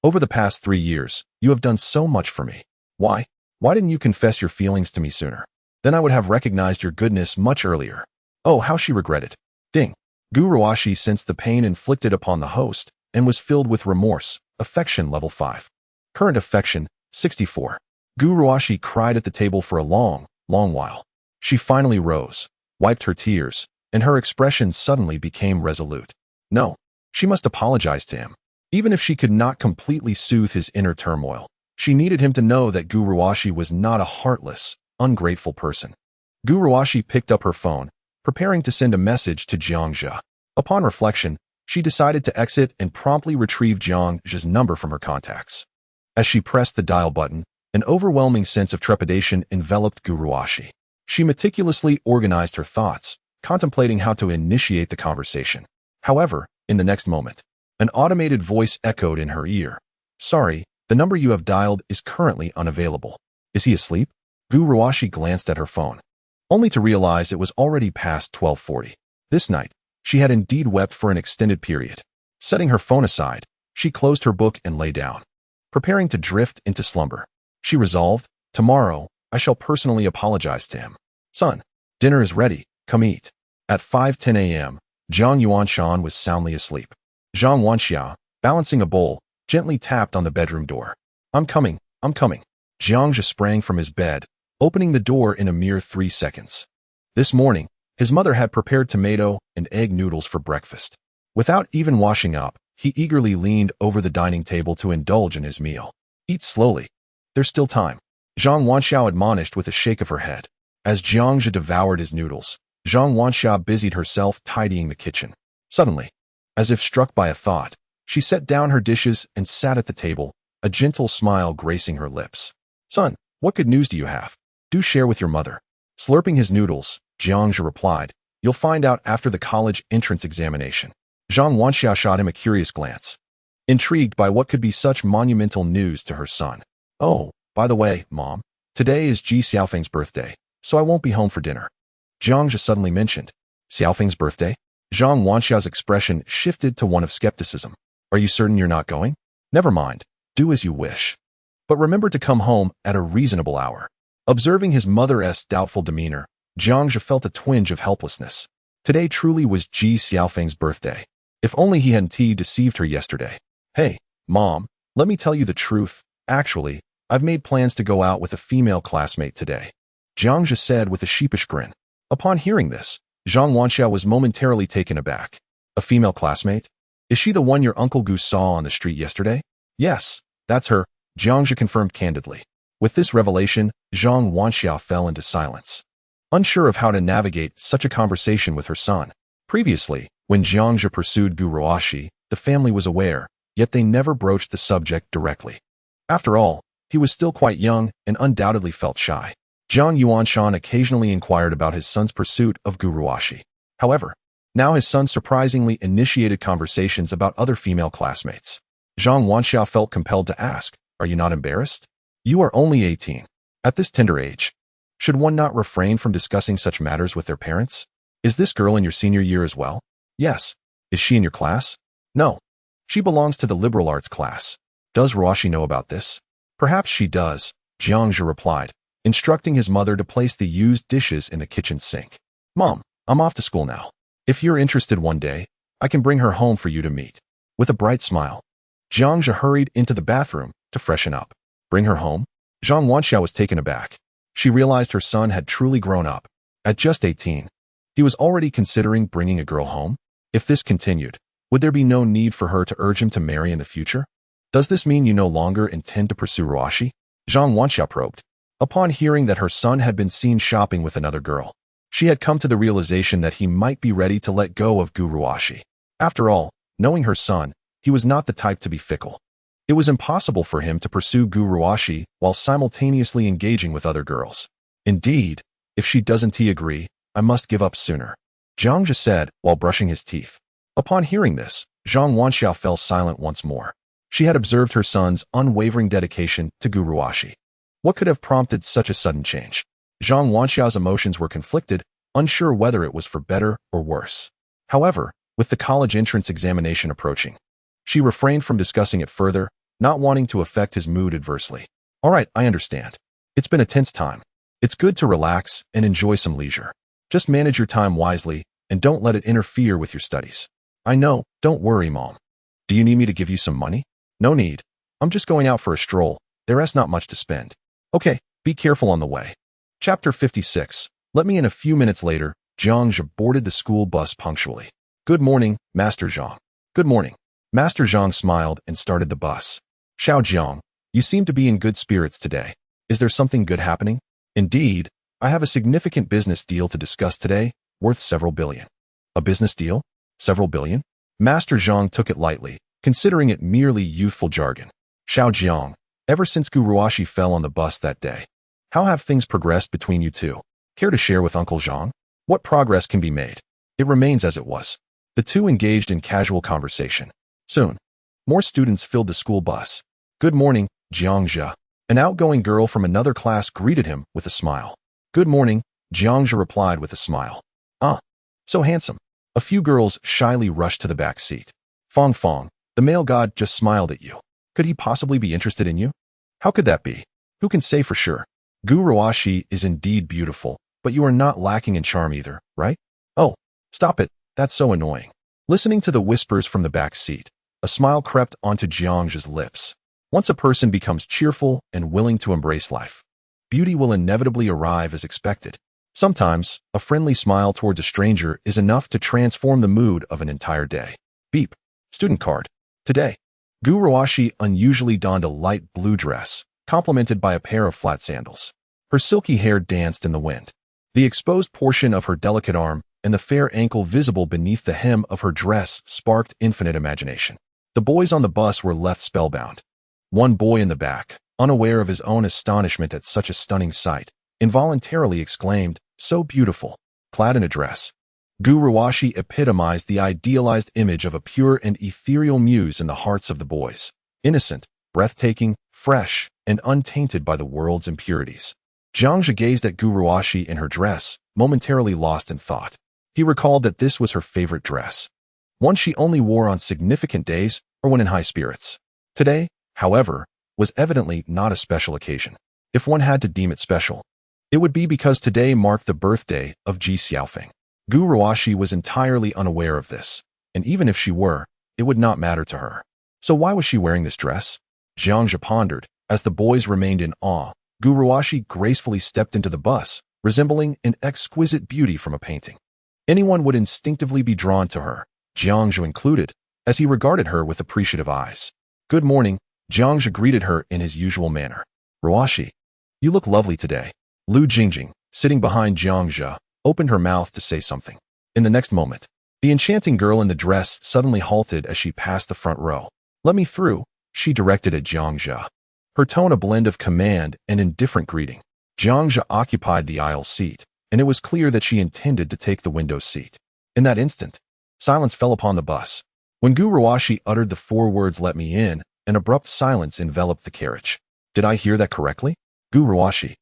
"Over the past 3 years, you have done so much for me. Why? Why didn't you confess your feelings to me sooner? Then I would have recognized your goodness much earlier." Oh, how she regretted. Ding! Gu Ruoxi sensed the pain inflicted upon the host and was filled with remorse. Affection level 5. Current affection, 64. Gu Ruoxi cried at the table for a long while. She finally rose, wiped her tears, and her expression suddenly became resolute. No, she must apologize to him. Even if she could not completely soothe his inner turmoil, she needed him to know that Gu Ruoxi was not a heartless, ungrateful person. Gu Ruoxi picked up her phone, preparing to send a message to Jiang Zhe. Upon reflection, she decided to exit and promptly retrieve Jiang Zhe's number from her contacts. As she pressed the dial button, an overwhelming sense of trepidation enveloped Gu Ruoxi. She meticulously organized her thoughts, contemplating how to initiate the conversation. However, in the next moment, an automated voice echoed in her ear. "Sorry, the number you have dialed is currently unavailable." Is he asleep? Gu Ruoxi glanced at her phone, only to realize it was already past 12:40. This night, she had indeed wept for an extended period. Setting her phone aside, she closed her book and lay down. Preparing to drift into slumber, she resolved, "Tomorrow, I shall personally apologize to him." "Son, dinner is ready, come eat." At 5:10 a.m., Zhang Yuanshan was soundly asleep. Zhang Wanxiao, balancing a bowl, gently tapped on the bedroom door. I'm coming. Jiang Zhe sprang from his bed, opening the door in a mere 3 seconds. This morning, his mother had prepared tomato and egg noodles for breakfast. Without even washing up, he eagerly leaned over the dining table to indulge in his meal. "Eat slowly. There's still time," Zhang Wanxiao admonished with a shake of her head. As Jiang Zhe devoured his noodles, Zhang Wanxiao busied herself tidying the kitchen. Suddenly, as if struck by a thought, she set down her dishes and sat at the table, a gentle smile gracing her lips. "Son, what good news do you have? Do share with your mother." Slurping his noodles, Jiang Zhe replied, "You'll find out after the college entrance examination." Zhang Wanxiao shot him a curious glance, intrigued by what could be such monumental news to her son. "Oh, by the way, Mom, today is Ji Xiaofeng's birthday, so I won't be home for dinner." Jiang Zhe suddenly mentioned, "Xiaofeng's birthday?" Zhang Wanxiao's expression shifted to one of skepticism. "Are you certain you're not going?" "Never mind, do as you wish. But remember to come home at a reasonable hour." Observing his mother's doubtful demeanor, Jiang Zhe felt a twinge of helplessness. Today truly was Ji Xiaofeng's birthday. If only he hadn't deceived her yesterday. "Hey, Mom, let me tell you the truth. Actually, I've made plans to go out with a female classmate today," Jiang Zhe said with a sheepish grin. Upon hearing this, Zhang Wanxiao was momentarily taken aback. "A female classmate? Is she the one your Uncle Gu saw on the street yesterday?" "Yes, that's her," Jiang Zhe confirmed candidly. With this revelation, Zhang Wanxiao fell into silence, unsure of how to navigate such a conversation with her son. Previously, when Jiang Zhe pursued Gu Ruoxi, the family was aware, yet they never broached the subject directly. After all, he was still quite young and undoubtedly felt shy. Jiang Yuanshan occasionally inquired about his son's pursuit of Gu Ruoxi. However, now his son surprisingly initiated conversations about other female classmates. Zhang Wanxiao felt compelled to ask, "Are you not embarrassed? You are only 18. At this tender age, should one not refrain from discussing such matters with their parents? Is this girl in your senior year as well?" "Yes." "Is she in your class?" "No. She belongs to the liberal arts class." "Does Ruoxi know about this?" "Perhaps she does," Jiang Zhe replied, instructing his mother to place the used dishes in the kitchen sink. "Mom, I'm off to school now. If you're interested one day, I can bring her home for you to meet." With a bright smile, Jiang Zhe hurried into the bathroom to freshen up. Bring her home? Zhang Wanxiao was taken aback. She realized her son had truly grown up. At just 18, he was already considering bringing a girl home? If this continued, would there be no need for her to urge him to marry in the future? "Does this mean you no longer intend to pursue Ruoxi?" Zhang Wanxiao probed. Upon hearing that her son had been seen shopping with another girl, she had come to the realization that he might be ready to let go of Gu Ruoxi. After all, knowing her son, he was not the type to be fickle. It was impossible for him to pursue Gu Ruoxi while simultaneously engaging with other girls. "Indeed, if she doesn't agree, I must give up sooner," Jiang Zhe said while brushing his teeth. Upon hearing this, Zhang Wanxiao fell silent once more. She had observed her son's unwavering dedication to Gu Ruoxi. What could have prompted such a sudden change? Zhang Wanxiao's emotions were conflicted, unsure whether it was for better or worse. However, with the college entrance examination approaching, she refrained from discussing it further, not wanting to affect his mood adversely. "All right, I understand. It's been a tense time. It's good to relax and enjoy some leisure. Just manage your time wisely and don't let it interfere with your studies." "I know, don't worry, Mom." Do you need me to give you some money? No need. I'm just going out for a stroll. There's not much to spend. Okay, be careful on the way. Chapter 56. Let me in. A few minutes later, Jiang Zhe boarded the school bus punctually. Good morning, Master Zhang. Good morning. Master Zhang smiled and started the bus. Xiao Jiang, you seem to be in good spirits today. Is there something good happening? Indeed, I have a significant business deal to discuss today, worth several billion. A business deal? Several billion? Master Zhang took it lightly, considering it merely youthful jargon. Xiao Jiang, ever since Gu Ruoxi fell on the bus that day, how have things progressed between you two? Care to share with Uncle Zhang? What progress can be made? It remains as it was. The two engaged in casual conversation. Soon, more students filled the school bus. Good morning, Jiang Zhe. An outgoing girl from another class greeted him with a smile. Good morning, Jiang Zhe replied with a smile. Ah, so handsome. A few girls shyly rushed to the back seat. Fong Fong, the male god just smiled at you. Could he possibly be interested in you? How could that be? Who can say for sure? Gu Ruoxi is indeed beautiful, but you are not lacking in charm either, right? Oh, stop it. That's so annoying. Listening to the whispers from the back seat, a smile crept onto Jiang Zhe's lips. Once a person becomes cheerful and willing to embrace life, beauty will inevitably arrive as expected. Sometimes, a friendly smile towards a stranger is enough to transform the mood of an entire day. Beep. Student card. Today, Gu Ruoxi unusually donned a light blue dress, complemented by a pair of flat sandals. Her silky hair danced in the wind. The exposed portion of her delicate arm and the fair ankle visible beneath the hem of her dress sparked infinite imagination. The boys on the bus were left spellbound. One boy in the back, unaware of his own astonishment at such a stunning sight, involuntarily exclaimed, "So beautiful," clad in a dress. Gu Ruoxi epitomized the idealized image of a pure and ethereal muse in the hearts of the boys. Innocent, breathtaking, fresh, and untainted by the world's impurities. Jiang Zhe gazed at Gu Ruoxi in her dress, momentarily lost in thought. He recalled that this was her favorite dress, one she only wore on significant days or when in high spirits. Today, however, was evidently not a special occasion. If one had to deem it special, it would be because today marked the birthday of Ji Xiaofeng. Gu Ruoxi was entirely unaware of this, and even if she were, it would not matter to her. So why was she wearing this dress? Jiang Zhe pondered. As the boys remained in awe, Gu Ruoxi gracefully stepped into the bus, resembling an exquisite beauty from a painting. Anyone would instinctively be drawn to her, Jiang Zhe included, as he regarded her with appreciative eyes. Good morning, Jiang Zhe greeted her in his usual manner. Ruoxi, you look lovely today. Lu Jingjing, sitting behind Jiang Zhe, opened her mouth to say something. In the next moment, the enchanting girl in the dress suddenly halted as she passed the front row. Let me through, she directed at Jiang Zhe. Her tone a blend of command and indifferent greeting. Jiang Zhe occupied the aisle seat, and it was clear that she intended to take the window seat. In that instant, silence fell upon the bus. When Gu Ruoxi uttered the four words "let me in," an abrupt silence enveloped the carriage. Did I hear that correctly? Gu Ruoxi,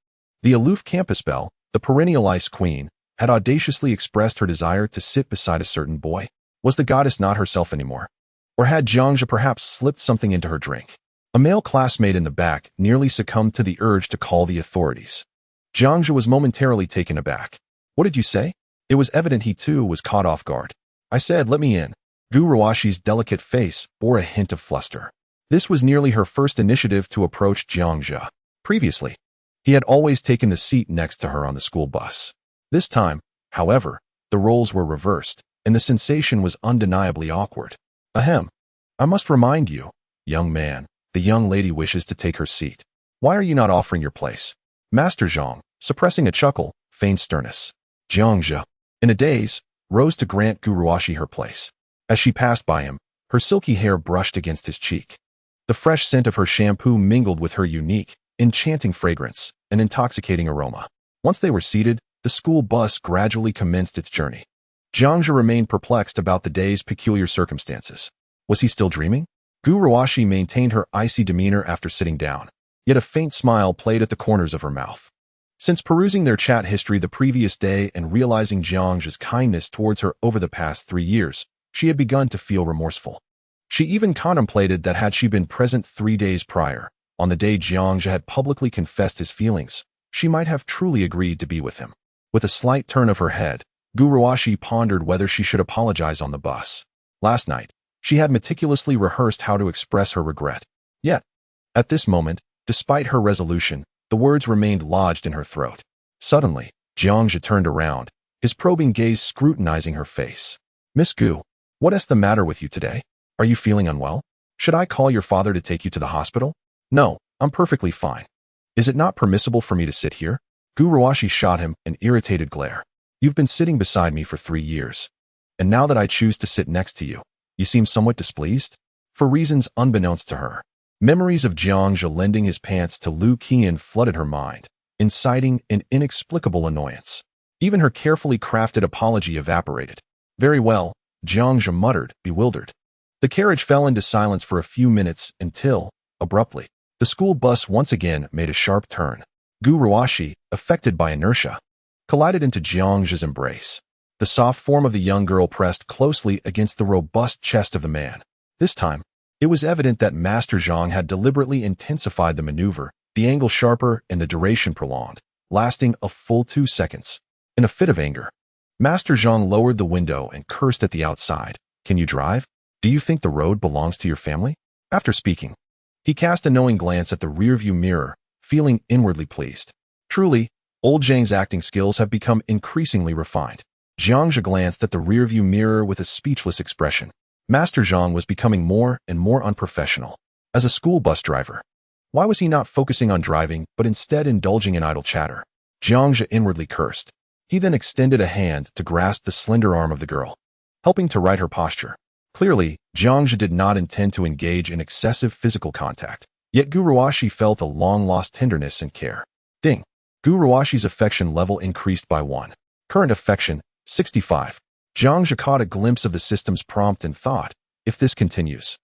the aloof campus belle, the perennial ice queen, had audaciously expressed her desire to sit beside a certain boy. Was the goddess not herself anymore? Or had Jiang Zhe perhaps slipped something into her drink? A male classmate in the back nearly succumbed to the urge to call the authorities. Jiang Zhe was momentarily taken aback. What did you say? It was evident he too was caught off guard. I said, let me in. Gu Ruoxi's delicate face bore a hint of fluster. This was nearly her first initiative to approach Jiang Zhe. Previously, he had always taken the seat next to her on the school bus. This time, however, the roles were reversed, and the sensation was undeniably awkward. Ahem. I must remind you, young man, the young lady wishes to take her seat. Why are you not offering your place? Master Zhang, suppressing a chuckle, feigned sternness. Jiang Zhe, in a daze, rose to grant Gu Ruoxi her place. As she passed by him, her silky hair brushed against his cheek. The fresh scent of her shampoo mingled with her unique, enchanting fragrance, an intoxicating aroma. Once they were seated, the school bus gradually commenced its journey. Jiang Zhe remained perplexed about the day's peculiar circumstances. Was he still dreaming? Gu Ruoxi maintained her icy demeanor after sitting down, yet a faint smile played at the corners of her mouth. Since perusing their chat history the previous day and realizing Jiang Zhe's kindness towards her over the past 3 years, she had begun to feel remorseful. She even contemplated that had she been present 3 days prior, on the day Jiang Zhe had publicly confessed his feelings, she might have truly agreed to be with him. With a slight turn of her head, Gu Ruoxi pondered whether she should apologize on the bus. Last night, She had meticulously rehearsed how to express her regret. Yet, at this moment, despite her resolution, the words remained lodged in her throat. Suddenly, Jiang Zhe turned around, his probing gaze scrutinizing her face. Miss Gu, what is the matter with you today? Are you feeling unwell? Should I call your father to take you to the hospital? No, I'm perfectly fine. Is it not permissible for me to sit here? Gu Ruoxi shot him an irritated glare. You've been sitting beside me for 3 years. And now that I choose to sit next to you, you seem somewhat displeased? For reasons unbeknownst to her, memories of Jiang Zhe lending his pants to Lu Qian flooded her mind, inciting an inexplicable annoyance. Even her carefully crafted apology evaporated. Very well, Jiang Zhe muttered, bewildered. The carriage fell into silence for a few minutes until, abruptly, the school bus once again made a sharp turn. Gu Ruoxi, affected by inertia, collided into Jiang Zhe's embrace. The soft form of the young girl pressed closely against the robust chest of the man. This time, it was evident that Master Zhang had deliberately intensified the maneuver, the angle sharper and the duration prolonged, lasting a full 2 seconds. In a fit of anger, Master Zhang lowered the window and cursed at the outside. Can you drive? Do you think the road belongs to your family? After speaking, he cast a knowing glance at the rearview mirror, feeling inwardly pleased. Truly, old Zhang's acting skills have become increasingly refined. Jiang Zhe glanced at the rearview mirror with a speechless expression. Master Zhang was becoming more and more unprofessional. As a school bus driver, why was he not focusing on driving but instead indulging in idle chatter? Jiang Zhe inwardly cursed. He then extended a hand to grasp the slender arm of the girl, helping to right her posture. Clearly, Jiang Zhe did not intend to engage in excessive physical contact. Yet Gu Ruoxi felt a long-lost tenderness and care. Ding! Gu Ruoxi's affection level increased by 1. Current affection, 65. Jiang Zhe caught a glimpse of the system's prompt and thought, if this continues,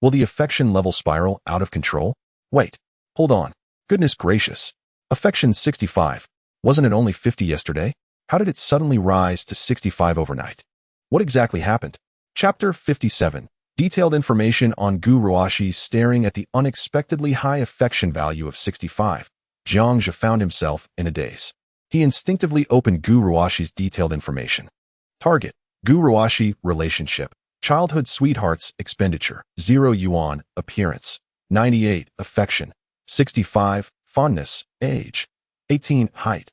will the affection level spiral out of control? Wait, hold on. Goodness gracious. Affection 65. Wasn't it only 50 yesterday? How did it suddenly rise to 65 overnight? What exactly happened? Chapter 57. Detailed information on Gu Ruoxi staring at the unexpectedly high affection value of 65. Jiang Zhe found himself in a daze. He instinctively opened Gu Ruoxi's detailed information. Target: Gu Ruoxi, relationship. Childhood sweethearts, expenditure, 0 yuan, appearance, 98, affection, 65, fondness, age, 18, height,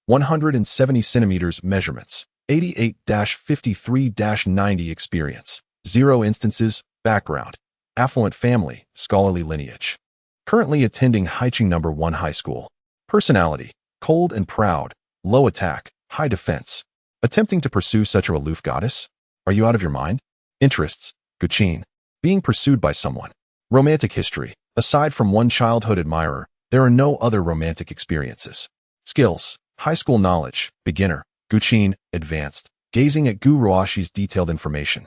170 centimeters, measurements, 88-53-90, experience, 0 instances, background, affluent family, scholarly lineage. Currently attending Haiching No. 1 High School. Personality: cold and proud, low attack, high defense. Attempting to pursue such a aloof goddess? Are you out of your mind? Interests: Guqin. Being pursued by someone. Romantic history: aside from one childhood admirer, there are no other romantic experiences. Skills: high school knowledge, beginner, Guqin, advanced. Gazing at Gu Ruoxi's detailed information,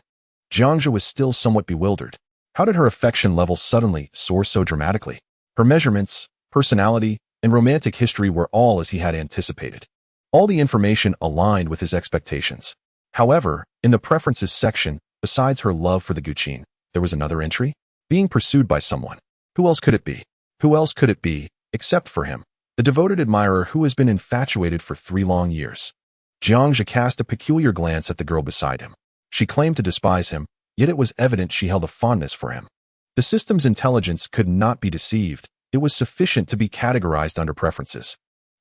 Jiang Zhe was still somewhat bewildered. How did her affection level suddenly soar so dramatically? Her measurements, personality, and romantic history were all as he had anticipated. All the information aligned with his expectations. However, in the preferences section, besides her love for the Guqin, there was another entry. Being pursued by someone. Who else could it be? Who else could it be, except for him, the devoted admirer who has been infatuated for 3 long years? Jiang Zhe cast a peculiar glance at the girl beside him. She claimed to despise him, yet it was evident she held a fondness for him. The system's intelligence could not be deceived. It was sufficient to be categorized under preferences.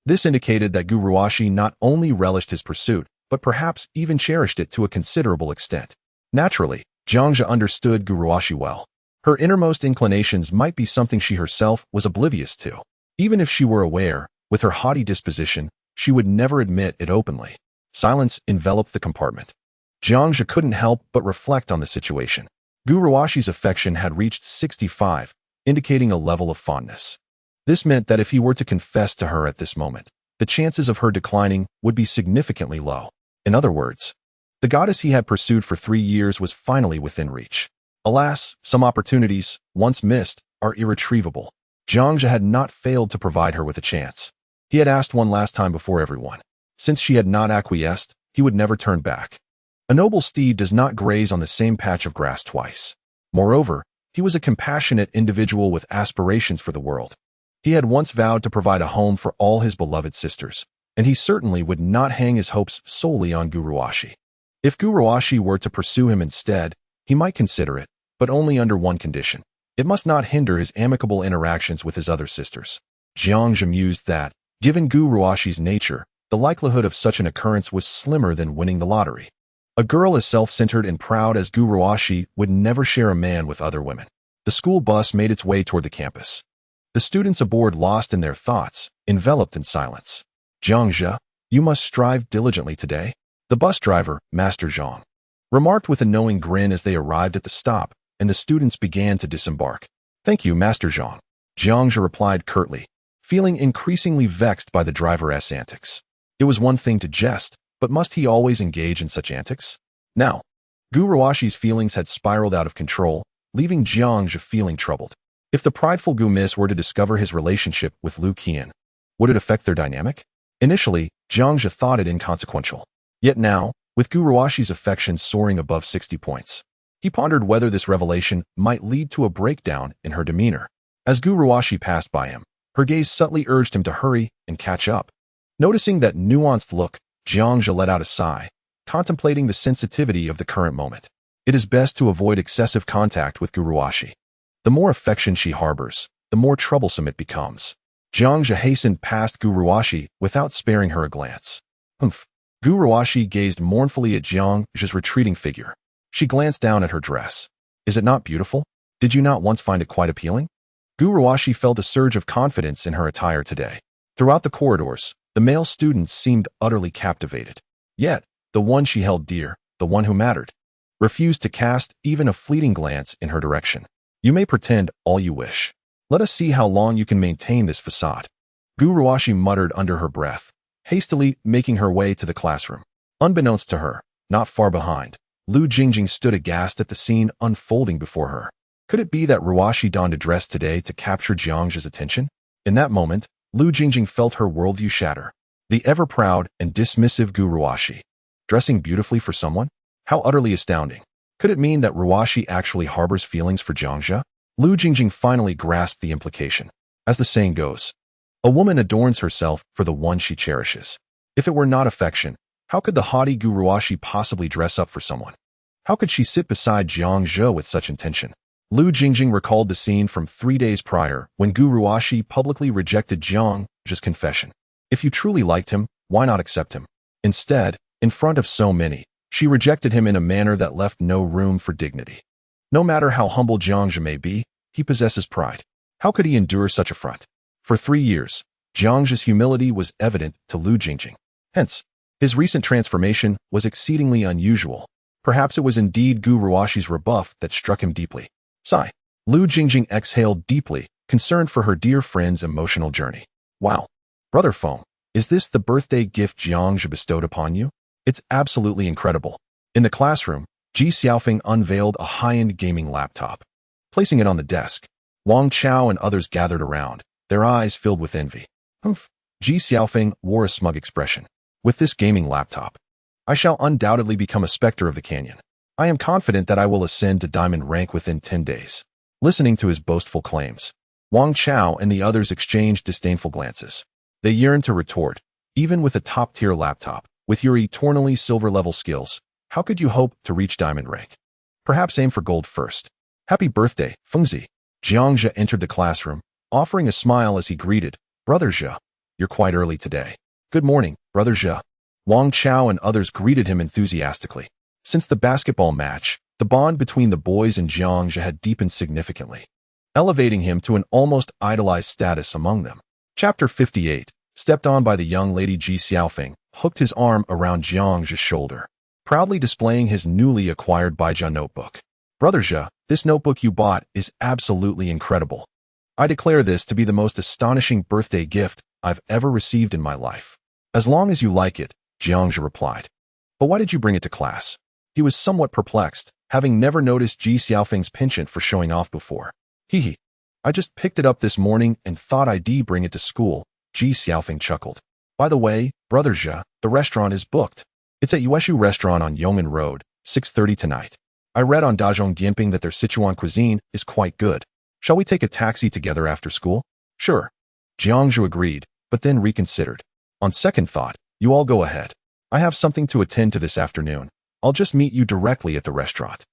This indicated that Gu Ruoxi not only relished his pursuit, but perhaps even cherished it to a considerable extent. Naturally, Jiang Zhe understood Gu Ruoxi well. Her innermost inclinations might be something she herself was oblivious to. Even if she were aware, with her haughty disposition, she would never admit it openly. Silence enveloped the compartment. Jiang Zhe couldn't help but reflect on the situation. Gu Ruoxi's affection had reached 65, indicating a level of fondness. This meant that if he were to confess to her at this moment, the chances of her declining would be significantly low. In other words, the goddess he had pursued for 3 years was finally within reach. Alas, some opportunities, once missed, are irretrievable. Jiang Zhe had not failed to provide her with a chance. He had asked one last time before everyone. Since she had not acquiesced, he would never turn back. A noble steed does not graze on the same patch of grass twice. Moreover, he was a compassionate individual with aspirations for the world. He had once vowed to provide a home for all his beloved sisters, and he certainly would not hang his hopes solely on Gu Ruoxi. If Gu Ruoxi were to pursue him instead, he might consider it, but only under one condition. It must not hinder his amicable interactions with his other sisters. Jiang Zhe mused that, given Gu Ruoxi's nature, the likelihood of such an occurrence was slimmer than winning the lottery. A girl as self-centered and proud as Gu Ruoxi would never share a man with other women. The school bus made its way toward the campus. The students aboard lost in their thoughts, enveloped in silence. Jiang Zhe, you must strive diligently today. The bus driver, Master Zhang, remarked with a knowing grin as they arrived at the stop, and the students began to disembark. Thank you, Master Zhang. Jiang Zhe replied curtly, feeling increasingly vexed by the driver's antics. It was one thing to jest, but must he always engage in such antics? Now, Gu Ruoxi's feelings had spiraled out of control, leaving Jiang Zhe feeling troubled. If the prideful Gu Miss were to discover his relationship with Lu Qian, would it affect their dynamic? Initially, Jiang Zhe thought it inconsequential. Yet now, with Gu Ruoxi's affection soaring above 60 points, he pondered whether this revelation might lead to a breakdown in her demeanor. As Gu Ruoxi passed by him, her gaze subtly urged him to hurry and catch up. Noticing that nuanced look, Jiang Zhe let out a sigh, contemplating the sensitivity of the current moment. It is best to avoid excessive contact with Gu Ruoxi. The more affection she harbors, the more troublesome it becomes. Jiang Zhe hastened past Gu Ruoxi without sparing her a glance. Pfft. Gu Ruoxi gazed mournfully at Jiang Zhe's retreating figure. She glanced down at her dress. Is it not beautiful? Did you not once find it quite appealing? Gu Ruoxi felt a surge of confidence in her attire today. Throughout the corridors, the male students seemed utterly captivated. Yet, the one she held dear, the one who mattered, refused to cast even a fleeting glance in her direction. You may pretend all you wish. Let us see how long you can maintain this facade. Gu Ruoxi muttered under her breath, hastily making her way to the classroom. Unbeknownst to her, not far behind, Lu Jingjing stood aghast at the scene unfolding before her. Could it be that Ruoxi donned a dress today to capture Jiang Zhe's attention? In that moment, Lu Jingjing felt her worldview shatter. The ever-proud and dismissive Gu Ruoxi, dressing beautifully for someone? How utterly astounding. Could it mean that Ruoxi actually harbors feelings for Jiang Zhe? Lu Jingjing finally grasped the implication. As the saying goes, a woman adorns herself for the one she cherishes. If it were not affection, how could the haughty Gu Ruoxi possibly dress up for someone? How could she sit beside Jiang Zhe with such intention? Lu Jingjing recalled the scene from 3 days prior when Gu Ruoxi publicly rejected Jiang Zhe's confession. If you truly liked him, why not accept him? Instead, in front of so many, she rejected him in a manner that left no room for dignity. No matter how humble Jiang Zhe may be, he possesses pride. How could he endure such affront? For 3 years, Jiang Zhe's humility was evident to Lu Jingjing. Hence, his recent transformation was exceedingly unusual. Perhaps it was indeed Gu Ruoxi's rebuff that struck him deeply. Sigh. Lu Jingjing exhaled deeply, concerned for her dear friend's emotional journey. Wow. Brother Feng, is this the birthday gift Jiang Zhe bestowed upon you? It's absolutely incredible. In the classroom, Ji Xiaofeng unveiled a high-end gaming laptop. Placing it on the desk, Wang Chao and others gathered around, their eyes filled with envy. Humph. Ji Xiaofeng wore a smug expression. With this gaming laptop, I shall undoubtedly become a specter of the canyon. I am confident that I will ascend to diamond rank within 10 days. Listening to his boastful claims, Wang Chao and the others exchanged disdainful glances. They yearned to retort, even with a top-tier laptop, with your eternally silver-level skills, how could you hope to reach diamond rank? Perhaps aim for gold first. Happy birthday, Fengzi. Jiang Zhe entered the classroom, offering a smile as he greeted, Brother Zhe, you're quite early today. Good morning, Brother Zhe. Wang Chao and others greeted him enthusiastically. Since the basketball match, the bond between the boys and Jiang Zhe had deepened significantly, elevating him to an almost idolized status among them. Chapter 58, stepped on by the young lady Ji Xiaofeng, hooked his arm around Jiang Zhe's shoulder, proudly displaying his newly acquired Baizha notebook. Brother Zhe, this notebook you bought is absolutely incredible. I declare this to be the most astonishing birthday gift I've ever received in my life. As long as you like it, Jiang Zhe replied. But why did you bring it to class? He was somewhat perplexed, having never noticed Ji Xiaofeng's penchant for showing off before. Hee. I just picked it up this morning and thought I'd bring it to school, Ji Xiaofeng chuckled. By the way, Brother Zhe, the restaurant is booked. It's at Yueshu Restaurant on Yongmen Road, 6:30 tonight. I read on Dazhong Dianping that their Sichuan cuisine is quite good. Shall we take a taxi together after school? Sure. Jiang Zhe agreed, but then reconsidered. On second thought, you all go ahead. I have something to attend to this afternoon. I'll just meet you directly at the restaurant.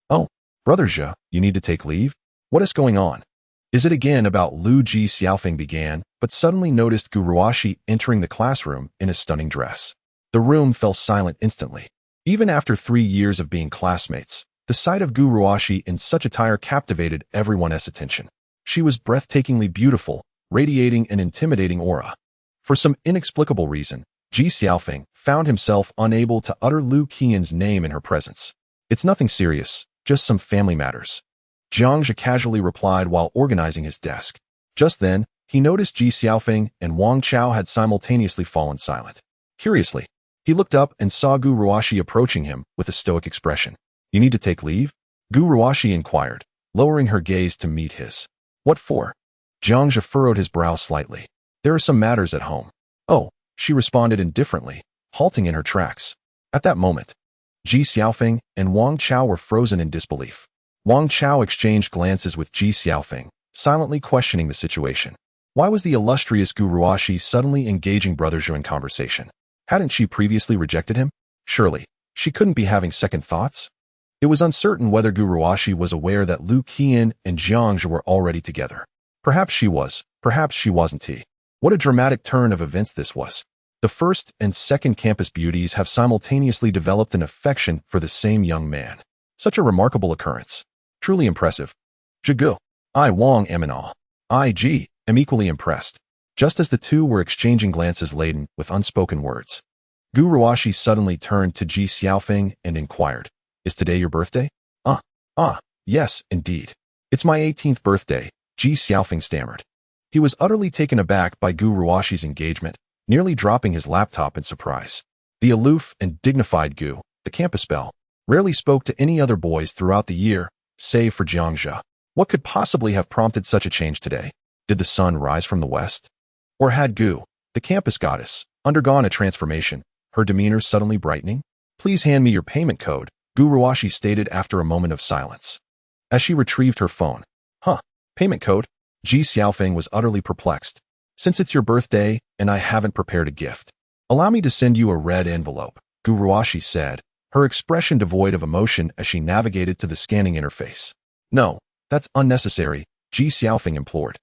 Oh, Brother Zhe, you need to take leave? What is going on? Is it again about Lu Ji? Xiaofeng began, but suddenly noticed Gu Ruoxi entering the classroom in a stunning dress. The room fell silent instantly. Even after 3 years of being classmates, the sight of Gu Ruoxi in such attire captivated everyone's attention. She was breathtakingly beautiful, radiating an intimidating aura. For some inexplicable reason, Ji Xiaofeng found himself unable to utter Lu Qian's name in her presence. It's nothing serious, just some family matters. Jiang Zhe casually replied while organizing his desk. Just then, he noticed Ji Xiaofeng and Wang Chao had simultaneously fallen silent. Curiously, he looked up and saw Gu Ruoxi approaching him with a stoic expression. You need to take leave? Gu Ruoxi inquired, lowering her gaze to meet his. What for? Jiang Zhe furrowed his brow slightly. There are some matters at home. Oh, she responded indifferently, halting in her tracks. At that moment, Ji Xiaofeng and Wang Chao were frozen in disbelief. Wang Chao exchanged glances with Ji Xiaofeng, silently questioning the situation. Why was the illustrious Gu Ruoxi suddenly engaging Brother Zhe in conversation? Hadn't she previously rejected him? Surely, she couldn't be having second thoughts? It was uncertain whether Gu Ruoxi was aware that Lu Qian and Jiang Zhe were already together. Perhaps she was, perhaps she wasn't. What a dramatic turn of events this was. The first and second campus beauties have simultaneously developed an affection for the same young man. Such a remarkable occurrence. Truly impressive. Zhigu. I Wang am in awe. I Ji am equally impressed. Just as the two were exchanging glances laden with unspoken words, Gu Ruoxi suddenly turned to Ji Xiaofeng and inquired, Is today your birthday? Yes, indeed. It's my 18th birthday, Ji Xiaofeng stammered. He was utterly taken aback by Gu Ruoxi's engagement, nearly dropping his laptop in surprise. The aloof and dignified Gu, the campus belle, rarely spoke to any other boys throughout the year, save for Jiang Zhe. What could possibly have prompted such a change today? Did the sun rise from the west? Or had Gu, the campus goddess, undergone a transformation, her demeanor suddenly brightening? Please hand me your payment code, Gu Ruoxi stated after a moment of silence. As she retrieved her phone. Payment code? Ji Xiaofeng was utterly perplexed. Since it's your birthday and I haven't prepared a gift, allow me to send you a red envelope, Gu Ruoxi said, her expression devoid of emotion as she navigated to the scanning interface. No, that's unnecessary, Ji Xiaofeng implored,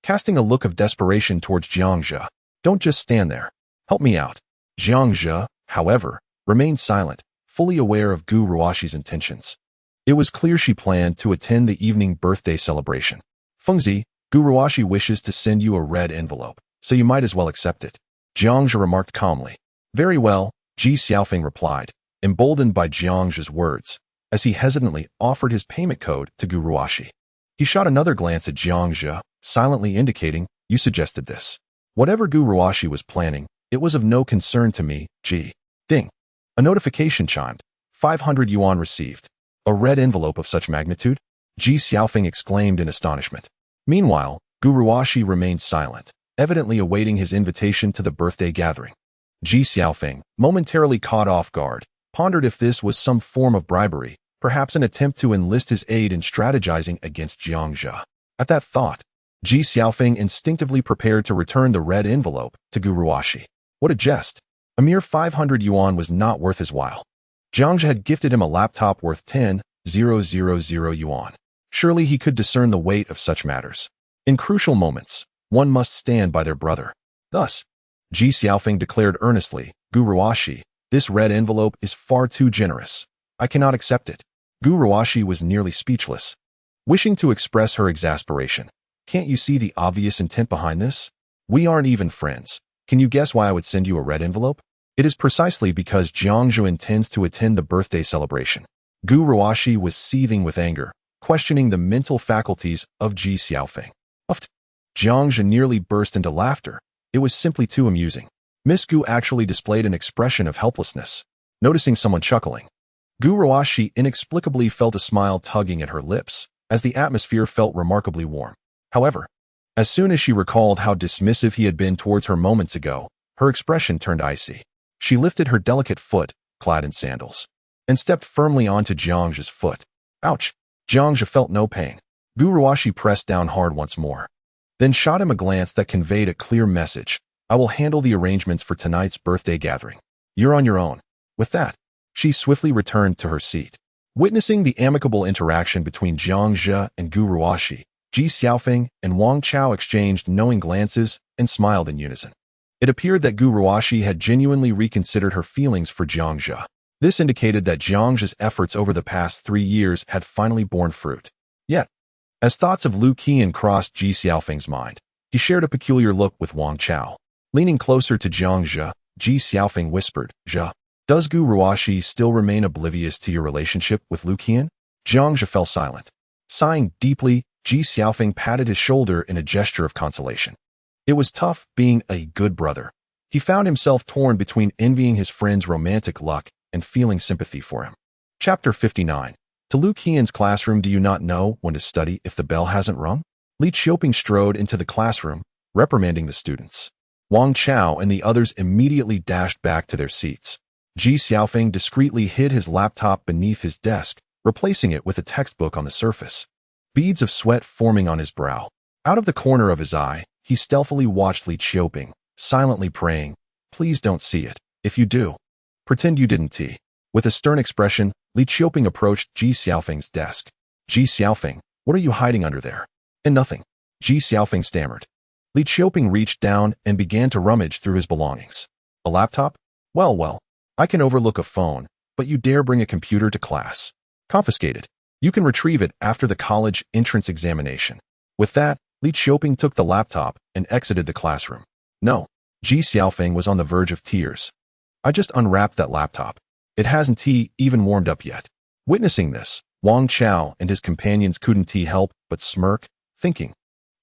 casting a look of desperation towards Jiang Zhe. Don't just stand there. Help me out. Jiang Zhe, however, remained silent, fully aware of Gu Ruoxi's intentions. It was clear she planned to attend the evening birthday celebration. Fengzi, Gu Ruoxi wishes to send you a red envelope, so you might as well accept it, Jiang Zhe remarked calmly. Very well, Ji Xiaofeng replied, emboldened by Jiang Zhe's words, as he hesitantly offered his payment code to Gu Ruoxi. He shot another glance at Jiang Zhe, silently indicating, You suggested this. Whatever Gu Ruoxi was planning, it was of no concern to me, Ji. Ding. A notification chimed. 500 yuan received. A red envelope of such magnitude? Ji Xiaofeng exclaimed in astonishment. Meanwhile, Gu Ruoxi remained silent, evidently awaiting his invitation to the birthday gathering. Ji Xiaofeng, momentarily caught off guard, pondered if this was some form of bribery, perhaps an attempt to enlist his aid in strategizing against Jiang Zhe. At that thought, Ji Xiaofeng instinctively prepared to return the red envelope to Gu Ruoxi. What a jest! A mere 500 yuan was not worth his while. Jiang Zhe had gifted him a laptop worth 10,000 yuan. Surely he could discern the weight of such matters. In crucial moments, one must stand by their brother. Thus, Ji Xiaofeng declared earnestly, Gu Ruoxi, this red envelope is far too generous. I cannot accept it. Gu Ruoxi was nearly speechless, wishing to express her exasperation. Can't you see the obvious intent behind this? We aren't even friends. Can you guess why I would send you a red envelope? It is precisely because Jiang Zhe intends to attend the birthday celebration. Gu Ruoxi was seething with anger, questioning the mental faculties of Ji Xiaofeng. Pfft. Jiang Zhe nearly burst into laughter. It was simply too amusing. Miss Gu actually displayed an expression of helplessness. Noticing someone chuckling, Gu Ruoxi inexplicably felt a smile tugging at her lips, as the atmosphere felt remarkably warm. However, as soon as she recalled how dismissive he had been towards her moments ago, her expression turned icy. She lifted her delicate foot, clad in sandals, and stepped firmly onto Jiang Zhe's foot. Ouch! Jiang Zhe felt no pain. Gu Ruoxi pressed down hard once more, then shot him a glance that conveyed a clear message. I will handle the arrangements for tonight's birthday gathering. You're on your own. With that, she swiftly returned to her seat. Witnessing the amicable interaction between Jiang Zhe and Gu Ruoxi, Ji Xiaofeng and Wang Chao exchanged knowing glances and smiled in unison. It appeared that Gu Ruoxi had genuinely reconsidered her feelings for Jiang Zhe. This indicated that Jiang Zhe's efforts over the past 3 years had finally borne fruit. Yet, as thoughts of Lu Qian crossed Ji Xiaofeng's mind, he shared a peculiar look with Wang Chao. Leaning closer to Jiang Zhe, Ji Xiaofeng whispered, "Zhe, does Gu Ruoxi still remain oblivious to your relationship with Lu Qian?" Jiang Zhe fell silent. Sighing deeply, Ji Xiaofeng patted his shoulder in a gesture of consolation. It was tough being a good brother. He found himself torn between envying his friend's romantic luck and feeling sympathy for him. Chapter 59. To Lu Qian's classroom, do you not know when to study if the bell hasn't rung? Li Qiuping strode into the classroom, reprimanding the students. Wang Chao and the others immediately dashed back to their seats. Ji Xiaofeng discreetly hid his laptop beneath his desk, replacing it with a textbook on the surface. Beads of sweat forming on his brow. Out of the corner of his eye, he stealthily watched Li Qiuping, silently praying, "Please don't see it. If you do, pretend you didn't." With a stern expression, Li Qiuping approached Ji Xiaofeng's desk. "Ji Xiaofeng, what are you hiding under there?" "And nothing," Ji Xiaofeng stammered. Li Qiuping reached down and began to rummage through his belongings. "A laptop? Well, I can overlook a phone, but you dare bring a computer to class. Confiscated. You can retrieve it after the college entrance examination." With that, Li Qiuping took the laptop and exited the classroom. "No." Ji Xiaofeng was on the verge of tears. "I just unwrapped that laptop. It hasn't even warmed up yet." Witnessing this, Wang Chao and his companions couldn't help but smirk, thinking,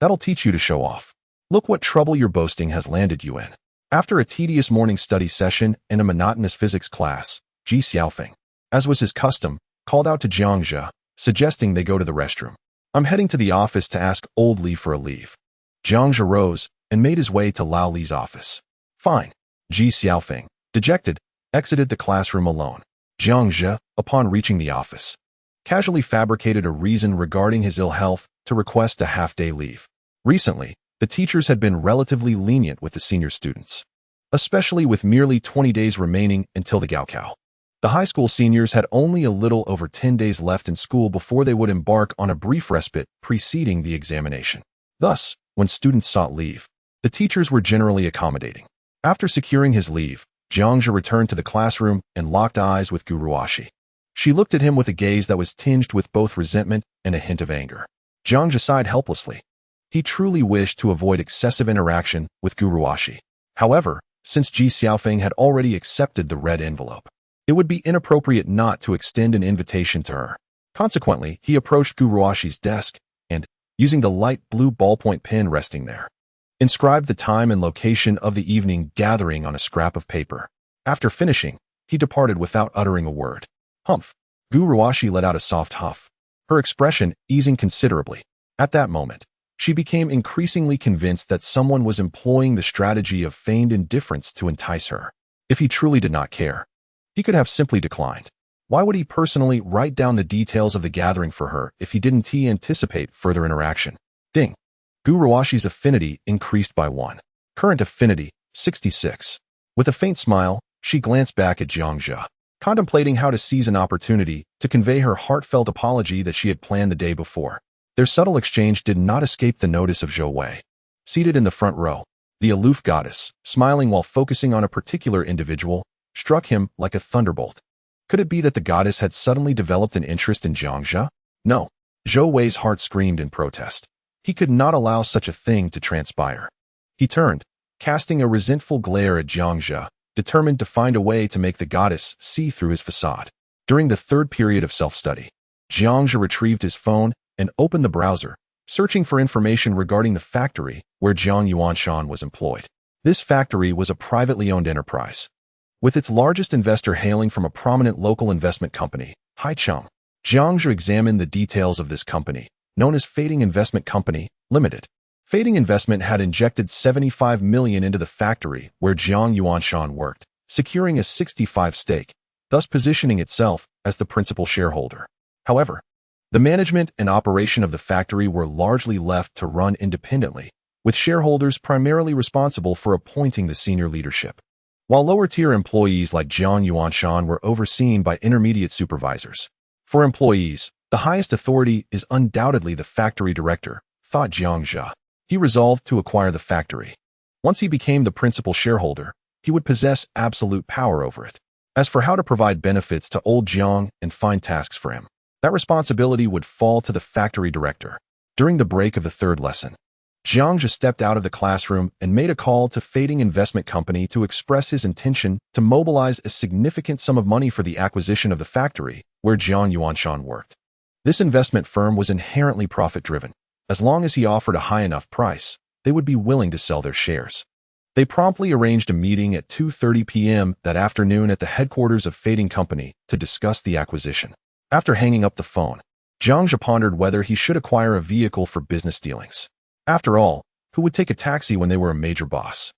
"That'll teach you to show off. Look what trouble your boasting has landed you in." After a tedious morning study session and a monotonous physics class, Ji Xiaofeng, as was his custom, called out to Jiang Zhe, suggesting they go to the restroom. "I'm heading to the office to ask old Li for a leave." Jiang Zhe rose and made his way to Lao Li's office. "Fine." Ji Xiaofeng, dejected, exited the classroom alone. Jiang Zhe, upon reaching the office, casually fabricated a reason regarding his ill health to request a half-day leave. Recently, the teachers had been relatively lenient with the senior students, especially with merely 20 days remaining until the Gaokao. The high school seniors had only a little over 10 days left in school before they would embark on a brief respite preceding the examination. Thus, when students sought leave, the teachers were generally accommodating. After securing his leave, Jiang Zhe returned to the classroom and locked eyes with Gu Ruoxi. She looked at him with a gaze that was tinged with both resentment and a hint of anger. Jiang Zhe sighed helplessly. He truly wished to avoid excessive interaction with Gu Ruoxi. However, since Ji Xiaofeng had already accepted the red envelope, it would be inappropriate not to extend an invitation to her. Consequently, he approached Gu Ruoxi's desk and, using the light blue ballpoint pen resting there, inscribed the time and location of the evening gathering on a scrap of paper. After finishing, he departed without uttering a word. "Humph." Gu Ruoxi let out a soft huff, her expression easing considerably. At that moment, she became increasingly convinced that someone was employing the strategy of feigned indifference to entice her. If he truly did not care, he could have simply declined. Why would he personally write down the details of the gathering for her if he didn't anticipate further interaction? Ding. Gu Ruoxi's affinity increased by 1. Current affinity, 66. With a faint smile, she glanced back at Jiang Zhe, contemplating how to seize an opportunity to convey her heartfelt apology that she had planned the day before. Their subtle exchange did not escape the notice of Zhou Wei. Seated in the front row, the aloof goddess, smiling while focusing on a particular individual, struck him like a thunderbolt. Could it be that the goddess had suddenly developed an interest in Jiang Zhe? No. Zhou Wei's heart screamed in protest. He could not allow such a thing to transpire. He turned, casting a resentful glare at Jiang Zhe, determined to find a way to make the goddess see through his facade. During the third period of self-study, Jiang Zhe retrieved his phone and opened the browser, searching for information regarding the factory where Jiang Yuanshan was employed. This factory was a privately owned enterprise, with its largest investor hailing from a prominent local investment company, Haicheng. Jiang Zhe examined the details of this company, known as Pfft Investment Company, Limited. Pfft Investment had injected 75 million into the factory where Jiang Yuanshan worked, securing a 65% stake, thus positioning itself as the principal shareholder. However, the management and operation of the factory were largely left to run independently, with shareholders primarily responsible for appointing the senior leadership, while lower-tier employees like Jiang Yuanshan were overseen by intermediate supervisors. For employees, the highest authority is undoubtedly the factory director, thought Jiang Zhe. He resolved to acquire the factory. Once he became the principal shareholder, he would possess absolute power over it. As for how to provide benefits to old Jiang and find tasks for him, that responsibility would fall to the factory director. During the break of the third lesson, Jiang Zhe stepped out of the classroom and made a call to Fading Investment Company to express his intention to mobilize a significant sum of money for the acquisition of the factory where Jiang Yuanshan worked. This investment firm was inherently profit-driven. As long as he offered a high enough price, they would be willing to sell their shares. They promptly arranged a meeting at 2:30 p.m. that afternoon at the headquarters of Fading Company to discuss the acquisition. After hanging up the phone, Jiang Zhe pondered whether he should acquire a vehicle for business dealings. After all, who would take a taxi when they were a major boss?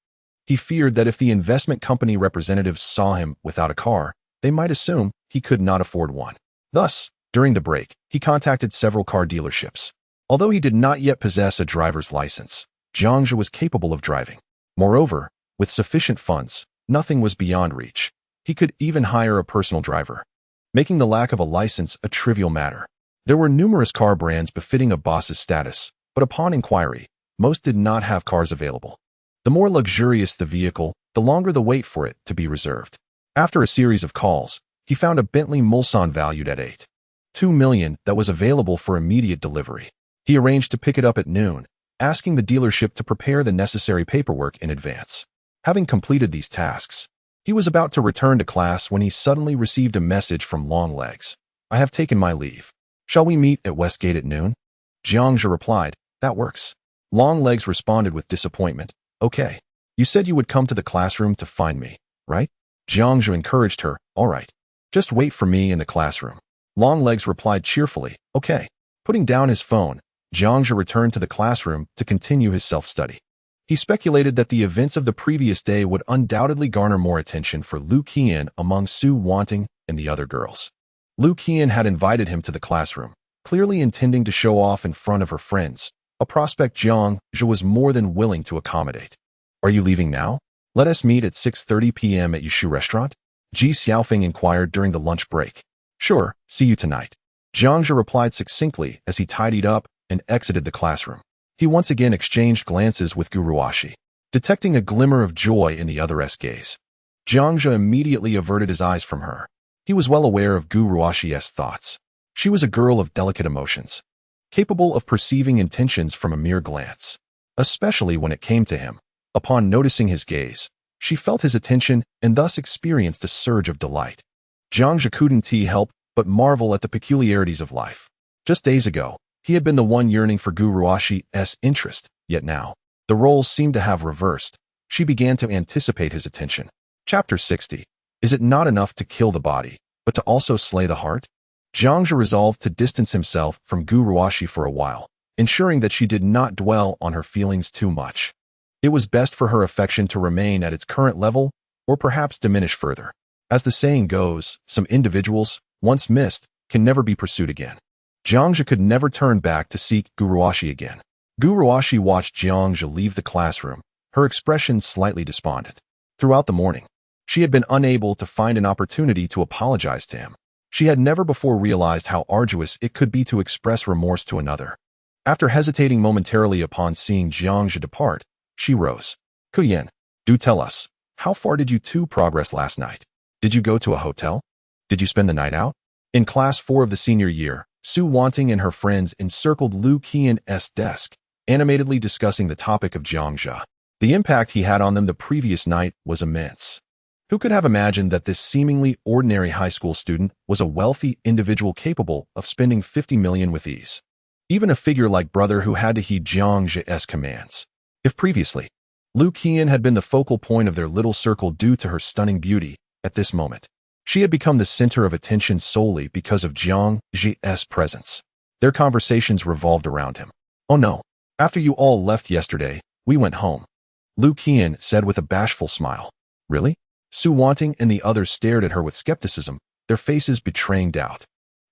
He feared that if the investment company representatives saw him without a car, they might assume he could not afford one. Thus, during the break, he contacted several car dealerships. Although he did not yet possess a driver's license, Jiang Zhe was capable of driving. Moreover, with sufficient funds, nothing was beyond reach. He could even hire a personal driver, making the lack of a license a trivial matter. There were numerous car brands befitting a boss's status, but upon inquiry, most did not have cars available. The more luxurious the vehicle, the longer the wait for it to be reserved. After a series of calls, he found a Bentley Mulsanne valued at $8.2 million that was available for immediate delivery. He arranged to pick it up at noon, asking the dealership to prepare the necessary paperwork in advance. Having completed these tasks, he was about to return to class when he suddenly received a message from Longlegs. "I have taken my leave. Shall we meet at Westgate at noon?" Jiang Zhe replied, "That works." Longlegs responded with disappointment, "Okay. You said you would come to the classroom to find me, right?" Jiang Zhe encouraged her, "All right. Just wait for me in the classroom." Longlegs replied cheerfully, "Okay." Putting down his phone, Jiang Zhe returned to the classroom to continue his self-study. He speculated that the events of the previous day would undoubtedly garner more attention for Lu Qian among Su Wanting and the other girls. Lu Qian had invited him to the classroom, clearly intending to show off in front of her friends, a prospect Jiang Zhe was more than willing to accommodate. "Are you leaving now? Let us meet at 6:30 p.m. at Yushu Restaurant?" Ji Xiaofeng inquired during the lunch break. "Sure, see you tonight." Jiang Zhe replied succinctly as he tidied up and exited the classroom. He once again exchanged glances with Gu Ruoxi, detecting a glimmer of joy in the other's gaze. Jiang Zhe immediately averted his eyes from her. He was well aware of Gu Ruoxi's thoughts. She was a girl of delicate emotions, capable of perceiving intentions from a mere glance. Especially when it came to him, upon noticing his gaze, she felt his attention and thus experienced a surge of delight. Jiang Zhe couldn't help but marvel at the peculiarities of life. Just days ago, he had been the one yearning for Gu Ruoxi's interest, yet now, the roles seemed to have reversed. She began to anticipate his attention. Chapter 60. Is it not enough to kill the body, but to also slay the heart? Jiang Zhe resolved to distance himself from Gu Ruoxi for a while, ensuring that she did not dwell on her feelings too much. It was best for her affection to remain at its current level, or perhaps diminish further. As the saying goes, some individuals, once missed, can never be pursued again. Jiang Zhe could never turn back to seek Gu Ruoxi again. Gu Ruoxi watched Jiang Zhe leave the classroom, her expression slightly despondent. Throughout the morning, she had been unable to find an opportunity to apologize to him. She had never before realized how arduous it could be to express remorse to another. After hesitating momentarily upon seeing Jiang Zhe depart, she rose. "Kuyan, do tell us, how far did you two progress last night? Did you go to a hotel? Did you spend the night out?" In class 4 of the senior year, Su Wanting and her friends encircled Lu Qian's desk, animatedly discussing the topic of Jiang Zhe. The impact he had on them the previous night was immense. Who could have imagined that this seemingly ordinary high school student was a wealthy individual capable of spending 50 million with ease? Even a figure like brother who had to heed Jiang Zhe's commands. If previously, Lu Qian had been the focal point of their little circle due to her stunning beauty, at this moment, she had become the center of attention solely because of Jiang Zhe's presence. Their conversations revolved around him. "Oh no, after you all left yesterday, we went home," Lu Qian said with a bashful smile. "Really?" Su Wanting and the others stared at her with skepticism, their faces betraying doubt.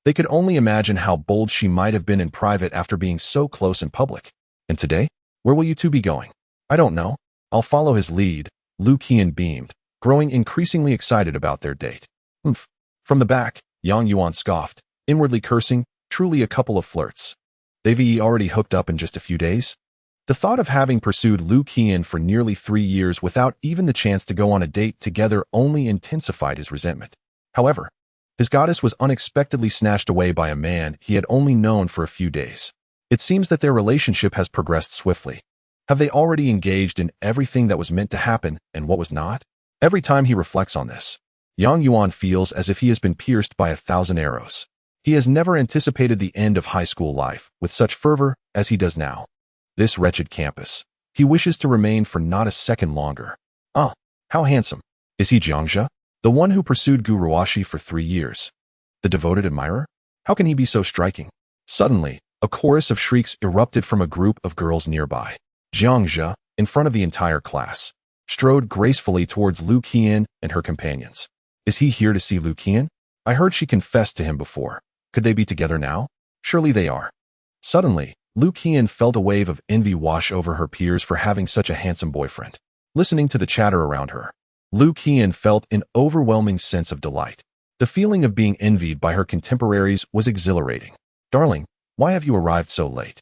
They could only imagine how bold she might have been in private after being so close in public. "And today? Where will you two be going?" "I don't know. I'll follow his lead," Lu Qian beamed, growing increasingly excited about their date. "Pfft." From the back, Yang Yuan scoffed, inwardly cursing, truly a couple of flirts. They've already hooked up in just a few days? The thought of having pursued Lu Qian for nearly 3 years without even the chance to go on a date together only intensified his resentment. However, his goddess was unexpectedly snatched away by a man he had only known for a few days. It seems that their relationship has progressed swiftly. Have they already engaged in everything that was meant to happen and what was not? Every time he reflects on this, Yang Yuan feels as if he has been pierced by 1,000 arrows. He has never anticipated the end of high school life with such fervor as he does now. This wretched campus. He wishes to remain for not a second longer. Ah, how handsome. Is he Jiang Zhe, the one who pursued Gu Ruoxi for 3 years? The devoted admirer? How can he be so striking? Suddenly, a chorus of shrieks erupted from a group of girls nearby. Jiang Zhe, in front of the entire class, strode gracefully towards Lu Qian and her companions. Is he here to see Lu Qian? I heard she confessed to him before. Could they be together now? Surely they are. Suddenly, Lu Qian felt a wave of envy wash over her peers for having such a handsome boyfriend. Listening to the chatter around her, Lu Qian felt an overwhelming sense of delight. The feeling of being envied by her contemporaries was exhilarating. Darling, why have you arrived so late?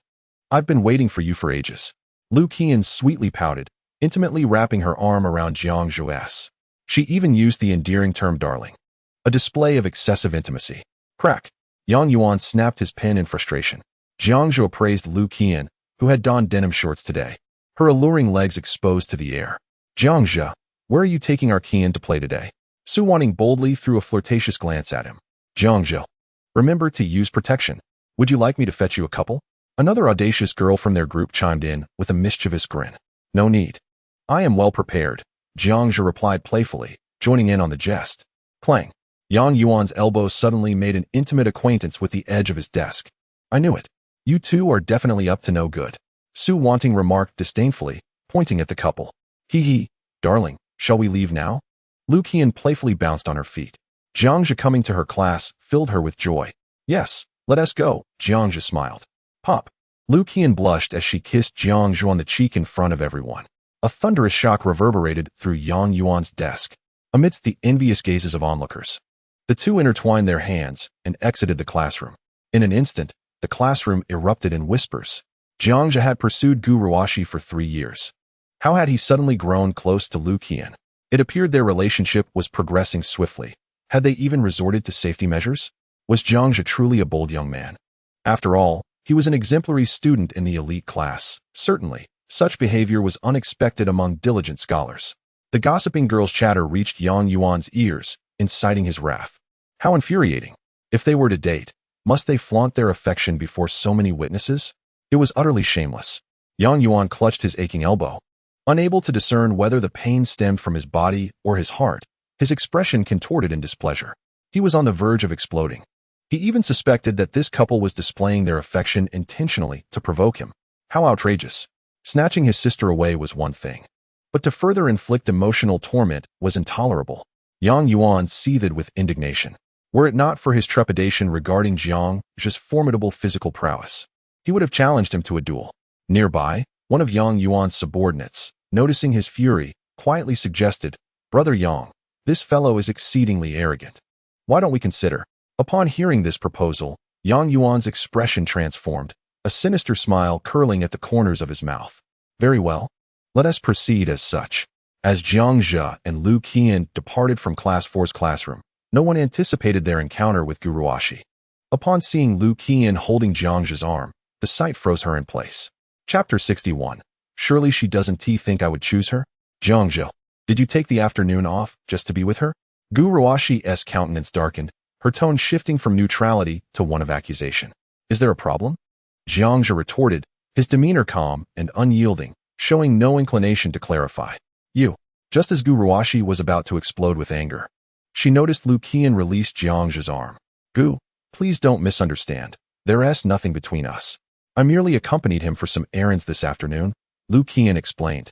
I've been waiting for you for ages. Lu Qian sweetly pouted, intimately wrapping her arm around Jiang Zhe's. She even used the endearing term darling. A display of excessive intimacy. Crack. Yang Yuan snapped his pen in frustration. Jiang Zhe praised Lu Qian, who had donned denim shorts today, her alluring legs exposed to the air. Jiang Zhe, where are you taking our Qian to play today? Su Wanting boldly threw a flirtatious glance at him. Jiang Zhe, remember to use protection. Would you like me to fetch you a couple? Another audacious girl from their group chimed in with a mischievous grin. No need. I am well prepared, Jiang Zhe replied playfully, joining in on the jest. Clang. Yang Yuan's elbow suddenly made an intimate acquaintance with the edge of his desk. I knew it. You two are definitely up to no good, Su Wanting remarked disdainfully, pointing at the couple. Hee hee, darling, shall we leave now? Lu Qian playfully bounced on her feet. Jiang Zhe coming to her class filled her with joy. Yes, let us go, Jiang Zhe smiled. Pop. Lu Qian blushed as she kissed Jiang Zhe on the cheek in front of everyone. A thunderous shock reverberated through Yang Yuan's desk. Amidst the envious gazes of onlookers, the two intertwined their hands and exited the classroom. In an instant, the classroom erupted in whispers. Jiang Zhe had pursued Gu Ruoxi for 3 years. How had he suddenly grown close to Lu Qian? It appeared their relationship was progressing swiftly. Had they even resorted to safety measures? Was Jiang Zhe truly a bold young man? After all, he was an exemplary student in the elite class. Certainly, such behavior was unexpected among diligent scholars. The gossiping girls' chatter reached Yang Yuan's ears, inciting his wrath. How infuriating. If they were to date, must they flaunt their affection before so many witnesses? It was utterly shameless. Yang Yuan clutched his aching elbow. Unable to discern whether the pain stemmed from his body or his heart, his expression contorted in displeasure. He was on the verge of exploding. He even suspected that this couple was displaying their affection intentionally to provoke him. How outrageous. Snatching his sister away was one thing, but to further inflict emotional torment was intolerable. Yang Yuan seethed with indignation. Were it not for his trepidation regarding Jiang Zhe's formidable physical prowess, he would have challenged him to a duel. Nearby, one of Yang Yuan's subordinates, noticing his fury, quietly suggested, Brother Yang, this fellow is exceedingly arrogant. Why don't we consider? Upon hearing this proposal, Yang Yuan's expression transformed, a sinister smile curling at the corners of his mouth. Very well. Let us proceed as such. As Jiang Zhe and Lu Qian departed from Class 4's classroom, no one anticipated their encounter with Gu Ruoxi. Upon seeing Lu Qian holding Jiang Zhe's arm, the sight froze her in place. Chapter 61. Surely she doesn't think I would choose her? Jiang Zhe, did you take the afternoon off just to be with her? Gu Ruoxi's countenance darkened, her tone shifting from neutrality to one of accusation. Is there a problem? Jiang Zhe retorted, his demeanor calm and unyielding, showing no inclination to clarify. You. Just as Gu Ruoxi was about to explode with anger, she noticed Lu Qian release Jiang Zhe's arm. Gu, please don't misunderstand. There's nothing between us. I merely accompanied him for some errands this afternoon, Lu Qian explained,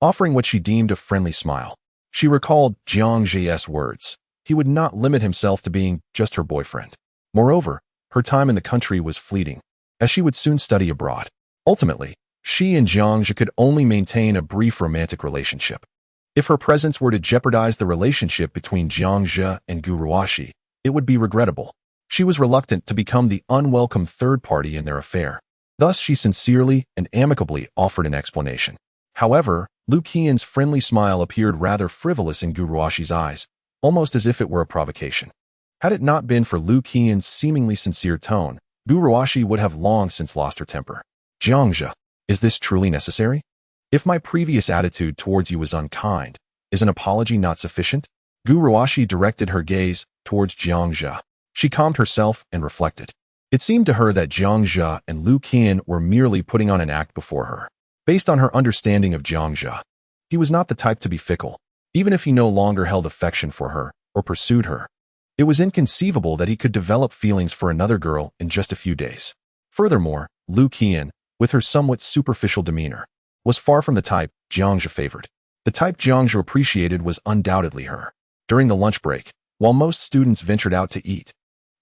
offering what she deemed a friendly smile. She recalled Jiang Zhe's words. He would not limit himself to being just her boyfriend. Moreover, her time in the country was fleeting, as she would soon study abroad. Ultimately, she and Jiang Zhe could only maintain a brief romantic relationship. If her presence were to jeopardize the relationship between Jiang Zhe and Gu Ruoxi, it would be regrettable. She was reluctant to become the unwelcome third party in their affair. Thus, she sincerely and amicably offered an explanation. However, Lu Qian's friendly smile appeared rather frivolous in Gu Ruoxi's eyes, almost as if it were a provocation. Had it not been for Lu Qian's seemingly sincere tone, Gu Ruoxi would have long since lost her temper. Jiang Zhe, is this truly necessary? If my previous attitude towards you was unkind, is an apology not sufficient? Gu Ruoxi directed her gaze towards Jiang Zhe. She calmed herself and reflected. It seemed to her that Jiang Zhe and Lu Qian were merely putting on an act before her. Based on her understanding of Jiang Zhe, he was not the type to be fickle, even if he no longer held affection for her or pursued her. It was inconceivable that he could develop feelings for another girl in just a few days. Furthermore, Lu Qian, with her somewhat superficial demeanor, was far from the type Jiang Zhe favored. The type Jiang Zhe appreciated was undoubtedly her. During the lunch break, while most students ventured out to eat,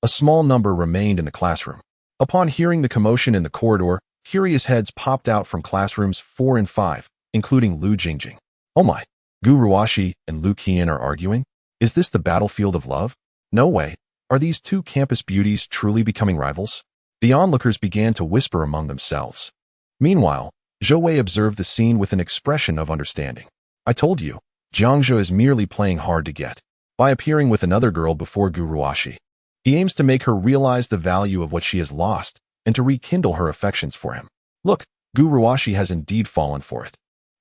a small number remained in the classroom. Upon hearing the commotion in the corridor, curious heads popped out from classrooms 4 and 5, including Lu Jingjing. Oh my, Gu Ruoxi and Lu Qian are arguing? Is this the battlefield of love? No way. Are these two campus beauties truly becoming rivals? The onlookers began to whisper among themselves. Meanwhile, Zhou Wei observed the scene with an expression of understanding. I told you, Jiang Zhe is merely playing hard to get. By appearing with another girl before Gu Ruoxi, he aims to make her realize the value of what she has lost and to rekindle her affections for him. Look, Gu Ruoxi has indeed fallen for it.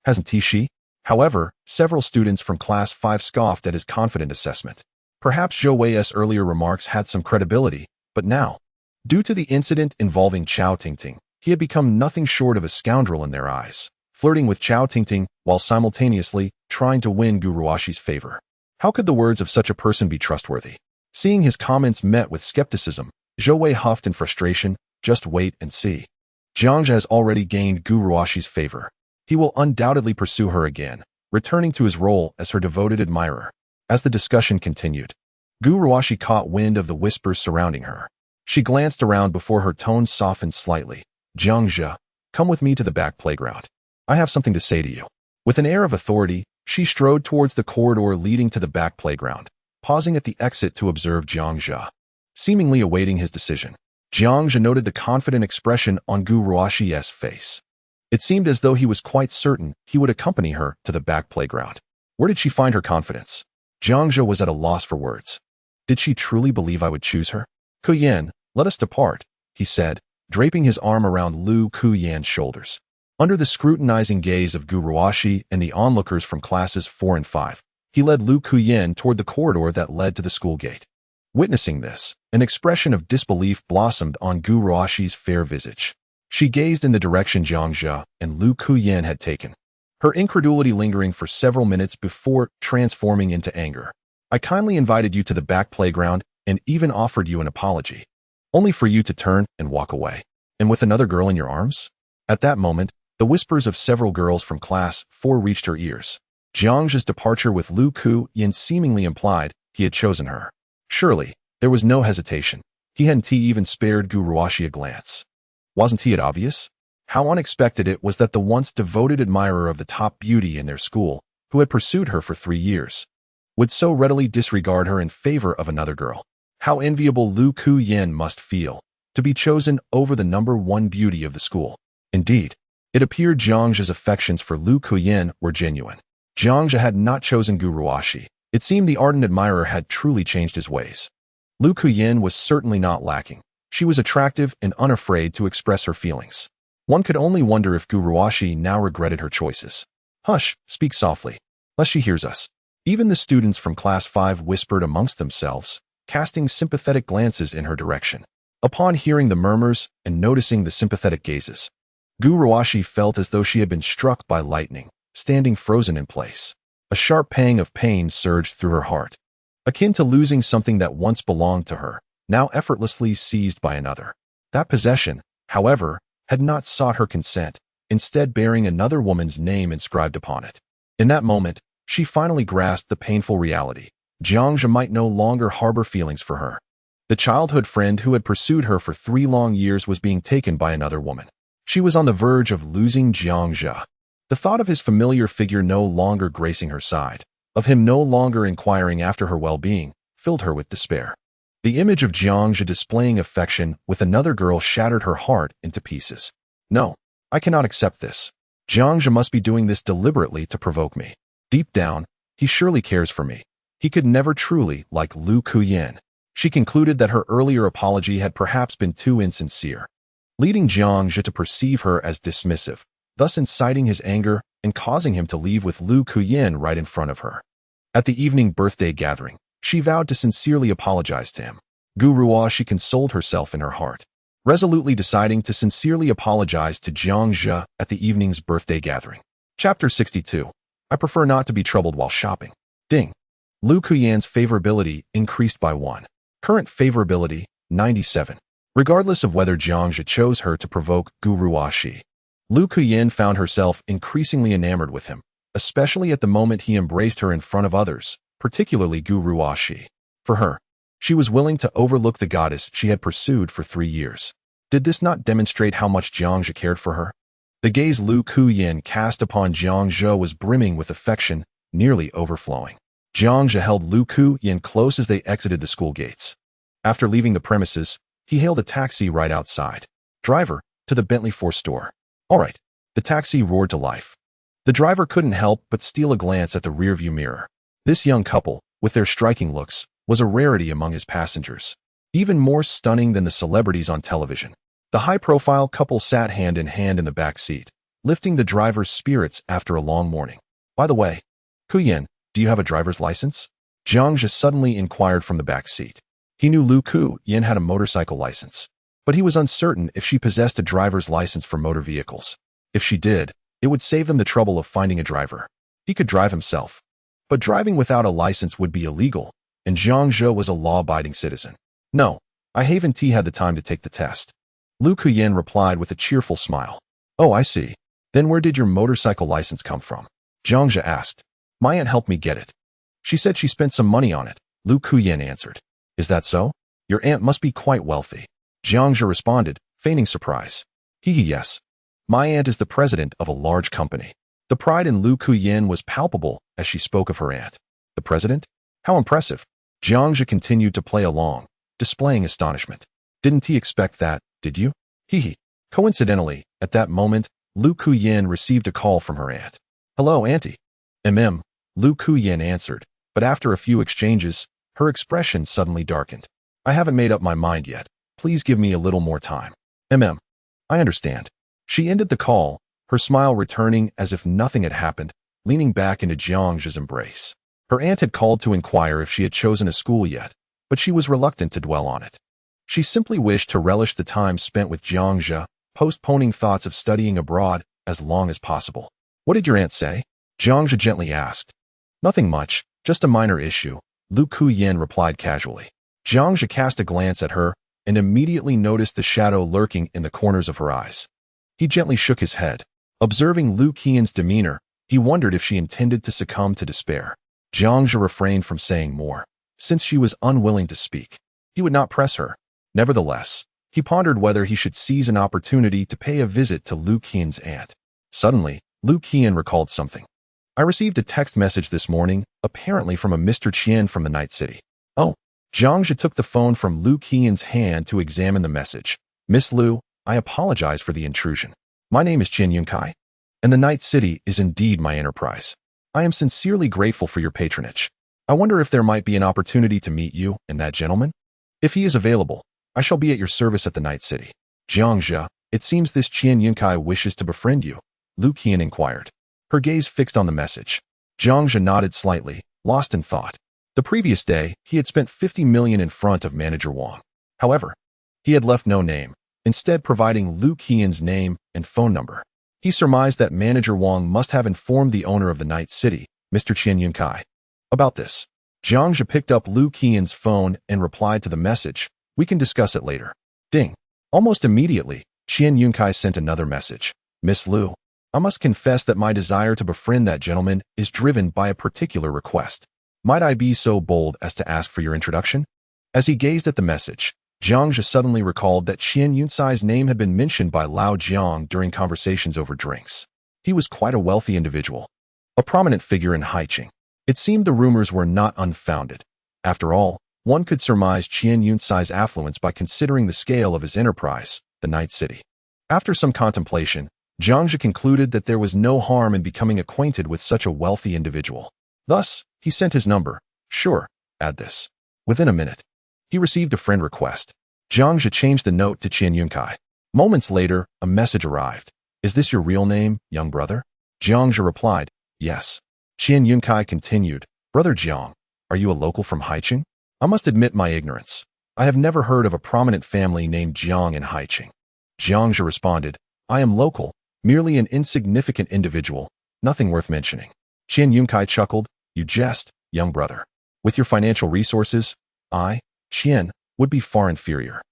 Hasn't she? However, several students from Class 5 scoffed at his confident assessment. Perhaps Zhou Wei's earlier remarks had some credibility, but now, due to the incident involving Chao Tingting, he had become nothing short of a scoundrel in their eyes, flirting with Chao Tingting while simultaneously trying to win Gu Ruoxi's favor. How could the words of such a person be trustworthy? Seeing his comments met with skepticism, Zhou Wei huffed in frustration. Just wait and see. Jiang Zhe has already gained Gu Ruoxi's favor. He will undoubtedly pursue her again, returning to his role as her devoted admirer. As the discussion continued, Gu Ruoxi caught wind of the whispers surrounding her. She glanced around before her tones softened slightly. Jiang Zhe, come with me to the back playground. I have something to say to you. With an air of authority, she strode towards the corridor leading to the back playground, pausing at the exit to observe Jiang Zhe, seemingly awaiting his decision. Jiang Zhe noted the confident expression on Gu Ruoxi's face. It seemed as though he was quite certain he would accompany her to the back playground. Where did she find her confidence? Jiang Zhe was at a loss for words. Did she truly believe I would choose her? Kuyan, let us depart, he said, draping his arm around Lu Kuyan's shoulders. Under the scrutinizing gaze of Gu Ruoxi and the onlookers from classes 4 and 5, he led Lu Kuyan toward the corridor that led to the school gate. Witnessing this, an expression of disbelief blossomed on Gu Ruoxi's fair visage. She gazed in the direction Jiang Zhe and Lu Kuyan had taken, her incredulity lingering for several minutes before transforming into anger. I kindly invited you to the back playground and even offered you an apology, only for you to turn and walk away, and with another girl in your arms? At that moment, the whispers of several girls from class 4 reached her ears. Jiang Zhe's departure with Lu Kuyan seemingly implied he had chosen her. Surely, there was no hesitation. He hadn't even spared Gu Ruoxi a glance. Wasn't it obvious? How unexpected it was that the once devoted admirer of the top beauty in their school, who had pursued her for 3 years, would so readily disregard her in favor of another girl. How enviable Lu Kuyan must feel to be chosen over the #1 beauty of the school. Indeed, it appeared Jiang Zhe's affections for Lu Kuyan were genuine. Jiang Zhe had not chosen Gu Ruoxi. It seemed the ardent admirer had truly changed his ways. Lu Kuyan was certainly not lacking. She was attractive and unafraid to express her feelings. One could only wonder if Gu Ruoxi now regretted her choices. Hush, speak softly, lest she hears us. Even the students from class 5 whispered amongst themselves, casting sympathetic glances in her direction. Upon hearing the murmurs and noticing the sympathetic gazes, Gu Ruoxi felt as though she had been struck by lightning, standing frozen in place. A sharp pang of pain surged through her heart, akin to losing something that once belonged to her, now effortlessly seized by another. That possession, however, had not sought her consent, instead bearing another woman's name inscribed upon it. In that moment, she finally grasped the painful reality. Jiang Zhe might no longer harbor feelings for her. The childhood friend who had pursued her for 3 long years was being taken by another woman. She was on the verge of losing Jiang Zhe. The thought of his familiar figure no longer gracing her side, of him no longer inquiring after her well-being, filled her with despair. The image of Jiang Zhe displaying affection with another girl shattered her heart into pieces. No, I cannot accept this. Jiang Zhe must be doing this deliberately to provoke me. Deep down, he surely cares for me. He could never truly like Lu Kuyan. She concluded that her earlier apology had perhaps been too insincere, leading Jiang Zhe to perceive her as dismissive, thus inciting his anger and causing him to leave with Lu Kuyan right in front of her. At the evening birthday gathering, she vowed to sincerely apologize to him. She consoled herself in her heart, resolutely deciding to sincerely apologize to Jiang Zhe at the evening's birthday gathering. Chapter 62. I prefer not to be troubled while shopping. Ding. Lu Kuyan's favorability increased by 1. Current favorability, 97. Regardless of whether Jiang Zhe chose her to provoke Guruashi, Lu Kuyan found herself increasingly enamored with him, especially at the moment he embraced her in front of others, particularly Guruashi. For her, she was willing to overlook the goddess she had pursued for 3 years. Did this not demonstrate how much Jiang Zhe cared for her? The gaze Lu Kuyan cast upon Jiang Zhe was brimming with affection, nearly overflowing. Jiang Zhe held Lu Kuyan close as they exited the school gates. After leaving the premises, he hailed a taxi right outside. Driver, to the Bentley 4 store. All right. The taxi roared to life. The driver couldn't help but steal a glance at the rearview mirror. This young couple, with their striking looks, was a rarity among his passengers. Even more stunning than the celebrities on television. The high-profile couple sat hand in hand in the back seat, lifting the driver's spirits after a long morning. By the way, Kuyan, do you have a driver's license? Jiang Zhe suddenly inquired from the back seat. He knew Lu Kuyan had a motorcycle license, but he was uncertain if she possessed a driver's license for motor vehicles. If she did, it would save them the trouble of finding a driver. He could drive himself. But driving without a license would be illegal, and Jiang Zhe was a law-abiding citizen. No, I haven't had the time to take the test. Lu Kuyan replied with a cheerful smile. Oh, I see. Then where did your motorcycle license come from? Jiang Zhe asked. My aunt helped me get it. She said she spent some money on it, Lu Kuyan answered. Is that so? Your aunt must be quite wealthy. Jiang Zhe responded, feigning surprise. Yes. My aunt is the president of a large company. The pride in Lu Kuyan was palpable as she spoke of her aunt. The president? How impressive. Jiang Zhe continued to play along, displaying astonishment. Didn't he expect that, did you? Coincidentally, at that moment, Lu Kuyan received a call from her aunt. Hello, auntie. Lu Kuyan answered, but after a few exchanges, her expression suddenly darkened. I haven't made up my mind yet. Please give me a little more time. I understand. She ended the call, her smile returning as if nothing had happened, leaning back into Jiang Zhe's embrace. Her aunt had called to inquire if she had chosen a school yet, but she was reluctant to dwell on it. She simply wished to relish the time spent with Jiang Zhe, postponing thoughts of studying abroad as long as possible. What did your aunt say? Jiang Zhe gently asked. Nothing much, just a minor issue, Lu Kuyan replied casually. Jiang Zhe cast a glance at her and immediately noticed the shadow lurking in the corners of her eyes. He gently shook his head. Observing Lu Kuyan's demeanor, he wondered if she intended to succumb to despair. Jiang Zhe refrained from saying more, since she was unwilling to speak. He would not press her. Nevertheless, he pondered whether he should seize an opportunity to pay a visit to Lu Kuyan's aunt. Suddenly, Lu Kuyan recalled something. I received a text message this morning, apparently from a Mr. Qian from the night city. Oh. Jiang Zhe took the phone from Lu Kuyan's hand to examine the message. Miss Lu, I apologize for the intrusion. My name is Qian Yunkai, and the night city is indeed my enterprise. I am sincerely grateful for your patronage. I wonder if there might be an opportunity to meet you and that gentleman? If he is available, I shall be at your service at the night city. Jiang Zhe, it seems this Qian Yunkai wishes to befriend you, Lu Kuyan inquired. Her gaze fixed on the message. Jiang Zhe nodded slightly, lost in thought. The previous day, he had spent 50 million in front of Manager Wang. However, he had left no name, instead providing Lu Kuyan's name and phone number. He surmised that Manager Wang must have informed the owner of the night city, Mr. Qian Yunkai, about this. Jiang Zhe picked up Lu Kuyan's phone and replied to the message, we can discuss it later. Ding. Almost immediately, Qian Yunkai sent another message. Miss Lu, I must confess that my desire to befriend that gentleman is driven by a particular request. Might I be so bold as to ask for your introduction? As he gazed at the message, Jiang Zhe suddenly recalled that Qian Yunkai's name had been mentioned by Lao Jiang during conversations over drinks. He was quite a wealthy individual, a prominent figure in Haiqing. It seemed the rumors were not unfounded. After all, One could surmise Qian Yuncai's affluence by considering the scale of his enterprise, the Night City. After some contemplation, Jiang Zhe concluded that there was no harm in becoming acquainted with such a wealthy individual. Thus, he sent his number. Sure, add this. Within a minute, he received a friend request. Jiang Zhe changed the note to Qian Yuncai. Moments later, a message arrived. Is this your real name, young brother? Jiang Zhe replied, yes. Qian Yuncai continued, Brother Jiang, are you a local from Haiqing? I must admit my ignorance. I have never heard of a prominent family named Jiang in Haiqing. Jiang Zhe responded, I am local, merely an insignificant individual, nothing worth mentioning. Qian Yuncai chuckled, you jest, young brother. With your financial resources, I, Qian, would be far inferior.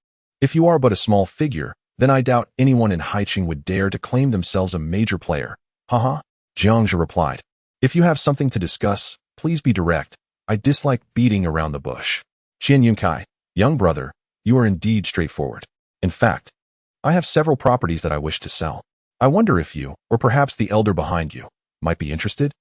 If you are but a small figure, then I doubt anyone in Haiqing would dare to claim themselves a major player. Haha. Jiang Zhe replied, if you have something to discuss, please be direct. I dislike beating around the bush. Qian Yuncai, young brother, you are indeed straightforward. In fact, I have several properties that I wish to sell. I wonder if you, or perhaps the elder behind you, might be interested?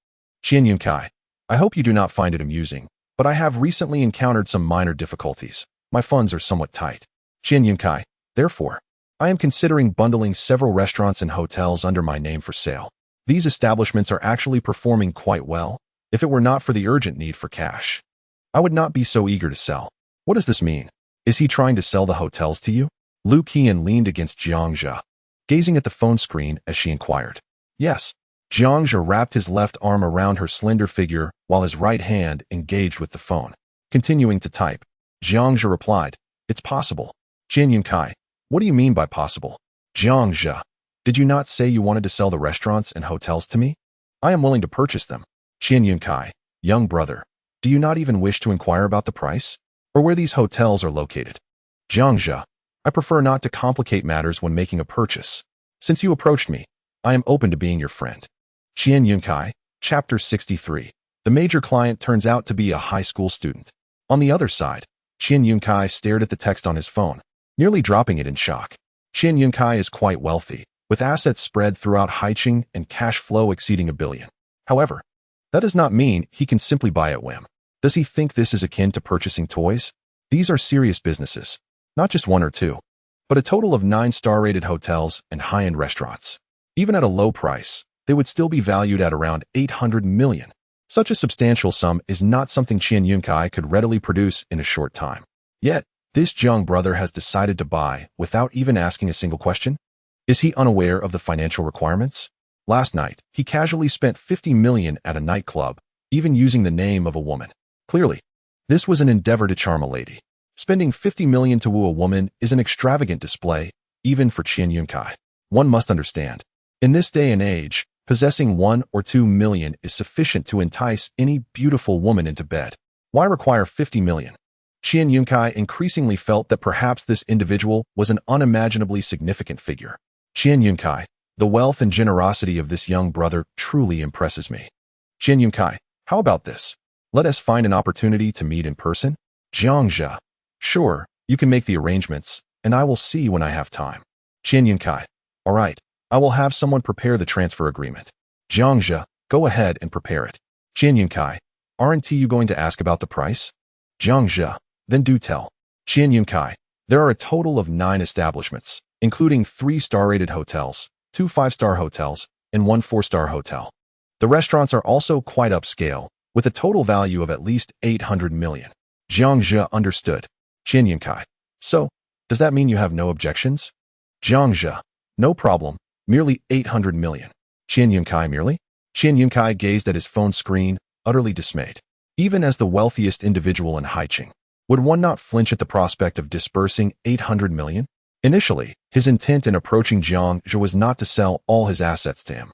Qian Yuncai, I hope you do not find it amusing, but I have recently encountered some minor difficulties. My funds are somewhat tight. Qian Yuncai, therefore, I am considering bundling several restaurants and hotels under my name for sale. These establishments are actually performing quite well. If it were not for the urgent need for cash, I would not be so eager to sell. What does this mean? Is he trying to sell the hotels to you? Lu Qian leaned against Jiang Zhe, gazing at the phone screen as she inquired. Yes. Jiang Zhe wrapped his left arm around her slender figure while his right hand engaged with the phone. Continuing to type, Jiang Zhe replied, it's possible. Qian Yuncai, what do you mean by possible? Jiang Zhe, did you not say you wanted to sell the restaurants and hotels to me? I am willing to purchase them. Qian Yuncai, young brother, do you not even wish to inquire about the price? Or where these hotels are located? Jiang Zhe, I prefer not to complicate matters when making a purchase. Since you approached me, I am open to being your friend. Qian Yuncai, Chapter 63. The major client turns out to be a high school student. On the other side, Qian Yuncai stared at the text on his phone, nearly dropping it in shock. Qian Yuncai is quite wealthy, with assets spread throughout Haiqing and cash flow exceeding $1 billion. However, that does not mean he can simply buy at whim. Does he think this is akin to purchasing toys? These are serious businesses, not just one or two, but a total of 9 star-rated hotels and high-end restaurants. Even at a low price, they would still be valued at around 800 million. Such a substantial sum is not something Qian Yuncai could readily produce in a short time. Yet, this young brother has decided to buy without even asking a single question? Is he unaware of the financial requirements? Last night, he casually spent 50 million at a nightclub, even using the name of a woman. Clearly, this was an endeavor to charm a lady. Spending 50 million to woo a woman is an extravagant display, even for Qian Yuncai. One must understand, in this day and age, possessing 1 or 2 million is sufficient to entice any beautiful woman into bed. Why require 50 million? Qian Yuncai increasingly felt that perhaps this individual was an unimaginably significant figure. Qian Yuncai, the wealth and generosity of this young brother truly impresses me. Qian Yuncai, how about this? Let us find an opportunity to meet in person? Jiang Zhe, sure, you can make the arrangements, and I will see when I have time. Qian Yuncai, all right, I will have someone prepare the transfer agreement. Jiang Zhe, go ahead and prepare it. Qian Yuncai, aren't you going to ask about the price? Jiang Zhe, then do tell. Qian Yuncai, there are a total of 9 establishments, including 3 star-rated hotels, 2 5-star hotels, and 1 4-star hotel. The restaurants are also quite upscale, with a total value of at least 800 million. Jiang Zhe understood. Qian Yuncai, so, does that mean you have no objections? Jiang Zhe, no problem, merely 800 million. Qian Yuncai merely? Qian Yuncai gazed at his phone screen, utterly dismayed. Even as the wealthiest individual in Haiqing, would one not flinch at the prospect of disbursing 800 million? Initially, his intent in approaching Jiang Zhe was not to sell all his assets to him.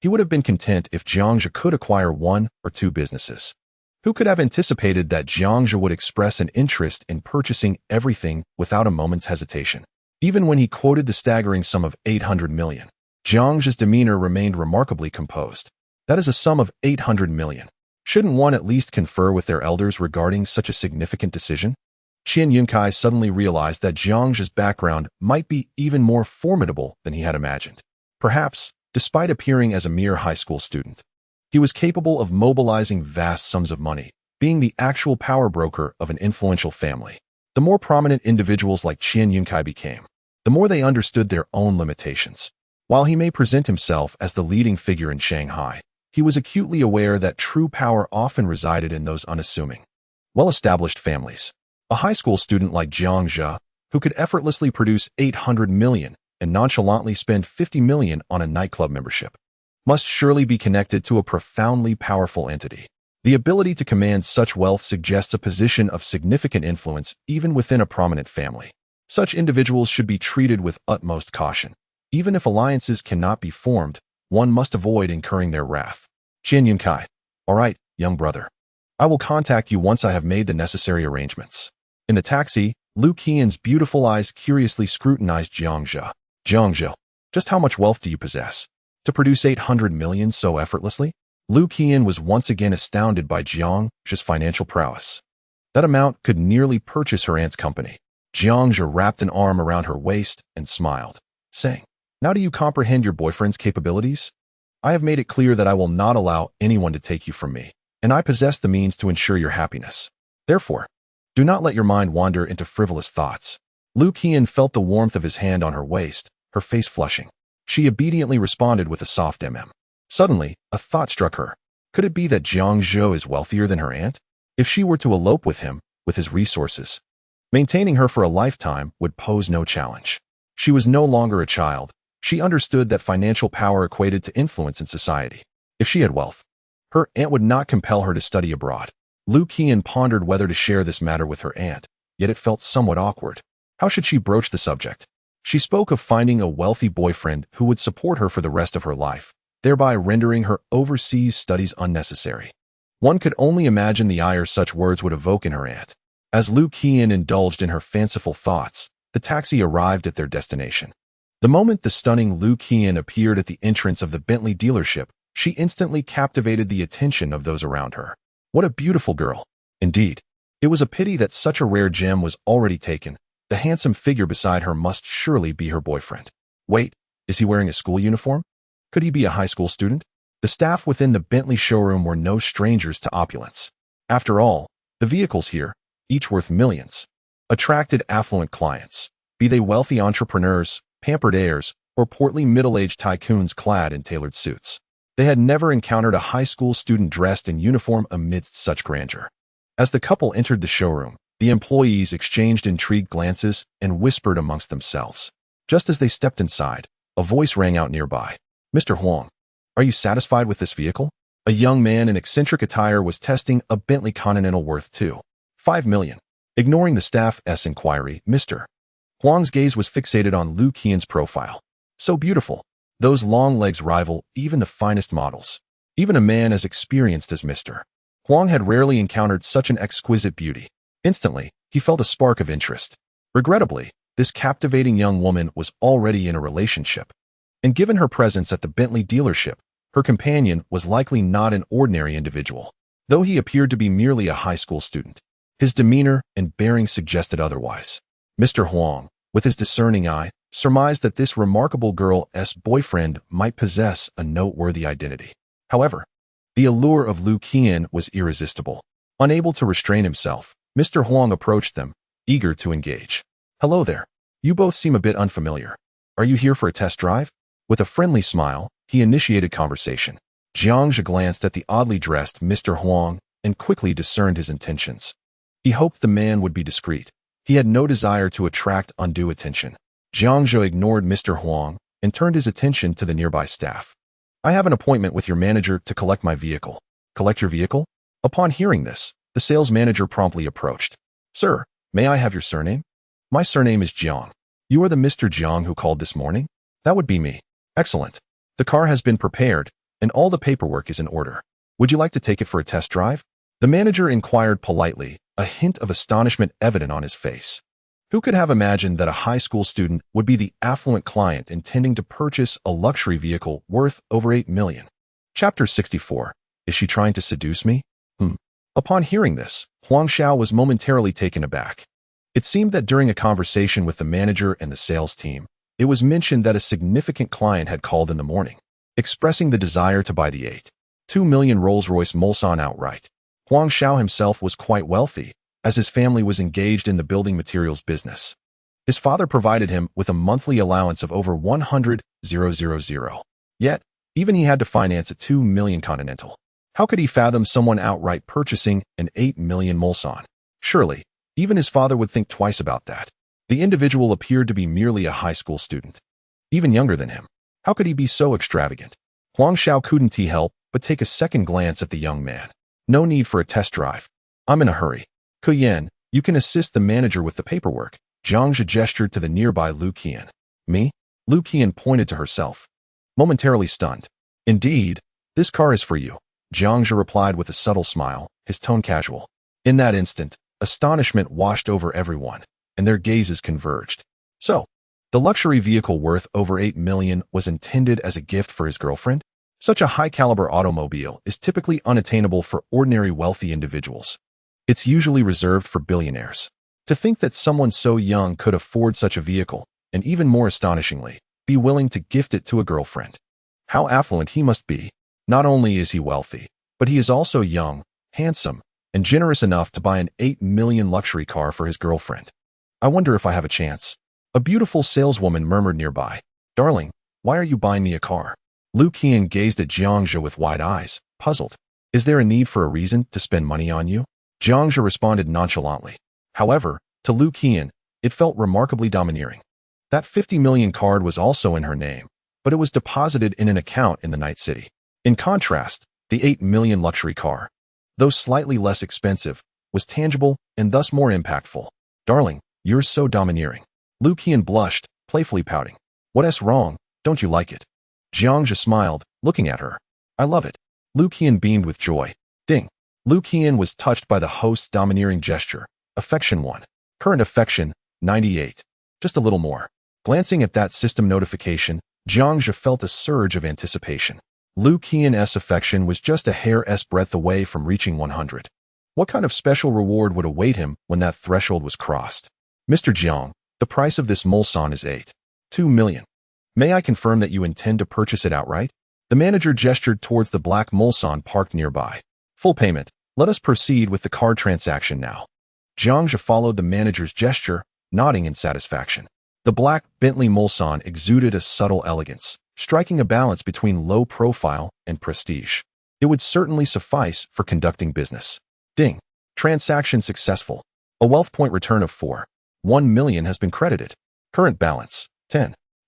He would have been content if Jiang Zhe could acquire 1 or 2 businesses. Who could have anticipated that Jiang Zhe would express an interest in purchasing everything without a moment's hesitation? Even when he quoted the staggering sum of 800 million, Jiang Zhe's demeanor remained remarkably composed. That is a sum of 800 million. Shouldn't one at least confer with their elders regarding such a significant decision? Qian Yuncai suddenly realized that Jiang Zhe's background might be even more formidable than he had imagined. Perhaps, despite appearing as a mere high school student, he was capable of mobilizing vast sums of money, being being the actual power broker of an influential family. The more prominent individuals like Qian Yunkai became, the more they understood their own limitations. While he may present himself as the leading figure in Shanghai, he was acutely aware that true power often resided in those unassuming, well-established families. A high school student like Jiang Zhe, who could effortlessly produce 800 million and nonchalantly spend 50 million on a nightclub membership, must surely be connected to a profoundly powerful entity. The ability to command such wealth suggests a position of significant influence even within a prominent family. Such individuals should be treated with utmost caution. Even if alliances cannot be formed, one must avoid incurring their wrath. Qian Yunkai. All right, young brother. I will contact you once I have made the necessary arrangements. In the taxi, Lu Qian's beautiful eyes curiously scrutinized Jiang Zhe. Jiang Zhe, just how much wealth do you possess to produce 800 million so effortlessly? Lu Qian was once again astounded by Jiang Zhe's financial prowess. That amount could nearly purchase her aunt's company. Jiang Zhe wrapped an arm around her waist and smiled, saying, "Now do you comprehend your boyfriend's capabilities? I have made it clear that I will not allow anyone to take you from me, and I possess the means to ensure your happiness. Therefore, do not let your mind wander into frivolous thoughts." Lu Qian felt the warmth of his hand on her waist, her face flushing. She obediently responded with a soft mm. Suddenly, a thought struck her. Could it be that Jiang Zhe is wealthier than her aunt? If she were to elope with him, with his resources, maintaining her for a lifetime would pose no challenge. She was no longer a child. She understood that financial power equated to influence in society. If she had wealth, her aunt would not compel her to study abroad. Lu Qian pondered whether to share this matter with her aunt, yet it felt somewhat awkward. How should she broach the subject? She spoke of finding a wealthy boyfriend who would support her for the rest of her life, thereby rendering her overseas studies unnecessary. One could only imagine the ire such words would evoke in her aunt. As Lu Qian indulged in her fanciful thoughts, the taxi arrived at their destination. The moment the stunning Lu Qian appeared at the entrance of the Bentley dealership, she instantly captivated the attention of those around her. What a beautiful girl! Indeed, it was a pity that such a rare gem was already taken. The handsome figure beside her must surely be her boyfriend. Wait, is he wearing a school uniform? Could he be a high school student? The staff within the Bentley showroom were no strangers to opulence. After all, the vehicles here, each worth millions, attracted affluent clients, be they wealthy entrepreneurs, pampered heirs, or portly middle-aged tycoons clad in tailored suits. They had never encountered a high school student dressed in uniform amidst such grandeur. As the couple entered the showroom, the employees exchanged intrigued glances and whispered amongst themselves. Just as they stepped inside, a voice rang out nearby. "Mr. Huang, are you satisfied with this vehicle?" A young man in eccentric attire was testing a Bentley Continental worth $2.5 million. Ignoring the staff's inquiry, Mr. Huang's gaze was fixated on Lu Qian's profile. So beautiful. Those long legs rival even the finest models. Even a man as experienced as Mr. Huang had rarely encountered such an exquisite beauty. Instantly, he felt a spark of interest. Regrettably, this captivating young woman was already in a relationship. And given her presence at the Bentley dealership, her companion was likely not an ordinary individual, though he appeared to be merely a high school student. His demeanor and bearing suggested otherwise. Mr. Huang, with his discerning eye, surmised that this remarkable girl's boyfriend might possess a noteworthy identity. However, the allure of Lu Qian was irresistible. Unable to restrain himself, Mr. Huang approached them, eager to engage. "Hello there. You both seem a bit unfamiliar. Are you here for a test drive?" With a friendly smile, he initiated conversation. Jiang Zhe glanced at the oddly dressed Mr. Huang and quickly discerned his intentions. He hoped the man would be discreet. He had no desire to attract undue attention. Jiang Zhe ignored Mr. Huang and turned his attention to the nearby staff. "I have an appointment with your manager to collect my vehicle." "Collect your vehicle?" Upon hearing this, the sales manager promptly approached. "Sir, may I have your surname?" "My surname is Jiang." "You are the Mr. Jiang who called this morning?" "That would be me." "Excellent. The car has been prepared, and all the paperwork is in order. Would you like to take it for a test drive?" The manager inquired politely, a hint of astonishment evident on his face. Who could have imagined that a high school student would be the affluent client intending to purchase a luxury vehicle worth over 8 million? Chapter 64. Is she trying to seduce me? Upon hearing this, Huang Xiao was momentarily taken aback. It seemed that during a conversation with the manager and the sales team, it was mentioned that a significant client had called in the morning, expressing the desire to buy the 8.2 million Rolls-Royce Mulsanne outright. Huang Xiao himself was quite wealthy, as his family was engaged in the building materials business. His father provided him with a monthly allowance of over 100,000. Yet, even he had to finance a 2 million continental. How could he fathom someone outright purchasing an 8 million Mulsanne? Surely, even his father would think twice about that. The individual appeared to be merely a high school student, even younger than him. How could he be so extravagant? Huang Xiao couldn't help but take a second glance at the young man. No need for a test drive. I'm in a hurry. Kuyan, you can assist the manager with the paperwork. Jiang Zhe gestured to the nearby Lu Qian. Me? Lu Qian pointed to herself, momentarily stunned. Indeed, this car is for you, Jiang Zhe replied with a subtle smile, his tone casual. In that instant, astonishment washed over everyone, and their gazes converged. So, the luxury vehicle worth over 8 million was intended as a gift for his girlfriend? Such a high-caliber automobile is typically unattainable for ordinary wealthy individuals. It's usually reserved for billionaires. To think that someone so young could afford such a vehicle, and even more astonishingly, be willing to gift it to a girlfriend. How affluent he must be. Not only is he wealthy, but he is also young, handsome, and generous enough to buy an 8 million luxury car for his girlfriend. I wonder if I have a chance. A beautiful saleswoman murmured nearby. Darling, why are you buying me a car? Lu Qian gazed at Jiang Zhe with wide eyes, puzzled. Is there a need for a reason to spend money on you? Jiang Zhe responded nonchalantly. However, to Lu Qian, it felt remarkably domineering. That 50 million card was also in her name, but it was deposited in an account in the Night City. In contrast, the 8 million luxury car, though slightly less expensive, was tangible and thus more impactful. Darling, you're so domineering. Lu Qian blushed, playfully pouting. What's wrong? Don't you like it? Jiang Zhe smiled, looking at her. I love it. Lu Qian beamed with joy. Ding. Lu Qian was touched by the host's domineering gesture. Affection 1. Current affection, 98. Just a little more. Glancing at that system notification, Jiang Zhe felt a surge of anticipation. Lu Qian's affection was just a hair's breadth away from reaching 100. What kind of special reward would await him when that threshold was crossed? Mr. Jiang, the price of this Mulsanne is 2 million. May I confirm that you intend to purchase it outright? The manager gestured towards the black Mulsanne parked nearby. Full payment. Let us proceed with the card transaction now. Jiang Zhe followed the manager's gesture, nodding in satisfaction. The black Bentley Mulsanne exuded a subtle elegance, striking a balance between low profile and prestige. It would certainly suffice for conducting business. Ding. Transaction successful. A wealth point return of 1 million has been credited. Current balance,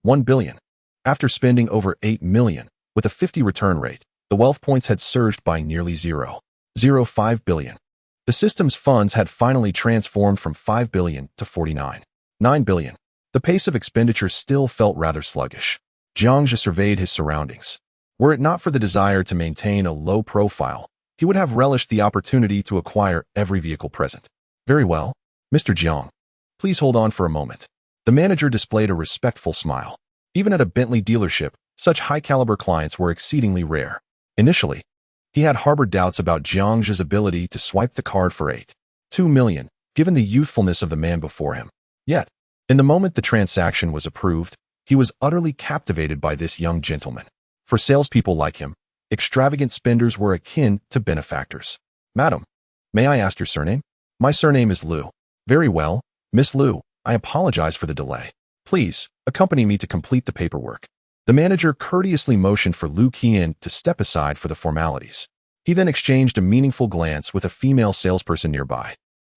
1 billion. After spending over 8 million, with a 50 return rate, the wealth points had surged by nearly 0.05 billion. The system's funds had finally transformed from 5 billion to 49.9 billion. The pace of expenditure still felt rather sluggish. Jiang Zhe surveyed his surroundings. Were it not for the desire to maintain a low profile, he would have relished the opportunity to acquire every vehicle present. Very well, Mr. Jiang. Please hold on for a moment. The manager displayed a respectful smile. Even at a Bentley dealership, such high-caliber clients were exceedingly rare. Initially, he had harbored doubts about Jiang Zhe's ability to swipe the card for 2 million, given the youthfulness of the man before him. Yet, in the moment the transaction was approved, he was utterly captivated by this young gentleman. For salespeople like him, extravagant spenders were akin to benefactors. Madam, may I ask your surname? My surname is Liu. Very well, Miss Liu, I apologize for the delay. Please, accompany me to complete the paperwork. The manager courteously motioned for Lu Qian to step aside for the formalities. He then exchanged a meaningful glance with a female salesperson nearby,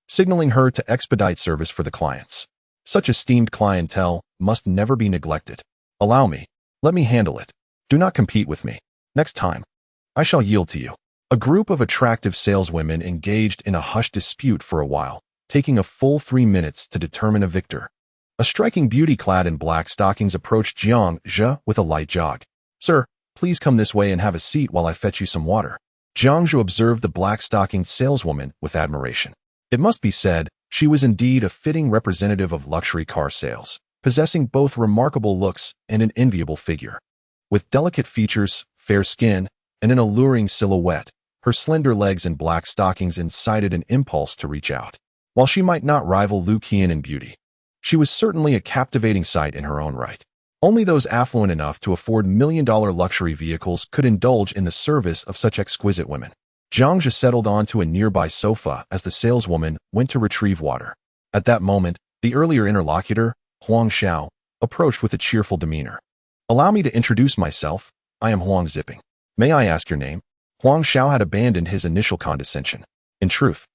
signaling her to expedite service for the clients. Such esteemed clientele must never be neglected. Allow me. Let me handle it. Do not compete with me. Next time, I shall yield to you. A group of attractive saleswomen engaged in a hushed dispute for a while, taking a full 3 minutes to determine a victor. A striking beauty clad in black stockings approached Jiang Zhe with a light jog. Sir, please come this way and have a seat while I fetch you some water. Jiang Zhe observed the black-stockinged saleswoman with admiration. It must be said, she was indeed a fitting representative of luxury car sales, possessing both remarkable looks and an enviable figure. With delicate features, fair skin, and an alluring silhouette, her slender legs and black stockings incited an impulse to reach out. While she might not rival Lu Qian in beauty, she was certainly a captivating sight in her own right. Only those affluent enough to afford million-dollar luxury vehicles could indulge in the service of such exquisite women. Jiang Zhe settled onto a nearby sofa as the saleswoman went to retrieve water. At that moment, the earlier interlocutor, Huang Xiao, approached with a cheerful demeanor. "Allow me to introduce myself. I am Huang Zipping. May I ask your name?" Huang Xiao had abandoned his initial condescension. In truth,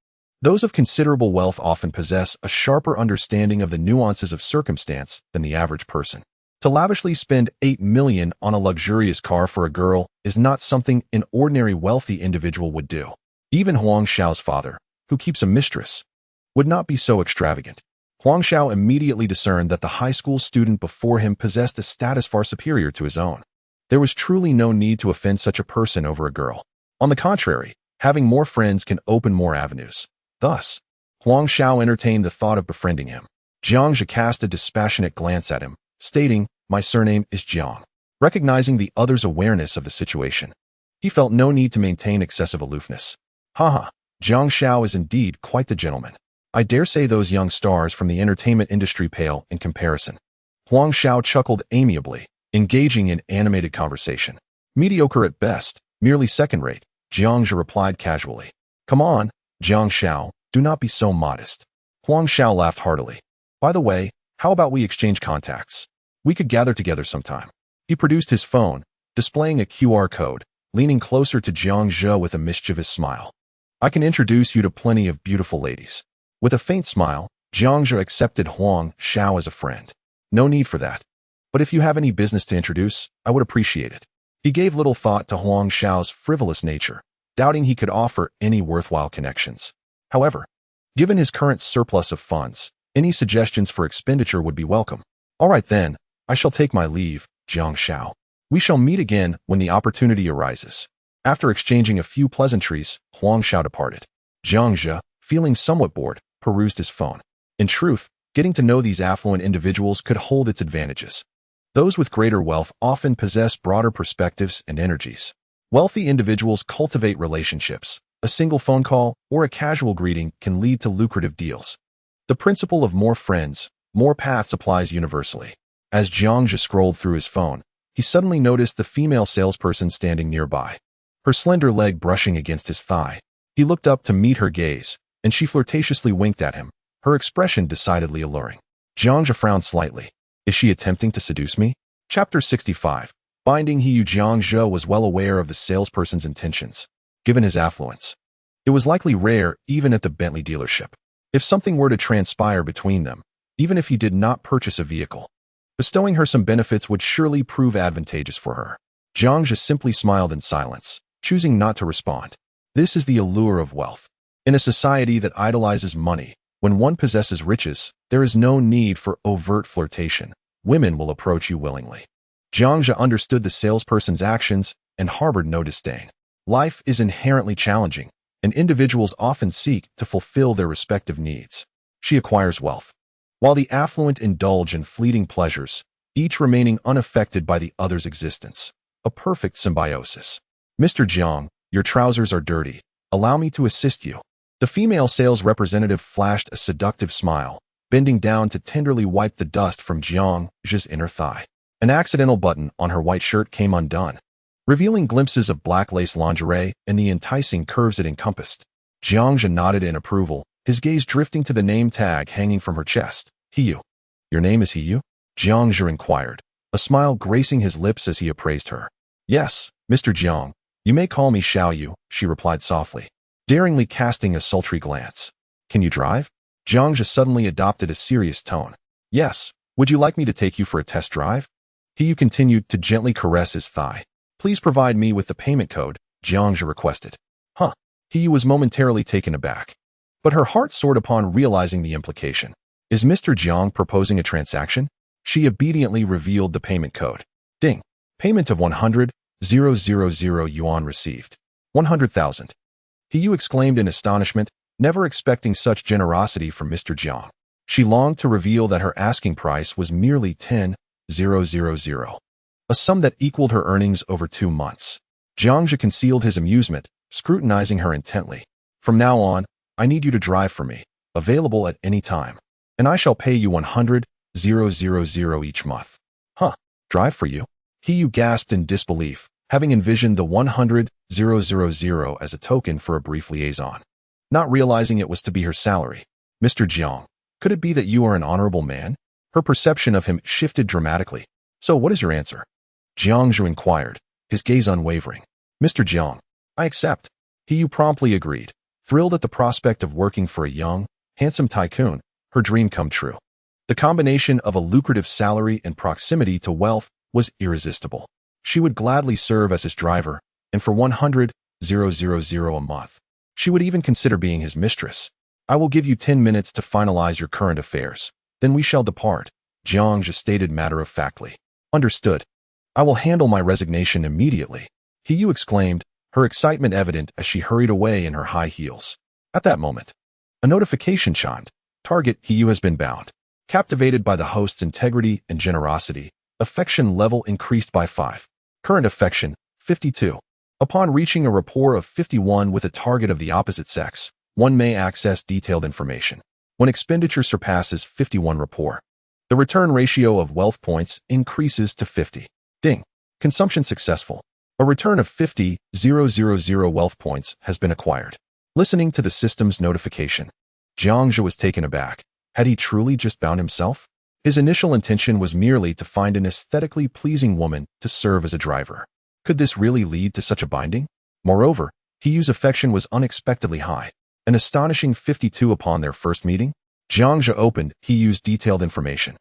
those of considerable wealth often possess a sharper understanding of the nuances of circumstance than the average person. To lavishly spend 8 million on a luxurious car for a girl is not something an ordinary wealthy individual would do. Even Huang Xiao's father, who keeps a mistress, would not be so extravagant. Huang Xiao immediately discerned that the high school student before him possessed a status far superior to his own. There was truly no need to offend such a person over a girl. On the contrary, having more friends can open more avenues. Thus, Huang Xiao entertained the thought of befriending him. Jiang Zhe cast a dispassionate glance at him, stating, "My surname is Jiang." Recognizing the other's awareness of the situation, he felt no need to maintain excessive aloofness. Haha, Jiang Xiao is indeed quite the gentleman. I dare say those young stars from the entertainment industry pale in comparison. Huang Xiao chuckled amiably, engaging in animated conversation. "Mediocre at best, merely second-rate," Jiang Zhe replied casually. "Come on, Jiang Xiao, do not be so modest." Huang Xiao laughed heartily. "By the way, how about we exchange contacts? We could gather together sometime." He produced his phone, displaying a QR code, leaning closer to Jiang Zhe with a mischievous smile. "I can introduce you to plenty of beautiful ladies." With a faint smile, Jiang Zhe accepted Huang Xiao as a friend. "No need for that. But if you have any business to introduce, I would appreciate it." He gave little thought to Huang Xiao's frivolous nature, doubting he could offer any worthwhile connections. However, given his current surplus of funds, any suggestions for expenditure would be welcome. "All right then, I shall take my leave, Jiang Xiao. We shall meet again when the opportunity arises." After exchanging a few pleasantries, Huang Xiao departed. Jiang Zhe, feeling somewhat bored, perused his phone. In truth, getting to know these affluent individuals could hold its advantages. Those with greater wealth often possess broader perspectives and energies. Wealthy individuals cultivate relationships. A single phone call or a casual greeting can lead to lucrative deals. The principle of more friends, more paths applies universally. As Jiang Zhe scrolled through his phone, he suddenly noticed the female salesperson standing nearby, her slender leg brushing against his thigh. He looked up to meet her gaze, and she flirtatiously winked at him, her expression decidedly alluring. Jiang Zhe frowned slightly. Is she attempting to seduce me? Chapter 65. Finding Jiang Zhe was well aware of the salesperson's intentions. Given his affluence, it was likely rare even at the Bentley dealership. If something were to transpire between them, even if he did not purchase a vehicle, bestowing her some benefits would surely prove advantageous for her. Jiang Zhe simply smiled in silence, choosing not to respond. This is the allure of wealth. In a society that idolizes money, when one possesses riches, there is no need for overt flirtation. Women will approach you willingly. Jiang Zhe understood the salesperson's actions and harbored no disdain. Life is inherently challenging, and individuals often seek to fulfill their respective needs. She acquires wealth, while the affluent indulge in fleeting pleasures, each remaining unaffected by the other's existence. A perfect symbiosis. "Mr. Jiang, your trousers are dirty. Allow me to assist you." The female sales representative flashed a seductive smile, bending down to tenderly wipe the dust from Jiang Zhe's inner thigh. An accidental button on her white shirt came undone, revealing glimpses of black lace lingerie and the enticing curves it encompassed. Jiang Zhe nodded in approval, his gaze drifting to the name tag hanging from her chest. "Hiyu. Your name is Hiyu?" Jiang Zhe inquired, a smile gracing his lips as he appraised her. "Yes, Mr. Jiang. You may call me Xiaoyu," she replied softly, daringly casting a sultry glance. "Can you drive?" Jiang Zhe suddenly adopted a serious tone. "Yes. Would you like me to take you for a test drive?" Hiyu continued to gently caress his thigh. "Please provide me with the payment code," Jiang Zhe requested. Huh. Hiyu was momentarily taken aback, but her heart soared upon realizing the implication. Is Mr. Jiang proposing a transaction? She obediently revealed the payment code. Ding. Payment of 100,000 yuan received. 100,000. Hiyu exclaimed in astonishment, never expecting such generosity from Mr. Jiang. She longed to reveal that her asking price was merely 10,000, a sum that equaled her earnings over 2 months. Jiang Zhe concealed his amusement, scrutinizing her intently. "From now on, I need you to drive for me, available at any time, and I shall pay you 100,000 each month." Huh, drive for you? Hiyu gasped in disbelief, having envisioned the 100,000 000 as a token for a brief liaison. Not realizing it was to be her salary. Mr. Jiang, could it be that you are an honorable man? Her perception of him shifted dramatically. So what is your answer? Jiang Zhe inquired, his gaze unwavering. Mr. Jiang, I accept. He promptly agreed, thrilled at the prospect of working for a young, handsome tycoon, her dream come true. The combination of a lucrative salary and proximity to wealth was irresistible. She would gladly serve as his driver, and for 100,000 a month. She would even consider being his mistress. I will give you 10 minutes to finalize your current affairs. Then we shall depart, Jiang Zhe stated matter-of-factly. Understood. I will handle my resignation immediately, He exclaimed, her excitement evident as she hurried away in her high heels. At that moment, a notification chimed. Target He has been bound. Captivated by the host's integrity and generosity, affection level increased by 5. Current affection, 52. Upon reaching a rapport of 51 with a target of the opposite sex, one may access detailed information. When expenditure surpasses 51 rapport, the return ratio of wealth points increases to 50. Ding. Consumption successful. A return of 50,000 wealth points has been acquired. Listening to the system's notification, Jiang Zhe was taken aback. Had he truly just bound himself? His initial intention was merely to find an aesthetically pleasing woman to serve as a driver. Could this really lead to such a binding? Moreover, Hiyu's affection was unexpectedly high, an astonishing 52 upon their first meeting. Jiang Zhe opened Hiyu's detailed information.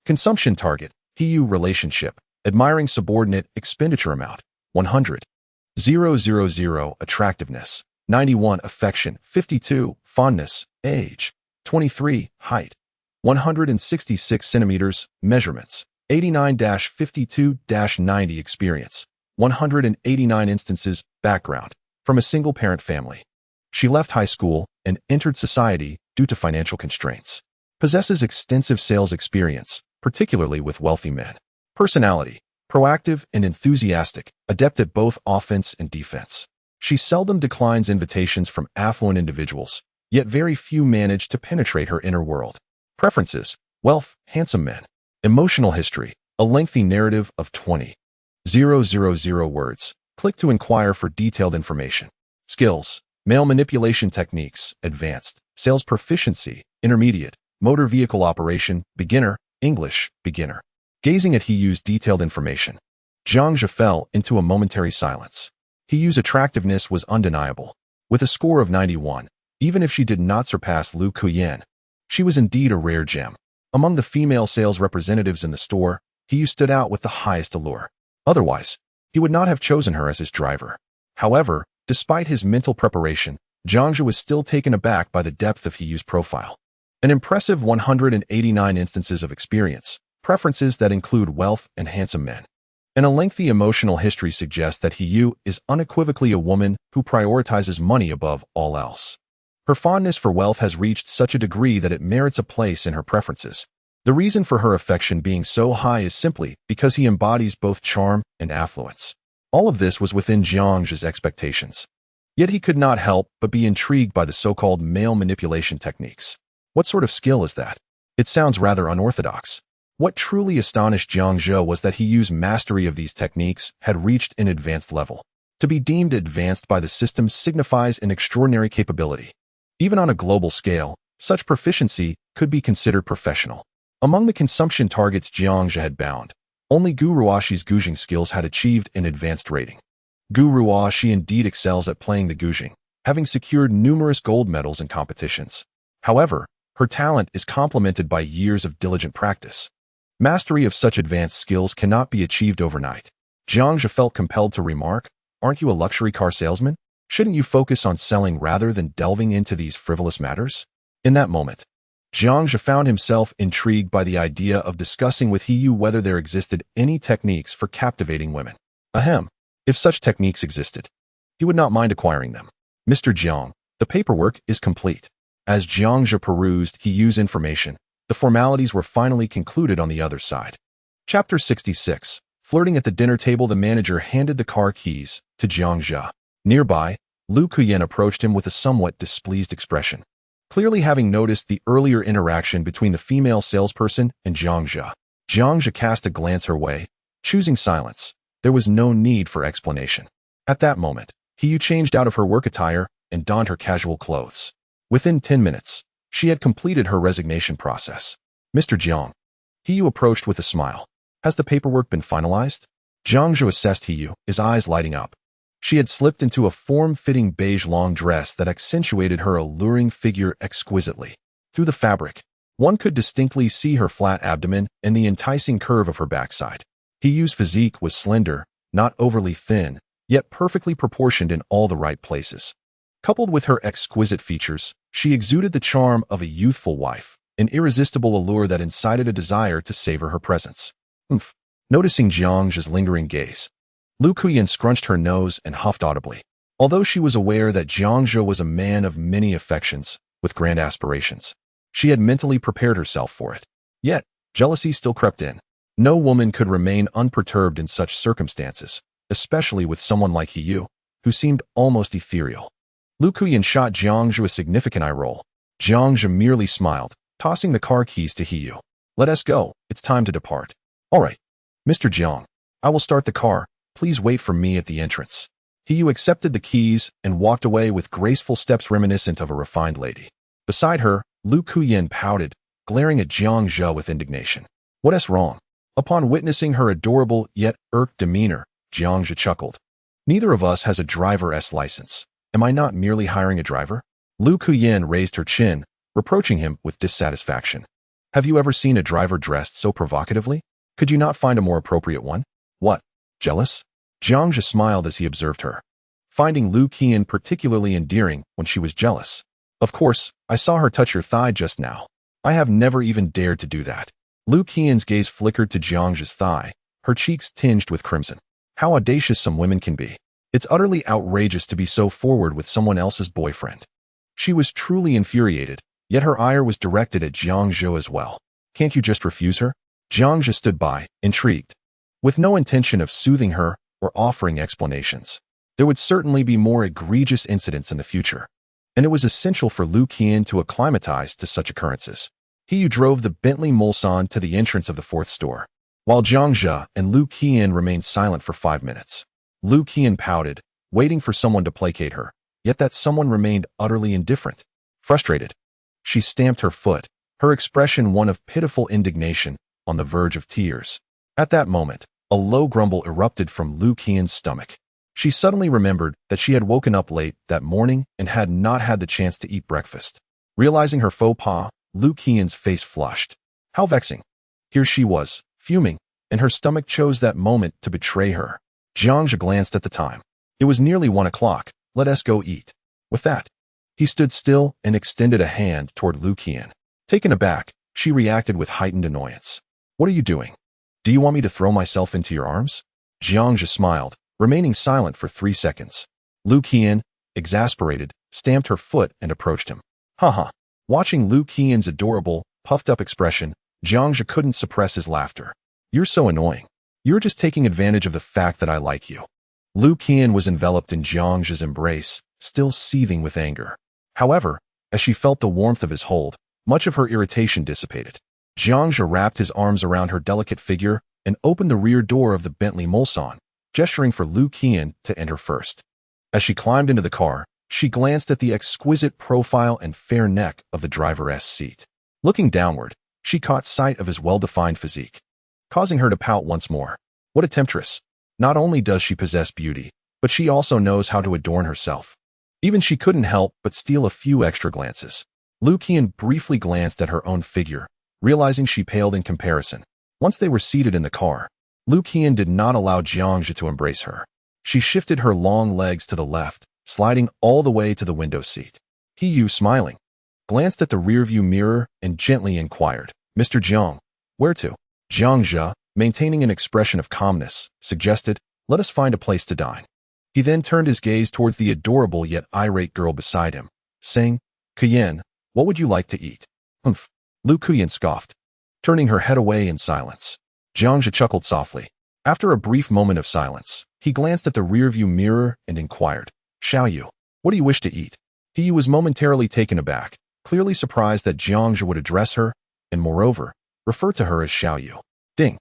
Consumption target, Hiyu relationship, admiring subordinate, expenditure amount, 100,000 attractiveness, 91 affection, 52 fondness, age, 23 height, 166 centimeters, measurements, 89-52-90 experience, 189 instances, background, from a single-parent family. She left high school and entered society due to financial constraints. Possesses extensive sales experience, particularly with wealthy men. Personality, proactive and enthusiastic, adept at both offense and defense. She seldom declines invitations from affluent individuals, yet very few manage to penetrate her inner world. Preferences, wealth, handsome men. Emotional history, a lengthy narrative of 20,000 words. Click to inquire for detailed information. Skills, male manipulation techniques, advanced, sales proficiency, intermediate, motor vehicle operation, beginner, English, beginner. Gazing at Hiyu's detailed information, Jiang Zhe fell into a momentary silence. Hiyu's attractiveness was undeniable. With a score of 91, even if she did not surpass Lu Kuyan, she was indeed a rare gem. Among the female sales representatives in the store, Hiyu stood out with the highest allure. Otherwise, he would not have chosen her as his driver. However, despite his mental preparation, Jiang Zhe was still taken aback by the depth of Hiyu's profile. An impressive 189 instances of experience, preferences that include wealth and handsome men. And a lengthy emotional history suggests that Hiyu is unequivocally a woman who prioritizes money above all else. Her fondness for wealth has reached such a degree that it merits a place in her preferences. The reason for her affection being so high is simply because he embodies both charm and affluence. All of this was within Jiang Zhe's expectations. Yet he could not help but be intrigued by the so-called male manipulation techniques. What sort of skill is that? It sounds rather unorthodox. What truly astonished Jiang Zhe was that Hiyu's mastery of these techniques had reached an advanced level. To be deemed advanced by the system signifies an extraordinary capability. Even on a global scale, such proficiency could be considered professional. Among the consumption targets Jiang Zhe had bound, only Gu Ruoxi's gouging skills had achieved an advanced rating. Gu Ruoxi indeed excels at playing the gouging, having secured numerous gold medals in competitions. However, her talent is complemented by years of diligent practice. Mastery of such advanced skills cannot be achieved overnight. Jiang Zhe felt compelled to remark, "Aren't you a luxury car salesman? Shouldn't you focus on selling rather than delving into these frivolous matters?" In that moment, Jiang Zhe found himself intrigued by the idea of discussing with Hiyu whether there existed any techniques for captivating women. Ahem. If such techniques existed, he would not mind acquiring them. Mr. Jiang, the paperwork is complete. As Jiang Zhe perused Hiyu's information, the formalities were finally concluded on the other side. Chapter 66. Flirting at the dinner table, the manager handed the car keys to Jiang Zhe. Nearby, Lu Kuyan approached him with a somewhat displeased expression. Clearly having noticed the earlier interaction between the female salesperson and Jiang Zhe cast a glance her way, choosing silence. There was no need for explanation. At that moment, He changed out of her work attire and donned her casual clothes. Within 10 minutes, she had completed her resignation process. Mr. Jiang. He approached with a smile. Has the paperwork been finalized? Jiang Zhe assessed He, his eyes lighting up. She had slipped into a form-fitting beige long dress that accentuated her alluring figure exquisitely. Through the fabric, one could distinctly see her flat abdomen and the enticing curve of her backside. He physique was slender, not overly thin, yet perfectly proportioned in all the right places. Coupled with her exquisite features, she exuded the charm of a youthful wife, an irresistible allure that incited a desire to savor her presence. Pfft. Noticing Jiang Zhe's lingering gaze, Lu Kuyan scrunched her nose and huffed audibly. Although she was aware that Jiang Zhe was a man of many affections, with grand aspirations, she had mentally prepared herself for it. Yet, jealousy still crept in. No woman could remain unperturbed in such circumstances, especially with someone like He, who seemed almost ethereal. Lu Kuyan shot Jiang Zhe a significant eye roll. Jiang Zhe merely smiled, tossing the car keys to He. Let us go, it's time to depart. All right. Mr. Jiang, I will start the car. Please wait for me at the entrance. He accepted the keys and walked away with graceful steps reminiscent of a refined lady. Beside her, Lu Kuyan pouted, glaring at Jiang Zhe with indignation. What's wrong? Upon witnessing her adorable yet irked demeanor, Jiang Zhe chuckled. Neither of us has a driver's license. Am I not merely hiring a driver? Lu Kuyan raised her chin, reproaching him with dissatisfaction. Have you ever seen a driver dressed so provocatively? Could you not find a more appropriate one? What? Jealous? Jiang Zhe smiled as he observed her, finding Lu Kuyan particularly endearing when she was jealous. Of course, I saw her touch your thigh just now. I have never even dared to do that. Lu Kuyan's gaze flickered to Jiang Zhe's thigh, her cheeks tinged with crimson. How audacious some women can be. It's utterly outrageous to be so forward with someone else's boyfriend. She was truly infuriated, yet her ire was directed at Jiang Zhe as well. Can't you just refuse her? Jiang Zhe stood by, intrigued. With no intention of soothing her or offering explanations, there would certainly be more egregious incidents in the future, and it was essential for Lu Kuyan to acclimatize to such occurrences. He drove the Bentley Mulsanne to the entrance of the fourth store, while Jiang Zhe and Lu Kuyan remained silent for 5 minutes. Lu Kuyan pouted, waiting for someone to placate her, yet that someone remained utterly indifferent. Frustrated, she stamped her foot, her expression one of pitiful indignation, on the verge of tears. At that moment, a low grumble erupted from Lu Kuyan's stomach. She suddenly remembered that she had woken up late that morning and had not had the chance to eat breakfast. Realizing her faux pas, Lu Kuyan's face flushed. How vexing. Here she was, fuming, and her stomach chose that moment to betray her. Jiang Zhe glanced at the time. It was nearly 1 o'clock. Let us go eat. With that, he stood still and extended a hand toward Lu Kuyan. Taken aback, she reacted with heightened annoyance. What are you doing? Do you want me to throw myself into your arms? Jiang Zhe smiled, remaining silent for 3 seconds. Lu Kuyan, exasperated, stamped her foot and approached him. Haha. Watching Lu Kuyan's adorable, puffed-up expression, Jiang Zhe couldn't suppress his laughter. You're so annoying. You're just taking advantage of the fact that I like you. Lu Kuyan was enveloped in Jiang Zhe's embrace, still seething with anger. However, as she felt the warmth of his hold, much of her irritation dissipated. Jiang Zhe wrapped his arms around her delicate figure and opened the rear door of the Bentley Mulsanne, gesturing for Lu Kuyan to enter first. As she climbed into the car, she glanced at the exquisite profile and fair neck of the driver's seat. Looking downward, she caught sight of his well-defined physique, causing her to pout once more. What a temptress! Not only does she possess beauty, but she also knows how to adorn herself. Even she couldn't help but steal a few extra glances. Lu Kuyan briefly glanced at her own figure, realizing she paled in comparison. Once they were seated in the car, Lu Kuyan did not allow Jiang Zhe to embrace her. She shifted her long legs to the left, sliding all the way to the window seat. He, smiling, glanced at the rearview mirror and gently inquired, Mr. Jiang, where to? Jiang Zhe, maintaining an expression of calmness, suggested, let us find a place to dine. He then turned his gaze towards the adorable yet irate girl beside him, saying, Kuyan, what would you like to eat? Pfft. Lu Kuyan scoffed, turning her head away in silence. Jiang Zhe chuckled softly. After a brief moment of silence, he glanced at the rearview mirror and inquired, Shall you? What do you wish to eat? He was momentarily taken aback, clearly surprised that Jiang Zhe would address her, and moreover, refer to her as Shall you. Ding.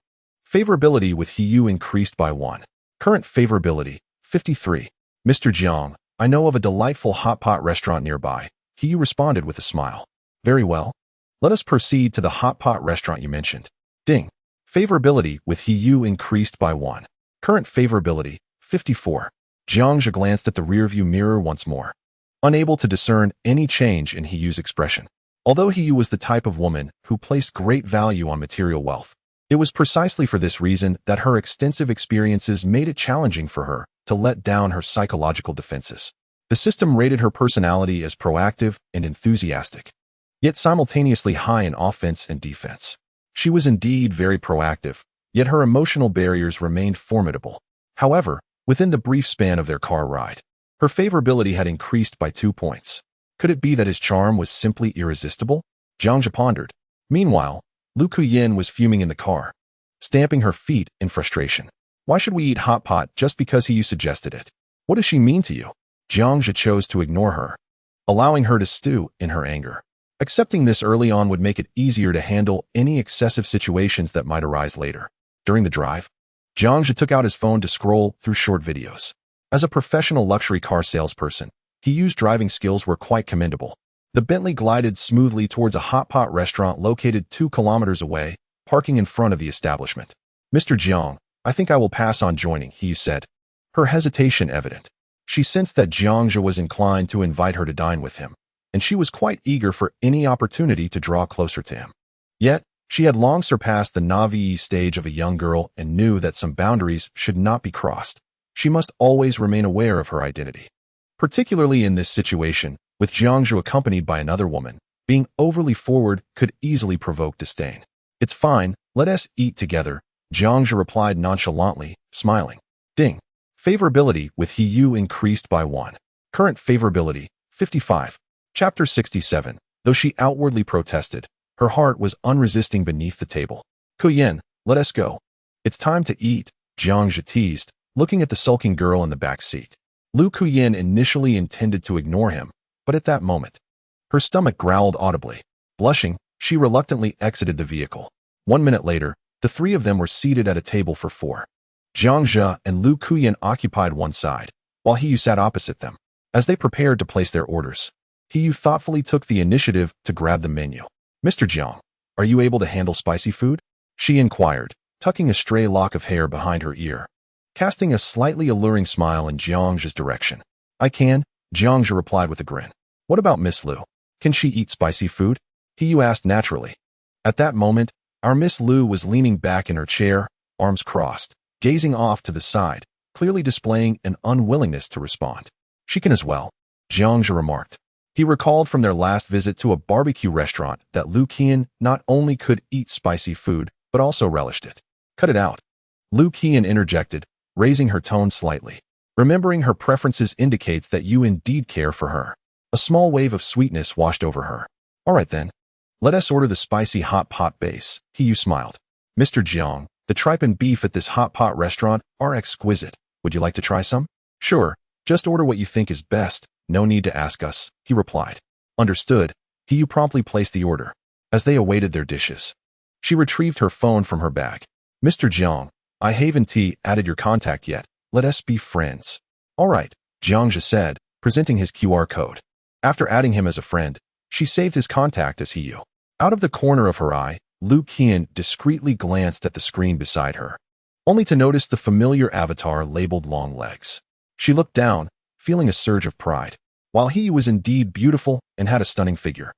Favorability with He increased by 1. Current favorability, 53. Mr. Jiang, I know of a delightful hot pot restaurant nearby. He responded with a smile. Very well. Let us proceed to the hot pot restaurant you mentioned. Ding. Favorability with He increased by 1. Current favorability, 54. Jiang Zhe glanced at the rearview mirror once more, unable to discern any change in He expression. Although He was the type of woman who placed great value on material wealth, it was precisely for this reason that her extensive experiences made it challenging for her to let down her psychological defenses. The system rated her personality as proactive and enthusiastic, yet simultaneously high in offense and defense. She was indeed very proactive, yet her emotional barriers remained formidable. However, within the brief span of their car ride, her favorability had increased by 2 points. Could it be that his charm was simply irresistible? Jiang Zhe pondered. Meanwhile, Lu Kuyin was fuming in the car, stamping her feet in frustration. Why should we eat hot pot just because He suggested it? What does she mean to you? Jiang Zhe chose to ignore her, allowing her to stew in her anger. Accepting this early on would make it easier to handle any excessive situations that might arise later. During the drive, Jiang Zhe took out his phone to scroll through short videos. As a professional luxury car salesperson, He's driving skills were quite commendable. The Bentley glided smoothly towards a hot pot restaurant located 2 kilometers away, parking in front of the establishment. Mr. Jiang, I think I will pass on joining, He said, her hesitation evident. She sensed that Jiang Zhe was inclined to invite her to dine with him, and she was quite eager for any opportunity to draw closer to him. Yet, she had long surpassed the naïve stage of a young girl and knew that some boundaries should not be crossed. She must always remain aware of her identity. Particularly in this situation, with Jiang Zhe accompanied by another woman, being overly forward could easily provoke disdain. It's fine, let us eat together, Jiang Zhe replied nonchalantly, smiling. Ding. Favorability with He increased by 1. Current favorability, 55. Chapter 67. Though she outwardly protested, her heart was unresisting beneath the table. Kuyin, let us go. It's time to eat, Jiang Zhe teased, looking at the sulking girl in the back seat. Lu Kuyin initially intended to ignore him, but at that moment, her stomach growled audibly. Blushing, she reluctantly exited the vehicle. 1 minute later, the 3 of them were seated at a table for 4. Jiang Zhe and Lu Kuyin occupied one side, while He sat opposite them. As they prepared to place their orders, He thoughtfully took the initiative to grab the menu. Mr. Jiang, are you able to handle spicy food? She inquired, tucking a stray lock of hair behind her ear, casting a slightly alluring smile in Jiang Zhe's direction. I can, Jiang Zhe replied with a grin. What about Miss Lu? Can she eat spicy food? He asked naturally. At that moment, our Miss Lu was leaning back in her chair, arms crossed, gazing off to the side, clearly displaying an unwillingness to respond. She can as well, Jiang Zhe remarked. He recalled from their last visit to a barbecue restaurant that Lu Qian not only could eat spicy food, but also relished it. Cut it out. Lu Qian interjected, raising her tone slightly. Remembering her preferences indicates that you indeed care for her. A small wave of sweetness washed over her. All right then. Let us order the spicy hot pot base, He smiled. Mr. Jiang, the tripe and beef at this hot pot restaurant are exquisite. Would you like to try some? Sure, just order what you think is best. No need to ask us, he replied. Understood. He promptly placed the order. As they awaited their dishes, she retrieved her phone from her bag. Mr. Jiang, I haven't added your contact yet. Let us be friends. All right, Jiang Zhe said, presenting his QR code. After adding him as a friend, she saved his contact as He. Out of the corner of her eye, Lu Qian discreetly glanced at the screen beside her, only to notice the familiar avatar labeled long legs. She looked down, feeling a surge of pride. While He was indeed beautiful and had a stunning figure,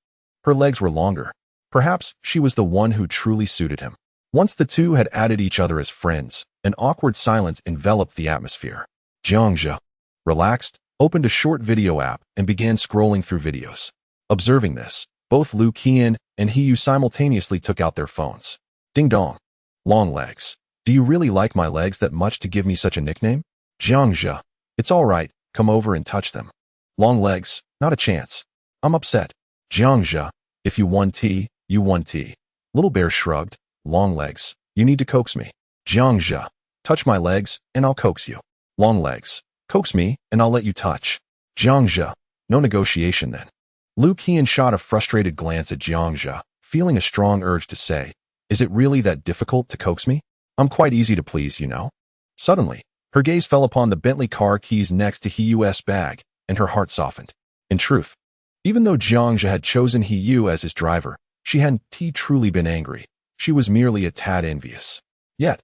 her legs were longer. Perhaps she was the one who truly suited him. Once the two had added each other as friends, an awkward silence enveloped the atmosphere. Jiang Zhe, relaxed, opened a short video app and began scrolling through videos. Observing this, both Lu Qian and He simultaneously took out their phones. Ding dong. Long legs. Do you really like my legs that much to give me such a nickname? Jiang Zhe, it's all right, come over and touch them. Long legs, not a chance. I'm upset. Jiang Zhe, if you won tea, you won tea. Little Bear shrugged. Long legs, you need to coax me. Jiang Zhe, touch my legs and I'll coax you. Long legs, coax me and I'll let you touch. Jiang Zhe, no negotiation then. Lu Qian shot a frustrated glance at Jiang Zhe, feeling a strong urge to say, is it really that difficult to coax me? I'm quite easy to please, you know. Suddenly, Her gaze fell upon the Bentley car keys next to Hiyu's bag, and her heart softened. In truth, even though Jiang Zhe had chosen Hiyu as his driver, she hadn't truly been angry. She was merely a tad envious. Yet,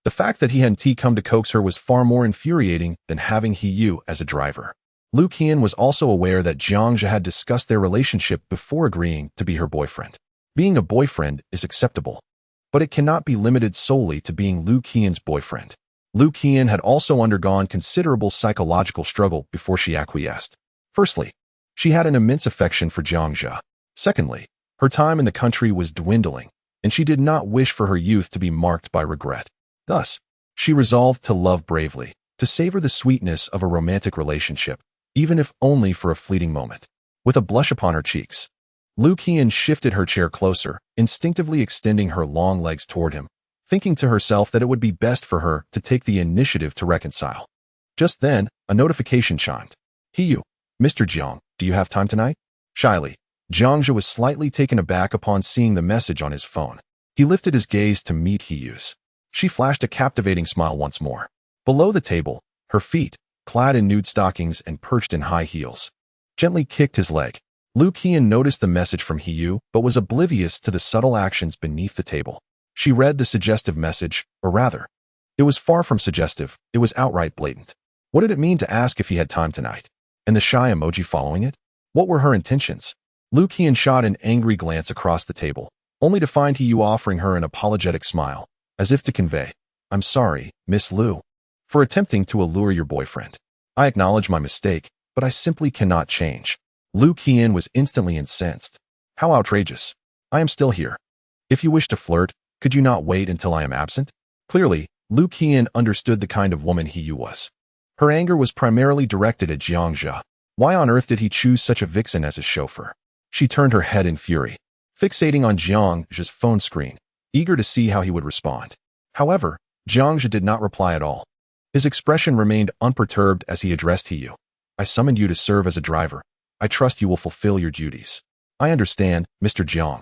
the fact that he hadn't come to coax her was far more infuriating than having Hiyu as a driver. Lu Qian was also aware that Jiang Zhe had discussed their relationship before agreeing to be her boyfriend. Being a boyfriend is acceptable, but it cannot be limited solely to being Lu Qian's boyfriend. Lu Qian had also undergone considerable psychological struggle before she acquiesced. Firstly, she had an immense affection for Jiang Zhe. Secondly, her time in the country was dwindling, and she did not wish for her youth to be marked by regret. Thus, she resolved to love bravely, to savor the sweetness of a romantic relationship, even if only for a fleeting moment. With a blush upon her cheeks, Lu Qian shifted her chair closer, instinctively extending her long legs toward him, thinking to herself that it would be best for her to take the initiative to reconcile. Just then, a notification chimed. Hiyu, Mr. Jiang, do you have time tonight? Shyly, Jiang Zhe was slightly taken aback upon seeing the message on his phone. He lifted his gaze to meet Hiyu's. She flashed a captivating smile once more. Below the table, her feet, clad in nude stockings and perched in high heels, gently kicked his leg. Lu Qian noticed the message from Hiyu, but was oblivious to the subtle actions beneath the table. She read the suggestive message, or rather, it was far from suggestive, it was outright blatant. What did it mean to ask if he had time tonight? And the shy emoji following it? What were her intentions? Lu Qian shot an angry glance across the table, only to find Hiyu offering her an apologetic smile, as if to convey, I'm sorry, Miss Lu, for attempting to allure your boyfriend. I acknowledge my mistake, but I simply cannot change. Lu Qian was instantly incensed. How outrageous. I am still here. If you wish to flirt, could you not wait until I am absent? Clearly, Lu Qian understood the kind of woman Hiyu was. Her anger was primarily directed at Jiang Zhe. Why on earth did he choose such a vixen as his chauffeur? She turned her head in fury, fixating on Jiang Zhe's phone screen, eager to see how he would respond. However, Jiang Zhe did not reply at all. His expression remained unperturbed as he addressed Hiyu. I summoned you to serve as a driver. I trust you will fulfill your duties. I understand, Mr. Jiang.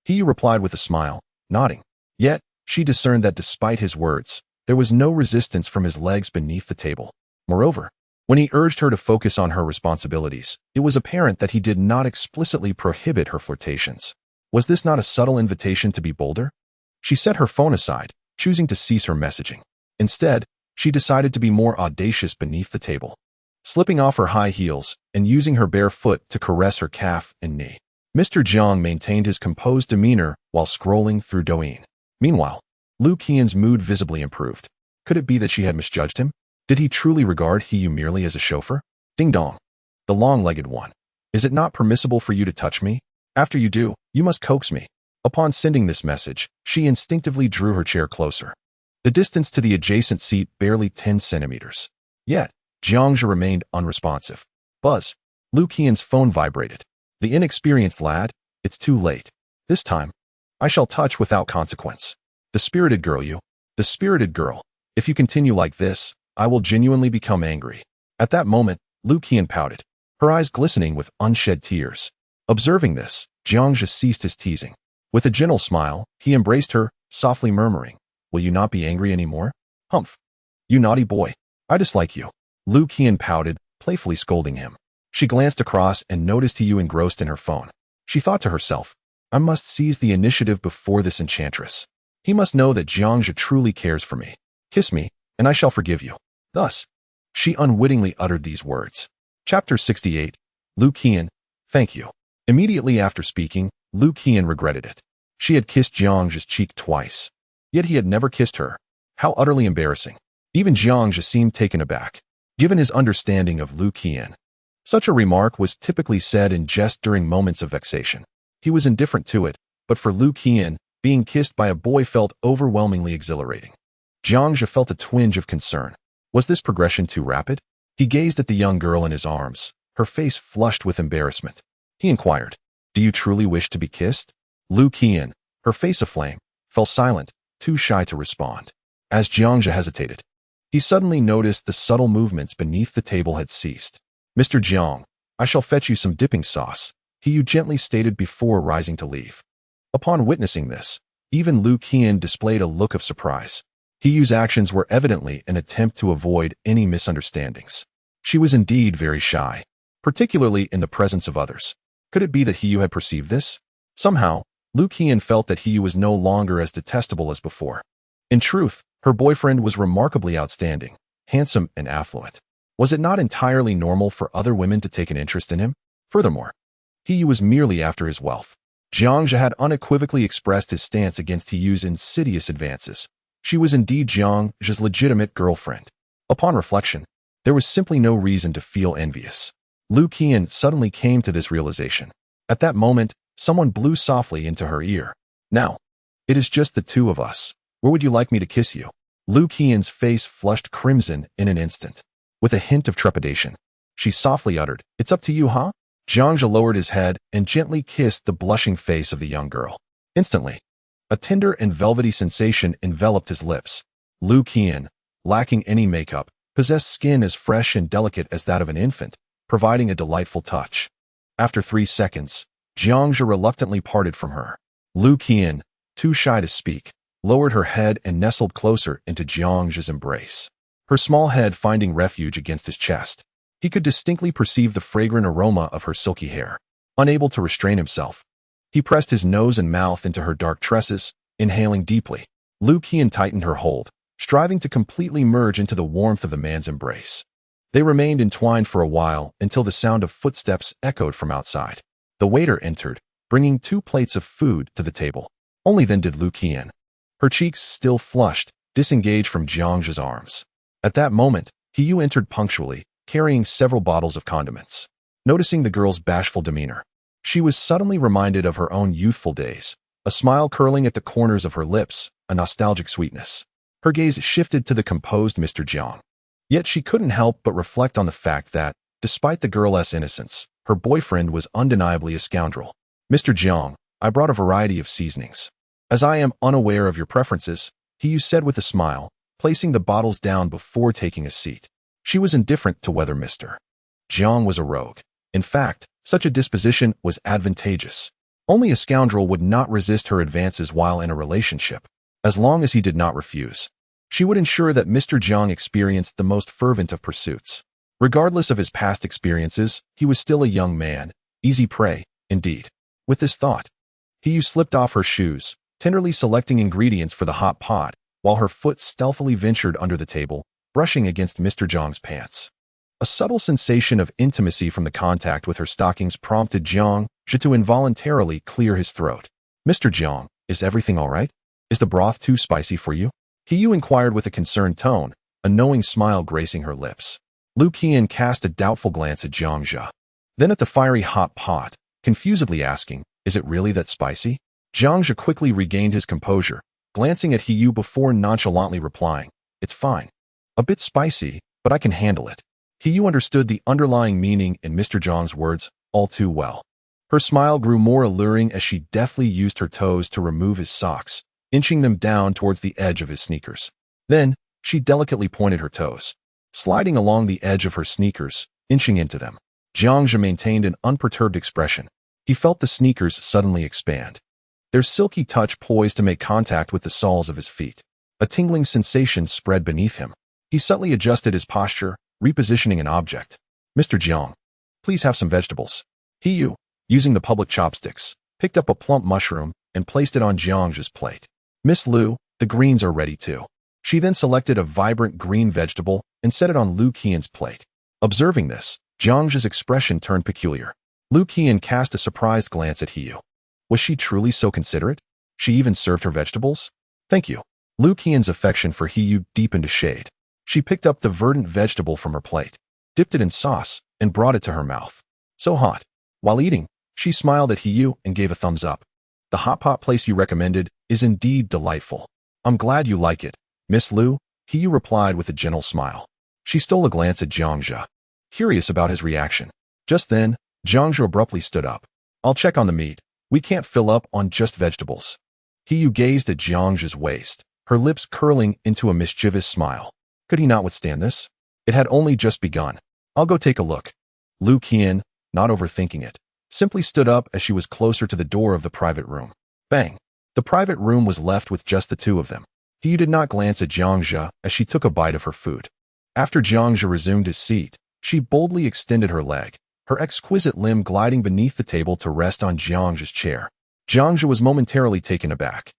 Hiyu replied with a smile, nodding. Yet, she discerned that despite his words, there was no resistance from his legs beneath the table. Moreover, when he urged her to focus on her responsibilities, it was apparent that he did not explicitly prohibit her flirtations. Was this not a subtle invitation to be bolder? She set her phone aside, choosing to cease her messaging. Instead, she decided to be more audacious beneath the table, slipping off her high heels and using her bare foot to caress her calf and knee. Mr. Jiang maintained his composed demeanor while scrolling through Douyin. Meanwhile, Lu Qian's mood visibly improved. Could it be that she had misjudged him? Did he truly regard Hiyu merely as a chauffeur? Ding dong. The long-legged one. Is it not permissible for you to touch me? After you do, you must coax me. Upon sending this message, she instinctively drew her chair closer. The distance to the adjacent seat barely 10 centimeters. Yet, Jiang Zhe remained unresponsive. Buzz. Lu Qian's phone vibrated. The inexperienced lad, it's too late. This time, I shall touch without consequence. The spirited girl you. The spirited girl. If you continue like this, I will genuinely become angry. At that moment, Lu Qian pouted, her eyes glistening with unshed tears. Observing this, Jiang Zhe ceased his teasing. With a gentle smile, he embraced her, softly murmuring, will you not be angry anymore? Humph. You naughty boy. I dislike you. Lu Qian pouted, playfully scolding him. She glanced across and noticed Hiyu engrossed in her phone. She thought to herself, I must seize the initiative before this enchantress. He must know that Jiang Zhe truly cares for me. Kiss me, and I shall forgive you. Thus, she unwittingly uttered these words. Chapter 68. Lu Qian, thank you. Immediately after speaking, Lu Qian regretted it. She had kissed Jiang Zhe's cheek twice. Yet he had never kissed her. How utterly embarrassing. Even Jiang Zhe seemed taken aback, given his understanding of Lu Qian. Such a remark was typically said in jest during moments of vexation. He was indifferent to it, but for Lu Qian, being kissed by a boy felt overwhelmingly exhilarating. Jiang Zhe felt a twinge of concern. Was this progression too rapid? He gazed at the young girl in his arms, her face flushed with embarrassment. He inquired, do you truly wish to be kissed? Lu Qian, her face aflame, fell silent, too shy to respond. As Jiang Zhe hesitated, he suddenly noticed the subtle movements beneath the table had ceased. Mr. Jiang, I shall fetch you some dipping sauce, Hiyu gently stated before rising to leave. Upon witnessing this, even Lu Qian displayed a look of surprise. Hiyu's actions were evidently an attempt to avoid any misunderstandings. She was indeed very shy, particularly in the presence of others. Could it be that Hiyu had perceived this? Somehow, Lu Qian felt that Hiyu was no longer as detestable as before. In truth, her boyfriend was remarkably outstanding, handsome and affluent. Was it not entirely normal for other women to take an interest in him? Furthermore, Hiyu was merely after his wealth. Jiang Zhe had unequivocally expressed his stance against Hiyu's insidious advances. She was indeed Jiang Zhe's legitimate girlfriend. Upon reflection, there was simply no reason to feel envious. Lu Qian suddenly came to this realization. At that moment, someone blew softly into her ear. Now, it is just the two of us. Where would you like me to kiss you? Lu Qian's face flushed crimson in an instant. With a hint of trepidation, she softly uttered, "It's up to you, huh?" Jiang Zhe lowered his head and gently kissed the blushing face of the young girl. Instantly, a tender and velvety sensation enveloped his lips. Lu Qian, lacking any makeup, possessed skin as fresh and delicate as that of an infant, providing a delightful touch. After 3 seconds, Jiang Zhe reluctantly parted from her. Lu Qian, too shy to speak, lowered her head and nestled closer into Jiang Zhe's embrace, her small head finding refuge against his chest. He could distinctly perceive the fragrant aroma of her silky hair. Unable to restrain himself, he pressed his nose and mouth into her dark tresses, inhaling deeply. Lu Qian tightened her hold, striving to completely merge into the warmth of the man's embrace. They remained entwined for a while until the sound of footsteps echoed from outside. The waiter entered, bringing 2 plates of food to the table. Only then did Lu Qian, her cheeks still flushed, disengage from Jiang Zhe's arms. At that moment, Hiyu entered punctually, carrying several bottles of condiments. Noticing the girl's bashful demeanor, she was suddenly reminded of her own youthful days, a smile curling at the corners of her lips, a nostalgic sweetness. Her gaze shifted to the composed Mr. Jiang. Yet she couldn't help but reflect on the fact that, despite the girl's innocence, her boyfriend was undeniably a scoundrel. "Mr. Jiang, I brought a variety of seasonings. As I am unaware of your preferences," Hiyu said with a smile, placing the bottles down before taking a seat. She was indifferent to whether Mr. Jiang was a rogue. In fact, such a disposition was advantageous. Only a scoundrel would not resist her advances while in a relationship. As long as he did not refuse, she would ensure that Mr. Jiang experienced the most fervent of pursuits. Regardless of his past experiences, he was still a young man, easy prey, indeed. With this thought, Hiyu slipped off her shoes, tenderly selecting ingredients for the hot pot, while her foot stealthily ventured under the table, brushing against Mr. Jiang's pants. A subtle sensation of intimacy from the contact with her stockings prompted Jiang Zhe to involuntarily clear his throat. "Mr. Jiang, is everything all right? Is the broth too spicy for you?" Hiyu inquired with a concerned tone, a knowing smile gracing her lips. Lu Qian cast a doubtful glance at Jiang Zhe, then at the fiery hot pot, confusedly asking, "Is it really that spicy?" Jiang Zhe quickly regained his composure, glancing at Hiyu before nonchalantly replying, "It's fine. A bit spicy, but I can handle it." Hiyu understood the underlying meaning in Mr. Jiang's words all too well. Her smile grew more alluring as she deftly used her toes to remove his socks, inching them down towards the edge of his sneakers. Then, she delicately pointed her toes, sliding along the edge of her sneakers, inching into them. Jiang Zhe maintained an unperturbed expression. He felt the sneakers suddenly expand, their silky touch poised to make contact with the soles of his feet. A tingling sensation spread beneath him. He subtly adjusted his posture, repositioning an object. "Mr. Jiang, please have some vegetables." Hiyu, using the public chopsticks, picked up a plump mushroom and placed it on Jiang Zhe's plate. "Miss Lu, the greens are ready too." She then selected a vibrant green vegetable and set it on Lu Qian's plate. Observing this, Jiang Zhe's expression turned peculiar. Lu Qian cast a surprised glance at Hiyu. Was she truly so considerate? She even served her vegetables? "Thank you." Lu Qian's affection for Hiyu deepened a shade. She picked up the verdant vegetable from her plate, dipped it in sauce, and brought it to her mouth. So hot. While eating, she smiled at Hiyu and gave a thumbs up. "The hot pot place you recommended is indeed delightful. I'm glad you like it, Miss Lu," Hiyu replied with a gentle smile. She stole a glance at Jiang Zhe, curious about his reaction. Just then, Jiang Zhe abruptly stood up. "I'll check on the meat. We can't fill up on just vegetables." Hiyu gazed at Jiang Zhe's waist, her lips curling into a mischievous smile. Could he not withstand this? It had only just begun. "I'll go take a look." Lu Qian, not overthinking it, simply stood up as she was closer to the door of the private room. Bang! The private room was left with just the two of them. He did not glance at Jiang Zhe as she took a bite of her food. After Jiang Zhe resumed his seat, she boldly extended her leg, her exquisite limb gliding beneath the table to rest on Jiang Zhe's chair. Jiang Zhe was momentarily taken aback.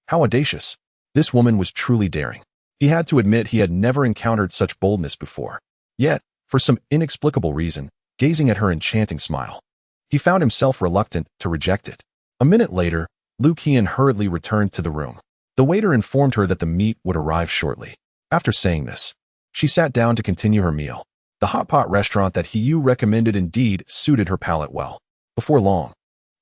How audacious! This woman was truly daring. He had to admit he had never encountered such boldness before. Yet, for some inexplicable reason, gazing at her enchanting smile, he found himself reluctant to reject it. A minute later, Lu Qian hurriedly returned to the room. The waiter informed her that the meat would arrive shortly. After saying this, she sat down to continue her meal. The hot pot restaurant that He recommended indeed suited her palate well. Before long,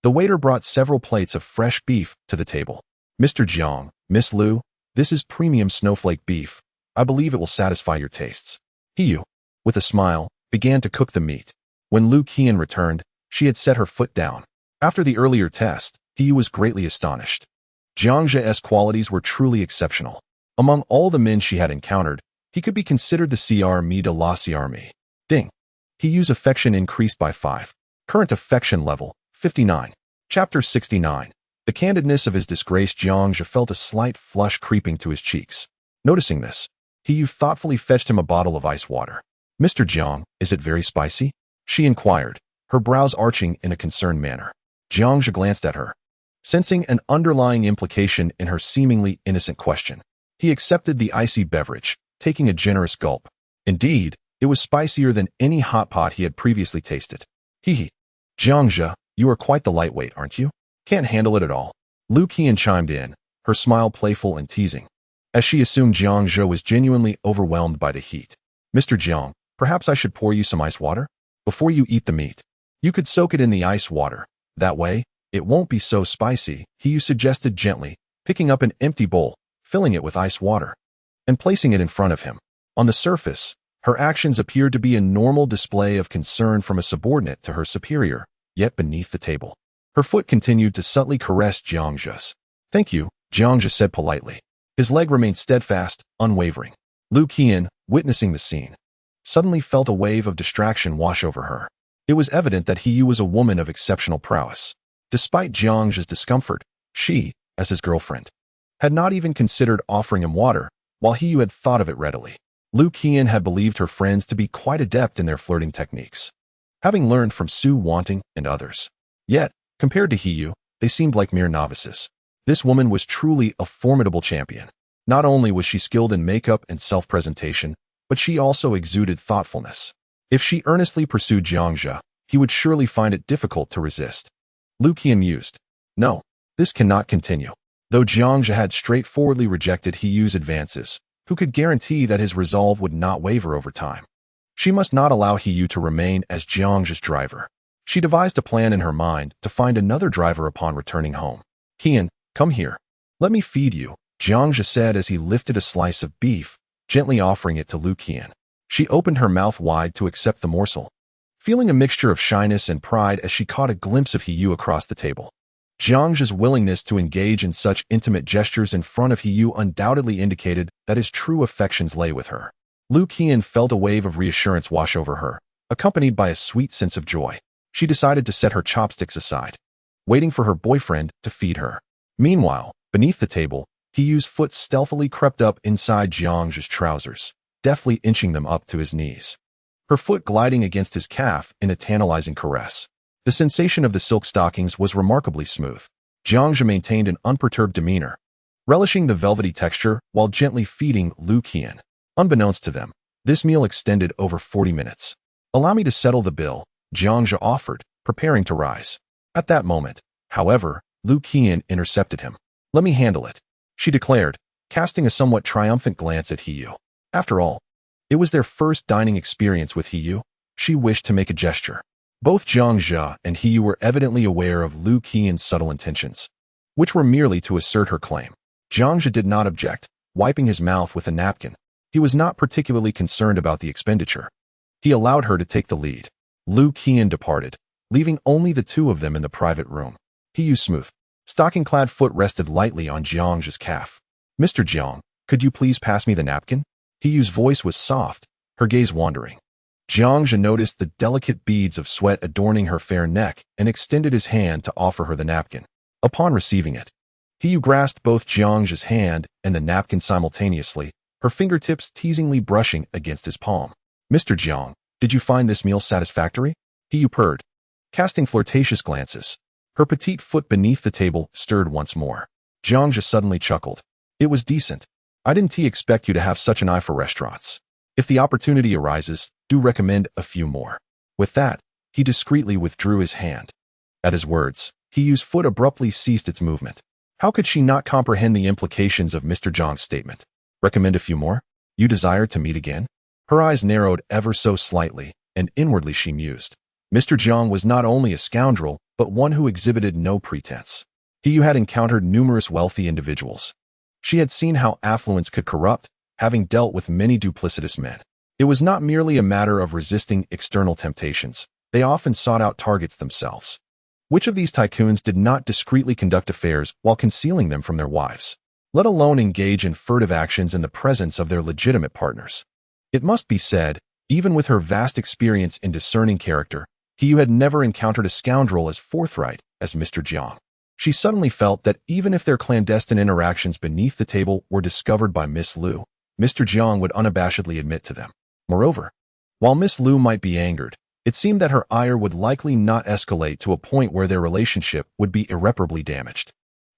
the waiter brought several plates of fresh beef to the table. Mr. Jiang, Miss Lu, this is premium snowflake beef. I believe it will satisfy your tastes. He, with a smile, began to cook the meat. When Lu Qian returned, she had set her foot down. After the earlier test, he was greatly astonished. Jiang Zhe's qualities were truly exceptional. Among all the men she had encountered, he could be considered the CRME de la CRME. Ding. He's affection increased by 5. Current affection level, 59. Chapter 69. The candidness of his disgrace. Jiang Zhe felt a slight flush creeping to his cheeks. Noticing this, He thoughtfully fetched him a bottle of ice water. Mr. Jiang, is it very spicy? She inquired, her brows arching in a concerned manner. Jiang Zhe glanced at her, sensing an underlying implication in her seemingly innocent question. He accepted the icy beverage, taking a generous gulp. Indeed, it was spicier than any hot pot he had previously tasted. Jiang Zhe, you are quite the lightweight, aren't you? Can't handle it at all. Lu Qian chimed in, her smile playful and teasing, as she assumed Jiang Zhe was genuinely overwhelmed by the heat. Mr. Jiang, perhaps I should pour you some ice water? Before you eat the meat, you could soak it in the ice water. That way, it won't be so spicy, He suggested gently, picking up an empty bowl, filling it with ice water, and placing it in front of him. On the surface, her actions appeared to be a normal display of concern from a subordinate to her superior, yet beneath the table, her foot continued to subtly caress Jiang Zhe's. Thank you, Jiang Zhe said politely. His leg remained steadfast, unwavering. Lu Qian, witnessing the scene, suddenly felt a wave of distraction wash over her. It was evident that He was a woman of exceptional prowess. Despite Jiang Zhe's discomfort, she, as his girlfriend, had not even considered offering him water, while He had thought of it readily. Lu Qian had believed her friends to be quite adept in their flirting techniques, having learned from Su Wanting and others. Yet, compared to He, they seemed like mere novices. This woman was truly a formidable champion. Not only was she skilled in makeup and self-presentation, but she also exuded thoughtfulness. If she earnestly pursued Jiang Zhe, he would surely find it difficult to resist. Lu Qian mused. No, this cannot continue. Though Jiang Zhe had straightforwardly rejected He's advances, who could guarantee that his resolve would not waver over time? She must not allow He to remain as Jiang Zhe's driver. She devised a plan in her mind to find another driver upon returning home. Qian, come here. Let me feed you, Jiang Zhe said as he lifted a slice of beef, gently offering it to Lu Qian. She opened her mouth wide to accept the morsel, feeling a mixture of shyness and pride as she caught a glimpse of He across the table. Jiang Zhe's willingness to engage in such intimate gestures in front of He undoubtedly indicated that his true affections lay with her. Lu Qian felt a wave of reassurance wash over her, accompanied by a sweet sense of joy. She decided to set her chopsticks aside, waiting for her boyfriend to feed her. Meanwhile, beneath the table, He's foot stealthily crept up inside Jiang Zhe's trousers, deftly inching them up to his knees, her foot gliding against his calf in a tantalizing caress. The sensation of the silk stockings was remarkably smooth. Jiang Zhe maintained an unperturbed demeanor, relishing the velvety texture while gently feeding Lu Qian. Unbeknownst to them, this meal extended over 40 minutes. Allow me to settle the bill, Jiang Zhe offered, preparing to rise. At that moment, however, Lu Qian intercepted him. Let me handle it, she declared, casting a somewhat triumphant glance at He. After all, it was their first dining experience with He. She wished to make a gesture. Both Jiang Zhe and He were evidently aware of Lu Qian's subtle intentions, which were merely to assert her claim. Jiang Zhe did not object, wiping his mouth with a napkin. He was not particularly concerned about the expenditure. He allowed her to take the lead. Lu Qian departed, leaving only the two of them in the private room. He's smooth, stocking-clad foot rested lightly on Jiang Zhe's calf. Mr. Jiang, could you please pass me the napkin? He's voice was soft, her gaze wandering. Jiang Zhe noticed the delicate beads of sweat adorning her fair neck and extended his hand to offer her the napkin. Upon receiving it, He grasped both Jiang Zhe's hand and the napkin simultaneously, her fingertips teasingly brushing against his palm. Mr. Jiang, did you find this meal satisfactory? He purred, casting flirtatious glances. Her petite foot beneath the table stirred once more. Jiang Zhe suddenly chuckled. It was decent. I didn't expect you to have such an eye for restaurants. If the opportunity arises, do recommend a few more. With that, he discreetly withdrew his hand. At his words, Hiyu's foot abruptly ceased its movement. How could she not comprehend the implications of Mr. Jiang's statement? Recommend a few more? You desire to meet again? Her eyes narrowed ever so slightly, and inwardly she mused. Mr. Jiang was not only a scoundrel, but one who exhibited no pretense. Hiyu had encountered numerous wealthy individuals. She had seen how affluence could corrupt, having dealt with many duplicitous men. It was not merely a matter of resisting external temptations. They often sought out targets themselves. Which of these tycoons did not discreetly conduct affairs while concealing them from their wives, let alone engage in furtive actions in the presence of their legitimate partners? It must be said, even with her vast experience in discerning character, Hiyu had never encountered a scoundrel as forthright as Mr. Jiang. She suddenly felt that even if their clandestine interactions beneath the table were discovered by Miss Liu, Mr. Jiang would unabashedly admit to them. Moreover, while Miss Liu might be angered, it seemed that her ire would likely not escalate to a point where their relationship would be irreparably damaged.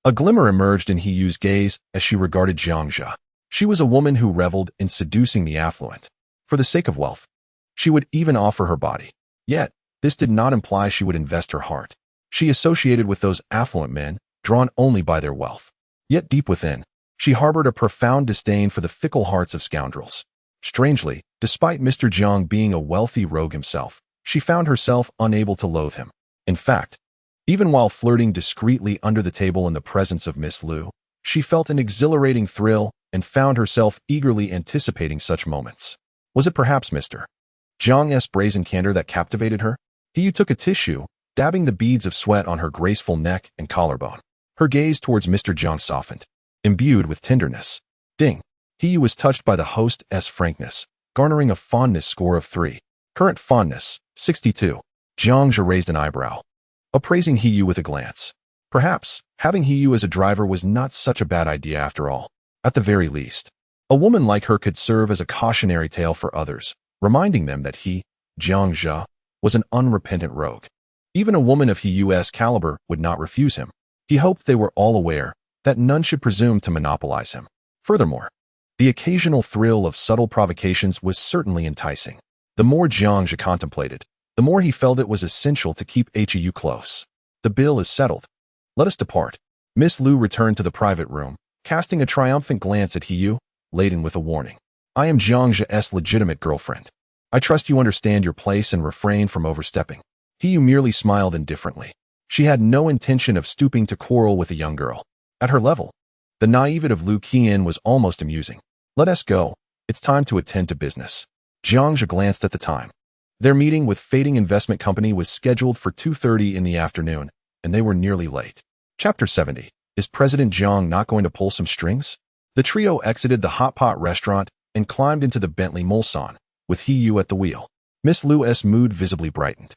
A glimmer emerged in Hiyu's gaze as she regarded Jiang Zhe. She was a woman who reveled in seducing the affluent. For the sake of wealth, she would even offer her body. Yet, this did not imply she would invest her heart. She associated with those affluent men, drawn only by their wealth. Yet deep within, she harbored a profound disdain for the fickle hearts of scoundrels. Strangely, despite Mr. Jiang being a wealthy rogue himself, she found herself unable to loathe him. In fact, even while flirting discreetly under the table in the presence of Miss Liu, she felt an exhilarating thrill and found herself eagerly anticipating such moments. Was it perhaps Mr. Jiang's brazen candor that captivated her? Hiyu took a tissue, dabbing the beads of sweat on her graceful neck and collarbone. Her gaze towards Mr. Jiang softened, imbued with tenderness. Ding! Hiyu was touched by the host's frankness, garnering a fondness score of 3. Current fondness, 62. Jiang Zhe raised an eyebrow, appraising Hiyu with a glance. Perhaps, having Hiyu as a driver was not such a bad idea after all. At the very least, a woman like her could serve as a cautionary tale for others, reminding them that he, Jiang Zhe, was an unrepentant rogue. Even a woman of Hiyu's caliber would not refuse him. He hoped they were all aware that none should presume to monopolize him. Furthermore, the occasional thrill of subtle provocations was certainly enticing. The more Jiang Zhe contemplated, the more he felt it was essential to keep Hiyu close. The bill is settled. Let us depart. Miss Liu returned to the private room, casting a triumphant glance at Hiyu, laden with a warning. I am Jiang Zhe's legitimate girlfriend. I trust you understand your place and refrain from overstepping. Hiyu merely smiled indifferently. She had no intention of stooping to quarrel with a young girl. At her level, the naivete of Liu Qian was almost amusing. Let us go. It's time to attend to business. Jiang Zhe glanced at the time. Their meeting with Fading Investment Company was scheduled for 2:30 in the afternoon, and they were nearly late. Chapter 70. Is President Jiang not going to pull some strings? The trio exited the hot pot restaurant and climbed into the Bentley Mulsanne, with Hiyu at the wheel. Miss Liu's mood visibly brightened.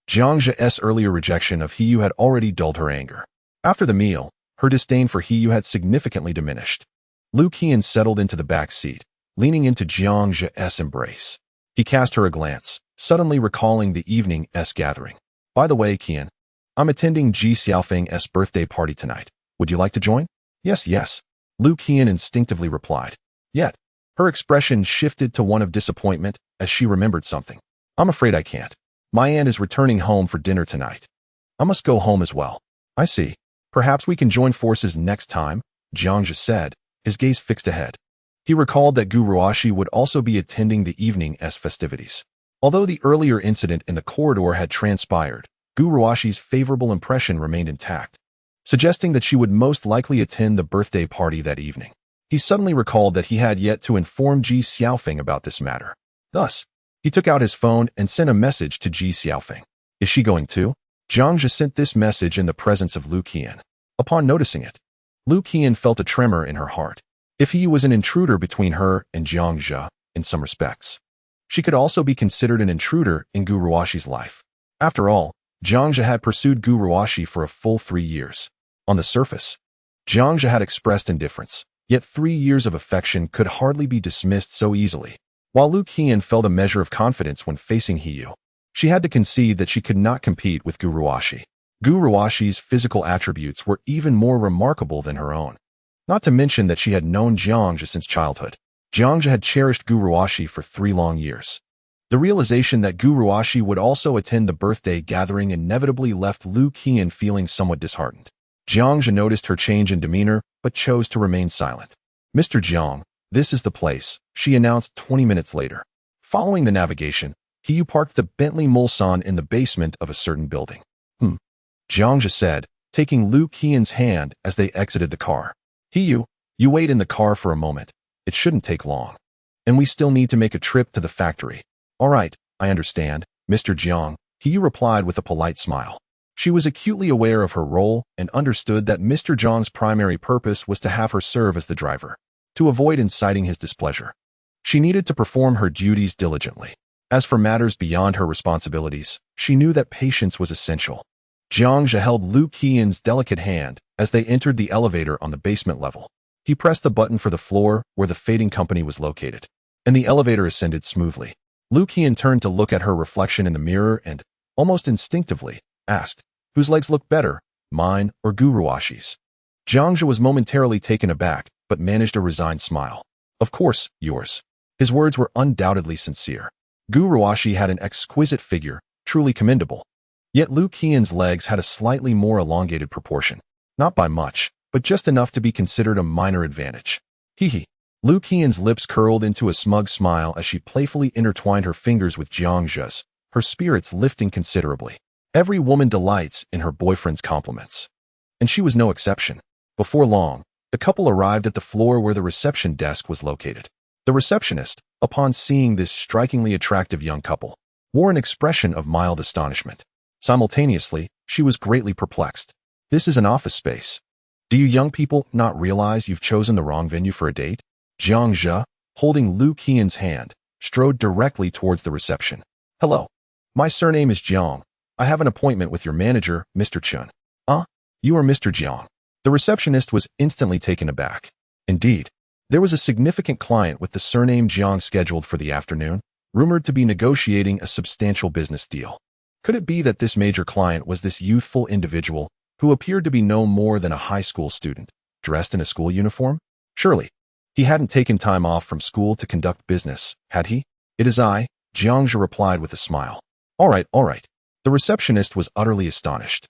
Jiang Zhe's earlier rejection of Hiyu had already dulled her anger. After the meal, her disdain for Hiyu had significantly diminished. Liu Qian settled into the back seat, leaning into Jiang Zhe's embrace. He cast her a glance, suddenly recalling the evening's gathering. By the way, Qian, I'm attending Ji Xiaofeng's birthday party tonight. Would you like to join? Yes, yes, Liu Qian instinctively replied. Yet, her expression shifted to one of disappointment as she remembered something. I'm afraid I can't. My aunt is returning home for dinner tonight. I must go home as well. I see. Perhaps we can join forces next time, Jiang Zhe said, his gaze fixed ahead. He recalled that Gu Ruoxi would also be attending the evening's festivities. Although the earlier incident in the corridor had transpired, Gu Ruoxi's favorable impression remained intact, suggesting that she would most likely attend the birthday party that evening. He suddenly recalled that he had yet to inform Ji Xiaofeng about this matter. Thus, he took out his phone and sent a message to Ji Xiaofeng. Is she going too? Jiang Zhe sent this message in the presence of Liu Qian. Upon noticing it, Liu Qian felt a tremor in her heart. If he was an intruder between her and Jiang Zhe, in some respects, she could also be considered an intruder in Gu Ruoxi's life. After all, Jiang Zhe had pursued Gu Ruoxi for a full 3 years. On the surface, Jiang Zhe had expressed indifference, yet 3 years of affection could hardly be dismissed so easily. While Lu Qian felt a measure of confidence when facing He Yu, she had to concede that she could not compete with Gu Ruoxi. Gu Ruoxi's physical attributes were even more remarkable than her own. Not to mention that she had known Jiang Zhe since childhood. Jiang Zhe had cherished Gu Ruoxi for 3 long years. The realization that Gu Ruoxi would also attend the birthday gathering inevitably left Lu Qian feeling somewhat disheartened. Jiang Zhe noticed her change in demeanor, but chose to remain silent. "Mr. Jiang, this is the place," she announced 20 minutes later. Following the navigation, He Yu parked the Bentley Mulsanne in the basement of a certain building. Jiang Zhe said, taking Lu Qian's hand as they exited the car. "He Yu, you wait in the car for a moment. It shouldn't take long. And we still need to make a trip to the factory." "All right, I understand, Mr. Jiang," He Yu replied with a polite smile. She was acutely aware of her role and understood that Mr. Jiang's primary purpose was to have her serve as the driver, to avoid inciting his displeasure. She needed to perform her duties diligently. As for matters beyond her responsibilities, she knew that patience was essential. Jiang Zhe held Lu Qian's delicate hand as they entered the elevator on the basement level. He pressed the button for the floor where the fading company was located, and the elevator ascended smoothly. Lu Qian turned to look at her reflection in the mirror and, almost instinctively, asked, "Whose legs look better, mine or Gu Ruoxi's?" Jiang Zhe was momentarily taken aback, but managed a resigned smile. "Of course, yours." His words were undoubtedly sincere. Gu Ruoxi had an exquisite figure, truly commendable. Yet Lu Qian's legs had a slightly more elongated proportion. Not by much, but just enough to be considered a minor advantage. Hee. Lu Qian's lips curled into a smug smile as she playfully intertwined her fingers with Jiang Zhe's, her spirits lifting considerably. Every woman delights in her boyfriend's compliments. And she was no exception. Before long, the couple arrived at the floor where the reception desk was located. The receptionist, upon seeing this strikingly attractive young couple, wore an expression of mild astonishment. Simultaneously, she was greatly perplexed. "This is an office space. Do you young people not realize you've chosen the wrong venue for a date?" Jiang Zhe, holding Lu Qian's hand, strode directly towards the reception. "Hello. My surname is Jiang. I have an appointment with your manager, Mr. Chen." You are Mr. Jiang." The receptionist was instantly taken aback. Indeed, there was a significant client with the surname Jiang scheduled for the afternoon, rumored to be negotiating a substantial business deal. Could it be that this major client was this youthful individual who appeared to be no more than a high school student, dressed in a school uniform? Surely, he hadn't taken time off from school to conduct business, had he? "It is I," Jiang Zhe replied with a smile. All right. The receptionist was utterly astonished,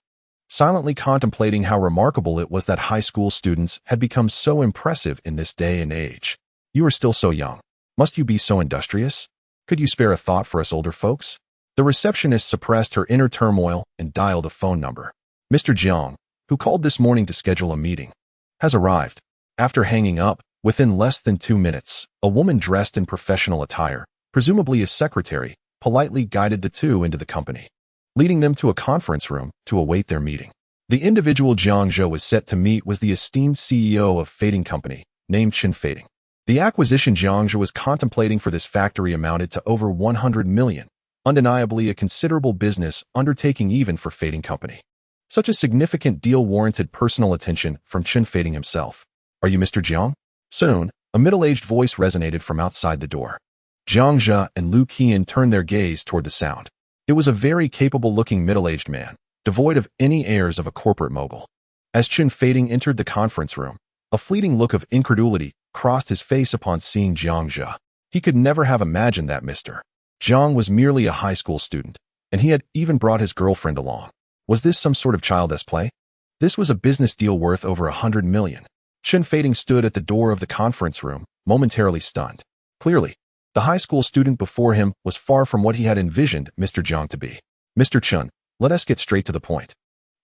silently contemplating how remarkable it was that high school students had become so impressive in this day and age. "You are still so young. Must you be so industrious? Could you spare a thought for us older folks?" The receptionist suppressed her inner turmoil and dialed a phone number. "Mr. Jiang, who called this morning to schedule a meeting, has arrived." After hanging up, within less than 2 minutes, a woman dressed in professional attire, presumably a secretary, politely guided the two into the company, leading them to a conference room to await their meeting. The individual Jiang Zhe was set to meet was the esteemed CEO of Fading Company, named Pfft. The acquisition Jiang Zhe was contemplating for this factory amounted to over 100 million, undeniably a considerable business undertaking even for Fading Company. Such a significant deal warranted personal attention from Pfft himself. "Are you Mr. Jiang?" Soon, a middle-aged voice resonated from outside the door. Jiang Zhe and Lu Qian turned their gaze toward the sound. It was a very capable-looking middle-aged man, devoid of any airs of a corporate mogul. As Pfft entered the conference room, a fleeting look of incredulity crossed his face upon seeing Jiang Zhe. He could never have imagined that Mr. Jiang was merely a high school student, and he had even brought his girlfriend along. Was this some sort of childish play? This was a business deal worth over 100 million. Pfft stood at the door of the conference room, momentarily stunned. Clearly, the high school student before him was far from what he had envisioned Mr. Jiang to be. "Mr. Chen, let us get straight to the point."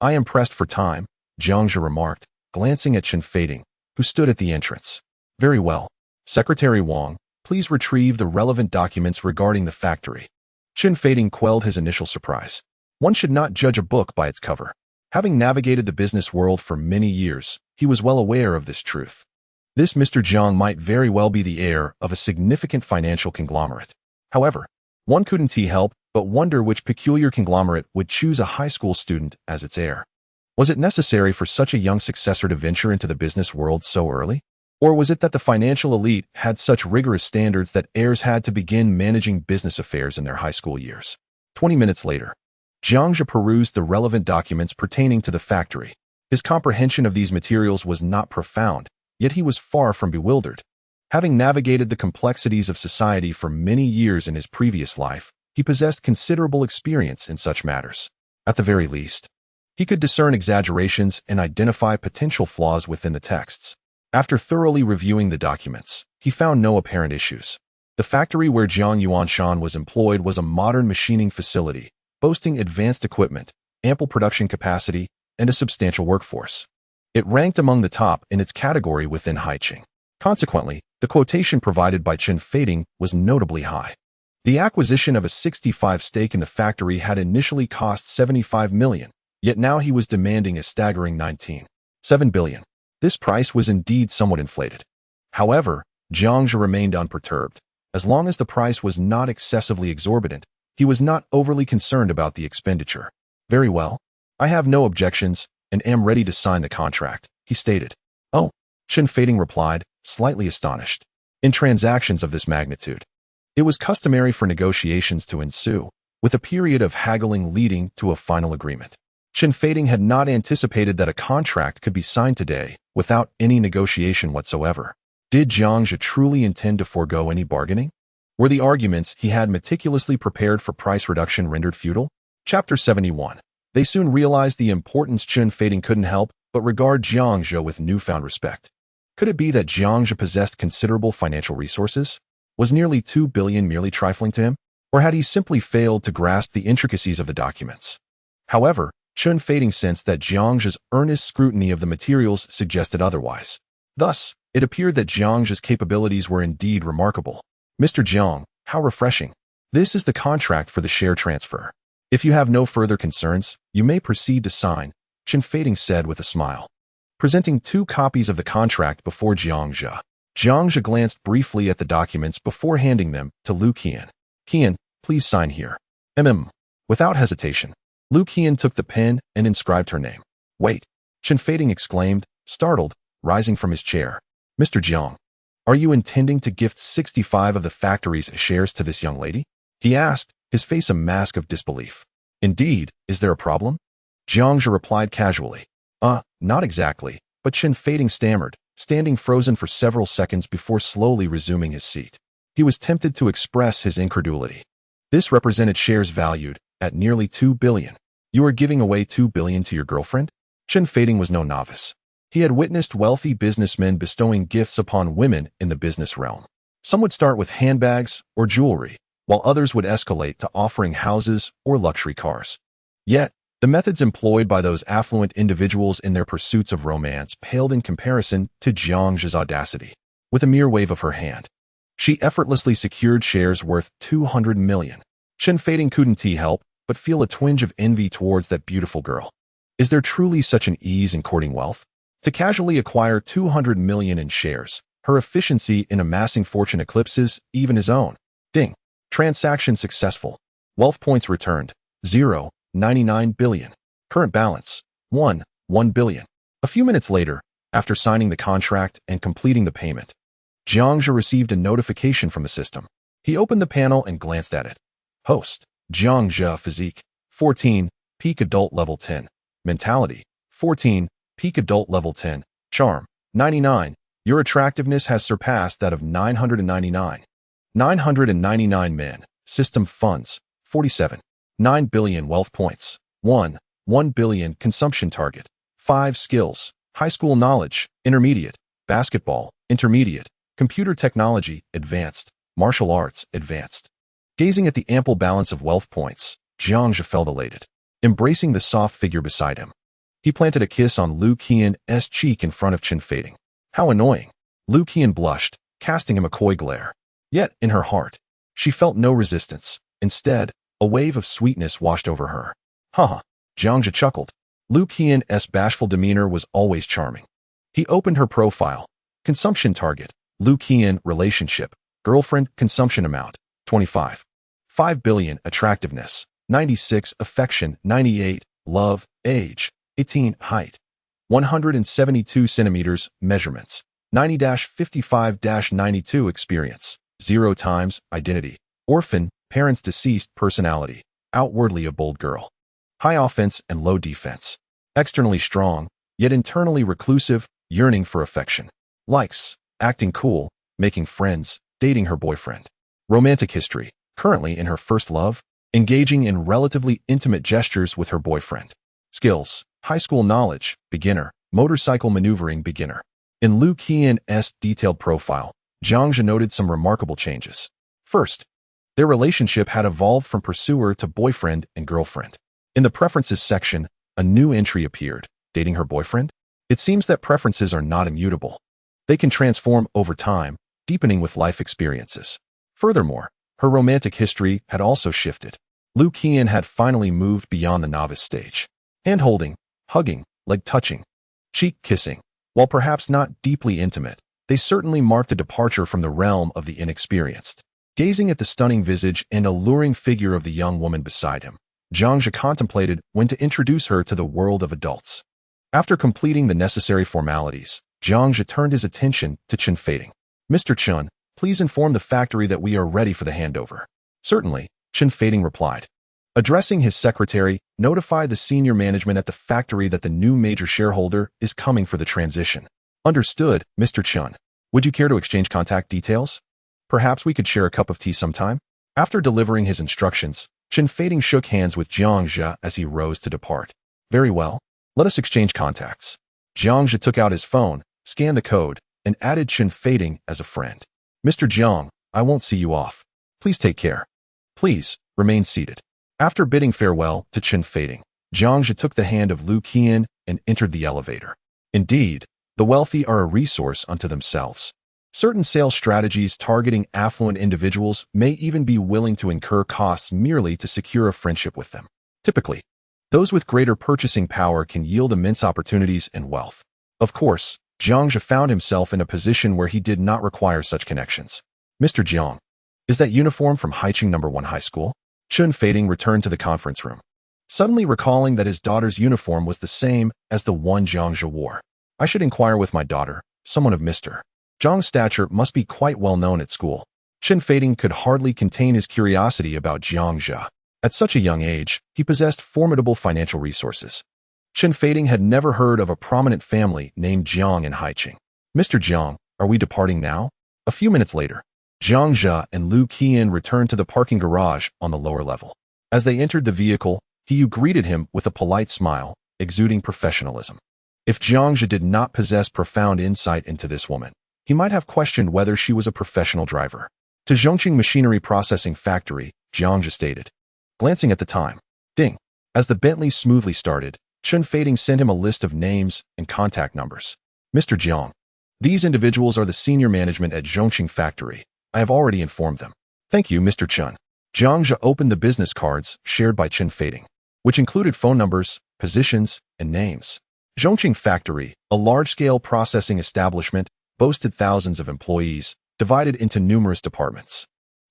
"I am pressed for time," Jiang Zhe remarked, glancing at Pfft, who stood at the entrance. "Very well. Secretary Wang, please retrieve the relevant documents regarding the factory." Pfft quelled his initial surprise. One should not judge a book by its cover. Having navigated the business world for many years, he was well aware of this truth. This Mr. Jiang might very well be the heir of a significant financial conglomerate. However, one couldn't help but wonder which peculiar conglomerate would choose a high school student as its heir. Was it necessary for such a young successor to venture into the business world so early? Or was it that the financial elite had such rigorous standards that heirs had to begin managing business affairs in their high school years? 20 minutes later, Jiang Zhe perused the relevant documents pertaining to the factory. His comprehension of these materials was not profound, yet he was far from bewildered. Having navigated the complexities of society for many years in his previous life, he possessed considerable experience in such matters. At the very least, he could discern exaggerations and identify potential flaws within the texts. After thoroughly reviewing the documents, he found no apparent issues. The factory where Jiang Yuanshan was employed was a modern machining facility, boasting advanced equipment, ample production capacity, and a substantial workforce. It ranked among the top in its category within Haiqing. Consequently, the quotation provided by Pfft was notably high. The acquisition of a 65% stake in the factory had initially cost 75 million, yet now he was demanding a staggering 19.7 billion. This price was indeed somewhat inflated. However, Jiang Zhe remained unperturbed. As long as the price was not excessively exorbitant, he was not overly concerned about the expenditure. Very well. I have no objections and am ready to sign the contract, he stated. Oh, Pfft replied, slightly astonished. In transactions of this magnitude, it was customary for negotiations to ensue, with a period of haggling leading to a final agreement. Pfft had not anticipated that a contract could be signed today without any negotiation whatsoever. Did Jiang Zhe truly intend to forego any bargaining? Were the arguments he had meticulously prepared for price reduction rendered futile? Chapter 71. They soon realized the importance Pfft couldn't help but regard Jiang Zhe with newfound respect. Could it be that Jiang Zhe possessed considerable financial resources? Was nearly 2 billion merely trifling to him? Or had he simply failed to grasp the intricacies of the documents? However, Pfft sensed that Jiang Zhe's earnest scrutiny of the materials suggested otherwise. Thus, it appeared that Jiang Zhe's capabilities were indeed remarkable. Mr. Jiang, how refreshing. This is the contract for the share transfer. If you have no further concerns, you may proceed to sign, Pfft said with a smile. Presenting 2 copies of the contract before Jiang Zhe. Jiang Zhe glanced briefly at the documents before handing them to Lu Qian. Qian, please sign here. Without hesitation, Lu Qian took the pen and inscribed her name. Wait, Pfft exclaimed, startled, rising from his chair. Mr. Jiang, are you intending to gift 65 of the factory's shares to this young lady? He asked, his face a mask of disbelief. Indeed, is there a problem? Jiang Zhe replied casually. Not exactly, but Pfft stammered, standing frozen for several seconds before slowly resuming his seat. He was tempted to express his incredulity. This represented shares valued at nearly 2 billion. You are giving away 2 billion to your girlfriend? Pfft was no novice. He had witnessed wealthy businessmen bestowing gifts upon women in the business realm. Some would start with handbags or jewelry, while others would escalate to offering houses or luxury cars. Yet, the methods employed by those affluent individuals in their pursuits of romance paled in comparison to Jiang Zhe's audacity. With a mere wave of her hand, she effortlessly secured shares worth 200 million. Pfft couldn't help but feel a twinge of envy towards that beautiful girl. Is there truly such an ease in courting wealth? To casually acquire 200 million in shares, her efficiency in amassing fortune eclipses even his own. Ding. Transaction successful. Wealth points returned. 0.99 billion. Current balance. 1 billion. A few minutes later, after signing the contract and completing the payment, Jiang Zhe received a notification from the system. He opened the panel and glanced at it. Host. Jiang Zhe Physique. 14. Peak Adult Level 10. Mentality. 14. Peak Adult Level 10. Charm. 99. Your attractiveness has surpassed that of 999. 999 men. System funds. 47. 9 billion wealth points. 1 billion consumption target. 5 skills. High school knowledge. Intermediate. Basketball. Intermediate. Computer technology. Advanced. Martial arts. Advanced. Gazing at the ample balance of wealth points, Jiang Zhe felt elated. Embracing the soft figure beside him, he planted a kiss on Lu Qian's cheek in front of Pfft. How annoying. Lu Qian blushed, casting him a coy glare. Yet, in her heart, she felt no resistance. Instead, a wave of sweetness washed over her. Haha, Jiang Zhe chuckled. Lu Qian's bashful demeanor was always charming. He opened her profile. Consumption target. Lu Qian relationship. Girlfriend consumption amount. 25. 5 billion attractiveness. 96 affection. 98 love. Age. 18. Height, 172 centimeters. Measurements, 90-55-92. Experience, 0 times. Identity, orphan, parents deceased. Personality, outwardly a bold girl. High offense and low defense. Externally strong, yet internally reclusive, yearning for affection. Likes, acting cool, making friends, dating her boyfriend. Romantic history, currently in her first love, engaging in relatively intimate gestures with her boyfriend. Skills, high school knowledge, beginner, motorcycle maneuvering, beginner. In Liu Qian's detailed profile, Jiang Zhe noted some remarkable changes. First, their relationship had evolved from pursuer to boyfriend and girlfriend. In the preferences section, a new entry appeared, dating her boyfriend. It seems that preferences are not immutable. They can transform over time, deepening with life experiences. Furthermore, her romantic history had also shifted. Liu Qian had finally moved beyond the novice stage. Hand-holding, hugging, leg touching, cheek kissing, while perhaps not deeply intimate, they certainly marked a departure from the realm of the inexperienced. Gazing at the stunning visage and alluring figure of the young woman beside him, Jiang Zhe contemplated when to introduce her to the world of adults. After completing the necessary formalities, Jiang Zhe turned his attention to Chen Fading. Mr. Chen, please inform the factory that we are ready for the handover. Certainly, Chen Fading replied. Addressing his secretary, notify the senior management at the factory that the new major shareholder is coming for the transition. Understood, Mr. Chen. Would you care to exchange contact details? Perhaps we could share a cup of tea sometime? After delivering his instructions, Chen Fading shook hands with Jiang Zhe as he rose to depart. Very well. Let us exchange contacts. Jiang Zhe took out his phone, scanned the code, and added Chen Fading as a friend. Mr. Jiang, I won't see you off. Please take care. Please, remain seated. After bidding farewell to Chen Fading, Jiang Zhe took the hand of Liu Qian and entered the elevator. Indeed, the wealthy are a resource unto themselves. Certain sales strategies targeting affluent individuals may even be willing to incur costs merely to secure a friendship with them. Typically, those with greater purchasing power can yield immense opportunities and wealth. Of course, Jiang Zhe found himself in a position where he did not require such connections. Mr. Jiang, is that uniform from Haicheng No. 1 High School? Chen Fading returned to the conference room, suddenly recalling that his daughter's uniform was the same as the one Jiang Zhe wore. I should inquire with my daughter, someone of Mr. Jiang's stature must be quite well known at school. Chen Fading could hardly contain his curiosity about Jiang Zhe. At such a young age, he possessed formidable financial resources. Chen Fading had never heard of a prominent family named Jiang in Haicheng. Mr. Jiang, are we departing now? A few minutes later, Jiang Zhe and Liu Qian returned to the parking garage on the lower level. As they entered the vehicle, He greeted him with a polite smile, exuding professionalism. If Jiang Zhe did not possess profound insight into this woman, he might have questioned whether she was a professional driver. To Zhongqing Machinery Processing Factory, Jiang Zhe stated. Glancing at the time, ding. As the Bentley smoothly started, Chen Fading sent him a list of names and contact numbers. Mr. Jiang, these individuals are the senior management at Zhongqing Factory. I have already informed them. Thank you, Mr. Chen. Jiang Zhe opened the business cards shared by Chen Fading, which included phone numbers, positions, and names. Zhongqing Factory, a large-scale processing establishment, boasted thousands of employees, divided into numerous departments.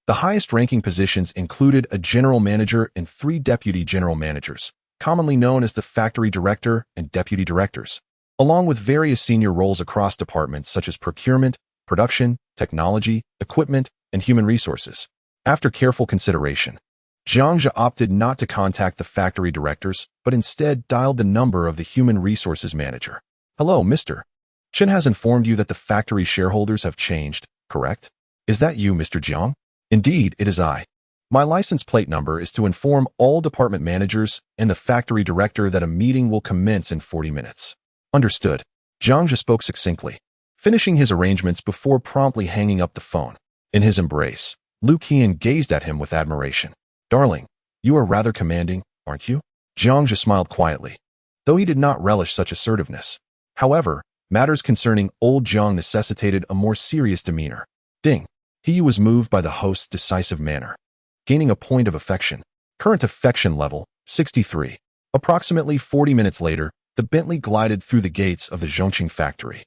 The highest-ranking positions included a general manager and 3 deputy general managers, commonly known as the factory director and deputy directors, along with various senior roles across departments such as procurement, production, technology, equipment, and human resources. After careful consideration, Jiang Zhe opted not to contact the factory directors, but instead dialed the number of the human resources manager. Hello, Mr. Chen has informed you that the factory shareholders have changed, correct? Is that you, Mr. Jiang? Indeed, it is I. My license plate number is to inform all department managers and the factory director that a meeting will commence in 40 minutes. Understood. Jiang Zhe spoke succinctly, finishing his arrangements before promptly hanging up the phone. In his embrace, Liu Qian gazed at him with admiration. Darling, you are rather commanding, aren't you? Jiang Zhe smiled quietly, though he did not relish such assertiveness. However, matters concerning old Jiang necessitated a more serious demeanor. Ding. He was moved by the host's decisive manner, gaining a point of affection. Current affection level, 63. Approximately 40 minutes later, the Bentley glided through the gates of the Zhongqing factory.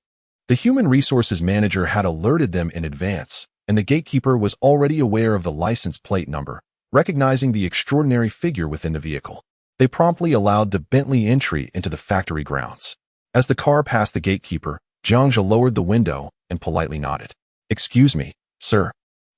The human resources manager had alerted them in advance, and the gatekeeper was already aware of the license plate number, recognizing the extraordinary figure within the vehicle. They promptly allowed the Bentley entry into the factory grounds. As the car passed the gatekeeper, Jiang Zhe lowered the window and politely nodded. "Excuse me, sir.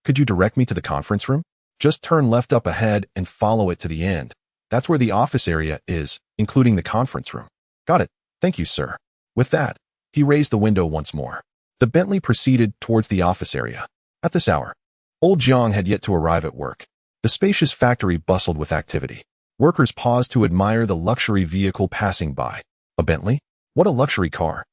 Could you direct me to the conference room? Just turn left up ahead and follow it to the end. That's where the office area is, including the conference room." "Got it. Thank you, sir." With that, he raised the window once more. The Bentley proceeded towards the office area. At this hour, old Jiang had yet to arrive at work. The spacious factory bustled with activity. Workers paused to admire the luxury vehicle passing by. A Bentley? What a luxury car.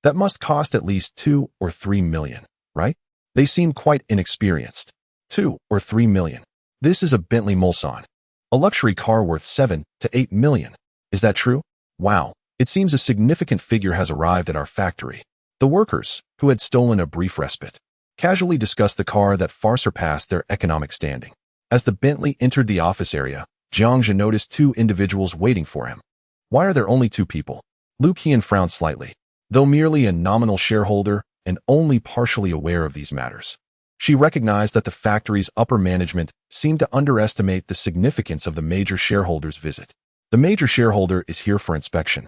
That must cost at least 2 or 3 million, right? They seemed quite inexperienced. 2 or 3 million. This is a Bentley Mulsanne. A luxury car worth 7 to 8 million. Is that true? Wow, it seems a significant figure has arrived at our factory. The workers, who had stolen a brief respite, casually discussed the car that far surpassed their economic standing. As the Bentley entered the office area, Jiang Zhe noticed 2 individuals waiting for him. Why are there only 2 people? Lu Qian frowned slightly. Though merely a nominal shareholder and only partially aware of these matters, she recognized that the factory's upper management seemed to underestimate the significance of the major shareholder's visit. The major shareholder is here for inspection.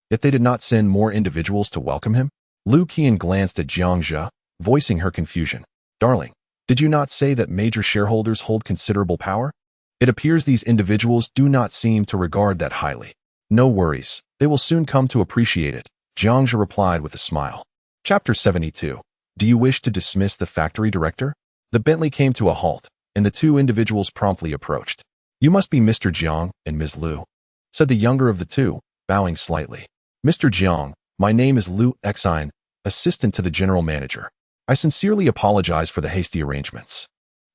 Yet they did not send more individuals to welcome him? Lu Qian glanced at Jiang Zhe, voicing her confusion. "Darling, did you not say that major shareholders hold considerable power? It appears these individuals do not seem to regard that highly." "No worries, they will soon come to appreciate it," Jiang Zhe replied with a smile. Chapter 72. Do you wish to dismiss the factory director? The Bentley came to a halt, and the 2 individuals promptly approached. "You must be Mr. Jiang and Ms. Lu," said the younger of the 2, bowing slightly. "Mr. Jiang, my name is Lu Xian, assistant to the general manager. I sincerely apologize for the hasty arrangements.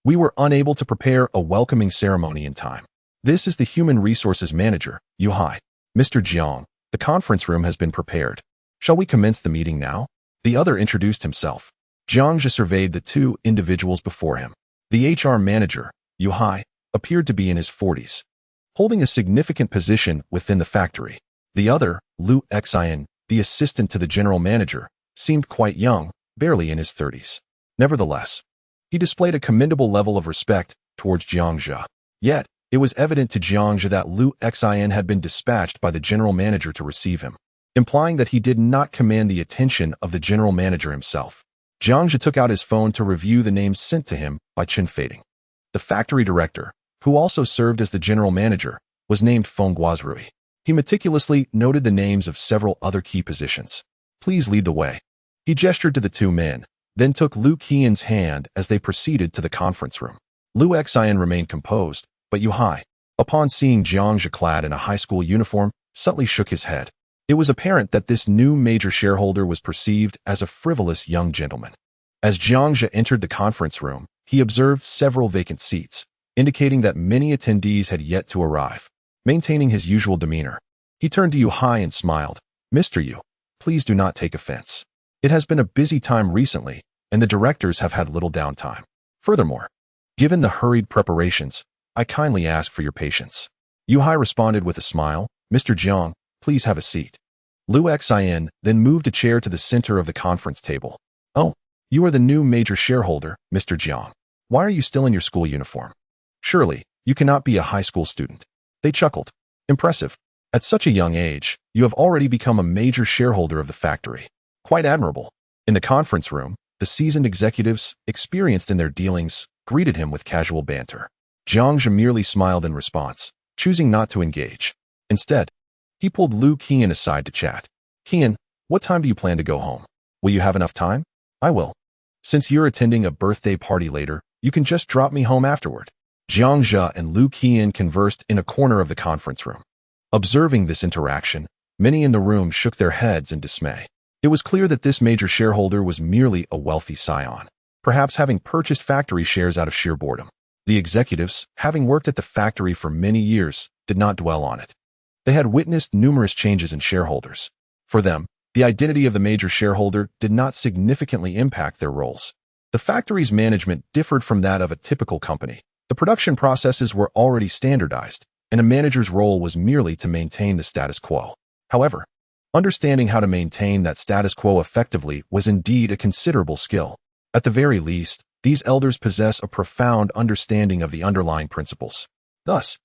We were unable to prepare a welcoming ceremony in time. This is the human resources manager, Yu Hai. Mr. Jiang, the conference room has been prepared. Shall we commence the meeting now?" The other introduced himself. Jiang Zhe surveyed the 2 individuals before him. The HR manager, Yu Hai, appeared to be in his 40s, holding a significant position within the factory. The other, Lu Xian, the assistant to the general manager, seemed quite young, barely in his 30s. Nevertheless, he displayed a commendable level of respect towards Jiang Zhe. Yet, it was evident to Jiang Zhe that Lu Xian had been dispatched by the general manager to receive him, implying that he did not command the attention of the general manager himself. Jiang Zhe took out his phone to review the names sent to him by Chen Fading. The factory director, who also served as the general manager, was named Feng Guazrui. He meticulously noted the names of several other key positions. "Please lead the way." He gestured to the 2 men, then took Lu Qian's hand as they proceeded to the conference room. Lu Xian remained composed, but Yu Hai, upon seeing Jiang Zhe clad in a high school uniform, subtly shook his head. It was apparent that this new major shareholder was perceived as a frivolous young gentleman. As Jiang Zhe entered the conference room, he observed several vacant seats, indicating that many attendees had yet to arrive. Maintaining his usual demeanor, he turned to Yu Hai and smiled. "Mr. Yu, please do not take offense. It has been a busy time recently, and the directors have had little downtime. Furthermore, given the hurried preparations, I kindly ask for your patience." Yu Hai responded with a smile. "Mr. Jiang, please have a seat." Lu Xian then moved a chair to the center of the conference table. "Oh, you are the new major shareholder, Mr. Jiang. Why are you still in your school uniform? Surely, you cannot be a high school student." They chuckled. "Impressive. At such a young age, you have already become a major shareholder of the factory. Quite admirable." In the conference room, the seasoned executives, experienced in their dealings, greeted him with casual banter. Jiang Zhe merely smiled in response, choosing not to engage. Instead, he pulled Lu Qian aside to chat. "Qian, what time do you plan to go home? Will you have enough time?" "I will. Since you're attending a birthday party later, you can just drop me home afterward." Jiang Zhe and Lu Qian conversed in a corner of the conference room. Observing this interaction, many in the room shook their heads in dismay. It was clear that this major shareholder was merely a wealthy scion, perhaps having purchased factory shares out of sheer boredom. The executives, having worked at the factory for many years, did not dwell on it. They had witnessed numerous changes in shareholders. For them, the identity of the major shareholder did not significantly impact their roles. The factory's management differed from that of a typical company. The production processes were already standardized, and a manager's role was merely to maintain the status quo. However, understanding how to maintain that status quo effectively was indeed a considerable skill. At the very least, these elders possess a profound understanding of the underlying principles. Thus,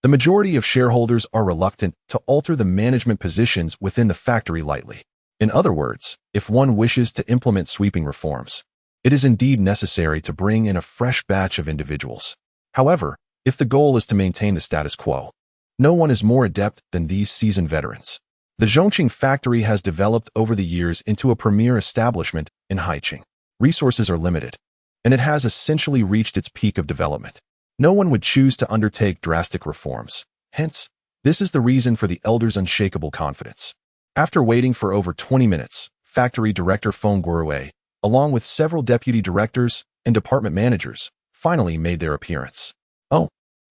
The majority of shareholders are reluctant to alter the management positions within the factory lightly. In other words, if one wishes to implement sweeping reforms, it is indeed necessary to bring in a fresh batch of individuals. However, if the goal is to maintain the status quo, no one is more adept than these seasoned veterans. The Zhongqing factory has developed over the years into a premier establishment in Haiqing. Resources are limited, and it has essentially reached its peak of development. No one would choose to undertake drastic reforms. Hence, this is the reason for the elders' unshakable confidence. After waiting for over 20 minutes, factory director Feng Guorui, along with several deputy directors and department managers, finally made their appearance. "Oh,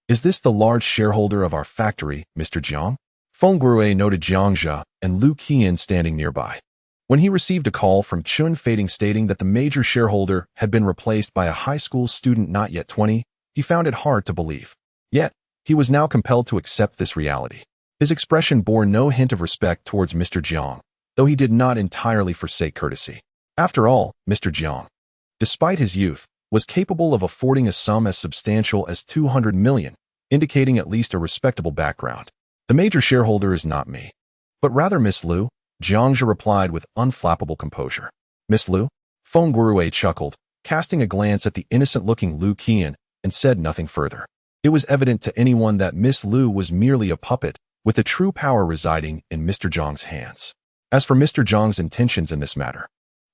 is this the large shareholder of our factory, Mr. Jiang?" Feng Guorui noted Jiang Zhe and Lu Qian standing nearby. When he received a call from Chun Fading stating that the major shareholder had been replaced by a high school student not yet 20, he found it hard to believe. Yet, he was now compelled to accept this reality. His expression bore no hint of respect towards Mr. Jiang, though he did not entirely forsake courtesy. After all, Mr. Jiang, despite his youth, was capable of affording a sum as substantial as 200 million, indicating at least a respectable background. "The major shareholder is not me, but rather Miss Lu," Jiang Zhe replied with unflappable composure. "Miss Lu?" Feng Guorui chuckled, casting a glance at the innocent-looking Lu Qian, and said nothing further. It was evident to anyone that Miss Lu was merely a puppet, with the true power residing in Mr. Jiang's hands. As for Mr. Jiang's intentions in this matter,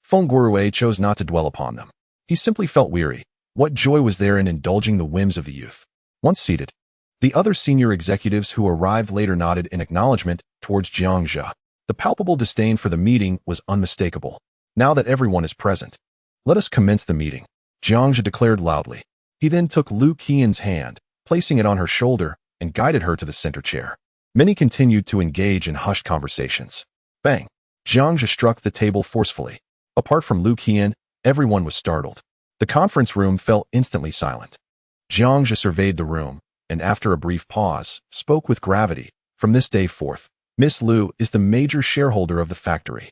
Feng Guorui chose not to dwell upon them. He simply felt weary. What joy was there in indulging the whims of the youth? Once seated, the other senior executives who arrived later nodded in acknowledgement towards Jiang Zhe. The palpable disdain for the meeting was unmistakable. "Now that everyone is present, let us commence the meeting," Jiang Zhe declared loudly. He then took Lu Qian's hand, placing it on her shoulder, and guided her to the center chair. Many continued to engage in hushed conversations. Bang! Jiang Zhe struck the table forcefully. Apart from Lu Qian, everyone was startled. The conference room fell instantly silent. Jiang Zhe surveyed the room, and after a brief pause, spoke with gravity. "From this day forth, Miss Lu is the major shareholder of the factory.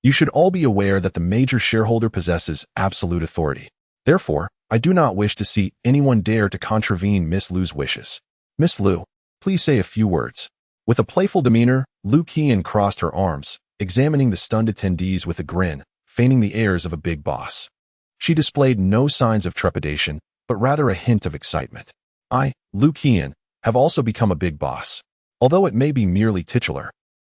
You should all be aware that the major shareholder possesses absolute authority. Therefore, I do not wish to see anyone dare to contravene Miss Lu's wishes. Miss Lu, please say a few words." With a playful demeanor, Lu Qian crossed her arms, examining the stunned attendees with a grin, feigning the airs of a big boss. She displayed no signs of trepidation, but rather a hint of excitement. "I, Lu Qian, have also become a big boss. Although it may be merely titular,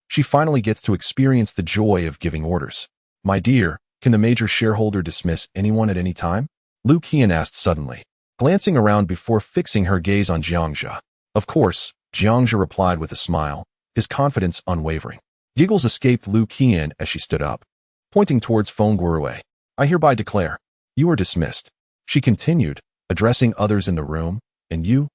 she finally gets to experience the joy of giving orders. My dear, can the major shareholder dismiss anyone at any time?" Lu Qian asked suddenly, glancing around before fixing her gaze on Jiang Zhe. "Of course," Jiang Zhe replied with a smile, his confidence unwavering. Giggles escaped Lu Qian as she stood up, pointing towards Feng Guorui. "I hereby declare, you are dismissed," she continued, addressing others in the room. "And you,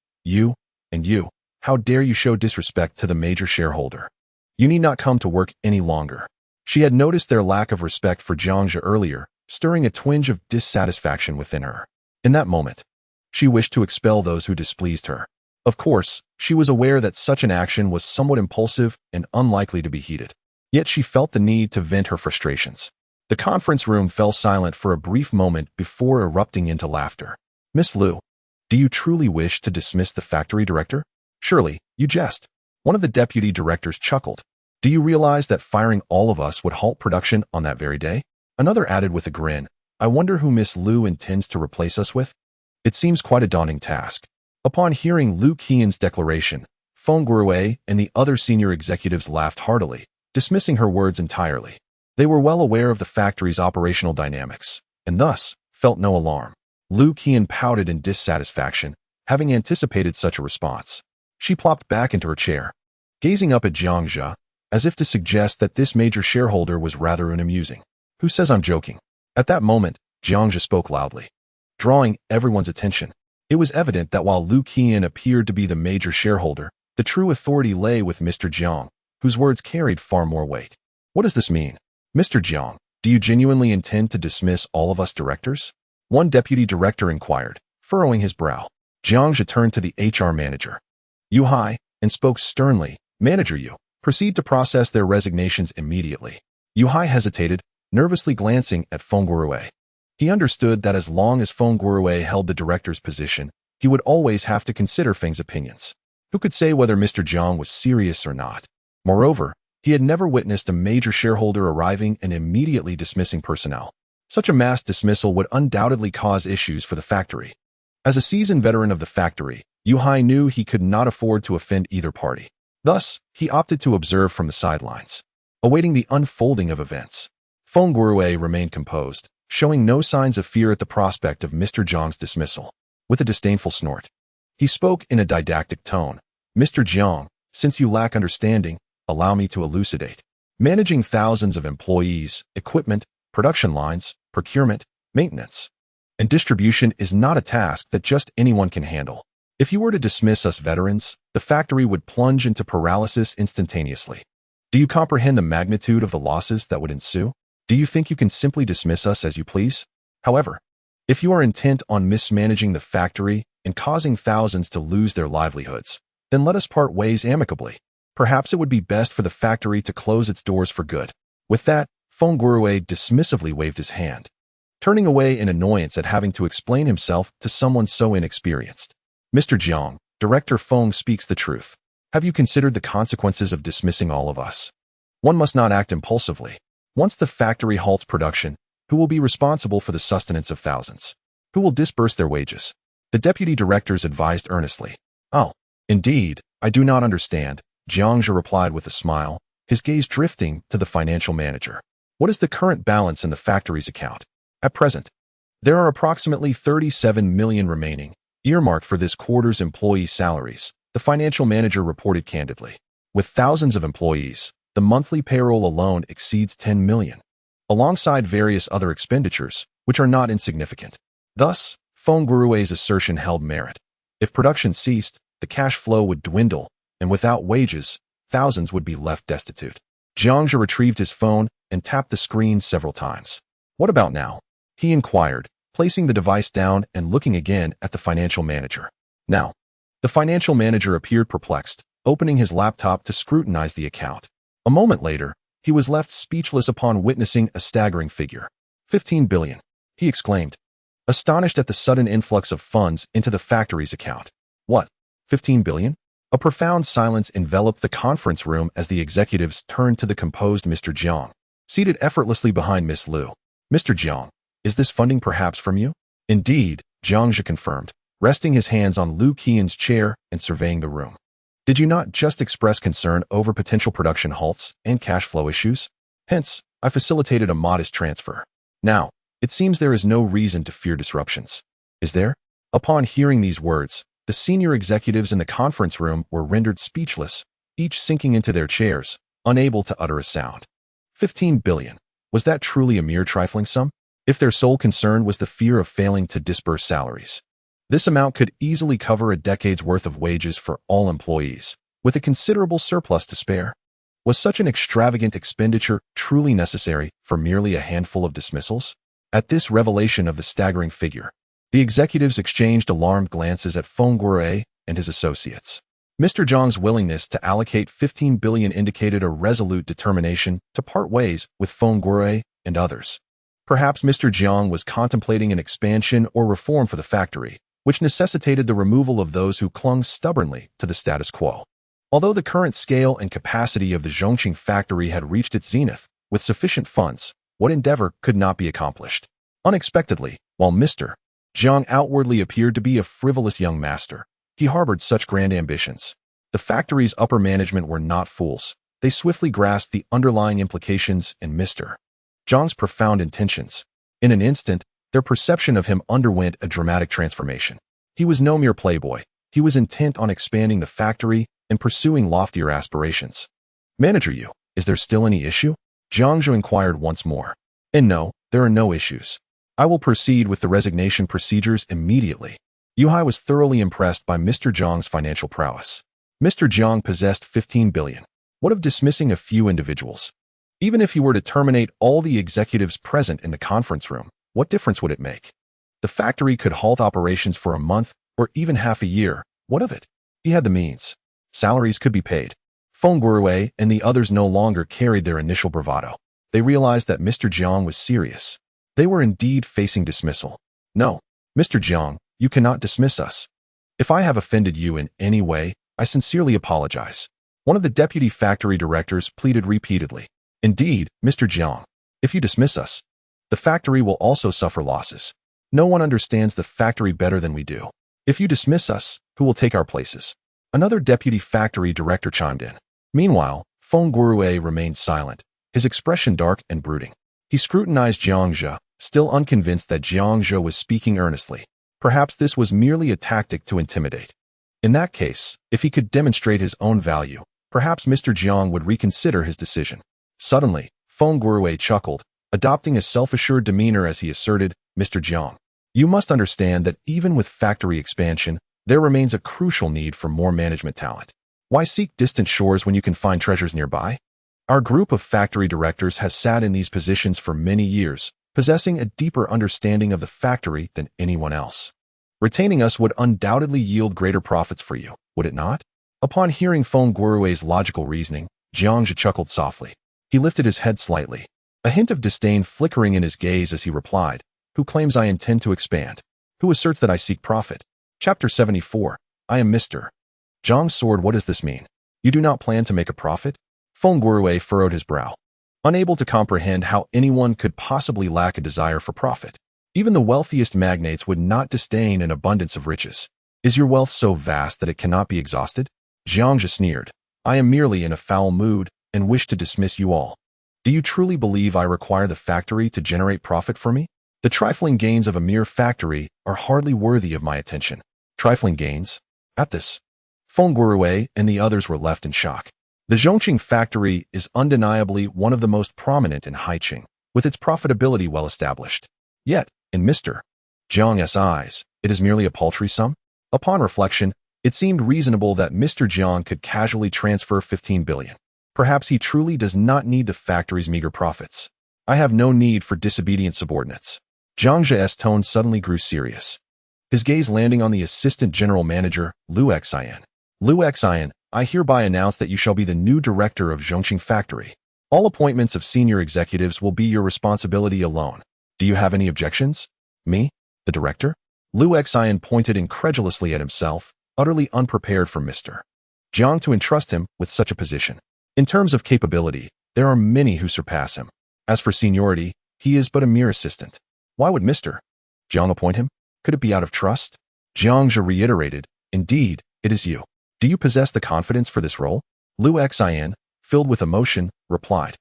and you, how dare you show disrespect to the major shareholder? You need not come to work any longer." She had noticed their lack of respect for Jiang Zhe earlier, stirring a twinge of dissatisfaction within her. In that moment, she wished to expel those who displeased her. Of course, she was aware that such an action was somewhat impulsive and unlikely to be heeded. Yet she felt the need to vent her frustrations. The conference room fell silent for a brief moment before erupting into laughter. "Miss Lu, do you truly wish to dismiss the factory director? Surely, you jest." One of the deputy directors chuckled. "Do you realize that firing all of us would halt production on that very day?" Another added with a grin, "I wonder who Miss Lu intends to replace us with? It seems quite a daunting task." Upon hearing Lu Qian's declaration, Feng Guorui and the other senior executives laughed heartily, dismissing her words entirely. They were well aware of the factory's operational dynamics, and thus felt no alarm. Lu Qian pouted in dissatisfaction, having anticipated such a response. She plopped back into her chair, gazing up at Jiang Zhe, as if to suggest that this major shareholder was rather unamusing. "Who says I'm joking?" At that moment, Jiang Zhe spoke loudly, drawing everyone's attention. It was evident that while Lu Qian appeared to be the major shareholder, the true authority lay with Mr. Jiang, whose words carried far more weight. "What does this mean? Mr. Jiang, do you genuinely intend to dismiss all of us directors?" One deputy director inquired, furrowing his brow. Jiang Zhe turned to the HR manager, Yu Hai, and spoke sternly. "Manager Yu, proceed to process their resignations immediately." Yu Hai hesitated, nervously glancing at Feng Guorui. He understood that as long as Feng Guorui held the director's position, he would always have to consider Feng's opinions. Who could say whether Mr. Jiang was serious or not? Moreover, he had never witnessed a major shareholder arriving and immediately dismissing personnel. Such a mass dismissal would undoubtedly cause issues for the factory. As a seasoned veteran of the factory, Yu Hai knew he could not afford to offend either party. Thus, he opted to observe from the sidelines, awaiting the unfolding of events. Feng Guorui remained composed, showing no signs of fear at the prospect of Mr. Jiang's dismissal. With a disdainful snort, he spoke in a didactic tone. Mr. Jiang, since you lack understanding, allow me to elucidate. Managing thousands of employees, equipment, production lines, procurement, maintenance, and distribution is not a task that just anyone can handle. If you were to dismiss us veterans, the factory would plunge into paralysis instantaneously. Do you comprehend the magnitude of the losses that would ensue? Do you think you can simply dismiss us as you please? However, if you are intent on mismanaging the factory and causing thousands to lose their livelihoods, then let us part ways amicably. Perhaps it would be best for the factory to close its doors for good. With that, Feng Guorui dismissively waved his hand, turning away in annoyance at having to explain himself to someone so inexperienced. Mr. Jiang, Director Feng speaks the truth. Have you considered the consequences of dismissing all of us? One must not act impulsively. Once the factory halts production, who will be responsible for the sustenance of thousands? Who will disburse their wages? The deputy directors advised earnestly. Oh, indeed, I do not understand, Jiang Zhe replied with a smile, his gaze drifting to the financial manager. What is the current balance in the factory's account? At present, there are approximately 37 million remaining, earmarked for this quarter's employee salaries, the financial manager reported candidly. With thousands of employees, the monthly payroll alone exceeds 10 million, alongside various other expenditures, which are not insignificant. Thus, Feng Guorui's assertion held merit. If production ceased, the cash flow would dwindle, and without wages, thousands would be left destitute. Jiang Zhe retrieved his phone and tapped the screen several times. What about now? He inquired, placing the device down and looking again at the financial manager. Now, the financial manager appeared perplexed, opening his laptop to scrutinize the account. A moment later, he was left speechless upon witnessing a staggering figure. 15 billion, he exclaimed, astonished at the sudden influx of funds into the factory's account. What? 15 billion? A profound silence enveloped the conference room as the executives turned to the composed Mr. Jiang, seated effortlessly behind Miss Liu. Mr. Jiang, is this funding perhaps from you? Indeed, Jiang Zhe confirmed, resting his hands on Liu Qian's chair and surveying the room. Did you not just express concern over potential production halts and cash flow issues? Hence, I facilitated a modest transfer. Now, it seems there is no reason to fear disruptions. Is there? Upon hearing these words, the senior executives in the conference room were rendered speechless, each sinking into their chairs, unable to utter a sound. 15 billion. Was that truly a mere trifling sum? If their sole concern was the fear of failing to disburse salaries, this amount could easily cover a decade's worth of wages for all employees, with a considerable surplus to spare. Was such an extravagant expenditure truly necessary for merely a handful of dismissals? At this revelation of the staggering figure, the executives exchanged alarmed glances at Feng Guorui and his associates. Mr. Jiang's willingness to allocate 15 billion indicated a resolute determination to part ways with Feng Guorui and others. Perhaps Mr. Jiang was contemplating an expansion or reform for the factory, which necessitated the removal of those who clung stubbornly to the status quo. Although the current scale and capacity of the Zhongqing factory had reached its zenith, with sufficient funds, what endeavor could not be accomplished? Unexpectedly, while Mr. Jiang outwardly appeared to be a frivolous young master, he harbored such grand ambitions. The factory's upper management were not fools. They swiftly grasped the underlying implications in Mr. Jiang's profound intentions. In an instant, their perception of him underwent a dramatic transformation. He was no mere playboy. He was intent on expanding the factory and pursuing loftier aspirations. Manager Yu, is there still any issue? Jiang Zhe inquired once more. And no, there are no issues. I will proceed with the resignation procedures immediately. Yu Hai was thoroughly impressed by Mr. Jiang's financial prowess. Mr. Jiang possessed 15 billion. What of dismissing a few individuals? Even if he were to terminate all the executives present in the conference room, what difference would it make? The factory could halt operations for a month or even half a year. What of it? He had the means. Salaries could be paid. Feng Guorui and the others no longer carried their initial bravado. They realized that Mr. Jiang was serious. They were indeed facing dismissal. No, Mr. Jiang, you cannot dismiss us. If I have offended you in any way, I sincerely apologize. One of the deputy factory directors pleaded repeatedly. Indeed, Mr. Jiang, if you dismiss us, the factory will also suffer losses. No one understands the factory better than we do. If you dismiss us, who will take our places? Another deputy factory director chimed in. Meanwhile, Feng Guorui remained silent, his expression dark and brooding. He scrutinized Jiang Zhe, still unconvinced that Jiang Zhe was speaking earnestly. Perhaps this was merely a tactic to intimidate. In that case, if he could demonstrate his own value, perhaps Mr. Jiang would reconsider his decision. Suddenly, Feng Guorui chuckled, adopting a self-assured demeanor as he asserted, Mr. Jiang, you must understand that even with factory expansion, there remains a crucial need for more management talent. Why seek distant shores when you can find treasures nearby? Our group of factory directors has sat in these positions for many years, possessing a deeper understanding of the factory than anyone else. Retaining us would undoubtedly yield greater profits for you, would it not? Upon hearing Feng Guorui's logical reasoning, Jiang Zhe chuckled softly. He lifted his head slightly, a hint of disdain flickering in his gaze as he replied, Who claims I intend to expand? Who asserts that I seek profit? Chapter 74. I am Mr. Jiang soared. What does this mean? You do not plan to make a profit? Feng Guorui furrowed his brow, unable to comprehend how anyone could possibly lack a desire for profit. Even the wealthiest magnates would not disdain an abundance of riches. Is your wealth so vast that it cannot be exhausted? Jiang Zhe sneered. I am merely in a foul mood and wish to dismiss you all. Do you truly believe I require the factory to generate profit for me? The trifling gains of a mere factory are hardly worthy of my attention. Trifling gains? At this, Feng Guorui and the others were left in shock. The Zhongqing factory is undeniably one of the most prominent in Haiqing, with its profitability well established. Yet, in Mr. Jiang's eyes, it is merely a paltry sum. Upon reflection, it seemed reasonable that Mr. Jiang could casually transfer 15 billion. Perhaps he truly does not need the factory's meager profits. I have no need for disobedient subordinates. Jiang Zhe's tone suddenly grew serious, his gaze landing on the assistant general manager, Liu Xian. Liu Xian, I hereby announce that you shall be the new director of Zhongqing Factory. All appointments of senior executives will be your responsibility alone. Do you have any objections? Me? The director? Liu Xian pointed incredulously at himself, utterly unprepared for Mr. Jiang to entrust him with such a position. In terms of capability, there are many who surpass him. As for seniority, he is but a mere assistant. Why would Mr. Jiang appoint him? Could it be out of trust? Jiang Zhe reiterated, Indeed, it is you. Do you possess the confidence for this role? Liu Xian, filled with emotion, replied,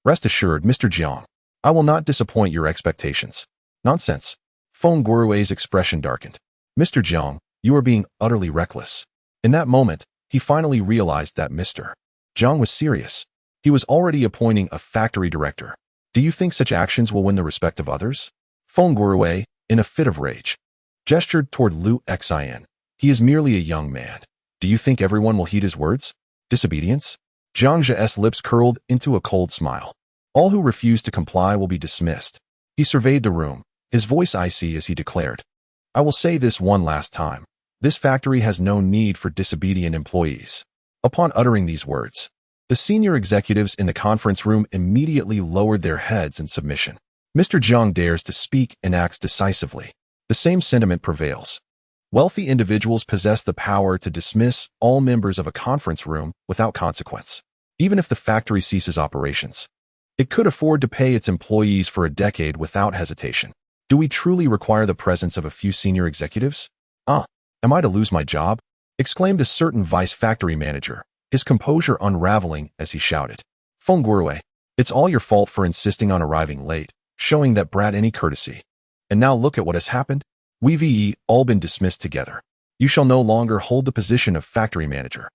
Rest assured, Mr. Jiang, I will not disappoint your expectations. Nonsense. Feng Guorui's expression darkened. Mr. Jiang, you are being utterly reckless. In that moment, he finally realized that Mr. Jiang was serious. He was already appointing a factory director. Do you think such actions will win the respect of others? Feng Guorui, in a fit of rage, gestured toward Liu Xian. He is merely a young man. Do you think everyone will heed his words? Disobedience? Jiang Zhe's lips curled into a cold smile. All who refuse to comply will be dismissed. He surveyed the room, his voice icy as he declared, I will say this one last time. This factory has no need for disobedient employees. Upon uttering these words, the senior executives in the conference room immediately lowered their heads in submission. Mr. Jiang dares to speak and acts decisively. The same sentiment prevails. Wealthy individuals possess the power to dismiss all members of a conference room without consequence, even if the factory ceases operations. It could afford to pay its employees for a decade without hesitation. Do we truly require the presence of a few senior executives? Am I to lose my job? Exclaimed a certain vice factory manager, his composure unraveling as he shouted. Feng Guorui, it's all your fault for insisting on arriving late, showing that brat any courtesy. And now look at what has happened. We've all been dismissed together. You shall no longer hold the position of factory manager.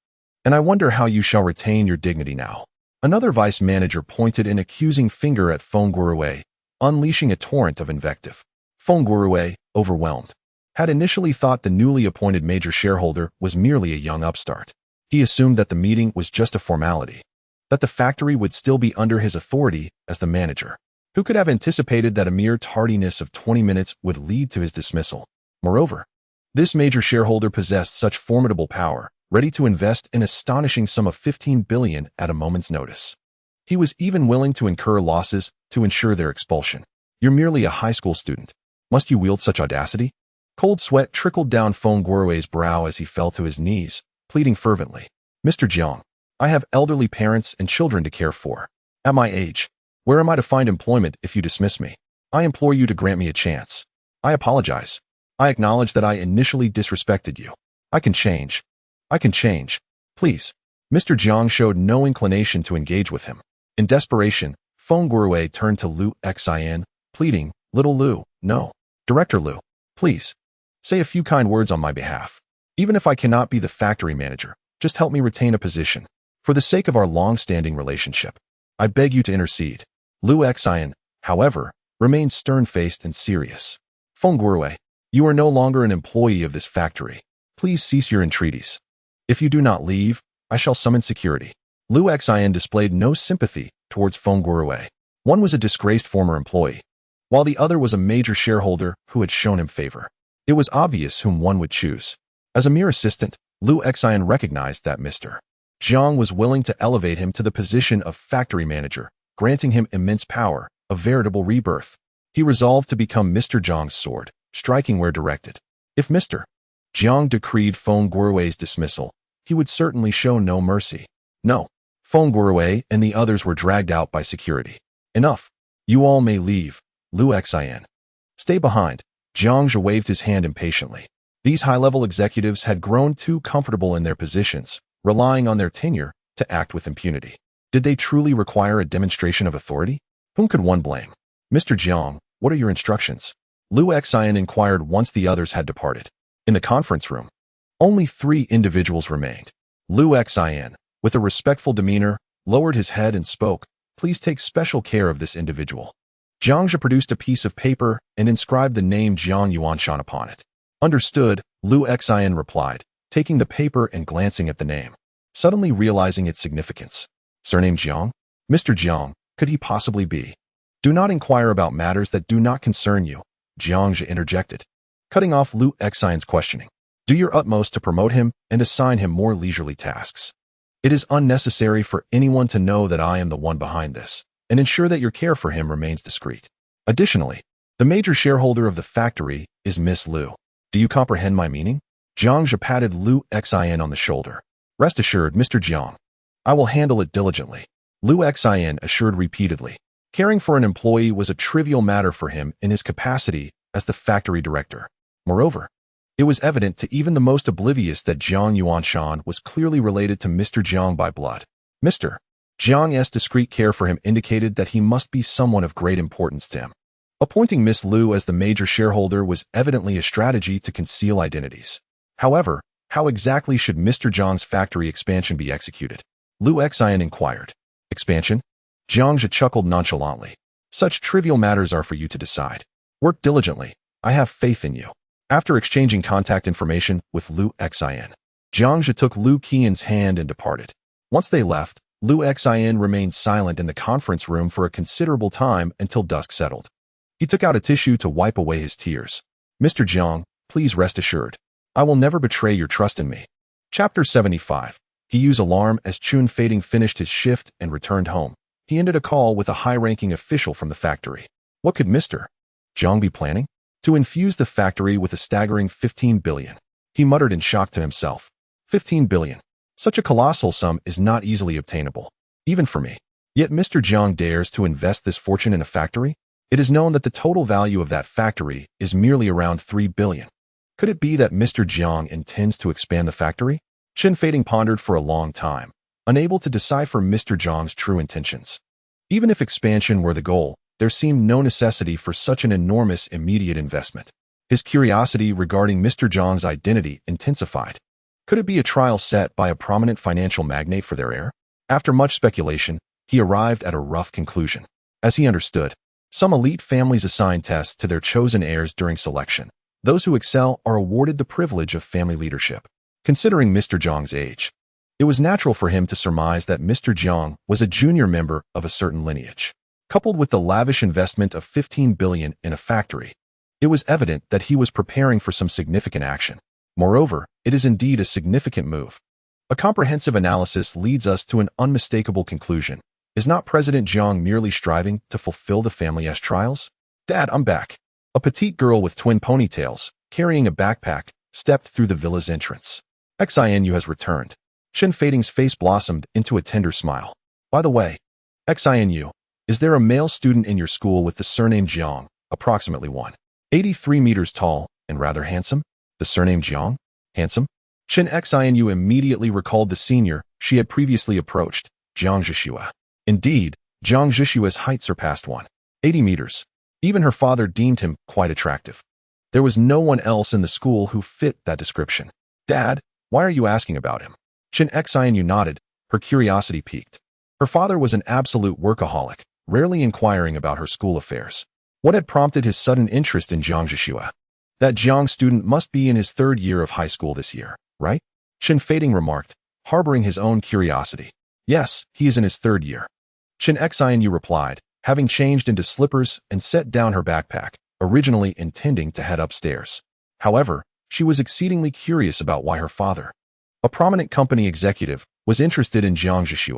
And I wonder how you shall retain your dignity now. Another vice manager pointed an accusing finger at Feng Guorui, unleashing a torrent of invective. Feng Guorui, overwhelmed, had initially thought the newly appointed major shareholder was merely a young upstart. He assumed that the meeting was just a formality, that the factory would still be under his authority as the manager. Who could have anticipated that a mere tardiness of 20 minutes would lead to his dismissal? Moreover, this major shareholder possessed such formidable power, ready to invest an astonishing sum of 15 billion at a moment's notice. He was even willing to incur losses to ensure their expulsion. You're merely a high school student. Must you wield such audacity? Cold sweat trickled down Feng Guorui's brow as he fell to his knees, pleading fervently. Mr. Jiang, I have elderly parents and children to care for. At my age, where am I to find employment if you dismiss me? I implore you to grant me a chance. I apologize. I acknowledge that I initially disrespected you. I can change. I can change. Please. Mr. Jiang showed no inclination to engage with him. In desperation, Feng Guowei turned to Lu Xin, pleading, Little Lu, no. Director Lu, please. Say a few kind words on my behalf. Even if I cannot be the factory manager, just help me retain a position. For the sake of our long-standing relationship, I beg you to intercede. Lu Xin, however, remained stern-faced and serious. Feng Guowei, you are no longer an employee of this factory. Please cease your entreaties. If you do not leave, I shall summon security. Lu Xin displayed no sympathy towards Feng Guowei. One was a disgraced former employee, while the other was a major shareholder who had shown him favor. It was obvious whom one would choose. As a mere assistant, Lu Xin recognized that Mr. Jiang was willing to elevate him to the position of factory manager, granting him immense power, a veritable rebirth. He resolved to become Mr. Jiang's sword, striking where directed. If Mr. Jiang decreed Feng Guowei's dismissal, he would certainly show no mercy. No. Feng Guowei and the others were dragged out by security. Enough. You all may leave. Lu Xin. Stay behind. Jiang Zhe waved his hand impatiently. These high-level executives had grown too comfortable in their positions, relying on their tenure to act with impunity. Did they truly require a demonstration of authority? Whom could one blame? Mr. Jiang, what are your instructions? Lu Xin inquired once the others had departed. In the conference room, only 3 individuals remained. Lu Xin, with a respectful demeanor, lowered his head and spoke, Please take special care of this individual. Jiang Zhe produced a piece of paper and inscribed the name Jiang Yuanshan upon it. Understood, Lu Xin replied, taking the paper and glancing at the name, suddenly realizing its significance. Surname Jiang? Mr. Jiang, could he possibly be? Do not inquire about matters that do not concern you, Jiang Zhe interjected, cutting off Lu Xin's questioning. Do your utmost to promote him and assign him more leisurely tasks. It is unnecessary for anyone to know that I am the one behind this, and ensure that your care for him remains discreet. Additionally, the major shareholder of the factory is Miss Lu. Do you comprehend my meaning? Jiang Zhe patted Lu Xin on the shoulder. Rest assured, Mr. Jiang. I will handle it diligently. Lu Xin assured repeatedly. Caring for an employee was a trivial matter for him in his capacity as the factory director. Moreover, it was evident to even the most oblivious that Jiang Yuanshan was clearly related to Mr. Jiang by blood. Mr. Jiang's discreet care for him indicated that he must be someone of great importance to him. Appointing Miss Lu as the major shareholder was evidently a strategy to conceal identities. However, how exactly should Mr. Jiang's factory expansion be executed? Lu Xin inquired. Expansion? Jiang Zhe chuckled nonchalantly. Such trivial matters are for you to decide. Work diligently. I have faith in you. After exchanging contact information with Lu Xin, Jiang Zhe took Lu Qian's hand and departed. Once they left, Lu Xin remained silent in the conference room for a considerable time until dusk settled. He took out a tissue to wipe away his tears. Mr. Jiang, please rest assured. I will never betray your trust in me. Chapter 75. He used alarm as Chun Fading finished his shift and returned home. He ended a call with a high-ranking official from the factory. What could Mr. Jiang be planning? To infuse the factory with a staggering 15 billion. He muttered in shock to himself. 15 billion. Such a colossal sum is not easily obtainable, even for me. Yet Mr. Jiang dares to invest this fortune in a factory? It is known that the total value of that factory is merely around 3 billion. Could it be that Mr. Jiang intends to expand the factory? Chun Fading pondered for a long time, unable to decipher Mr. Jiang's true intentions. Even if expansion were the goal, there seemed no necessity for such an enormous immediate investment. His curiosity regarding Mr. Jiang's identity intensified. Could it be a trial set by a prominent financial magnate for their heir? After much speculation, he arrived at a rough conclusion. As he understood, some elite families assign tests to their chosen heirs during selection. Those who excel are awarded the privilege of family leadership. Considering Mr. Jiang's age, it was natural for him to surmise that Mr. Jiang was a junior member of a certain lineage. Coupled with the lavish investment of 15 billion in a factory, it was evident that he was preparing for some significant action. Moreover, it is indeed a significant move. A comprehensive analysis leads us to an unmistakable conclusion. Is not President Jiang merely striving to fulfill the family's trials? Dad, I'm back. A petite girl with twin ponytails, carrying a backpack, stepped through the villa's entrance. Xinu has returned. Chen Fading's face blossomed into a tender smile. By the way, Xinu, is there a male student in your school with the surname Jiang, approximately 183 meters tall and rather handsome? The surname Jiang? Handsome? Chen Xinu immediately recalled the senior she had previously approached, Jiang Zhe. Indeed, Jiang Zhe's height surpassed 180 meters. Even her father deemed him quite attractive. There was no one else in the school who fit that description. Dad, why are you asking about him? Chen Xinu nodded, her curiosity piqued. Her father was an absolute workaholic, rarely inquiring about her school affairs. What had prompted his sudden interest in Jiang Zhe? That Jiang student must be in his third year of high school this year, right? Chen Fading remarked, harboring his own curiosity. Yes, he is in his third year. Chen Xinu replied, having changed into slippers and set down her backpack, originally intending to head upstairs. However, she was exceedingly curious about why her father, a prominent company executive, was interested in Jiang Zhe.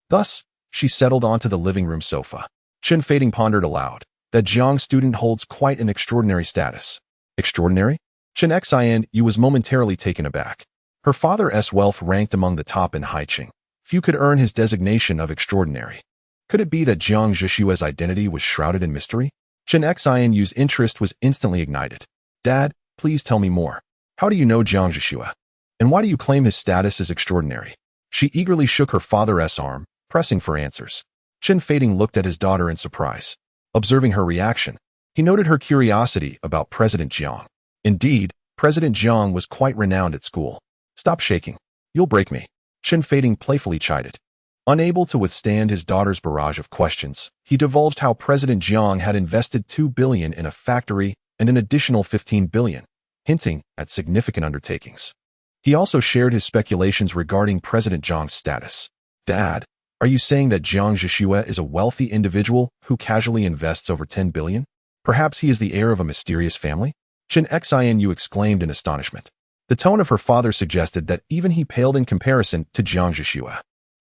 Thus, she settled onto the living room sofa. Chen Fading pondered aloud. That Jiang student holds quite an extraordinary status. Extraordinary? Chen Xinu was momentarily taken aback. Her father's wealth ranked among the top in Haiqing. Few could earn his designation of extraordinary. Could it be that Jiang Zhe's identity was shrouded in mystery? Chen Xinu's interest was instantly ignited. Dad, please tell me more. How do you know Jiang Zhe? And why do you claim his status as extraordinary? She eagerly shook her father's arm, pressing for answers. Chen Fading looked at his daughter in surprise. Observing her reaction, he noted her curiosity about President Jiang. Indeed, President Jiang was quite renowned at school. Stop shaking. You'll break me. Chen Fading playfully chided. Unable to withstand his daughter's barrage of questions, he divulged how President Jiang had invested $2 billion in a factory and an additional $15 billion, hinting at significant undertakings. He also shared his speculations regarding President Jiang's status. Dad, are you saying that Jiang Zhe is a wealthy individual who casually invests over $10 billion? Perhaps he is the heir of a mysterious family? Chen Xinu exclaimed in astonishment. The tone of her father suggested that even he paled in comparison to Jiang Zhe.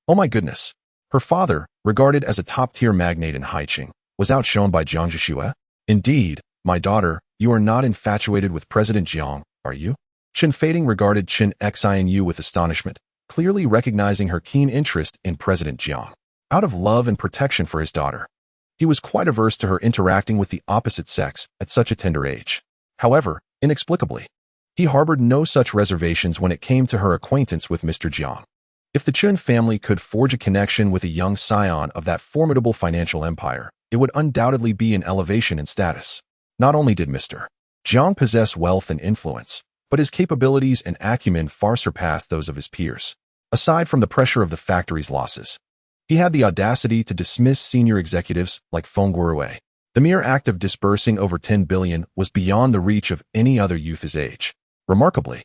Oh my goodness. Her father, regarded as a top-tier magnate in Haiqing, was outshone by Jiang Zhe? Indeed, my daughter, you are not infatuated with President Jiang, are you? Chen Fading regarded Chen Xinu with astonishment, clearly recognizing her keen interest in President Jiang. Out of love and protection for his daughter, he was quite averse to her interacting with the opposite sex at such a tender age. However, inexplicably, he harbored no such reservations when it came to her acquaintance with Mr. Jiang. If the Chen family could forge a connection with a young scion of that formidable financial empire, it would undoubtedly be an elevation in status. Not only did Mr. Jiang possess wealth and influence, but his capabilities and acumen far surpassed those of his peers. Aside from the pressure of the factory's losses, he had the audacity to dismiss senior executives like Feng Guorui. The mere act of disbursing over $10 billion was beyond the reach of any other youth his age. Remarkably,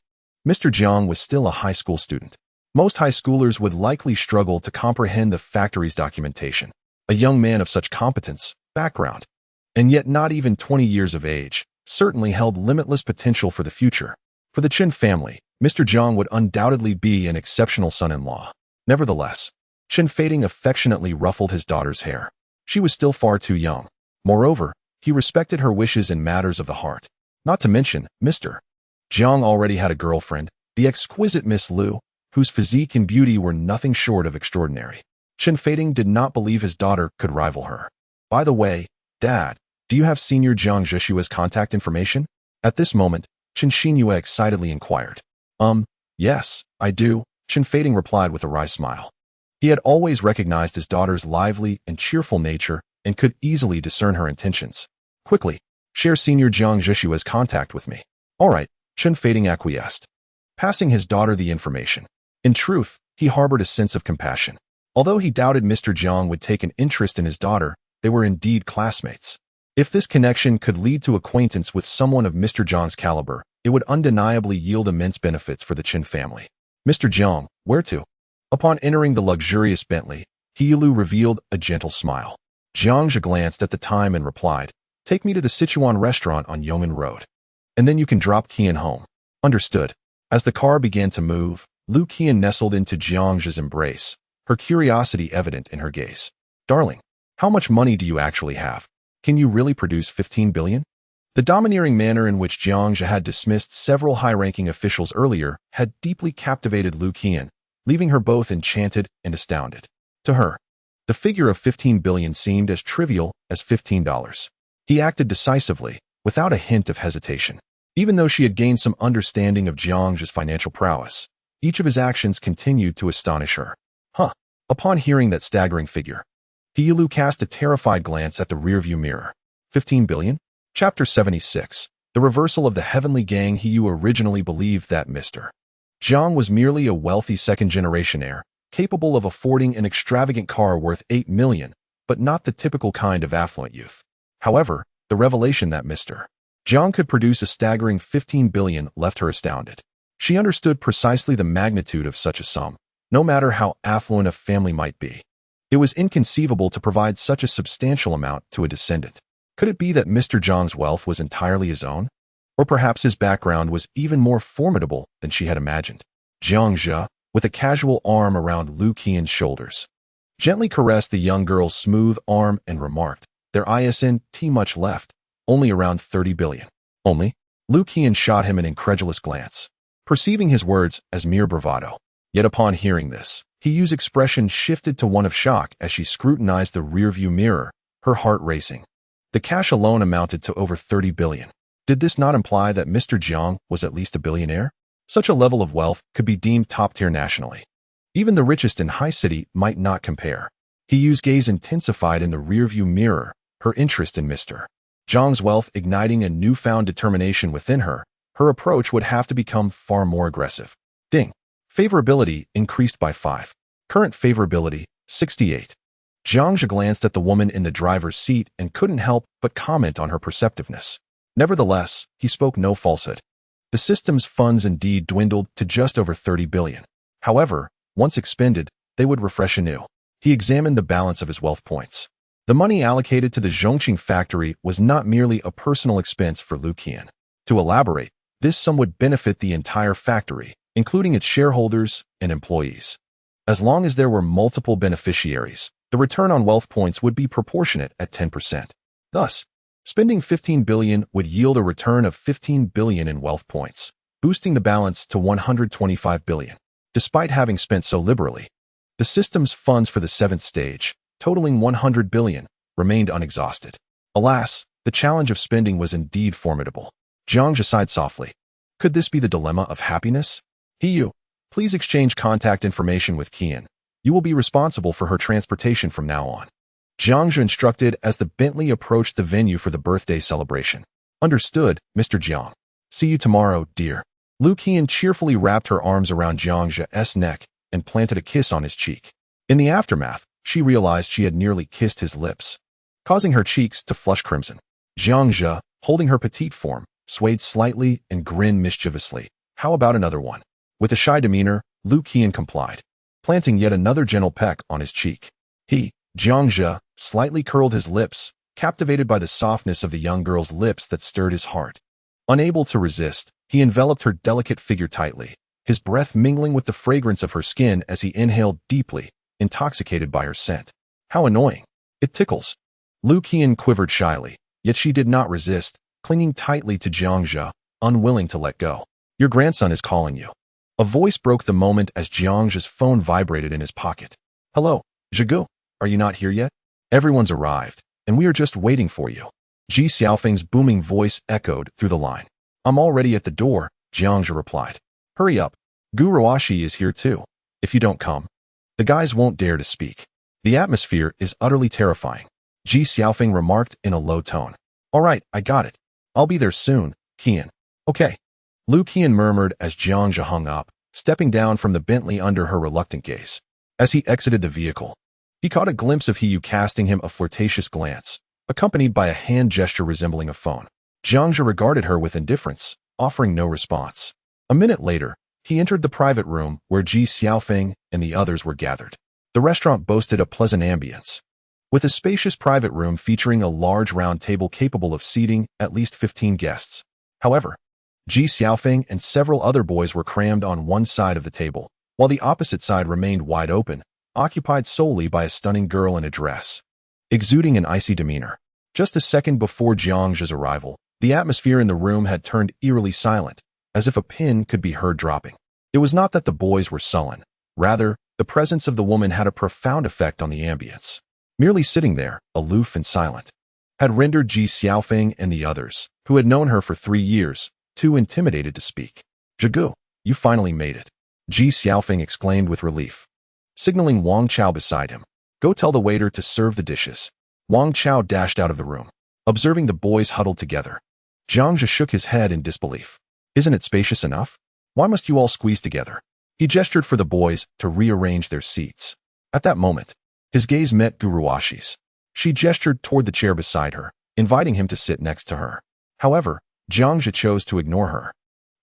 Mr. Jiang was still a high school student. Most high schoolers would likely struggle to comprehend the factory's documentation. A young man of such competence, background, and yet not even 20 years of age, certainly held limitless potential for the future. For the Chen family, Mr. Jiang would undoubtedly be an exceptional son-in-law. Nevertheless, Chen Fading affectionately ruffled his daughter's hair. She was still far too young. Moreover, he respected her wishes in matters of the heart. Not to mention, Mr. Jiang already had a girlfriend, the exquisite Miss Liu, whose physique and beauty were nothing short of extraordinary. Chen Fading did not believe his daughter could rival her. By the way, Dad, do you have Senior Jiang Zhe's contact information? At this moment, Chen Xinyue excitedly inquired. Yes, I do, Chen Fading replied with a wry smile. He had always recognized his daughter's lively and cheerful nature and could easily discern her intentions. Quickly, share Senior Jiang Zhe's contact with me. All right, Chen Fading acquiesced, passing his daughter the information. In truth, he harbored a sense of compassion. Although he doubted Mr. Jiang would take an interest in his daughter, they were indeed classmates. If this connection could lead to acquaintance with someone of Mr. Jiang's caliber, it would undeniably yield immense benefits for the Chen family. Mr. Jiang, where to? Upon entering the luxurious Bentley, Heilu revealed a gentle smile. Jiang Zhe glanced at the time and replied, take me to the Sichuan restaurant on Yong'an Road. And then you can drop Qian home. Understood. As the car began to move, Lu Qian nestled into Jiang Zhe's embrace, her curiosity evident in her gaze. Darling, how much money do you actually have? Can you really produce $15 billion? The domineering manner in which Jiang Zhe had dismissed several high-ranking officials earlier had deeply captivated Lu Qian, leaving her both enchanted and astounded. To her, the figure of 15 billion seemed as trivial as $15. He acted decisively, without a hint of hesitation. Even though she had gained some understanding of Jiang Zhe's financial prowess, each of his actions continued to astonish her. Upon hearing that staggering figure, Lu cast a terrified glance at the rearview mirror. 15 billion? Chapter 76. The reversal of the heavenly gang. He originally believed that Mr. Jiang was merely a wealthy second-generation heir, capable of affording an extravagant car worth 8 million, but not the typical kind of affluent youth. However, the revelation that Mr. Jiang could produce a staggering 15 billion left her astounded. She understood precisely the magnitude of such a sum, no matter how affluent a family might be. It was inconceivable to provide such a substantial amount to a descendant. Could it be that Mr. Jiang's wealth was entirely his own? Or perhaps his background was even more formidable than she had imagined. Jiang Zhe, with a casual arm around Lu Qian's shoulders, gently caressed the young girl's smooth arm and remarked, "There isn't much left, only around 30 billion. Only?" Lu Qian shot him an incredulous glance, perceiving his words as mere bravado. Yet upon hearing this, Yu's expression shifted to one of shock as she scrutinized the rearview mirror, her heart racing. The cash alone amounted to over 30 billion. Did this not imply that Mr. Jiang was at least a billionaire? Such a level of wealth could be deemed top-tier nationally. Even the richest in High City might not compare. Yu's gaze intensified in the rearview mirror, her interest in Mr. Jiang's wealth igniting a newfound determination within her. Her approach would have to become far more aggressive. Ding. Favorability increased by 5. Current favorability, 68. Jiang Zhe glanced at the woman in the driver's seat and couldn't help but comment on her perceptiveness. Nevertheless, he spoke no falsehood. The system's funds indeed dwindled to just over 30 billion. However, once expended, they would refresh anew. He examined the balance of his wealth points. The money allocated to the Zhongqing factory was not merely a personal expense for Lu Qian. To elaborate, this sum would benefit the entire factory, including its shareholders and employees. As long as there were multiple beneficiaries, the return on wealth points would be proportionate at 10%. Thus, spending 15 billion would yield a return of 15 billion in wealth points, boosting the balance to 125 billion. Despite having spent so liberally, the system's funds for the 7th stage, totaling 100 billion, remained unexhausted. Alas, the challenge of spending was indeed formidable. Jiang Zhe sighed softly. Could this be the dilemma of happiness? Yu, please exchange contact information with Qian. You will be responsible for her transportation from now on. Jiang Zhe instructed as the Bentley approached the venue for the birthday celebration. Understood, Mr. Jiang. See you tomorrow, dear. Lu Qian cheerfully wrapped her arms around Jiang Zhe's neck and planted a kiss on his cheek. In the aftermath, she realized she had nearly kissed his lips, causing her cheeks to flush crimson. Jiang Zhe, holding her petite form, swayed slightly and grinned mischievously. How about another one? With a shy demeanor, Lu Qian complied, planting yet another gentle peck on his cheek. Jiang Zhe, slightly curled his lips, captivated by the softness of the young girl's lips that stirred his heart. Unable to resist, he enveloped her delicate figure tightly, his breath mingling with the fragrance of her skin as he inhaled deeply, intoxicated by her scent. How annoying. It tickles. Lu Qian quivered shyly, yet she did not resist, clinging tightly to Jiang Zhe, unwilling to let go. Your grandson is calling you. A voice broke the moment as Jiang Zhe's phone vibrated in his pocket. Hello, Zhigu, are you not here yet? Everyone's arrived, and we are just waiting for you. Ji Xiaofeng's booming voice echoed through the line. I'm already at the door, Jiang Zhe replied. Hurry up. Gu Ruoxi is here too. If you don't come, the guys won't dare to speak. The atmosphere is utterly terrifying, Ji Xiaofeng remarked in a low tone. All right, I got it. I'll be there soon, Qian. Okay. Lu Qian murmured as Jiang Zhe hung up, stepping down from the Bentley under her reluctant gaze. As he exited the vehicle, he caught a glimpse of Yu casting him a flirtatious glance, accompanied by a hand gesture resembling a phone. Jiang Zhe regarded her with indifference, offering no response. A minute later, he entered the private room where Ji Xiaofeng and the others were gathered. The restaurant boasted a pleasant ambience, with a spacious private room featuring a large round table capable of seating at least 15 guests. However, Ji Xiaofeng and several other boys were crammed on one side of the table, while the opposite side remained wide open, occupied solely by a stunning girl in a dress, exuding an icy demeanor. Just a second before Jiang Zhe's arrival, The atmosphere in the room had turned eerily silent, as if a pin could be heard dropping. It was not that the boys were sullen. Rather, the presence of the woman had a profound effect on the ambience. Merely sitting there, aloof and silent, had rendered Ji Xiaofeng and the others, who had known her for 3 years, too intimidated to speak. "Zhigu, you finally made it," Ji Xiaofeng exclaimed with relief, signaling Wang Chao beside him. "Go tell the waiter to serve the dishes." Wang Chao dashed out of the room, observing the boys huddled together. Jiang Zhe shook his head in disbelief. "Isn't it spacious enough? Why must you all squeeze together?" He gestured for the boys to rearrange their seats. At that moment, his gaze met Gu Ruoshi's. She gestured toward the chair beside her, inviting him to sit next to her. However, Jiang Zhe chose to ignore her,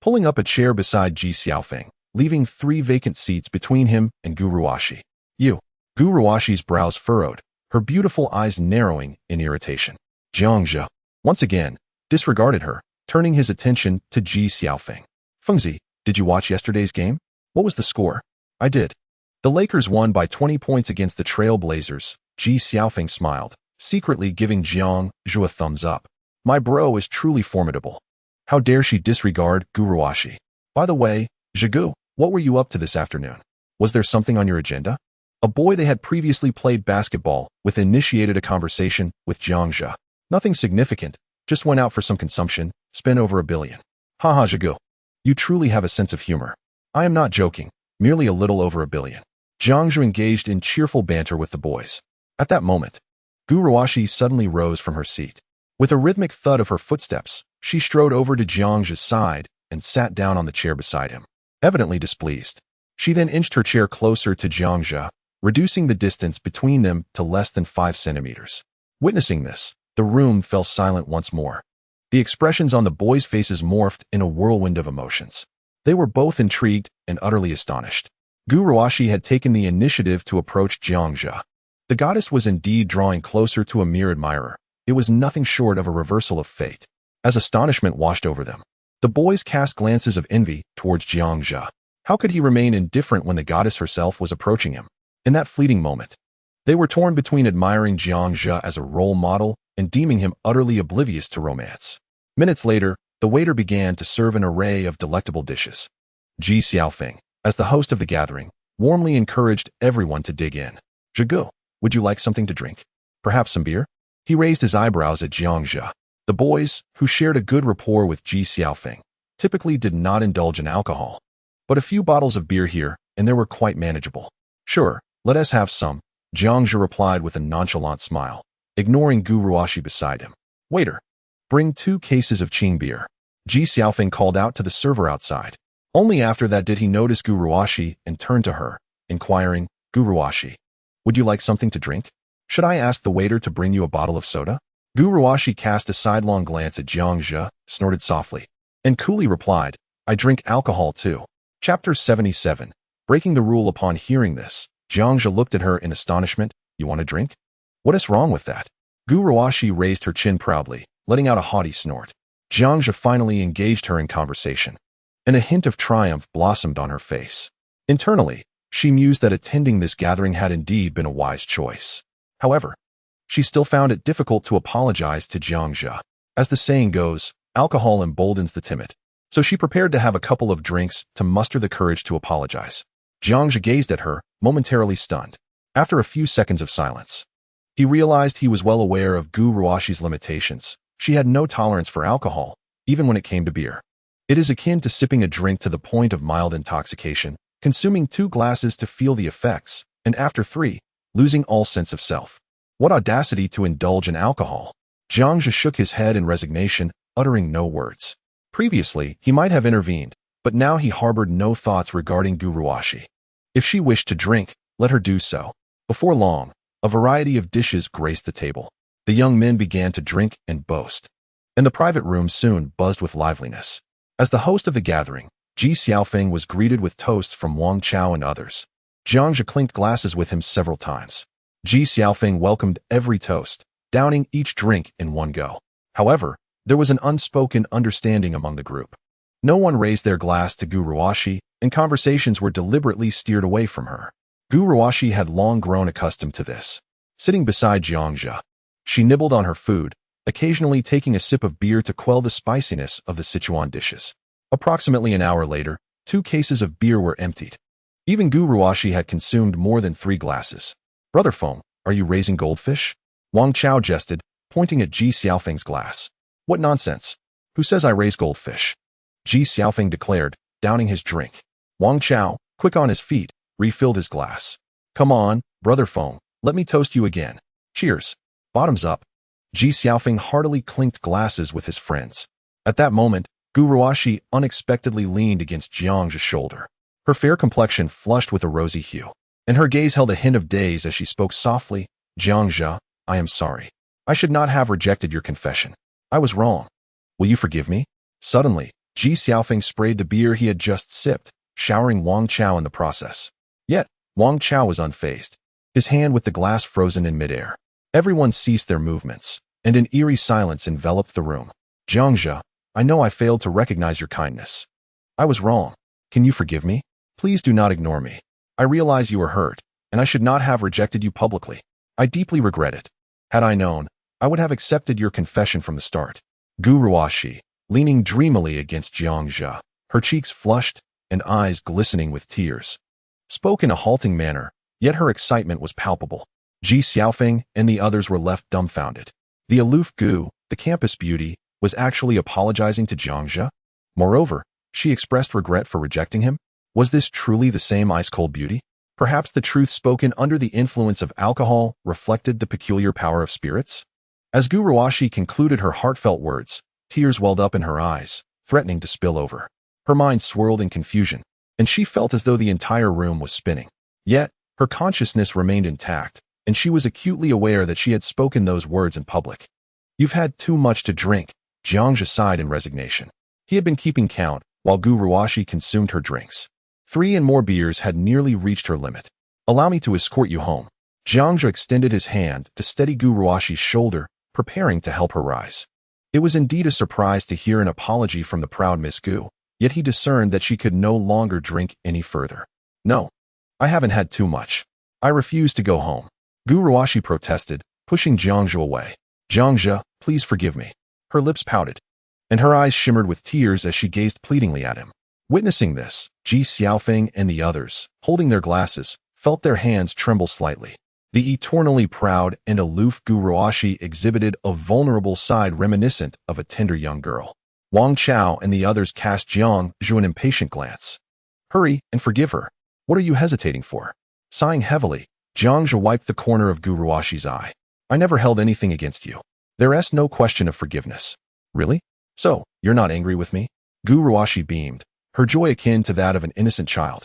pulling up a chair beside Ji Xiaofeng, leaving 3 vacant seats between him and Gu Ruoshi. "You." Gu Ruoshi's brows furrowed, her beautiful eyes narrowing in irritation. Jiang Zhe, once again, disregarded her, turning his attention to Ji Xiaofeng. "Fengzi, did you watch yesterday's game? What was the score?" "I did. The Lakers won by 20 points against the Trailblazers." Ji Xiaofeng smiled, secretly giving Jiang Zhe a thumbs up. "My bro is truly formidable." How dare she disregard Gu Ruoshi? "By the way, Zhigu, what were you up to this afternoon? Was there something on your agenda?" A boy they had previously played basketball with initiated a conversation with Jiang Zhe. "Nothing significant, just went out for some consumption, spent over $1 billion. Haha, Zhigu. You truly have a sense of humor." "I am not joking, merely a little over $1 billion. Jiang Zhe engaged in cheerful banter with the boys. At that moment, Gu Ruoshi suddenly rose from her seat. With a rhythmic thud of her footsteps, she strode over to Jiang Zhe's side and sat down on the chair beside him, evidently displeased. She then inched her chair closer to Jiang Zhe, reducing the distance between them to less than 5 centimeters. Witnessing this, the room fell silent once more. The expressions on the boys' faces morphed in a whirlwind of emotions. They were both intrigued and utterly astonished. Gu Ruoshi had taken the initiative to approach Jiang Zhe. The goddess was indeed drawing closer to a mere admirer. It was nothing short of a reversal of fate. As astonishment washed over them, the boys cast glances of envy towards Jiang Zhe. How could he remain indifferent when the goddess herself was approaching him? In that fleeting moment, they were torn between admiring Jiang Zhe as a role model and deeming him utterly oblivious to romance. Minutes later, the waiter began to serve an array of delectable dishes. Ji Xiaofeng, as the host of the gathering, warmly encouraged everyone to dig in. "Zhigu, would you like something to drink? Perhaps some beer?" He raised his eyebrows at Jiang Zhe. The boys, who shared a good rapport with Ji Xiaofeng, typically did not indulge in alcohol. But a few bottles of beer here and there were quite manageable. "Sure, let us have some," Jiang Zhe replied with a nonchalant smile, ignoring Gu Ruoshi beside him. "Waiter, bring 2 cases of Qing beer," Ji Xiaofeng called out to the server outside. Only after that did he notice Gu Ruoshi and turn to her, inquiring, "Gu Ruoshi, would you like something to drink? Should I ask the waiter to bring you a bottle of soda?" Gu Ruoshi cast a sidelong glance at Jiang Zhe, snorted softly, and coolly replied, "I drink alcohol too." Chapter 77. Breaking the rule. Upon hearing this, Jiang Zhe looked at her in astonishment. "You want a drink? What is wrong with that?" Gu Ruoshi raised her chin proudly, letting out a haughty snort. Jiang Zhe finally engaged her in conversation, and a hint of triumph blossomed on her face. Internally, she mused that attending this gathering had indeed been a wise choice. However, she still found it difficult to apologize to Jiang Zhe. As the saying goes, alcohol emboldens the timid. So she prepared to have a couple of drinks to muster the courage to apologize. Jiang Zhe gazed at her, momentarily stunned. After a few seconds of silence, he realized he was well aware of Gu Ruoshi's limitations. She had no tolerance for alcohol, even when it came to beer. It is akin to sipping a drink to the point of mild intoxication, consuming 2 glasses to feel the effects, and after 3, losing all sense of self. What audacity to indulge in alcohol! Jiang Zhe shook his head in resignation, uttering no words. Previously, he might have intervened, but now he harbored no thoughts regarding Gu Ruoshi. If she wished to drink, let her do so. Before long, a variety of dishes graced the table. The young men began to drink and boast, and the private room soon buzzed with liveliness. As the host of the gathering, Ji Xiaofeng was greeted with toasts from Wang Chao and others. Jiang Zhe clinked glasses with him several times. Ji Xiaofeng welcomed every toast, downing each drink in one go. However, there was an unspoken understanding among the group. No one raised their glass to Gu Ruoshi, and conversations were deliberately steered away from her. Gu Ruoshi had long grown accustomed to this. Sitting beside Jiang Zhe, she nibbled on her food, occasionally taking a sip of beer to quell the spiciness of the Sichuan dishes. Approximately an hour later, 2 cases of beer were emptied. Even Gu Ruoxi had consumed more than 3 glasses. Brother Feng, are you raising goldfish? Wang Chao jested, pointing at Ji Xiaofeng's glass. What nonsense! Who says I raise goldfish? Ji Xiaofeng declared, downing his drink. Wang Chao, quick on his feet, refilled his glass. Come on, Brother Feng, let me toast you again. Cheers. Bottoms up. Ji Xiaofeng heartily clinked glasses with his friends. At that moment, Gu Ruoxi unexpectedly leaned against Jiang Zhe's shoulder. Her fair complexion flushed with a rosy hue, and her gaze held a hint of daze as she spoke softly. Jiang Zhe, I am sorry. I should not have rejected your confession. I was wrong. Will you forgive me? Suddenly, Ji Xiaofeng sprayed the beer he had just sipped, showering Wang Chao in the process. Yet, Wang Chao was unfazed, his hand with the glass frozen in midair. Everyone ceased their movements, and an eerie silence enveloped the room. Jiang Zhe, I know I failed to recognize your kindness. I was wrong. Can you forgive me? Please do not ignore me. I realize you were hurt, and I should not have rejected you publicly. I deeply regret it. Had I known, I would have accepted your confession from the start. Gu Ruoxi, leaning dreamily against Jiang Zhe, her cheeks flushed and eyes glistening with tears, spoke in a halting manner, yet her excitement was palpable. Ji Xiaofeng and the others were left dumbfounded. The aloof Gu, the campus beauty, was actually apologizing to Jiang Zhe? Moreover, she expressed regret for rejecting him? Was this truly the same ice-cold beauty? Perhaps the truth spoken under the influence of alcohol reflected the peculiar power of spirits? As Gu Ruoxi concluded her heartfelt words, tears welled up in her eyes, threatening to spill over. Her mind swirled in confusion, and she felt as though the entire room was spinning. Yet, her consciousness remained intact, and she was acutely aware that she had spoken those words in public. You've had too much to drink, Jiang Zhe sighed in resignation. He had been keeping count, while Gu Ruoxi consumed her drinks. 3 and more beers had nearly reached her limit. Allow me to escort you home. Jiang Zhe extended his hand to steady Gu Ruoxi's shoulder, preparing to help her rise. It was indeed a surprise to hear an apology from the proud Miss Gu, yet he discerned that she could no longer drink any further. No, I haven't had too much. I refuse to go home. Gu Ruoxi protested, pushing Jiang Zhe away. Jiang Zhe, please forgive me. Her lips pouted, and her eyes shimmered with tears as she gazed pleadingly at him. Witnessing this, Ji Xiaofeng and the others, holding their glasses, felt their hands tremble slightly. The eternally proud and aloof Gu Ruoxi exhibited a vulnerable side reminiscent of a tender young girl. Wang Chao and the others cast Jiang Zhe an impatient glance. Hurry and forgive her. What are you hesitating for? Sighing heavily, Jiang Zhe wiped the corner of Gu Ruoxi's eye. I never held anything against you. There's no question of forgiveness. Really? So, you're not angry with me? Gu Ruoxi beamed, her joy akin to that of an innocent child.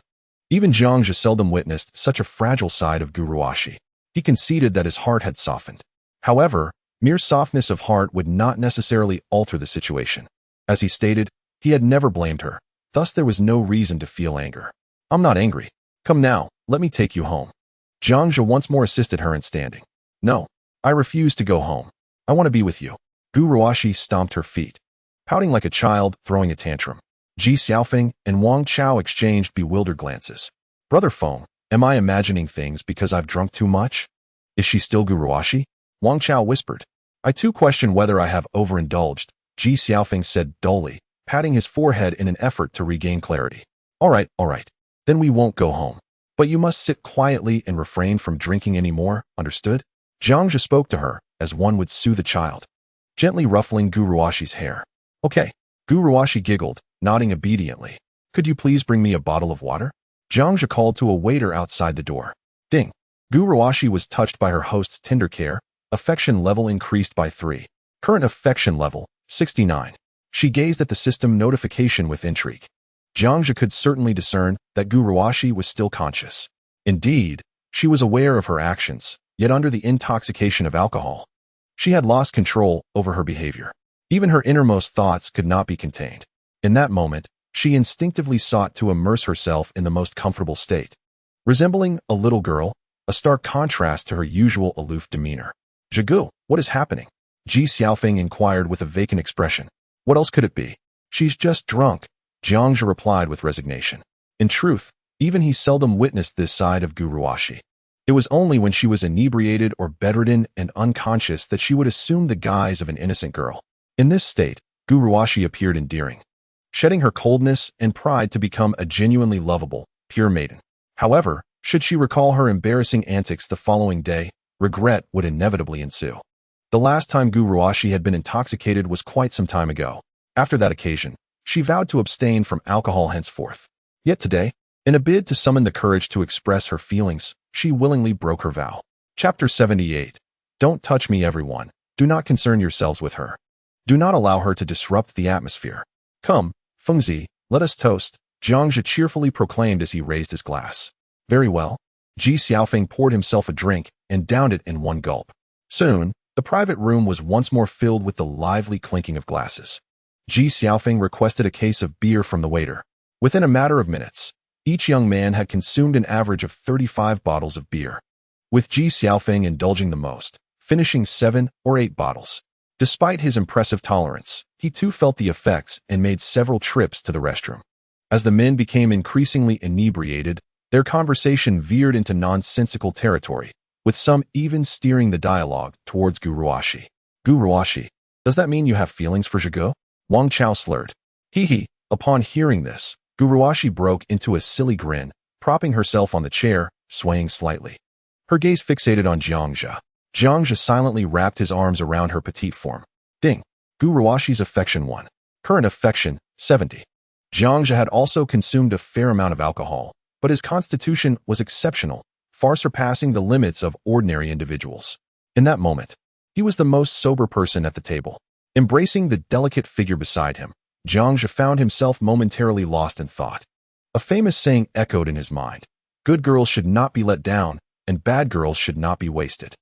Even Jiang Zhe seldom witnessed such a fragile side of Gu Ruoxi. He conceded that his heart had softened. However, mere softness of heart would not necessarily alter the situation. As he stated, he had never blamed her, thus there was no reason to feel anger. I'm not angry. Come now, let me take you home. Jiang Zhe once more assisted her in standing. No, I refuse to go home. I want to be with you. Gu Ruoxi stomped her feet, pouting like a child throwing a tantrum. Ji Xiaofeng and Wang Chao exchanged bewildered glances. Brother Feng, am I imagining things because I've drunk too much? Is she still Gu Ruoxi? Wang Chao whispered. I too question whether I have overindulged, Ji Xiaofeng said dully, patting his forehead in an effort to regain clarity. All right. Then we won't go home. But you must sit quietly and refrain from drinking any more, understood? Jiang Zhe spoke to her, as one would soothe a child, gently ruffling Gu Ruoxi's hair. Okay. Gu Ruoxi giggled, nodding obediently. Could you please bring me a bottle of water? Jiang Zhe called to a waiter outside the door. Ding. Gu Ruoxi was touched by her host's tender care. Affection level increased by 3. Current affection level, 69. She gazed at the system notification with intrigue. Jiang Zhe could certainly discern that Gu Ruoxi was still conscious. Indeed, she was aware of her actions, yet under the intoxication of alcohol, she had lost control over her behavior. Even her innermost thoughts could not be contained. In that moment, she instinctively sought to immerse herself in the most comfortable state. Resembling a little girl, a stark contrast to her usual aloof demeanor. Zhigu, what is happening? Ji Xiaofeng inquired with a vacant expression. What else could it be? She's just drunk, Jiang Zhe replied with resignation. In truth, even he seldom witnessed this side of Gu Ruoxi. It was only when she was inebriated or bedridden and unconscious that she would assume the guise of an innocent girl. In this state, Guruwashi appeared endearing, shedding her coldness and pride to become a genuinely lovable, pure maiden. However, should she recall her embarrassing antics the following day, regret would inevitably ensue. The last time Guruwashi had been intoxicated was quite some time ago. After that occasion, she vowed to abstain from alcohol henceforth. Yet today, in a bid to summon the courage to express her feelings, she willingly broke her vow. Chapter 78. Don't touch me, everyone. Do not concern yourselves with her. Do not allow her to disrupt the atmosphere. Come, Fengzi, let us toast, Jiang Zhe cheerfully proclaimed as he raised his glass. Very well. Ji Xiaofeng poured himself a drink and downed it in one gulp. Soon, the private room was once more filled with the lively clinking of glasses. Ji Xiaofeng requested a case of beer from the waiter. Within a matter of minutes, each young man had consumed an average of 35 bottles of beer, with Ji Xiaofeng indulging the most, finishing 7 or 8 bottles. Despite his impressive tolerance, he too felt the effects and made several trips to the restroom. As the men became increasingly inebriated, their conversation veered into nonsensical territory, with some even steering the dialogue towards Guruwashi. Guruwashi, does that mean you have feelings for Zhigo? Wang Chao slurred. Hee. Upon hearing this, Guruwashi broke into a silly grin, propping herself on the chair, swaying slightly. Her gaze fixated on Jiang Zhe. Jiang Zhe silently wrapped his arms around her petite form. Ding. Guruwashi's affection 1. Current affection, 70. Jiang Zhe had also consumed a fair amount of alcohol, but his constitution was exceptional, far surpassing the limits of ordinary individuals. In that moment, he was the most sober person at the table. Embracing the delicate figure beside him, Jiang Zhe found himself momentarily lost in thought. A famous saying echoed in his mind. Good girls should not be let down, and bad girls should not be wasted.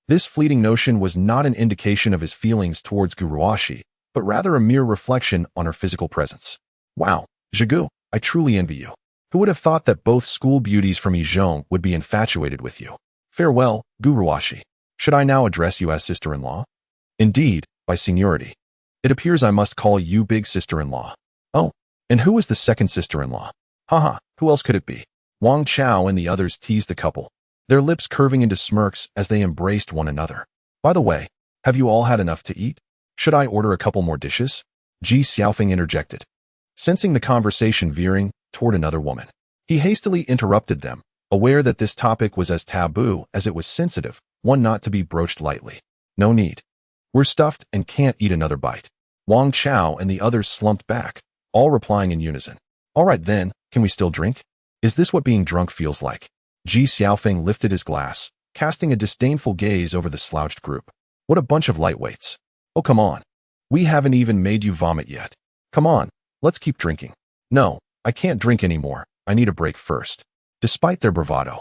This fleeting notion was not an indication of his feelings towards Guruwashi, but rather a mere reflection on her physical presence. Wow, Zhigu, I truly envy you. Who would have thought that both school beauties from Yizhong would be infatuated with you? Farewell, Guruwashi. Should I now address you as sister-in-law? Indeed, by seniority. It appears I must call you big sister-in-law. Oh, and who is the second sister-in-law? Haha, who else could it be? Wang Chao and the others teased the couple, their lips curving into smirks as they embraced one another. By the way, have you all had enough to eat? Should I order a couple more dishes? Ji Xiaofeng interjected, sensing the conversation veering toward another woman. He hastily interrupted them, aware that this topic was as taboo as it was sensitive, one not to be broached lightly. No need. We're stuffed and can't eat another bite. Wang Chao and the others slumped back, all replying in unison. All right then, can we still drink? Is this what being drunk feels like? Ji Xiaofeng lifted his glass, casting a disdainful gaze over the slouched group. What a bunch of lightweights. Oh, come on. We haven't even made you vomit yet. Come on, let's keep drinking. No, I can't drink anymore. I need a break first. Despite their bravado,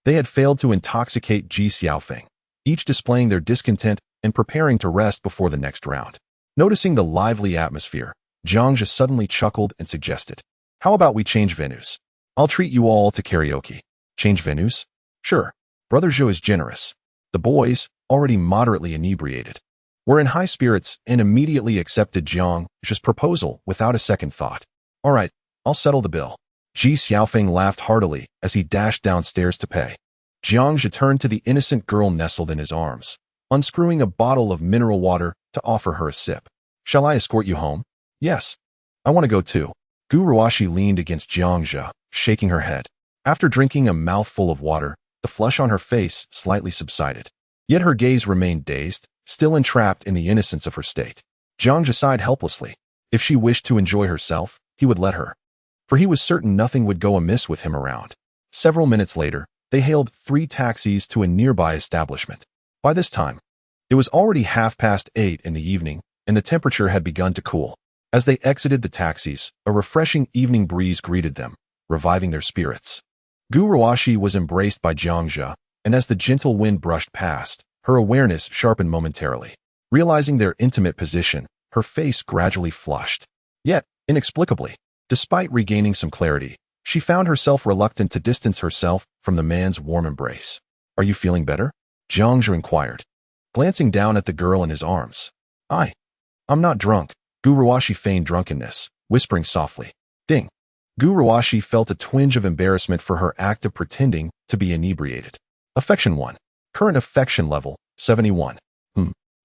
they had failed to intoxicate Ji Xiaofeng, each displaying their discontent and preparing to rest before the next round. Noticing the lively atmosphere, Jiang Zhe suddenly chuckled and suggested, how about we change venues? I'll treat you all to karaoke. Change venues? Sure. Brother Zhou is generous. The boys, already moderately inebriated, were in high spirits and immediately accepted Jiang Zhe's proposal without a second thought. All right, I'll settle the bill. Ji Xiaofeng laughed heartily as he dashed downstairs to pay. Jiang Zhe turned to the innocent girl nestled in his arms, unscrewing a bottle of mineral water to offer her a sip. Shall I escort you home? Yes. I want to go too. Guruwashi leaned against Jiang Zhe, shaking her head. After drinking a mouthful of water, the flush on her face slightly subsided. Yet her gaze remained dazed, still entrapped in the innocence of her state. Jiang Zhe sighed helplessly. If she wished to enjoy herself, he would let her, for he was certain nothing would go amiss with him around. Several minutes later, they hailed 3 taxis to a nearby establishment. By this time, it was already 8:30 in the evening, and the temperature had begun to cool. As they exited the taxis, a refreshing evening breeze greeted them, reviving their spirits. Guruwashi was embraced by Jiang Zhe, and as the gentle wind brushed past, her awareness sharpened momentarily. Realizing their intimate position, her face gradually flushed. Yet, inexplicably, despite regaining some clarity, she found herself reluctant to distance herself from the man's warm embrace. Are you feeling better? Jiang Zhe inquired, glancing down at the girl in his arms. I'm not drunk. Guruwashi feigned drunkenness, whispering softly. Ding. Guruwashi felt a twinge of embarrassment for her act of pretending to be inebriated. Affection 1. Current affection level, 71.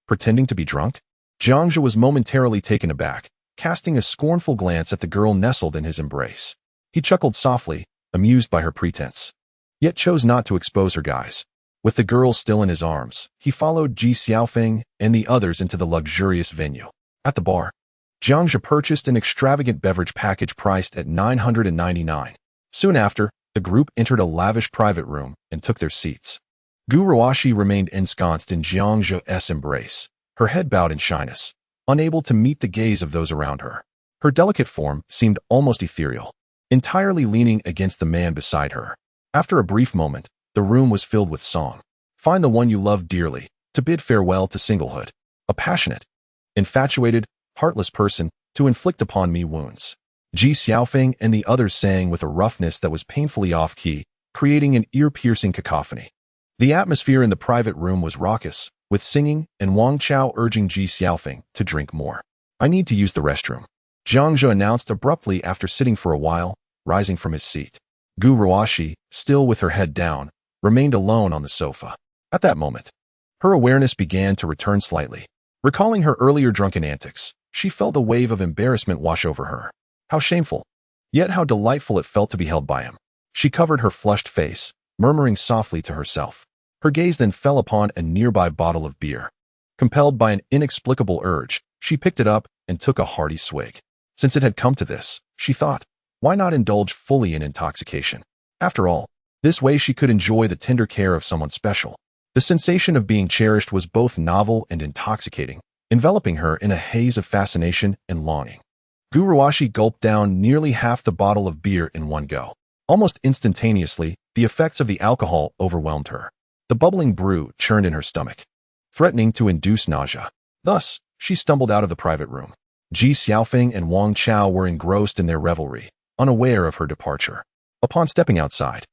Pretending to be drunk? Jiang Zhe was momentarily taken aback, casting a scornful glance at the girl nestled in his embrace. He chuckled softly, amused by her pretense, yet chose not to expose her guise. With the girl still in his arms, he followed Ji Xiaofeng and the others into the luxurious venue. At the bar, Jiang Zhe purchased an extravagant beverage package priced at 999. Soon after, the group entered a lavish private room and took their seats. Gu Ruoxi remained ensconced in Jiang Zhe's embrace, her head bowed in shyness, unable to meet the gaze of those around her. Her delicate form seemed almost ethereal, entirely leaning against the man beside her. After a brief moment, the room was filled with song. Find the one you love dearly, to bid farewell to singlehood. A passionate, infatuated, heartless person, to inflict upon me wounds. Ji Xiaofeng and the others sang with a roughness that was painfully off-key, creating an ear-piercing cacophony. The atmosphere in the private room was raucous, with singing and Wang Chao urging Ji Xiaofeng to drink more. I need to use the restroom, Jiang Zhe announced abruptly after sitting for a while, rising from his seat. Gu Ruoxi, still with her head down, remained alone on the sofa. At that moment, her awareness began to return slightly. Recalling her earlier drunken antics, she felt a wave of embarrassment wash over her. How shameful, yet how delightful it felt to be held by him. She covered her flushed face, murmuring softly to herself. Her gaze then fell upon a nearby bottle of beer. Compelled by an inexplicable urge, she picked it up and took a hearty swig. Since it had come to this, she thought, why not indulge fully in intoxication? After all, this way she could enjoy the tender care of someone special. The sensation of being cherished was both novel and intoxicating, enveloping her in a haze of fascination and longing. Gu Ruoxi gulped down nearly half the bottle of beer in one go. Almost instantaneously, the effects of the alcohol overwhelmed her. The bubbling brew churned in her stomach, threatening to induce nausea. Thus, she stumbled out of the private room. Ji Xiaofeng and Wang Chao were engrossed in their revelry, unaware of her departure. Upon stepping outside,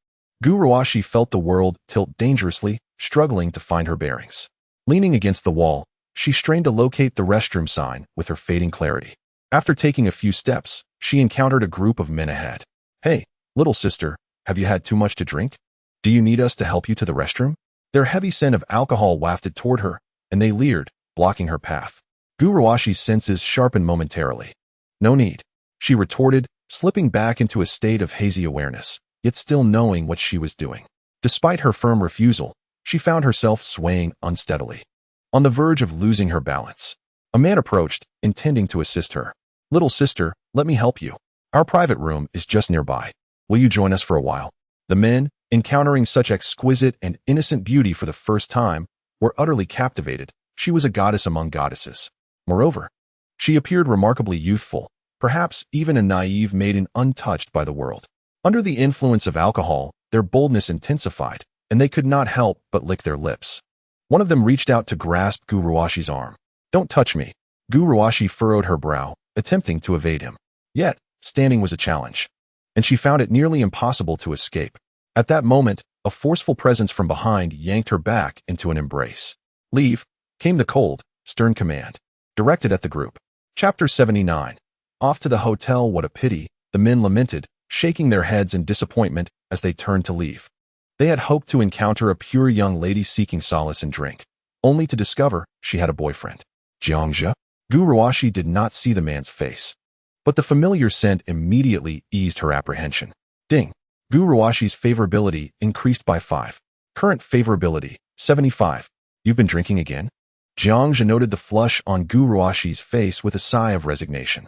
Gu Ruoxi felt the world tilt dangerously, struggling to find her bearings. Leaning against the wall, she strained to locate the restroom sign with her fading clarity. After taking a few steps, she encountered a group of men ahead. Hey, little sister, have you had too much to drink? Do you need us to help you to the restroom? Their heavy scent of alcohol wafted toward her, and they leered, blocking her path. Gu Ruoxi's senses sharpened momentarily. No need, she retorted, slipping back into a state of hazy awareness, yet still knowing what she was doing. Despite her firm refusal, she found herself swaying unsteadily, on the verge of losing her balance. A man approached, intending to assist her. Little sister, let me help you. Our private room is just nearby. Will you join us for a while? The men, encountering such exquisite and innocent beauty for the first time, were utterly captivated. She was a goddess among goddesses. Moreover, she appeared remarkably youthful, perhaps even a naive maiden untouched by the world. Under the influence of alcohol, their boldness intensified, and they could not help but lick their lips. One of them reached out to grasp Gu Ruoxi's arm. Don't touch me. Gu Ruoxi furrowed her brow, attempting to evade him. Yet, standing was a challenge, and she found it nearly impossible to escape. At that moment, a forceful presence from behind yanked her back into an embrace. Leave, came the cold, stern command, directed at the group. Chapter 79. Off to the hotel, what a pity, the men lamented, shaking their heads in disappointment as they turned to leave. They had hoped to encounter a pure young lady seeking solace in drink, only to discover she had a boyfriend. Jiang Zhe? Gu Ruoxi did not see the man's face, but the familiar scent immediately eased her apprehension. Ding! Gu Ruoxi's favorability increased by 5. Current favorability, 75. You've been drinking again? Jiang Zhe noted the flush on Gu Ruoxi's face with a sigh of resignation.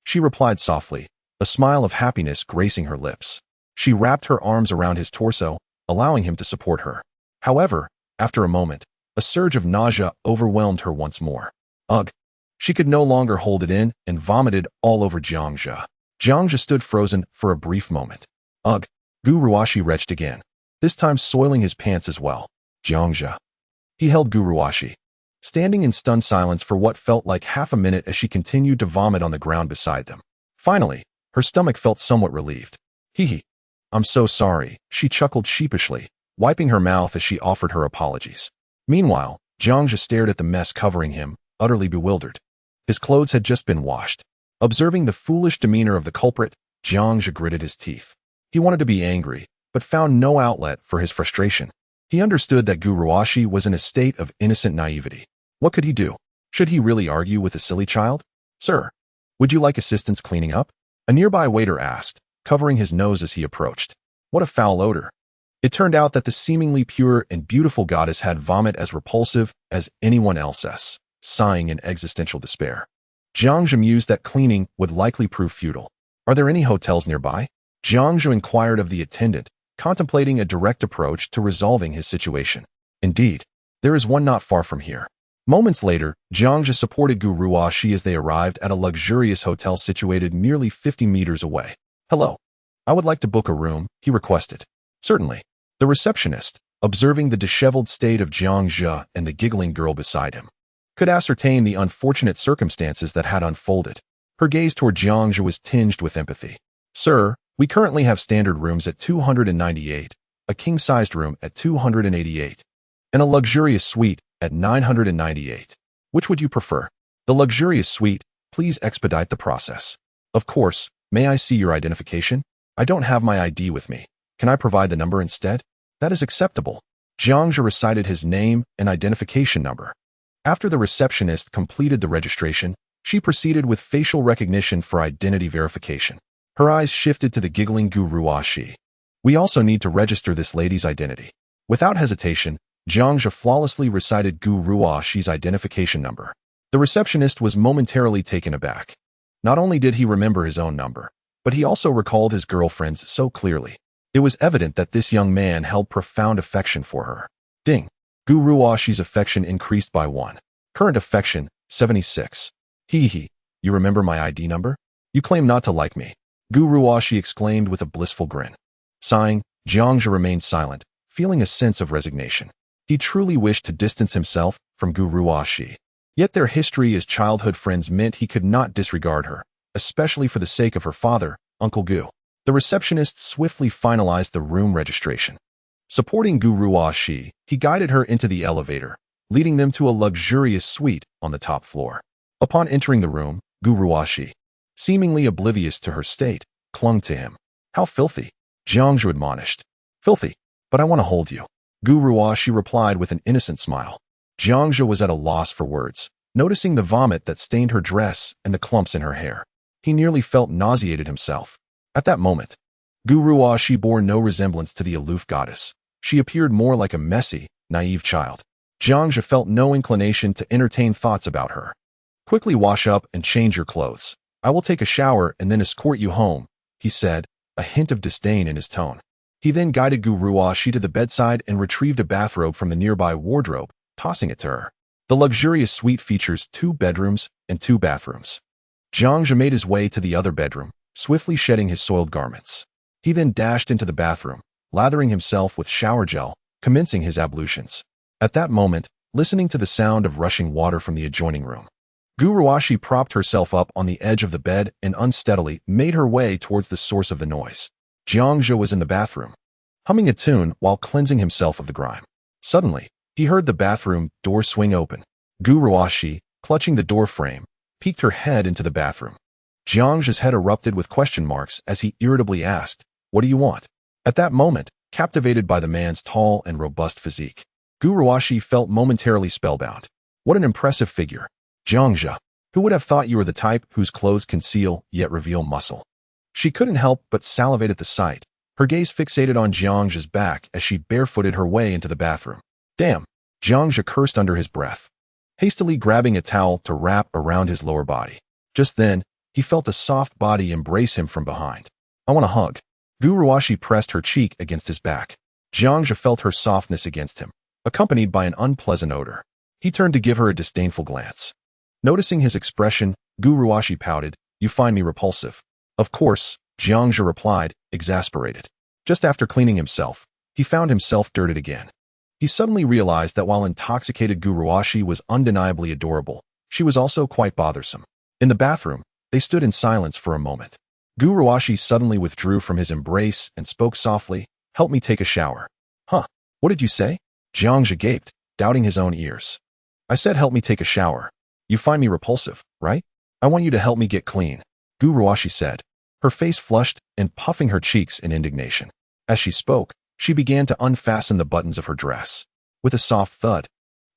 She replied softly, a smile of happiness gracing her lips. She wrapped her arms around his torso, allowing him to support her. However, after a moment, a surge of nausea overwhelmed her once more. Ugh! She could no longer hold it in and vomited all over Jiang Zhe. Jiang Zhe stood frozen for a brief moment. Ugh! Gu Ruoxi retched again, this time soiling his pants as well. Jiang Zhe. He held Gu Ruoxi, standing in stunned silence for what felt like half a minute as she continued to vomit on the ground beside them. Finally, her stomach felt somewhat relieved. Hee. I'm so sorry, she chuckled sheepishly, wiping her mouth as she offered her apologies. Meanwhile, Jiang Zhe stared at the mess covering him, utterly bewildered. His clothes had just been washed. Observing the foolish demeanor of the culprit, Jiang Zhe gritted his teeth. He wanted to be angry, but found no outlet for his frustration. He understood that Gu Ruoxi was in a state of innocent naivety. What could he do? Should he really argue with a silly child? Sir, would you like assistance cleaning up? A nearby waiter asked, covering his nose as he approached. What a foul odor. It turned out that the seemingly pure and beautiful goddess had vomit as repulsive as anyone else's, sighing in existential despair. Jiang Zhe mused that cleaning would likely prove futile. Are there any hotels nearby? Jiang Zhe inquired of the attendant, contemplating a direct approach to resolving his situation. Indeed, there is one not far from here. Moments later, Jiang Zhe supported Gu Ruoxi as they arrived at a luxurious hotel situated merely 50 meters away. Hello. I would like to book a room, he requested. Certainly. The receptionist, observing the disheveled state of Jiang Zhe and the giggling girl beside him, could ascertain the unfortunate circumstances that had unfolded. Her gaze toward Jiang Zhe was tinged with empathy. Sir, we currently have standard rooms at 298, a king-sized room at 288, and a luxurious suite at 998. Which would you prefer? The luxurious suite, please expedite the process. Of course, may I see your identification? I don't have my ID with me. Can I provide the number instead? That is acceptable. Jiang Zhe recited his name and identification number. After the receptionist completed the registration, she proceeded with facial recognition for identity verification. Her eyes shifted to the giggling Gu Ruoxi. We also need to register this lady's identity. Without hesitation, Jiang Zhe flawlessly recited Gu Ruoxi's identification number. The receptionist was momentarily taken aback. Not only did he remember his own number, but he also recalled his girlfriend's so clearly. It was evident that this young man held profound affection for her. Ding. Gu Ruoxi's affection increased by 1. Current affection, 76. Hee. You remember my ID number? You claim not to like me. Gu Ruoxi exclaimed with a blissful grin. Sighing, Jiang Zhe remained silent, feeling a sense of resignation. He truly wished to distance himself from Gu Ruoxi. Yet their history as childhood friends meant he could not disregard her, especially for the sake of her father, Uncle Gu. The receptionist swiftly finalized the room registration. Supporting Gu Ruoxi, he guided her into the elevator, leading them to a luxurious suite on the top floor. Upon entering the room, Gu Ruoxi, seemingly oblivious to her state, clung to him. How filthy, Jiang Zhe admonished. Filthy, but I want to hold you. Gu Ruoxi replied with an innocent smile. Jiang Zhe was at a loss for words, noticing the vomit that stained her dress and the clumps in her hair. He nearly felt nauseated himself. At that moment, Gu Ruoxi bore no resemblance to the aloof goddess. She appeared more like a messy, naive child. Jiang Zhe felt no inclination to entertain thoughts about her. Quickly wash up and change your clothes. I will take a shower and then escort you home, he said, a hint of disdain in his tone. He then guided Gu Ruoxi to the bedside and retrieved a bathrobe from the nearby wardrobe, tossing it to her. The luxurious suite features 2 bedrooms and 2 bathrooms. Jiang Zhe made his way to the other bedroom, swiftly shedding his soiled garments. He then dashed into the bathroom, lathering himself with shower gel, commencing his ablutions. At that moment, listening to the sound of rushing water from the adjoining room, Gu Ruoxi propped herself up on the edge of the bed and unsteadily made her way towards the source of the noise. Jiang Zhe was in the bathroom, humming a tune while cleansing himself of the grime. Suddenly, he heard the bathroom door swing open. Gu Ruoxi, clutching the door frame, peeked her head into the bathroom. Jiang Zhe's head erupted with question marks as he irritably asked, "What do you want?" At that moment, captivated by the man's tall and robust physique, Gu Ruoxi felt momentarily spellbound. What an impressive figure. Jiang Zhe, who would have thought you were the type whose clothes conceal yet reveal muscle? She couldn't help but salivate at the sight, her gaze fixated on Jiang Zhe's back as she barefooted her way into the bathroom. Damn, Jiang Zhe cursed under his breath, hastily grabbing a towel to wrap around his lower body. Just then, he felt a soft body embrace him from behind. I want a hug. Gu Ruoxi pressed her cheek against his back. Jiang Zhe felt her softness against him, accompanied by an unpleasant odor. He turned to give her a disdainful glance. Noticing his expression, Gu Ruoxi pouted, "You find me repulsive." Of course, Jiang Zhe replied, exasperated. Just after cleaning himself, he found himself dirted again. He suddenly realized that while intoxicated Gu Ruoxi was undeniably adorable, she was also quite bothersome. In the bathroom, they stood in silence for a moment. Gu Ruoxi suddenly withdrew from his embrace and spoke softly, "Help me take a shower." Huh? What did you say? Jiang Zhe gaped, doubting his own ears. I said help me take a shower. You find me repulsive, right? I want you to help me get clean, Gu Ruoxi said, her face flushed and puffing her cheeks in indignation. As she spoke, She began to unfasten the buttons of her dress. With a soft thud,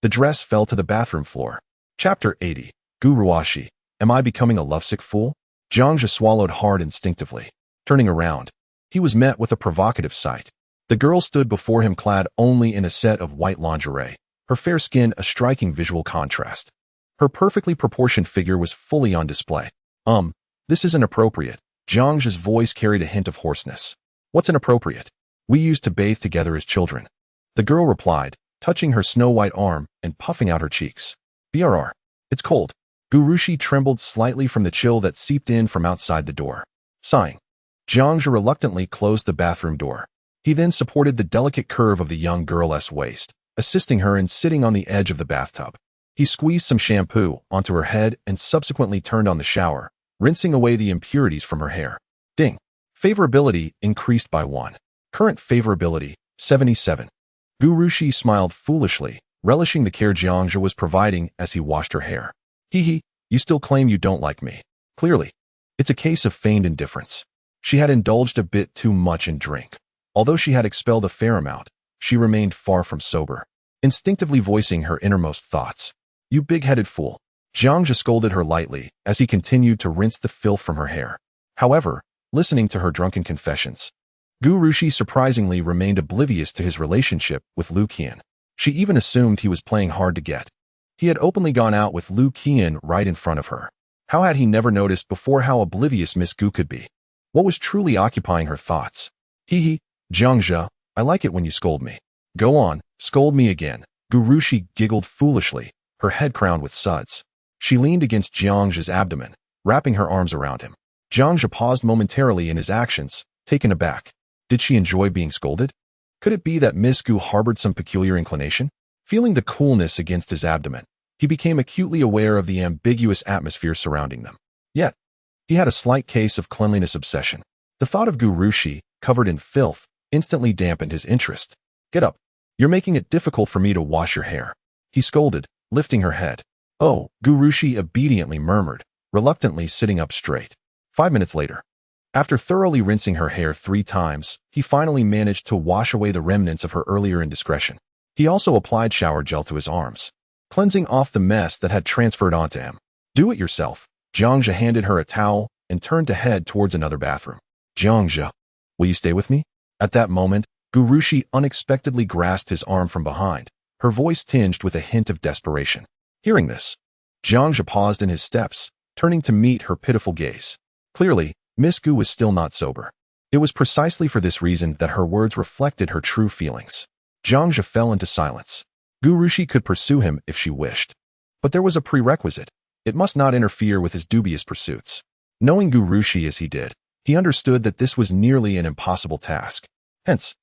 the dress fell to the bathroom floor. Chapter 80. Gu Ruoshi. Am I becoming a lovesick fool? Jiang Zhe swallowed hard instinctively. Turning around, he was met with a provocative sight. The girl stood before him clad only in a set of white lingerie, her fair skin a striking visual contrast. Her perfectly proportioned figure was fully on display. This is inappropriate. Jiang Zhe's voice carried a hint of hoarseness. What's inappropriate? We used to bathe together as children. The girl replied, touching her snow-white arm and puffing out her cheeks. BRR. It's cold. Gu Ruoshi trembled slightly from the chill that seeped in from outside the door. Sighing, Jiang Zhe reluctantly closed the bathroom door. He then supported the delicate curve of the young girl's waist, assisting her in sitting on the edge of the bathtub. He squeezed some shampoo onto her head and subsequently turned on the shower, rinsing away the impurities from her hair. Ding. Favorability increased by 1. Current favorability, 77. Gu Ruoshi smiled foolishly, relishing the care Jiang Zhe was providing as he washed her hair. Hee, you still claim you don't like me. Clearly, it's a case of feigned indifference. She had indulged a bit too much in drink. Although she had expelled a fair amount, she remained far from sober, instinctively voicing her innermost thoughts. You big-headed fool. Jiang Zhe scolded her lightly as he continued to rinse the filth from her hair. However, listening to her drunken confessions, Gu Ruoshi surprisingly remained oblivious to his relationship with Lu Qian. She even assumed he was playing hard to get. He had openly gone out with Lu Qian right in front of her. How had he never noticed before how oblivious Miss Gu could be? What was truly occupying her thoughts? Jiang Zhe, I like it when you scold me. Go on, scold me again. Gu Ruoshi giggled foolishly, her head crowned with suds. She leaned against Jiang Zhe's abdomen, wrapping her arms around him. Jiang Zhe paused momentarily in his actions, taken aback. Did she enjoy being scolded? Could it be that Miss Gu harbored some peculiar inclination? Feeling the coolness against his abdomen, he became acutely aware of the ambiguous atmosphere surrounding them. Yet, he had a slight case of cleanliness obsession. The thought of Gu Ruoshi, covered in filth, instantly dampened his interest. Get up. You're making it difficult for me to wash your hair. He scolded, lifting her head. Oh, Gu Ruoshi obediently murmured, reluctantly sitting up straight. 5 minutes later, after thoroughly rinsing her hair 3 times, he finally managed to wash away the remnants of her earlier indiscretion. He also applied shower gel to his arms, cleansing off the mess that had transferred onto him. Do it yourself. Jiang Zhe handed her a towel and turned to head towards another bathroom. Jiang Zhe, will you stay with me? At that moment, Gu Ruoshi unexpectedly grasped his arm from behind, her voice tinged with a hint of desperation. Hearing this, Jiang Zhe paused in his steps, turning to meet her pitiful gaze. Clearly, Miss Gu was still not sober. It was precisely for this reason that her words reflected her true feelings. Jiang Zhe fell into silence. Gu Ruoshi could pursue him if she wished. But there was a prerequisite. It must not interfere with his dubious pursuits. Knowing Gu Ruoshi as he did, he understood that this was nearly an impossible task. Hence,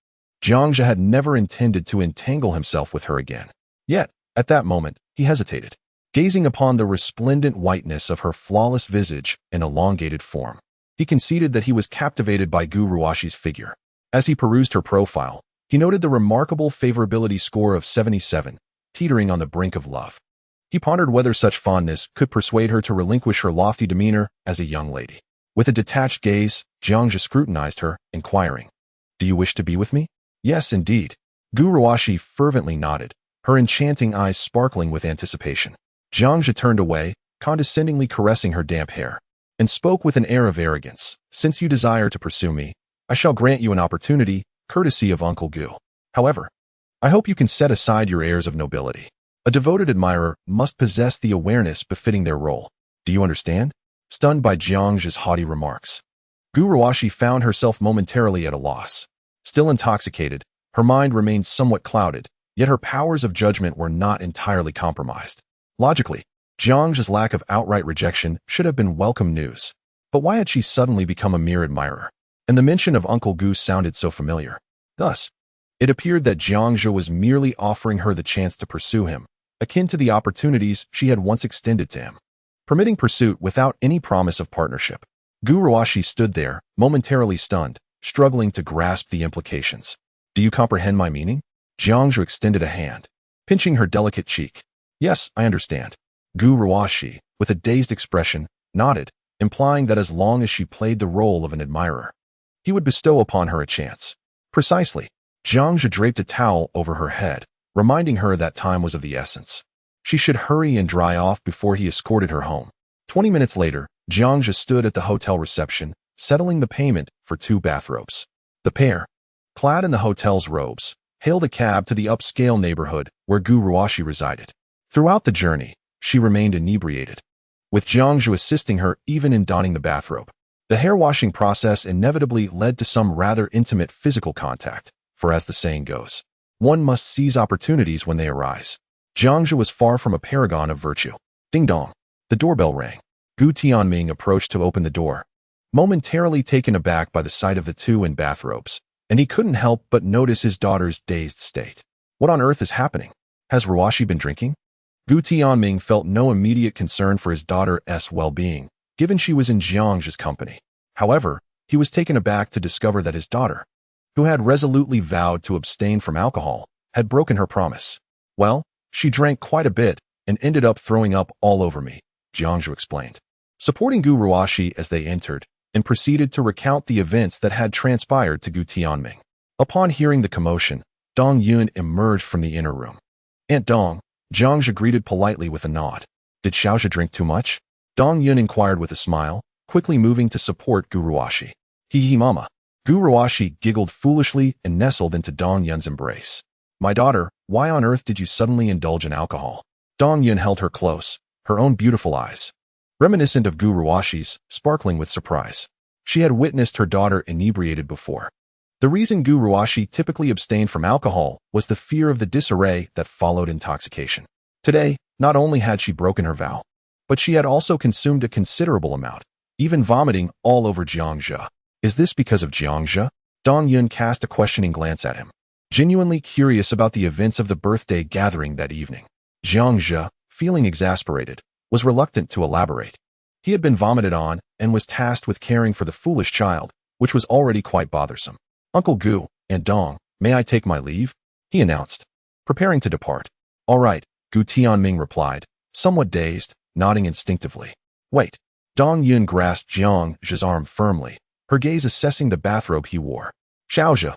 Jiang Zhe had never intended to entangle himself with her again. Yet, at that moment, he hesitated, gazing upon the resplendent whiteness of her flawless visage and elongated form. He conceded that he was captivated by Gu Ruoshi's figure. As he perused her profile, he noted the remarkable favorability score of 77, teetering on the brink of love. He pondered whether such fondness could persuade her to relinquish her lofty demeanor as a young lady. With a detached gaze, Jiang Zhe scrutinized her, inquiring, Do you wish to be with me? Yes, indeed. Gu Ruoshi fervently nodded, her enchanting eyes sparkling with anticipation. Jiang Zhe turned away, condescendingly caressing her damp hair, and spoke with an air of arrogance. Since you desire to pursue me, I shall grant you an opportunity, courtesy of Uncle Gu. However, I hope you can set aside your airs of nobility. A devoted admirer must possess the awareness befitting their role. Do you understand? Stunned by Jiang Zhe's haughty remarks, Gu Ruoshi found herself momentarily at a loss. Still intoxicated, her mind remained somewhat clouded, yet her powers of judgment were not entirely compromised. Logically, Jiang Zhe's lack of outright rejection should have been welcome news. But why had she suddenly become a mere admirer? And the mention of Uncle Gu sounded so familiar. Thus, it appeared that Jiang Zhe was merely offering her the chance to pursue him, akin to the opportunities she had once extended to him, permitting pursuit without any promise of partnership. Gu Ruoshi stood there, momentarily stunned, struggling to grasp the implications. Do you comprehend my meaning? Jiang Zhe extended a hand, pinching her delicate cheek. Yes, I understand. Gu Ruoshi, with a dazed expression, nodded, implying that as long as she played the role of an admirer, he would bestow upon her a chance. Precisely. Jiang Zhe draped a towel over her head, reminding her that time was of the essence. She should hurry and dry off before he escorted her home. 20 minutes later, Jiang Zhe stood at the hotel reception, settling the payment for 2 bathrobes. The pair, clad in the hotel's robes, hailed a cab to the upscale neighborhood where Gu Ruoxi resided. Throughout the journey, she remained inebriated, with Jiang Zhe assisting her even in donning the bathrobe. The hair-washing process inevitably led to some rather intimate physical contact, for as the saying goes, one must seize opportunities when they arise. Jiang Zhe was far from a paragon of virtue. Ding dong. The doorbell rang. Gu Tianming approached to open the door, momentarily taken aback by the sight of the two in bathrobes, and he couldn't help but notice his daughter's dazed state. What on earth is happening? Has Ruoxi been drinking? Gu Tianming felt no immediate concern for his daughter's well-being, given she was in Jiang Zhe's company. However, he was taken aback to discover that his daughter, who had resolutely vowed to abstain from alcohol, had broken her promise. Well, she drank quite a bit and ended up throwing up all over me, Jiang Zhe explained, supporting Gu Ruoxi as they entered, and proceeded to recount the events that had transpired to Gu Tianming. Upon hearing the commotion, Dong Yun emerged from the inner room. Aunt Dong, Jiang Zhe greeted politely with a nod. Did Xiaozhe drink too much? Dong Yun inquired with a smile, quickly moving to support Gu Ruoxi. Hee mama. Gu Ruoxi giggled foolishly and nestled into Dong Yun's embrace. My daughter, why on earth did you suddenly indulge in alcohol? Dong Yun held her close, her own beautiful eyes, reminiscent of Gu Ruoxi's, sparkling with surprise. She had witnessed her daughter inebriated before. The reason Gu Ruoxi typically abstained from alcohol was the fear of the disarray that followed intoxication. Today, not only had she broken her vow, but she had also consumed a considerable amount, even vomiting all over Jiang Zhe. Is this because of Jiang Zhe? Dong Yun cast a questioning glance at him, genuinely curious about the events of the birthday gathering that evening. Jiang Zhe, feeling exasperated, was reluctant to elaborate. He had been vomited on and was tasked with caring for the foolish child, which was already quite bothersome. Uncle Gu, Aunt Dong, may I take my leave? He announced, preparing to depart. All right, Gu Tianming replied, somewhat dazed, nodding instinctively. Wait. Dong Yun grasped Jiang Zhe's arm firmly, her gaze assessing the bathrobe he wore. Xiaozhe,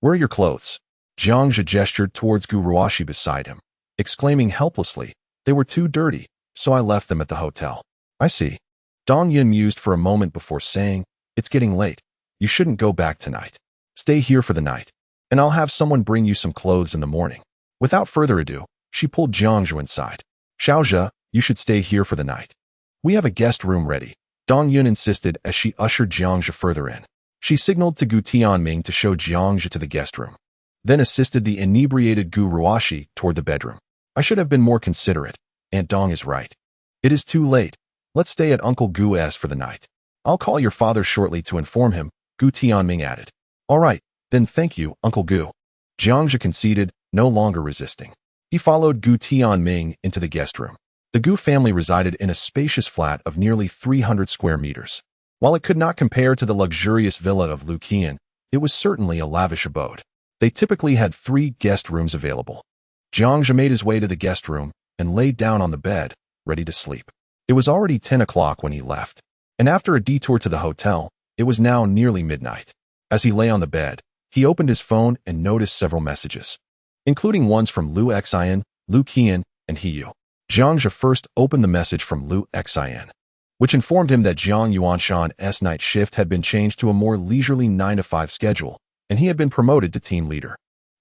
where are your clothes? Jiang Zhe gestured towards Gu Ruoxi beside him, exclaiming helplessly, they were too dirty, so I left them at the hotel. I see. Dong Yun mused for a moment before saying, it's getting late. You shouldn't go back tonight. Stay here for the night, and I'll have someone bring you some clothes in the morning. Without further ado, she pulled Jiang Zhe inside. Xiaozhe, you should stay here for the night. We have a guest room ready, Dong Yun insisted as she ushered Jiang Zhe further in. She signaled to Gu Tianming to show Jiang Zhe to the guest room, then assisted the inebriated Gu Ruoxi toward the bedroom. I should have been more considerate. Aunt Dong is right. It is too late. Let's stay at Uncle Gu's for the night. I'll call your father shortly to inform him, Gu Tianming added. All right, then thank you, Uncle Gu. Jiang Zhe conceded, no longer resisting. He followed Gu Tianming into the guest room. The Gu family resided in a spacious flat of nearly 300 square meters. While it could not compare to the luxurious villa of Lu Qian, it was certainly a lavish abode. They typically had 3 guest rooms available. Jiang Zhe made his way to the guest room and laid down on the bed, ready to sleep. It was already 10 o'clock when he left, and after a detour to the hotel, it was now nearly midnight. As he lay on the bed, he opened his phone and noticed several messages, including ones from Lu Xian, Lu Qian, and Yu. Jiang Zhe first opened the message from Lu Xian, which informed him that Jiang Yuanshan's night shift had been changed to a more leisurely 9-to-5 schedule, and he had been promoted to team leader.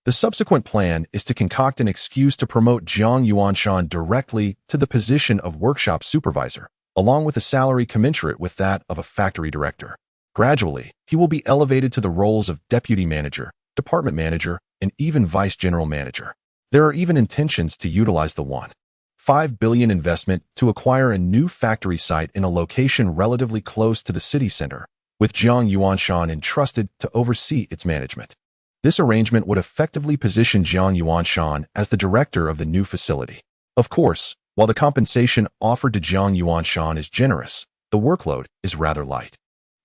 The subsequent plan is to concoct an excuse to promote Jiang Yuanshan directly to the position of workshop supervisor, along with a salary commensurate with that of a factory director. Gradually, he will be elevated to the roles of deputy manager, department manager, and even vice general manager. There are even intentions to utilize the 1.5 billion investment to acquire a new factory site in a location relatively close to the city center, with Jiang Yuanshan entrusted to oversee its management. This arrangement would effectively position Jiang Yuanshan as the director of the new facility. Of course, while the compensation offered to Jiang Yuanshan is generous, the workload is rather light.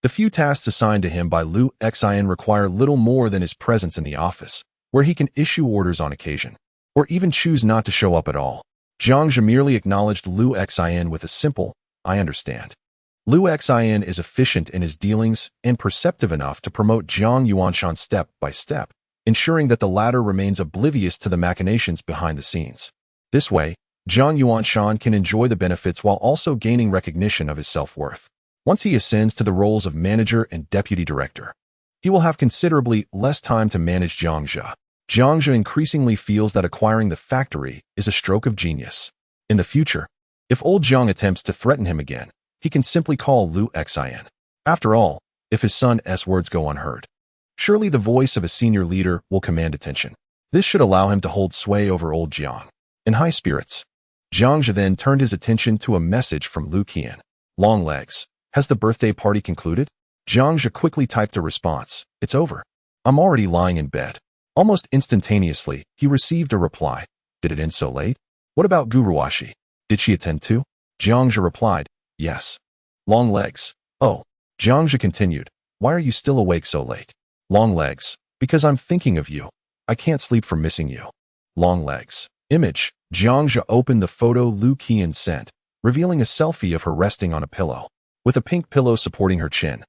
The few tasks assigned to him by Lu Xian require little more than his presence in the office, where he can issue orders on occasion, or even choose not to show up at all. Jiang Zhe merely acknowledged Lu Xian with a simple, I understand. Lu Xian is efficient in his dealings and perceptive enough to promote Jiang Yuanshan step by step, ensuring that the latter remains oblivious to the machinations behind the scenes. This way, Jiang Yuanshan can enjoy the benefits while also gaining recognition of his self-worth. Once he ascends to the roles of manager and deputy director, he will have considerably less time to manage Jiang Zhe. Jiang Zhe increasingly feels that acquiring the factory is a stroke of genius. In the future, if old Jiang attempts to threaten him again, he can simply call Lu Xin. After all, if his son's words go unheard, surely the voice of a senior leader will command attention. This should allow him to hold sway over old Jiang. In high spirits, Jiang Zhe then turned his attention to a message from Lu Qian. Long legs. Has the birthday party concluded? Jiang Zhe quickly typed a response. It's over. I'm already lying in bed. Almost instantaneously, he received a reply. Did it end so late? What about Guruwashi? Did she attend too? Jiang Zhe replied, yes. Long legs. Oh. Jiang Zhe continued, why are you still awake so late? Long legs. Because I'm thinking of you. I can't sleep for missing you. Long legs. Image. Jiang Zhe opened the photo Lu Qian sent, revealing a selfie of her resting on a pillow, with a pink pillow supporting her chin.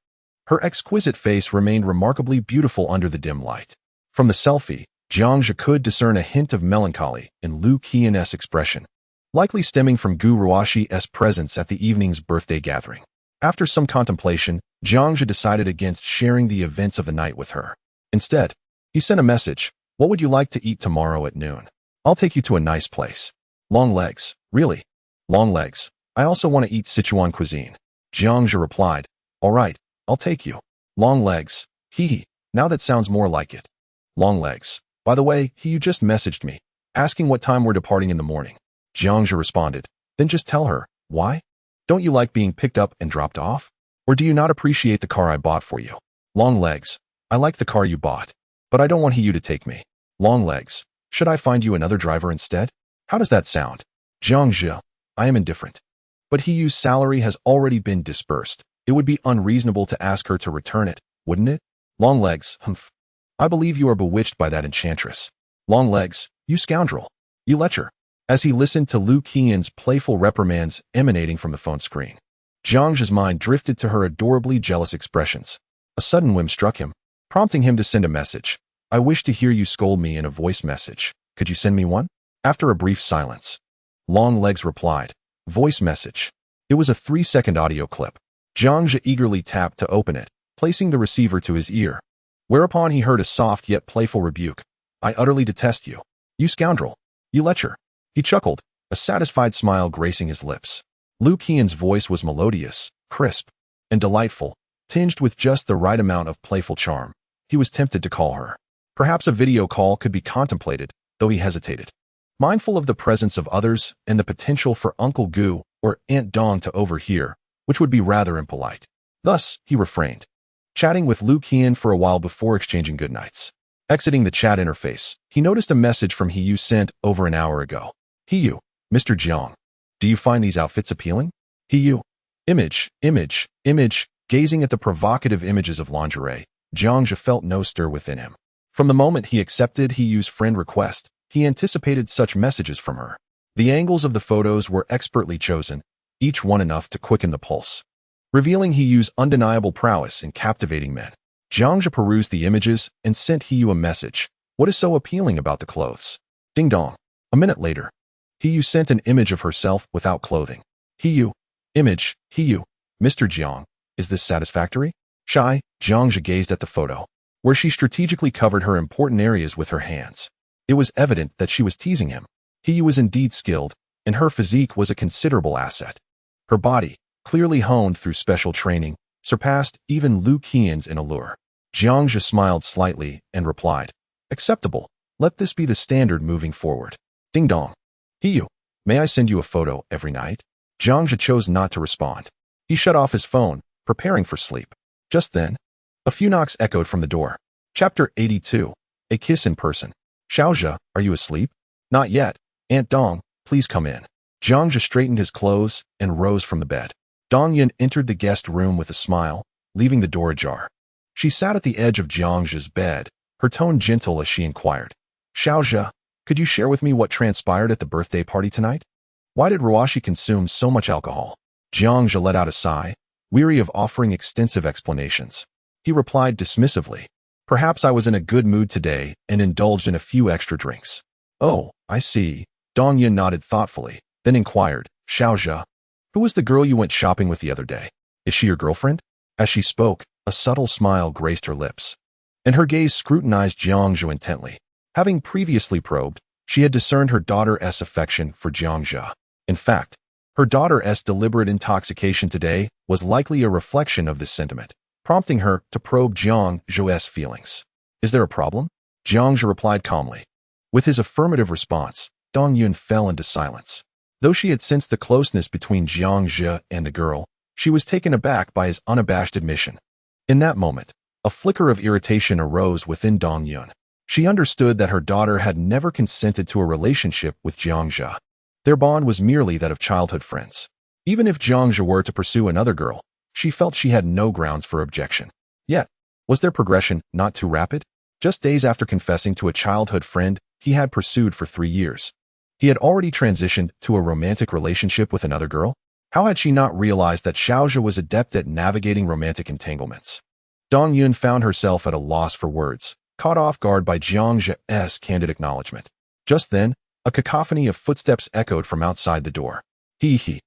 Her exquisite face remained remarkably beautiful under the dim light. From the selfie, Jiang Zhe could discern a hint of melancholy in Lu Qian's expression, likely stemming from Gu Ruashi's presence at the evening's birthday gathering. After some contemplation, Jiang Zhe decided against sharing the events of the night with her. Instead, he sent a message. What would you like to eat tomorrow at noon? I'll take you to a nice place. Long legs. Really? Long legs. I also want to eat Sichuan cuisine. Jiang Zhe replied, all right, I'll take you. Long legs. Hee. Now that sounds more like it. Long legs. By the way, you just messaged me, asking what time we're departing in the morning. Jiang Zhe responded, then just tell her. Why? Don't you like being picked up and dropped off? Or do you not appreciate the car I bought for you? Long legs. I like the car you bought, but I don't want you to take me. Long legs. Should I find you another driver instead? How does that sound? Jiang Zhe. I am indifferent. But Hiyu's salary has already been disbursed. It would be unreasonable to ask her to return it, wouldn't it? Long legs. Pfft. I believe you are bewitched by that enchantress. Long legs. You scoundrel. You lecher. As he listened to Lu Qian's playful reprimands emanating from the phone screen, Jiang Zhe's mind drifted to her adorably jealous expressions. A sudden whim struck him, prompting him to send a message. I wish to hear you scold me in a voice message. Could you send me one? After a brief silence, Long legs replied, voice message. It was a 3-second audio clip. Jiang Zhe eagerly tapped to open it, placing the receiver to his ear, whereupon he heard a soft yet playful rebuke. I utterly detest you. You scoundrel. You lecher. He chuckled, a satisfied smile gracing his lips. Lu Qian's voice was melodious, crisp, and delightful, tinged with just the right amount of playful charm. He was tempted to call her. Perhaps a video call could be contemplated, though he hesitated, mindful of the presence of others and the potential for Uncle Gu or Aunt Dong to overhear, which would be rather impolite. Thus, he refrained, chatting with Lu Qian for a while before exchanging goodnights. Exiting the chat interface, he noticed a message from Hiyu sent over an hour ago. Hiyu, Mr. Jiang, do you find these outfits appealing? Hiyu. Image. Gazing at the provocative images of lingerie, Jiang Zhe felt no stir within him. From the moment he accepted Hiyu's friend request, he anticipated such messages from her. The angles of the photos were expertly chosen, each one enough to quicken the pulse, revealing Hiyu's undeniable prowess in captivating men. Jiang Zhe perused the images and sent Hiyu a message. What is so appealing about the clothes? Ding dong. A minute later, Hiyu sent an image of herself without clothing. Hiyu. Image. Hiyu. Mr. Jiang, is this satisfactory? Shy, Jiang Zhe gazed at the photo, where she strategically covered her important areas with her hands. It was evident that she was teasing him. Hiyu was indeed skilled, and her physique was a considerable asset. Her body, clearly honed through special training, surpassed even Lu Qian's in allure. Jiang Zhe smiled slightly and replied, acceptable. Let this be the standard moving forward. Ding dong. Hiyu, may I send you a photo every night? Jiang Zhe chose not to respond. He shut off his phone, preparing for sleep. Just then, a few knocks echoed from the door. Chapter 82. A kiss in person. Xiaozhe, are you asleep? Not yet. Aunt Dong, please come in. Jiang Zhe straightened his clothes and rose from the bed. Dong Yin entered the guest room with a smile, leaving the door ajar. She sat at the edge of Jiang Zhe's bed, her tone gentle as she inquired. Xiaozhe, could you share with me what transpired at the birthday party tonight? Why did Ruashi consume so much alcohol? Jiang Zhe let out a sigh, weary of offering extensive explanations. He replied dismissively. Perhaps I was in a good mood today and indulged in a few extra drinks. Oh, I see. Dong Yun nodded thoughtfully, then inquired, Xiao Zhe, who was the girl you went shopping with the other day? Is she your girlfriend? As she spoke, a subtle smile graced her lips, and her gaze scrutinized Jiang Zhe intently. Having previously probed, she had discerned her daughter's affection for Jiang Zhe. In fact, her daughter's deliberate intoxication today was likely a reflection of this sentiment, prompting her to probe Jiang Zhe's feelings. Is there a problem? Jiang Zhe replied calmly. With his affirmative response, Dong Yun fell into silence. Though she had sensed the closeness between Jiang Zhe and the girl, she was taken aback by his unabashed admission. In that moment, a flicker of irritation arose within Dong Yun. She understood that her daughter had never consented to a relationship with Jiang Zhe. Their bond was merely that of childhood friends. Even if Jiang Zhe were to pursue another girl, she felt she had no grounds for objection. Yet, was their progression not too rapid? Just days after confessing to a childhood friend he had pursued for 3 years, he had already transitioned to a romantic relationship with another girl? How had she not realized that Xiao Zhe was adept at navigating romantic entanglements? Dong Yun found herself at a loss for words, caught off guard by Jiang Zhe's candid acknowledgement. Just then, a cacophony of footsteps echoed from outside the door. He.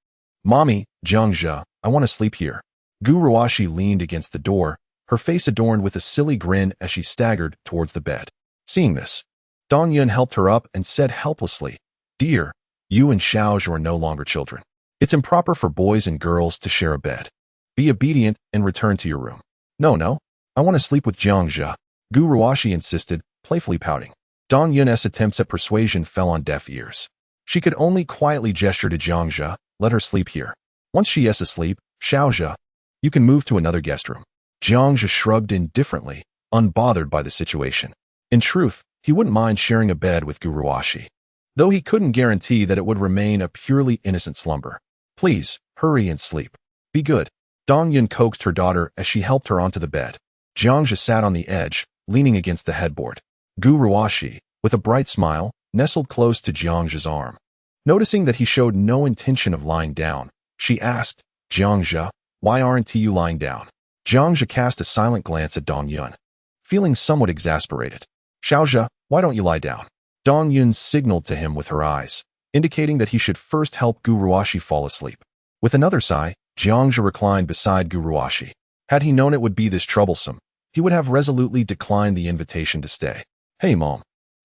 Mommy, Jiang Zhe, I want to sleep here. Gu Ruoxi leaned against the door, her face adorned with a silly grin as she staggered towards the bed. Seeing this, Dong Yun helped her up and said helplessly, Dear, you and Xiao Zhe are no longer children. It's improper for boys and girls to share a bed. Be obedient and return to your room. No, I want to sleep with Jiang Zhe, Gu Ruoxi insisted, playfully pouting. Dong Yun's attempts at persuasion fell on deaf ears. She could only quietly gesture to Jiang Zhe, let her sleep here. Once she is asleep, Xiao Zhe, you can move to another guest room. Jiang Zhe shrugged indifferently, unbothered by the situation. In truth, he wouldn't mind sharing a bed with Gu Ruoxi, though he couldn't guarantee that it would remain a purely innocent slumber. Please, hurry and sleep. Be good. Dong Yun coaxed her daughter as she helped her onto the bed. Jiang Zhe sat on the edge, leaning against the headboard. Gu Ruoxi, with a bright smile, nestled close to Jiang Zhe's arm. Noticing that he showed no intention of lying down, she asked, Jiang Zhe, why aren't you lying down? Jiang Zhe cast a silent glance at Dong Yun, feeling somewhat exasperated. Xiao Zhe, why don't you lie down? Dong Yun signaled to him with her eyes, indicating that he should first help Gu Ruoxi fall asleep. With another sigh, Jiang Zhe reclined beside Gu Ruoxi. Had he known it would be this troublesome, he would have resolutely declined the invitation to stay. Hey Mom,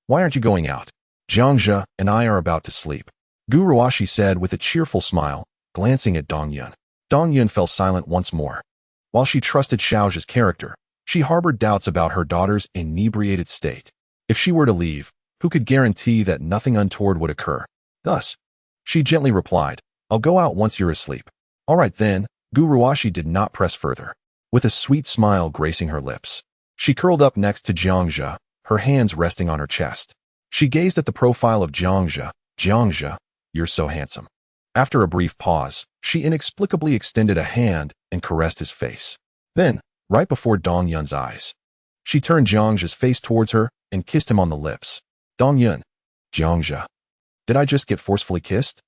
why aren't you going out? Jiang Zhe and I are about to sleep, Gu Ruoxi said with a cheerful smile, glancing at Dong Yun. Dong Yun fell silent once more. While she trusted Xiao Zhe's character, she harbored doubts about her daughter's inebriated state. If she were to leave, who could guarantee that nothing untoward would occur? Thus, she gently replied, I'll go out once you're asleep. All right then, Gu Ruoxi did not press further. With a sweet smile gracing her lips, she curled up next to Jiang Zhe, her hands resting on her chest. She gazed at the profile of Jiang Zhe. Jiang Zhe, you're so handsome. After a brief pause, she inexplicably extended a hand and caressed his face. Then, right before Dong Yun's eyes, she turned Jiang Zhe's face towards her and kissed him on the lips. Dong Yun, Jiang Zhe, did I just get forcefully kissed?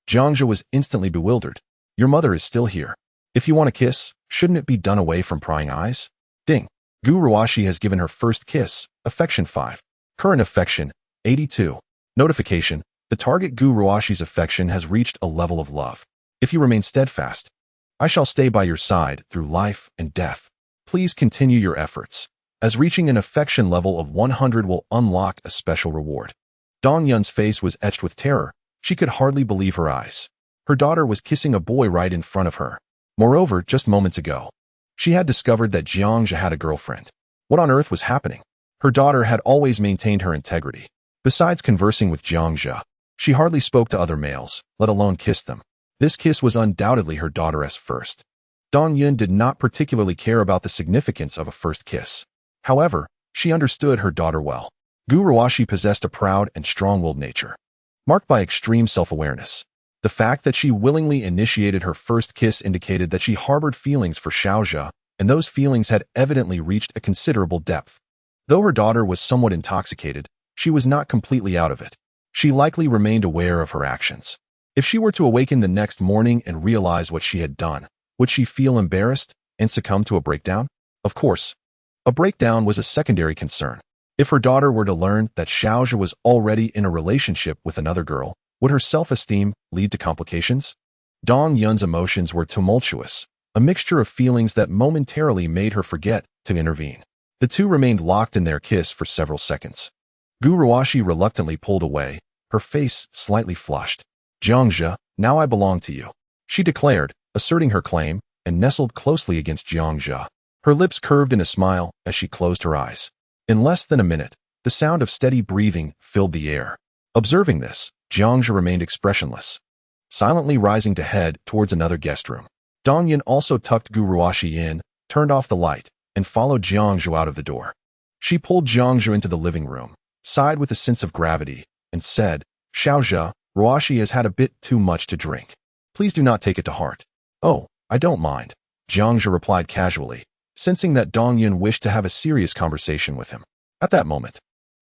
Jiang Zhe was instantly bewildered. Your mother is still here. If you want a kiss, shouldn't it be done away from prying eyes? Ding. Gu Ruoxi has given her first kiss, affection 5. Current affection, 82. Notification, the target Gu Ruoxi's affection has reached a level of love. If you remain steadfast, I shall stay by your side through life and death. Please continue your efforts, as reaching an affection level of 100 will unlock a special reward. Dong Yun's face was etched with terror. She could hardly believe her eyes. Her daughter was kissing a boy right in front of her. Moreover, just moments ago, she had discovered that Jiang Zhe had a girlfriend. What on earth was happening? Her daughter had always maintained her integrity. Besides conversing with Jiang Zhe, she hardly spoke to other males, let alone kissed them. This kiss was undoubtedly her daughter's first. Dong Yun did not particularly care about the significance of a first kiss. However, she understood her daughter well. Gu Ruoxi possessed a proud and strong-willed nature, marked by extreme self-awareness. The fact that she willingly initiated her first kiss indicated that she harbored feelings for Xiao Zhe, and those feelings had evidently reached a considerable depth. Though her daughter was somewhat intoxicated, she was not completely out of it. She likely remained aware of her actions. If she were to awaken the next morning and realize what she had done, would she feel embarrassed and succumb to a breakdown? Of course, A breakdown was a secondary concern. If her daughter were to learn that Xiao Zhe was already in a relationship with another girl, would her self-esteem lead to complications? Dong Yun's emotions were tumultuous, a mixture of feelings that momentarily made her forget to intervene. The two remained locked in their kiss for several seconds. Gu Ruoxi reluctantly pulled away, her face slightly flushed. Jiang Zhe, now I belong to you, she declared, asserting her claim, and nestled closely against Jiang Zhe. Her lips curved in a smile as she closed her eyes. In less than a minute, the sound of steady breathing filled the air. Observing this, Jiang Zhe remained expressionless, silently rising to head towards another guest room. Dong Yun also tucked Gu Ruoxi in, turned off the light, and followed Jiang Zhe out of the door. She pulled Jiang Zhe into the living room, sighed with a sense of gravity, and said, Xiao Zhe, Ruoxi has had a bit too much to drink. Please do not take it to heart. Oh, I don't mind, Jiang Zhe replied casually, sensing that Dong Yun wished to have a serious conversation with him. At that moment,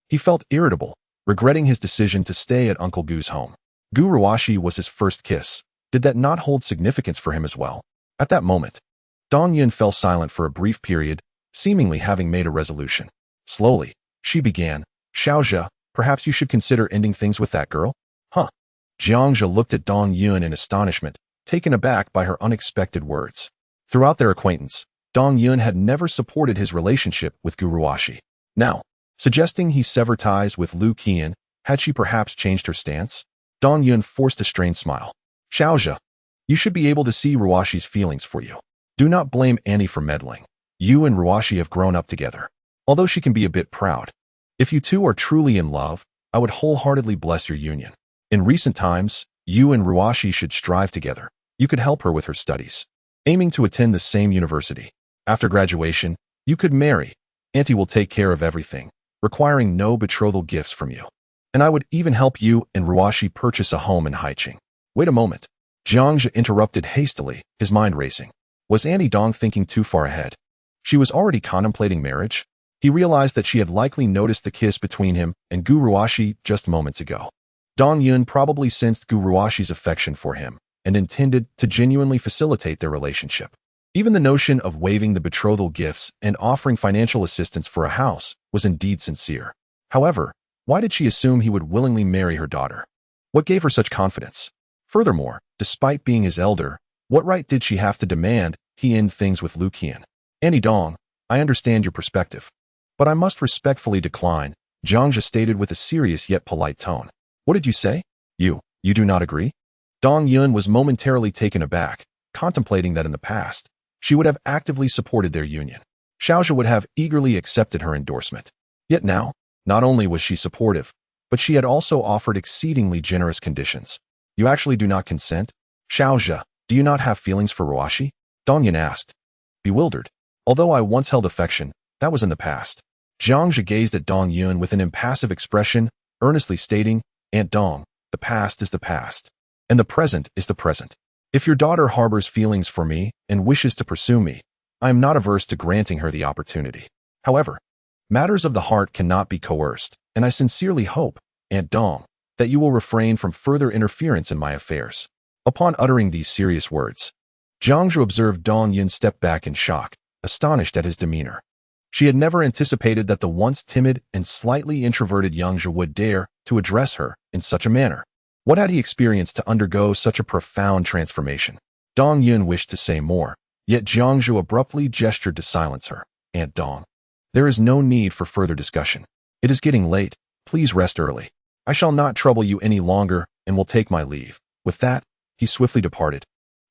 he felt irritable, regretting his decision to stay at Uncle Gu's home. Gu Ruoxi was his first kiss. Did that not hold significance for him as well? At that moment, Dong Yun fell silent for a brief period, seemingly having made a resolution. Slowly, she began, Xiao Zhe, perhaps you should consider ending things with that girl? Huh? Jiang Zhe looked at Dong Yun in astonishment, taken aback by her unexpected words. Throughout their acquaintance, Dong Yun had never supported his relationship with Gu Ruoxi. Now, suggesting he sever ties with Lu Qian, had she perhaps changed her stance? Dong Yun forced a strained smile. Xiao Zhe, you should be able to see Ruoxi's feelings for you. Do not blame Annie for meddling. You and Ruoxi have grown up together, although she can be a bit proud. If you two are truly in love, I would wholeheartedly bless your union. In recent times, you and Ruoxi should strive together. You could help her with her studies, aiming to attend the same university. After graduation, you could marry. Auntie will take care of everything, requiring no betrothal gifts from you. And I would even help you and Ruoxi purchase a home in Haiqing. Wait a moment. Jiang Zhe interrupted hastily, his mind racing. Was Annie Dong thinking too far ahead? She was already contemplating marriage? He realized that she had likely noticed the kiss between him and Gu Ruoxi just moments ago. Dong Yun probably sensed Gu Ruoxi's affection for him and intended to genuinely facilitate their relationship. Even the notion of waiving the betrothal gifts and offering financial assistance for a house was indeed sincere. However, why did she assume he would willingly marry her daughter? What gave her such confidence? Furthermore, despite being his elder, what right did she have to demand he end things with Lu Qian? Annie Dong, I understand your perspective, but I must respectfully decline, Jiang Zhe stated with a serious yet polite tone. What did you say? You do not agree? Dong Yun was momentarily taken aback, contemplating that in the past, she would have actively supported their union. Xiao Zhe would have eagerly accepted her endorsement. Yet now, not only was she supportive, but she had also offered exceedingly generous conditions. You actually do not consent? Xiao Zhe, do you not have feelings for Ruoxi? Dong Yun asked. Bewildered. Although I once held affection, that was in the past. Jiang Zhe gazed at Dong Yun with an impassive expression, earnestly stating, Aunt Dong, the past is the past, and the present is the present. If your daughter harbors feelings for me and wishes to pursue me, I am not averse to granting her the opportunity. However, matters of the heart cannot be coerced, and I sincerely hope, Aunt Dong, that you will refrain from further interference in my affairs. Upon uttering these serious words, Jiang Zhe observed Dong Yun step back in shock, astonished at his demeanor. She had never anticipated that the once timid and slightly introverted Jiang Zhe would dare to address her in such a manner. What had he experienced to undergo such a profound transformation? Dong Yun wished to say more, yet Jiang Zhe abruptly gestured to silence her. Aunt Dong, there is no need for further discussion. It is getting late. Please rest early. I shall not trouble you any longer and will take my leave. With that, he swiftly departed.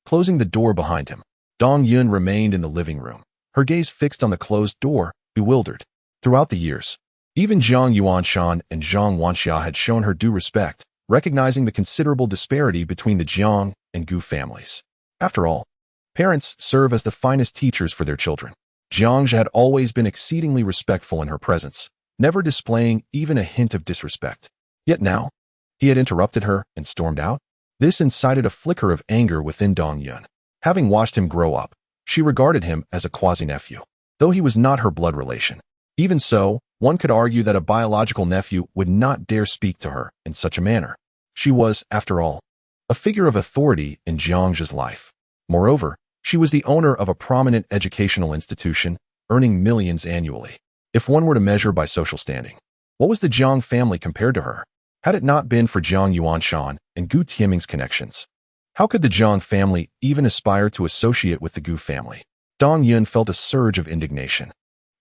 Closing the door behind him, Dong Yun remained in the living room, her gaze fixed on the closed door, bewildered. Throughout the years, even Jiang Yuanshan and Zhang Wanxia had shown her due respect, recognizing the considerable disparity between the Jiang and Gu families. After all, parents serve as the finest teachers for their children. Jiang Zhe had always been exceedingly respectful in her presence, never displaying even a hint of disrespect. Yet now, he had interrupted her and stormed out. This incited a flicker of anger within Dong Yun. Having watched him grow up, she regarded him as a quasi-nephew, though he was not her blood relation. Even so, one could argue that a biological nephew would not dare speak to her in such a manner. She was, after all, a figure of authority in Jiang Zhe's life. Moreover, she was the owner of a prominent educational institution, earning millions annually. If one were to measure by social standing, what was the Jiang family compared to her? Had it not been for Jiang Yuanshan and Gu Tianming's connections, how could the Jiang family even aspire to associate with the Gu family? Dong Yun felt a surge of indignation.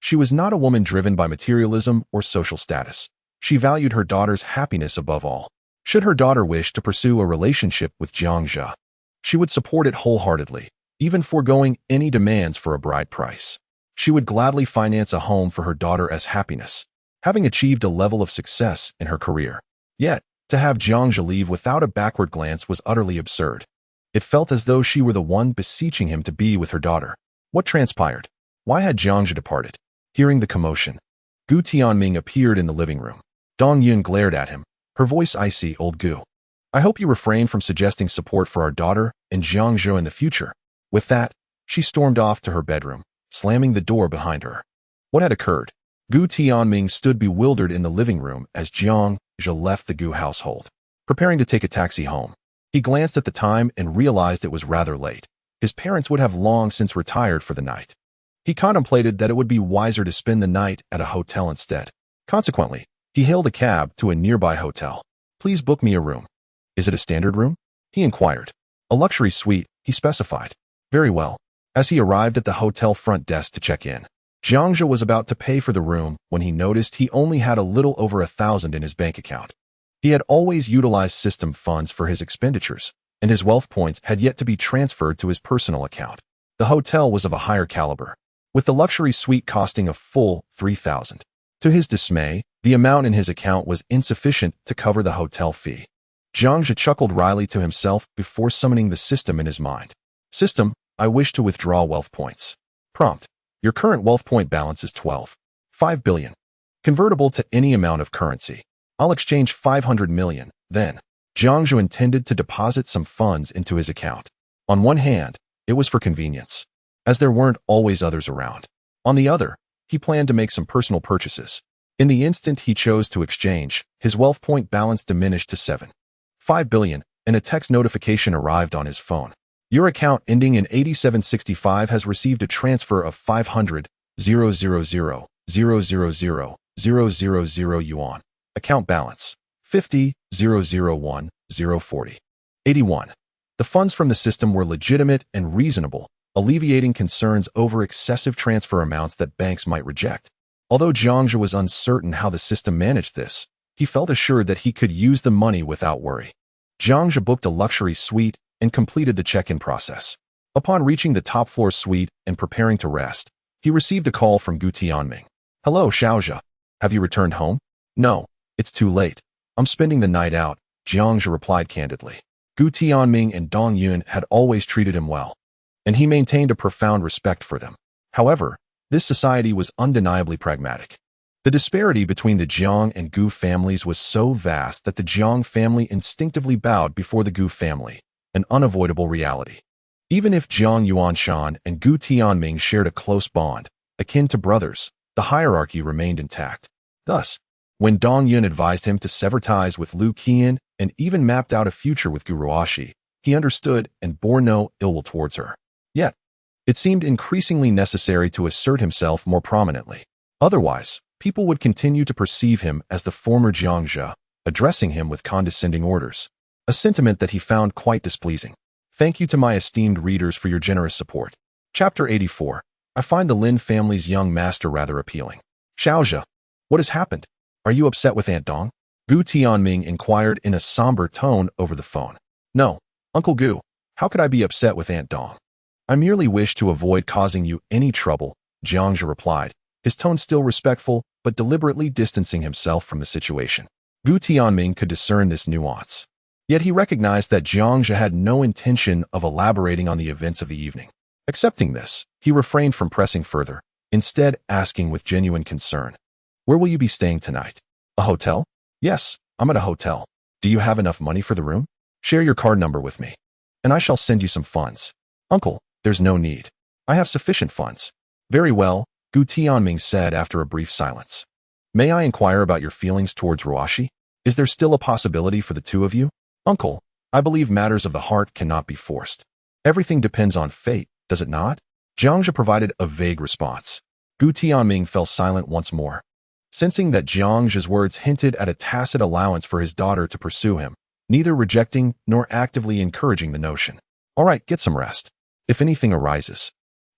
She was not a woman driven by materialism or social status. She valued her daughter's happiness above all. Should her daughter wish to pursue a relationship with Jiang Zhe, she would support it wholeheartedly, even foregoing any demands for a bride price. She would gladly finance a home for her daughter as happiness, having achieved a level of success in her career. Yet, to have Jiang Zhe leave without a backward glance was utterly absurd. It felt as though she were the one beseeching him to be with her daughter. What transpired? Why had Jiang Zhe departed? Hearing the commotion, Gu Tianming appeared in the living room. Dong Yun glared at him, her voice icy. Old Gu, I hope you refrain from suggesting support for our daughter and Jiang Zhe in the future. With that, she stormed off to her bedroom, slamming the door behind her. What had occurred? Gu Tianming stood bewildered in the living room as Jiang Zhe left the Gu household, preparing to take a taxi home. He glanced at the time and realized it was rather late. His parents would have long since retired for the night. He contemplated that it would be wiser to spend the night at a hotel instead. Consequently, he hailed a cab to a nearby hotel. Please book me a room. Is it a standard room? He inquired. A luxury suite, he specified. Very well. As he arrived at the hotel front desk to check in, Jiang Zhe was about to pay for the room when he noticed he only had a little over 1,000 in his bank account. He had always utilized system funds for his expenditures, and his wealth points had yet to be transferred to his personal account. The hotel was of a higher caliber, with the luxury suite costing a full 3,000. To his dismay, the amount in his account was insufficient to cover the hotel fee. Jiang Zhe chuckled wryly to himself before summoning the system in his mind. System, I wish to withdraw wealth points. Prompt. Your current wealth point balance is 12.5 billion. Convertible to any amount of currency. I'll exchange 500 million, then. Jiang Zhe intended to deposit some funds into his account. On one hand, it was for convenience, as there weren't always others around. On the other, he planned to make some personal purchases. In the instant he chose to exchange, his wealth point balance diminished to 7.5 billion, and a text notification arrived on his phone. Your account ending in 8765 has received a transfer of 500,000,000,000 yuan. Account balance 50,001,040. 81. The funds from the system were legitimate and reasonable, alleviating concerns over excessive transfer amounts that banks might reject. Although Jiang Zhe was uncertain how the system managed this, he felt assured that he could use the money without worry. Jiang Zhe booked a luxury suite and completed the check-in process. Upon reaching the top-floor suite and preparing to rest, he received a call from Gu Tianming. Hello, Xiaozhe. Have you returned home? No, it's too late. I'm spending the night out, Jiang Zhe replied candidly. Gu Tianming and Dong Yun had always treated him well, and he maintained a profound respect for them. However, this society was undeniably pragmatic. The disparity between the Jiang and Gu families was so vast that the Jiang family instinctively bowed before the Gu family, an unavoidable reality. Even if Jiang Yuanshan and Gu Tianming shared a close bond, akin to brothers, the hierarchy remained intact. Thus, when Dong Yun advised him to sever ties with Lu Qian and even mapped out a future with Gu Ruoxi, he understood and bore no ill will towards her. Yet, it seemed increasingly necessary to assert himself more prominently. Otherwise, people would continue to perceive him as the former Jiang Zhe, addressing him with condescending orders, a sentiment that he found quite displeasing. Thank you to my esteemed readers for your generous support. Chapter 84. I find the Lin family's young master rather appealing. Xiaozhe, what has happened? Are you upset with Aunt Dong? Gu Tianming inquired in a somber tone over the phone. No, Uncle Gu, how could I be upset with Aunt Dong? I merely wish to avoid causing you any trouble, Jiang Zhe replied, his tone still respectful, but deliberately distancing himself from the situation. Gu Tianming could discern this nuance. Yet he recognized that Jiang Zhe had no intention of elaborating on the events of the evening. Accepting this, he refrained from pressing further, instead asking with genuine concern, where will you be staying tonight? A hotel? Yes, I'm at a hotel. Do you have enough money for the room? Share your card number with me, and I shall send you some funds. Uncle, there's no need. I have sufficient funds. Very well, Gu Tianming said after a brief silence. May I inquire about your feelings towards Ruoxi? Is there still a possibility for the two of you? Uncle, I believe matters of the heart cannot be forced. Everything depends on fate, does it not? Jiang Zhe provided a vague response. Gu Tianming fell silent once more. Sensing that Jiang Zhe's words hinted at a tacit allowance for his daughter to pursue him, neither rejecting nor actively encouraging the notion. All right, get some rest. If anything arises,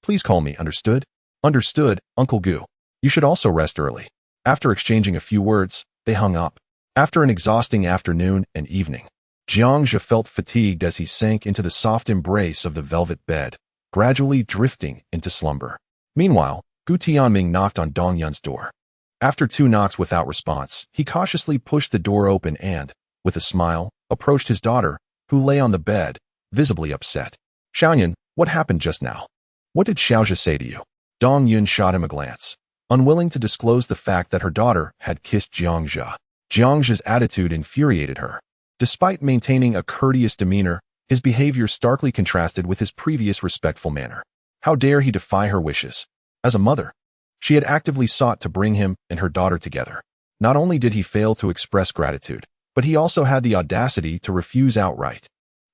please call me, understood? Understood, Uncle Gu. You should also rest early. After exchanging a few words, they hung up. After an exhausting afternoon and evening, Jiang Zhe felt fatigued as he sank into the soft embrace of the velvet bed, gradually drifting into slumber. Meanwhile, Gu Tianming knocked on Dong Yun's door. After 2 knocks without response, he cautiously pushed the door open and, with a smile, approached his daughter, who lay on the bed, visibly upset. Xiaoyan, what happened just now? What did Xiaozhe say to you? Dong Yun shot him a glance, unwilling to disclose the fact that her daughter had kissed Jiang Zhe. Jiang Zhe's attitude infuriated her. Despite maintaining a courteous demeanor, his behavior starkly contrasted with his previous respectful manner. How dare he defy her wishes? As a mother, she had actively sought to bring him and her daughter together. Not only did he fail to express gratitude, but he also had the audacity to refuse outright.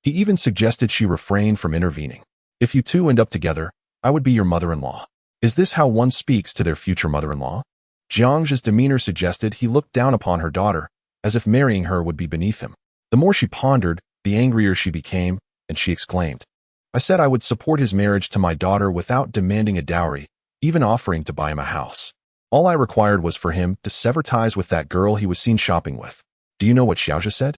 He even suggested she refrain from intervening. If you two end up together, I would be your mother-in-law. Is this how one speaks to their future mother-in-law? Jiang Zhe's demeanor suggested he looked down upon her daughter, as if marrying her would be beneath him. The more she pondered, the angrier she became, and she exclaimed, I said I would support his marriage to my daughter without demanding a dowry, even offering to buy him a house. All I required was for him to sever ties with that girl he was seen shopping with. Do you know what Xiaozhe said?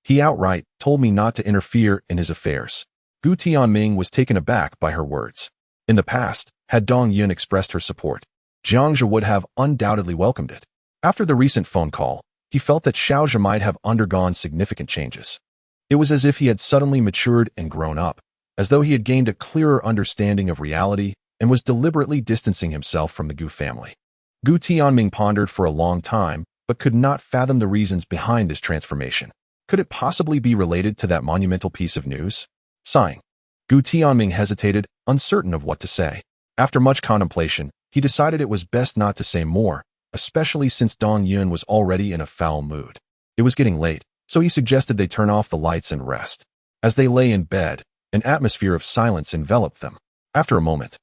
He outright told me not to interfere in his affairs. Gu Tianming was taken aback by her words. In the past, had Dong Yun expressed her support, Jiang Zhe would have undoubtedly welcomed it. After the recent phone call, he felt that Xiaozhe might have undergone significant changes. It was as if he had suddenly matured and grown up, as though he had gained a clearer understanding of reality and was deliberately distancing himself from the Gu family. Gu Tianming pondered for a long time, but could not fathom the reasons behind this transformation. Could it possibly be related to that monumental piece of news? Sighing, Gu Tianming hesitated, uncertain of what to say. After much contemplation, he decided it was best not to say more, especially since Dong Yun was already in a foul mood. It was getting late, so he suggested they turn off the lights and rest. As they lay in bed, an atmosphere of silence enveloped them. After a moment,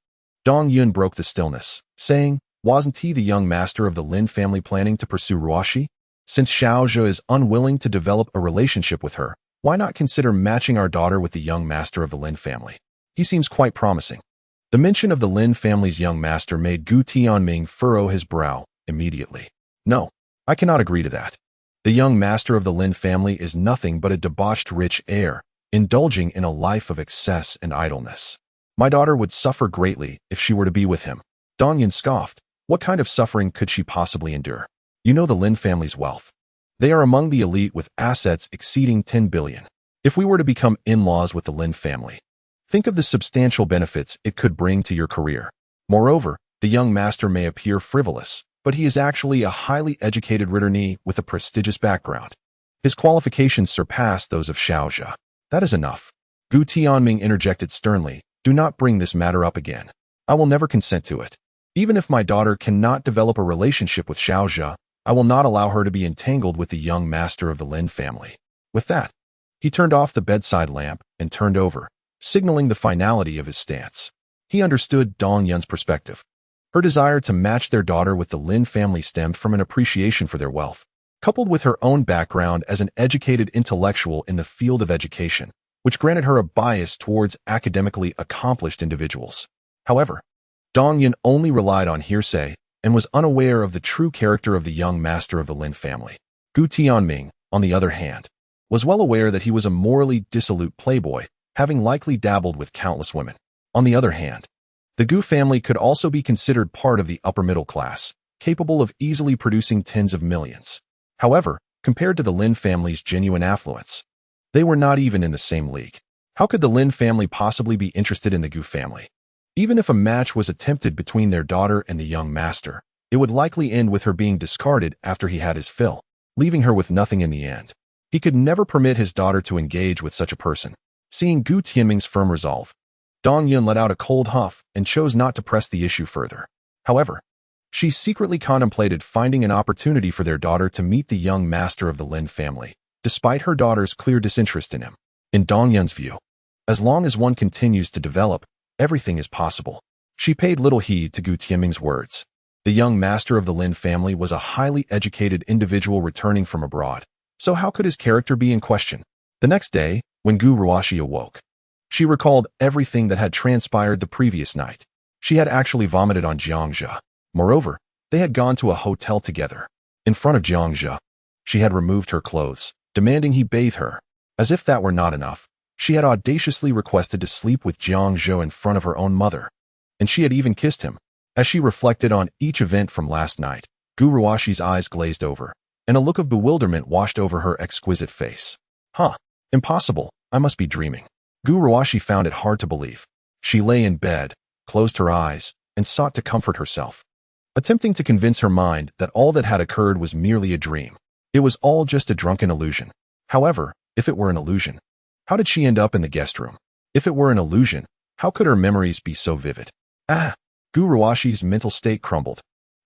Dong Yun broke the stillness, saying, wasn't he the young master of the Lin family planning to pursue Ruoxi? Since Xiaozhe is unwilling to develop a relationship with her, why not consider matching our daughter with the young master of the Lin family? He seems quite promising. The mention of the Lin family's young master made Gu Tianming furrow his brow immediately. No, I cannot agree to that. The young master of the Lin family is nothing but a debauched rich heir, indulging in a life of excess and idleness. My daughter would suffer greatly if she were to be with him. Dong Yun scoffed. What kind of suffering could she possibly endure? You know the Lin family's wealth. They are among the elite with assets exceeding 10 billion. If we were to become in-laws with the Lin family, think of the substantial benefits it could bring to your career. Moreover, the young master may appear frivolous, but he is actually a highly educated returnee with a prestigious background. His qualifications surpass those of Xiaozhe. That is enough. Gu Tianming interjected sternly, do not bring this matter up again. I will never consent to it. Even if my daughter cannot develop a relationship with Xiaozhe, I will not allow her to be entangled with the young master of the Lin family. With that, he turned off the bedside lamp and turned over, signaling the finality of his stance. He understood Dong Yun's perspective. Her desire to match their daughter with the Lin family stemmed from an appreciation for their wealth, coupled with her own background as an educated intellectual in the field of education, which granted her a bias towards academically accomplished individuals. However, Dong Yun only relied on hearsay and was unaware of the true character of the young master of the Lin family. Gu Tianming, on the other hand, was well aware that he was a morally dissolute playboy, having likely dabbled with countless women. On the other hand, the Gu family could also be considered part of the upper middle class, capable of easily producing tens of millions. However, compared to the Lin family's genuine affluence, they were not even in the same league. How could the Lin family possibly be interested in the Gu family? Even if a match was attempted between their daughter and the young master, it would likely end with her being discarded after he had his fill, leaving her with nothing in the end. He could never permit his daughter to engage with such a person. Seeing Gu Tianming's firm resolve, Dong Yun let out a cold huff and chose not to press the issue further. However, she secretly contemplated finding an opportunity for their daughter to meet the young master of the Lin family, despite her daughter's clear disinterest in him. In Dong Yun's view, as long as one continues to develop, everything is possible. She paid little heed to Gu Tianming's words. The young master of the Lin family was a highly educated individual returning from abroad, so how could his character be in question? The next day, when Gu Ruoxi awoke, she recalled everything that had transpired the previous night. She had actually vomited on Jiang Zhe. Moreover, they had gone to a hotel together. In front of Jiang Zhe, she had removed her clothes, demanding he bathe her. As if that were not enough, she had audaciously requested to sleep with Jiang Zhe in front of her own mother. And she had even kissed him. As she reflected on each event from last night, Gu Ruoxi's eyes glazed over, and a look of bewilderment washed over her exquisite face. Impossible, I must be dreaming. Gu Ruoxi found it hard to believe. She lay in bed, closed her eyes, and sought to comfort herself, attempting to convince her mind that all that had occurred was merely a dream. It was all just a drunken illusion. However, if it were an illusion, how did she end up in the guest room? If it were an illusion, how could her memories be so vivid? Gu Ruoxi's mental state crumbled.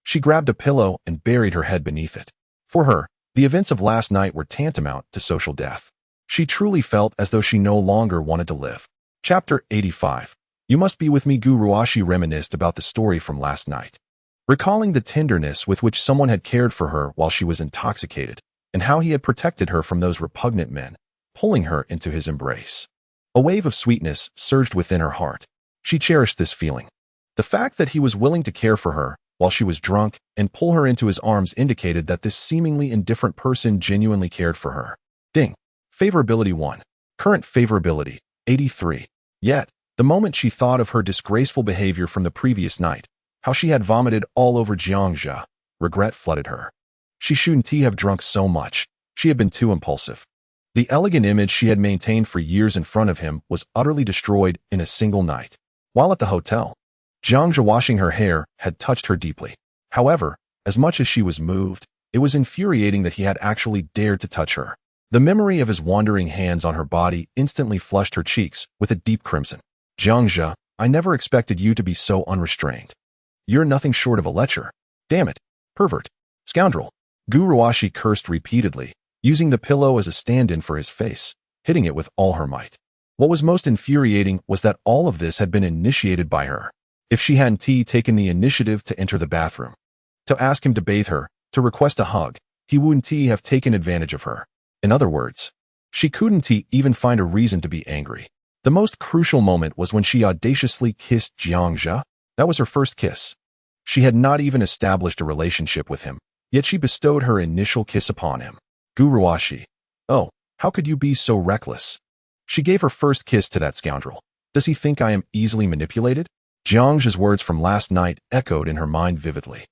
She grabbed a pillow and buried her head beneath it. For her, the events of last night were tantamount to social death. She truly felt as though she no longer wanted to live. Chapter 85. You must be with me. Gu Ruoxi reminisced about the story from last night, recalling the tenderness with which someone had cared for her while she was intoxicated, and how he had protected her from those repugnant men, pulling her into his embrace. A wave of sweetness surged within her heart. She cherished this feeling. The fact that he was willing to care for her while she was drunk and pull her into his arms indicated that this seemingly indifferent person genuinely cared for her. Ding. Favorability 1. Current favorability, 83. Yet, the moment she thought of her disgraceful behavior from the previous night, how she had vomited all over Jiang Zhe, regret flooded her. She shouldn't have drunk so much. She had been too impulsive. The elegant image she had maintained for years in front of him was utterly destroyed in a single night. While at the hotel, Jiang Zhe washing her hair had touched her deeply. However, as much as she was moved, it was infuriating that he had actually dared to touch her. The memory of his wandering hands on her body instantly flushed her cheeks with a deep crimson. Jiang Zhe, I never expected you to be so unrestrained. You're nothing short of a lecher. Damn it. Pervert. Scoundrel. Gu Ruoxi cursed repeatedly, using the pillow as a stand-in for his face, hitting it with all her might. What was most infuriating was that all of this had been initiated by her. If she hadn't taken the initiative to enter the bathroom, to ask him to bathe her, to request a hug, he wouldn't have taken advantage of her. In other words, she couldn't even find a reason to be angry. The most crucial moment was when she audaciously kissed Jiang Zhe. That was her first kiss. She had not even established a relationship with him, yet she bestowed her initial kiss upon him. Gu Ruoxi. Oh, how could you be so reckless? She gave her first kiss to that scoundrel. Does he think I am easily manipulated? Jiang Zhe's words from last night echoed in her mind vividly.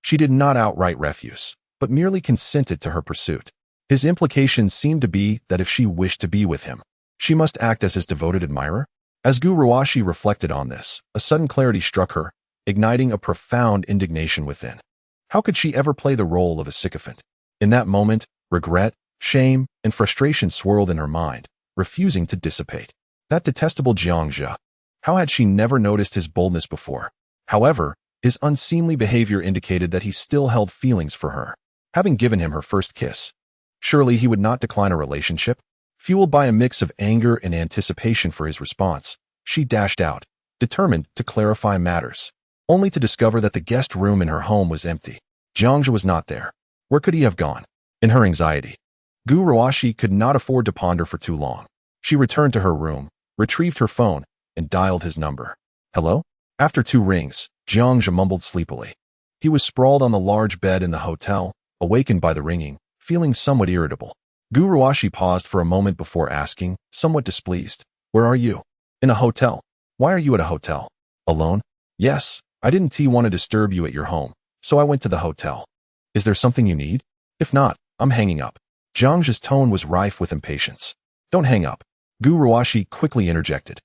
She did not outright refuse, but merely consented to her pursuit. His implication seemed to be that if she wished to be with him, she must act as his devoted admirer. As Gu Ruoxi reflected on this, a sudden clarity struck her, igniting a profound indignation within. How could she ever play the role of a sycophant? In that moment, regret, shame, and frustration swirled in her mind, refusing to dissipate. That detestable Jiang Zhe. How had she never noticed his boldness before? However, his unseemly behavior indicated that he still held feelings for her. Having given him her first kiss, surely he would not decline a relationship? Fueled by a mix of anger and anticipation for his response, she dashed out, determined to clarify matters, only to discover that the guest room in her home was empty. Jiang Zhe was not there. Where could he have gone? In her anxiety, Gu Ruoxi could not afford to ponder for too long. She returned to her room, retrieved her phone, and dialed his number. Hello? After 2 rings, Jiang Zhe mumbled sleepily. He was sprawled on the large bed in the hotel, awakened by the ringing, feeling somewhat irritable. Gu Ruoxi paused for a moment before asking, somewhat displeased, Where are you? In a hotel. Why are you at a hotel? Alone? Yes, I didn't want to disturb you at your home, so I went to the hotel. Is there something you need? If not, I'm hanging up. Jiang Zhe's tone was rife with impatience. Don't hang up. Gu Ruoxi quickly interjected.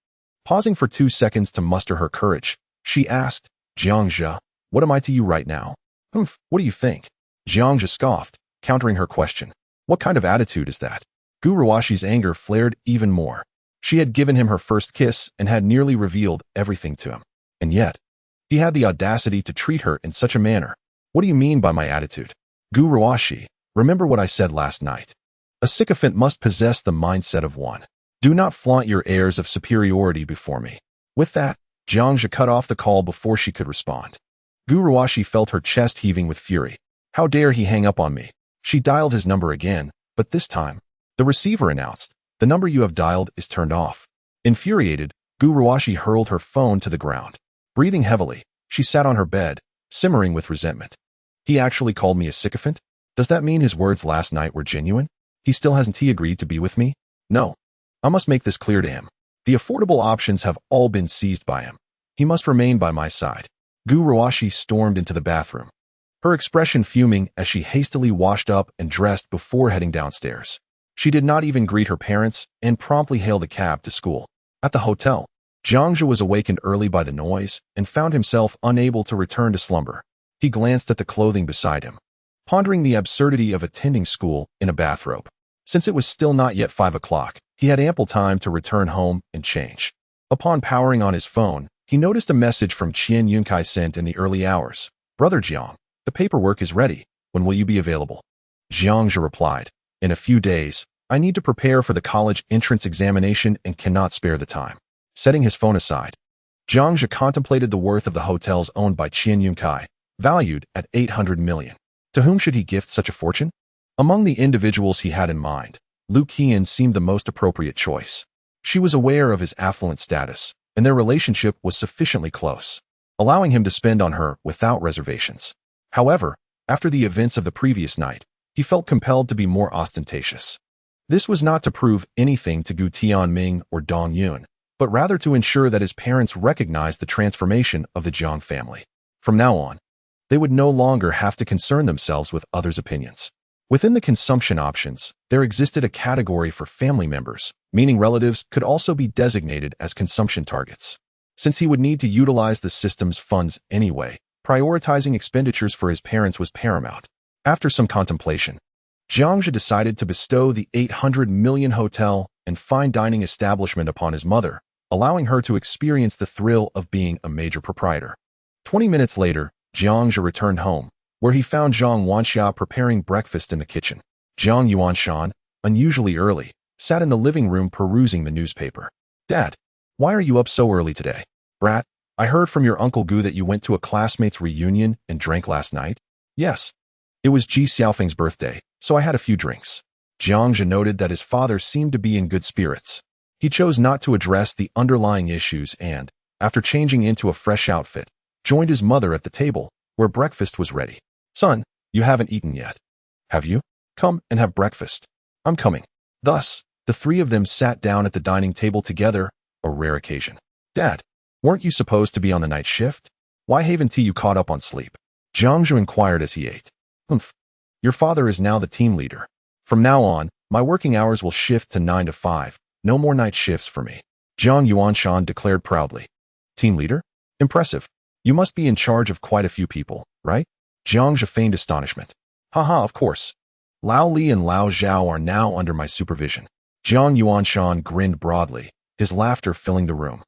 Pausing for 2 seconds to muster her courage, she asked, Jiang Zhe, what am I to you right now? What do you think? Jiang Zhe scoffed, countering her question. What kind of attitude is that? Gu Ruoxi's anger flared even more. She had given him her first kiss and had nearly revealed everything to him. And yet, he had the audacity to treat her in such a manner. What do you mean by my attitude? Gu Ruoxi, remember what I said last night. A sycophant must possess the mindset of one. Do not flaunt your airs of superiority before me. With that, Jiang Zhe cut off the call before she could respond. Gu Ruoshi felt her chest heaving with fury. How dare he hang up on me? She dialed his number again, but this time, the receiver announced, "The number you have dialed is turned off." Infuriated, Gu Ruoshi hurled her phone to the ground. Breathing heavily, she sat on her bed, simmering with resentment. He actually called me a sycophant? Does that mean his words last night were genuine? Hasn't he agreed to be with me? No. I must make this clear to him. The affordable options have all been seized by him. He must remain by my side. Gu Ruoshi stormed into the bathroom, her expression fuming as she hastily washed up and dressed before heading downstairs. She did not even greet her parents and promptly hailed a cab to school. At the hotel, Jiang Zhe was awakened early by the noise and found himself unable to return to slumber. He glanced at the clothing beside him, pondering the absurdity of attending school in a bathrobe. Since it was still not yet 5 o'clock, he had ample time to return home and change. Upon powering on his phone, he noticed a message from Qian Yunkai sent in the early hours. "Brother Jiang, the paperwork is ready. When will you be available?" Jiang Zhe replied, "In a few days. I need to prepare for the college entrance examination and cannot spare the time." Setting his phone aside, Jiang Zhe contemplated the worth of the hotels owned by Qian Yunkai, valued at 800 million. To whom should he gift such a fortune? Among the individuals he had in mind, Lu Qian seemed the most appropriate choice. She was aware of his affluent status, and their relationship was sufficiently close, allowing him to spend on her without reservations. However, after the events of the previous night, he felt compelled to be more ostentatious. This was not to prove anything to Gu Tianming or Dong Yun, but rather to ensure that his parents recognized the transformation of the Jiang family. From now on, they would no longer have to concern themselves with others' opinions. Within the consumption options, there existed a category for family members, meaning relatives could also be designated as consumption targets. Since he would need to utilize the system's funds anyway, prioritizing expenditures for his parents was paramount. After some contemplation, Jiang Zhe decided to bestow the 800 million hotel and fine dining establishment upon his mother, allowing her to experience the thrill of being a major proprietor. 20 minutes later, Jiang Zhe returned home, where he found Zhang Wanxia preparing breakfast in the kitchen. Zhang Yuanshan, unusually early, sat in the living room perusing the newspaper. "Dad, why are you up so early today?" "Brat, I heard from your Uncle Gu that you went to a classmate's reunion and drank last night." "Yes. It was Ji Xiaofeng's birthday, so I had a few drinks." Jiang Zhe noted that his father seemed to be in good spirits. He chose not to address the underlying issues and, after changing into a fresh outfit, joined his mother at the table, where breakfast was ready. "Son, you haven't eaten yet. Have you? Come and have breakfast." "I'm coming." Thus, the three of them sat down at the dining table together, a rare occasion. "Dad, weren't you supposed to be on the night shift? Why haven't you caught up on sleep?" Jiang Zhe inquired as he ate. "Pfft. Your father is now the team leader. From now on, my working hours will shift to 9 to 5. No more night shifts for me," Zhang Yuanshan declared proudly. "Team leader? Impressive. You must be in charge of quite a few people, right?" Jiang Zhe feigned astonishment. "Haha, of course. Lao Li and Lao Zhao are now under my supervision." Zhang Yuanshan grinned broadly, his laughter filling the room.